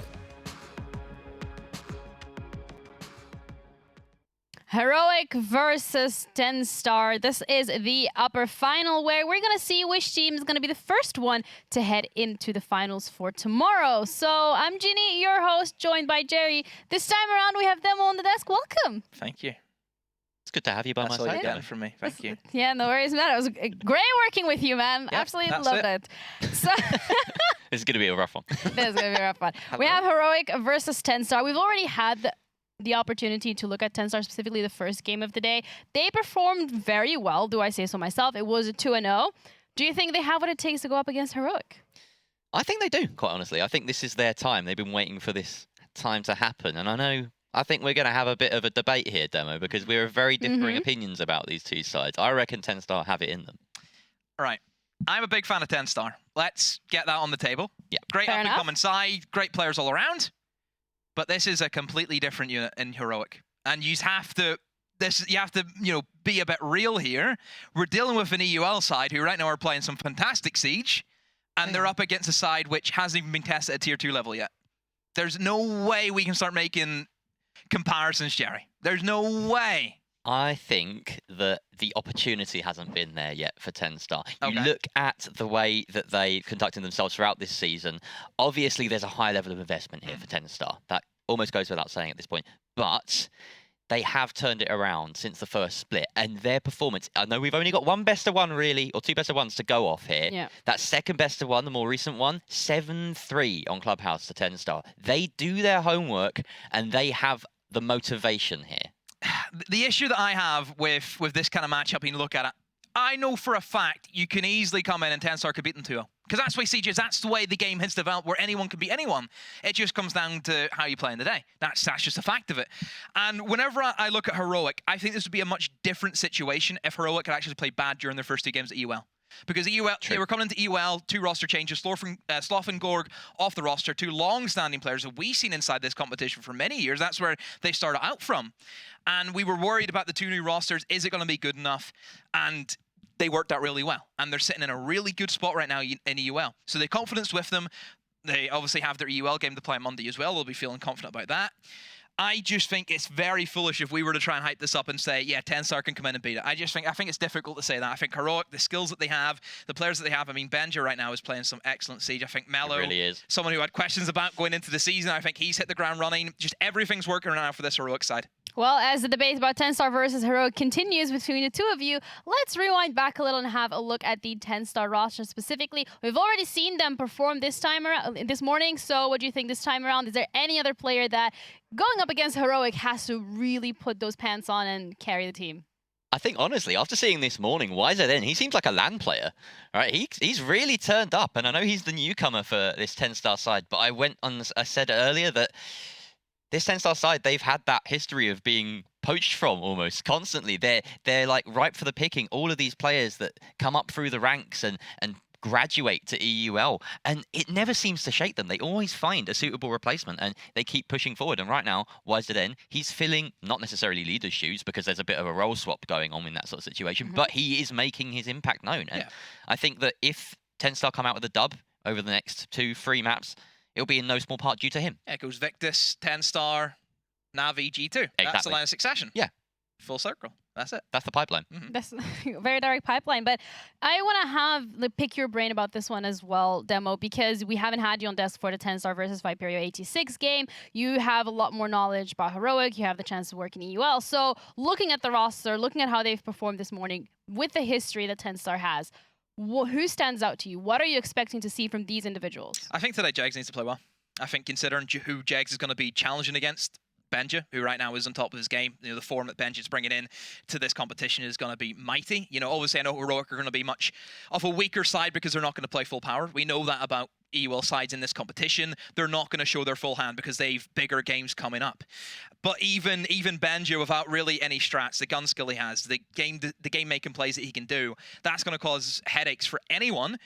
Heroic versus TENSTAR. This is the upper final where we're going to see which team is going to be the first one to head into the finals for tomorrow. So I'm Ginny, your host, joined by Jerry. This time around, we have Demo on the desk. Welcome. Thank you. It's good to have you by my That's all side. you're getting from me. Thank you. Yeah, no worries, man. It was great working with you, man. Yeah, Absolutely that's loved it. So This is going to be a rough one. this is going to be a rough one. We have Heroic versus TENSTAR. We've already had the opportunity to look at TENSTAR, specifically the first game of the day. They performed very well, do I say so myself. It was a 2-0. Do you think they have what it takes to go up against Heroic? I think they do, quite honestly. I think this is their time. They've been waiting for this time to happen. And I think we're going to have a bit of a debate here, Demo, because we have very differing opinions about these two sides. I reckon TENSTAR have it in them. All right. I'm a big fan of TENSTAR. Let's get that on the table. Yeah. Great up-and-coming side, great players all around. But this is a completely different unit in Heroic. And you have to be a bit real here. We're dealing with an EUL side who right now are playing some fantastic Siege, and they're up against a side which hasn't even been tested at tier 2 level yet. There's no way we can start making comparisons, Jerry. There's no way. I think that the opportunity hasn't been there yet for TENSTAR. You Okay. look at the way that they conducted themselves throughout this season. Obviously, there's a high level of investment here for TENSTAR. That almost goes without saying at this point. But they have turned it around since the first split. And their performance, I know we've only got one best of one, really, or two best of ones to go off here. Yeah. That second best of one, the more recent one, 7-3 on Clubhouse to TENSTAR. They do their homework, and they have the motivation here. The issue that I have with this kind of matchup, you look at it, I know for a fact you can easily come in and TENSTAR could beat them 2-0. Because that's the way Siege is. That's the way the game has developed, where anyone can beat anyone. It just comes down to how you play in the day. That's just a fact of it. And whenever I look at Heroic, I think this would be a much different situation if Heroic had actually played bad during their first 2 games at EUL. Because EUL, they were coming into EUL, 2 roster changes, Sloth and Gorg off the roster, 2 long-standing players that we've seen inside this competition for many years. That's where they started out from. And we were worried about the 2 new rosters. Is it going to be good enough? And they worked out really well. And they're sitting in a really good spot right now in EUL. So the confidence with them. They obviously have their EUL game to play on Monday as well. They'll be feeling confident about that. I just think it's very foolish if we were to try and hype this up and say, yeah, TENSTAR can come in and beat it. I think it's difficult to say that. I think Heroic, the skills that they have, the players that they have, I mean, Benja right now is playing some excellent Siege. I think Mello, really is. Someone who had questions about going into the season, I think he's hit the ground running. Just everything's working right now for this Heroic side. Well, as the debate about TENSTAR versus Heroic continues between the two of you, let's rewind back a little and have a look at the TENSTAR roster specifically. We've already seen them perform this morning, so what do you think this time around? Is there any other player that going up against Heroic has to really put those pants on and carry the team? I think, honestly, after seeing this morning, YZN, he seems like a LAN player, right? He's really turned up, and I know he's the newcomer for this TENSTAR side, but I said earlier that this TENSTAR side, they've had that history of being poached from almost constantly. They're like ripe for the picking. All of these players that come up through the ranks and graduate to EUL, and it never seems to shake them. They always find a suitable replacement, and they keep pushing forward. And right now, YZN, he's filling not necessarily leader's shoes because there's a bit of a role swap going on in that sort of situation, but he is making his impact known. And I think that if TENSTAR come out with a dub over the next 2-3 maps, it'll be in no small part due to him. Yeah, it goes Victus, TENSTAR, Navi, G2. Exactly. That's the line of succession. Yeah. Full circle. That's it. That's the pipeline. That's a very direct pipeline. But I want to pick your brain about this one as well, Demo, because we haven't had you on desk for the TENSTAR versus Viperio 86 game. You have a lot more knowledge about Heroic. You have the chance to work in EUL. So looking at the roster, looking at how they've performed this morning, with the history that TENSTAR has, who stands out to you? What are you expecting to see from these individuals? I think today Jags needs to play well. I think considering who Jags is going to be challenging against, Benja, who right now is on top of his game. You know, the form that Benja's bringing in to this competition is going to be mighty. You know, obviously I know Heroic are going to be much of a weaker side because they're not going to play full power. We know that about EUL sides in this competition. They're not going to show their full hand because they've bigger games coming up. But even Benja, without really any strats, the gun skill he has, the game making plays that he can do, that's going to cause headaches for anyone.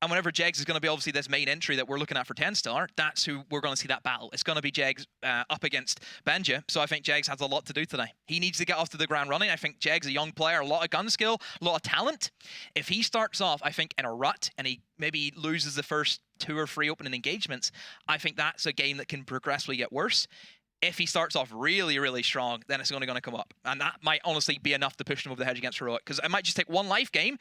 And whenever Jegs is going to be obviously this main entry that we're looking at for TENSTAR, that's who we're going to see that battle. It's going to be Jegs up against Benja. So I think Jegs has a lot to do today. He needs to get off to the ground running. I think Jegs, a young player, a lot of gun skill, a lot of talent. If he starts off, I think, in a rut and he maybe loses the first 2 or 3 opening engagements, I think that's a game that can progressively get worse. If he starts off really, really strong, then it's only going to come up. And that might honestly be enough to push him over the hedge against Heroic. Because it might just take one life game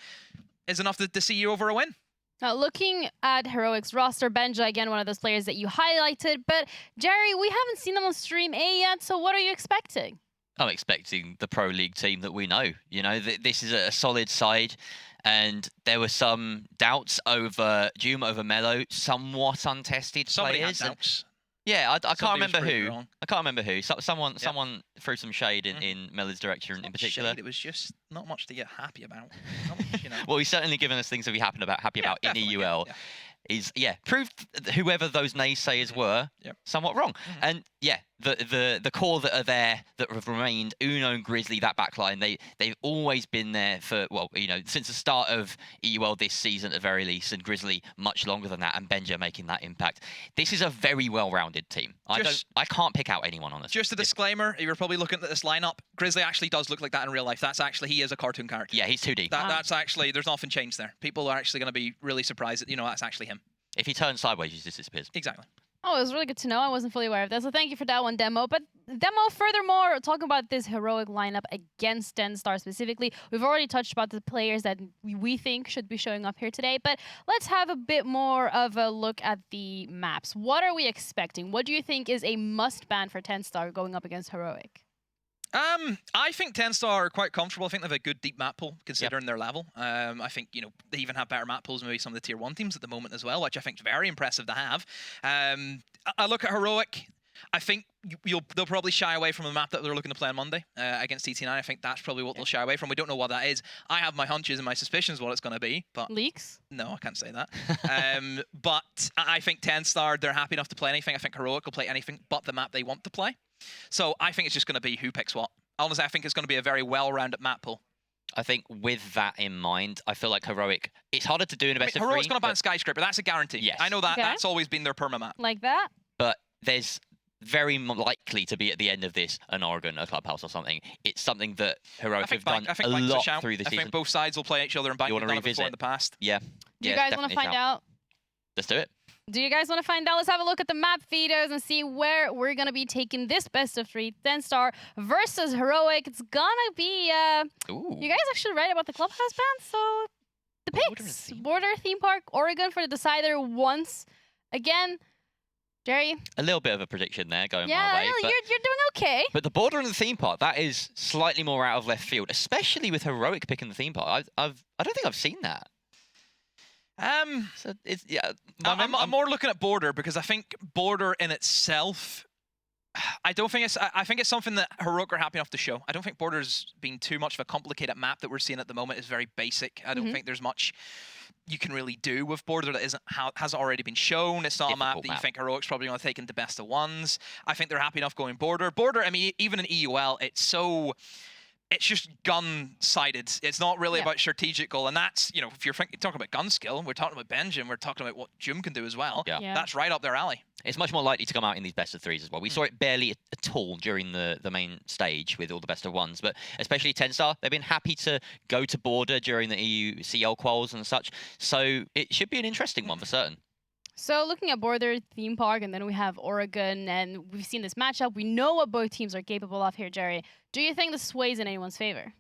is enough to see you over a win. Now, looking at Heroic's roster, Benja, again, one of those players that you highlighted. But, Jerry, we haven't seen them on Stream A yet, so what are you expecting? I'm expecting the Pro League team that we know. You know, this is a solid side, and there were some doubts over Doom, over Mello, somewhat untested Somebody players. had doubts. Yeah, I can't remember who. Wrong. I can't remember who. Someone threw some shade in Mello's direction in particular. Shade, it was just not much to get happy about. Not much, you know. Well, he's certainly given us things to be happy about in EUL. He's proved whoever those naysayers were somewhat wrong. And the core that are there that have remained, Uno and Grizzly, that backline, they've always been there for, well, you know, since the start of EUL this season at the very least, and Grizzly much longer than that, and Benja making that impact. This is a very well-rounded team. I can't pick out anyone on this. Just a disclaimer, you're probably looking at this lineup. Grizzly actually does look like that in real life. That's actually, he is a cartoon character. Yeah, he's 2D. That's actually, there's nothing changed there. People are actually going to be really surprised that, you know, that's actually him. If he turns sideways, he just disappears. Exactly. Oh, it was really good to know. I wasn't fully aware of that. So thank you for that one, Demo. But Demo, furthermore, talking about this Heroic lineup against TENSTAR specifically, we've already touched about the players that we think should be showing up here today. But let's have a bit more of a look at the maps. What are we expecting? What do you think is a must-ban for TENSTAR going up against Heroic? I think TENSTAR are quite comfortable. I think they have a good deep map pool considering their level. I think, you know, they even have better map pools than maybe some of the tier 1 teams at the moment as well, which I think is very impressive to have. I look at Heroic. I think they'll probably shy away from the map that they're looking to play on Monday against TT9. I think that's probably what they'll shy away from. We don't know what that is. I have my hunches and my suspicions what it's going to be. But leaks? No, I can't say that. But I think TENSTAR, they're happy enough to play anything. I think Heroic will play anything but the map they want to play. So I think it's just going to be who picks what. Honestly, I think it's going to be a very well-rounded map pool. I think with that in mind, I feel like Heroic, it's harder to do in a best of 3. Heroic's going to ban Skyscraper. That's a guarantee. Yes. I know that. Okay. That's always been their perma map. Like that? But there's very likely to be at the end of this an Oregon, a Clubhouse or something. It's something that Heroic have done a lot through the season. I think both sides will play each other and Bike. You want to revisit revisit in the past. Yeah. Do you guys want to find out? Let's do it. Do you guys want to find out? Let's have a look at the map videos and see where we're going to be taking this best of 3 TENSTAR versus Heroic. It's going to be... You guys actually right about the Clubhouse ban? So the picks. Border Theme Park, Oregon for the decider once again. Jerry? A little bit of a prediction there going yeah, my way. You're doing okay. But the border and the theme park, that is slightly more out of left field, especially with Heroic picking the theme park. I don't think I've seen that. So it's, I'm more looking at Border because I think Border in itself, I think it's something that Heroic are happy enough to show. I don't think Border's been too much of a complicated map that we're seeing at the moment. It's very basic. I don't think there's much you can really do with Border that hasn't already been shown. It's not a map that you think Heroic's probably going to take into best of 1s. I think they're happy enough going Border. Border, I mean, even in EUL, it's just gun-sided. It's not really about strategical, and that's, you know, if you're talking about gun skill, we're talking about Benja, and we're talking about what Jum can do as well. Yeah. That's right up their alley. It's much more likely to come out in these best of 3s as well. We saw it barely at all during the main stage with all the best of 1s, but especially TENSTAR, they've been happy to go to Border during the EUCL quals and such, so it should be an interesting one for certain. So looking at Border, Theme Park, and then we have Oregon, and we've seen this matchup. We know what both teams are capable of here, Jerry. Do you think this sways in anyone's favor?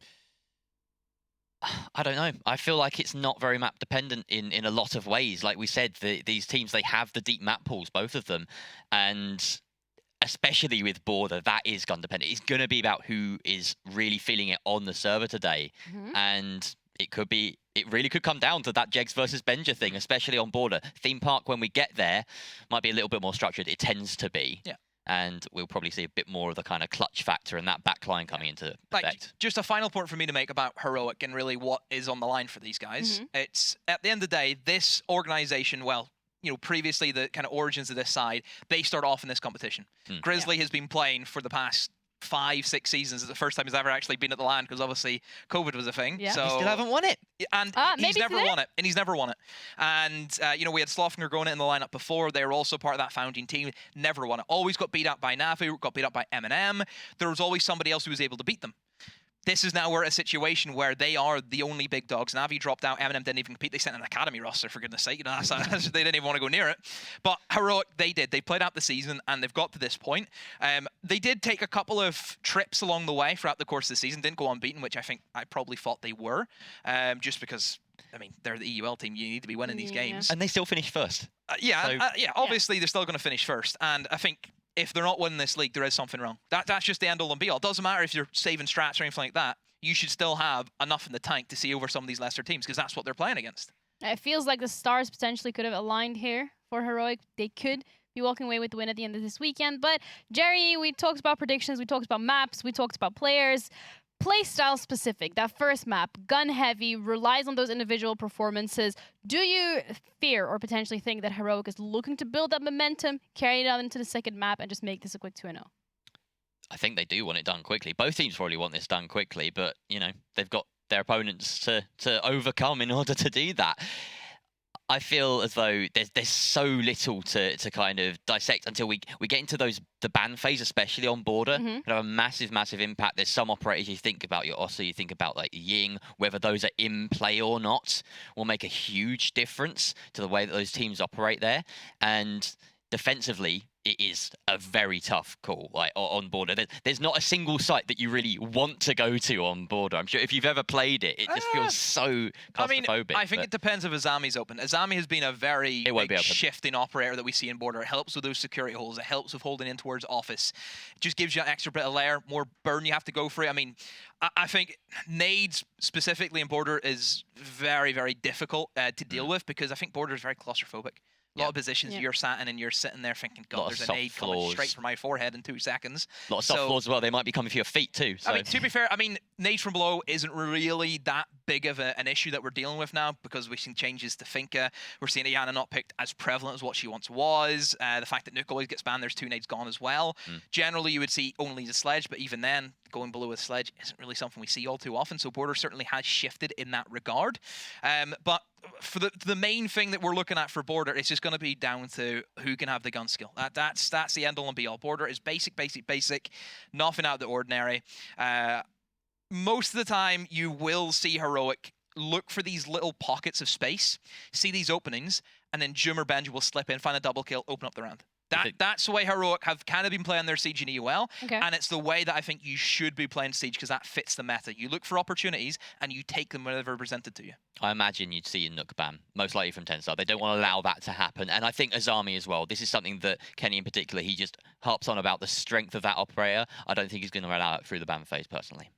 I don't know. I feel like it's not very map dependent in a lot of ways. Like we said, these teams, they have the deep map pools, both of them. And especially with Border, that is gun dependent. It's going to be about who is really feeling it on the server today. And it really could come down to that Jegs versus Benja thing, especially on Border. Theme Park, when we get there, might be a little bit more structured. It tends to be. Yeah. and we'll probably see a bit more of the kind of clutch factor and that back line coming into effect. Just a final point for me to make about Heroic and really what is on the line for these guys. It's, at the end of the day, this organization, well, you know, previously the kind of origins of this side, they start off in this competition. Grizzly has been playing for the past 5-6 seasons. It's the first time he's ever actually been at the LAN because obviously COVID was a thing. So he still haven't won it. And he's never won it. And he's never won it. And, you know, we had Sloffinger going in the lineup before. They were also part of that founding team. Never won it. Always got beat up by Navi, got beat up by M&M. There was always somebody else who was able to beat them. This is now we're at a situation where they are the only big dogs. Navi dropped out. M&M didn't even compete. They sent an academy roster, for goodness sake. You know, they didn't even want to go near it. But Heroic, they did. They played out the season, and they've got to this point. They did take a couple of trips along the way throughout the course of the season. Didn't go unbeaten, which I probably thought they were, just because, I mean, they're the EUL team. You need to be winning these games. And they still finished first. Obviously, they're still going to finish first. And I think if they're not winning this league, there is something wrong. That's just the end-all and be-all. It doesn't matter if you're saving strats or anything like that. You should still have enough in the tank to see over some of these lesser teams because that's what they're playing against. It feels like the stars potentially could have aligned here for Heroic. They could be walking away with the win at the end of this weekend. But Jerry, we talked about predictions, we talked about maps, we talked about players. Playstyle specific, that first map, gun heavy, relies on those individual performances. Do you fear or potentially think that Heroic is looking to build that momentum, carry it out into the second map, and just make this a quick 2-0? I think they do want it done quickly. Both teams probably want this done quickly, but, you know, they've got their opponents to overcome in order to do that. I feel as though there's so little to kind of dissect until we get into the ban phase, especially on Border. Can have a massive impact. There's some operators you think about, your Ossa, you think about like Ying, whether those are in play or not will make a huge difference to the way that those teams operate there. And defensively, it is a very tough call, like on Border. There's not a single site that you really want to go to on Border. I'm sure if you've ever played it, it just feels so claustrophobic. I think it depends if Azami's open. Azami has been a very big shifting operator that we see in Border. It helps with those security holes. It helps with holding in towards office. It just gives you an extra bit of layer, more burn you have to go for it. I mean, I think nades specifically in Border is very difficult to deal with because I think Border is very claustrophobic. A lot of positions you're sat in and you're sitting there thinking, God, there's a nade coming straight for my forehead in 2 seconds. A lot of soft floors as well. They might be coming for your feet too. So. I mean, to be fair, I mean, nades from below isn't really that big of an issue that we're dealing with now because we've seen changes to Finka. We're seeing Ayana not picked as prevalent as what she once was. The fact that Nuke always gets banned, there's 2 nades gone as well. Generally, you would see only the Sledge, but even then, going below with Sledge isn't really something we see all too often. So Border certainly has shifted in that regard. But for the main thing that we're looking at for Border, it's just going to be down to who can have the gun skill. That's the end all and be all. Border is basic, nothing out of the ordinary. Most of the time, you will see Heroic look for these little pockets of space, see these openings, and then Jum or Benji will slip in, find a double kill, open up the round. That's the way Heroic have kind of been playing their Siege in EUL, and it's the way that I think you should be playing Siege because that fits the meta. You look for opportunities and you take them whenever presented to you. I imagine you'd see a Nook ban, most likely from TENSTAR. They don't want to allow that to happen, and I think Azami as well. This is something that Kenny in particular, he just harps on about the strength of that operator. I don't think he's going to allow it through the ban phase personally.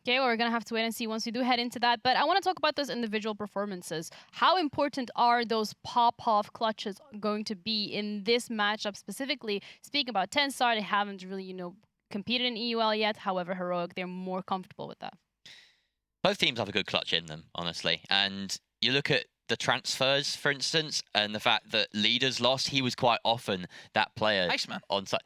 Okay, well, we're going to have to wait and see once we do head into that. But I want to talk about those individual performances. How important are those pop-off clutches going to be in this matchup specifically? Speaking about TENSTAR, they haven't really, competed in EUL yet. However, Heroic, they're more comfortable with that. Both teams have a good clutch in them, honestly. And you look at the transfers, for instance, and the fact that Leaders lost, he was quite often that player Iceman. On site.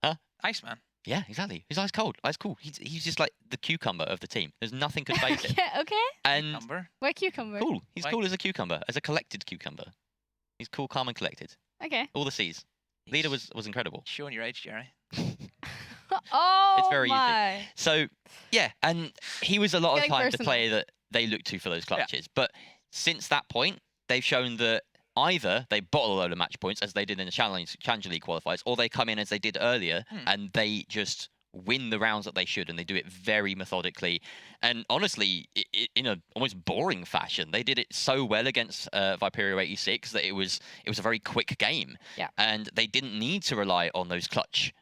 Huh? Iceman. Yeah, exactly. He's ice cold. Ice cool. He's just like the cucumber of the team. There's nothing could phase him. Yeah, okay. And Why cucumber? Cool. He's cool as a cucumber, as a collected cucumber. He's cool, calm, and collected. Okay. All the C's. Leader was incredible. Showing your age, Jerry. Oh, it's very my. easy. So, yeah, and he was a lot of the time the player that they looked to for those clutches. Yeah. But since that point, they've shown that either they bottle a load of match points, as they did in the Challenger League qualifiers, or they come in as they did earlier, and they just win the rounds that they should, and they do it very methodically. And honestly, in a almost boring fashion. They did it so well against Viperio 86 that it was a very quick game. Yeah. And they didn't need to rely on those clutch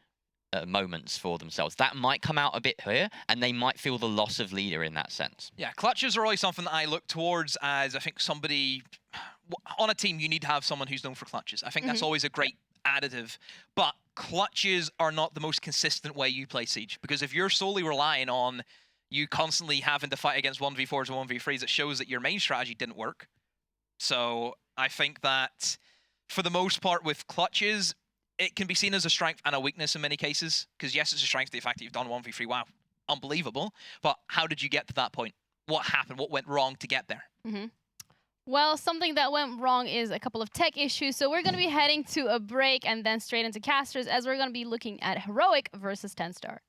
moments for themselves. That might come out a bit here, and they might feel the loss of Leader in that sense. Yeah, clutches are always something that I look towards as, I think, somebody on a team, you need to have someone who's known for clutches. I think that's always a great additive. But clutches are not the most consistent way you play Siege. Because if you're solely relying on you constantly having to fight against 1v4s and 1v3s, it shows that your main strategy didn't work. So I think that for the most part with clutches, it can be seen as a strength and a weakness in many cases. Because yes, it's a strength, the fact that you've done 1v3, wow, unbelievable. But how did you get to that point? What happened? What went wrong to get there? Well, something that went wrong is a couple of tech issues. So we're going to be heading to a break and then straight into casters as we're going to be looking at Heroic versus TENSTAR.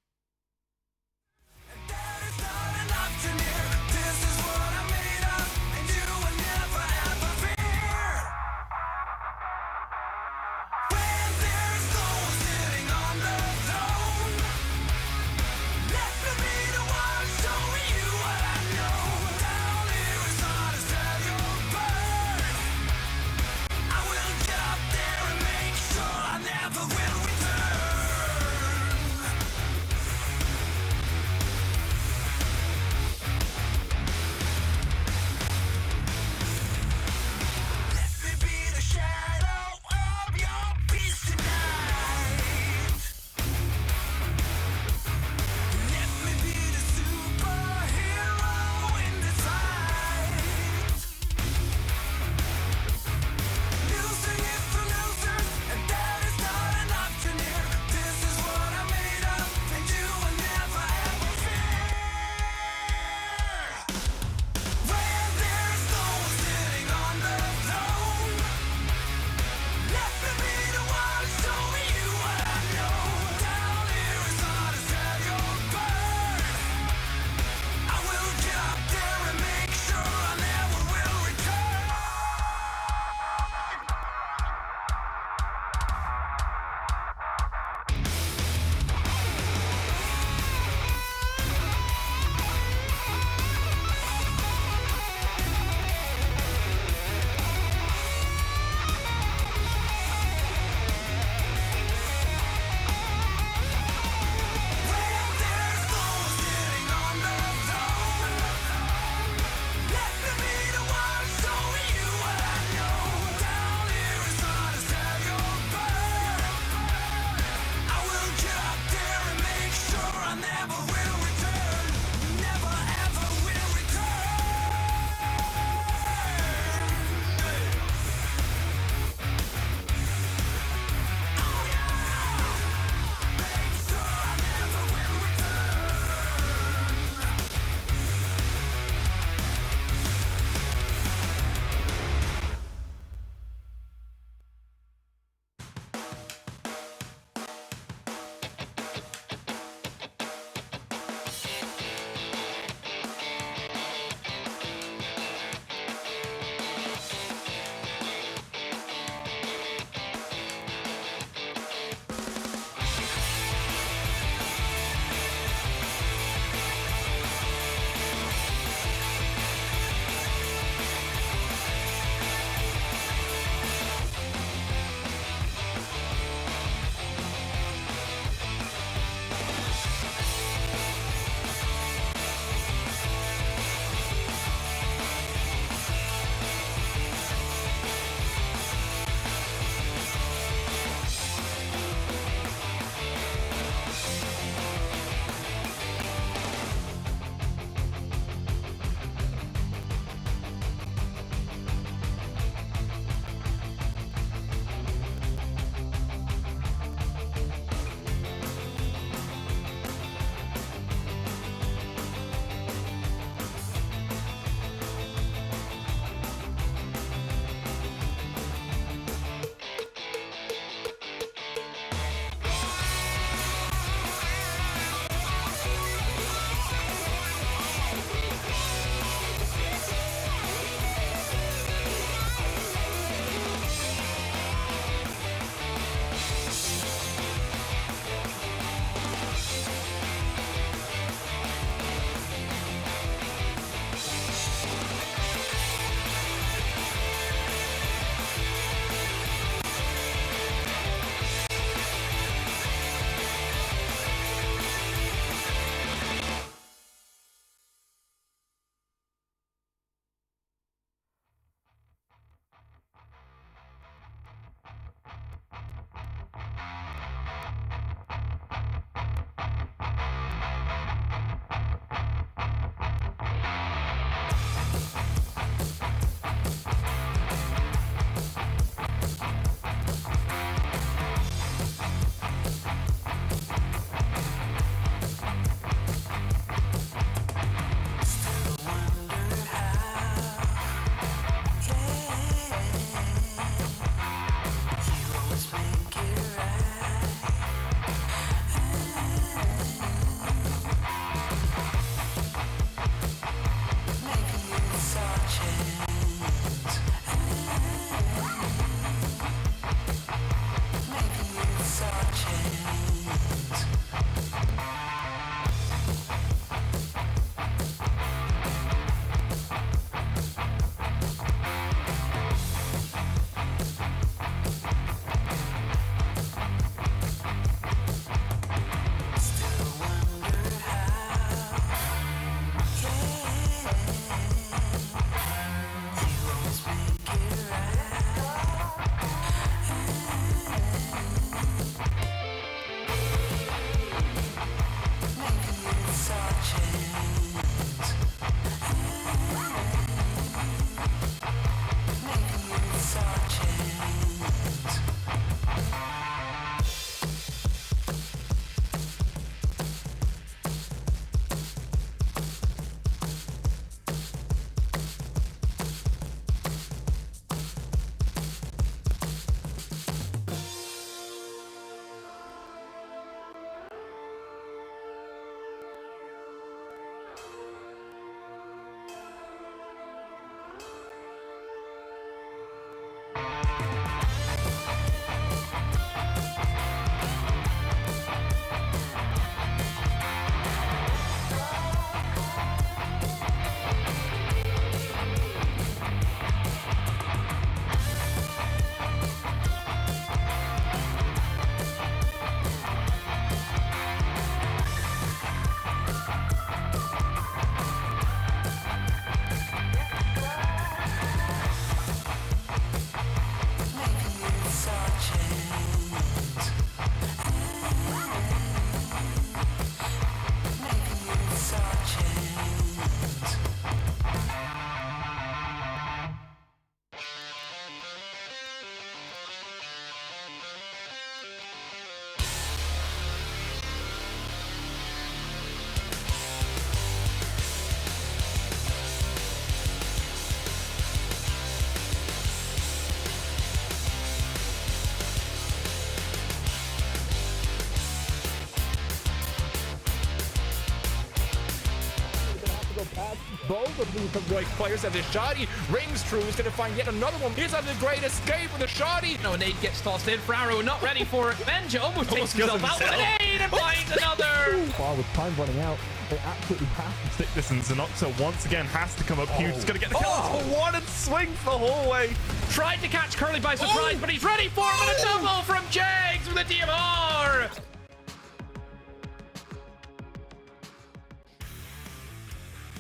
go past both of these Heroic players as the Shoddy rings true. He's going to find yet another one. He's on the great escape with the Shoddy. No, nade gets tossed in. Fraro not ready for it. Benja almost takes himself out with a nade and finds another. Wow, with time running out, they absolutely have to stick this, and Zenoxa once again has to come up huge. He's going to get the kill for one and swing the whole way. Tried to catch Curly by surprise, but he's ready for him, and a double from Jags with a DMR.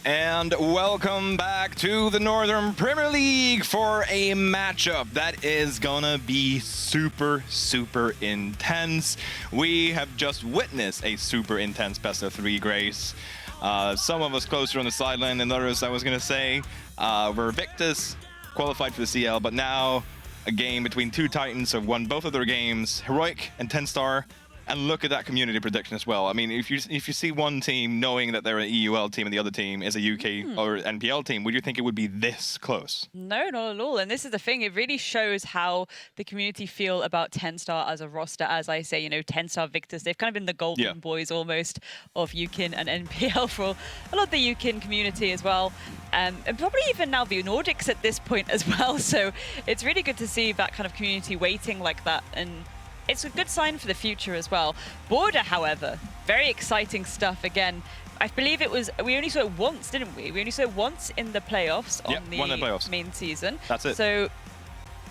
And welcome back to the Northern Premier League for a matchup that is gonna be super, super intense. We have just witnessed a super intense best of 3 Grace. Some of us closer on the sideline than others, I was gonna say. Where Victus qualified for the CL, but now a game between two Titans have won both of their games, Heroic and TENSTAR. And look at that community prediction as well. I mean, if you see one team knowing that they're an EUL team and the other team is a UK or NPL team, would you think it would be this close? No, not at all. And this is the thing. It really shows how the community feel about TENSTAR as a roster. As I say, you know, TENSTAR, Victus, they've kind of been the golden boys almost of UKIN and NPL for a lot of the UKIN community as well. And probably even now the Nordics at this point as well. So it's really good to see that kind of community waiting like that. And it's a good sign for the future as well. Border, however, very exciting stuff again. I believe it was, we only saw it once, didn't we? We only saw it once in the playoffs on the main season. That's it. So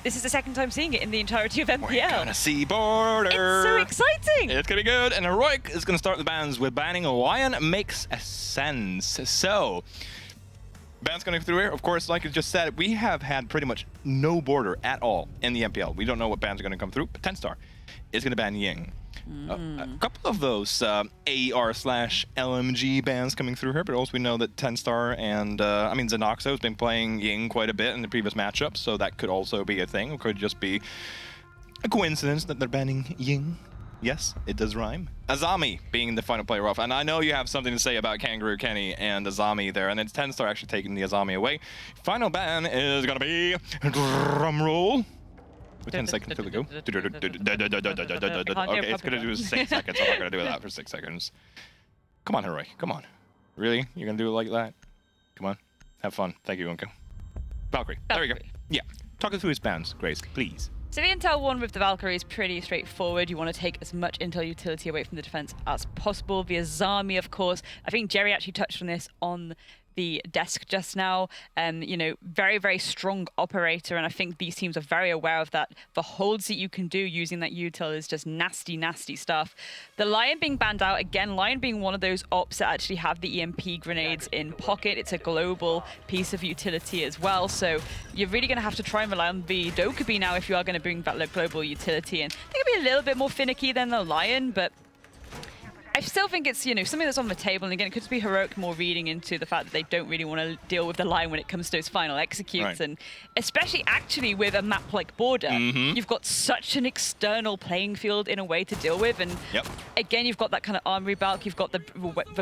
this is the second time seeing it in the entirety of NPL. We're gonna see Border. It's so exciting. It's gonna be good. And Heroic is gonna start the bans with banning Lion. Makes sense. So, bans going through here. Of course, like I just said, we have had pretty much no Border at all in the NPL. We don't know what bans are gonna come through, but TENSTAR is going to ban Ying. A couple of those AR/LMG bans coming through here, but also we know that TENSTAR and, I mean, Zenoxa has been playing Ying quite a bit in the previous matchups, so that could also be a thing. It could just be a coincidence that they're banning Ying. Yes, it does rhyme. Azami being the final player off, and I know you have something to say about Kangaroo Kenny and Azami there, and it's TENSTAR actually taking the Azami away. Final ban is going to be, drum roll. 10 seconds till we go. Okay, it's gonna do 6 seconds. I'm not gonna do that for 6 seconds. Come on, Heroic. Come on. Really? You're gonna do it like that? Come on. Have fun. Thank you, Uncle. Valkyrie. There we go. Yeah. Talk us through his bans, Grace, please. So the intel one with the Valkyrie is pretty straightforward. You want to take as much intel utility away from the defense as possible. The Azami, of course. I think Jerry actually touched on this on the desk just now. You know, very, very strong operator, and I think these teams are very aware of that. The holds that you can do using that util is just nasty, nasty stuff. The Lion being banned out, again, Lion being one of those ops that actually have the EMP grenades in pocket. It's a global piece of utility as well, so you're really going to have to try and rely on the Dokkaebi now if you are going to bring that global utility in. They can be a little bit more finicky than the Lion, but I still think it's, you know, something that's on the table, and again, it could just be Heroic more reading into the fact that they don't really want to deal with the line when it comes to those final executes, and especially actually with a map like Border, you've got such an external playing field in a way to deal with, and again, you've got that kind of armory bulk, you've got the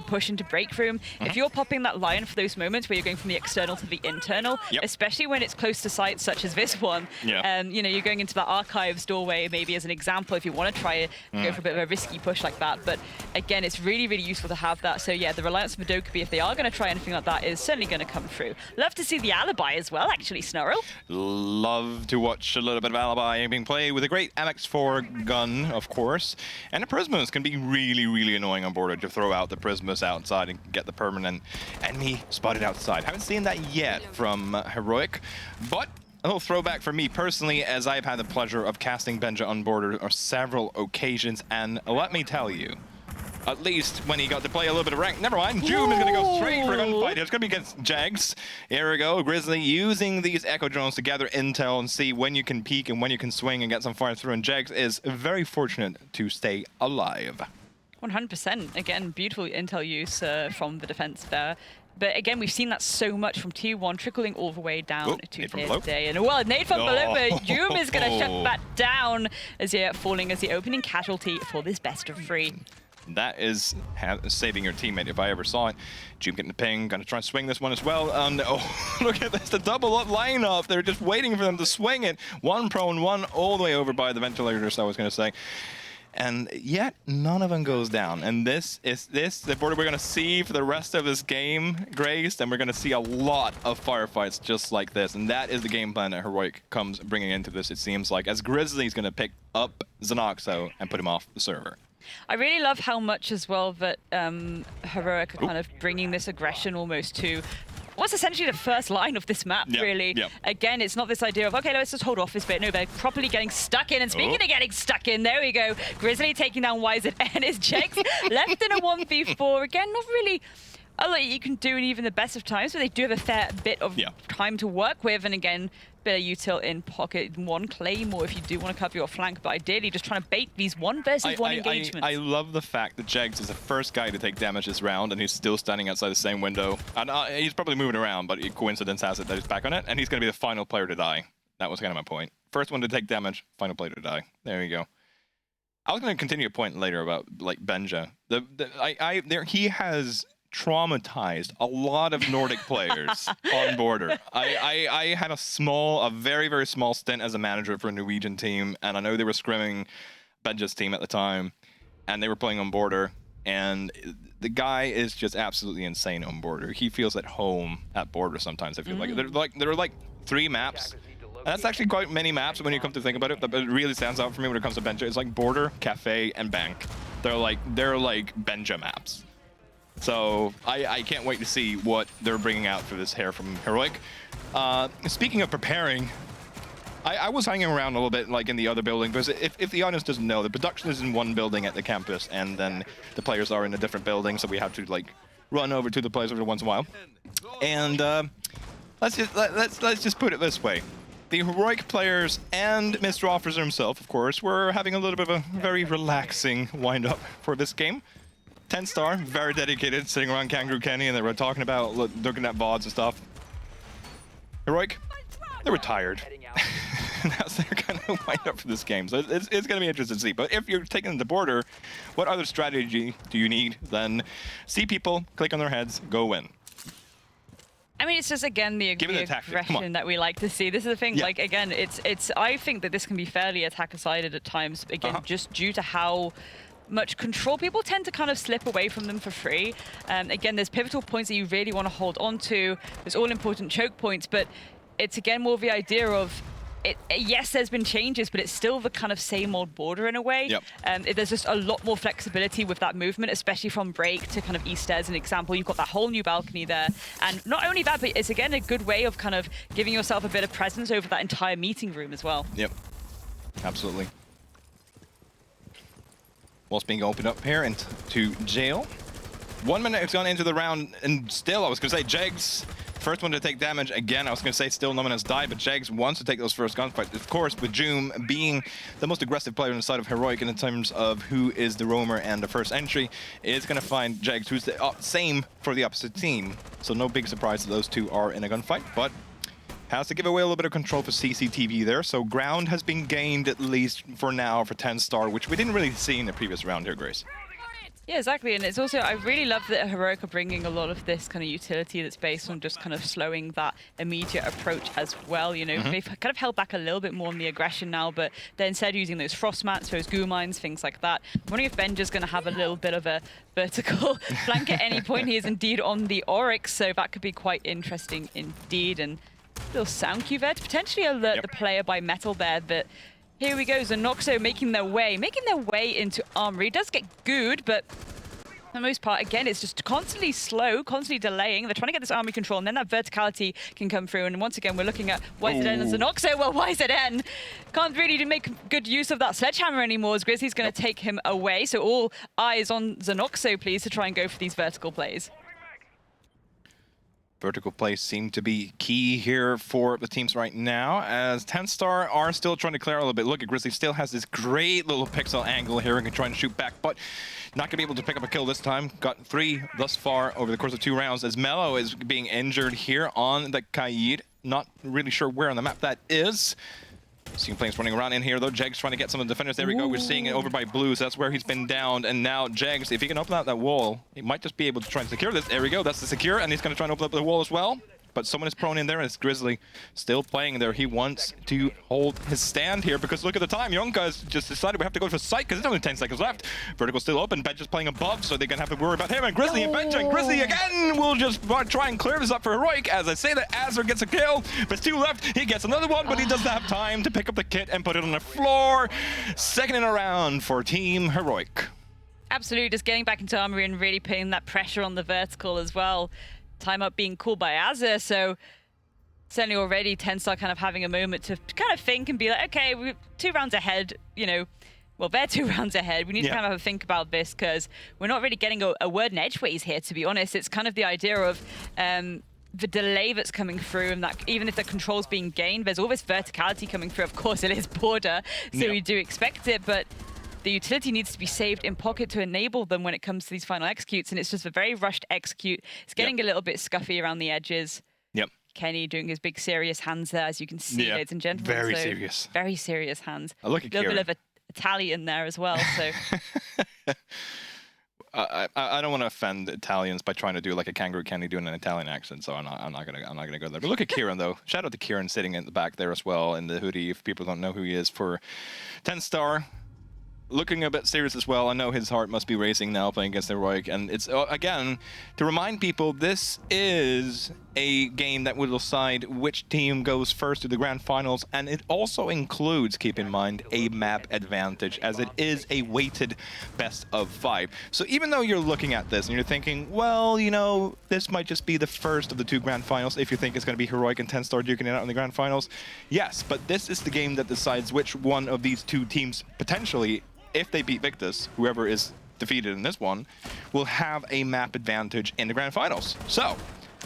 push into break room. If you're popping that Lion for those moments where you're going from the external to the internal, especially when it's close to sites such as this one, you know, you're going into that archives doorway maybe as an example if you want to try to go for a bit of a risky push like that, but again, it's really, really useful to have that. So yeah, the reliance of Dokkaebi, if they are going to try anything like that, is certainly going to come through. Love to see the Alibi as well, actually, Snurl. Love to watch a little bit of Alibi being played with a great MX4 gun, of course. And the Prismus can be really, really annoying on Border to throw out the Prismus outside and get the permanent enemy spotted outside. Haven't seen that yet from Heroic, but a little throwback for me personally, as I've had the pleasure of casting Benja on Border on several occasions, and let me tell you, at least when he got to play a little bit of rank. Never mind, Joom is going to go straight for a gunfight. It's going to be against Jags. Here we go, Grizzly using these Echo drones to gather intel and see when you can peek and when you can swing and get some fire through. And Jags is very fortunate to stay alive. 100%. Again, beautiful intel use from the defense there. But again, we've seen that so much from T1 trickling all the way down to here today. And well, nade from below, but Joom is going to shut that down as you're falling as the opening casualty for this best of 3. That is saving your teammate if I ever saw it. Joom getting the ping, gonna try and swing this one as well. And oh, look at this, the double up lineup. They're just waiting for them to swing it. One prone, one all the way over by the ventilators, I was gonna say. And yet, none of them goes down. And this is the border we're going to see for the rest of this game, Grace. And we're going to see a lot of firefights just like this. And that is the game plan that Heroic comes bringing into this, it seems like. As Grizzly's going to pick up Xenoxo and put him off the server. I really love how much as well that Heroic are kind of bringing this aggression almost to what's essentially the first line of this map, really. Again, it's not this idea of, okay, let's just hold off this bit. No, they're properly getting stuck in. And speaking of getting stuck in, there we go. Grizzly taking down YZN is Jegs left in a 1v4. Again, not really a lot you can do in even the best of times, but they do have a fair bit of time to work with. And again, bit of util in pocket, one claymore if you do want to cover your flank, but ideally just trying to bait these 1 versus 1 engagements. I love the fact that Jegs is the first guy to take damage this round, and he's still standing outside the same window. And he's probably moving around, but coincidence has it that he's back on it, and he's going to be the final player to die. That was kind of my point. First one to take damage, final player to die. There you go. I was going to continue a point later about like Benja. He has traumatized a lot of Nordic players on Border. I had a very, very small stint as a manager for a Norwegian team, and I know they were scrimming Benja's team at the time, and they were playing on Border, and the guy is just absolutely insane on Border. He feels at home at Border sometimes. I feel like there are like 3 maps. And that's actually quite many maps when you come to think about it, but it really stands out for me when it comes to Benja. It's like Border, Cafe, and Bank. They're like Benja maps. So I can't wait to see what they're bringing out for this hair from Heroic. Speaking of preparing, I was hanging around a little bit like in the other building, because if the audience doesn't know, the production is in one building at the campus, and then the players are in a different building, so we have to like run over to the players every once in a while. And let's just put it this way. The Heroic players and Mr. Officer himself, of course, were having a little bit of a very relaxing wind-up for this game. TENSTAR, very dedicated, sitting around Kangaroo Kenny, and they were talking about looking at VODs and stuff. Heroic, they were tired. That's their kind of wind-up for this game. So it's going to be interesting to see. But if you're taking the Border, what other strategy do you need than see people, click on their heads, go win? I mean, it's just, again, the aggression that we like to see. This is the thing, like, again, I think that this can be fairly attacker-sided at times, again, just due to how much control people tend to kind of slip away from them for free. Again, there's pivotal points that you really want to hold on to. There's all important choke points, but it's, again, more the idea of yes, there's been changes, but it's still the kind of same old Border in a way. There's just a lot more flexibility with that movement, especially from break to kind of east as an example. You've got that whole new balcony there. And not only that, but it's, again, a good way of kind of giving yourself a bit of presence over that entire meeting room as well. Yep, absolutely. What's being opened up here into jail. 1 minute has gone into the round, and still, I was going to say, Jegs, first one to take damage. Again, I was going to say still no one has died, but Jegs wants to take those first gunfights. Of course, with Joom being the most aggressive player on the side of Heroic in terms of who is the roamer and the first entry, is going to find Jegs, who's the same for the opposite team. So no big surprise that those two are in a gunfight, but has to give away a little bit of control for CCTV there. So ground has been gained, at least for now, for TENSTAR, which we didn't really see in the previous round here, Grace. Yeah, exactly. And it's also, I really love that Heroic are bringing a lot of this kind of utility that's based on just kind of slowing that immediate approach as well. You know, they've kind of held back a little bit more on the aggression now, but they're instead using those frost mats, those goo mines, things like that. I'm wondering if Benja's going to have a little bit of a vertical flank at any point. He is indeed on the Oryx, so that could be quite interesting indeed. And little sound cue there to potentially alert the player by metal there that here we go, Xenoxo making their way into Armory. It does get good, but for the most part, again, it's just constantly slow, constantly delaying. They're trying to get this army control, and then that verticality can come through. And once again, we're looking at YZN and Xenoxo. Well, YZN can't really make good use of that sledgehammer anymore, as Grizzly's going to take him away. So all eyes on Xenoxo, please, to try and go for these vertical plays. Vertical plays seem to be key here for the teams right now, as TENSTAR are still trying to clear a little bit. Look at Grizzly, still has this great little pixel angle here and can try and shoot back, but not going to be able to pick up a kill this time. Got 3 thus far over the course of 2 rounds, as Mello is being injured here on the Kaid. Not really sure where on the map that is. Seeing players running around in here, though. Jegs trying to get some of the defenders. There we go. We're seeing it over by Blues. That's where he's been downed. And now Jegs, if he can open up that wall, he might just be able to try and secure this. There we go. That's the secure. And he's going to try and open up the wall as well. but someone is prone in there, and it's Grizzly still playing there. He wants to hold his stand here because look at the time. Yonka has just decided we have to go for sight because there's only 10 seconds left. Vertical's still open. Benj is playing above, so they're going to have to worry about him. And Grizzly and Benj, and Grizzly again will just try and clear this up for Heroic. As I say that, Azure gets a kill. There's 2 left. He gets another one, but he doesn't have time to pick up the kit and put it on the floor. Second in a round for Team Heroic. Absolutely, just getting back into Armory and really putting that pressure on the vertical as well. Timeout being called by Azure, so certainly already TENSTAR kind of having a moment to kind of think and be like, okay, we're 2 rounds ahead, you know. Well, they're 2 rounds ahead. We need to kind of have a think about this because we're not really getting a word in edgeways here, to be honest. It's kind of the idea of the delay that's coming through, and that even if the control's being gained, there's all this verticality coming through. Of course, it is border, so we do expect it, but the utility needs to be saved in pocket to enable them when it comes to these final executes, and it's just a very rushed execute. It's getting a little bit scuffy around the edges. Kenny doing his big serious hands there, as you can see, ladies and gentlemen. Very serious. Very serious hands. I look at a little bit of Italian there as well. So I don't want to offend Italians by trying to do like a Kangaroo Kenny doing an Italian accent, so I'm not gonna go there. But look at Kieran though. Shout out to Kieran sitting in the back there as well in the hoodie. If people don't know who he is for TENSTAR. Looking a bit serious as well. I know his heart must be racing now playing against Heroic. And it's, again, to remind people, this is a game that will decide which team goes first to the grand finals. And it also includes, keep in mind, a map advantage, as it is a weighted best of 5. So even though you're looking at this and you're thinking, well, you know, this might just be the first of the 2 grand finals, if you think it's going to be Heroic and TENSTAR duking it out in the grand finals. Yes, but this is the game that decides which one of these 2 teams potentially, if they beat Victus, whoever is defeated in this one, will have a map advantage in the grand finals. So,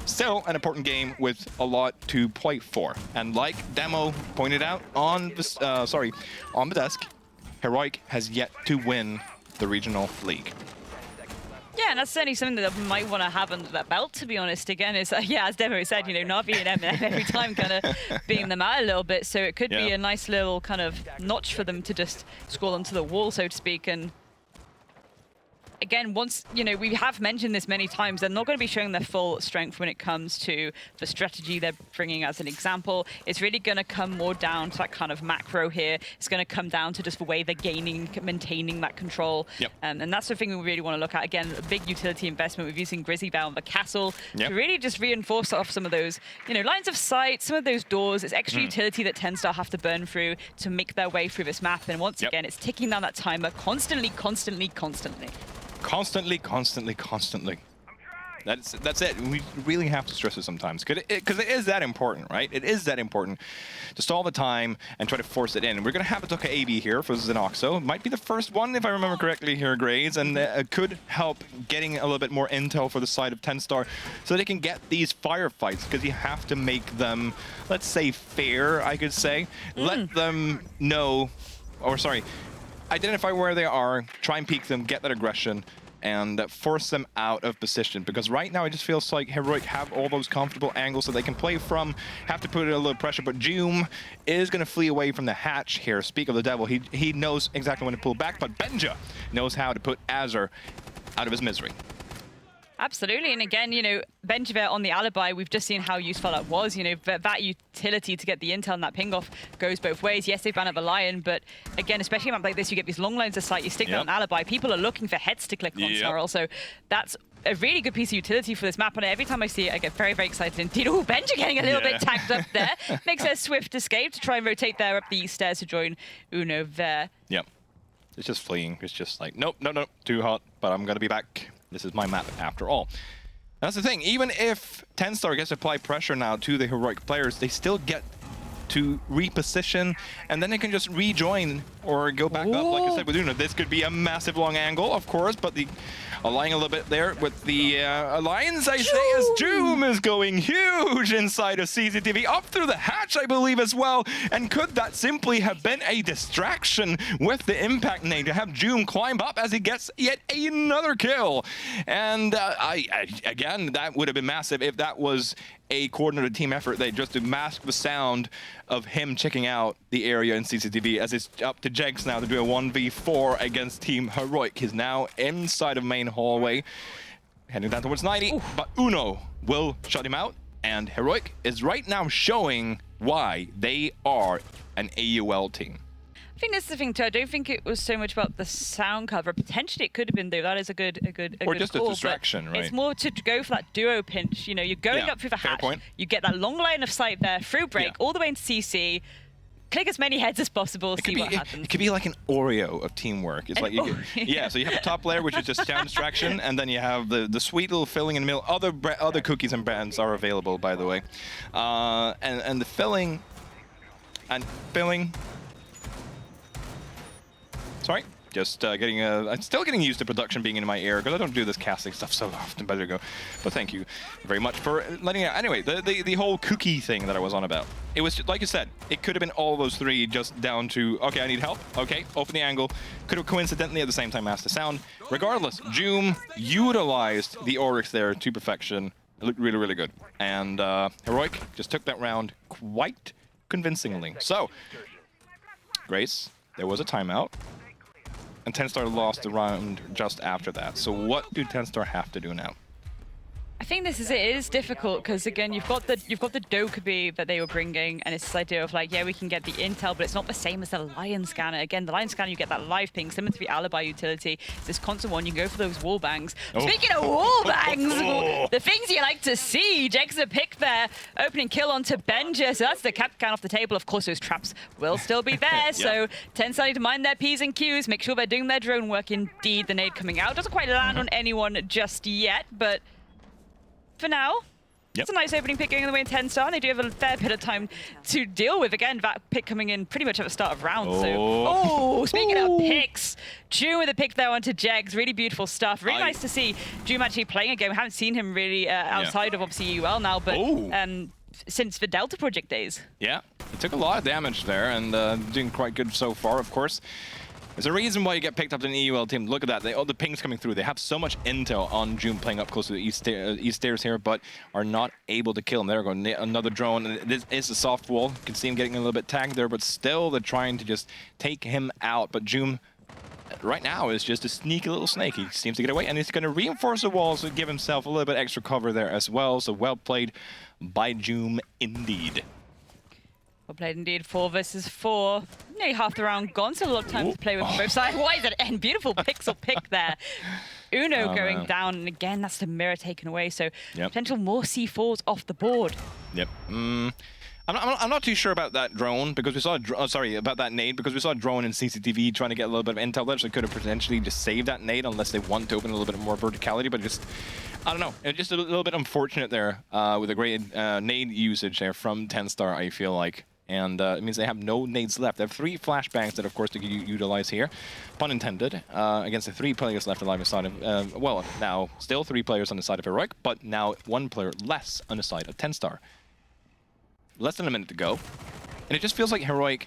still an important game with a lot to play for. And like Demo pointed out on this, on the desk, Heroic has yet to win the regional league. Yeah, and that's certainly something that we might want to have under that belt, to be honest. Again, is yeah, as Demo said, you know, Na'Vi and M&M every time kind of beating them out a little bit. So it could be a nice little kind of notch for them to just scroll onto the wall, so to speak. And again, once, you know, we have mentioned this many times, they're not going to be showing their full strength when it comes to the strategy they're bringing as an example. It's really going to come more down to that kind of macro here. It's going to come down to just the way they're gaining, maintaining that control. And that's the thing we really want to look at. Again, a big utility investment. We're using Grizzly Bow on the castle to really just reinforce off some of those, you know, lines of sight, some of those doors. It's extra utility that TENSTAR have to burn through to make their way through this map. And once again, it's ticking down that timer constantly. Constantly. That's it. We really have to stress it sometimes because it is that important, right? It is that important to stall the time and try to force it in. And we're going to have a Tuka AB here for Xenoxo. It might be the first one, if I remember correctly here, Grays, and it could help getting a little bit more intel for the side of TENSTAR so they can get these firefights, because you have to make them, let's say, fair, I could say. Let them know, or sorry, identify where they are, try and peek them, get that aggression, and force them out of position. Because right now it just feels like Heroic have all those comfortable angles that they can play from, have to put in a little pressure, but Joom is going to flee away from the hatch here. Speak of the devil, he knows exactly when to pull back, but Benja knows how to put Azure out of his misery. Absolutely, and again, you know, Benjamin on the alibi, we've just seen how useful that was. You know, that utility to get the intel and that ping off goes both ways. Yes, they ban up the Lion, but again, especially a map like this, you get these long lines of sight, you stick that on alibi. People are looking for heads to click on Snarl, so that's a really good piece of utility for this map, and every time I see it, I get very, very excited indeed. Oh, Benja getting a little bit tagged up there. Makes a swift escape to try and rotate there up the stairs to join Uno there. It's just fleeing. It's just like, nope, too hot, but I'm going to be back. This is my map after all. That's the thing. Even if TENSTAR gets to apply pressure now to the Heroic players, they still get to reposition, and then they can just rejoin or go back up, like I said with Uno. This could be a massive long angle, of course, but the aligning a little bit there with the alliance, I say, as Joom is going huge inside of CCTV, up through the hatch, I believe, as well. And could that simply have been a distraction with the impact nade to have Joom climb up as he gets yet another kill? And again, that would have been massive if that was a coordinated team effort. They just to mask the sound of him checking out the area in CCTV, as it's up to Jenks now to do a 1v4 against Team Heroic. He's now inside of main hallway, heading down towards 90, but Uno will shut him out. And Heroic is right now showing why they are an AUL team. I think this is the thing too. I don't think it was so much about the sound cover. Potentially, it could have been though. That is a good Or good just call, a distraction, right? It's more to go for that duo pinch. You know, you're going up through the hatch. Point. You get that long line of sight there through break all the way into CC. Click as many heads as possible. See what happens. It could be like an Oreo of teamwork. It's like you get, so you have the top layer, which is just sound distraction, and then you have the sweet little filling in the middle. Other cookies and brands are available, by the way, and the filling and filling. Sorry, just I'm still getting used to production being in my ear because I don't do this casting stuff so often. But there you go. But thank you very much for letting it. Anyway, the whole cookie thing that I was on about. It was like you said. It could have been all those three just down to okay, I need help. Okay, open the angle. Could have coincidentally at the same time asked the sound. Regardless, Joom utilized the Oryx there to perfection. It looked really, really good. And Heroic just took that round quite convincingly. So, Grace, there was a timeout. And TENSTAR lost the round just after that. So what do TENSTAR have to do now? I think it is difficult because again you've got the Dokkaebi that they were bringing, and it's this idea of like, yeah, we can get the intel, but it's not the same as the Lion Scanner. Again, the Lion Scanner, you get that live ping, similar to the Alibi utility. It's this constant one. You can go for those wall bangs. Speaking of wall bangs, the things you like to see. Jegs a pick there, opening kill onto Benja, so that's the cap count off the table. Of course, those traps will still be there. So TENSTAR need to mind their P's and Q's, make sure they're doing their drone work. Indeed, the nade coming out doesn't quite land on anyone just yet, but for now, it's a nice opening pick going the way in TENSTAR, and they do have a fair bit of time to deal with. Again, that pick coming in pretty much at the start of round. So, speaking of picks, Joom with a pick there onto Jegs. Really beautiful stuff. Really nice to see Joom actually playing a game. I haven't seen him really outside of obviously UL now, but since the Delta Project days. Yeah, he took a lot of damage there and doing quite good so far, of course. There's a reason why you get picked up in an EUL team. Look at that. All the pings coming through. They have so much intel on Joom playing up close to the east stairs here, but are not able to kill him. There we go. Another drone. This is a soft wall. You can see him getting a little bit tagged there, but still they're trying to just take him out. But Joom right now is just a sneaky little snake. He seems to get away, and he's going to reinforce the walls to give himself a little bit extra cover there as well. So well played by Joom indeed. Well played indeed. 4 versus 4. Nearly half the round gone, so a lot of time to play with both sides. Why is it end? Beautiful pixel pick there. Uno going down, and again, that's the mirror taken away. So potential more C4s off the board. Yep. I'm not too sure about that drone because we saw about that nade because we saw a drone in CCTV trying to get a little bit of intel there, so they could have potentially just saved that nade unless they want to open a little bit more verticality. But just I don't know, it's just a little bit unfortunate there with a great nade usage there from TENSTAR, I feel like. And it means they have no nades left. They have 3 flashbangs that, of course, they can utilize here. Pun intended. Against the 3 players left alive on the side of... well, now still 3 players on the side of Heroic, but now 1 player less on the side of TENSTAR. Less than a minute to go. And it just feels like Heroic...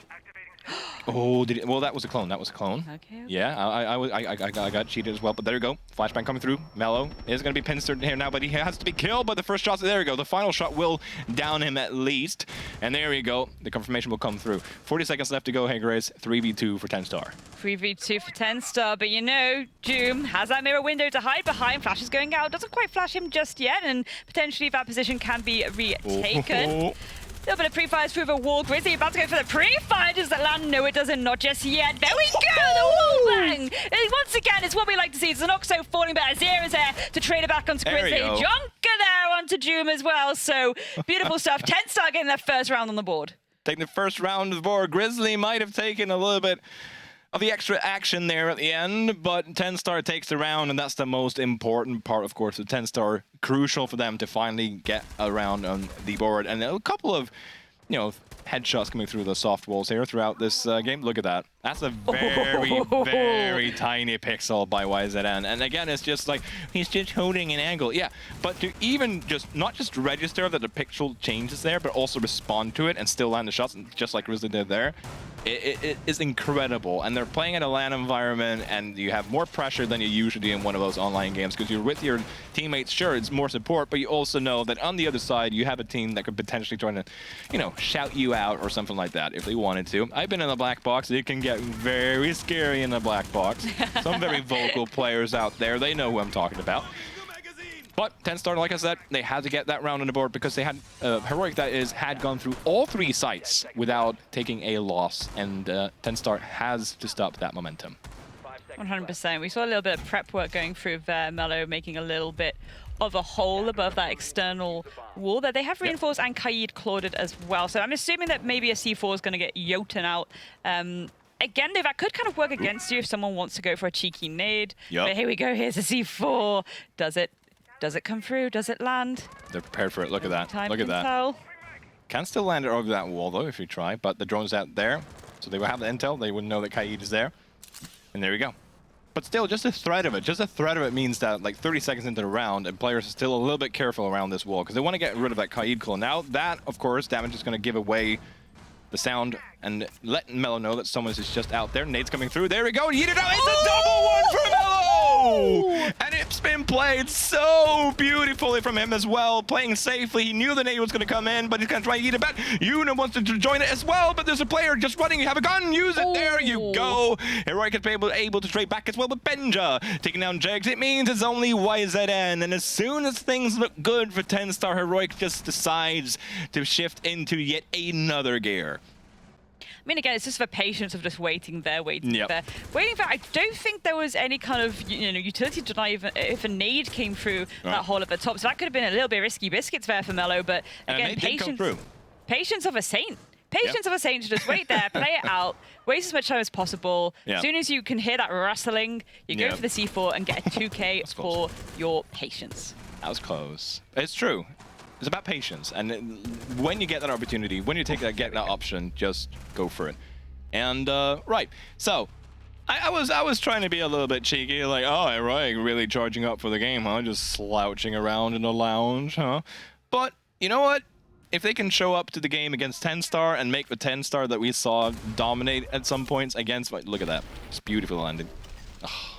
Oh, well, that was a clone. That was a clone. Okay. Yeah, I got cheated as well. But there you go. Flashbang coming through. Mello is going to be pincered here now, but he has to be killed. But the first shot, there we go. The final shot will down him at least. And there we go. The confirmation will come through. 40 seconds left to go, hey Grace. 3v2 for TENSTAR. 3v2 for TENSTAR, but you know, Joom has that mirror window to hide behind. Flash is going out. Doesn't quite flash him just yet, and potentially that position can be retaken. A little bit of pre-fires through the wall. Grizzly about to go for the pre-fire. Does that land? No, it doesn't. Not just yet. There we go. The wall bang. And once again, it's what we like to see. Zanoxo falling, but Azir is there to trade it back onto Grizzly. Jonker there onto Joom as well. So beautiful stuff. TENSTAR getting their first round on the board. Taking the first round of the board. Grizzly might have taken a little bit of the extra action there at the end, but TENSTAR takes the round, and that's the most important part, of course, of TENSTAR. Crucial for them to finally get around on the board. And a couple of, you know, headshots coming through the soft walls here throughout this game. Look at that. That's a very, very tiny pixel by YZN. And again, it's just like, he's just holding an angle. Yeah, but to even just, not just register that the pixel changes there, but also respond to it and still land the shots, just like Grizzly did there, it is incredible. And they're playing in a LAN environment, and you have more pressure than you usually do in one of those online games, because you're with your teammates. Sure, it's more support, but you also know that on the other side, you have a team that could potentially try to, you know, shout you out or something like that if they wanted to. I've been in the black box. It can get very scary in the black box. Some very vocal players out there, they know who I'm talking about. But TENSTAR, like I said, they had to get that round on the board because they had Heroic, that is, had gone through all 3 sites without taking a loss, and TENSTAR has to stop that momentum. 100%. We saw a little bit of prep work going through there, Mello making a little bit of a hole above that external wall there. They have reinforced and Kaid clawed as well. So I'm assuming that maybe a C4 is going to get Jotun out. Again, though, that could kind of work against you if someone wants to go for a cheeky nade. Yep. But here we go. Here's a C4. Does it come through? Does it land? They're prepared for it. Look at that. Time Look at can that. tell. Can still land it over that wall, though, if you try. But the drone's out there, so they will have the intel. They wouldn't know that Kaid is there. And there we go. But still, just a threat of it means that like 30 seconds into the round, and players are still a little bit careful around this wall because they want to get rid of that Kaid claw. Now that, of course, damage is going to give away the sound and let Mello know that someone is just out there. Nade's coming through. There we go. Yeet it out. It's a double one for Mello! And it's been played so beautifully from him as well. Playing safely. He knew the nade was going to come in, but he's going to try to eat it back. Yuna wants to join it as well, but there's a player just running. You have a gun. Use it. There you go. Heroic is able to trade back as well with Benja. Taking down Jegs. It means it's only YZN. And as soon as things look good for TENSTAR, Heroic just decides to shift into yet another gear. I mean, again, it's just the patience of just waiting there. Waiting for. I don't think there was any kind of utility to deny if a nade came through that hole at the top. So that could have been a little bit risky biscuits there for Mello. But again, patience of a saint. Patience of a saint to just wait there, play it out, waste as much time as possible. As soon as you can hear that rustling, you go for the C4 and get a 2K for your patience. That was close. It's true. It's about patience, and when you get that opportunity, when you get that option, just go for it. And right, so I was trying to be a little bit cheeky, like, oh, Heroic really charging up for the game, huh? Just slouching around in the lounge, huh? But you know what? If they can show up to the game against TENSTAR and make the TENSTAR that we saw dominate at some points against, look at that, it's beautiful landing. Oh,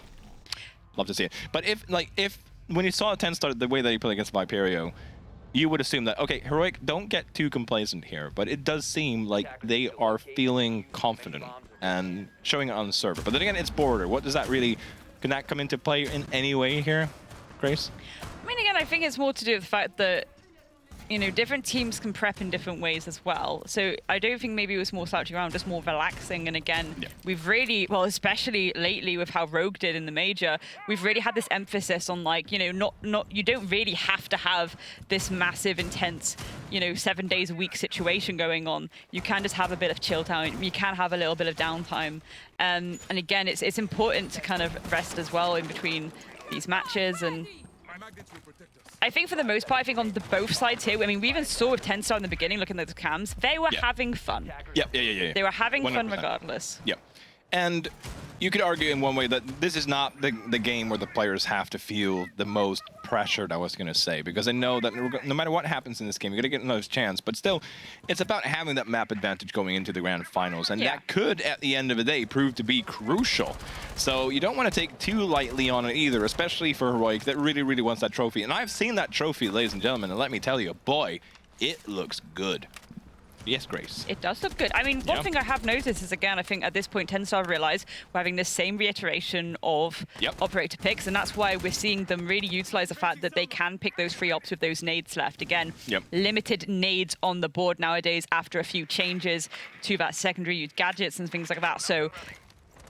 love to see it. But if when you saw TENSTAR the way that he played against Viperio, you would assume that, okay, Heroic, don't get too complacent here, but it does seem like they are feeling confident and showing it on the server. But then again, it's border. What does that really, can that come into play in any way here, Grace? I mean, again, I think it's more to do with the fact that different teams can prep in different ways as well. So I don't think maybe it was more slouching around, just more relaxing. And again, we've really, well, especially lately with how Rogue did in the major, we've really had this emphasis on you don't really have to have this massive, intense, 7 days a week situation going on. You can just have a bit of chill time. You can have a little bit of downtime. And again, it's important to kind of rest as well in between these matches. And I think for the most part, I think on both sides here, I mean, we even saw with TENSTAR in the beginning, looking at those cams, they were having fun. Yeah. They were having 100%. fun regardless. Yep. And you could argue in one way that this is not the game where the players have to feel the most pressured, I was going to say, because I know that no matter what happens in this game, you're going to get another chance. But still, it's about having that map advantage going into the grand finals. And that could, at the end of the day, prove to be crucial. So you don't want to take too lightly on it either, especially for Heroic that really, really wants that trophy. And I've seen that trophy, ladies and gentlemen, and let me tell you, boy, it looks good. Yes, Grace. It does look good. I mean, one thing I have noticed is, again, I think at this point, TENSTAR realize we're having the same reiteration of operator picks, and that's why we're seeing them really utilize the fact that they can pick those free ops with those nades left. Again, limited nades on the board nowadays after a few changes to that secondary use gadgets and things like that. So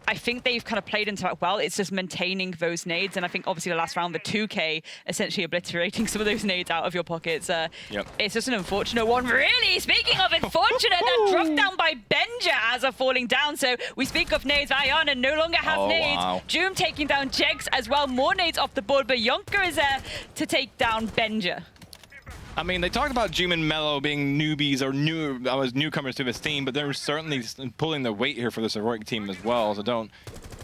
I think they've kind of played into it well. It's just maintaining those nades. And I think obviously the last round, the 2K, essentially obliterating some of those nades out of your pockets. It's just an unfortunate one. Really, speaking of unfortunate, that drop down by Benja as are falling down. So we speak of nades. Iona no longer have nades. Wow. Joom taking down Jegs as well. More nades off the board, but Yonka is there to take down Benja. I mean, they talked about Joom and Mello being newbies or newcomers to this team, but they're certainly pulling the weight here for this Heroic team as well, so don't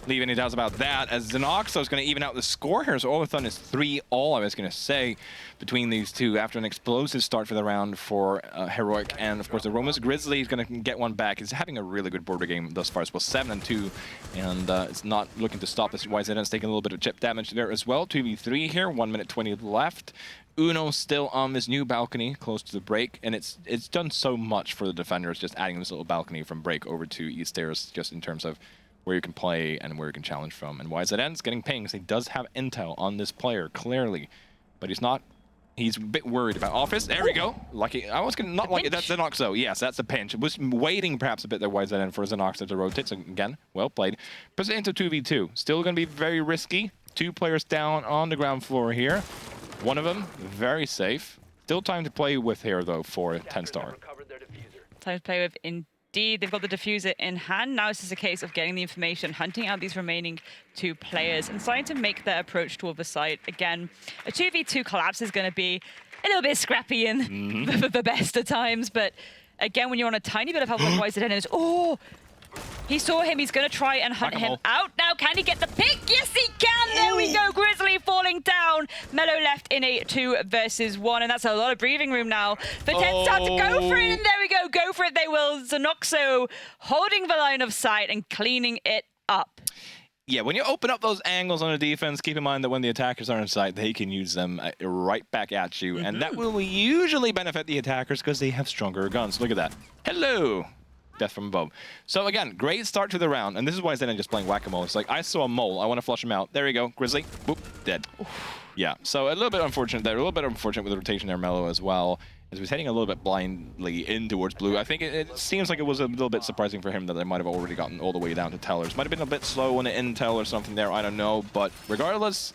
leave any doubts about that. As Xenoxo is going to even out the score here, so all of a sudden it's 3-all, I was going to say, between these two after an explosive start for the round for Heroic. And of course, the Romus Grizzly is going to get one back. He's having a really good border game thus far as well, 7-2, and it's not looking to stop this. YZN's taking a little bit of chip damage there as well. 2v3 here, 1 minute 20 left. Uno still on this new balcony close to the break, and it's done so much for the defenders, just adding this little balcony from break over to East Stairs, just in terms of where you can play and where you can challenge from. And YZN's getting pings. He does have intel on this player, clearly. but he's not. He's a bit worried about Office. There we go. Lucky. I was gonna not like it. That's Zenoxo. Yes, that's a pinch. Was waiting perhaps a bit there YZN for Zenoxo to rotate. So again, well played. Puts it into 2v2. Still going to be very risky. 2 players down on the ground floor here. One of them very safe. Still time to play with here though for TENSTAR. Time to play with indeed. They've got the diffuser in hand. Now it's just a case of getting the information, hunting out these remaining 2 players, and starting to make their approach to the side. Again, a 2v2 collapse is going to be a little bit scrappy in the best of times, but again, when you're on a tiny bit of help like YZN, it's he saw him. He's going to try and hunt him out. Now, can he get the pick? Yes, he can. There we go. Grizzly falling down. Mellow left in a 2 versus 1, and that's a lot of breathing room now for TENSTAR to go for it. And there we go. Go for it. They will. Zenoxo holding the line of sight and cleaning it up. Yeah, when you open up those angles on a defense, keep in mind that when the attackers are in sight, they can use them right back at you. And that will usually benefit the attackers because they have stronger guns. Look at that. Hello. Death from above. So again, great start to the round, and this is why I'm just playing whack-a-mole. It's like, I saw a mole, I want to flush him out. There you go, Grizzly. Boop, dead. Yeah, so a little bit unfortunate there. A little bit unfortunate with the rotation there, Mellow, as well, as he was heading a little bit blindly in towards blue. I think it seems like it was a little bit surprising for him that they might have already gotten all the way down to tellers. Might have been a bit slow on the intel or something there, I don't know, but regardless,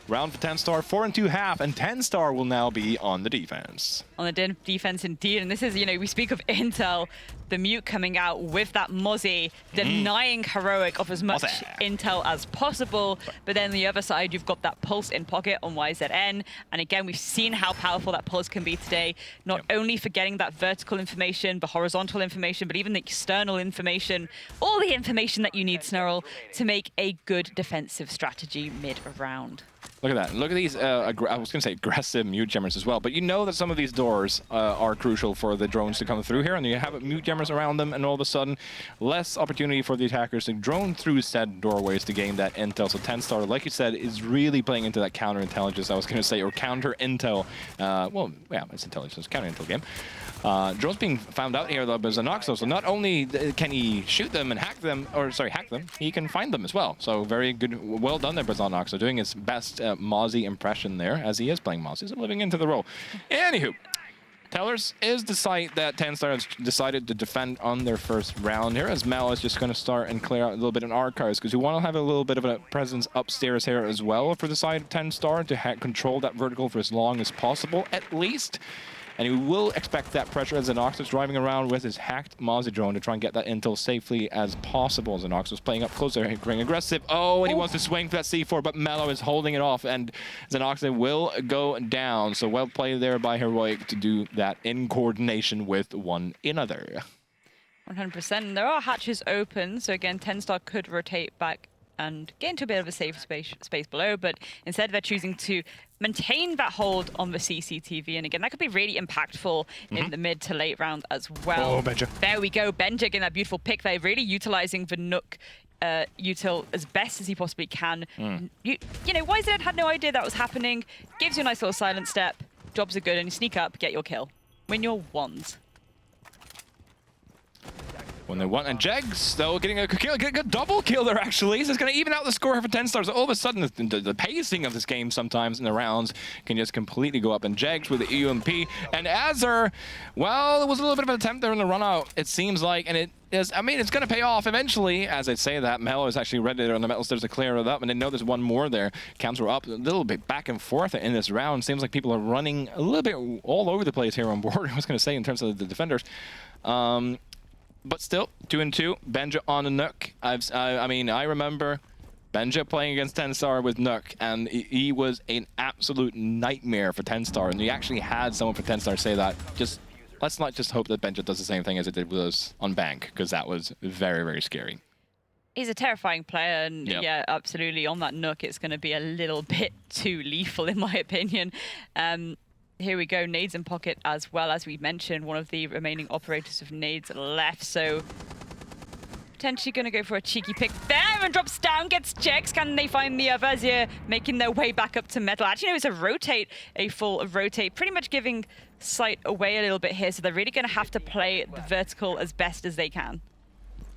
round for TENSTAR, 4-2 and TENSTAR will now be on the defense. On the defense indeed, and this is, we speak of intel, the Mute coming out with that Mozzie, denying Heroic of as much intel as possible, but then on the other side, you've got that Pulse in pocket on YZN, and again, we've seen how powerful that Pulse can be today, not only for getting that vertical information, the horizontal information, but even the external information, all the information that you need, Snurl, to make a good defensive strategy mid-round. Look at that. Look at these, I was going to say aggressive mute jammers as well, but you know that some of these doors are crucial for the drones to come through here, and you have mute jammers around them, and all of a sudden, less opportunity for the attackers to drone through said doorways to gain that intel. So TENSTAR, like you said, is really playing into that counter-intelligence, I was going to say, or counter-intel. Well, yeah, it's intelligence, counter-intel game. Drones being found out here though by Zenoxo, so not only can he shoot them and hack them, he can find them as well. So very good, well done there by Zenoxo, doing his best Mozzie impression there, as he is playing Mozzie, so living into the role. Anywho, Tellers is the site that TENSTAR has decided to defend on their first round here, as Mal is just going to start and clear out a little bit in archives, because we want to have a little bit of a presence upstairs here as well for the side of TENSTAR to control that vertical for as long as possible, at least. And you will expect that pressure as Zenox is driving around with his hacked Mozzie drone to try and get that intel safely as possible. Zenox was playing up closer, going aggressive. Oh, and he wants to swing for that C4, but Mellow is holding it off, and Zenox will go down. So well played there by Heroic to do that in coordination with one another. 100%. There are hatches open, so again, TENSTAR could rotate back and get into a bit of a safe space below, but instead they're choosing to maintain that hold on the CCTV, and again, that could be really impactful in the mid to late round as well. Oh, Benja. There we go, Benja getting that beautiful pick there, really utilizing the Nook util as best as he possibly can. You know, YZ had no idea that was happening, gives you a nice little silent step, jobs are good, and you sneak up, get your kill. Win your wands. When they want, and Jegs, though, getting a kill, getting a double kill there, actually. This is going to even out the score for TENSTAR. So all of a sudden, the pacing of this game sometimes in the rounds can just completely go up. And Jegs with the UMP. And Azur, well, it was a little bit of an attempt there in the run out, it seems like. And it is, I mean, it's going to pay off eventually. As I say that, Mellow is actually ready there on the metal stairs to clear it up. And they know there's one more there. Cams were up a little bit back and forth in this round. Seems like people are running a little bit all over the place here on board, I was going to say, in terms of the defenders. But still, 2-2. Benja on a Nook. I mean, I remember Benja playing against TENSTAR with Nook, and he was an absolute nightmare for TENSTAR. And we actually had someone for TENSTAR say that. Just let's not just hope that Benja does the same thing as it did with us on Bank, because that was very, very scary. He's a terrifying player, and yeah, absolutely. On that Nook, it's going to be a little bit too lethal, in my opinion. Here we go, nades in pocket as well. As we mentioned, one of the remaining operators of nades left, so potentially going to go for a cheeky pick there, and drops down, gets checks. Can they find the others here, making their way back up to metal? Actually, no, it's a rotate, a full rotate, pretty much giving sight away a little bit here, so they're really going to have to play the vertical as best as they can.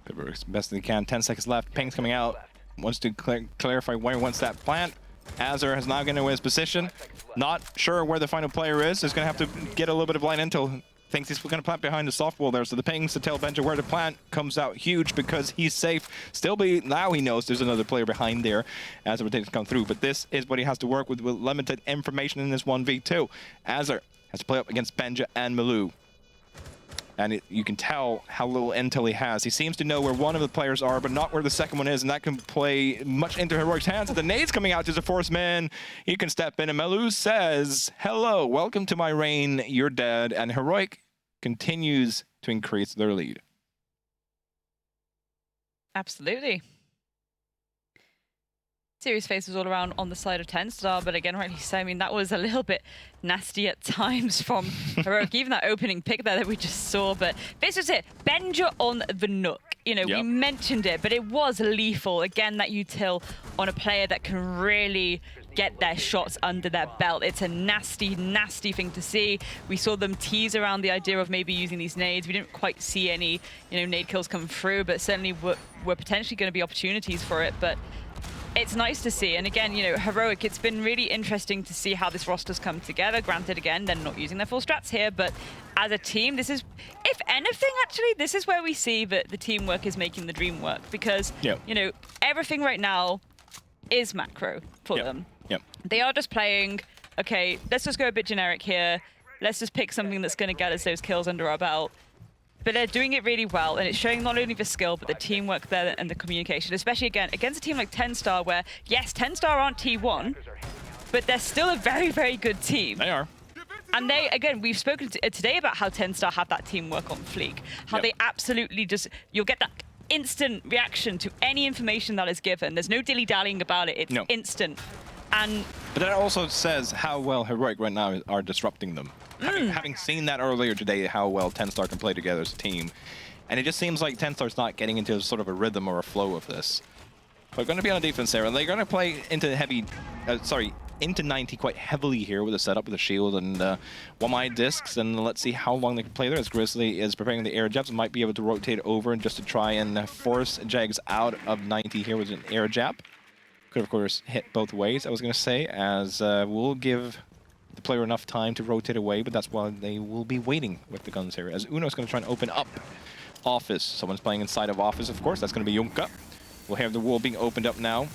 As best as they can, 10 seconds left, ping's coming out. Wants to clarify where he wants that plant. Azar has now gotten away his position. Not sure where the final player is. He's going to have to get a little bit of blind intel. Thinks he's going to plant behind the soft wall there. So the pings to tell Benja where to plant comes out huge because he's safe. Now he knows there's another player behind there as the rotations come through. But this is what he has to work with limited information in this 1v2. Azar has to play up against Benja and Malou. And you can tell how little intel he has. He seems to know where one of the players are, but not where the second one is, and that can play much into Heroic's hands. The nade's coming out to the force man. He can step in, and Malou says, hello, welcome to my reign, you're dead. And Heroic continues to increase their lead. Absolutely. Serious faces all around on the side of TENSTAR, but again, rightly so, I mean, that was a little bit nasty at times from Heroic, even that opening pick there that we just saw, but this was it. Benja on the Nook. You know, we mentioned it, but it was lethal. Again, that util on a player that can really get their shots under their belt. It's a nasty, nasty thing to see. We saw them tease around the idea of maybe using these nades. We didn't quite see any, nade kills come through, but certainly were potentially going to be opportunities for it. But it's nice to see. And again, Heroic, it's been really interesting to see how this roster's come together. Granted, again, they're not using their full strats here, but as a team, this is, if anything, actually, this is where we see that the teamwork is making the dream work. Because, everything right now is macro for them. They are just playing, okay, let's just go a bit generic here. Let's just pick something that's going to get us those kills under our belt. But they're doing it really well, and it's showing not only the skill, but the teamwork there and the communication, especially, again, against a team like TENSTAR, where, yes, TENSTAR aren't T1, but they're still a very, very good team. They are. And they, again, we've spoken today about how TENSTAR have that teamwork on Fleek, how they absolutely just, you'll get that instant reaction to any information that is given. There's no dilly-dallying about it. It's instant. But that also says how well Heroic right now are disrupting them. Having seen that earlier today, how well TENSTAR can play together as a team. And it just seems like TENSTAR's not getting into sort of a rhythm or a flow of this. They're going to be on defense there, and they're going to play into into 90 quite heavily here with a setup with a shield and one-eye discs, and let's see how long they can play there as Grizzly is preparing the air jabs. Might be able to rotate over and just to try and force Jags out of 90 here with an air jab. Could, of course, hit both ways, I was going to say, as we'll give the player enough time to rotate away, but that's why they will be waiting with the guns here. As Uno's going to try and open up Office. Someone's playing inside of Office, of course. That's going to be Junka. We'll have the wall being opened up now.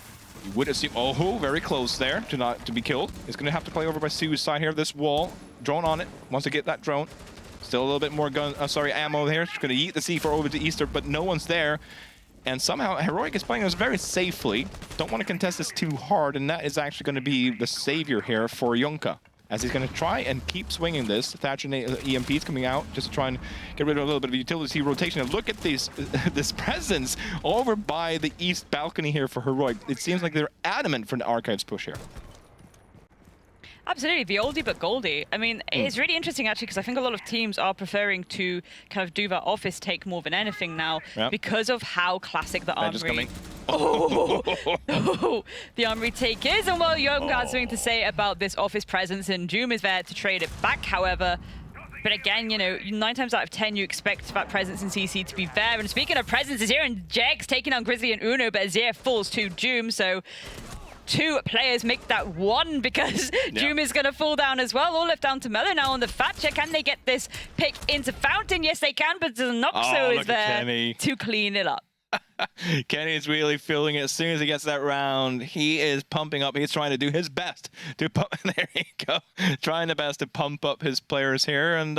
You would assume, oh, very close there to be killed. He's going to have to play over by Suicide here. This wall, drone on it. Wants to get that drone. Still a little bit more ammo here. She's going to yeet the C4 over to Easter, but no one's there. And somehow Heroic is playing this very safely. Don't want to contest this too hard, and that is actually going to be the savior here for Junka, as he's going to try and keep swinging this. Thatcher EMP's coming out just to try and get rid of a little bit of utility rotation. And look at this presence over by the east balcony here for Heroic. It seems like they're adamant for an Archives push here. Absolutely, the oldie but goldie. I mean, it's really interesting actually, because I think a lot of teams are preferring to kind of do that Office take more than anything now because of how classic the Armory. The Armory take is, and well, Junka has something to say about this Office presence, and Doom is there to trade it back, however. But again, 9 times out of 10, you expect that presence in CC to be there. And speaking of presence, Azir and Jags taking on Grizzly and Uno, but Azir falls to Doom, so 2 players make that 1 because Doom is going to fall down as well. All left down to Mellow now on the Thatcher. Can they get this pick into Fountain? Yes, they can, but the Noxo is there to clean it up. Kenny is really feeling it as soon as he gets that round. He is pumping up. He's trying to do his best to pump. There you go. Trying the best to pump up his players here. And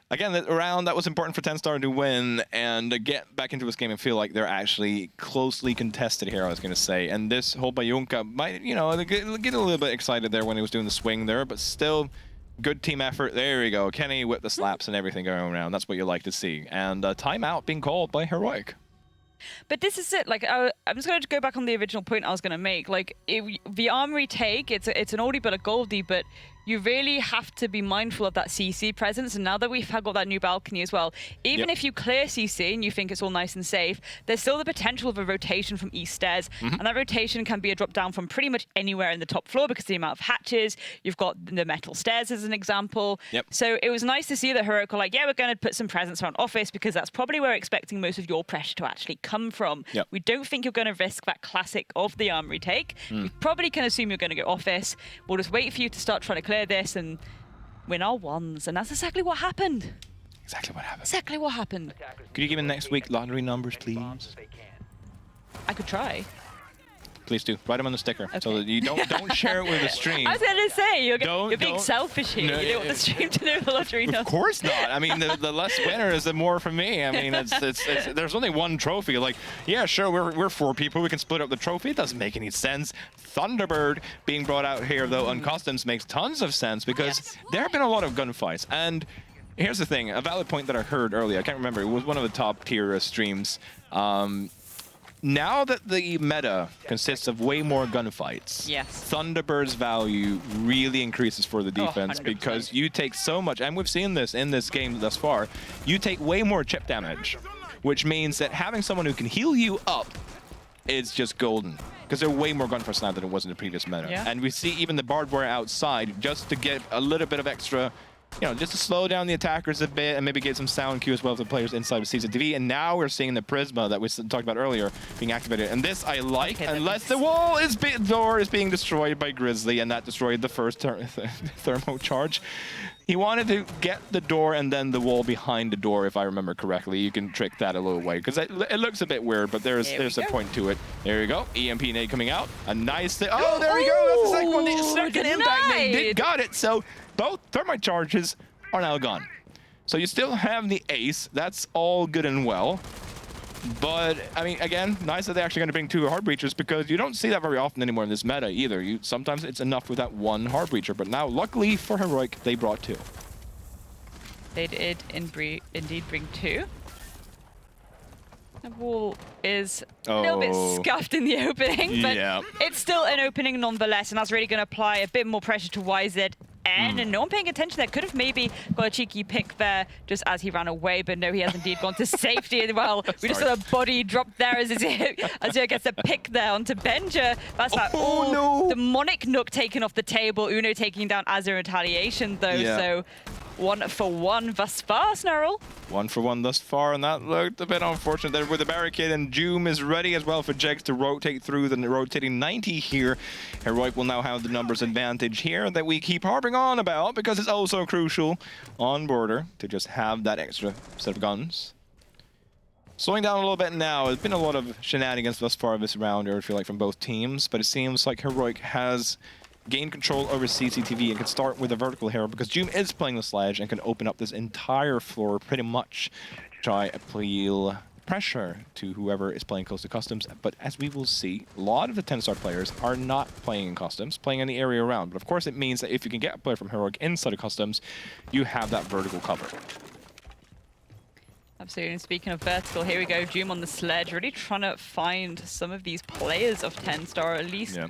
again, that round, that was important for TENSTAR to win and get back into this game and feel like they're actually closely contested here, I was going to say. And this whole by Junka might, get a little bit excited there when he was doing the swing there, but still good team effort. There we go. Kenny with the slaps and everything going around. That's what you like to see. And timeout being called by Heroic. But this is it. Like, I'm just going to go back on the original point I was going to make. Like, the Armory take, it's an oldie but a goldie, but you really have to be mindful of that CC presence. And now that we've got that new balcony as well, even if you clear CC and you think it's all nice and safe, there's still the potential of a rotation from east stairs. And that rotation can be a drop down from pretty much anywhere in the top floor because of the amount of hatches. You've got the metal stairs as an example. So it was nice to see that Heroic were like, yeah, we're going to put some presence around office because that's probably where we're expecting most of your pressure to actually come from. We don't think you're going to risk that classic of the armory take. We probably can assume you're going to go office. We'll just wait for you to start trying to clear this and win our ones, and that's exactly what happened. Exactly what happened. Exactly what happened. Could you give me next week lottery numbers, please? I could try. Please do. Write them on the sticker so that you don't share it with the stream. I was going to say, you're being selfish here. No, you don't want the stream to know the lottery numbers. Of course not. I mean, the less winners, the more for me. I mean, there's only one trophy. Like, yeah, sure, we're 4 people. We can split up the trophy. It doesn't make any sense. Thunderbird being brought out here, though, on customs makes tons of sense because there have been a lot of gunfights. And here's the thing, a valid point that I heard earlier. I can't remember. It was one of the top tier streams. Now that the meta consists of way more gunfights, Thunderbird's value really increases for the defense because you take so much, and we've seen this in this game thus far, you take way more chip damage, which means that having someone who can heal you up is just golden. Because there are way more gunfights now than it was in the previous meta. And we see even the barbed wire outside just to get a little bit of extra, you know, just to slow down the attackers a bit and maybe get some sound cue as well for the players inside of CCTV. And now we're seeing the Prisma that we talked about earlier being activated. And this I like, unless the wall is door is being destroyed by Grizzly, and that destroyed the first thermo charge. He wanted to get the door and then the wall behind the door, if I remember correctly. You can trick that a little way, because it looks a bit weird, but there's a point to it. There you go. EMP nade coming out. A nice thing. Oh, there we go. That's the second one. The second impact nade did got it. So both thermite charges are now gone. So you still have the ace. That's all good and well. But, I mean, again, nice that they're actually going to bring 2 hard breachers because you don't see that very often anymore in this meta either. Sometimes it's enough with that 1 hard breacher, but now, luckily for Heroic, they brought 2. They did indeed bring 2. The wall is a little bit scuffed in the opening, but it's still an opening nonetheless, and that's really going to apply a bit more pressure to YZN. And no one paying attention there. Could have maybe got a cheeky pick there just as he ran away, but no, he has indeed gone to safety as well. We just saw a body drop there as he gets a pick there onto Benja. That's that. The Demonic Nook taken off the table. Uno taking down as a retaliation, though. So 1 for 1 thus far, Snarl. 1 for 1 thus far, and that looked a bit unfortunate there with the barricade, and Joom is ready as well for Jegs to rotate through the rotating 90 here. Heroic will now have the numbers advantage here that we keep harping on about because it's also crucial on border to just have that extra set of guns. Slowing down a little bit now. There's been a lot of shenanigans thus far this round, I feel like, from both teams, but it seems like Heroic has gain control over CCTV and can start with a vertical hero because Joom is playing the sledge and can open up this entire floor pretty much to try appeal pressure to whoever is playing close to customs. But as we will see, a lot of the TENSTAR players are not playing in customs, playing in the area around. But of course it means that if you can get a player from Heroic inside of customs, you have that vertical cover. Absolutely, and speaking of vertical, here we go, Joom on the sledge, really trying to find some of these players of TENSTAR, at least.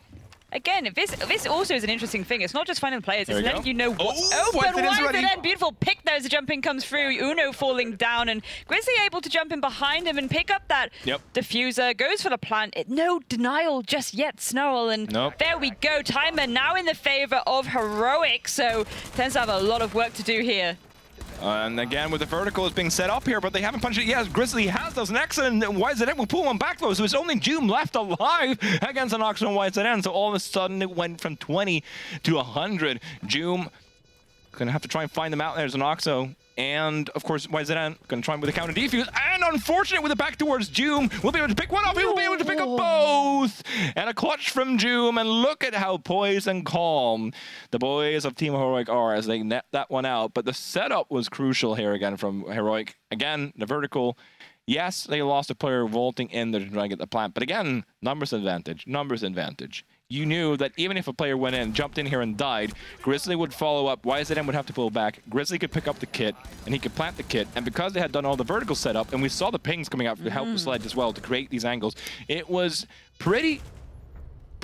Again, this also is an interesting thing. It's not just finding the players, it's letting you know what's open. YZN, beautiful pick there as the jumping comes through. Uno falling down, and Grizzly able to jump in behind him and pick up that diffuser. Goes for the plant. No denial just yet, Snarl, and there we go. Timer now in the favor of Heroic, so tends to have a lot of work to do here. And again, with the vertical is being set up here, but they haven't punched it yet. Grizzly has those next, and YZN will pull one back though, so it's only Joom left alive against an Oxo and YZN. So all of a sudden, it went from 20 to 100. Joom gonna have to try and find them out. There's an Oxo. And, of course, YZN going to try with a counter defuse. And, unfortunate, with it back towards Joom. We'll be able to pick one up. He will be able to pick up both. And a clutch from Joom. And look at how poised and calm the boys of Team Heroic are as they net that one out. But the setup was crucial here again from Heroic. Again, the vertical. Yes, they lost a player vaulting in there to try and get the plant. But again, numbers advantage. Numbers advantage. You knew that even if a player went in, jumped in here and died, Grizzly would follow up, YZN would have to pull back, Grizzly could pick up the kit, and he could plant the kit. And because they had done all the vertical setup, and we saw the pings coming out to help the sledge as well to create these angles, it was pretty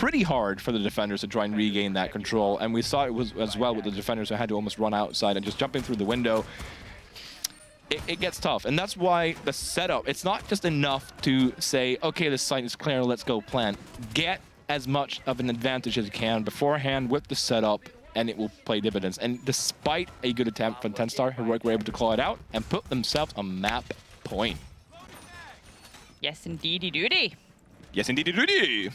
pretty hard for the defenders to try and regain that control. And we saw it was as well with the defenders who had to almost run outside and just jump in through the window. It gets tough, and that's why the setup, it's not just enough to say, okay, this site is clear, let's go plant. Get as much of an advantage as you can beforehand with the setup, and it will play dividends. And despite a good attempt from TENSTAR, Heroic were able to claw it out and put themselves a map point. Yes, indeedy doody. Yes, indeedy doody.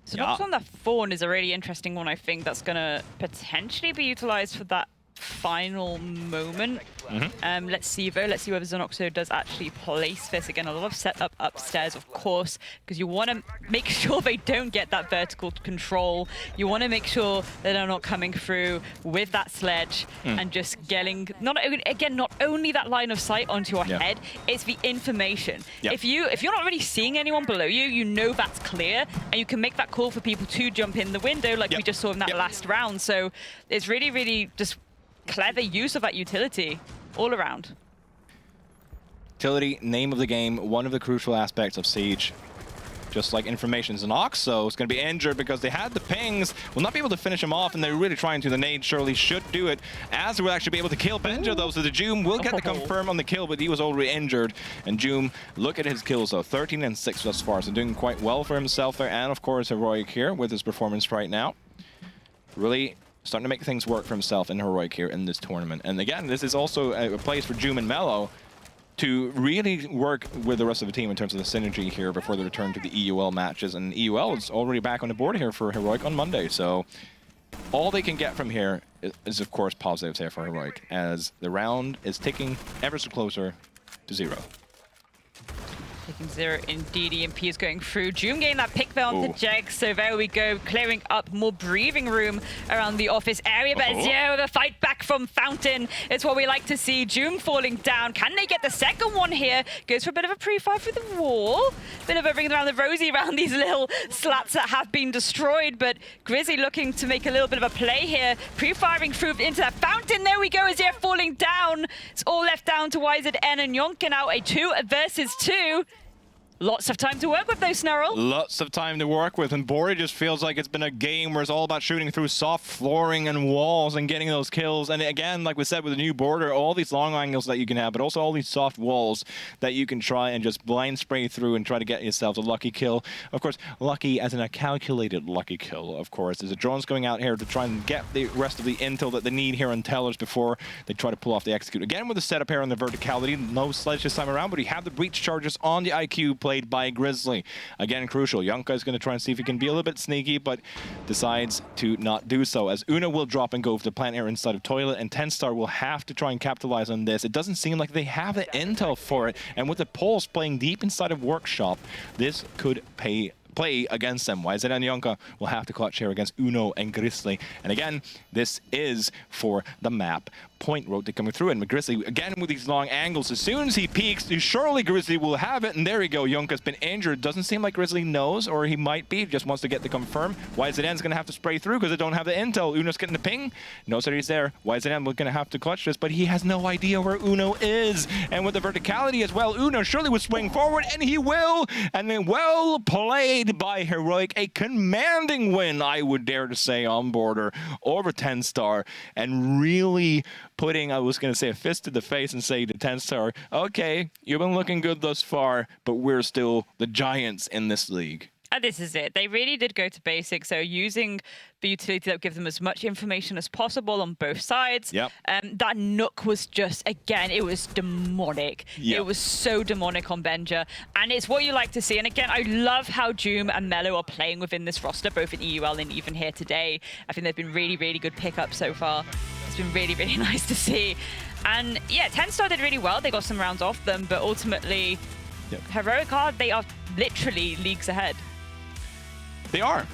So Knocks on the Fawn is a really interesting one, I think, that's going to potentially be utilized for that final moment. Let's see though, let's see whether Zenoxo does actually place this. Again, a lot of setup upstairs, of course, because you want to make sure they don't get that vertical control. You want to make sure that they're not coming through with that sledge and just getting, not only that line of sight onto your head, it's the information. If you're not really seeing anyone below you, you know that's clear, and you can make that call for people to jump in the window like we just saw in that last round. So it's really, really just clever use of that utility all around. Utility, name of the game, one of the crucial aspects of Siege. Just like information, Zenoxo is going to be injured because they had the pings, will not be able to finish him off, and they're really trying to. The nade surely should do it. Az will actually be able to kill Benja though, so the Joom will get the confirm on the kill, but he was already injured. And Joom, look at his kills though, 13 and 6 thus far, so doing quite well for himself there, and of course Heroic here with his performance right now. Really starting to make things work for himself and Heroic here in this tournament. And again, this is also a place for Joom and Mellow to really work with the rest of the team in terms of the synergy here before the return to the EUL matches. And EUL is already back on the board here for Heroic on Monday. So all they can get from here is of course positives here for Heroic, as the round is ticking ever so closer to 0. Taking 0 indeed. EMP is going through. Joom getting that pick there on the Jag. So there we go, clearing up more breathing room around the office area. But Zero, the fight back from Fountain. It's what we like to see. Joom falling down. Can they get the second one here? Goes for a bit of a pre-fire through the wall. Bit of a ring around the rosy around these little slats that have been destroyed. But Grizzly looking to make a little bit of a play here. Pre-firing through into that Fountain. There we go, as they're falling down. It's all left down to YZN and Yonka now. A 2 versus 2. Lots of time to work with though, Snarl. Lots of time to work with, and Bori just feels like it's been a game where it's all about shooting through soft flooring and walls and getting those kills. And again, like we said, with the new border, all these long angles that you can have, but also all these soft walls that you can try and just blind spray through and try to get yourself a lucky kill. Of course, lucky as in a calculated lucky kill, of course. As the drone's going out here to try and get the rest of the intel that they need here on Tellers before they try to pull off the execute. Again, with the setup here on the verticality, no sledge this time around, but you have the breach charges on the IQ played by Grizzly. Again, crucial. Yonka is going to try and see if he can be a little bit sneaky, but decides to not do so, as Una will drop and go for the plant here inside of Toilet, and TENSTAR will have to try and capitalize on this. It doesn't seem like they have the intel for it, and with the Pulse playing deep inside of Workshop, this could play against them. YZN and Yonka will have to clutch here against Uno and Grizzly. And again, this is for the map point road coming through, and Grizzly again with these long angles. As soon as he peeks, surely Grizzly will have it, and there we go. Yonka's been injured. Doesn't seem like Grizzly knows, or he might be, just wants to get the confirm. YZN's gonna have to spray through because they don't have the intel. Uno's getting the ping, knows that he's there. YZN will gonna have to clutch this, but he has no idea where Uno is. And with the verticality as well, Uno surely would swing forward, and he will, and then well played by Heroic. A commanding win, I would dare to say, on border over TENSTAR, and really putting, I was going to say, a fist to the face and say to TENSTAR, okay, you've been looking good thus far, but we're still the giants in this league. And this is it. They really did go to basics. So using the utility that would give them as much information as possible on both sides. Yep. That Nook was just, again, it was demonic. Yep. It was so demonic on Benja. And it's what you like to see. And again, I love how Joom and Mellow are playing within this roster, both in EUL and even here today. I think they've been really, really good pickups so far. It's been really, really nice to see. And yeah, TENSTAR did really well. They got some rounds off them, but ultimately, Heroic they are literally leagues ahead. They are,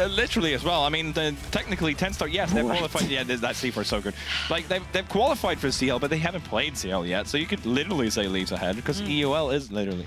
literally as well. I mean, technically, TENSTAR, yes, they've qualified. Yeah, that C4 is so good. Like, they've qualified for CL, but they haven't played CL yet. So you could literally say leagues ahead, because EUL is literally.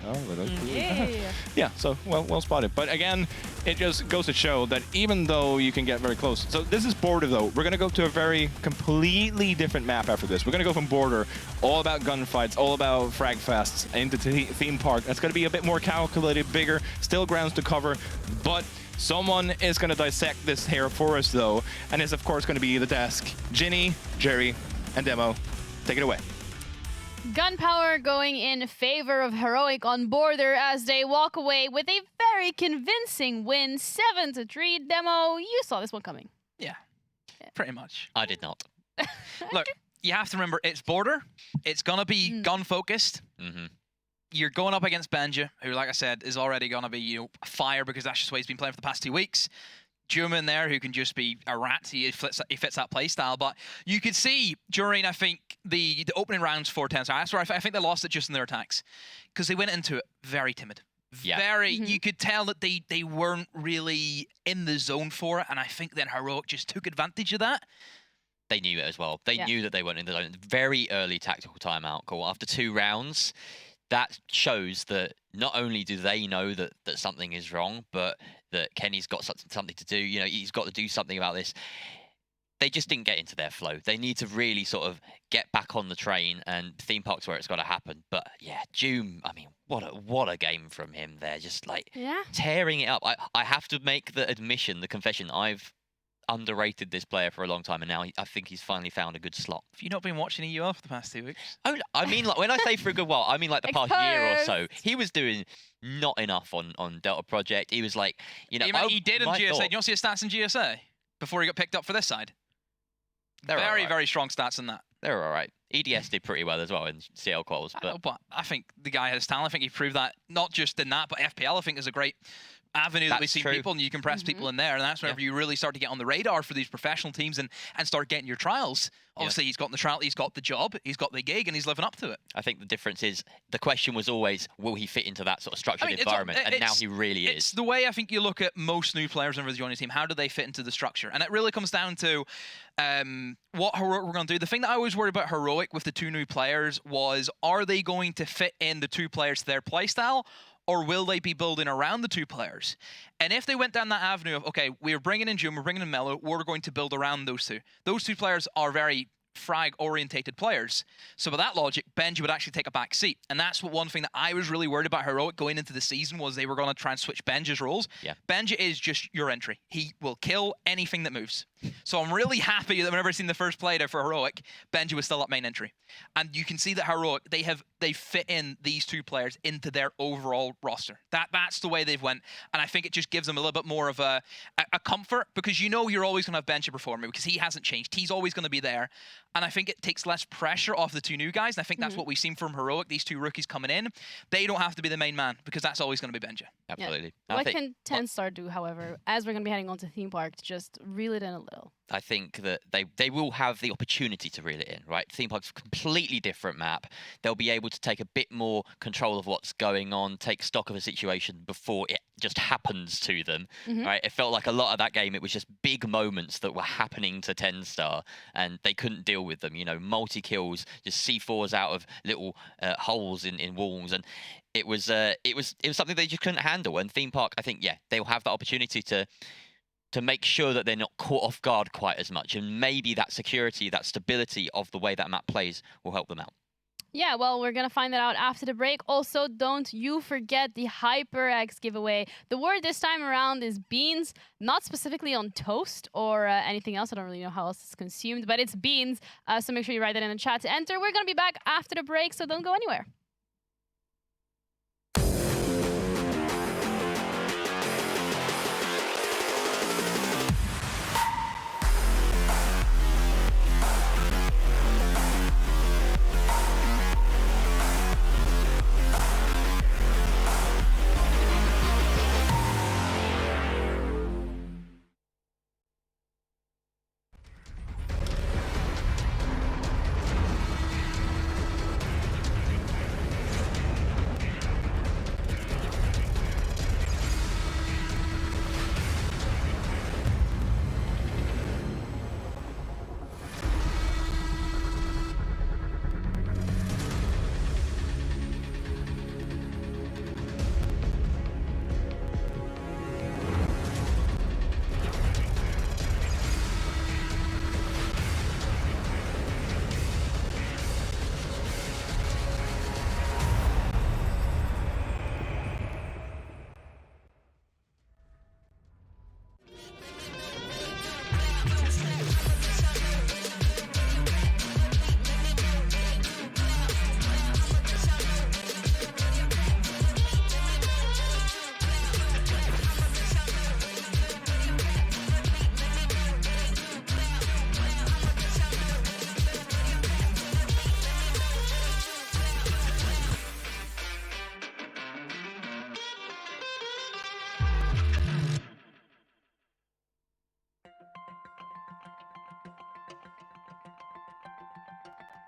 Yeah, so well spotted. But again, it just goes to show that even though you can get very close. So this is Border, though. We're going to go to a very completely different map after this. We're going to go from Border, all about gunfights, all about frag fests, into Theme Park. That's going to be a bit more calculated, bigger, still grounds to cover, but Someone is going to dissect this here for us, though, and it's, of course, going to be the desk. Ginny, Jerry, and Demo. Take it away. Gunpower going in favor of Heroic on border as they walk away with a very convincing win, 7-3. Demo, you saw this one coming. Yeah, pretty much. I did not. Look, you have to remember, it's border. It's going to be gun-focused. You're going up against Benja, who, like I said, is already going to be fire because that's just the way he's been playing for the past 2 weeks. Juma in there, who can just be a rat. He fits that play style. But you could see during, I think, the opening rounds for TENSTAR, that's where I think they lost it just in their attacks. Because they went into it very timid. You could tell that they weren't really in the zone for it. And I think then Heroic just took advantage of that. They knew it as well. They knew that they weren't in the zone. Very early tactical timeout call. After 2 rounds, that shows that not only do they know that something is wrong, but that Kenny's got something to do. You know, he's got to do something about this. They just didn't get into their flow. They need to really sort of get back on the train, and theme park's where it's got to happen. But yeah, Doom, I mean, what a game from him there. Just like tearing it up. I have to make the admission, the confession, I've underrated this player for a long time, and now I think he's finally found a good slot. Have you not been watching EUL for the past 2 weeks? Oh, I mean, like when I say for a good while, I mean like the past year or so. He was doing not enough on Delta Project. He was like, you know, he did in GSA. Do you not see his stats in GSA before he got picked up for this side? They're very strong stats in that. They're all right. EDS did pretty well as well in CL quals, but I think the guy has talent. I think he proved that not just in that, but FPL I think is a great avenue that we see people, and you can press people in there, and that's whenever you really start to get on the radar for these professional teams and start getting your trials. Obviously, he's got the trial, he's got the job, he's got the gig, and he's living up to it. I think the difference is the question was always, will he fit into that sort of structured environment? And now he really is. It's the way I think you look at most new players whenever they join a team. How do they fit into the structure? And it really comes down to what Heroic we're going to do. The thing that I always worried about Heroic with the 2 new players was, are they going to fit in the 2 players to their playstyle? Or will they be building around the 2 players? And if they went down that avenue of, okay, we're bringing in June, we're bringing in Mello, we're going to build around those 2. Those 2 players are very frag-orientated players. So by that logic, Benji would actually take a back seat. And that's one thing that I was really worried about Heroic going into the season, was they were going to try and switch Benji's roles. Benji is just your entry. He will kill anything that moves. So I'm really happy that whenever I've seen the first play there for Heroic, Benji was still up main entry. And you can see that Heroic, they fit in these 2 players into their overall roster. That's the way they've went. And I think it just gives them a little bit more of a comfort, because you know you're always going to have Benji performing, because he hasn't changed. He's always going to be there. And I think it takes less pressure off the 2 new guys. And I think that's what we've seen from Heroic, these 2 rookies coming in. They don't have to be the main man, because that's always going to be Benji. Absolutely. What can TENSTAR do, however, as we're going to be heading on to theme park, to just reel it in a little? I think that they will have the opportunity to reel it in, right? Theme Park's a completely different map. They'll be able to take a bit more control of what's going on, take stock of a situation before it just happens to them, right? It felt like a lot of that game, it was just big moments that were happening to TENSTAR, and they couldn't deal with them. You know, multi-kills, just C4s out of little holes in walls, and it was something they just couldn't handle. And Theme Park, I think, they'll have the opportunity to make sure that they're not caught off guard quite as much. And maybe that security, that stability of the way that map plays will help them out. Yeah, well, we're going to find that out after the break. Also, don't you forget the HyperX giveaway. The word this time around is beans, not specifically on toast or anything else. I don't really know how else it's consumed, but it's beans. So make sure you write that in the chat to enter. We're going to be back after the break, so don't go anywhere.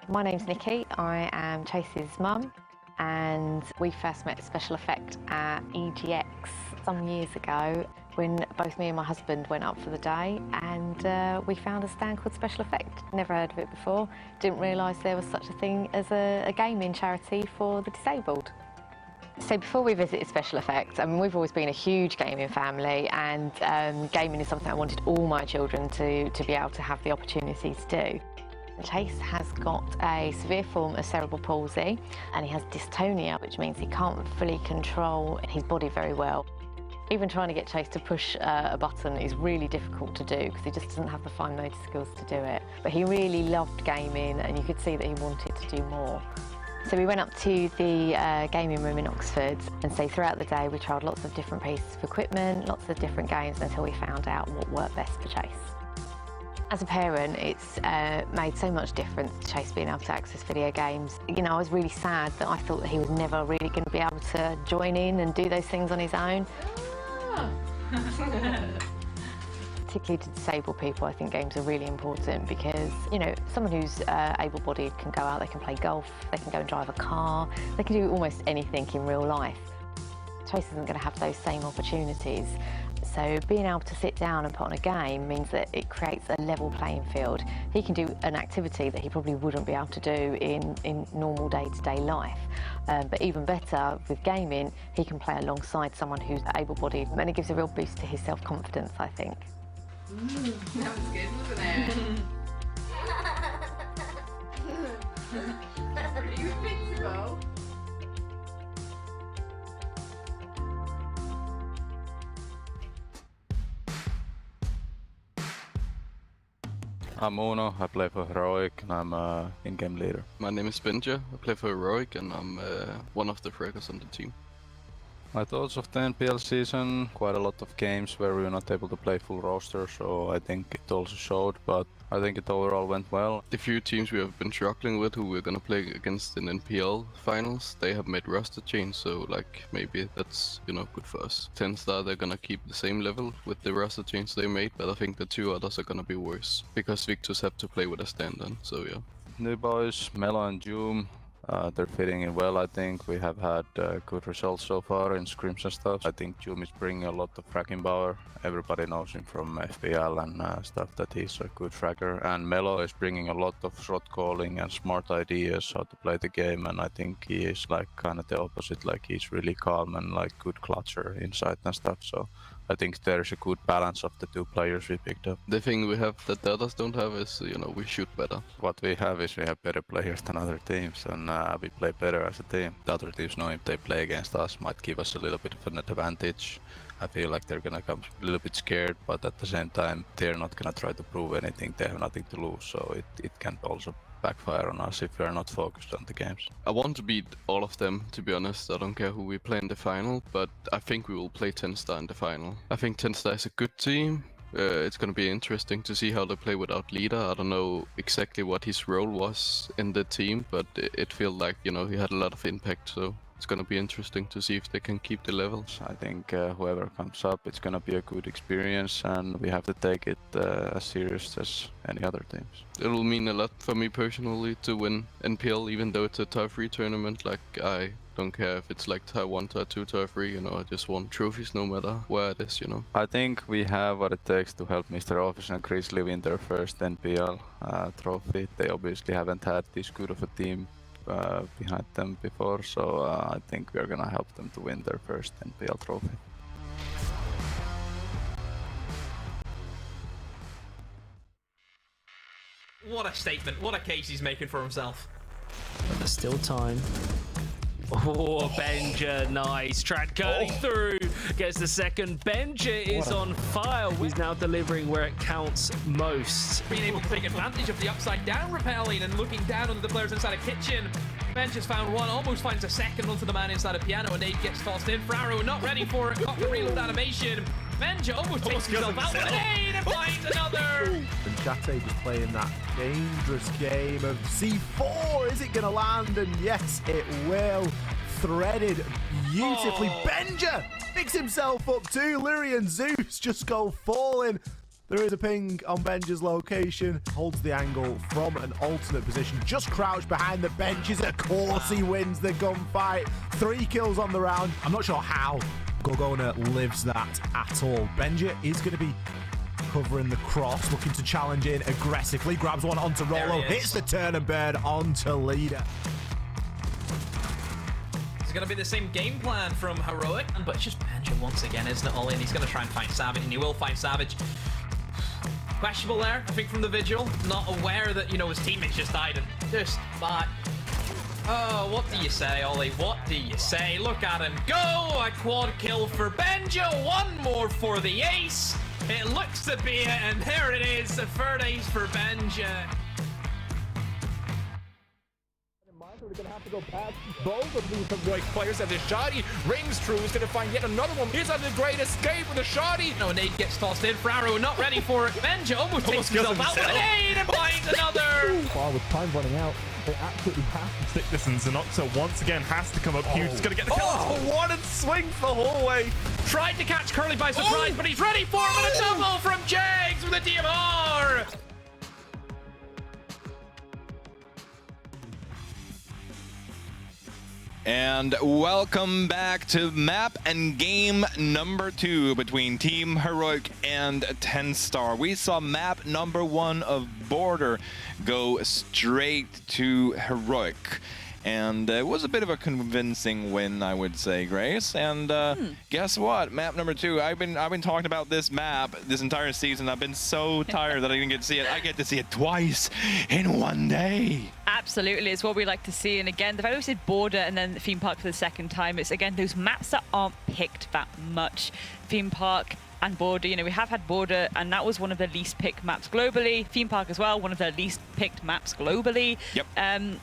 My name's Nikki. I am Chase's mum, and we first met Special Effect at EGX some years ago when both me and my husband went up for the day, and we found a stand called Special Effect. Never heard of it before. Didn't realise there was such a thing as a gaming charity for the disabled. So before we visited Special Effect, I mean, we've always been a huge gaming family, and gaming is something I wanted all my children to be able to have the opportunity to do. Chase has got a severe form of cerebral palsy, and he has dystonia, which means he can't fully control his body very well. Even trying to get Chase to push a button is really difficult to do because he just doesn't have the fine motor skills to do it. But he really loved gaming, and you could see that he wanted to do more. So we went up to the gaming room in Oxford, and so throughout the day we trialled lots of different pieces of equipment, lots of different games, until we found out what worked best for Chase. As a parent, it's made so much difference to Chase being able to access video games. You know, I was really sad that I thought that he was never really going to be able to join in and do those things on his own. Particularly to disabled people, I think games are really important because, you know, someone who's able-bodied can go out, they can play golf, they can go and drive a car, they can do almost anything in real life. Chase isn't going to have those same opportunities. So being able to sit down and put on a game means that it creates a level playing field. He can do an activity that he probably wouldn't be able to do in normal day-to-day life. But even better, with gaming, he can play alongside someone who's able-bodied, and it gives a real boost to his self-confidence, I think. That was good, wasn't it? That's pretty fixable. I'm Uno, I play for Heroic, and I'm in-game leader. My name is Benja, I play for Heroic, and I'm one of the fraggers on the team. My thoughts of the NPL season, quite a lot of games where we were not able to play full roster, so I think it also showed, but I think it overall went well. The few teams we have been struggling with, who we're gonna play against in NPL finals, they have made roster change, so like maybe that's, you know, good for us. TENSTAR, they're gonna keep the same level with the roster change they made, but I think the two others are gonna be worse, because Victus have to play with a stand-in, so yeah. New boys, Melo and Joom. They're fitting in well, I think. We have had good results so far in scrims and stuff. I think Joom is bringing a lot of fragging power. Everybody knows him from FPL and stuff, that he's a good fragger. And Melo is bringing a lot of shot calling and smart ideas how to play the game. And I think he is like kind of the opposite. Like he's really calm and like good clutcher inside and stuff. So I think there's a good balance of the two players we picked up. The thing we have that the others don't have is, you know, we shoot better. What we have is we have better players than other teams, and we play better as a team. The other teams know if they play against us might give us a little bit of an advantage. I feel like they're gonna come a little bit scared, but at the same time they're not gonna try to prove anything. They have nothing to lose, so it can also backfire on us if we are not focused on the games. I want to beat all of them, to be honest. I don't care who we play in the final, but I think we will play TENSTAR in the final. I think TENSTAR is a good team. It's going to be interesting to see how they play without leader. I don't know exactly what his role was in the team, but it felt like, you know, he had a lot of impact, so it's going to be interesting to see if they can keep the levels. I think whoever comes up, it's going to be a good experience, and we have to take it as serious as any other teams. It will mean a lot for me personally to win NPL, even though it's a tier 3 tournament. Like, I don't care if it's like tier 1, tier 2, tier 3, you know, I just want trophies no matter where it is, you know. I think we have what it takes to help Mr. Office and Grizzly win their first NPL trophy. They obviously haven't had this good of a team behind them before, so I think we are gonna help them to win their first NPL trophy. What a statement, what a case he's making for himself. But there's still time. Oh, Benja, nice. Trad curling through, gets the second. Benja is on fire. He's now delivering where it counts most. Being able to take advantage of the upside down repelling and looking down on the players inside a kitchen. Benja's found one, almost finds a second onto the man inside a piano, and Nade gets tossed in. Fraro not ready for it, got the reload animation. Benja almost takes himself out with an aid and finds another. And Jate just playing that dangerous game of C4. Is it going to land? And yes, it will. Threaded beautifully. Benja picks himself up too. Lyri and Zeus just go falling. There is a ping on Benja's location. Holds the angle from an alternate position. Just crouched behind the benches. Of course he wins the gunfight. 3 kills on the round. I'm not sure how Gorgona lives that at all. Benja is going to be covering the cross, looking to challenge in aggressively. Grabs one onto Rolo. Hits the turn and bird onto leader. It's going to be the same game plan from Heroic, but it's just Benja once again, isn't it, all in? He's going to try and find Savage, and he will find Savage. Questionable there, I think, from the Vigil. Not aware that, you know, his teammates just died, and just bad. Oh, what do you say, Ollie? What do you say? Look at him go! A quad kill for Benja, 1 more for the ace. It looks to be it, and there it is, a third ace for Benja. We're going to have to go past both of these heroic players as the Shoddy rings true. He's going to find yet another one. He's on the great escape with the Shoddy. No, nade gets tossed in. Fraro not ready for it. Benja almost takes himself out with a nade and finds another. Far with time running out, they absolutely have to stick this, and Zenoxo once again has to come up huge. He's going to get the kill for 1 and swing for hallway. Tried to catch Curly by surprise, but he's ready for him, and a double from Jags with a DMR. And welcome back to map and game number 2 between Team Heroic and TENSTAR. We saw map number 1 of Border go straight to Heroic. And it was a bit of a convincing win, I would say, Grace. And guess what? Map number 2. I've been talking about this map this entire season. I've been so tired that I didn't get to see it. I get to see it twice in 1 day. Absolutely, it's what we like to see. And again, the fact we said Border and then Theme Park for the second time, it's again those maps that aren't picked that much. Theme Park and Border, you know, we have had Border, and that was one of the least picked maps globally. Theme Park as well, one of the least picked maps globally. Yep.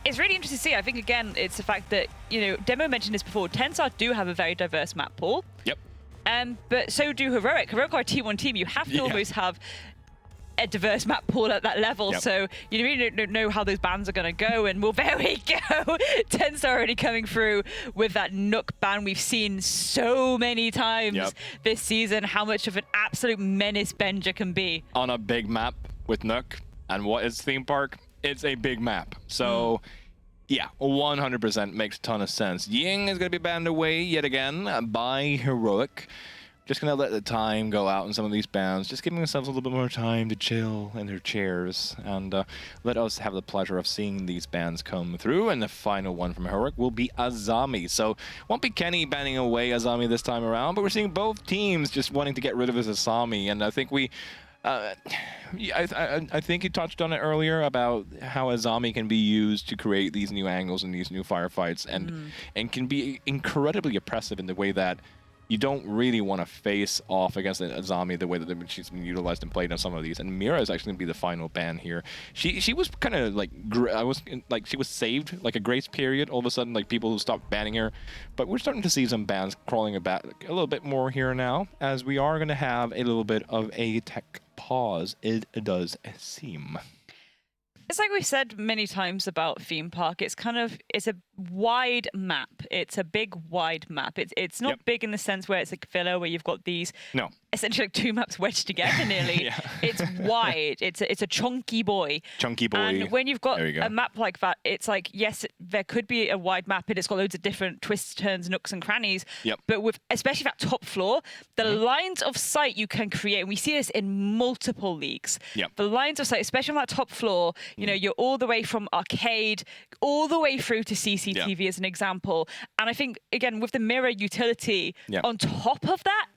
It's really interesting to see. I think, again, it's the fact that, you know, Demo mentioned this before, TENSTAR do have a very diverse map pool. Yep. But so do Heroic. Heroic are a T1 team. You have to almost have a diverse map pool at that level. Yep. So you really don't know how those bans are going to go. And well, there we go. TENSTAR already coming through with that Nook ban. We've seen so many times this season how much of an absolute menace Benja can be. On a big map with Nook. And what is Theme Park? It's a big map. So, yeah, 100% makes a ton of sense. Ying is going to be banned away yet again by Heroic. Just going to let the time go out in some of these bans. Just giving themselves a little bit more time to chill in their chairs. And let us have the pleasure of seeing these bans come through. And the final one from Heroic will be Azami. So, won't be Kenny banning away Azami this time around. But we're seeing both teams just wanting to get rid of his Azami. And I think we... I think you touched on it earlier about how Azami can be used to create these new angles and these new firefights, and can be incredibly oppressive in the way that you don't really want to face off against Azami the way that she's been utilized and played on some of these. And Mira is actually going to be the final ban here. She was kind of like she was saved, like a grace period. All of a sudden, like people stopped banning her, but we're starting to see some bans crawling about a little bit more here now, as we are going to have a little bit of a tech pause. It does seem. It's like we've said many times about Theme Park. It's a wide map. It's a big wide map. It's not big in the sense where it's like filler where you've got these essentially like 2 maps wedged together nearly. It's wide. It's a chunky boy. Chunky boy. And when you've got a map like that, it's like, yes, there could be a wide map and it's got loads of different twists, turns, nooks and crannies. But with especially that top floor, the lines of sight you can create, and we see this in multiple leagues. The lines of sight, especially on that top floor, you know, you're all the way from arcade all the way through to CCTV as an example. And I think, again, with the mirror utility on top of that,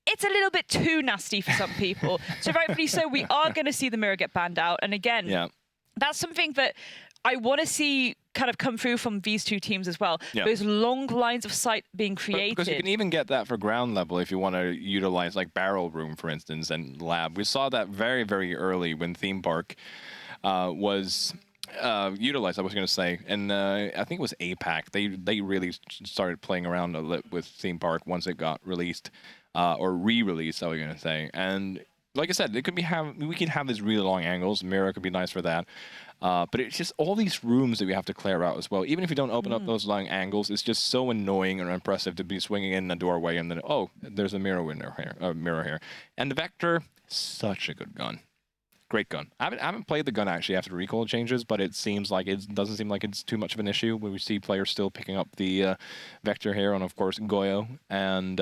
it's a little bit too nasty for some people. So rightfully so, we are going to see the mirror get banned out. And again, that's something that I want to see kind of come through from these 2 teams as well. Those long lines of sight being created. Because you can even get that for ground level if you want to utilize like Barrel Room, for instance, and Lab. We saw that very, very early when Theme Park was utilized, I was going to say. And I think it was APAC. They really started playing around a little with Theme Park once it got released. Or re-released, I was going to say. And like I said, it could be we can have these really long angles. Mirror could be nice for that. But it's just all these rooms that we have to clear out as well. Even if you don't open up those long angles, it's just so annoying and impressive to be swinging in the doorway and then, oh, there's a mirror window here, mirror here. And the Vector, Such a good gun. Great gun. I haven't played the gun actually after the recoil changes, but it seems like it doesn't seem like it's too much of an issue. We see players still picking up the Vector here on, of course, Goyo, and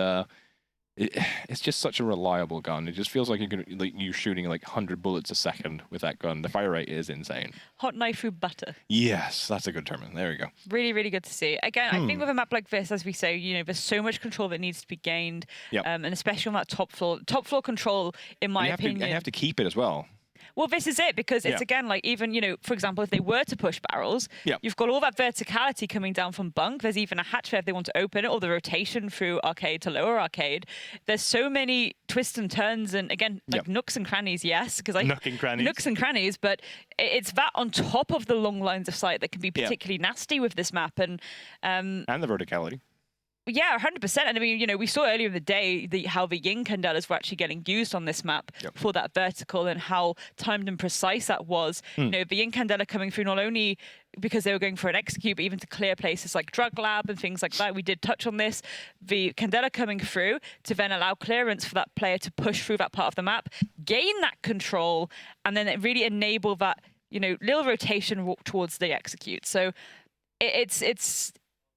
it's just such a reliable gun. It just feels like you're shooting like 100 bullets a second with that gun. The fire rate is insane. Hot knife through butter. Yes, that's a good term. There we go. Really, really good to see. Again, I think with a map like this, as we say, there's so much control that needs to be gained, and especially on that top floor control, in my opinion. And you have to keep it as well. Well, this is it, because it's again like even, for example, if they were to push barrels, you've got all that verticality coming down from bunk. There's even a hatchway if they want to open it, or the rotation through arcade to lower arcade. There's so many twists and turns, and again, like nooks and crannies, yes, because nooks and crannies, but it's that on top of the long lines of sight that can be particularly nasty with this map, and the verticality. Yeah, 100%. And I mean, we saw earlier in the day how the Ying Candelas were actually getting used on this map for that vertical, and how timed and precise that was. The Ying Candela coming through not only because they were going for an execute, but even to clear places like Drug Lab and things like that. We did touch on this. The Candela coming through to then allow clearance for that player to push through that part of the map, gain that control, and then it really enable that, little rotation towards the execute. So it's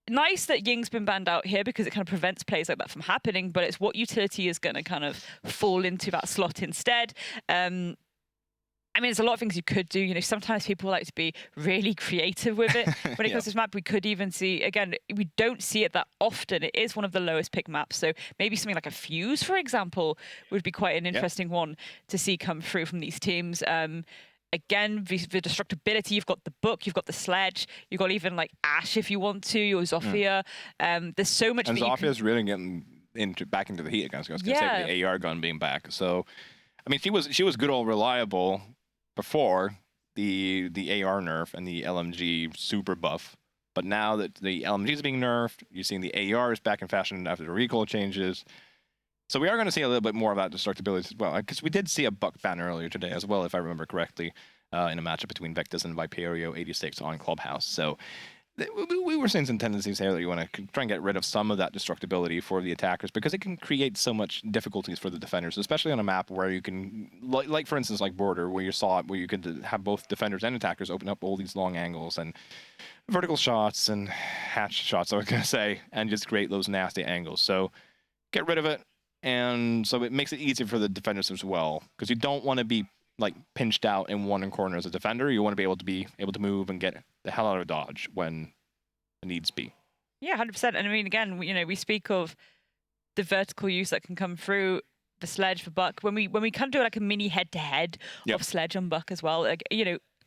nice that Ying's been banned out here, because it kind of prevents plays like that from happening, but it's what utility is going to kind of fall into that slot instead. I mean, there's a lot of things you could do. Sometimes people like to be really creative with it. When it comes to this map, we could even see, again, we don't see it that often. It is one of the lowest pick maps. So maybe something like a Fuse, for example, would be quite an interesting one to see come through from these teams. Again, the destructibility, you've got the book, you've got the sledge, you've got even like Ash if you want to, or Zofia. There's so much. And Zofia's really getting back into the heat against. I was going to say the AR gun being back. So, I mean, she was good old reliable before the AR nerf and the LMG super buff. But now that the LMG is being nerfed, you're seeing the AR is back in fashion after the recoil changes. So we are going to see a little bit more of that destructibility as well, because we did see a buck ban earlier today as well, if I remember correctly, in a matchup between Victus and Viperio 86 on Clubhouse. So we were seeing some tendencies here that you want to try and get rid of some of that destructibility for the attackers, because it can create so much difficulties for the defenders, especially on a map where you can, like for instance, like Border, where you saw it, where you could have both defenders and attackers open up all these long angles and vertical shots and hatch shots, I was going to say, and just create those nasty angles. So get rid of it. And so it makes it easier for the defenders as well, because you don't want to be like pinched out in one corner as a defender. You want to be able to move and get the hell out of dodge when it needs be. Yeah, 100%. And I mean, again, we speak of the vertical use that can come through the sledge for Buck. When we kind of do like a mini head-to-head of sledge on Buck as well, like,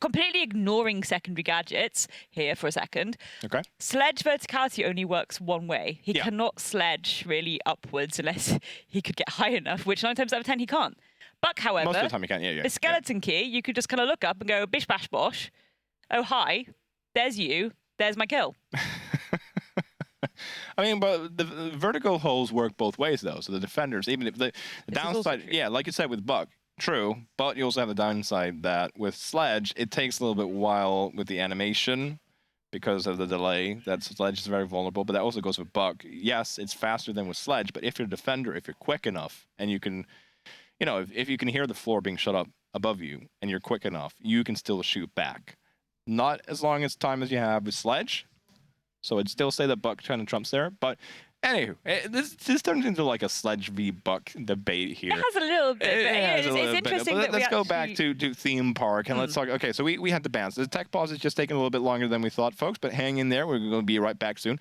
completely ignoring secondary gadgets here for a second. Okay. Sledge verticality only works one way. He cannot sledge really upwards unless he could get high enough, which 9 times out of 10 he can't. Buck, however, most of the time he can, the skeleton key, you could just kind of look up and go, bish bash bosh. Oh, hi, there's you, there's my kill. I mean, but the vertical holes work both ways, though. So the defenders, even if the downside, like you said with Buck, true, but you also have the downside that with Sledge, it takes a little bit while with the animation because of the delay. That Sledge is very vulnerable, but that also goes with Buck. Yes, it's faster than with Sledge, but if you're a defender, if you're quick enough, and you can, if you can hear the floor being shut up above you, and you're quick enough, you can still shoot back. Not as long as time as you have with Sledge, so I'd still say that Buck kind of trumps there, but anywho, this turns into like a Sledge v Buck debate here. It has a little bit, but it's interesting that let's go back to Theme Park and let's talk. Okay, so we had the bans. The tech pause is just taking a little bit longer than we thought, folks, but hang in there. We're going to be right back soon.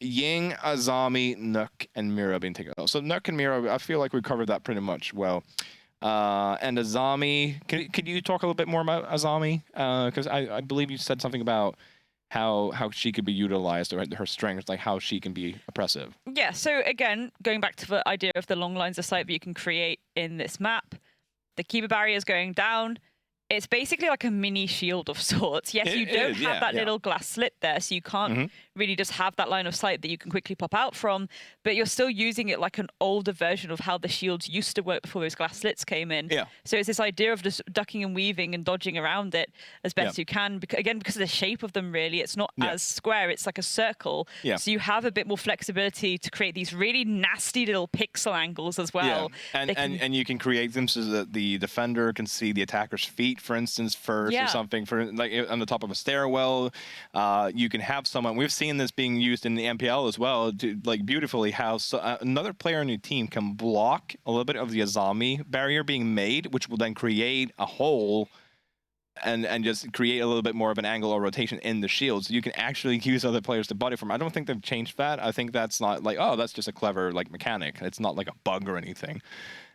Ying, Azami, Nook, and Mira being taken out. So Nook and Mira, I feel like we covered that pretty much well. And Azami, could you talk a little bit more about Azami? Because I believe you said something about how she could be utilized, or her strengths, like how she can be oppressive. Yeah, so again, going back to the idea of the long lines of sight that you can create in this map, the keeper barrier is going down. it's basically like a mini shield of sorts. Yes, you don't have that little glass slit there, so you can't really just have that line of sight that you can quickly pop out from, but you're still using it like an older version of how the shields used to work before those glass slits came in. So it's this idea of just ducking and weaving and dodging around it as best you can. Again, because of the shape of them, really, it's not as square, it's like a circle. So you have a bit more flexibility to create these really nasty little pixel angles as well. And you can create them so that the defender can see the attacker's feet, for instance, first or something, for like on the top of a stairwell. You can have someone, we've seen this being used in the NPL as well, to, like beautifully how another player on your team can block a little bit of the Azami barrier being made, which will then create a hole and just create a little bit more of an angle or rotation in the shield. So you can actually use other players to body form. I don't think they've changed that. I think that's not like, oh, that's just a clever like mechanic. It's not like a bug or anything.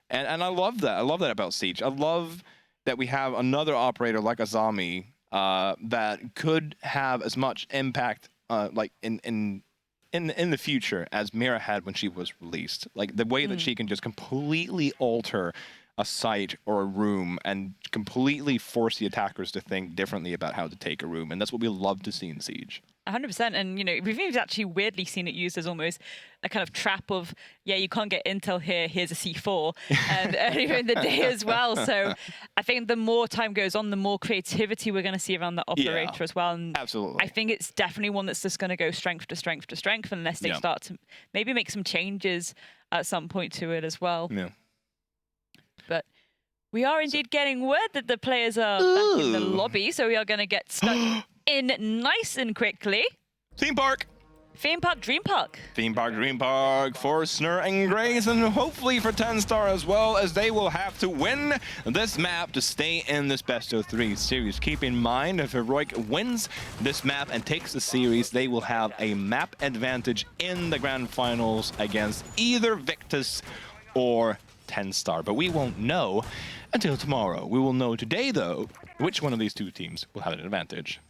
And I love that. I love that about Siege. I love that we have another operator like Azami that could have as much impact like in the future as Mira had when she was released. Like the way that she can just completely alter a site or a room and completely force the attackers to think differently about how to take a room. And that's what we love to see in Siege. 100%. And, you know, we've actually weirdly seen it used as almost a kind of trap of, yeah, you can't get intel here, here's a C4, and earlier in the day as well. So I think the more time goes on, the more creativity we're going to see around the operator as well. And absolutely. I think it's definitely one that's just going to go strength to strength to strength unless they start to maybe make some changes at some point to it as well. Yeah. But we are indeed getting word that the players are back in the lobby, so we are going to get stuck in nice and quickly. Theme Park! Theme Park, Dream Park. Theme Park, Dream Park for Snur and Grace, and hopefully for TENSTAR as well, as they will have to win this map to stay in this best-of-3 series. Keep in mind, if Heroic wins this map and takes the series, they will have a map advantage in the grand finals against either Victus or TENSTAR. But we won't know until tomorrow. We will know today, though, which one of these two teams will have an advantage.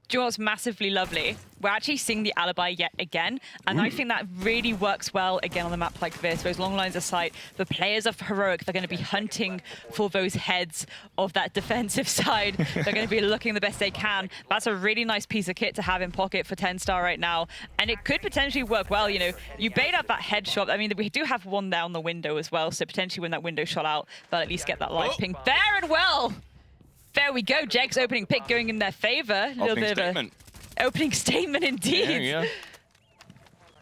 Do you know what's massively lovely? We're actually seeing the alibi yet again, and I think that really works well again on a map like this. Those long lines of sight, the players of Heroic, they're going to be hunting for those heads of that defensive side. They're going to be looking the best they can. That's a really nice piece of kit to have in pocket for TENSTAR right now, and it could potentially work well. You know, you bait out that headshot. I mean, we do have one there on the window as well, so potentially when that window shot out, they'll at least get that live ping fair and well. There we go. Jeg's opening pick going in their favor. A little bit of an opening statement indeed. Yeah.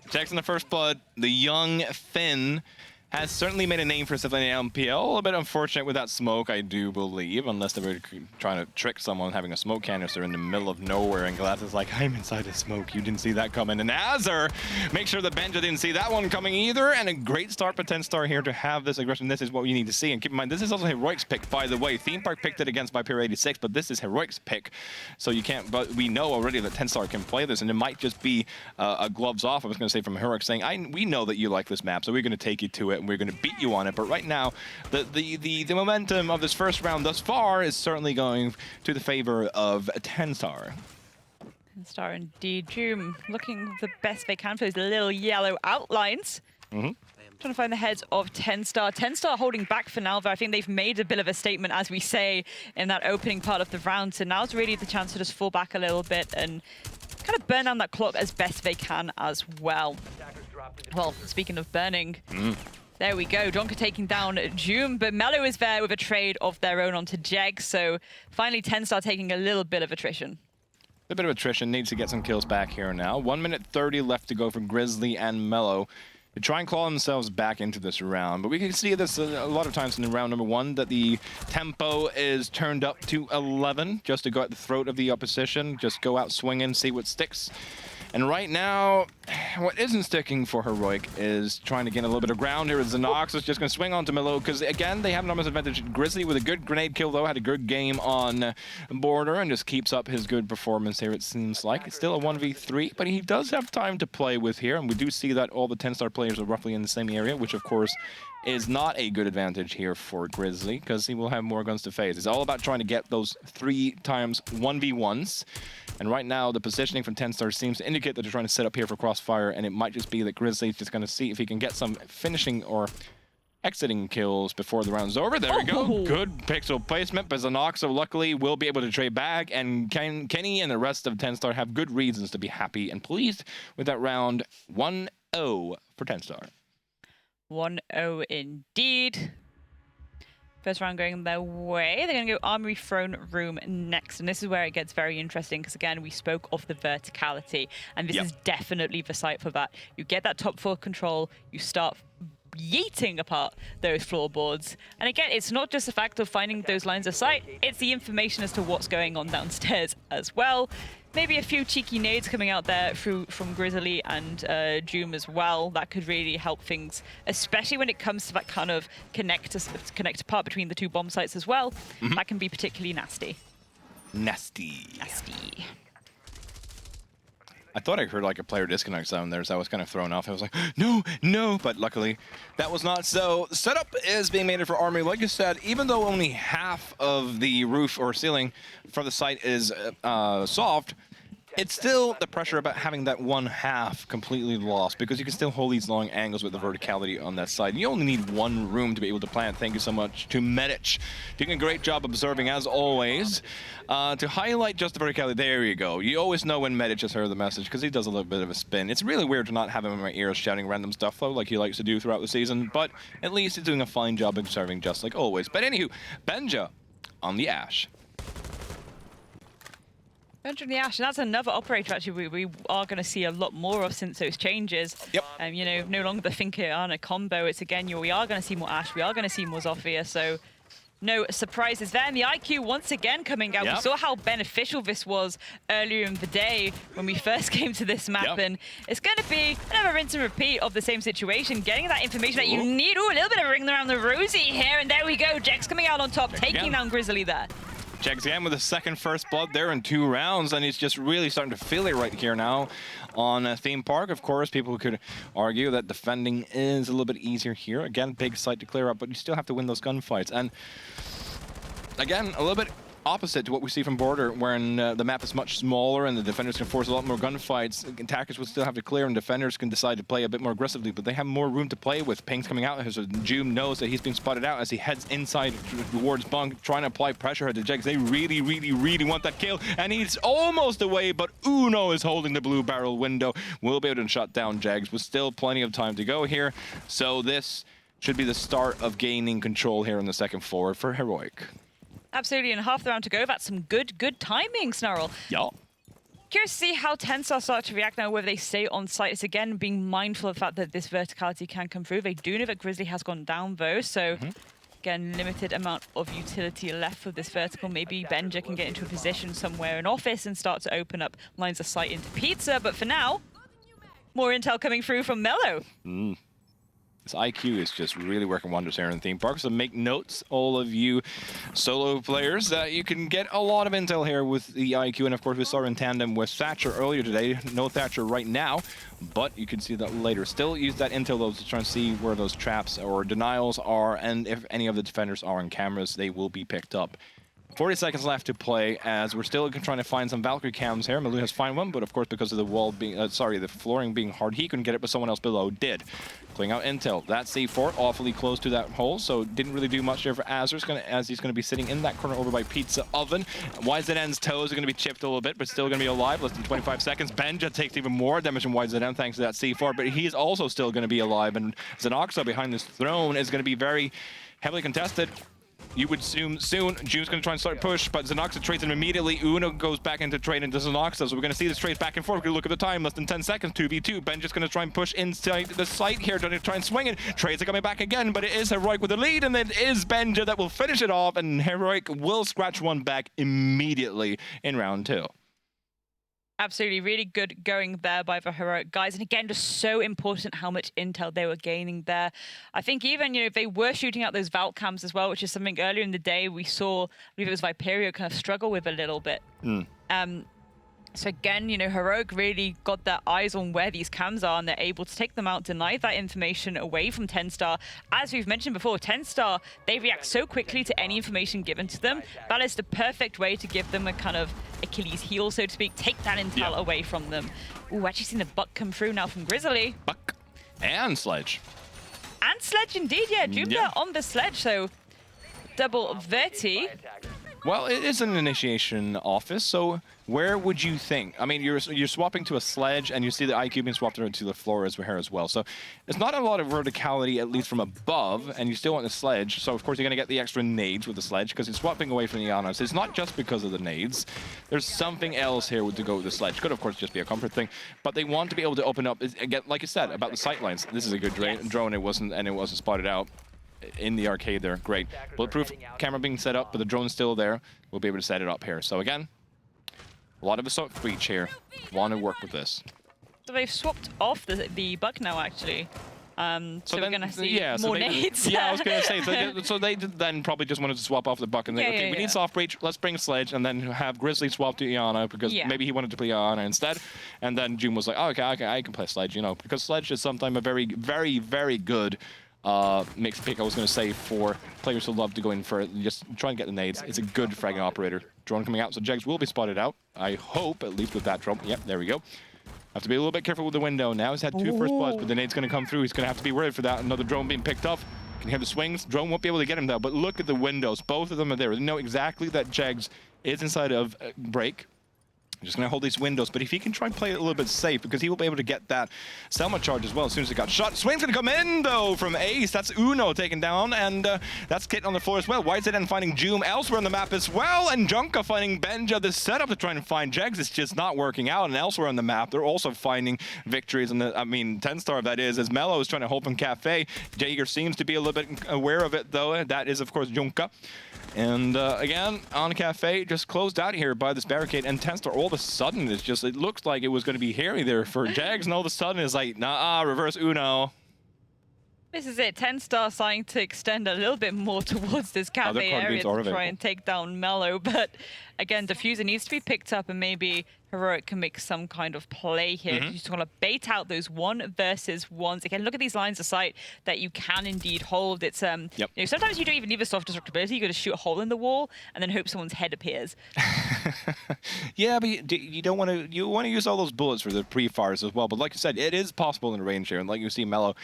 Jeg's in the first blood. The young Finn has certainly made a name for himself in the NPL. A little bit unfortunate with that smoke, I do believe, unless they were trying to trick someone having a smoke canister in the middle of nowhere, and Glass is like, I'm inside the smoke, you didn't see that coming. And Azur, make sure the Benja didn't see that one coming either, and a great start for TENSTAR here to have this aggression. This is what you need to see, and keep in mind, this is also Heroic's pick, by the way. Theme Park picked it against Viperio 86, but this is Heroic's pick, so you can't, but we know already that TENSTAR can play this, and it might just be a gloves off, I was going to say, from Heroic saying, we know that you like this map, so we're going to take you to it, and we're going to beat you on it. But right now, the momentum of this first round thus far is certainly going to the favor of TENSTAR. TENSTAR indeed. Doom looking the best they can for those little yellow outlines. Trying to find the heads of TENSTAR. TENSTAR holding back for now, but I think they've made a bit of a statement, as we say, in that opening part of the round. So now's really the chance to just fall back a little bit and kind of burn down that clock as best they can as well. Well, speaking of burning, there we go. Donka taking down Doom, but Mello is there with a trade of their own onto Jeg. So finally, TENSTAR taking a little bit of attrition. A bit of attrition, needs to get some kills back here now. 1 minute 30 left to go for Grizzly and Mello to try and claw themselves back into this round. But we can see this a lot of times in the round number 1, that the tempo is turned up to 11 just to go at the throat of the opposition, just go out swinging, see what sticks. And right now, what isn't sticking for Heroic is trying to gain a little bit of ground here. Xenox is just going to swing onto Mello, because again, they have an enormous advantage. Grizzly with a good grenade kill, though, had a good game on border and just keeps up his good performance here, it seems like. It's still a 1v3, but he does have time to play with here, and we do see that all the TENSTAR players are roughly in the same area, which of course is not a good advantage here for Grizzly, because he will have more guns to face. It's all about trying to get those 3 times 1v1s. And right now, the positioning from TENSTAR seems to indicate that they're trying to set up here for Crossfire, and it might just be that Grizzly's just going to see if he can get some finishing or exiting kills before the round's over. There we go. Good pixel placement, but Zenoxo luckily will be able to trade back, and Kenny and the rest of TENSTAR have good reasons to be happy and pleased with that round. 1-0 for TENSTAR. 1-0 indeed. First round going their way. They're going to go Armory Throne Room next. And this is where it gets very interesting because, again, we spoke of the verticality. And this is definitely the site for that. You get that top 4 control. You start yeeting apart those floorboards. And again, it's not just the fact of finding those lines of sight. It's the information as to what's going on downstairs as well. Maybe a few cheeky nades coming out there from Grizzly and Doom as well. That could really help things, especially when it comes to that kind of connect part between the two bomb sites as well. That can be particularly nasty. Nasty. Nasty. I thought I heard like a player disconnect sound there, so I was kind of thrown off. I was like, no, no, but luckily that was not so. Setup is being made for Armory. Like I said, even though only half of the roof or ceiling for the site is solved, it's still the pressure about having that one half completely lost, because you can still hold these long angles with the verticality on that side. You only need one room to be able to plant. Thank you so much to Medic. Doing a great job observing, as always. To highlight just the verticality, there you go. You always know when Medic has heard the message, because he does a little bit of a spin. It's really weird to not have him in my ears shouting random stuff, though, like he likes to do throughout the season, but at least he's doing a fine job observing, just like always. But anywho, Benja on the Ash. Benja the Ash, and that's another operator actually we are going to see a lot more of since those changes. Yep. You know, no longer the Thinker on a combo. It's again, we are going to see more Ash, we are going to see more Zofia, so no surprises there. And the IQ once again coming out. Yep. We saw how beneficial this was earlier in the day when we first came to this map, and it's going to be another rinse and repeat of the same situation, getting that information that you need. Ooh, a little bit of ring around the rosy here, and there we go. Jex coming out on top, taking down Grizzly there. Jex again with a second first blood there in 2 rounds, and he's just really starting to feel it right here now on Theme Park. Of course, people could argue that defending is a little bit easier here. Again, big site to clear up, but you still have to win those gunfights. And again, a little bit opposite to what we see from Border, when the map is much smaller and the defenders can force a lot more gunfights. Attackers will still have to clear, and defenders can decide to play a bit more aggressively, but they have more room to play with. Pings coming out, as Joom knows that he's being spotted out as he heads inside towards Bunk, trying to apply pressure to Jex. They really, really, really want that kill, and he's almost away, but Uno is holding the blue barrel window. Will be able to shut down Jegs, with still plenty of time to go here. So this should be the start of gaining control here in the second forward for Heroic. Absolutely, and half the round to go. That's some good timing, Snarl. Yeah. Curious to see how TENSTAR start to react now, whether they stay on site. It's again being mindful of the fact that this verticality can come through. They do know that Grizzly has gone down though, so again, limited amount of utility left for this vertical. Maybe Benja can get into a position somewhere in office and start to open up lines of sight into Pizza, but for now, more intel coming through from Mello. This IQ is just really working wonders here in Theme Park, so make notes, all of you solo players, that you can get a lot of intel here with the IQ, and of course we saw in tandem with Thatcher earlier today. No Thatcher right now, but you can see that later. Still use that intel though to try and see where those traps or denials are, and if any of the defenders are on cameras, they will be picked up. 40 seconds left to play, as we're still trying to find some Valkyrie cams here. Malu has found one, but of course because of the wall being, the flooring being hard, he couldn't get it, but someone else below did. Clearing out intel. That C4 awfully close to that hole, so didn't really do much there for Azur, as he's going to be sitting in that corner over by Pizza Oven. YZN's toes are going to be chipped a little bit, but still going to be alive. Less than 25 seconds. Benja takes even more damage from YZN thanks to that C4, but he's also still going to be alive, and Zenoxo behind this throne is going to be very heavily contested. You would assume soon June's going to try and start push, but Zenoxa trades him immediately. Uno goes back into trade into Zenoxa, so we're going to see this trade back and forth. We're going to look at the time, less than 10 seconds, 2v2. Benja's going to try and push inside the site here, trying to try and swing it. Trades are coming back again, but it is Heroic with the lead, and it is Benja that will finish it off, and Heroic will scratch one back immediately in round 2. Absolutely, really good going there by the Heroic guys. And again, just so important how much intel they were gaining there. I think even, they were shooting out those Valk cams as well, which is something earlier in the day we saw, I believe it was Viperio, kind of struggle with a little bit. So again, Heroic really got their eyes on where these cams are, and they're able to take them out, deny that information away from TENSTAR. As we've mentioned before, TENSTAR, they react so quickly to any information given to them. That is the perfect way to give them a kind of Achilles heel, so to speak, take that intel away from them. Ooh, actually seen the buck come through now from Grizzly. Buck and Sledge. And Sledge indeed, yeah. Doom there on the Sledge, so double Verti. Well, it is an initiation office, so where would you think? I mean, you're swapping to a Sledge, and you see the IQ being swapped to the floor as well. So it's not a lot of verticality, at least from above, and you still want the Sledge. So of course you're going to get the extra nades with the Sledge because it's swapping away from the Iana. So it's not just because of the nades. There's something else here to go with the Sledge. Could of course just be a comfort thing, but they want to be able to open up again, like you said about the sightlines. This is a good drone. It wasn't spotted out in the arcade there. Great. Bulletproof camera being set up, but the drone's still there. We'll be able to set it up here. So again, a lot of assault breach here. Want to work with this. So they've swapped off the bug now, actually. So we're going to see more nades. Yeah, I was going to say. So they then probably just wanted to swap off the buck and okay, we need soft breach. Let's bring Sledge and then have Grizzly swap to Iana because maybe he wanted to play Iana instead. And then June was like, oh, okay, I can play Sledge, you know, because Sledge is sometimes a very, very, very good mixed pick, I was going to say, for players who love to go in for just try and get the nades. It's a good fragging operator. Drone coming out, so Jegs will be spotted out. I hope, at least with that drone. Yep, there we go. Have to be a little bit careful with the window. Now he's had 2 first bloods, but the nade's going to come through. He's going to have to be worried for that. Another drone being picked up. Can hear the swings. Drone won't be able to get him though, but look at the windows. Both of them are there. They know exactly that Jegs is inside of break. Just going to hold these windows, but if he can try and play it a little bit safe, because he will be able to get that Selma charge as well as soon as he got shot. Swing's going to come in, though, from Ace. That's Uno taken down, and that's Kit on the floor as well. YZN finding Joom elsewhere on the map as well, and Junka finding Benja. The setup to try and find Jegs is just not working out, and elsewhere on the map, they're also finding victories, and TENSTAR that is, as Mello is trying to hold from Cafe. Jaeger seems to be a little bit aware of it, though. That is, of course, Junka. And again, on Cafe, just closed out here by this barricade, and TENSTAR all of a sudden is just, it looks like it was going to be hairy there for Jags, and all of a sudden it's like, nah, reverse Uno. This is it. TENSTAR starting to extend a little bit more towards this cafe area to try and take down Mello. But again, Diffuser needs to be picked up, and maybe Heroic can make some kind of play here. You just want to bait out those 1 versus 1s. Again, look at these lines of sight that you can indeed hold. It's you know, sometimes you don't even need a soft destructibility. You got to shoot a hole in the wall and then hope someone's head appears. Yeah, but you don't want to. You want to use all those bullets for the pre-fires as well. But like you said, it is possible in the range here, and like you see, Mello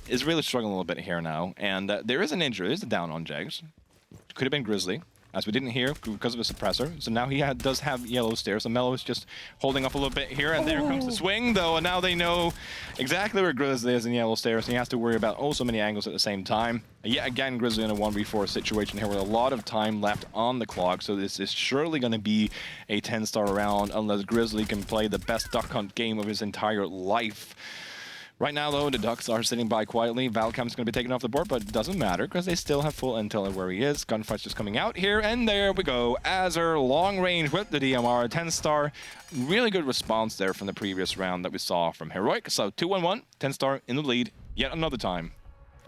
is really struggling a little bit here now. And there is an injury. There is a down on Jags. Could have been Grizzly, as we didn't hear because of a suppressor. So now he does have yellow stairs. So Mello is just holding up a little bit here, and there comes the swing, though. And now they know exactly where Grizzly is in yellow stairs, and he has to worry about so many angles at the same time. Yet again, Grizzly in a 1v4 situation here with a lot of time left on the clock. So this is surely going to be a TENSTAR round unless Grizzly can play the best duck hunt game of his entire life. Right now, though, the Ducks are sitting by quietly. Valcam's going to be taken off the board, but it doesn't matter because they still have full intel of where he is. Gunfight's just coming out here, and there we go. Azure, long range with the DMR. TENSTAR, really good response there from the previous round that we saw from Heroic. So 2-1-1, TENSTAR in the lead yet another time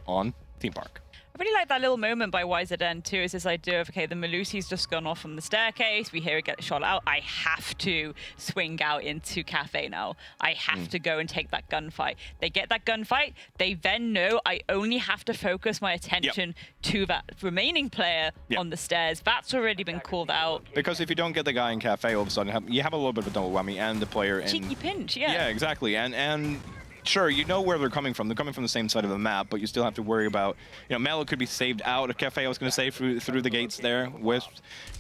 on Theme Park. I really like that little moment by YZN too, is this idea of, okay, the Melusi's just gone off on the staircase, we hear it get shot out, I have to swing out into Cafe now. I have to go and take that gunfight. They get that gunfight, they then know I only have to focus my attention to that remaining player on the stairs. That's already been called out. Because if you don't get the guy in Cafe, all of a sudden you have a little bit of a double whammy, and the player in... Cheeky pinch, yeah. Yeah, exactly, and sure, you know where they're coming from. They're coming from the same side of the map, but you still have to worry about, you know, Mello could be saved out of Cafe, I was going to say, through the gates there, with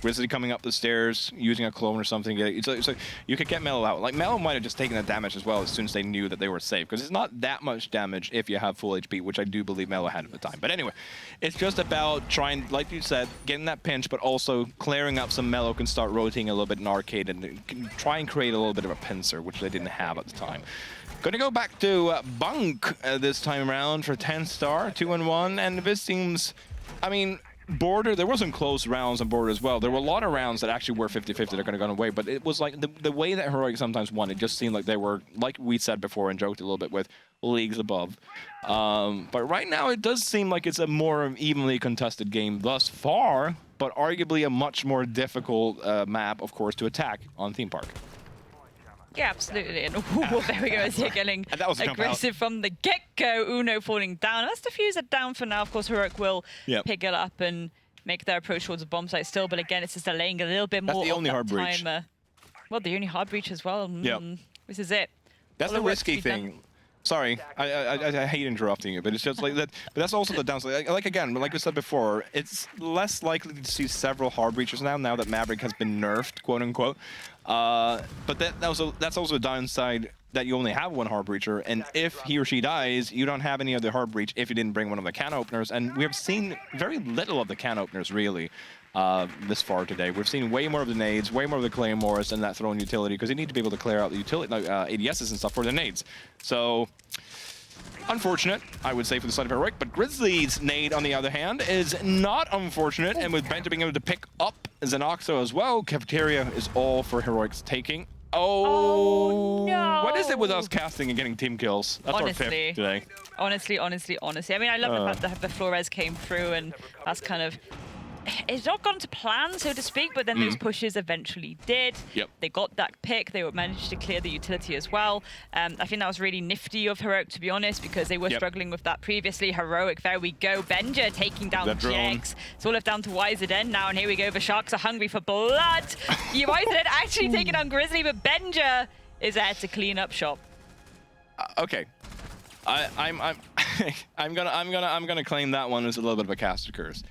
Grizzly coming up the stairs, using a clone or something. So you could get Mello out. Like, Mello might have just taken that damage as well as soon as they knew that they were safe, because it's not that much damage if you have full HP, which I do believe Mello had at the time. But anyway, it's just about trying, like you said, getting that pinch, but also clearing up so Mello can start rotating a little bit in arcade and can try and create a little bit of a pincer, which they didn't have at the time. Gonna go back to Bunk this time around for TENSTAR, 2-1, and this seems, I mean, Border, there were some close rounds on Border as well. There were a lot of rounds that actually were 50-50 that are gonna go away, but it was like the way that Heroic sometimes won, it just seemed like they were, like we said before and joked a little bit with, leagues above. But right now it does seem like it's a more evenly contested game thus far, but arguably a much more difficult map, of course, to attack on Theme Park. Yeah, absolutely. And there we go, as you're getting aggressive from the get-go. Uno falling down. That's Diffuser down for now. Of course, Heroic will pick it up and make their approach towards the bomb site still. But again, it's just delaying a little bit more. That's the only hard breach. Well, the only hard breach as well. This is it. That's the risky thing. Sorry, I hate interrupting you, but it's just like that. But that's also the downside. Like again, like we said before, it's less likely to see several hard breachers now that Maverick has been nerfed, quote unquote. But that's also a downside that you only have one hard breacher, and if he or she dies, you don't have any other hard breach if you didn't bring one of the can openers. And we have seen very little of the can openers really. This far today. We've seen way more of the nades, way more of the claymores and that thrown utility, because you need to be able to clear out the utility, ADSs and stuff for the nades. So, unfortunate, I would say, for the side of Heroic, but Grizzly's nade, on the other hand, is not unfortunate, and with Benta being able to pick up Xenoxo as well, Cafeteria is all for Heroic's taking. Oh no! What is it with us casting and getting team kills? That's our fifth today. Honestly. I mean, I love the fact that the Flores came through, and that's kind of... It's not gone to plan, so to speak, but then those pushes eventually did. Yep. They got that pick. They managed to clear the utility as well. I think that was really nifty of Heroic, to be honest, because they were struggling with that previously. Heroic, there we go. Benja taking down GX. It's all left down to YZN now, and here we go. The Sharks are hungry for blood. YZN actually taking on Grizzly, but Benja is there to clean up shop. Okay. I'm gonna claim that one as a little bit of a caster curse.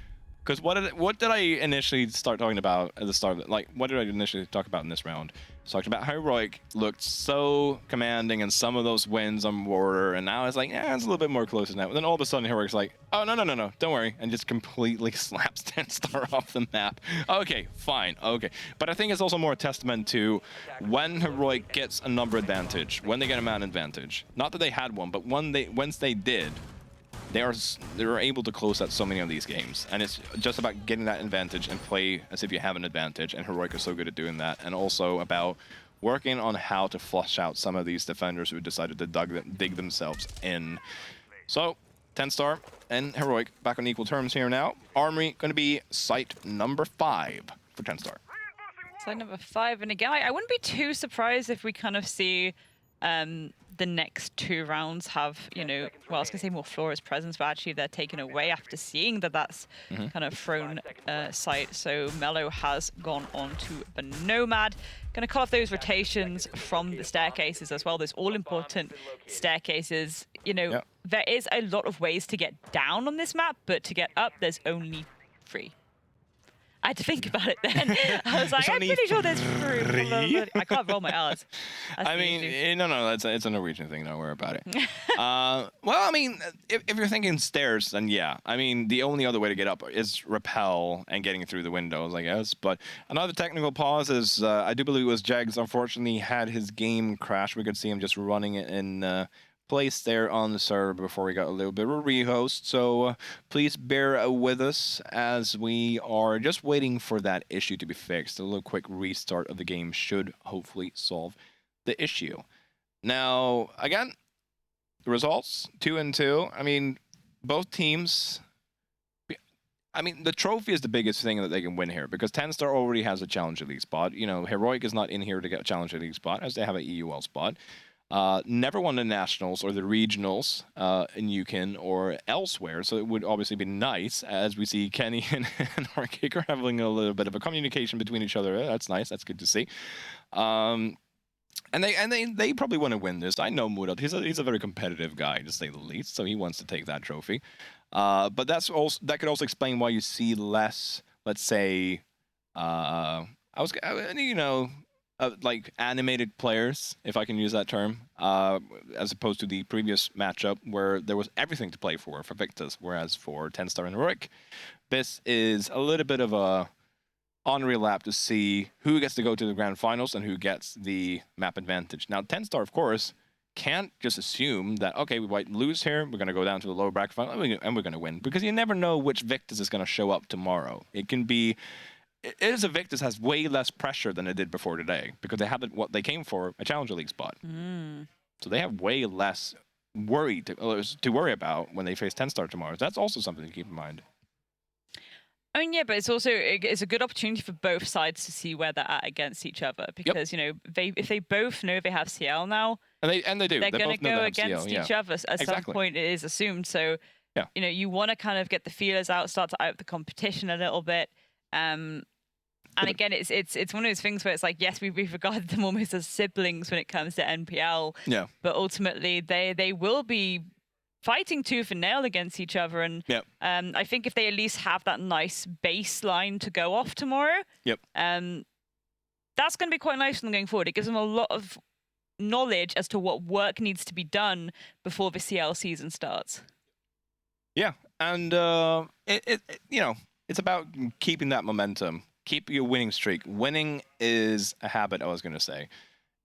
Because what did I initially start talking about at the start? Like, what did I initially talk about in this round? I talked about how Heroic looked so commanding in some of those wins on border, and now it's like, yeah, it's a little bit more close than that. But then all of a sudden, Heroic's like, oh, no, don't worry, and just completely slaps TENSTAR off the map. Okay, fine, okay. But I think it's also more a testament to when Heroic gets a number advantage, when they get a man advantage. Not that they had one, but once they did, they are able to close out so many of these games, and it's just about getting that advantage and play as if you have an advantage, and Heroic is so good at doing that, and also about working on how to flush out some of these defenders who decided to dig themselves in. So, TENSTAR and Heroic back on equal terms here now. Armory going to be site number 5 for TENSTAR. Site number 5, and again, I wouldn't be too surprised if we kind of see the next 2 rounds have, you know, well, I was going to say more Flores presence, but actually they're taken away after seeing that that's kind of thrown site. So Mello has gone on to the Nomad. Going to cut off those rotations from the staircases as well. Those all-important staircases. You know, there is a lot of ways to get down on this map, but to get up, there's only 3. I had to think about it then. I was like, I'm pretty sure there's 3. I can't roll my R's. I mean, no, it's a Norwegian thing. Don't worry about it. Well, I mean, if you're thinking stairs, then yeah. I mean, the only other way to get up is rappel and getting through the windows, I guess. But another technical pause is, I do believe it was Jags, unfortunately, had his game crash. We could see him just running it in place there on the server before we got a little bit of a rehost. So please bear with us as we are just waiting for that issue to be fixed. A little quick restart of the game should hopefully solve the issue. Now, again, the results 2-2. I mean, both teams. I mean, the trophy is the biggest thing that they can win here because TENSTAR already has a Challenger League spot. You know, Heroic is not in here to get a Challenger League spot as they have an EUL spot. Never won the Nationals or the Regionals in UKIN or elsewhere, so it would obviously be nice as we see Kenny and Arctic are having a little bit of a communication between each other. That's nice. That's good to see. And they probably want to win this. I know Murat. He's a very competitive guy, to say the least, so he wants to take that trophy. But that could also explain why you see less, let's say, like animated players, if I can use that term, as opposed to the previous matchup where there was everything to play for Victus, whereas for TENSTAR and Heroic, this is a little bit of a on-real lap to see who gets to go to the grand finals and who gets the map advantage. Now, TENSTAR, of course, can't just assume that, okay, we might lose here, we're going to go down to the lower bracket final, and we're going to win, because you never know which Victus is going to show up tomorrow. It can be... It is a Victus has way less pressure than it did before today because they have what they came for, a Challenger League spot. So they have way less worry to worry about when they face TENSTAR tomorrow. That's also something to keep in mind. I mean, yeah, but it's also it's a good opportunity for both sides to see where they're at against each other because you know if they both know they have CL now, and they do, they're going to go against each other at some point. It is assumed. So you know you want to kind of get the feelers out, start to out the competition a little bit. And again, it's one of those things where it's like, yes, we regard them almost as siblings when it comes to NPL. Yeah. But ultimately, they will be fighting tooth and nail against each other. And I think if they at least have that nice baseline to go off tomorrow, that's going to be quite nice for them going forward. It gives them a lot of knowledge as to what work needs to be done before the CL season starts. Yeah, and you know, it's about keeping that momentum, keep your winning streak. Winning is a habit, I was going to say,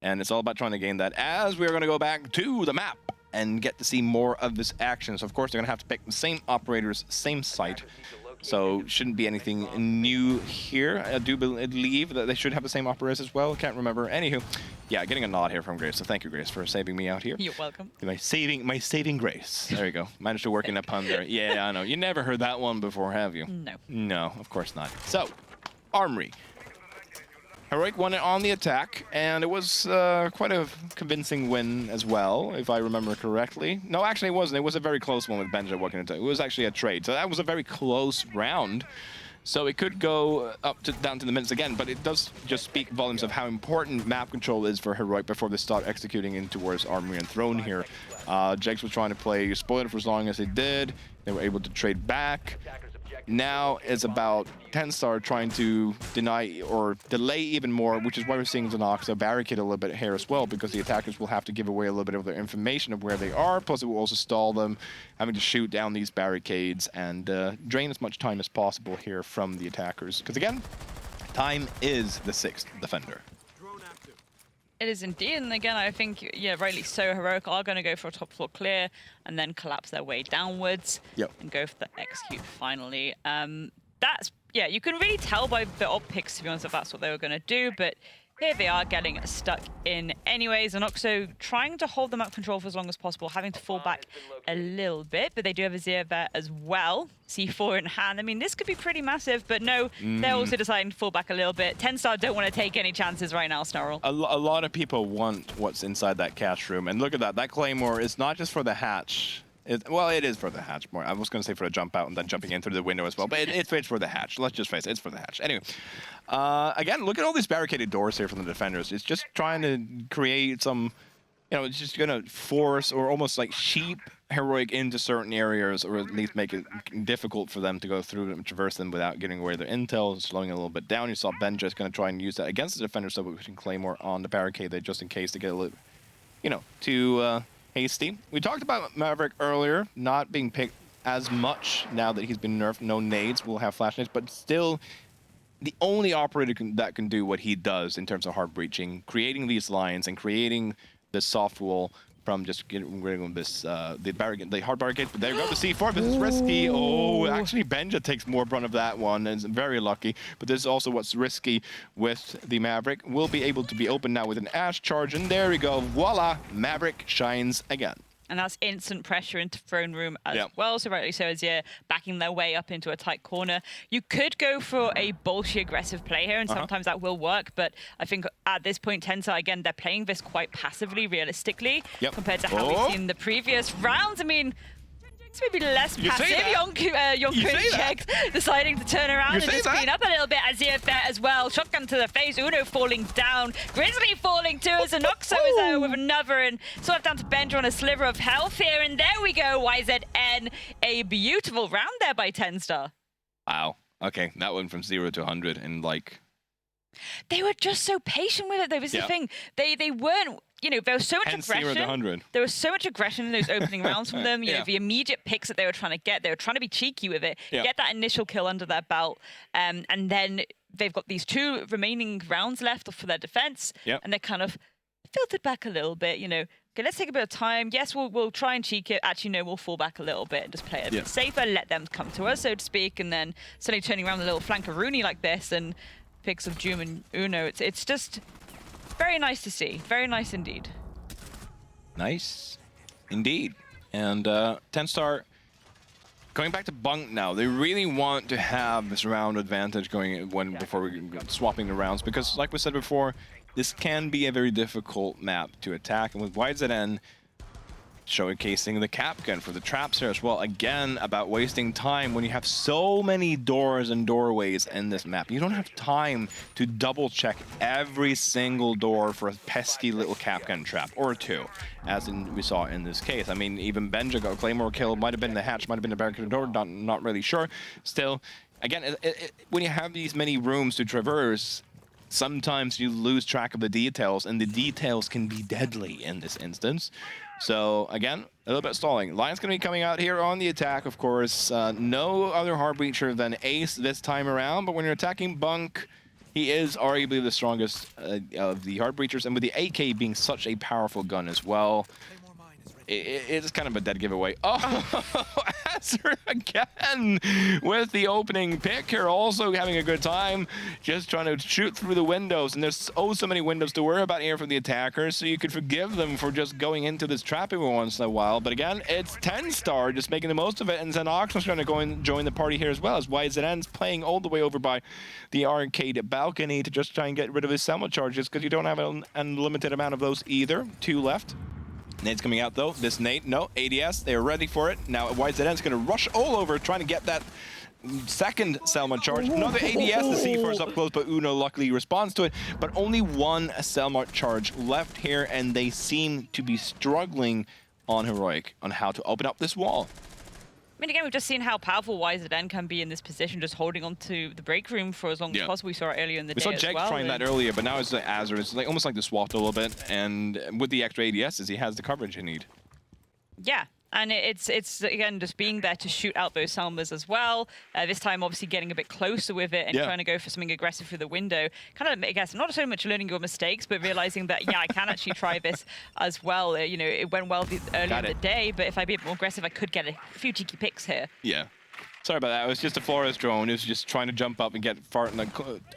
and it's all about trying to gain that. As we're going to go back to the map and get to see more of this action. So of course they're going to have to pick the same operators, same site. So shouldn't be anything new here. I do believe that they should have the same operators as well. Can't remember. Anywho, yeah, getting a nod here from Grace. So thank you, Grace, for saving me out here. You're welcome. My saving grace. There you go. Managed to work in a pun there. Yeah, I know. You never heard that one before, have you? No. No, of course not. So, Armory. Heroic won it on the attack, and it was quite a convincing win as well, if I remember correctly. No, actually it wasn't. It was a very close one with Benja walking into it. It was actually a trade, so that was a very close round. So it could go down to the minutes again, but it does just speak volumes of how important map control is for Heroic before they start executing in towards Armory and Throne here. Jax was trying to play Spoiler for as long as they did. They were able to trade back. Now it's about TENSTAR trying to deny or delay even more, which is why we're seeing Zenoxa barricade a little bit here as well, because the attackers will have to give away a little bit of their information of where they are, plus it will also stall them having to shoot down these barricades and drain as much time as possible here from the attackers. Because again, time is the 6th defender. It is indeed, and again, I think, yeah, rightly so, Heroic are going to go for a top floor clear and then collapse their way downwards and go for the execute finally. That's, yeah, you can really tell by the op picks, to be honest, if that's what they were going to do, but here they are getting stuck in anyways, and Oxo trying to hold the map control for as long as possible, having to fall back a little bit, but they do have a Zia there as well. C4 in hand. I mean, this could be pretty massive, but no, they're also deciding to fall back a little bit. TENSTAR don't want to take any chances right now, Snarl. A lot of people want what's inside that cache room, and look at that. That Claymore is not just for the hatch. Well, it is for the hatch more. I was going to say for a jump out and then jumping in through the window as well, but it's for the hatch. Let's just face it, it's for the hatch. Anyway, again, look at all these barricaded doors here from the defenders. It's just trying to create some, you know, it's just going to force or almost like sheep Heroic into certain areas, or at least make it difficult for them to go through and traverse them without giving away their intel, slowing it a little bit down. You saw Benja is going to try and use that against the defenders, so we can Claymore on the barricade there just in case to get a little, you know, too hasty. We talked about Maverick earlier not being picked as much now that he's been nerfed. No nades, will have flash nades, but still the only operator that can do what he does in terms of hard breaching, creating these lines and creating this soft wall from just getting rid of this the hard barricade. But there you go, the C4. This is risky. Oh, actually Benja takes more brunt of that one and is very lucky. But this is also what's risky with the Maverick. Will be able to be open now with an Ash charge, and there we go. Voila, Maverick shines again. And that's instant pressure into throne room as well. So rightly so, as you're backing their way up into a tight corner. You could go for a bolshy aggressive play here, and sometimes that will work. But I think at this point, TENSTAR, again, they're playing this quite passively, realistically, compared to how we've seen the previous rounds. I mean, it's maybe less passive. Yonkun deciding to turn around and just clean up a little bit. Azir there as well. Shotgun to the face. Uno falling down. Grizzly falling too, as Anoxo is there with another, and sort of down to Benja on a sliver of health here. And there we go. YZN. A beautiful round there by TENSTAR. Wow. Okay, that went from 0 to 100 in like... They were just so patient with it, though. This is the thing. They weren't, you know, there was so much aggression. 0 to 100. There was so much aggression in those opening rounds from them. You know, the immediate picks that they were trying to get, they were trying to be cheeky with it, get that initial kill under their belt, and then they've got these 2 remaining rounds left for their defense, and they're kind of filtered back a little bit, you know. Okay, let's take a bit of time. Yes, we'll try and cheek it. Actually, no, we'll fall back a little bit and just play it a bit safer, let them come to us, so to speak, and then suddenly turning around a little flankaroonie like this, and picks of Doom and Uno. It's just very nice to see. Very nice indeed. Nice indeed. And TENSTAR going back to Bunk now. They really want to have this round advantage going before we swapping the rounds, because like we said before, this can be a very difficult map to attack. And with YZN showcasing the cap gun for the traps here as well. Again, about wasting time when you have so many doors and doorways in this map. You don't have time to double check every single door for a pesky little cap gun trap or two, as we saw in this case. I mean, even Benja got a Claymore kill, might have been the hatch, might have been the barricade door, not really sure. Still, again, when you have these many rooms to traverse, sometimes you lose track of the details, and the details can be deadly in this instance. So again, a little bit stalling. Lion's going to be coming out here on the attack, of course. No other hard breacher than Ace this time around, but when you're attacking Bunk, he is arguably the strongest of the hard breachers, and with the AK being such a powerful gun as well, it's kind of a dead giveaway. Oh, Azure again with the opening pick here, also having a good time, just trying to shoot through the windows. And there's so many windows to worry about here for the attackers, so you could forgive them for just going into this trap every once in a while. But again, it's TENSTAR just making the most of it, and Xenox's trying to go and join the party here as well, as YZN's playing all the way over by the arcade balcony to just try and get rid of his Selma charges, because you don't have an unlimited amount of those either. 2 left. Nade's coming out though. This nade, no, ADS, they're ready for it. Now YZN's gonna rush all over, trying to get that second Selma charge. Another ADS, the C4's up close, but Uno luckily responds to it. But only one Selma charge left here, and they seem to be struggling on Heroic on how to open up this wall. I mean, again, we've just seen how powerful YZN can be in this position, just holding on to the break room for as long as possible. We saw it earlier in the day We saw as Jeg well. trying that earlier, but now it's the Azure. It's like almost like the SWAT a little bit, and with the extra ADSs, he has the coverage he need. Yeah, and it's again just being there to shoot out those Selmas as well. This time, obviously, getting a bit closer with it and trying to go for something aggressive through the window. Kind of, I guess, not so much learning your mistakes, but realizing that, yeah, I can actually try this as well. You know, it went well earlier in the day, but if I be a bit more aggressive, I could get a few cheeky picks here. Yeah. Sorry about that. It was just a Flores drone. It was just trying to jump up and get far, like,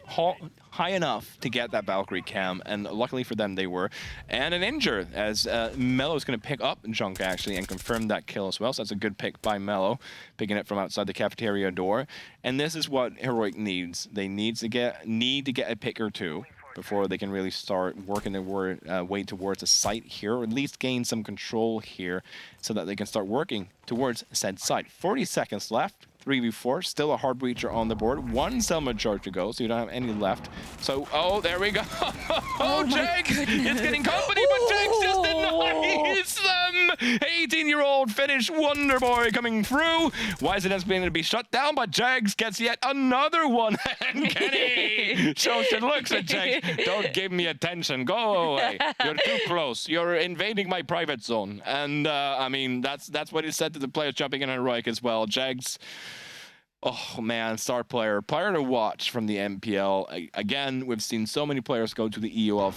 high enough to get that Valkyrie cam, and luckily for them, they were. And an injure, as Mello is going to pick up Junk, actually, and confirm that kill as well. So that's a good pick by Mello, picking it from outside the cafeteria door. And this is what Heroic needs. They need to get a pick or two before they can really start working their way towards a site here, or at least gain some control here, so that they can start working towards said site. 40 seconds left. 3v4, still a hard breacher on the board. 1 Selma charge to go, so you don't have any left. So, oh, there we go. Oh, Jags is getting company, but Jags just denies them. 18-year-old Finnish wonder boy coming through. YZN's being able to be shut down, but Jags gets yet another one. And Kenny shows and looks at Jags. Don't give me attention. Go away. You're too close. You're invading my private zone. And, I mean, that's what he said to the players jumping in on Heroic as well. Jags... Oh man, star player to watch from the NPL. Again, we've seen so many players go to the EUL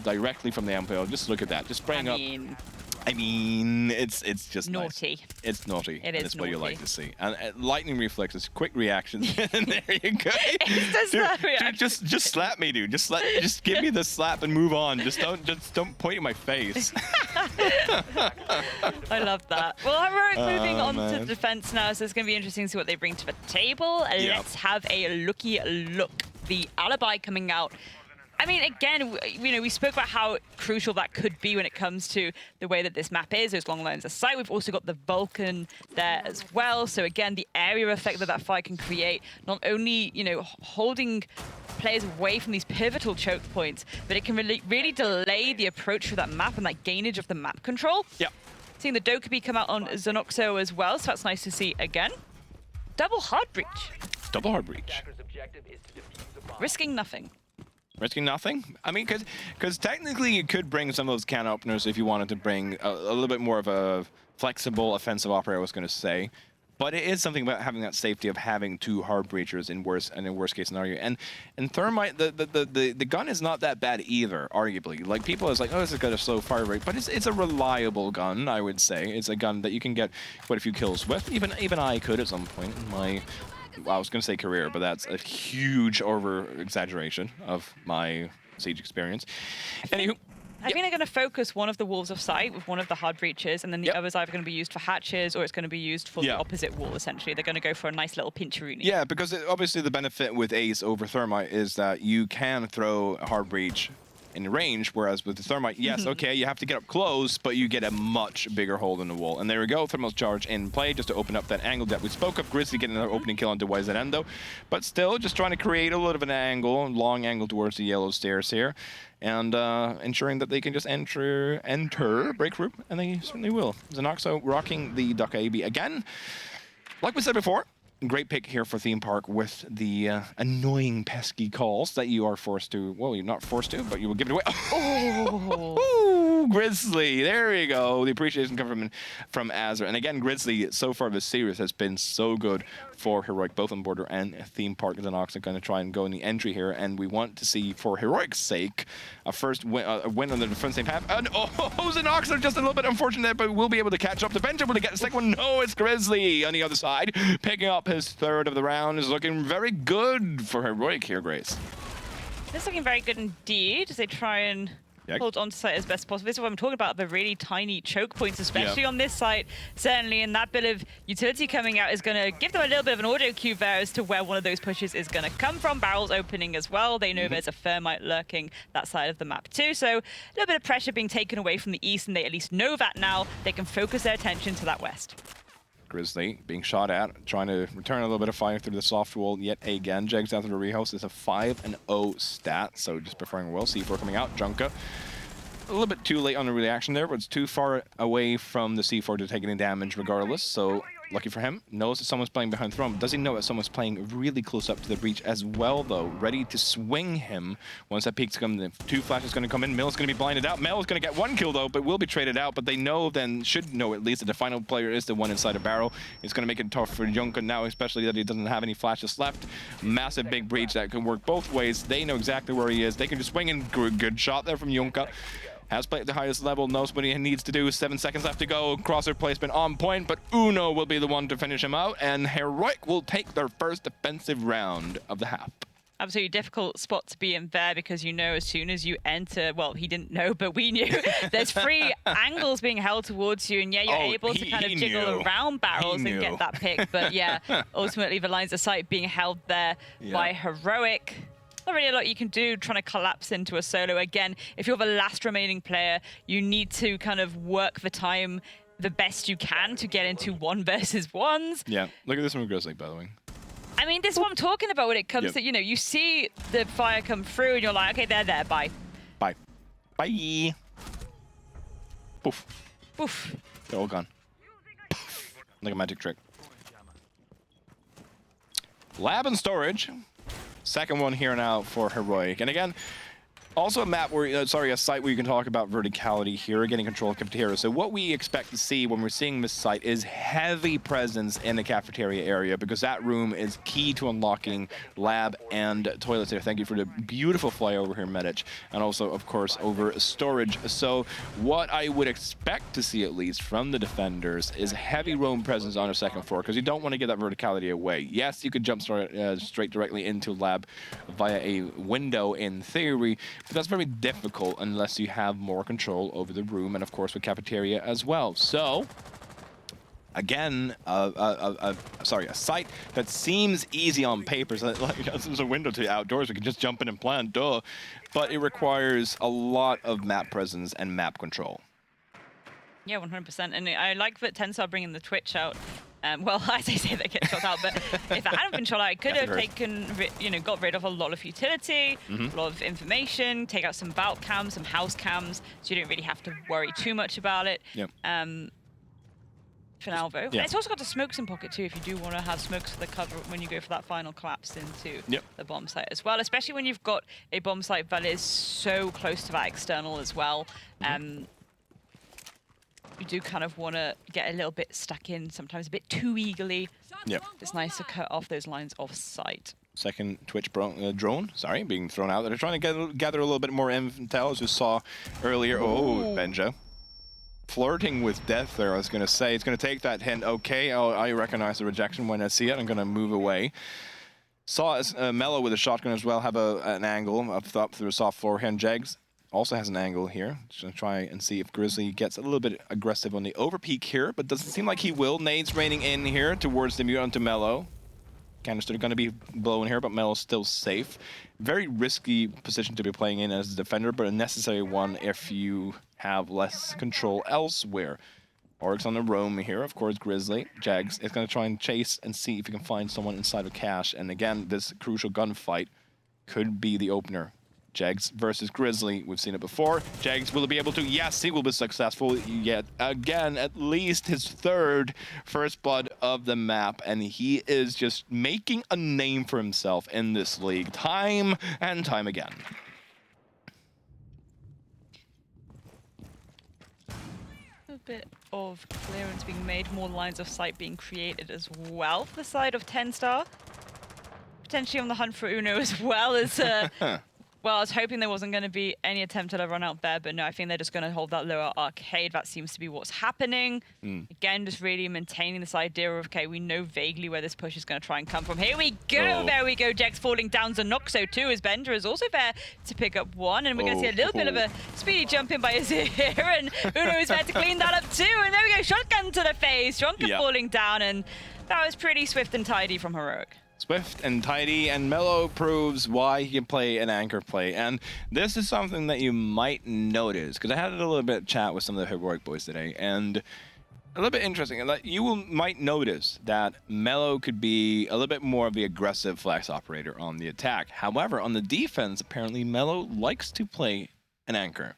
directly from the NPL. Just look at that, just spraying up. I mean, it's just naughty. Nice. It's naughty. It is That's naughty. what you like to see. And lightning reflexes, quick reactions. And there you go. Just slap me, dude. Just give me the slap and move on. Just don't point at my face. I love that. Well, Heroic moving on to defense now, so it's going to be interesting to see what they bring to the table. Let's have a looky look. The alibi coming out. I mean, again, you know, we spoke about how crucial that could be when it comes to the way that this map is, those long lines of sight. We've also got the Vulcan there as well. So again, the area effect that fire can create, not only, you know, holding players away from these pivotal choke points, but it can really delay the approach through that map and that gainage of the map control. Yeah. Seeing the Dokubi come out on Xenoxo as well, so that's nice to see again. Double hard breach. Double hard breach. Risking nothing. Risking nothing? I mean, because technically you could bring some of those can openers if you wanted to bring a little bit more of a flexible offensive operator, I was going to say. But it is something about having that safety of having 2 hard breachers in worst case scenario. And Thermite, the gun is not that bad either, arguably. Like, people is like, oh, this has got a slow fire rate, but it's a reliable gun, I would say. It's a gun that you can get quite a few kills with. Even I could at some point in my, well, I was going to say career, but that's a huge over-exaggeration of my Siege experience. Anywho. I think they're going to focus one of the walls of sight with one of the hard breaches, and then the other's either going to be used for hatches or it's going to be used for the opposite wall, essentially. They're going to go for a nice little pincheroonie. Yeah, because obviously the benefit with Ace over Thermite is that you can throw a hard breach in range, whereas with the Thermite, yes, okay, you have to get up close, but you get a much bigger hole in the wall. And there we go, Thermal Charge in play, just to open up that angle that we spoke of. Grizzly getting another opening kill onto Endo, but still just trying to create a little bit of an angle, long angle towards the yellow stairs here, and ensuring that they can just enter, break through, and they certainly will. Xenoxo rocking the Duck AB again. Like we said before, great pick here for Theme Park with the annoying, pesky calls that you are forced to, well, you're not forced to, but you will give it away. Oh, Grizzly, there we go. The appreciation coming from Azra. And again, Grizzly, so far this series has been so good for Heroic, both on Border and Theme Park. Xenox are going to try and go in the entry here, and we want to see, for Heroic's sake, a first win, on the defense team half. And Xenox are just a little bit unfortunate, but we'll be able to catch up. The bench able to get the second one. No, it's Grizzly on the other side, picking up his third of the round. Is looking very good for Heroic here, Grace. It's looking very good indeed as they try and hold on to site as best as possible. This is what I'm talking about, the really tiny choke points, especially on this site, certainly. And that bit of utility coming out is going to give them a little bit of an audio cue there as to where one of those pushes is going to come from. Barrels opening as well. They know there's a Thermite lurking that side of the map too. So a little bit of pressure being taken away from the east, and they at least know that now. They can focus their attention to that west. Grizzly being shot at, trying to return a little bit of fire through the soft wall yet again. Jegs out to the rehouse is a 5-0 stat, so just preferring well. C4 coming out, Junka. A little bit too late on the reaction there, but it's too far away from the C4 to take any damage regardless, so lucky for him. Knows that someone's playing behind Throne, but does he know that someone's playing really close up to the breach as well, though? Ready to swing him once that peek's coming. The 2 flashes going to come in. Mill's going to be blinded out. Mel is going to get 1 kill, though, but will be traded out. But they know then, should know at least, that the final player is the one inside a barrel. It's going to make it tough for Junka now, especially that he doesn't have any flashes left. Massive big breach that can work both ways. They know exactly where he is. They can just swing in. Good shot there from Junka. Has played at the highest level, knows what he needs to do. 7 seconds left to go. Crosser placement on point, but Uno will be the one to finish him out, and Heroic will take their first defensive round of the half. Absolutely difficult spot to be in there because you know as soon as you enter, well, he didn't know, but we knew, there's 3 angles being held towards you, and yeah, you're able to kind of jiggle around barrels and get that pick, but yeah, ultimately the lines of sight being held there by Heroic. Not really a lot you can do trying to collapse into a solo. Again, if you're the last remaining player, you need to kind of work the time the best you can to get into 1 versus 1s. Yeah, look at this from Grizzly, by the way. I mean, this is what I'm talking about when it comes to, you know, you see the fire come through and you're like, okay, they're there, bye. Bye. Bye. Poof. Poof. They're all gone. Poof. Like a magic trick. Lab and storage. Second one here now for Heroic. And again, also a map where, a site where you can talk about verticality here, getting control of cafeteria. So what we expect to see when we're seeing this site is heavy presence in the cafeteria area, because that room is key to unlocking lab and toilets there. Thank you for the beautiful flyover here, Medic. And also, of course, over storage. So what I would expect to see, at least from the defenders, is heavy roam presence on the second floor, because you don't want to get that verticality away. Yes, you could jump straight directly into lab via a window in theory, but that's very difficult unless you have more control over the room, and of course with cafeteria as well. So, again, a site that seems easy on paper. So like, there's a window to the outdoors. We can just jump in and plan, duh. But it requires a lot of map presence and map control. Yeah, 100%. And I like that TENSTAR bringing the Twitch out. Well, as I say, they get shot out, but if it hadn't been shot out, it could have taken, got rid of a lot of utility, a lot of information, take out some vault cams, some house cams, so you don't really have to worry too much about it. Yep. For now, though. And it's also got the smokes in pocket, too, if you do want to have smokes for the cover when you go for that final collapse into the bomb site as well, especially when you've got a bomb site that is so close to that external as well. You do kind of want to get a little bit stuck in, sometimes a bit too eagerly. Yep. It's nice to cut off those lines of sight. Second Twitch drone, being thrown out. They're trying to gather a little bit more intel, as we saw earlier. Oh, Benja. Flirting with death there, I was going to say. It's going to take that hint. Okay, I recognize the rejection when I see it. I'm going to move away. Saw Mello with a shotgun as well have an angle up through a soft floor. Hand Jegs also has an angle here. Just gonna try and see if Grizzly gets a little bit aggressive on the overpeak here, but doesn't seem like he will. Nades raining in here towards the mute onto Mello. Canister going to be blown here, but Melo's still safe. Very risky position to be playing in as a defender, but a necessary one if you have less control elsewhere. Oryx on the roam here, of course, Grizzly. Jags is going to try and chase and see if he can find someone inside of Cash. And again, this crucial gunfight could be the opener. Jags versus Grizzly. We've seen it before. Jags will be able to, yes, he will be successful yet again, at least his third first blood of the map. And he is just making a name for himself in this league time and time again. A bit of clearance being made, more lines of sight being created as well for the side of TENSTAR. Potentially on the hunt for Uno as well as well, I was hoping there wasn't going to be any attempt at a run out there, but no, I think they're just going to hold that lower arcade. That seems to be what's happening. Again, just really maintaining this idea of, okay, we know vaguely where this push is going to try and come from. Here we go, there we go. Jax falling down, Zanoxo too, as Bender is also there to pick up one, and we're going to see a little bit of a speedy jump in by Azir, and Uno is there to clean that up too, and there we go, shotgun to the face, Jonka falling down, and that was pretty swift and tidy from Heroic. Swift and tidy, and Melo proves why he can play an anchor play. And this is something that you might notice, because I had a little bit of chat with some of the Heroic boys today, and a little bit interesting. You might notice that Melo could be a little bit more of the aggressive flex operator on the attack. However, on the defense, apparently Melo likes to play an anchor.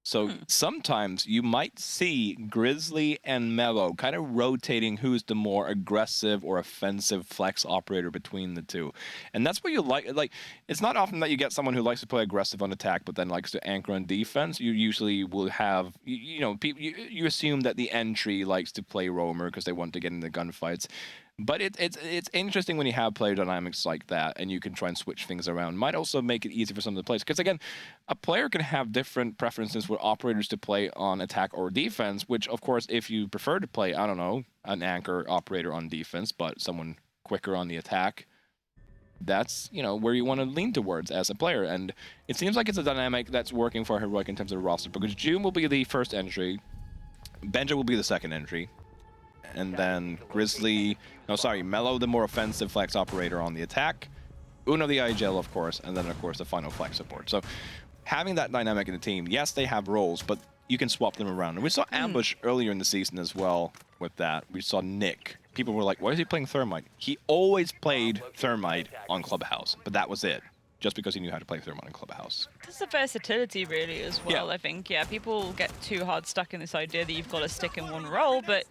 So sometimes you might see Grizzly and Melo kind of rotating who's the more aggressive or offensive flex operator between the two. And that's what you like. Like, it's not often that you get someone who likes to play aggressive on attack but then likes to anchor on defense. You usually will have, you assume that the entry likes to play roamer because they want to get into gunfights. But it's interesting when you have player dynamics like that and you can try and switch things around. Might also make it easy for some of the players. Because again, a player can have different preferences for operators to play on attack or defense, which of course, if you prefer to play, I don't know, an anchor operator on defense, but someone quicker on the attack, that's, where you want to lean towards as a player. And it seems like it's a dynamic that's working for Heroic in terms of the roster, because June will be the first entry, Benja will be the second entry, and then Melo, the more offensive flex operator on the attack, Uno the IGL, of course, and then, of course, the final flex support. So having that dynamic in the team, yes, they have roles, but you can swap them around. And we saw Ambush earlier in the season as well with that. We saw Nick. People were like, why is he playing Thermite? He always played Thermite on Clubhouse, but that was it. Just because he knew how to play Thermite in Clubhouse. It's the versatility, really, as well, I think. Yeah, people get too hard stuck in this idea that you've got to stick in one role, but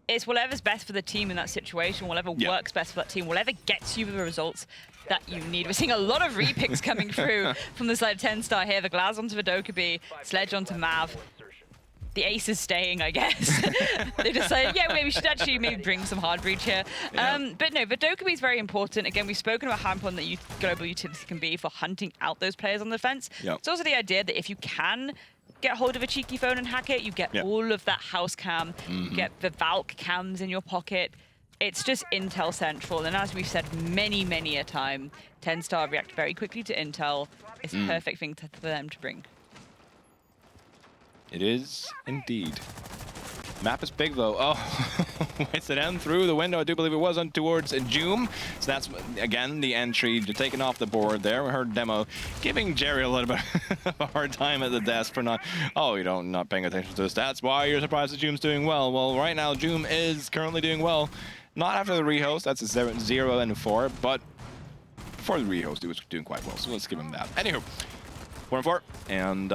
it's whatever's best for the team in that situation, whatever works best for that team, whatever gets you the results that you need. We're seeing a lot of repicks coming through from the side of TENSTAR here. The Glaz onto the Dokkaebi, Sledge onto Mav. The ace is staying, I guess. They decided, maybe we should actually bring some hard breach here. But no, the Dokkaebi is very important. Again, we've spoken about how important that global utility can be for hunting out those players on the defense. It's also the idea that if you can get hold of a cheeky phone and hack it, you get all of that house cam, you get the Valk cams in your pocket. It's just intel central, and as we've said many, many a time, TENSTAR react very quickly to intel. It's a perfect thing for them to bring. It is indeed. Map is big though. Oh, it's an end through the window. I do believe it was on towards Joom. So that's, again, the entry taken off the board there. We heard Demo giving Jerry a little bit of a hard time at the desk for not paying attention to the stats. Why you're surprised that Joom's doing well? Well, right now, Joom is currently doing well. Not after the rehost, that's a 0 and 4, but before the rehost, he was doing quite well. So let's give him that. Anywho, 4 and 4, and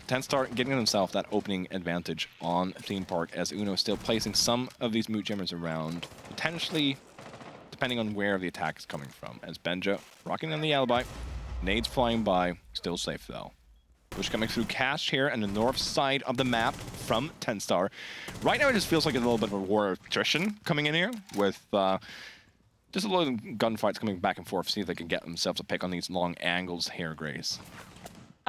TENSTAR getting himself that opening advantage on Theme Park, as Uno is still placing some of these moot jammers around, potentially depending on where the attack is coming from. As Benja rocking on the alibi, nades flying by, still safe though. Push coming through Cash here on the north side of the map from TENSTAR. Right now it just feels like a little bit of a war of attrition coming in here, with just a lot of gunfights coming back and forth, see if they can get themselves a pick on these long angles here, Grace.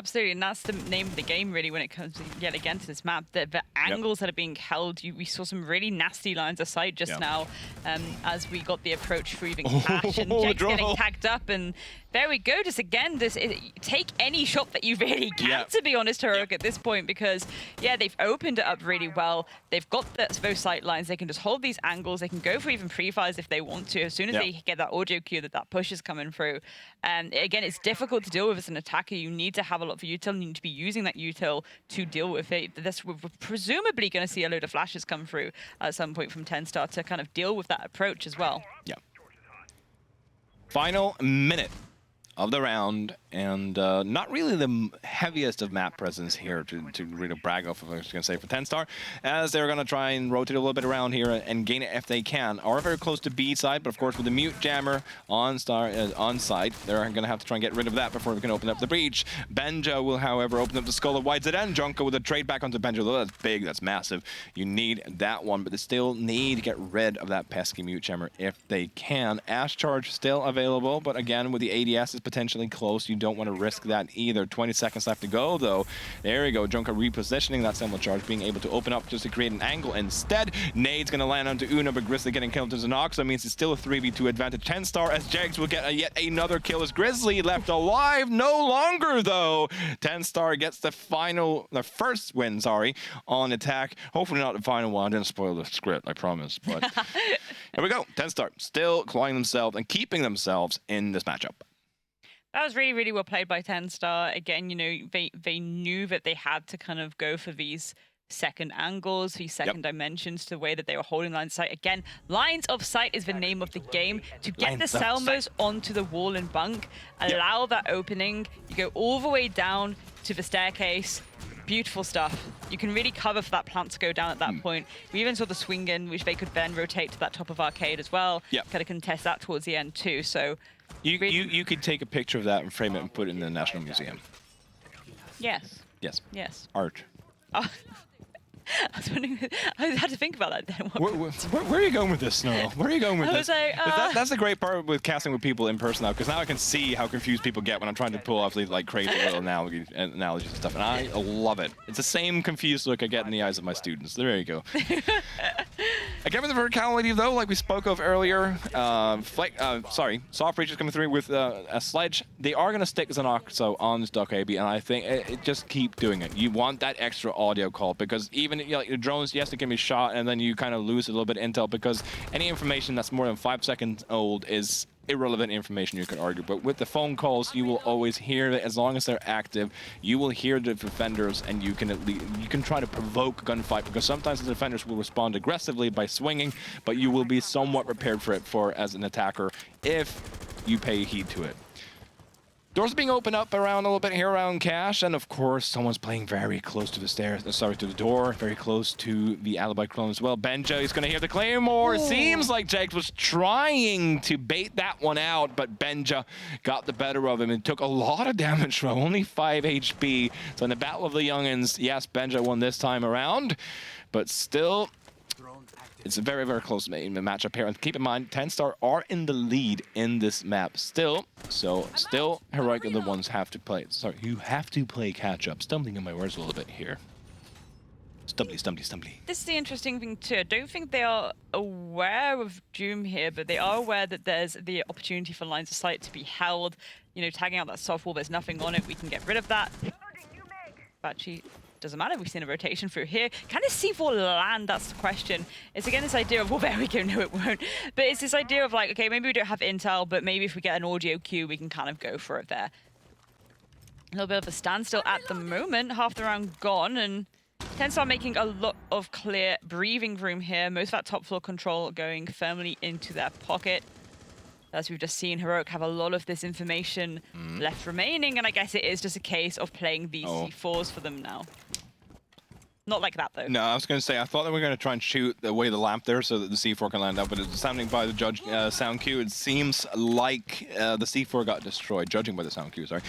Absolutely, and that's the name of the game, really, when it comes to, yet again, to this map. The angles that are being held, we saw some really nasty lines of sight just now as we got the approach for even Cash, and Jake's getting tagged up, and there we go. Just again, take any shot that you really can, to be honest, Heroic, at this point, because, yeah, they've opened it up really well. They've got those sight lines. They can just hold these angles. They can go for even pre-fires if they want to, as soon as they get that audio cue that push is coming through. And again, it's difficult to deal with as an attacker. You need to have a lot of util. You need to be using that util to deal with it. We're presumably going to see a load of flashes come through at some point from TENSTAR to kind of deal with that approach as well. Yeah. Final minute of the round, and not really the heaviest of map presence here to really brag off of, I was going to say, for TENSTAR, as they're going to try and rotate a little bit around here and gain it if they can. Are very close to B side, but of course with the mute jammer on site, they're going to have to try and get rid of that before we can open up the breach. Benja will, however, open up the skull of White ZN. Junko with a trade back onto Benja. Though that's big, that's massive. You need that one, but they still need to get rid of that pesky mute jammer if they can. Ash charge still available, but again, with the ADS is potentially close. You don't want to risk that either. 20 seconds left to go, though. There we go. Junko repositioning that symbol charge, being able to open up just to create an angle instead. Nade's going to land onto Uno, but Grizzly getting killed as an Ox, so it means it's still a 3v2 advantage. TENSTAR as Jags will get yet another kill as Grizzly left alive. No longer, though. TENSTAR gets the first win, on attack. Hopefully not the final one. I didn't spoil the script, I promise. But here we go. TENSTAR still clawing themselves and keeping themselves in this matchup. That was really, really well played by TENSTAR. Again, you know, they knew that they had to kind of go for these second angles, these second dimensions to the way that they were holding lines of sight. Again, lines of sight is the name of the game. To get the Selmos onto the wall and bunk, allow that opening. You go all the way down to the staircase. Beautiful stuff. You can really cover for that plant to go down at that point. We even saw the swing in, which they could then rotate to that top of arcade as well. Kind of contest that towards the end too. So you could take a picture of that and frame it and put it in the National Museum. Yes. Yes. Yes. Art. Oh. I was wondering, I had to think about that then. Where are you going with this, Snow? Where are you going with this? Like, that's the great part with casting with people in person now, because now I can see how confused people get when I'm trying to pull off these like crazy little analogies and stuff, and I love it. It's the same confused look I get in the eyes of my students. There you go. Again, with the verticality, though, like we spoke of earlier, Soft Breach is coming through with a sledge. They are going to stick as an Oxo on this Duck AB, and I think it just keep doing it. You want that extra audio call, because even like your drones, yes, they can be shot, and then you kind of lose a little bit of intel, because any information that's more than 5 seconds old is irrelevant information, you can argue. But with the phone calls, you will always hear it. As long as they're active, you will hear the defenders, and you can try to provoke a gunfight, because sometimes the defenders will respond aggressively by swinging, but you will be somewhat prepared for it as an attacker if you pay heed to it. Doors being opened up around a little bit here around Cash, and of course someone's playing very close to the stairs, to the door, very close to the alibi clone as well. Benja is going to hear the Claymore. It seems like Jags was trying to bait that one out, but Benja got the better of him and took a lot of damage from only 5 HP. So in the Battle of the Youngins, yes, Benja won this time around, but still, it's a very, very close matchup here. And keep in mind, TENSTAR are in the lead in this map still. So still, Heroic are the ones have to play. Sorry, you have to play catch up. Stumbling in my words a little bit here. Stumbly. This is the interesting thing too. I don't think they are aware of Doom here, but they are aware that there's the opportunity for lines of sight to be held. You know, tagging out that soft wall, there's nothing on it. We can get rid of that. Actually, doesn't matter. We've seen a rotation through here. Can this C4 land? That's the question. It's again this idea of, well, there we go. No, it won't. But it's this idea of like, okay, maybe we don't have intel, but maybe if we get an audio cue, we can kind of go for it there. A little bit of a standstill at the moment. Half the round gone, and TENSTAR making a lot of clear breathing room here. Most of that top floor control going firmly into their pocket. As we've just seen, Heroic have a lot of this information left remaining, and I guess it is just a case of playing these C4s for them now. Not like that, though. No, I was going to say, I thought they were going to try and shoot away the lamp there so that the C4 can land up, but sounding by the judge sound cue, it seems like the C4 got destroyed, judging by the sound cue, sorry.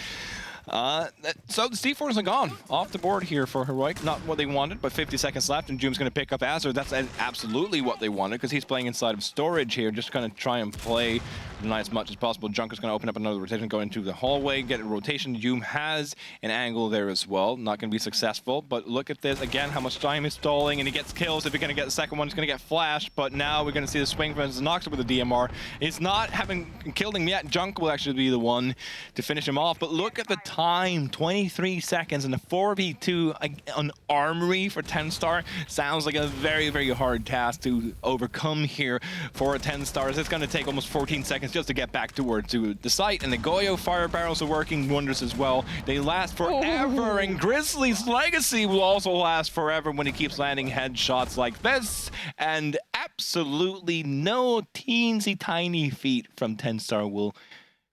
So the C4s are gone off the board here for Heroic. Not what they wanted, but 50 seconds left, and Joom's going to pick up Azure. That's absolutely what they wanted, because he's playing inside of storage here, just going to try and play as much as possible. Junker's going to open up another rotation, go into the hallway, get a rotation. Joom has an angle there as well. Not going to be successful, but look at this again, how much time is stalling, and he gets kills. If you're going to get the second one, he's going to get flashed, but now we're going to see the swing from Nox with the DMR. He's not having killed him yet. Junk will actually be the one to finish him off, but look at the time, 23 seconds, and a 4v2 on Armory for TENSTAR sounds like a very, very hard task to overcome here for a TENSTAR. It's going to take almost 14 seconds just to get back towards the site, and the Goyo fire barrels are working wonders as well. They last forever, and Grizzly's legacy will also last forever when he keeps landing headshots like this, and absolutely no teensy tiny feat from TENSTAR will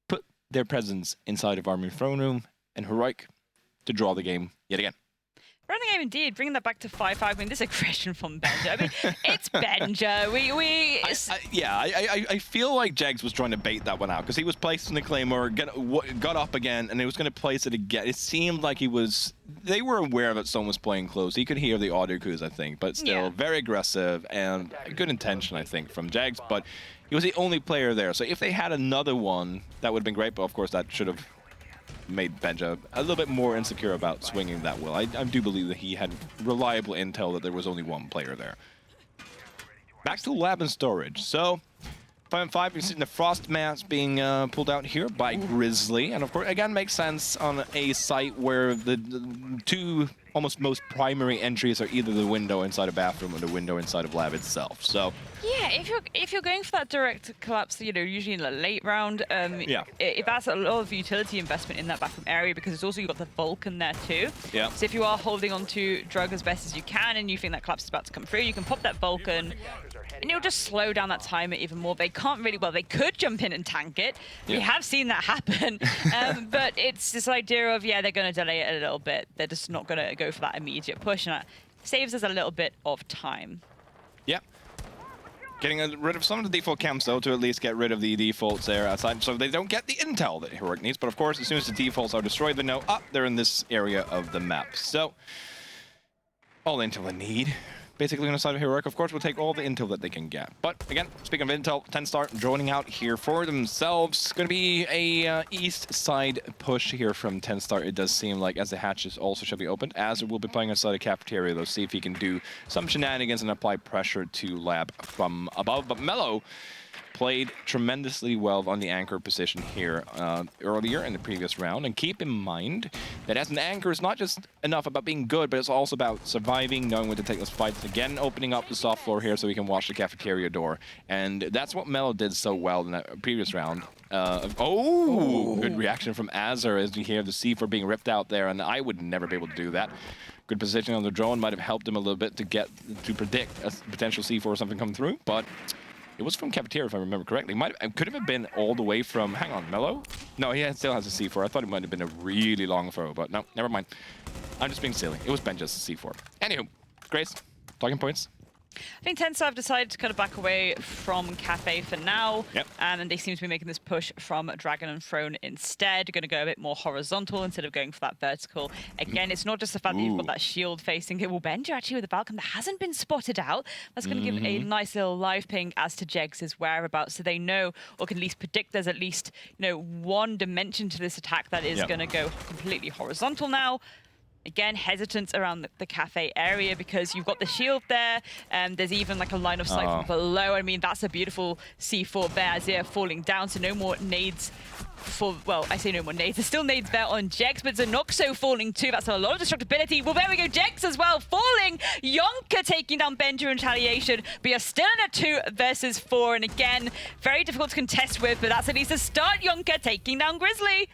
put their presence inside of Armory Throne Room, and Heroic to draw the game yet again. Running game indeed, bringing that back to 5-5. I mean, this aggression from Benja. I mean, it's Benja. I feel like Jags was trying to bait that one out, because he was placing the Claymore, got up again, and he was going to place it again. It seemed like they were aware that someone was playing close. He could hear the audio cues, I think, but still very aggressive and good intention, I think, from Jags. But he was the only player there. So if they had another one, that would have been great. But of course, that should have made Benja a little bit more insecure about swinging that well. I do believe that he had reliable intel that there was only one player there. Back to lab and storage. So 5-5, you're seeing the frost mats being pulled out here by Grizzly, and of course, again, makes sense on a site where the two almost most primary entries are either the window inside a bathroom or the window inside of lab itself. So yeah, if you're going for that direct collapse, usually in the late round, if that's a lot of utility investment in that bathroom area, because it's also you've got the Vulcan there too. Yeah. So if you are holding on to drug as best as you can, and you think that collapse is about to come through, you can pop that Vulcan, and it'll just slow down that timer even more. They can't really, well, they could jump in and tank it. Yeah. We have seen that happen, but it's this idea of, they're going to delay it a little bit. They're just not going to go for that immediate push, and that saves us a little bit of time. Yeah. Getting rid of some of the default camps, though, to at least get rid of the defaults there outside, so they don't get the intel that Heroic needs. But of course, as soon as the defaults are destroyed, they know, they're in this area of the map. So, all the intel they need. Basically, on the side of Heroic, of course, will take all the intel that they can get. But again, speaking of intel, TENSTAR droning out here for themselves. Going to be a east side push here from TENSTAR, it does seem like, as the hatches also should be opened. Azure will be playing inside a cafeteria, though, see if he can do some shenanigans and apply pressure to Lab from above. But Mello played tremendously well on the anchor position here earlier in the previous round. And keep in mind that as an anchor, it's not just enough about being good, but it's also about surviving, knowing when to take those fights. Again, opening up the soft floor here so we can watch the cafeteria door. And that's what Mello did so well in that previous round. Good reaction from Azure as you hear the C4 being ripped out there, and I would never be able to do that. Good positioning on the drone might have helped him a little bit to predict a potential C4 or something coming through, but it was from cafeteria, if I remember correctly. Could have been all the way from, hang on, Mello? No, he still has a C4. I thought it might have been a really long throw, but no, never mind. I'm just being silly. It was Benja's C4. Anywho, Grace, talking points. I think TENSTAR have decided to kind of back away from Cafe for now, and they seem to be making this push from Dragon and Throne instead. Going to go a bit more horizontal instead of going for that vertical. Again, it's not just the fact that you've got that shield facing it. Well, Benja actually with the Falcon that hasn't been spotted out. That's going to give a nice little live ping as to Jegs' whereabouts, so they know, or can at least predict there's at least one dimension to this attack that is going to go completely horizontal now. Again, hesitance around the cafe area because you've got the shield there, and there's even like a line of sight from below. I mean, that's a beautiful C4 there as they're falling down, so no more nades for, well, I say no more nades. There's still nades there on Jegs, but Zanoxo falling too. That's a lot of destructibility. Well, there we go, Jegs as well falling. Yonka taking down Benja in retaliation, but you're still in a 2 versus 4, and again, very difficult to contest with, but that's at least a start. Yonka taking down Grizzly.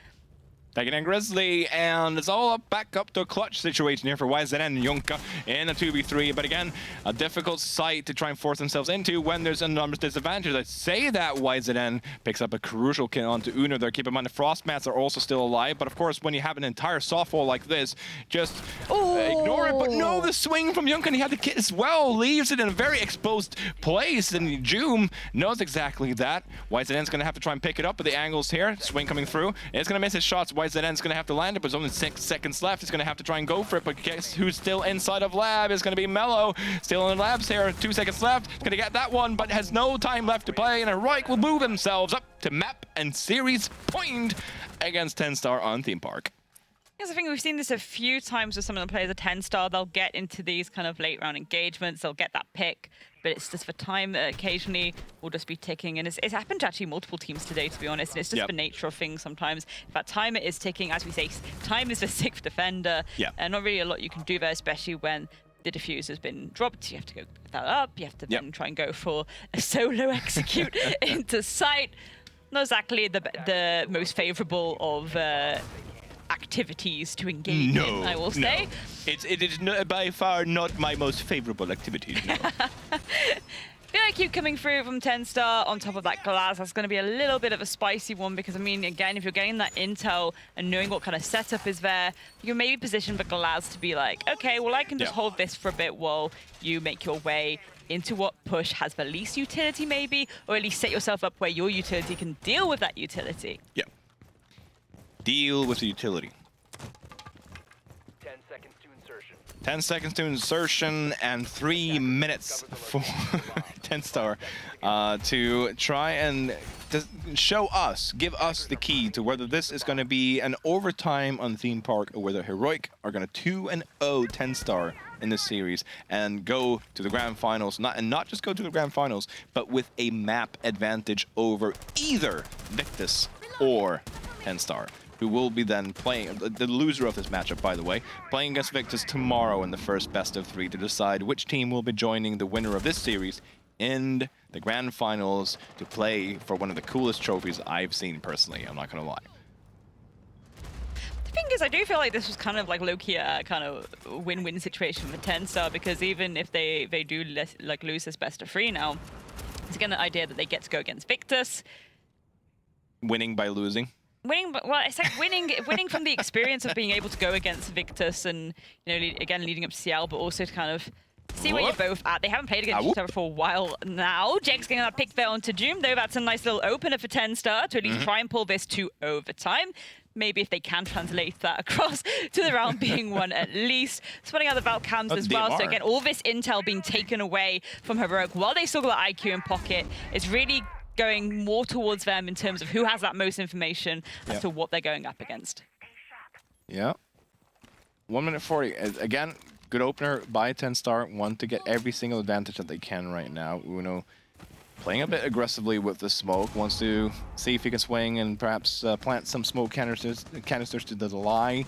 Taking in Grizzly, and it's all back up to a clutch situation here for YZN and Yonka in a 2v3. But again, a difficult site to try and force themselves into when there's a numbers disadvantage. I say that YZN picks up a crucial kill onto Uno there. Keep in mind the frost mats are also still alive, but of course when you have an entire soft wall like this, just ignore for it, but no, the swing from Yunkin, he had the kit as well, leaves it in a very exposed place, and Joom knows exactly that. YZN's going to have to try and pick it up, but the angle's here, swing coming through, it's going to miss his shots, YZN's going to have to land it, but there's only 6 seconds left, he's going to have to try and go for it, but guess who's still inside of Lab? It's going to be Mellow, still in Labs here, 2 seconds left, going to get that one, but has no time left to play, and Heroic will move themselves up to map and series point against TENSTAR on Theme Park. Yes, I think we've seen this a few times with some of the players at TENSTAR. They'll get into these kind of late round engagements, they'll get that pick, but it's just for time that occasionally will just be ticking. And it's happened to actually multiple teams today, to be honest, and it's just the nature of things sometimes. If that timer is ticking, as we say, time is the 6th defender, and not really a lot you can do there, especially when the diffuse has been dropped. You have to go pick that up, you have to then try and go for a solo execute into sight. Not exactly the most favorable of activities to engage in, I will say. It is by far not my most favorable activity. No. Keep coming through from TENSTAR on top of that glass. That's going to be a little bit of a spicy one because, I mean, again, if you're getting that intel and knowing what kind of setup is there, you can maybe position the glass to be like, okay, well, I can just hold this for a bit while you make your way into what push has the least utility, maybe, or at least set yourself up where your utility can deal with that utility. Yeah. Deal with the utility. 10 seconds to insertion. 10 seconds to insertion and 3 minutes for TENSTAR to try and show us, give us the key to whether this is going to be an overtime on Theme Park or whether Heroic are going to 2-0 TENSTAR in this series and go to the grand finals, not just go to the grand finals, but with a map advantage over either Victus or TENSTAR, who will be then playing, the loser of this matchup, by the way, playing against Victus tomorrow in the first best of 3 to decide which team will be joining the winner of this series in the grand finals to play for one of the coolest trophies I've seen personally, I'm not going to lie. The thing is, I do feel like this was kind of like low-key kind of win-win situation for TENSTAR, because even if they do lose this best of 3 now, it's again the idea that they get to go against Victus. Winning by losing. Winning, well, it's like winning from the experience of being able to go against Victus and, you know, again, leading up to CL, but also to kind of see where you're both at. They haven't played against each other for a while now. Jake's getting that pick there onto Joom, though. That's a nice little opener for TENSTAR to at least try and pull this to overtime. Maybe if they can translate that across to the round being won at least. Spotting out the Valk cams as well. So again, all this intel being taken away from Heroic while they still got IQ in pocket. It's really going more towards them in terms of who has that most information as to what they're going up against. Yeah. 1 minute 40. Again, good opener by TENSTAR. Want to get every single advantage that they can right now. Uno playing a bit aggressively with the smoke. Wants to see if he can swing and perhaps plant some smoke canisters to delay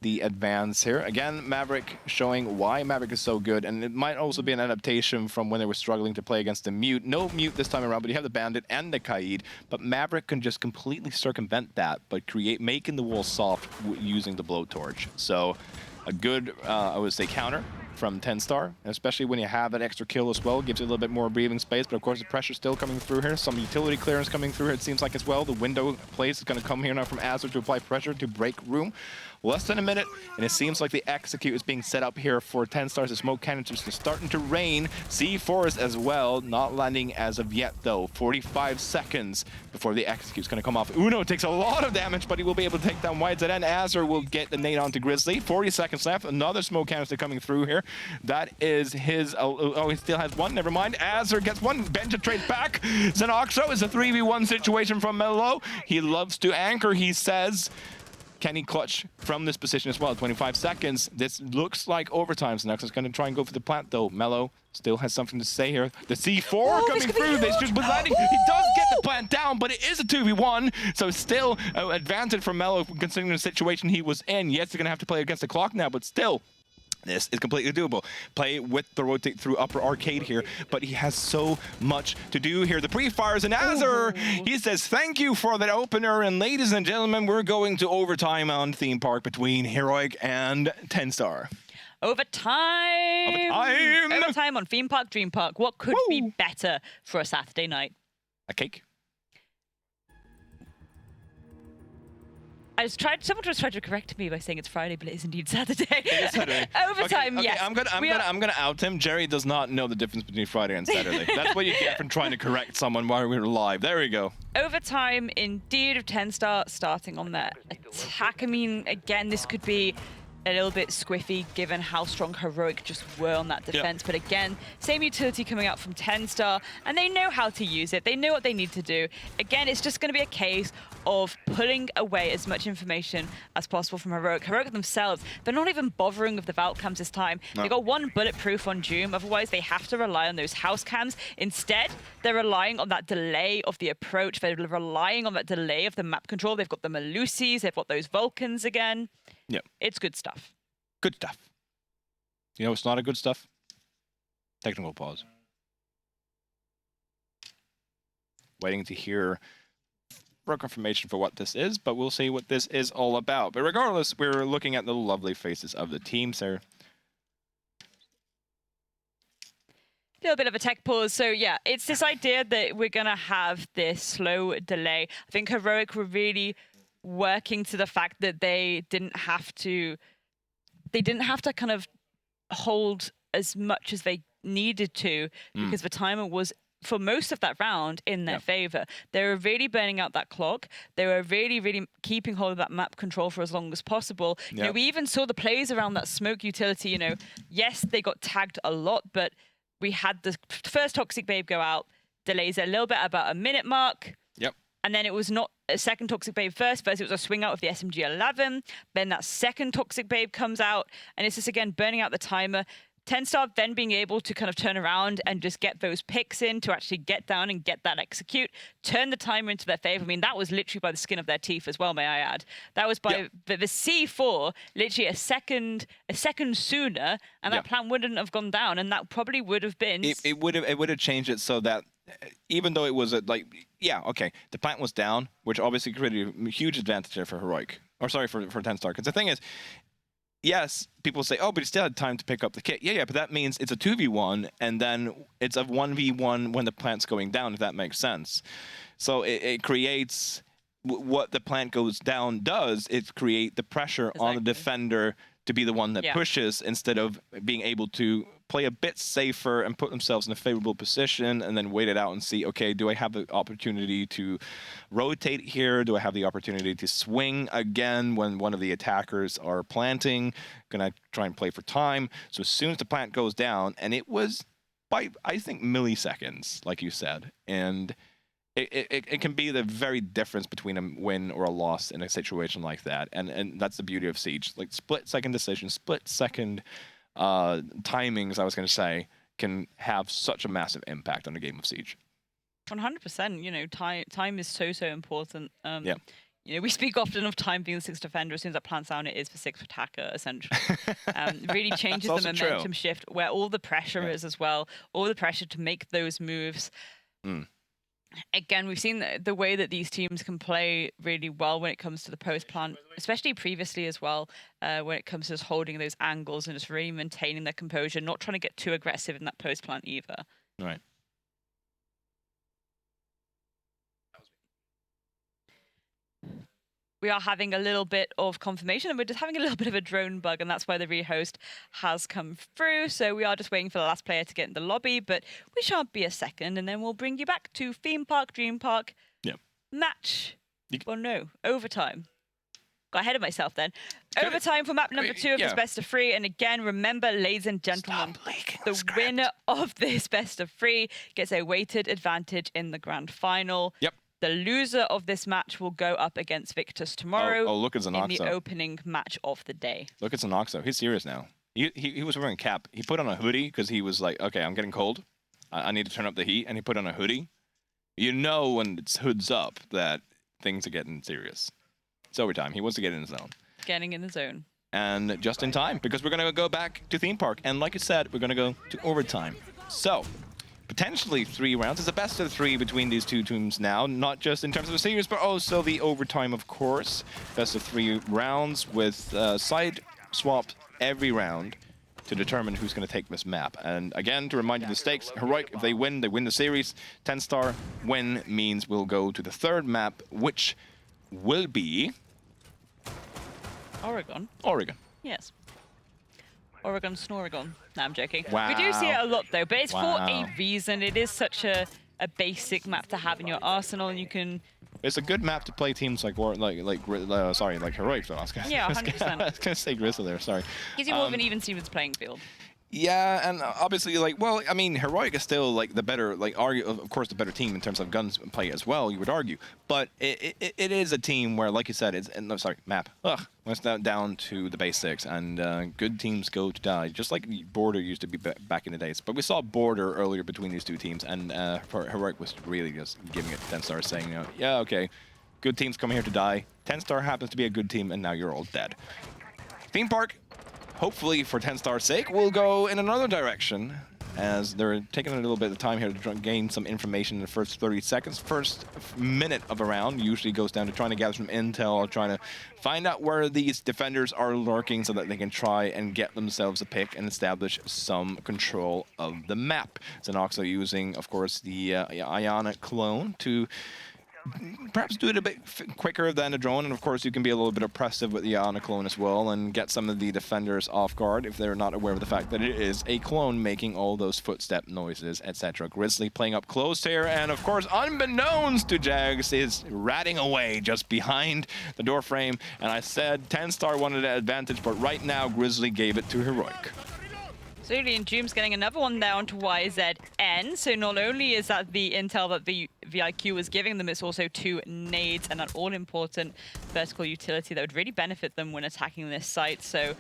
the advance here. Again, Maverick showing why Maverick is so good, and it might also be an adaptation from when they were struggling to play against the Mute. No Mute this time around, but you have the Bandit and the Kaid, but Maverick can just completely circumvent that, but making the wall soft using the Blowtorch. So a good, I would say, counter from TENSTAR, especially when you have that extra kill as well. Gives you a little bit more breathing space, but of course the pressure still coming through here. Some utility clearance coming through here, it seems like as well. The window place is going to come here now from Azure to apply pressure to break room. Less than a minute, and it seems like the execute is being set up here for TENSTAR. The smoke canisters are starting to rain. C4s as well, not landing as of yet though. 45 seconds before the execute is going to come off. Uno takes a lot of damage, but he will be able to take down YZN. Azure will get the nade onto Grizzly. 40 seconds left. Another smoke canister coming through here. That is his. Oh, he still has one. Never mind. Azure gets one. Benja trade back. Xenoxo is a 3v1 situation from Mello. He loves to anchor, he says. Can he clutch from this position as well? 25 seconds. This looks like overtime. Xenoxo's going to try and go for the plant, though. Mello still has something to say here. The C4 coming through. This just was landing. He does get the plant down, but it is a 2v1. So still an advantage for Mello considering the situation he was in. Yes, they're going to have to play against the clock now, but still. This is completely doable. Play with the rotate through upper arcade here, but he has so much to do here. The pre-fires and Azure, he says thank you for that opener, and ladies and gentlemen, we're going to overtime on Theme Park between Heroic and TENSTAR. Overtime! Overtime on Theme Park, Dream Park. What could be better for a Saturday night? A cake? Someone just tried to correct me by saying it's Friday, but it is indeed Saturday. It is Saturday. Overtime, okay, yes. I'm gonna out him. Jerry does not know the difference between Friday and Saturday. That's what you get from trying to correct someone while we're live. There we go. Overtime, indeed, of TENSTAR starting on their attack. I mean, again, this could be a little bit squiffy given how strong Heroic just were on that defense. But again, same utility coming out from TENSTAR, and they know how to use it. They know what they need to do. Again, it's just going to be a case of pulling away as much information as possible from Heroic. Heroic themselves, they're not even bothering with the Valk cams this time. No. They got one bulletproof on Doom, otherwise they have to rely on those house cams. Instead, they're relying on that delay of the approach. They're relying on that delay of the map control. They've got the Malusis, they've got those Vulcans again. Yeah. It's good stuff. Good stuff. You know it's not a good stuff? Technical pause. Waiting to hear more confirmation for what this is, but we'll see what this is all about. But regardless, we're looking at the lovely faces of the teams there. A little bit of a tech pause. So yeah, it's this idea that we're going to have this slow delay. I think Heroic were really working to the fact that they didn't have to kind of hold as much as they needed to because the timer was for most of that round in their favor. They were really burning out that clock. They were really keeping hold of that map control for as long as possible. You know, we even saw the plays around that smoke utility. You know, yes, they got tagged a lot, but we had the first Toxic Babe go out, delays a little bit about a minute mark. And then it was not a second Toxic Babe first. First, it was a swing out of the SMG-11. Then that second Toxic Babe comes out. And it's just, again, burning out the timer. TENSTAR then being able to kind of turn around and just get those picks in to actually get down and get that execute. Turn the timer into their favor. I mean, that was literally by the skin of their teeth as well, may I add. That was by the C4, literally a second sooner. And that plan wouldn't have gone down. And that probably would have been... It would have changed it so that even though it was the plant was down, which obviously created a huge advantage there for Heroic. Or sorry, for TENSTAR. Because the thing is, yes, people say, oh, but he still had time to pick up the kit. Yeah, but that means it's a 2v1, and then it's a 1v1 when the plant's going down, if that makes sense. So it creates what the plant goes down does, it create the pressure on the defender to be the one that pushes instead of being able to play a bit safer and put themselves in a favorable position and then wait it out and see, okay, do I have the opportunity to rotate here? Do I have the opportunity to swing again when one of the attackers are planting? Gonna try and play for time. So as soon as the plant goes down, and it was by, I think, milliseconds, like you said, and it can be the very difference between a win or a loss in a situation like that. And that's the beauty of Siege. Like split-second decisions, split-second timings, I was going to say, can have such a massive impact on a game of Siege. 100%. You know, time is so important. You know, we speak often of time being the sixth defender. As soon as that plants down, it is the sixth attacker, essentially. Really changes the momentum shift where all the pressure is as well. All the pressure to make those moves. Again, we've seen the way that these teams can play really well when it comes to the post plant, especially previously as well, when it comes to just holding those angles and just really maintaining their composure, not trying to get too aggressive in that post plant either. Right. We are having a little bit of confirmation and we're just having a little bit of a drone bug, and that's why the rehost has come through. So we are just waiting for the last player to get in the lobby, but we shan't be a second, and then we'll bring you back to Theme Park, Dream Park match. Well, no, overtime. Got ahead of myself then. Overtime for map number 2 of this best of 3. And again, remember, ladies and gentlemen, the winner of this best of 3 gets a weighted advantage in the grand final. The loser of this match will go up against Victus tomorrow. Oh, look at Zanoxo. In the opening match of the day. Look at Zanoxo. He's serious now. He was wearing a cap. He put on a hoodie because he was like, okay, I'm getting cold. I need to turn up the heat. And he put on a hoodie. You know when it's hoods up that things are getting serious. It's overtime. He wants to get in the zone. Getting in the zone. And just in time, because we're going to go back to Theme Park. And like I said, we're going to go to overtime. So... potentially 3 rounds. It's a best of 3 between these two teams now, not just in terms of the series, but also the overtime, of course. Best of 3 rounds with side swap every round to determine who's going to take this map. And again, to remind you the stakes, Heroic, if they win the series. TENSTAR win means we'll go to the 3rd map, which will be Oregon. Oregon. Yes. Oregon, Snoregon. No, I'm joking. Wow. We do see it a lot though, but it's for Wow. a reason. It is such a basic map to have in your arsenal, and you can. It's a good map to play teams like Heroic. So I was gonna, Yeah, I was 100%. I was gonna say Grizzly there. Sorry. Gives you more of an even Stevens playing field. Yeah, and obviously, well, I mean, Heroic is still the better, of course, the better team in terms of guns play as well. You would argue, but it is a team where, like you said, map. It's down to the basics, and good teams go to die, just like Border used to be back in the days. But we saw Border earlier between these two teams, and Heroic was really just giving it to TENSTAR, saying, yeah, okay, good teams come here to die. TENSTAR happens to be a good team, and now you're all dead. Theme Park. Hopefully, for TENSTAR's sake, we'll go in another direction, as they're taking a little bit of time here to gain some information in the first 30 seconds. First minute of a round usually goes down to trying to gather some intel, trying to find out where these defenders are lurking so that they can try and get themselves a pick and establish some control of the map. Xenoxo using, of course, the Ionic clone to perhaps do it a bit quicker than a drone, and of course you can be a little bit oppressive with the Ionic clone as well and get some of the defenders off guard if they're not aware of the fact that it is a clone making all those footstep noises, etc. Grizzly playing up close here, and of course, unbeknownst to Jags, is ratting away just behind the door frame, and I said TENSTAR wanted an advantage, but right now Grizzly gave it to Heroic. Absolutely, and Doom's getting another one down to YZN. So not only is that the intel that the VIQ was giving them, it's also 2 nades and an all-important vertical utility that would really benefit them when attacking this site. So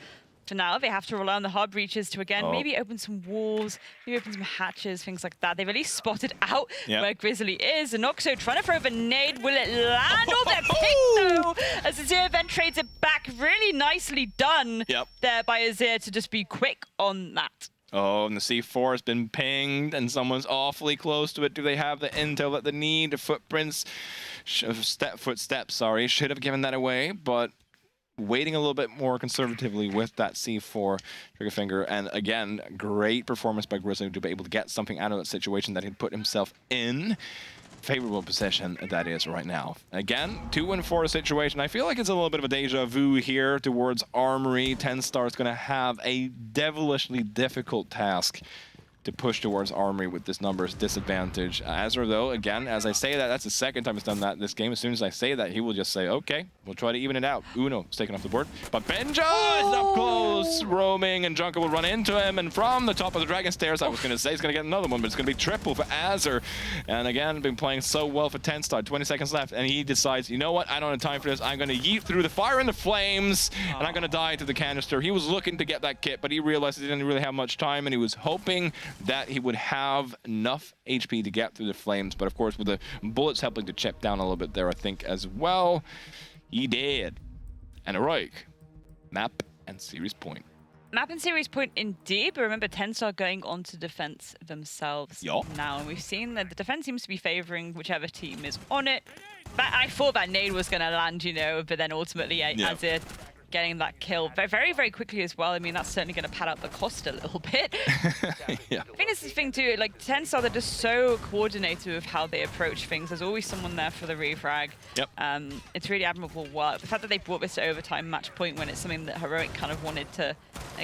for now, they have to rely on the hard breaches to, again, maybe open some walls, maybe open some hatches, things like that. They've at least spotted out where Grizzly is. And Noxo trying to throw the nade. Will it land? Oh, they're picked, though, as Azir then trades it back. Really nicely done there by Azir to just be quick on that. Oh, and the C4 has been pinged, and someone's awfully close to it. Do they have the intel that they need? The footprints, footsteps, sorry, should have given that away, but waiting a little bit more conservatively with that C4 trigger finger. And again, great performance by Grizzly to be able to get something out of that situation that he'd put himself in. Favorable position that is right now. Again, 2-4 situation. I feel like it's a little bit of a deja vu here towards Armory. TENSTAR is going to have a devilishly difficult task to push towards Armory with this numbers disadvantage. Azure, though, again, as I say that, that's the second time he's done that this game. As soon as I say that, he will just say, okay, we'll try to even it out. Uno is taken off the board. But Benja is up close, roaming, and Junker will run into him. And from the top of the Dragon Stairs, I was going to say he's going to get another one, but it's going to be triple for Azure. And again, been playing so well for TENSTAR. 20 seconds left, and he decides, you know what, I don't have time for this. I'm going to yeet through the fire and the flames, and I'm going to die to the canister. He was looking to get that kit, but he realized he didn't really have much time, and he was hoping that he would have enough HP to get through the flames. But of course, with the bullets helping to chip down a little bit there, I think, as well, he did. And Heroic, map and series point. Map and series point indeed, but remember TENSTAR going on to defense themselves now. And we've seen that the defense seems to be favoring whichever team is on it. But I thought that nade was going to land, you know, but then ultimately Azir getting that kill very, very quickly as well. I mean, that's certainly going to pad out the cost a little bit. I think it's the thing too, like TENSTAR, they're just so coordinated with how they approach things. There's always someone there for the refrag. It's really admirable work. The fact that they brought this to overtime match point when it's something that Heroic kind of wanted to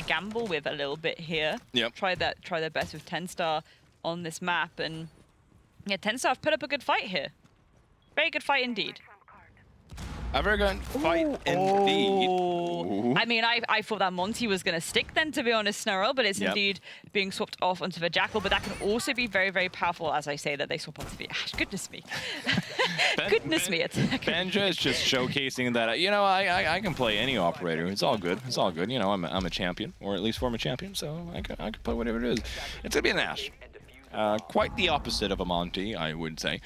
gamble with a little bit here. Try their best with TENSTAR on this map, and yeah, TENSTAR have put up a good fight here. Very good fight indeed. A very good fight indeed. I mean, I thought that Monty was going to stick then, to be honest, Snarl, but it's indeed being swapped off onto the Jackal, but that can also be very, very powerful, as I say, that they swap onto the Ash. Goodness me. Goodness me. Benja is just showcasing that, you know, I can play any operator. It's all good. It's all good. You know, I'm a champion, or at least former champion, so I can play whatever it is. It's going to be an Ash. Quite the opposite of a Monty, I would say.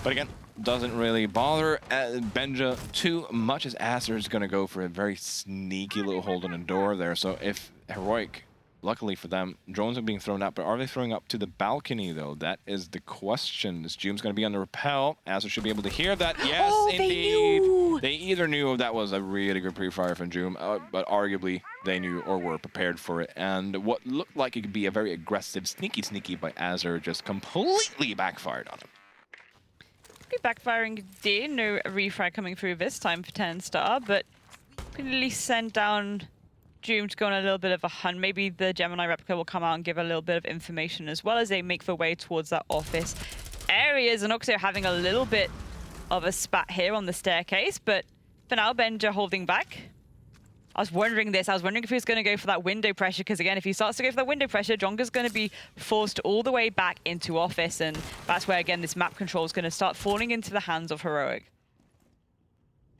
But again, doesn't really bother Benja too much, as Acer is going to go for a very sneaky little hold on the door there. So if Heroic, luckily for them, drones are being thrown up, but are they throwing up to the balcony though? That is the question. This Jume's going to be on the rappel. Acer should be able to hear that. Yes, indeed. They either knew that was a really good pre-fire from Jume, but arguably they knew or were prepared for it. And what looked like it could be a very aggressive, sneaky by Acer just completely backfired on him. Backfiring indeed. No refrag coming through this time for TENSTAR, but Can at least send down Doom to go on a little bit of a hunt. Maybe the Gemini replica will come out and give a little bit of information as well as they make their way towards that office areas. And Oxio having a little bit of a spat here on the staircase, but for now, Benja holding back. I was wondering this. I was wondering if he was going to go for that window pressure, because again, if he starts to go for that window pressure, Jonga's going to be forced all the way back into office, and that's where, again, this map control is going to start falling into the hands of Heroic.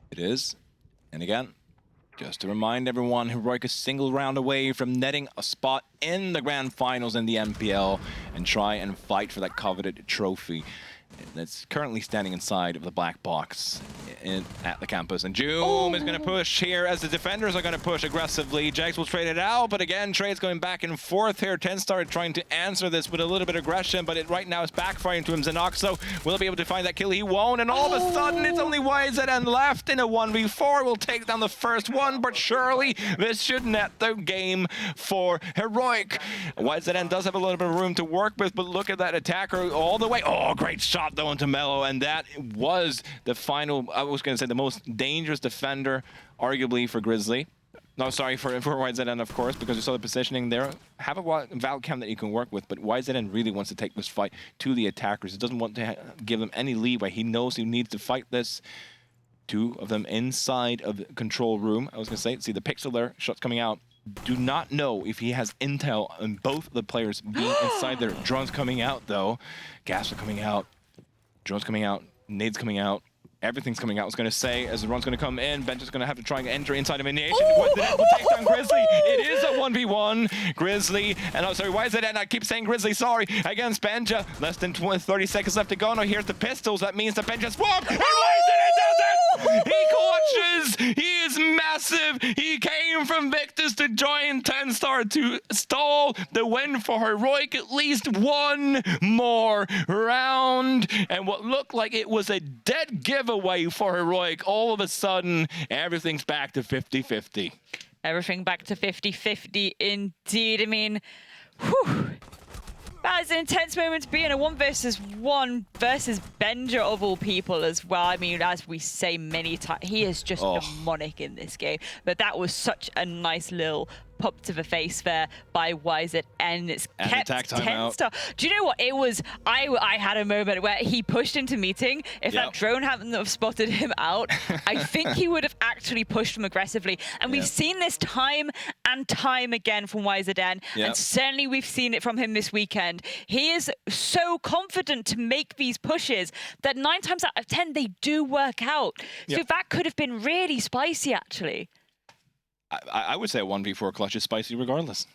It is. And again, just to remind everyone, Heroic is single round away from netting a spot in the grand finals in the NPL and try and fight for that coveted trophy that's currently standing inside of the black box at the campus. And Joom is going to push here as the defenders are going to push aggressively. Jags will trade it out, but again, trades going back and forth here. TENSTAR trying to answer this with a little bit of aggression, but it right now is backfiring to him. Zenoxo will be able to find that kill. He won't, and all of a sudden it's only YZN left in a 1v4. Will take down the first one, but surely this should net the game for Heroic. YZN does have a little bit of room to work with, but look at that attacker all the way. Oh, great shot though into Mello, and that was the final, I was going to say, the most dangerous defender, arguably, for Grizzly. No, sorry, for YZN, of course, because you saw the positioning there. Have a Val Cam that you can work with, but YZN really wants to take this fight to the attackers. He doesn't want to give them any leeway. He knows he needs to fight this. Two of them inside of the control room. I was going to say, see the pixel there, shots coming out. Do not know if he has intel on both the players being inside there. Drones coming out, though. Gas are coming out. Drones coming out. Nades coming out. Everything's coming out, I was going to say, as the run's going to come in. Bench is going to have to try and enter inside of Initiation. Will take down Grizzly. It is a 1v1. Grizzly, and I'm sorry, why is it? And I keep saying Grizzly, sorry, against Benja. Less than 30 seconds left to go. Now here's the pistols. That means the Benja swapped. And why is it? He clutches. He is massive. He came from Victus to join TENSTAR to stall the win for Heroic. At least one more round. And what looked like it was a dead giveaway for Heroic, all of a sudden, everything's back to 50-50. Everything back to 50-50 indeed. I mean, whew. That is an intense moment to be in, a 1v1 versus Benja of all people as well. I mean, as we say many times, he is just demonic in this game. But that was such a nice little pop to the face there by YZN. It's kept TENSTAR. Do you know what it was? I had a moment where he pushed into meeting. If that drone hadn't have spotted him out, I think he would have actually pushed him aggressively. And we've seen this time and time again from YZN. And certainly we've seen it from him this weekend. He is so confident to make these pushes that 9 times out of 10 they do work out. So that could have been really spicy, actually. I would say a 1v4 clutch is spicy regardless.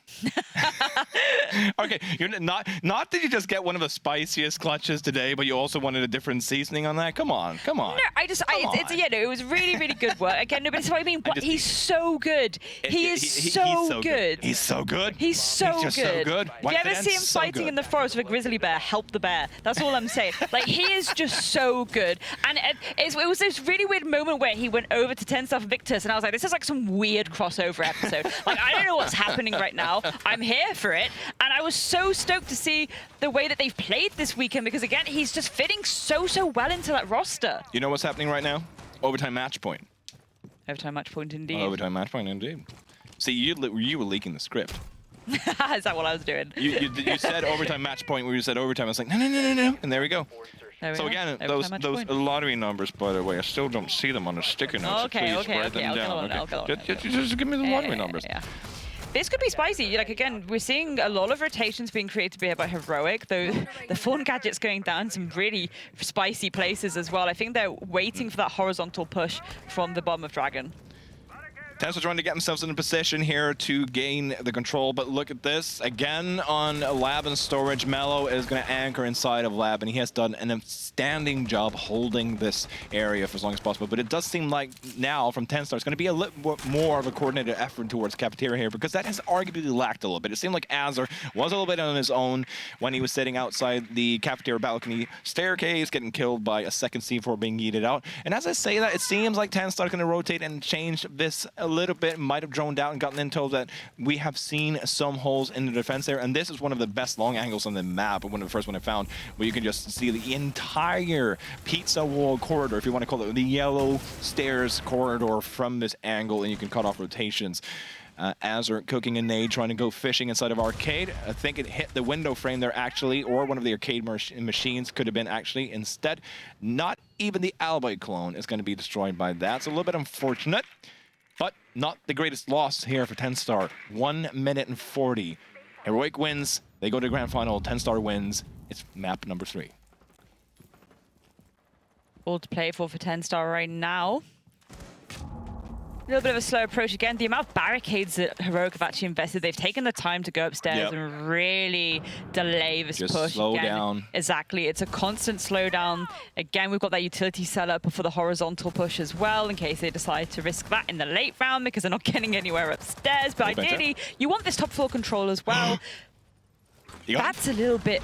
Okay, you're not that you just get one of the spiciest clutches today, but you also wanted a different seasoning on that. Come on. No, it was really, really good work. Again, no, but it's what I mean. He's so good. He's so good. He's so good. He's so just good. so good. If you ever see him fighting in the forest with a grizzly bear, help the bear. That's all I'm saying. Like, he is just so good. And it was this really weird moment where he went over to TENSTAR for Victus, and I was like, this is like some weird crossover episode. Like, I don't know what's happening right now. I'm here for it. And I was so stoked to see the way that they've played this weekend, because again, he's just fitting so well into that roster. You know what's happening right now? Overtime match point. Overtime match point indeed. Overtime match point indeed. See, you were leaking the script. Is that what I was doing? You said overtime match point where you said overtime. I was like, no. And there we go. So again, those lottery numbers, by the way, I still don't see them on the sticker notes. Okay. Just give me the lottery numbers. Yeah. This could be spicy. Like, again, we're seeing a lot of rotations being created here by Heroic, though the Fawn gadget's going down some really spicy places as well. I think they're waiting for that horizontal push from the bottom of Dragon. TENSTAR trying to get themselves in a position here to gain the control, but look at this. Again, on Lab and Storage, Mello is going to anchor inside of Lab, and he has done an outstanding job holding this area for as long as possible. But it does seem like now, from TENSTAR, it's going to be a little more of a coordinated effort towards Cafeteria here, because that has arguably lacked a little bit. It seemed like Azur was a little bit on his own when he was sitting outside the Cafeteria balcony staircase, getting killed by a second C4 being yeeted out. And as I say that, it seems like TENSTAR is going to rotate and change this a a little bit, might have droned out and gotten intel that we have seen some holes in the defense there. And this is one of the best long angles on the map, one of the first one I found, where you can just see the entire pizza wall corridor, if you want to call it the yellow stairs corridor from this angle, and you can cut off rotations. Azure cooking a nade, trying to go fishing inside of arcade. I think it hit the window frame there actually, or one of the arcade machines could have been actually. Instead, not even the Alloy clone is going to be destroyed by that. So a little bit unfortunate, but not the greatest loss here for TENSTAR. 1 minute and 40. Heroic wins. They go to grand final. TENSTAR wins. It's map number 3. All to play for TENSTAR right now. A little bit of a slow approach again. The amount of barricades that Heroic have actually invested, they've taken the time to go upstairs and really delay this Just push. slow again. down. Exactly. It's a constant slowdown. Again, we've got that utility set up for the horizontal push as well, in case they decide to risk that in the late round because they're not getting anywhere upstairs. But ideally, you want this top floor control as well. That's a little bit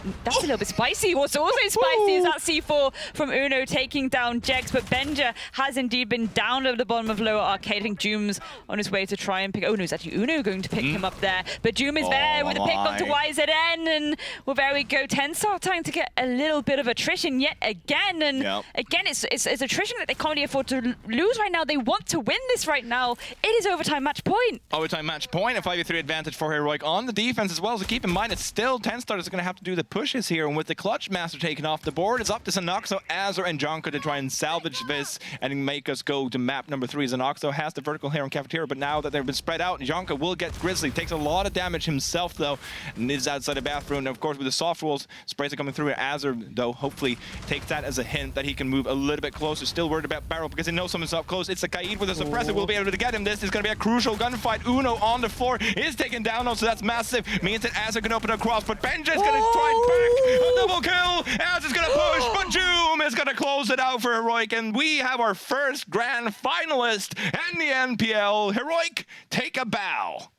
spicy. What's also spicy is that C4 from Uno taking down Jex, but Benja has indeed been down at the bottom of lower arcade. I think Doom's on his way to try and pick. Oh no, it's actually Uno going to pick him up there. But Doom is there with a pick onto YZN, and well, there we go. TENSTAR trying to get a little bit of attrition yet again, and again, it's attrition that they can't really afford to lose right now. They want to win this right now. It is overtime match point. Overtime match point, a 5v3 advantage for Heroic on the defense as well. So keep in mind, it's still TENSTAR is going to have to do the pushes here, and with the Clutch Master taken off the board, it's up to Zanoxo, Azure, and Jonko to try and salvage this and make us go to map number 3. Zanoxo has the vertical here on Cafeteria, but now that they've been spread out, Jonko will get Grizzly. Takes a lot of damage himself, though, and is outside the bathroom. And of course, with the soft walls, sprays are coming through. Azure, though, hopefully takes that as a hint that he can move a little bit closer. Still worried about Barrel because he knows someone's up close. It's a Kaid with a suppressor. Will be able to get him. This is going to be a crucial gunfight. Uno on the floor is taken down, so that's massive. Means that Azure can open across, but Benja is going to try and back. A double kill. Azure's going to push, but Joom is going to close it out for Heroic, and we have our first grand finalist in the NPL. Heroic, take a bow.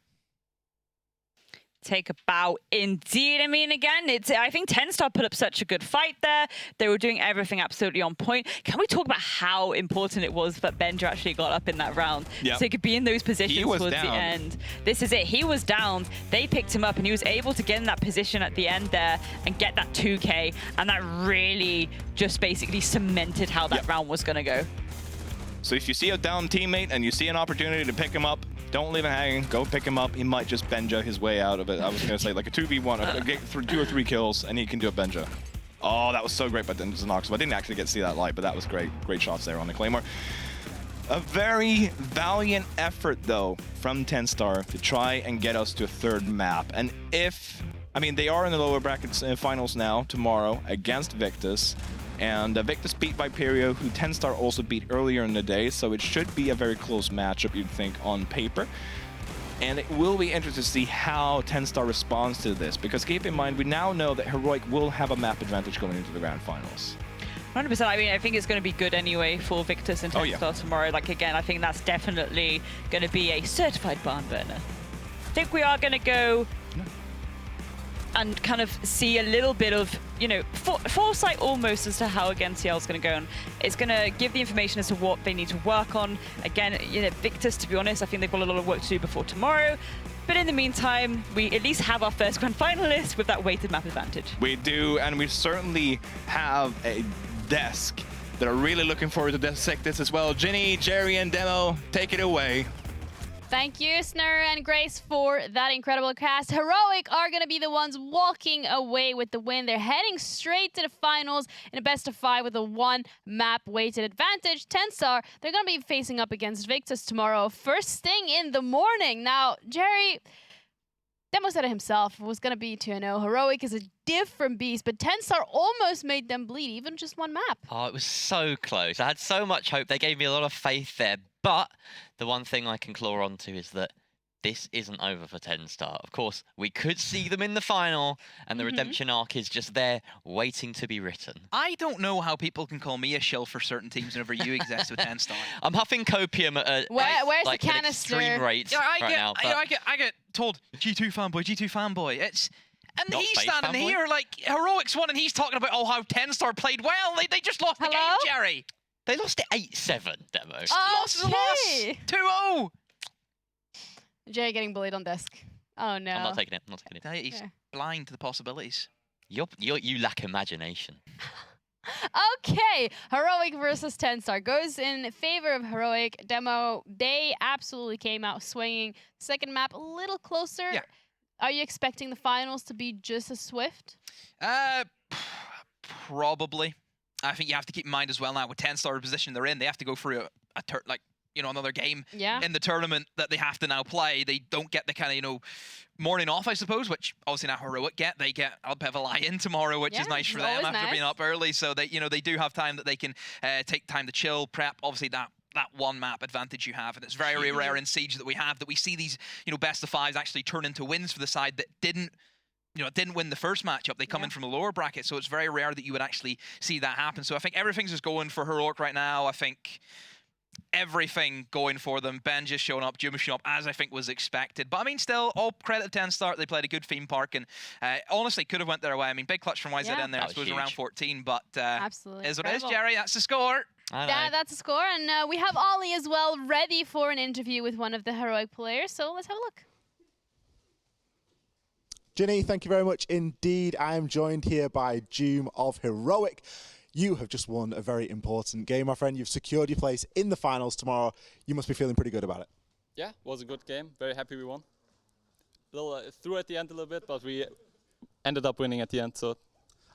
Take a bow indeed. I mean, again, I think TENSTAR put up such a good fight there. They were doing everything absolutely on point. Can we talk about how important it was that Benja actually got up in that round? So he could be in those positions towards the end. This is it. He was down. They picked him up, and he was able to get in that position at the end there and get that 2K. And that really just basically cemented how that round was going to go. So if you see a down teammate and you see an opportunity to pick him up, don't leave him hanging. Go pick him up. He might just Benja his way out of it. I was going to say like a 2v1, get through 2 or 3 kills, and he can do a Benja. Oh, that was so great by Zanox. I didn't actually get to see that live, but that was great. Great shots there on the Claymore. A very valiant effort, though, from TENSTAR to try and get us to a 3rd map. And I mean, they are in the lower brackets finals now, tomorrow, against Victus. And Victus beat Viperio, who TENSTAR also beat earlier in the day, so it should be a very close matchup, you'd think, on paper. And it will be interesting to see how TENSTAR responds to this, because keep in mind, we now know that Heroic will have a map advantage going into the grand finals. 100%. I mean, I think it's going to be good anyway for Victus and TENSTAR tomorrow. Like, again, I think that's definitely going to be a certified barn burner. I think we are going to go and kind of see a little bit of, you know, foresight almost as to how again CL is going to go. And it's going to give the information as to what they need to work on. Again, you know, Victus, to be honest, I think they've got a lot of work to do before tomorrow. But in the meantime, we at least have our first grand finalist with that weighted map advantage. We do, and we certainly have a desk that are really looking forward to dissect this as well. Ginny, Jerry, and Demo, take it away. Thank you, Snur and Grace, for that incredible cast. Heroic are going to be the ones walking away with the win. They're heading straight to the finals in a best-of-5 with a 1-map weighted advantage. TENSTAR, they're going to be facing up against Victus tomorrow, first thing in the morning. Now, Jerry, Demo said it himself, it was going to be 2-0. Heroic is a different beast, but TENSTAR almost made them bleed, even just 1 map. Oh, it was so close. I had so much hope. They gave me a lot of faith there. But the one thing I can claw onto is that this isn't over for TENSTAR. Of course, we could see them in the final, and the redemption arc is just there, waiting to be written. I don't know how people can call me a shill for certain teams whenever you exist with TENSTAR. I'm huffing copium at a where's like the canister? An extreme rate now. I get told G2 fanboy. It's and Not he's fake standing fanboy. here like Heroic's won, and he's talking about how TENSTAR played well. They just lost the game, Jerry. They lost it 8-7, Demo. Loss is a loss. 2-0. Jerry getting bullied on desk. Oh no. I'm not taking it. I'm not taking it. He's blind to the possibilities. You lack imagination. Okay, Heroic versus TENSTAR goes in favor of Heroic. Demo, they absolutely came out swinging. Second map a little closer. Yeah. Are you expecting the finals to be just as swift? Probably. I think you have to keep in mind as well now with TENSTAR position they're in, they have to go through another game in the tournament that they have to now play. They don't get the kind of, morning off, I suppose, which obviously now Heroic get. They get a bit of a lie-in tomorrow, which is nice for them after being up early. So they, they do have time that they can take time to chill, prep. Obviously that one map advantage you have, and it's very rare in Siege that we see these, best of fives actually turn into wins for the side that didn't win the first matchup. They come in from the lower bracket, so it's very rare that you would actually see that happen. So I think everything's just going for Heroic right now. I think everything going for them. Ben just showing up, Juma showing up, as I think was expected. But I mean, still, all credit to TENSTAR. They played a good theme park, and honestly, could have went their way. I mean, big clutch from YZN there. I suppose around 14, but absolutely is what it is, Jerry. That's the score. That's a score, and we have Ollie as well, ready for an interview with one of the Heroic players. So let's have a look. Ginny, thank you very much indeed. I am joined here by Joom of Heroic. You have just won a very important game, my friend. You've secured your place in the finals tomorrow. You must be feeling pretty good about it. Yeah, it was a good game. Very happy we won. A little through at the end a little bit, but we ended up winning at the end. So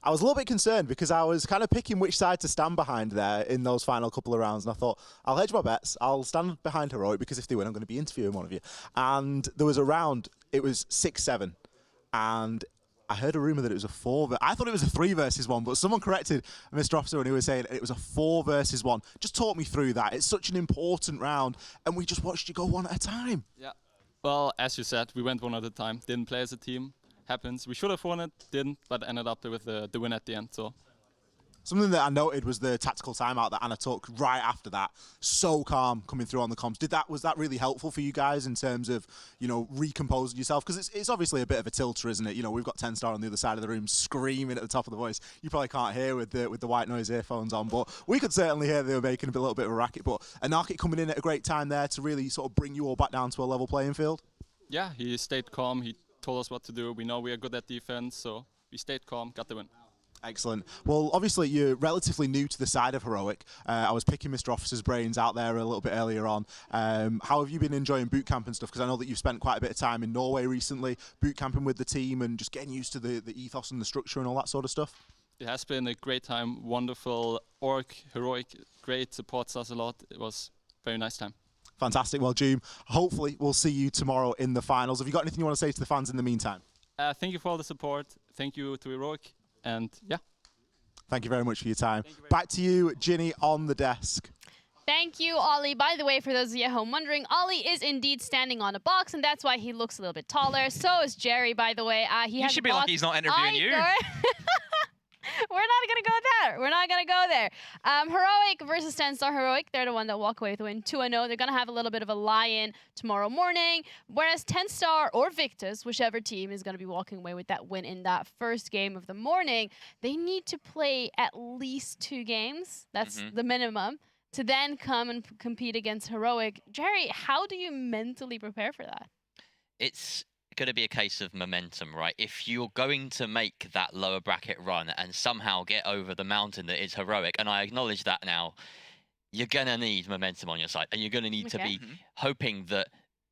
I was a little bit concerned because I was kind of picking which side to stand behind there in those final couple of rounds. And I thought, I'll hedge my bets. I'll stand behind Heroic because if they win, I'm going to be interviewing one of you. And there was a round, it was 6-7. And I heard a rumor that it was a 4. I thought it was a 3 versus 1, but someone corrected Mr. Officer when he was saying it was a 4 versus 1. Just talk me through that. It's such an important round, and we just watched you go one at a time. Yeah. Well, as you said, we went one at a time. Didn't play as a team. Happens. We should have won it, didn't, but ended up with the win at the end. So. Something that I noted was the tactical timeout that Anna took right after that. So calm coming through on the comms. Was that really helpful for you guys in terms of, recomposing yourself? Because it's obviously a bit of a tilter, isn't it? We've got TENSTAR on the other side of the room screaming at the top of the voice. You probably can't hear with the white noise earphones on, but we could certainly hear they were making a little bit of a racket. But Anarchic coming in at a great time there to really sort of bring you all back down to a level playing field. Yeah, he stayed calm. He told us what to do. We know we are good at defense, so we stayed calm, got the win. Excellent. Well, obviously, you're relatively new to the side of Heroic. I was picking Mr. Officer's brains out there a little bit earlier on. How have you been enjoying boot camp and stuff? Because I know that you've spent quite a bit of time in Norway recently, boot camping with the team and just getting used to the ethos and the structure and all that sort of stuff. It has been a great time, wonderful. Heroic, great, supports us a lot. It was a very nice time. Fantastic. Well, Joom, hopefully we'll see you tomorrow in the finals. Have you got anything you want to say to the fans in the meantime? Thank you for all the support. Thank you to Heroic. And yeah. Thank you very much for your time. Back to you, Ginny, on the desk. Thank you, Ollie. By the way, for those of you at home wondering, Ollie is indeed standing on a box, and that's why he looks a little bit taller. So is Jerry, by the way. You should be lucky he's not interviewing you. We're not going to go there. We're not going to go there. Heroic versus TENSTAR. Heroic, they're the one that walk away with the win 2-0. They're going to have a little bit of a lie-in tomorrow morning, whereas TENSTAR or Victus, whichever team is going to be walking away with that win in that first game of the morning, they need to play at least 2 games. That's the minimum, to then come and compete against Heroic. Jerry, how do you mentally prepare for that? It's going to be a case of momentum, right? If you're going to make that lower bracket run and somehow get over the mountain that is Heroic, and I acknowledge that now, you're going to need momentum on your side, and you're going to need to be hoping that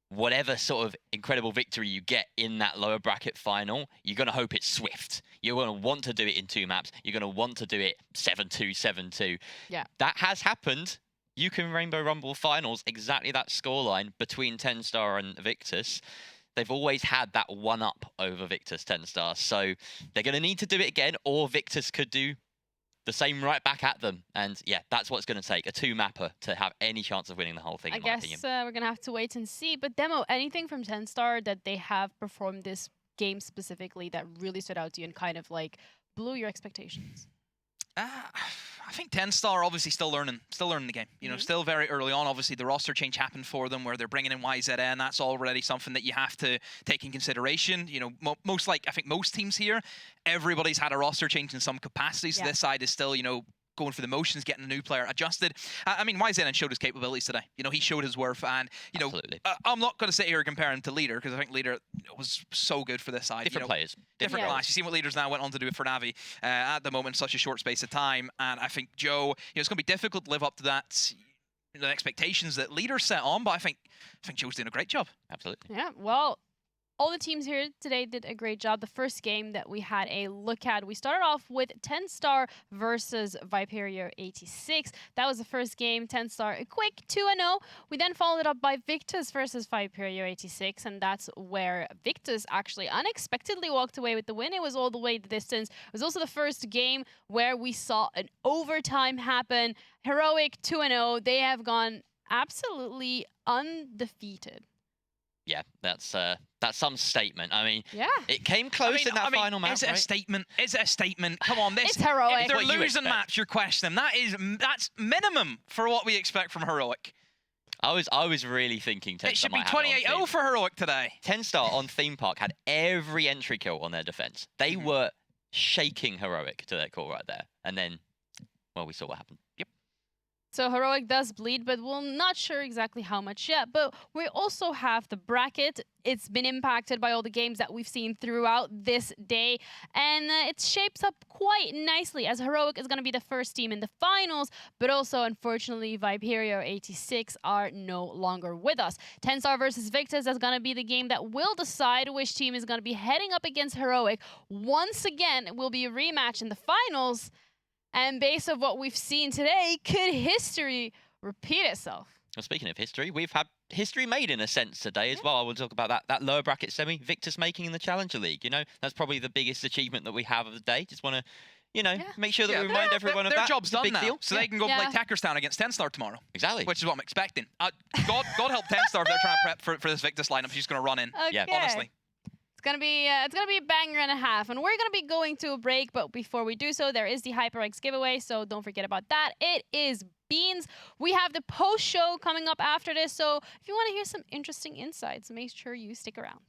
whatever sort of incredible victory you get in that lower bracket final, you're going to hope it's swift. You're going to want to do it in 2 maps. You're going to want to do it 7-2, 7-2. Yeah. That has happened. You can Rainbow Rumble finals, exactly that scoreline between TENSTAR and Victus. They've always had that 1-up over Victus, TENSTAR. So they're going to need to do it again, or Victus could do the same right back at them. And yeah, that's what's going to take, a 2-mapper to have any chance of winning the whole thing, I in my opinion. guess we're going to have to wait and see. But Demo, anything from TENSTAR that they have performed this game specifically that really stood out to you and kind of like blew your expectations? I think TENSTAR obviously still learning the game. Still very early on. Obviously, the roster change happened for them where they're bringing in YZN. That's already something that you have to take in consideration. I think most teams here, everybody's had a roster change in some capacity. So this side is still, going through the motions, getting a new player adjusted. I mean, YZN showed his capabilities today. You know, he showed his worth, and you know, I'm not going to sit here and compare him to Leader because I think Leader was so good for this side. Different players, different class. You see what Leaders now went on to do for Navi at the moment in such a short space of time, and I think Joe, you know, it's going to be difficult to live up to that. The expectations that Leader set on, but I think Joe's doing a great job. Absolutely. Yeah, well, all the teams here today did a great job. The first game that we had a look at, we started off with TENSTAR versus Viperio 86. That was the first game. TENSTAR a quick 2-0. We then followed it up by Victus versus Viperio 86, and that's where Victus actually unexpectedly walked away with the win. It was all the way the distance. It was also the first game where we saw an overtime happen. Heroic 2-0. They have gone absolutely undefeated. Yeah, that's some statement. I mean, yeah, it came close in that final match. Is it a statement? Is it a statement? Come on, this. It's Heroic. If they're losing match, you're questioning them. That's minimum for what we expect from Heroic. I was really thinking TENSTAR it should be might have it on 28-0 for Heroic today. TENSTAR on Theme Park had every entry kill on their defense. They were shaking Heroic to their core right there, and then, well, we saw what happened. Yep. So Heroic does bleed, but we're not sure exactly how much yet. But we also have the bracket. It's been impacted by all the games that we've seen throughout this day. And it shapes up quite nicely as Heroic is going to be the first team in the finals. But also, unfortunately, Viperio 86 are no longer with us. TENSTAR versus Victus is going to be the game that will decide which team is going to be heading up against Heroic. Once again, it will be a rematch in the finals. And based on what we've seen today, could history repeat itself? Well, speaking of history, we've had history made in a sense today as well. I will talk about that lower bracket semi, Victus making in the Challenger League. You know, that's probably the biggest achievement that we have of the day. Just want to, you know, make sure that we remind everyone of that. Their job's done big now, deal. so they can go play Tekkerstown against TENSTAR tomorrow. Exactly. Which is what I'm expecting. God help TENSTAR if they're trying to prep for this Victus lineup. She's going to run in. Okay. Honestly. It's gonna be a banger and a half, and we're gonna be going to a break. But before we do so, there is the HyperX giveaway, so don't forget about that. It is Beans. We have the post show coming up after this, so if you want to hear some interesting insights, make sure you stick around.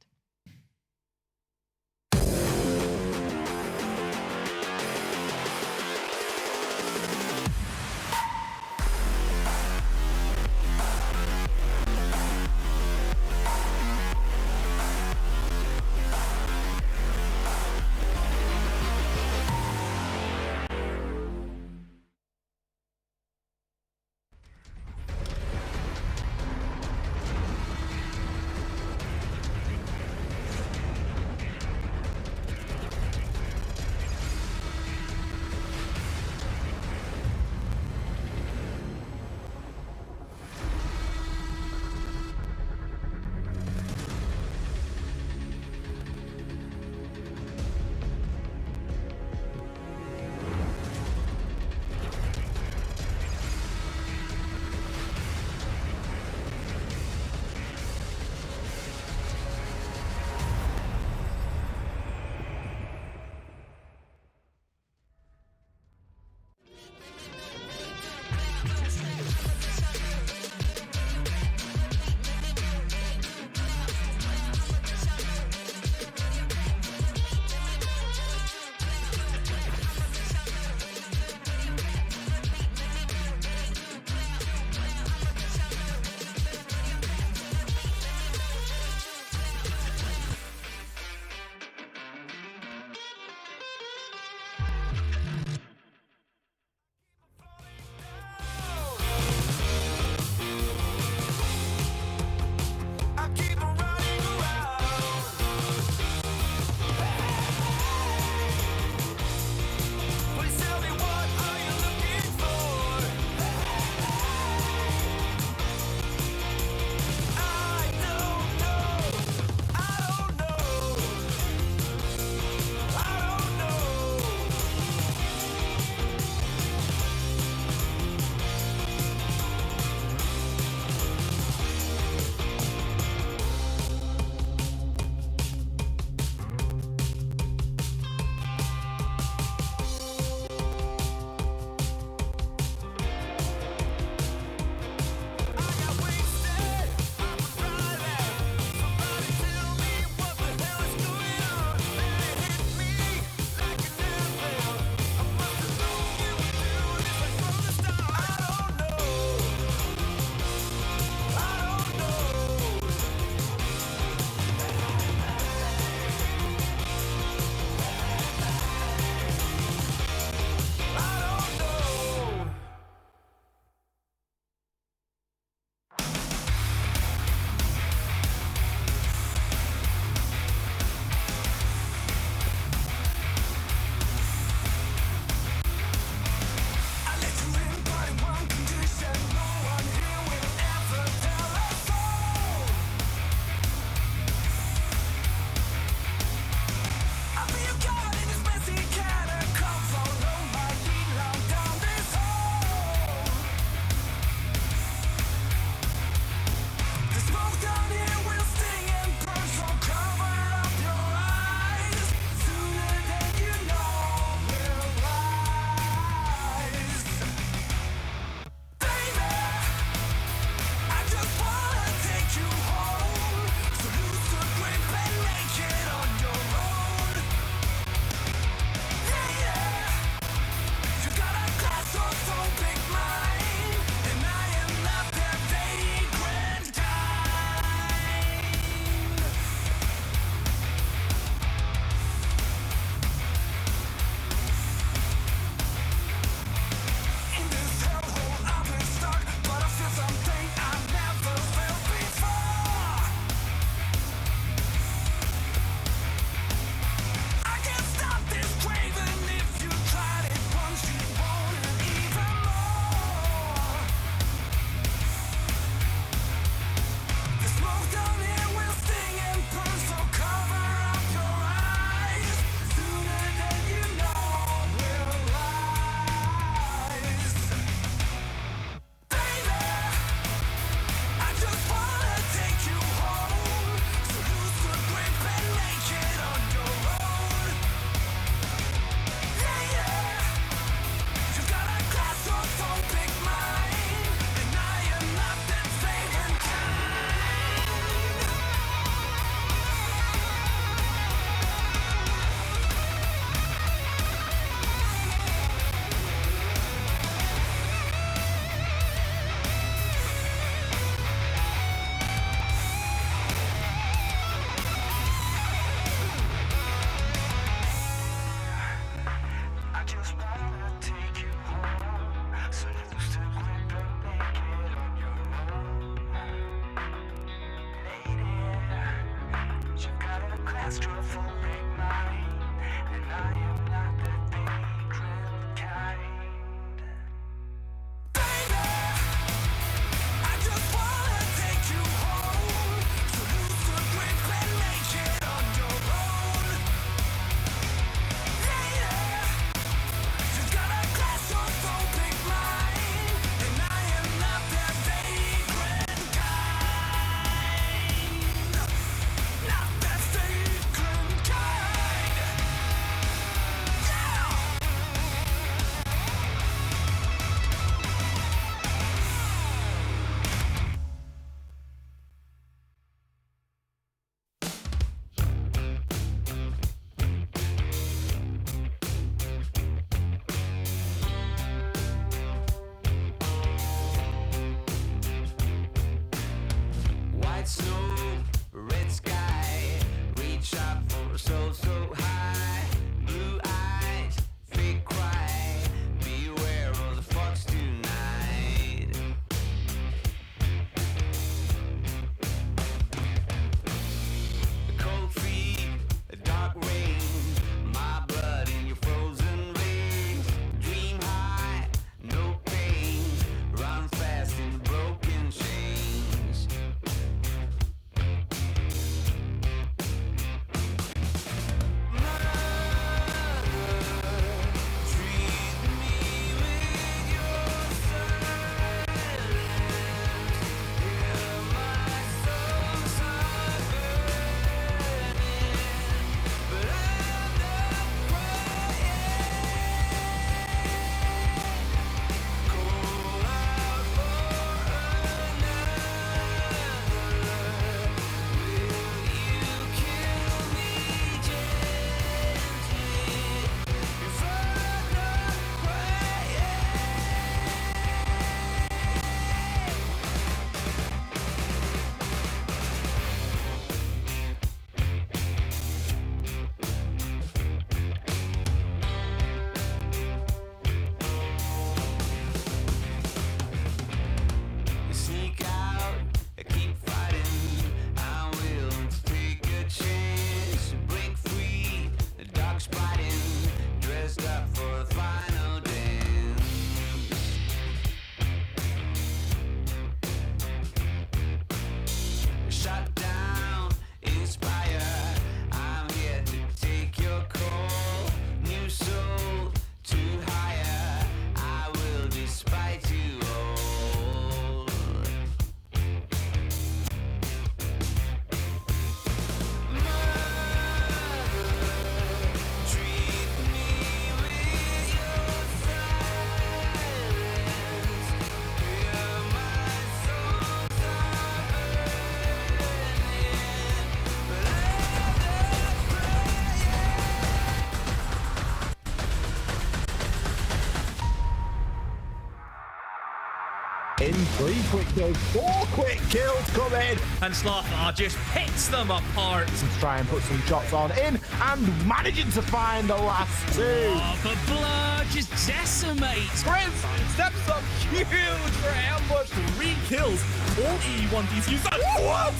In 3 quick kills, 4 quick kills come in. And Slothar just picks them apart. To try and put some shots on in and managing to find the last 2. Oh, but Blur just decimates. Grandson steps up huge for ambush. 3 kills, all E1DCs. What?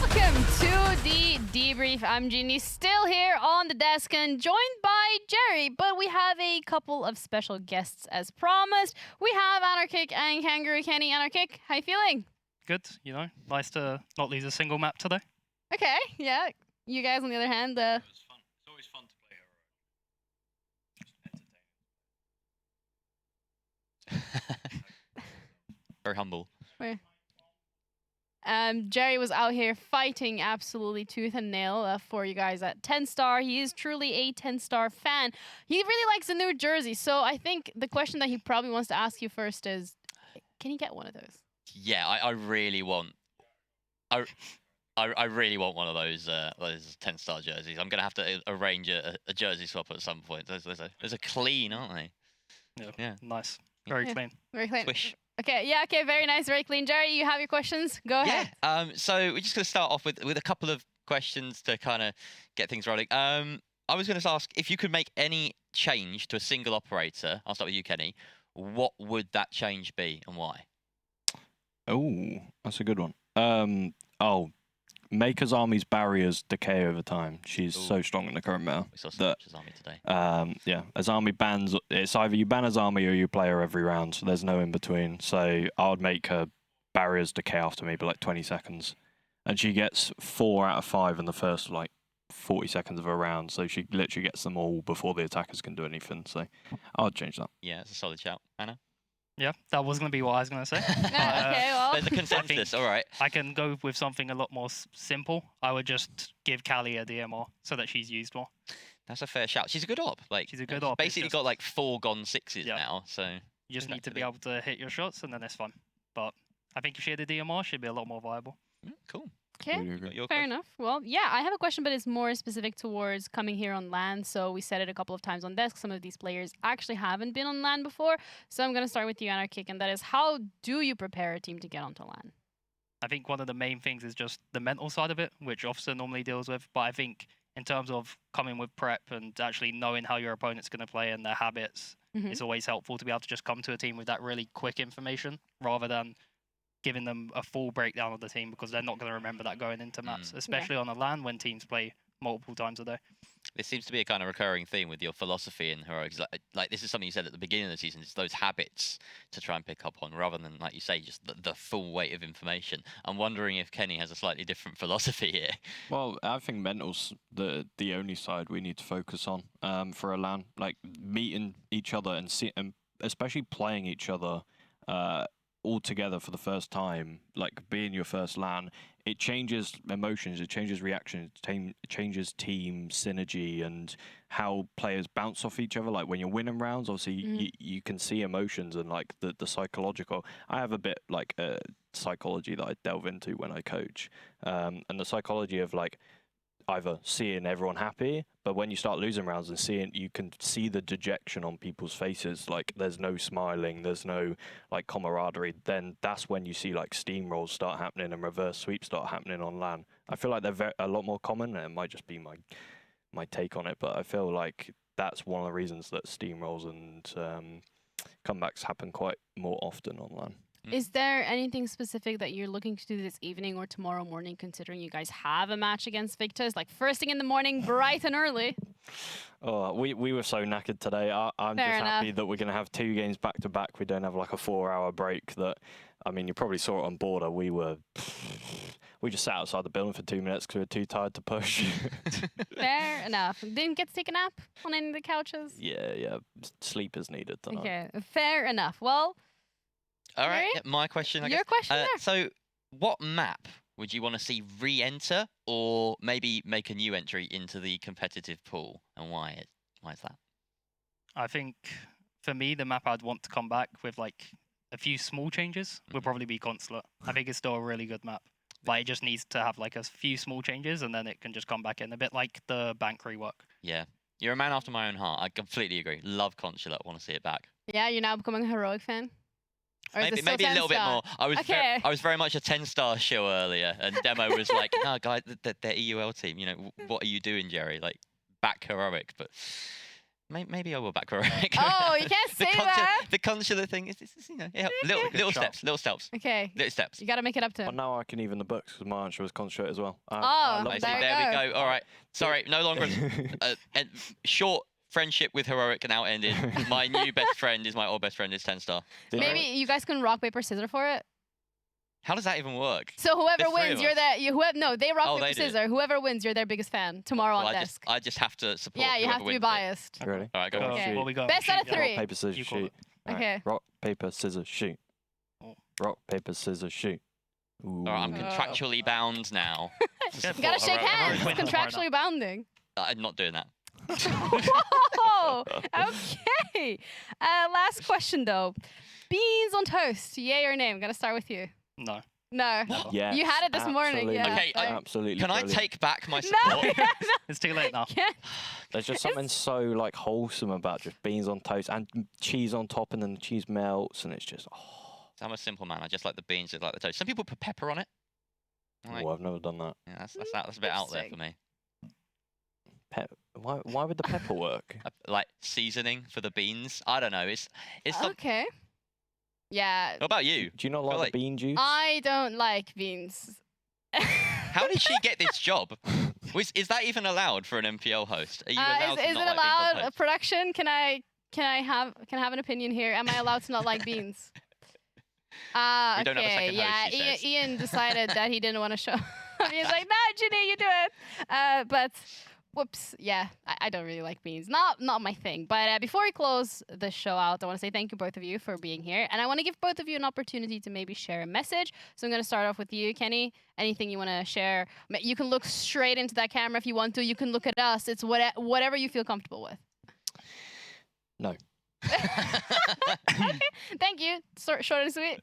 Welcome to the debrief. I'm Jeannie, still here on the desk and joined by Jerry, but we have a couple of special guests as promised. We have Anarchic and Kangaroo Kenny. Anarchic, how you feeling? Good, you know, nice to not lose a single map today. Okay, yeah. You guys, on the other hand, It's always fun to play Very humble. Where? Jerry was out here fighting absolutely tooth and nail for you guys at TENSTAR. He is truly a TENSTAR fan. He really likes the new jersey. So I think the question that he probably wants to ask you first is, can he get one of those? Yeah, I really want. I really want one of those TENSTAR jerseys. I'm gonna have to arrange a jersey swap at some point. There's a clean, aren't they? Yeah. Nice. Very clean. Very clean. Swish. Okay, yeah, okay, very nice, very clean. Jerry, you have your questions? Go ahead. So we're just going to start off with a couple of questions to kind of get things rolling. I was going to ask if you could make any change to a single operator. I'll start with you, Kenny. What would that change be and why? Oh, that's a good one. Maker's Army's barriers decay over time. She's so strong in the current meta. We saw so much Azami today. Yeah, Azami bans. It's either you ban Azami or you play her every round. So there's no in between. So I would make her barriers decay after me, but like 20 seconds, and she gets 4 out of 5 in the first like 40 seconds of her round. So she literally gets them all before the attackers can do anything. So I'd change that. Yeah, it's a solid shout. Anna? Yeah, that was going to be what I was going to say. Okay, well. There's a consensus, all right. I can go with something a lot more simple. I would just give Callie a DMR so that she's used more. That's a fair shout. She's a good op. Like, she's a good op. Basically got like 4 gone 6s now, so... You just need to be able to hit your shots, and then it's fun. But I think if she had a DMR, she'd be a lot more viable. Cool. Okay, fair enough. Well, yeah, I have a question, but it's more specific towards coming here on LAN. So we said it a couple of times on desk. Some of these players actually haven't been on LAN before. So I'm going to start with you, Anarchic, and that is, how do you prepare a team to get onto LAN? I think one of the main things is just the mental side of it, which Officer normally deals with. But I think in terms of coming with prep and actually knowing how your opponent's going to play and their habits, it's always helpful to be able to just come to a team with that really quick information rather than giving them a full breakdown of the team, because they're not going to remember that going into maps, especially on a LAN when teams play multiple times a day. This seems to be a kind of recurring theme with your philosophy in Heroics. Like this is something you said at the beginning of the season. It's those habits to try and pick up on, rather than, like you say, just the full weight of information. I'm wondering if Kenny has a slightly different philosophy here. Well, I think mental's the only side we need to focus on for a LAN. Like meeting each other and especially playing each other all together for the first time, like being your first LAN, it changes emotions, it changes reactions, it changes team synergy and how players bounce off each other. Like when you're winning rounds, obviously you can see emotions and like the psychological. I have a bit like psychology that I delve into when I coach, and the psychology of like either seeing everyone happy, but when you start losing rounds and you can see the dejection on people's faces, like there's no smiling, there's no like camaraderie, then that's when you see like steamrolls start happening and reverse sweeps start happening on LAN. I feel like they're a lot more common, and it might just be my take on it, but I feel like that's one of the reasons that steamrolls and comebacks happen quite more often on LAN. Is there anything specific that you're looking to do this evening or tomorrow morning, considering you guys have a match against Victus, like first thing in the morning, bright and early? Oh, we were so knackered today. I'm just happy that we're going to have 2 games back to back. We don't have like a 4-hour break. That, I mean, you probably saw it on Border. We just sat outside the building for 2 minutes because we were too tired to push. Fair enough. Didn't get to take a nap on any of the couches? Yeah. Sleep is needed tonight. Okay, fair enough. Well, all right, my question. I guess. Your question there. So, what map would you want to see re-enter, or maybe make a new entry into the competitive pool, and why? Why is that? I think for me, the map I'd want to come back with like a few small changes would probably be Consulate. I think it's still a really good map, but it just needs to have like a few small changes, and then it can just come back in a bit like the bank rework. Yeah, you're a man after my own heart. I completely agree. Love Consulate. Want to see it back. Yeah, you're now becoming a Heroic fan. Maybe a little bit more. I was very much a TENSTAR show earlier, and Demo was like, "No, guys, they're EUL team. You know, what are you doing, Jerry? Like, back Heroic." But maybe I will back Heroic. Oh, you can't say that. The Consulate thing is you know, little steps. Okay. Little steps. You got to make it up to him. Well, now I can even the books because my answer was Consulate as well. There we go. All right. Sorry, no longer short. Friendship with Heroic now ended. My new best friend is my old best friend is TENSTAR. Maybe you guys can rock, paper, scissors for it. How does that even work? So whoever wins, you're no, they rock, paper, they scissors. Whoever wins, you're their biggest fan tomorrow on desk. I just have to support. Yeah, you have to be biased. Ready? All right, go on. Okay. What we got? Best out of 3. Rock, paper, scissors, shoot. Okay. Rock, paper, scissors, shoot. Rock, paper, scissors, shoot. All right, I'm contractually bound now. You gotta shake hands. It's contractually bounding. I'm not doing that. Whoa! Okay. Last question though. Beans on toast, yay or nay? I'm gonna start with you. No. No. Yes, you had it this morning. Yeah. Okay. Absolutely. Can brilliant. I take back my support? No. It's too late now. There's just something so like wholesome about just beans on toast and cheese on top, and then the cheese melts, and it's just I'm a simple man. I just like the beans, just like the toast. Some people put pepper on it. Like, Oh, I've never done that. yeah, that's a bit out there for me. Why would the pepper work? Like seasoning for the beans. I don't know. It's Okay. Yeah. What about you? Do you not like the bean juice? I don't like beans. How did she get this job? Is that even allowed for an NPL host? Are you allowed to Is not it like beans on allowed? toast? Production? Can I have an opinion here? Am I allowed to not like beans? We don't have a Okay. second Yeah. host, she says. Ian decided that he didn't want to show. He's like, no, Ginny, you do it. But whoops. Yeah, I don't really like beans. Not my thing. But before we close the show out, I want to say thank you both of you for being here, and I want to give both of you an opportunity to maybe share a message. So I'm going to start off with you, Kenny. Anything you want to share? You can look straight into that camera if you want to. You can look at us. It's whatever you feel comfortable with. No. Okay. Thank you. Short and sweet.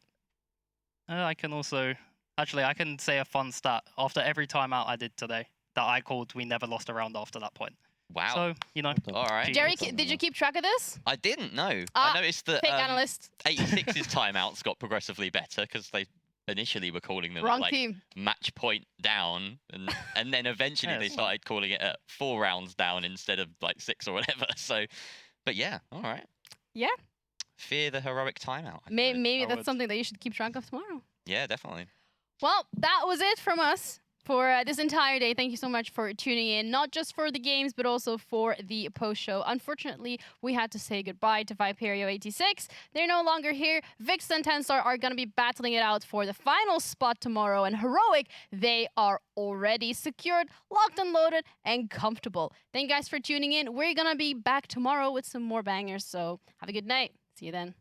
I can also I can say a fun stat. After every timeout I did today that I called, we never lost a round after that point. Wow. So, you know. All right. Jerry, did you keep track of this? I didn't know. I noticed that fake analyst. 86's timeouts got progressively better because they initially were calling them Wrong like team. match point down, and then eventually they started calling it at 4 rounds down instead of like 6 or whatever. So, but yeah, all right. Yeah. Fear the heroic timeout. Maybe that's something that you should keep track of tomorrow. Yeah, definitely. Well, that was it from us for this entire day. Thank you so much for tuning in, not just for the games, but also for the post-show. Unfortunately, we had to say goodbye to Viperio 86. They're no longer here. Victus and TENSTAR are going to be battling it out for the final spot tomorrow. And Heroic, they are already secured, locked and loaded, and comfortable. Thank you guys for tuning in. We're going to be back tomorrow with some more bangers. So have a good night. See you then.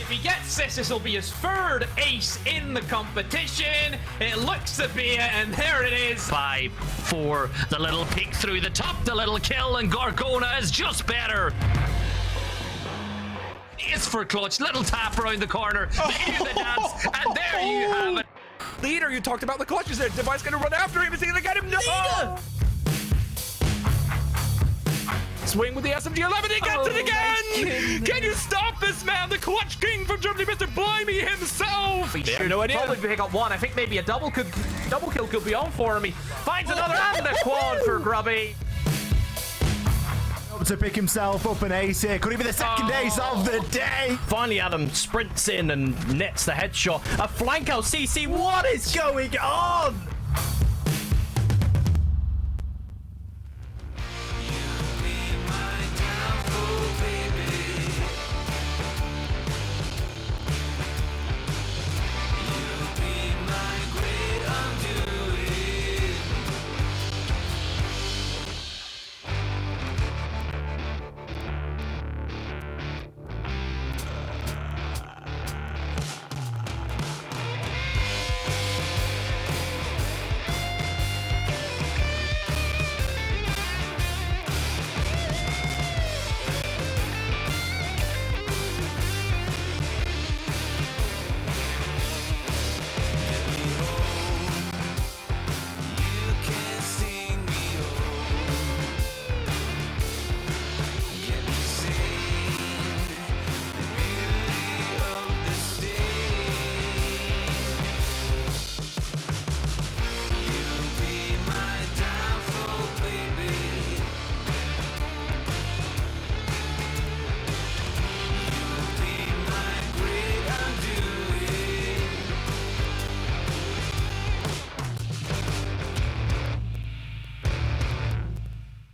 If he gets this will be his third ace in the competition. It looks to be it, and there it is. 5-4, the little peek through the top, the little kill, and Gorgona is just better. It's for clutch, little tap around the corner, they do the dance, and there you have it. Leader, you talked about the clutches there. Device gonna run after him. Is he gonna get him? No! Swing with the SMG-11, he gets it again! Can you stop this man? The clutch king from Germany, Mr. Blimey himself! He should probably pick up one. I think maybe a double kill could be on for him. He finds another and a quad for Grubby. To pick himself up an ace here. Could it be the second ace of the day? Finally, Adam sprints in and nets the headshot. A flank out CC. What is going on?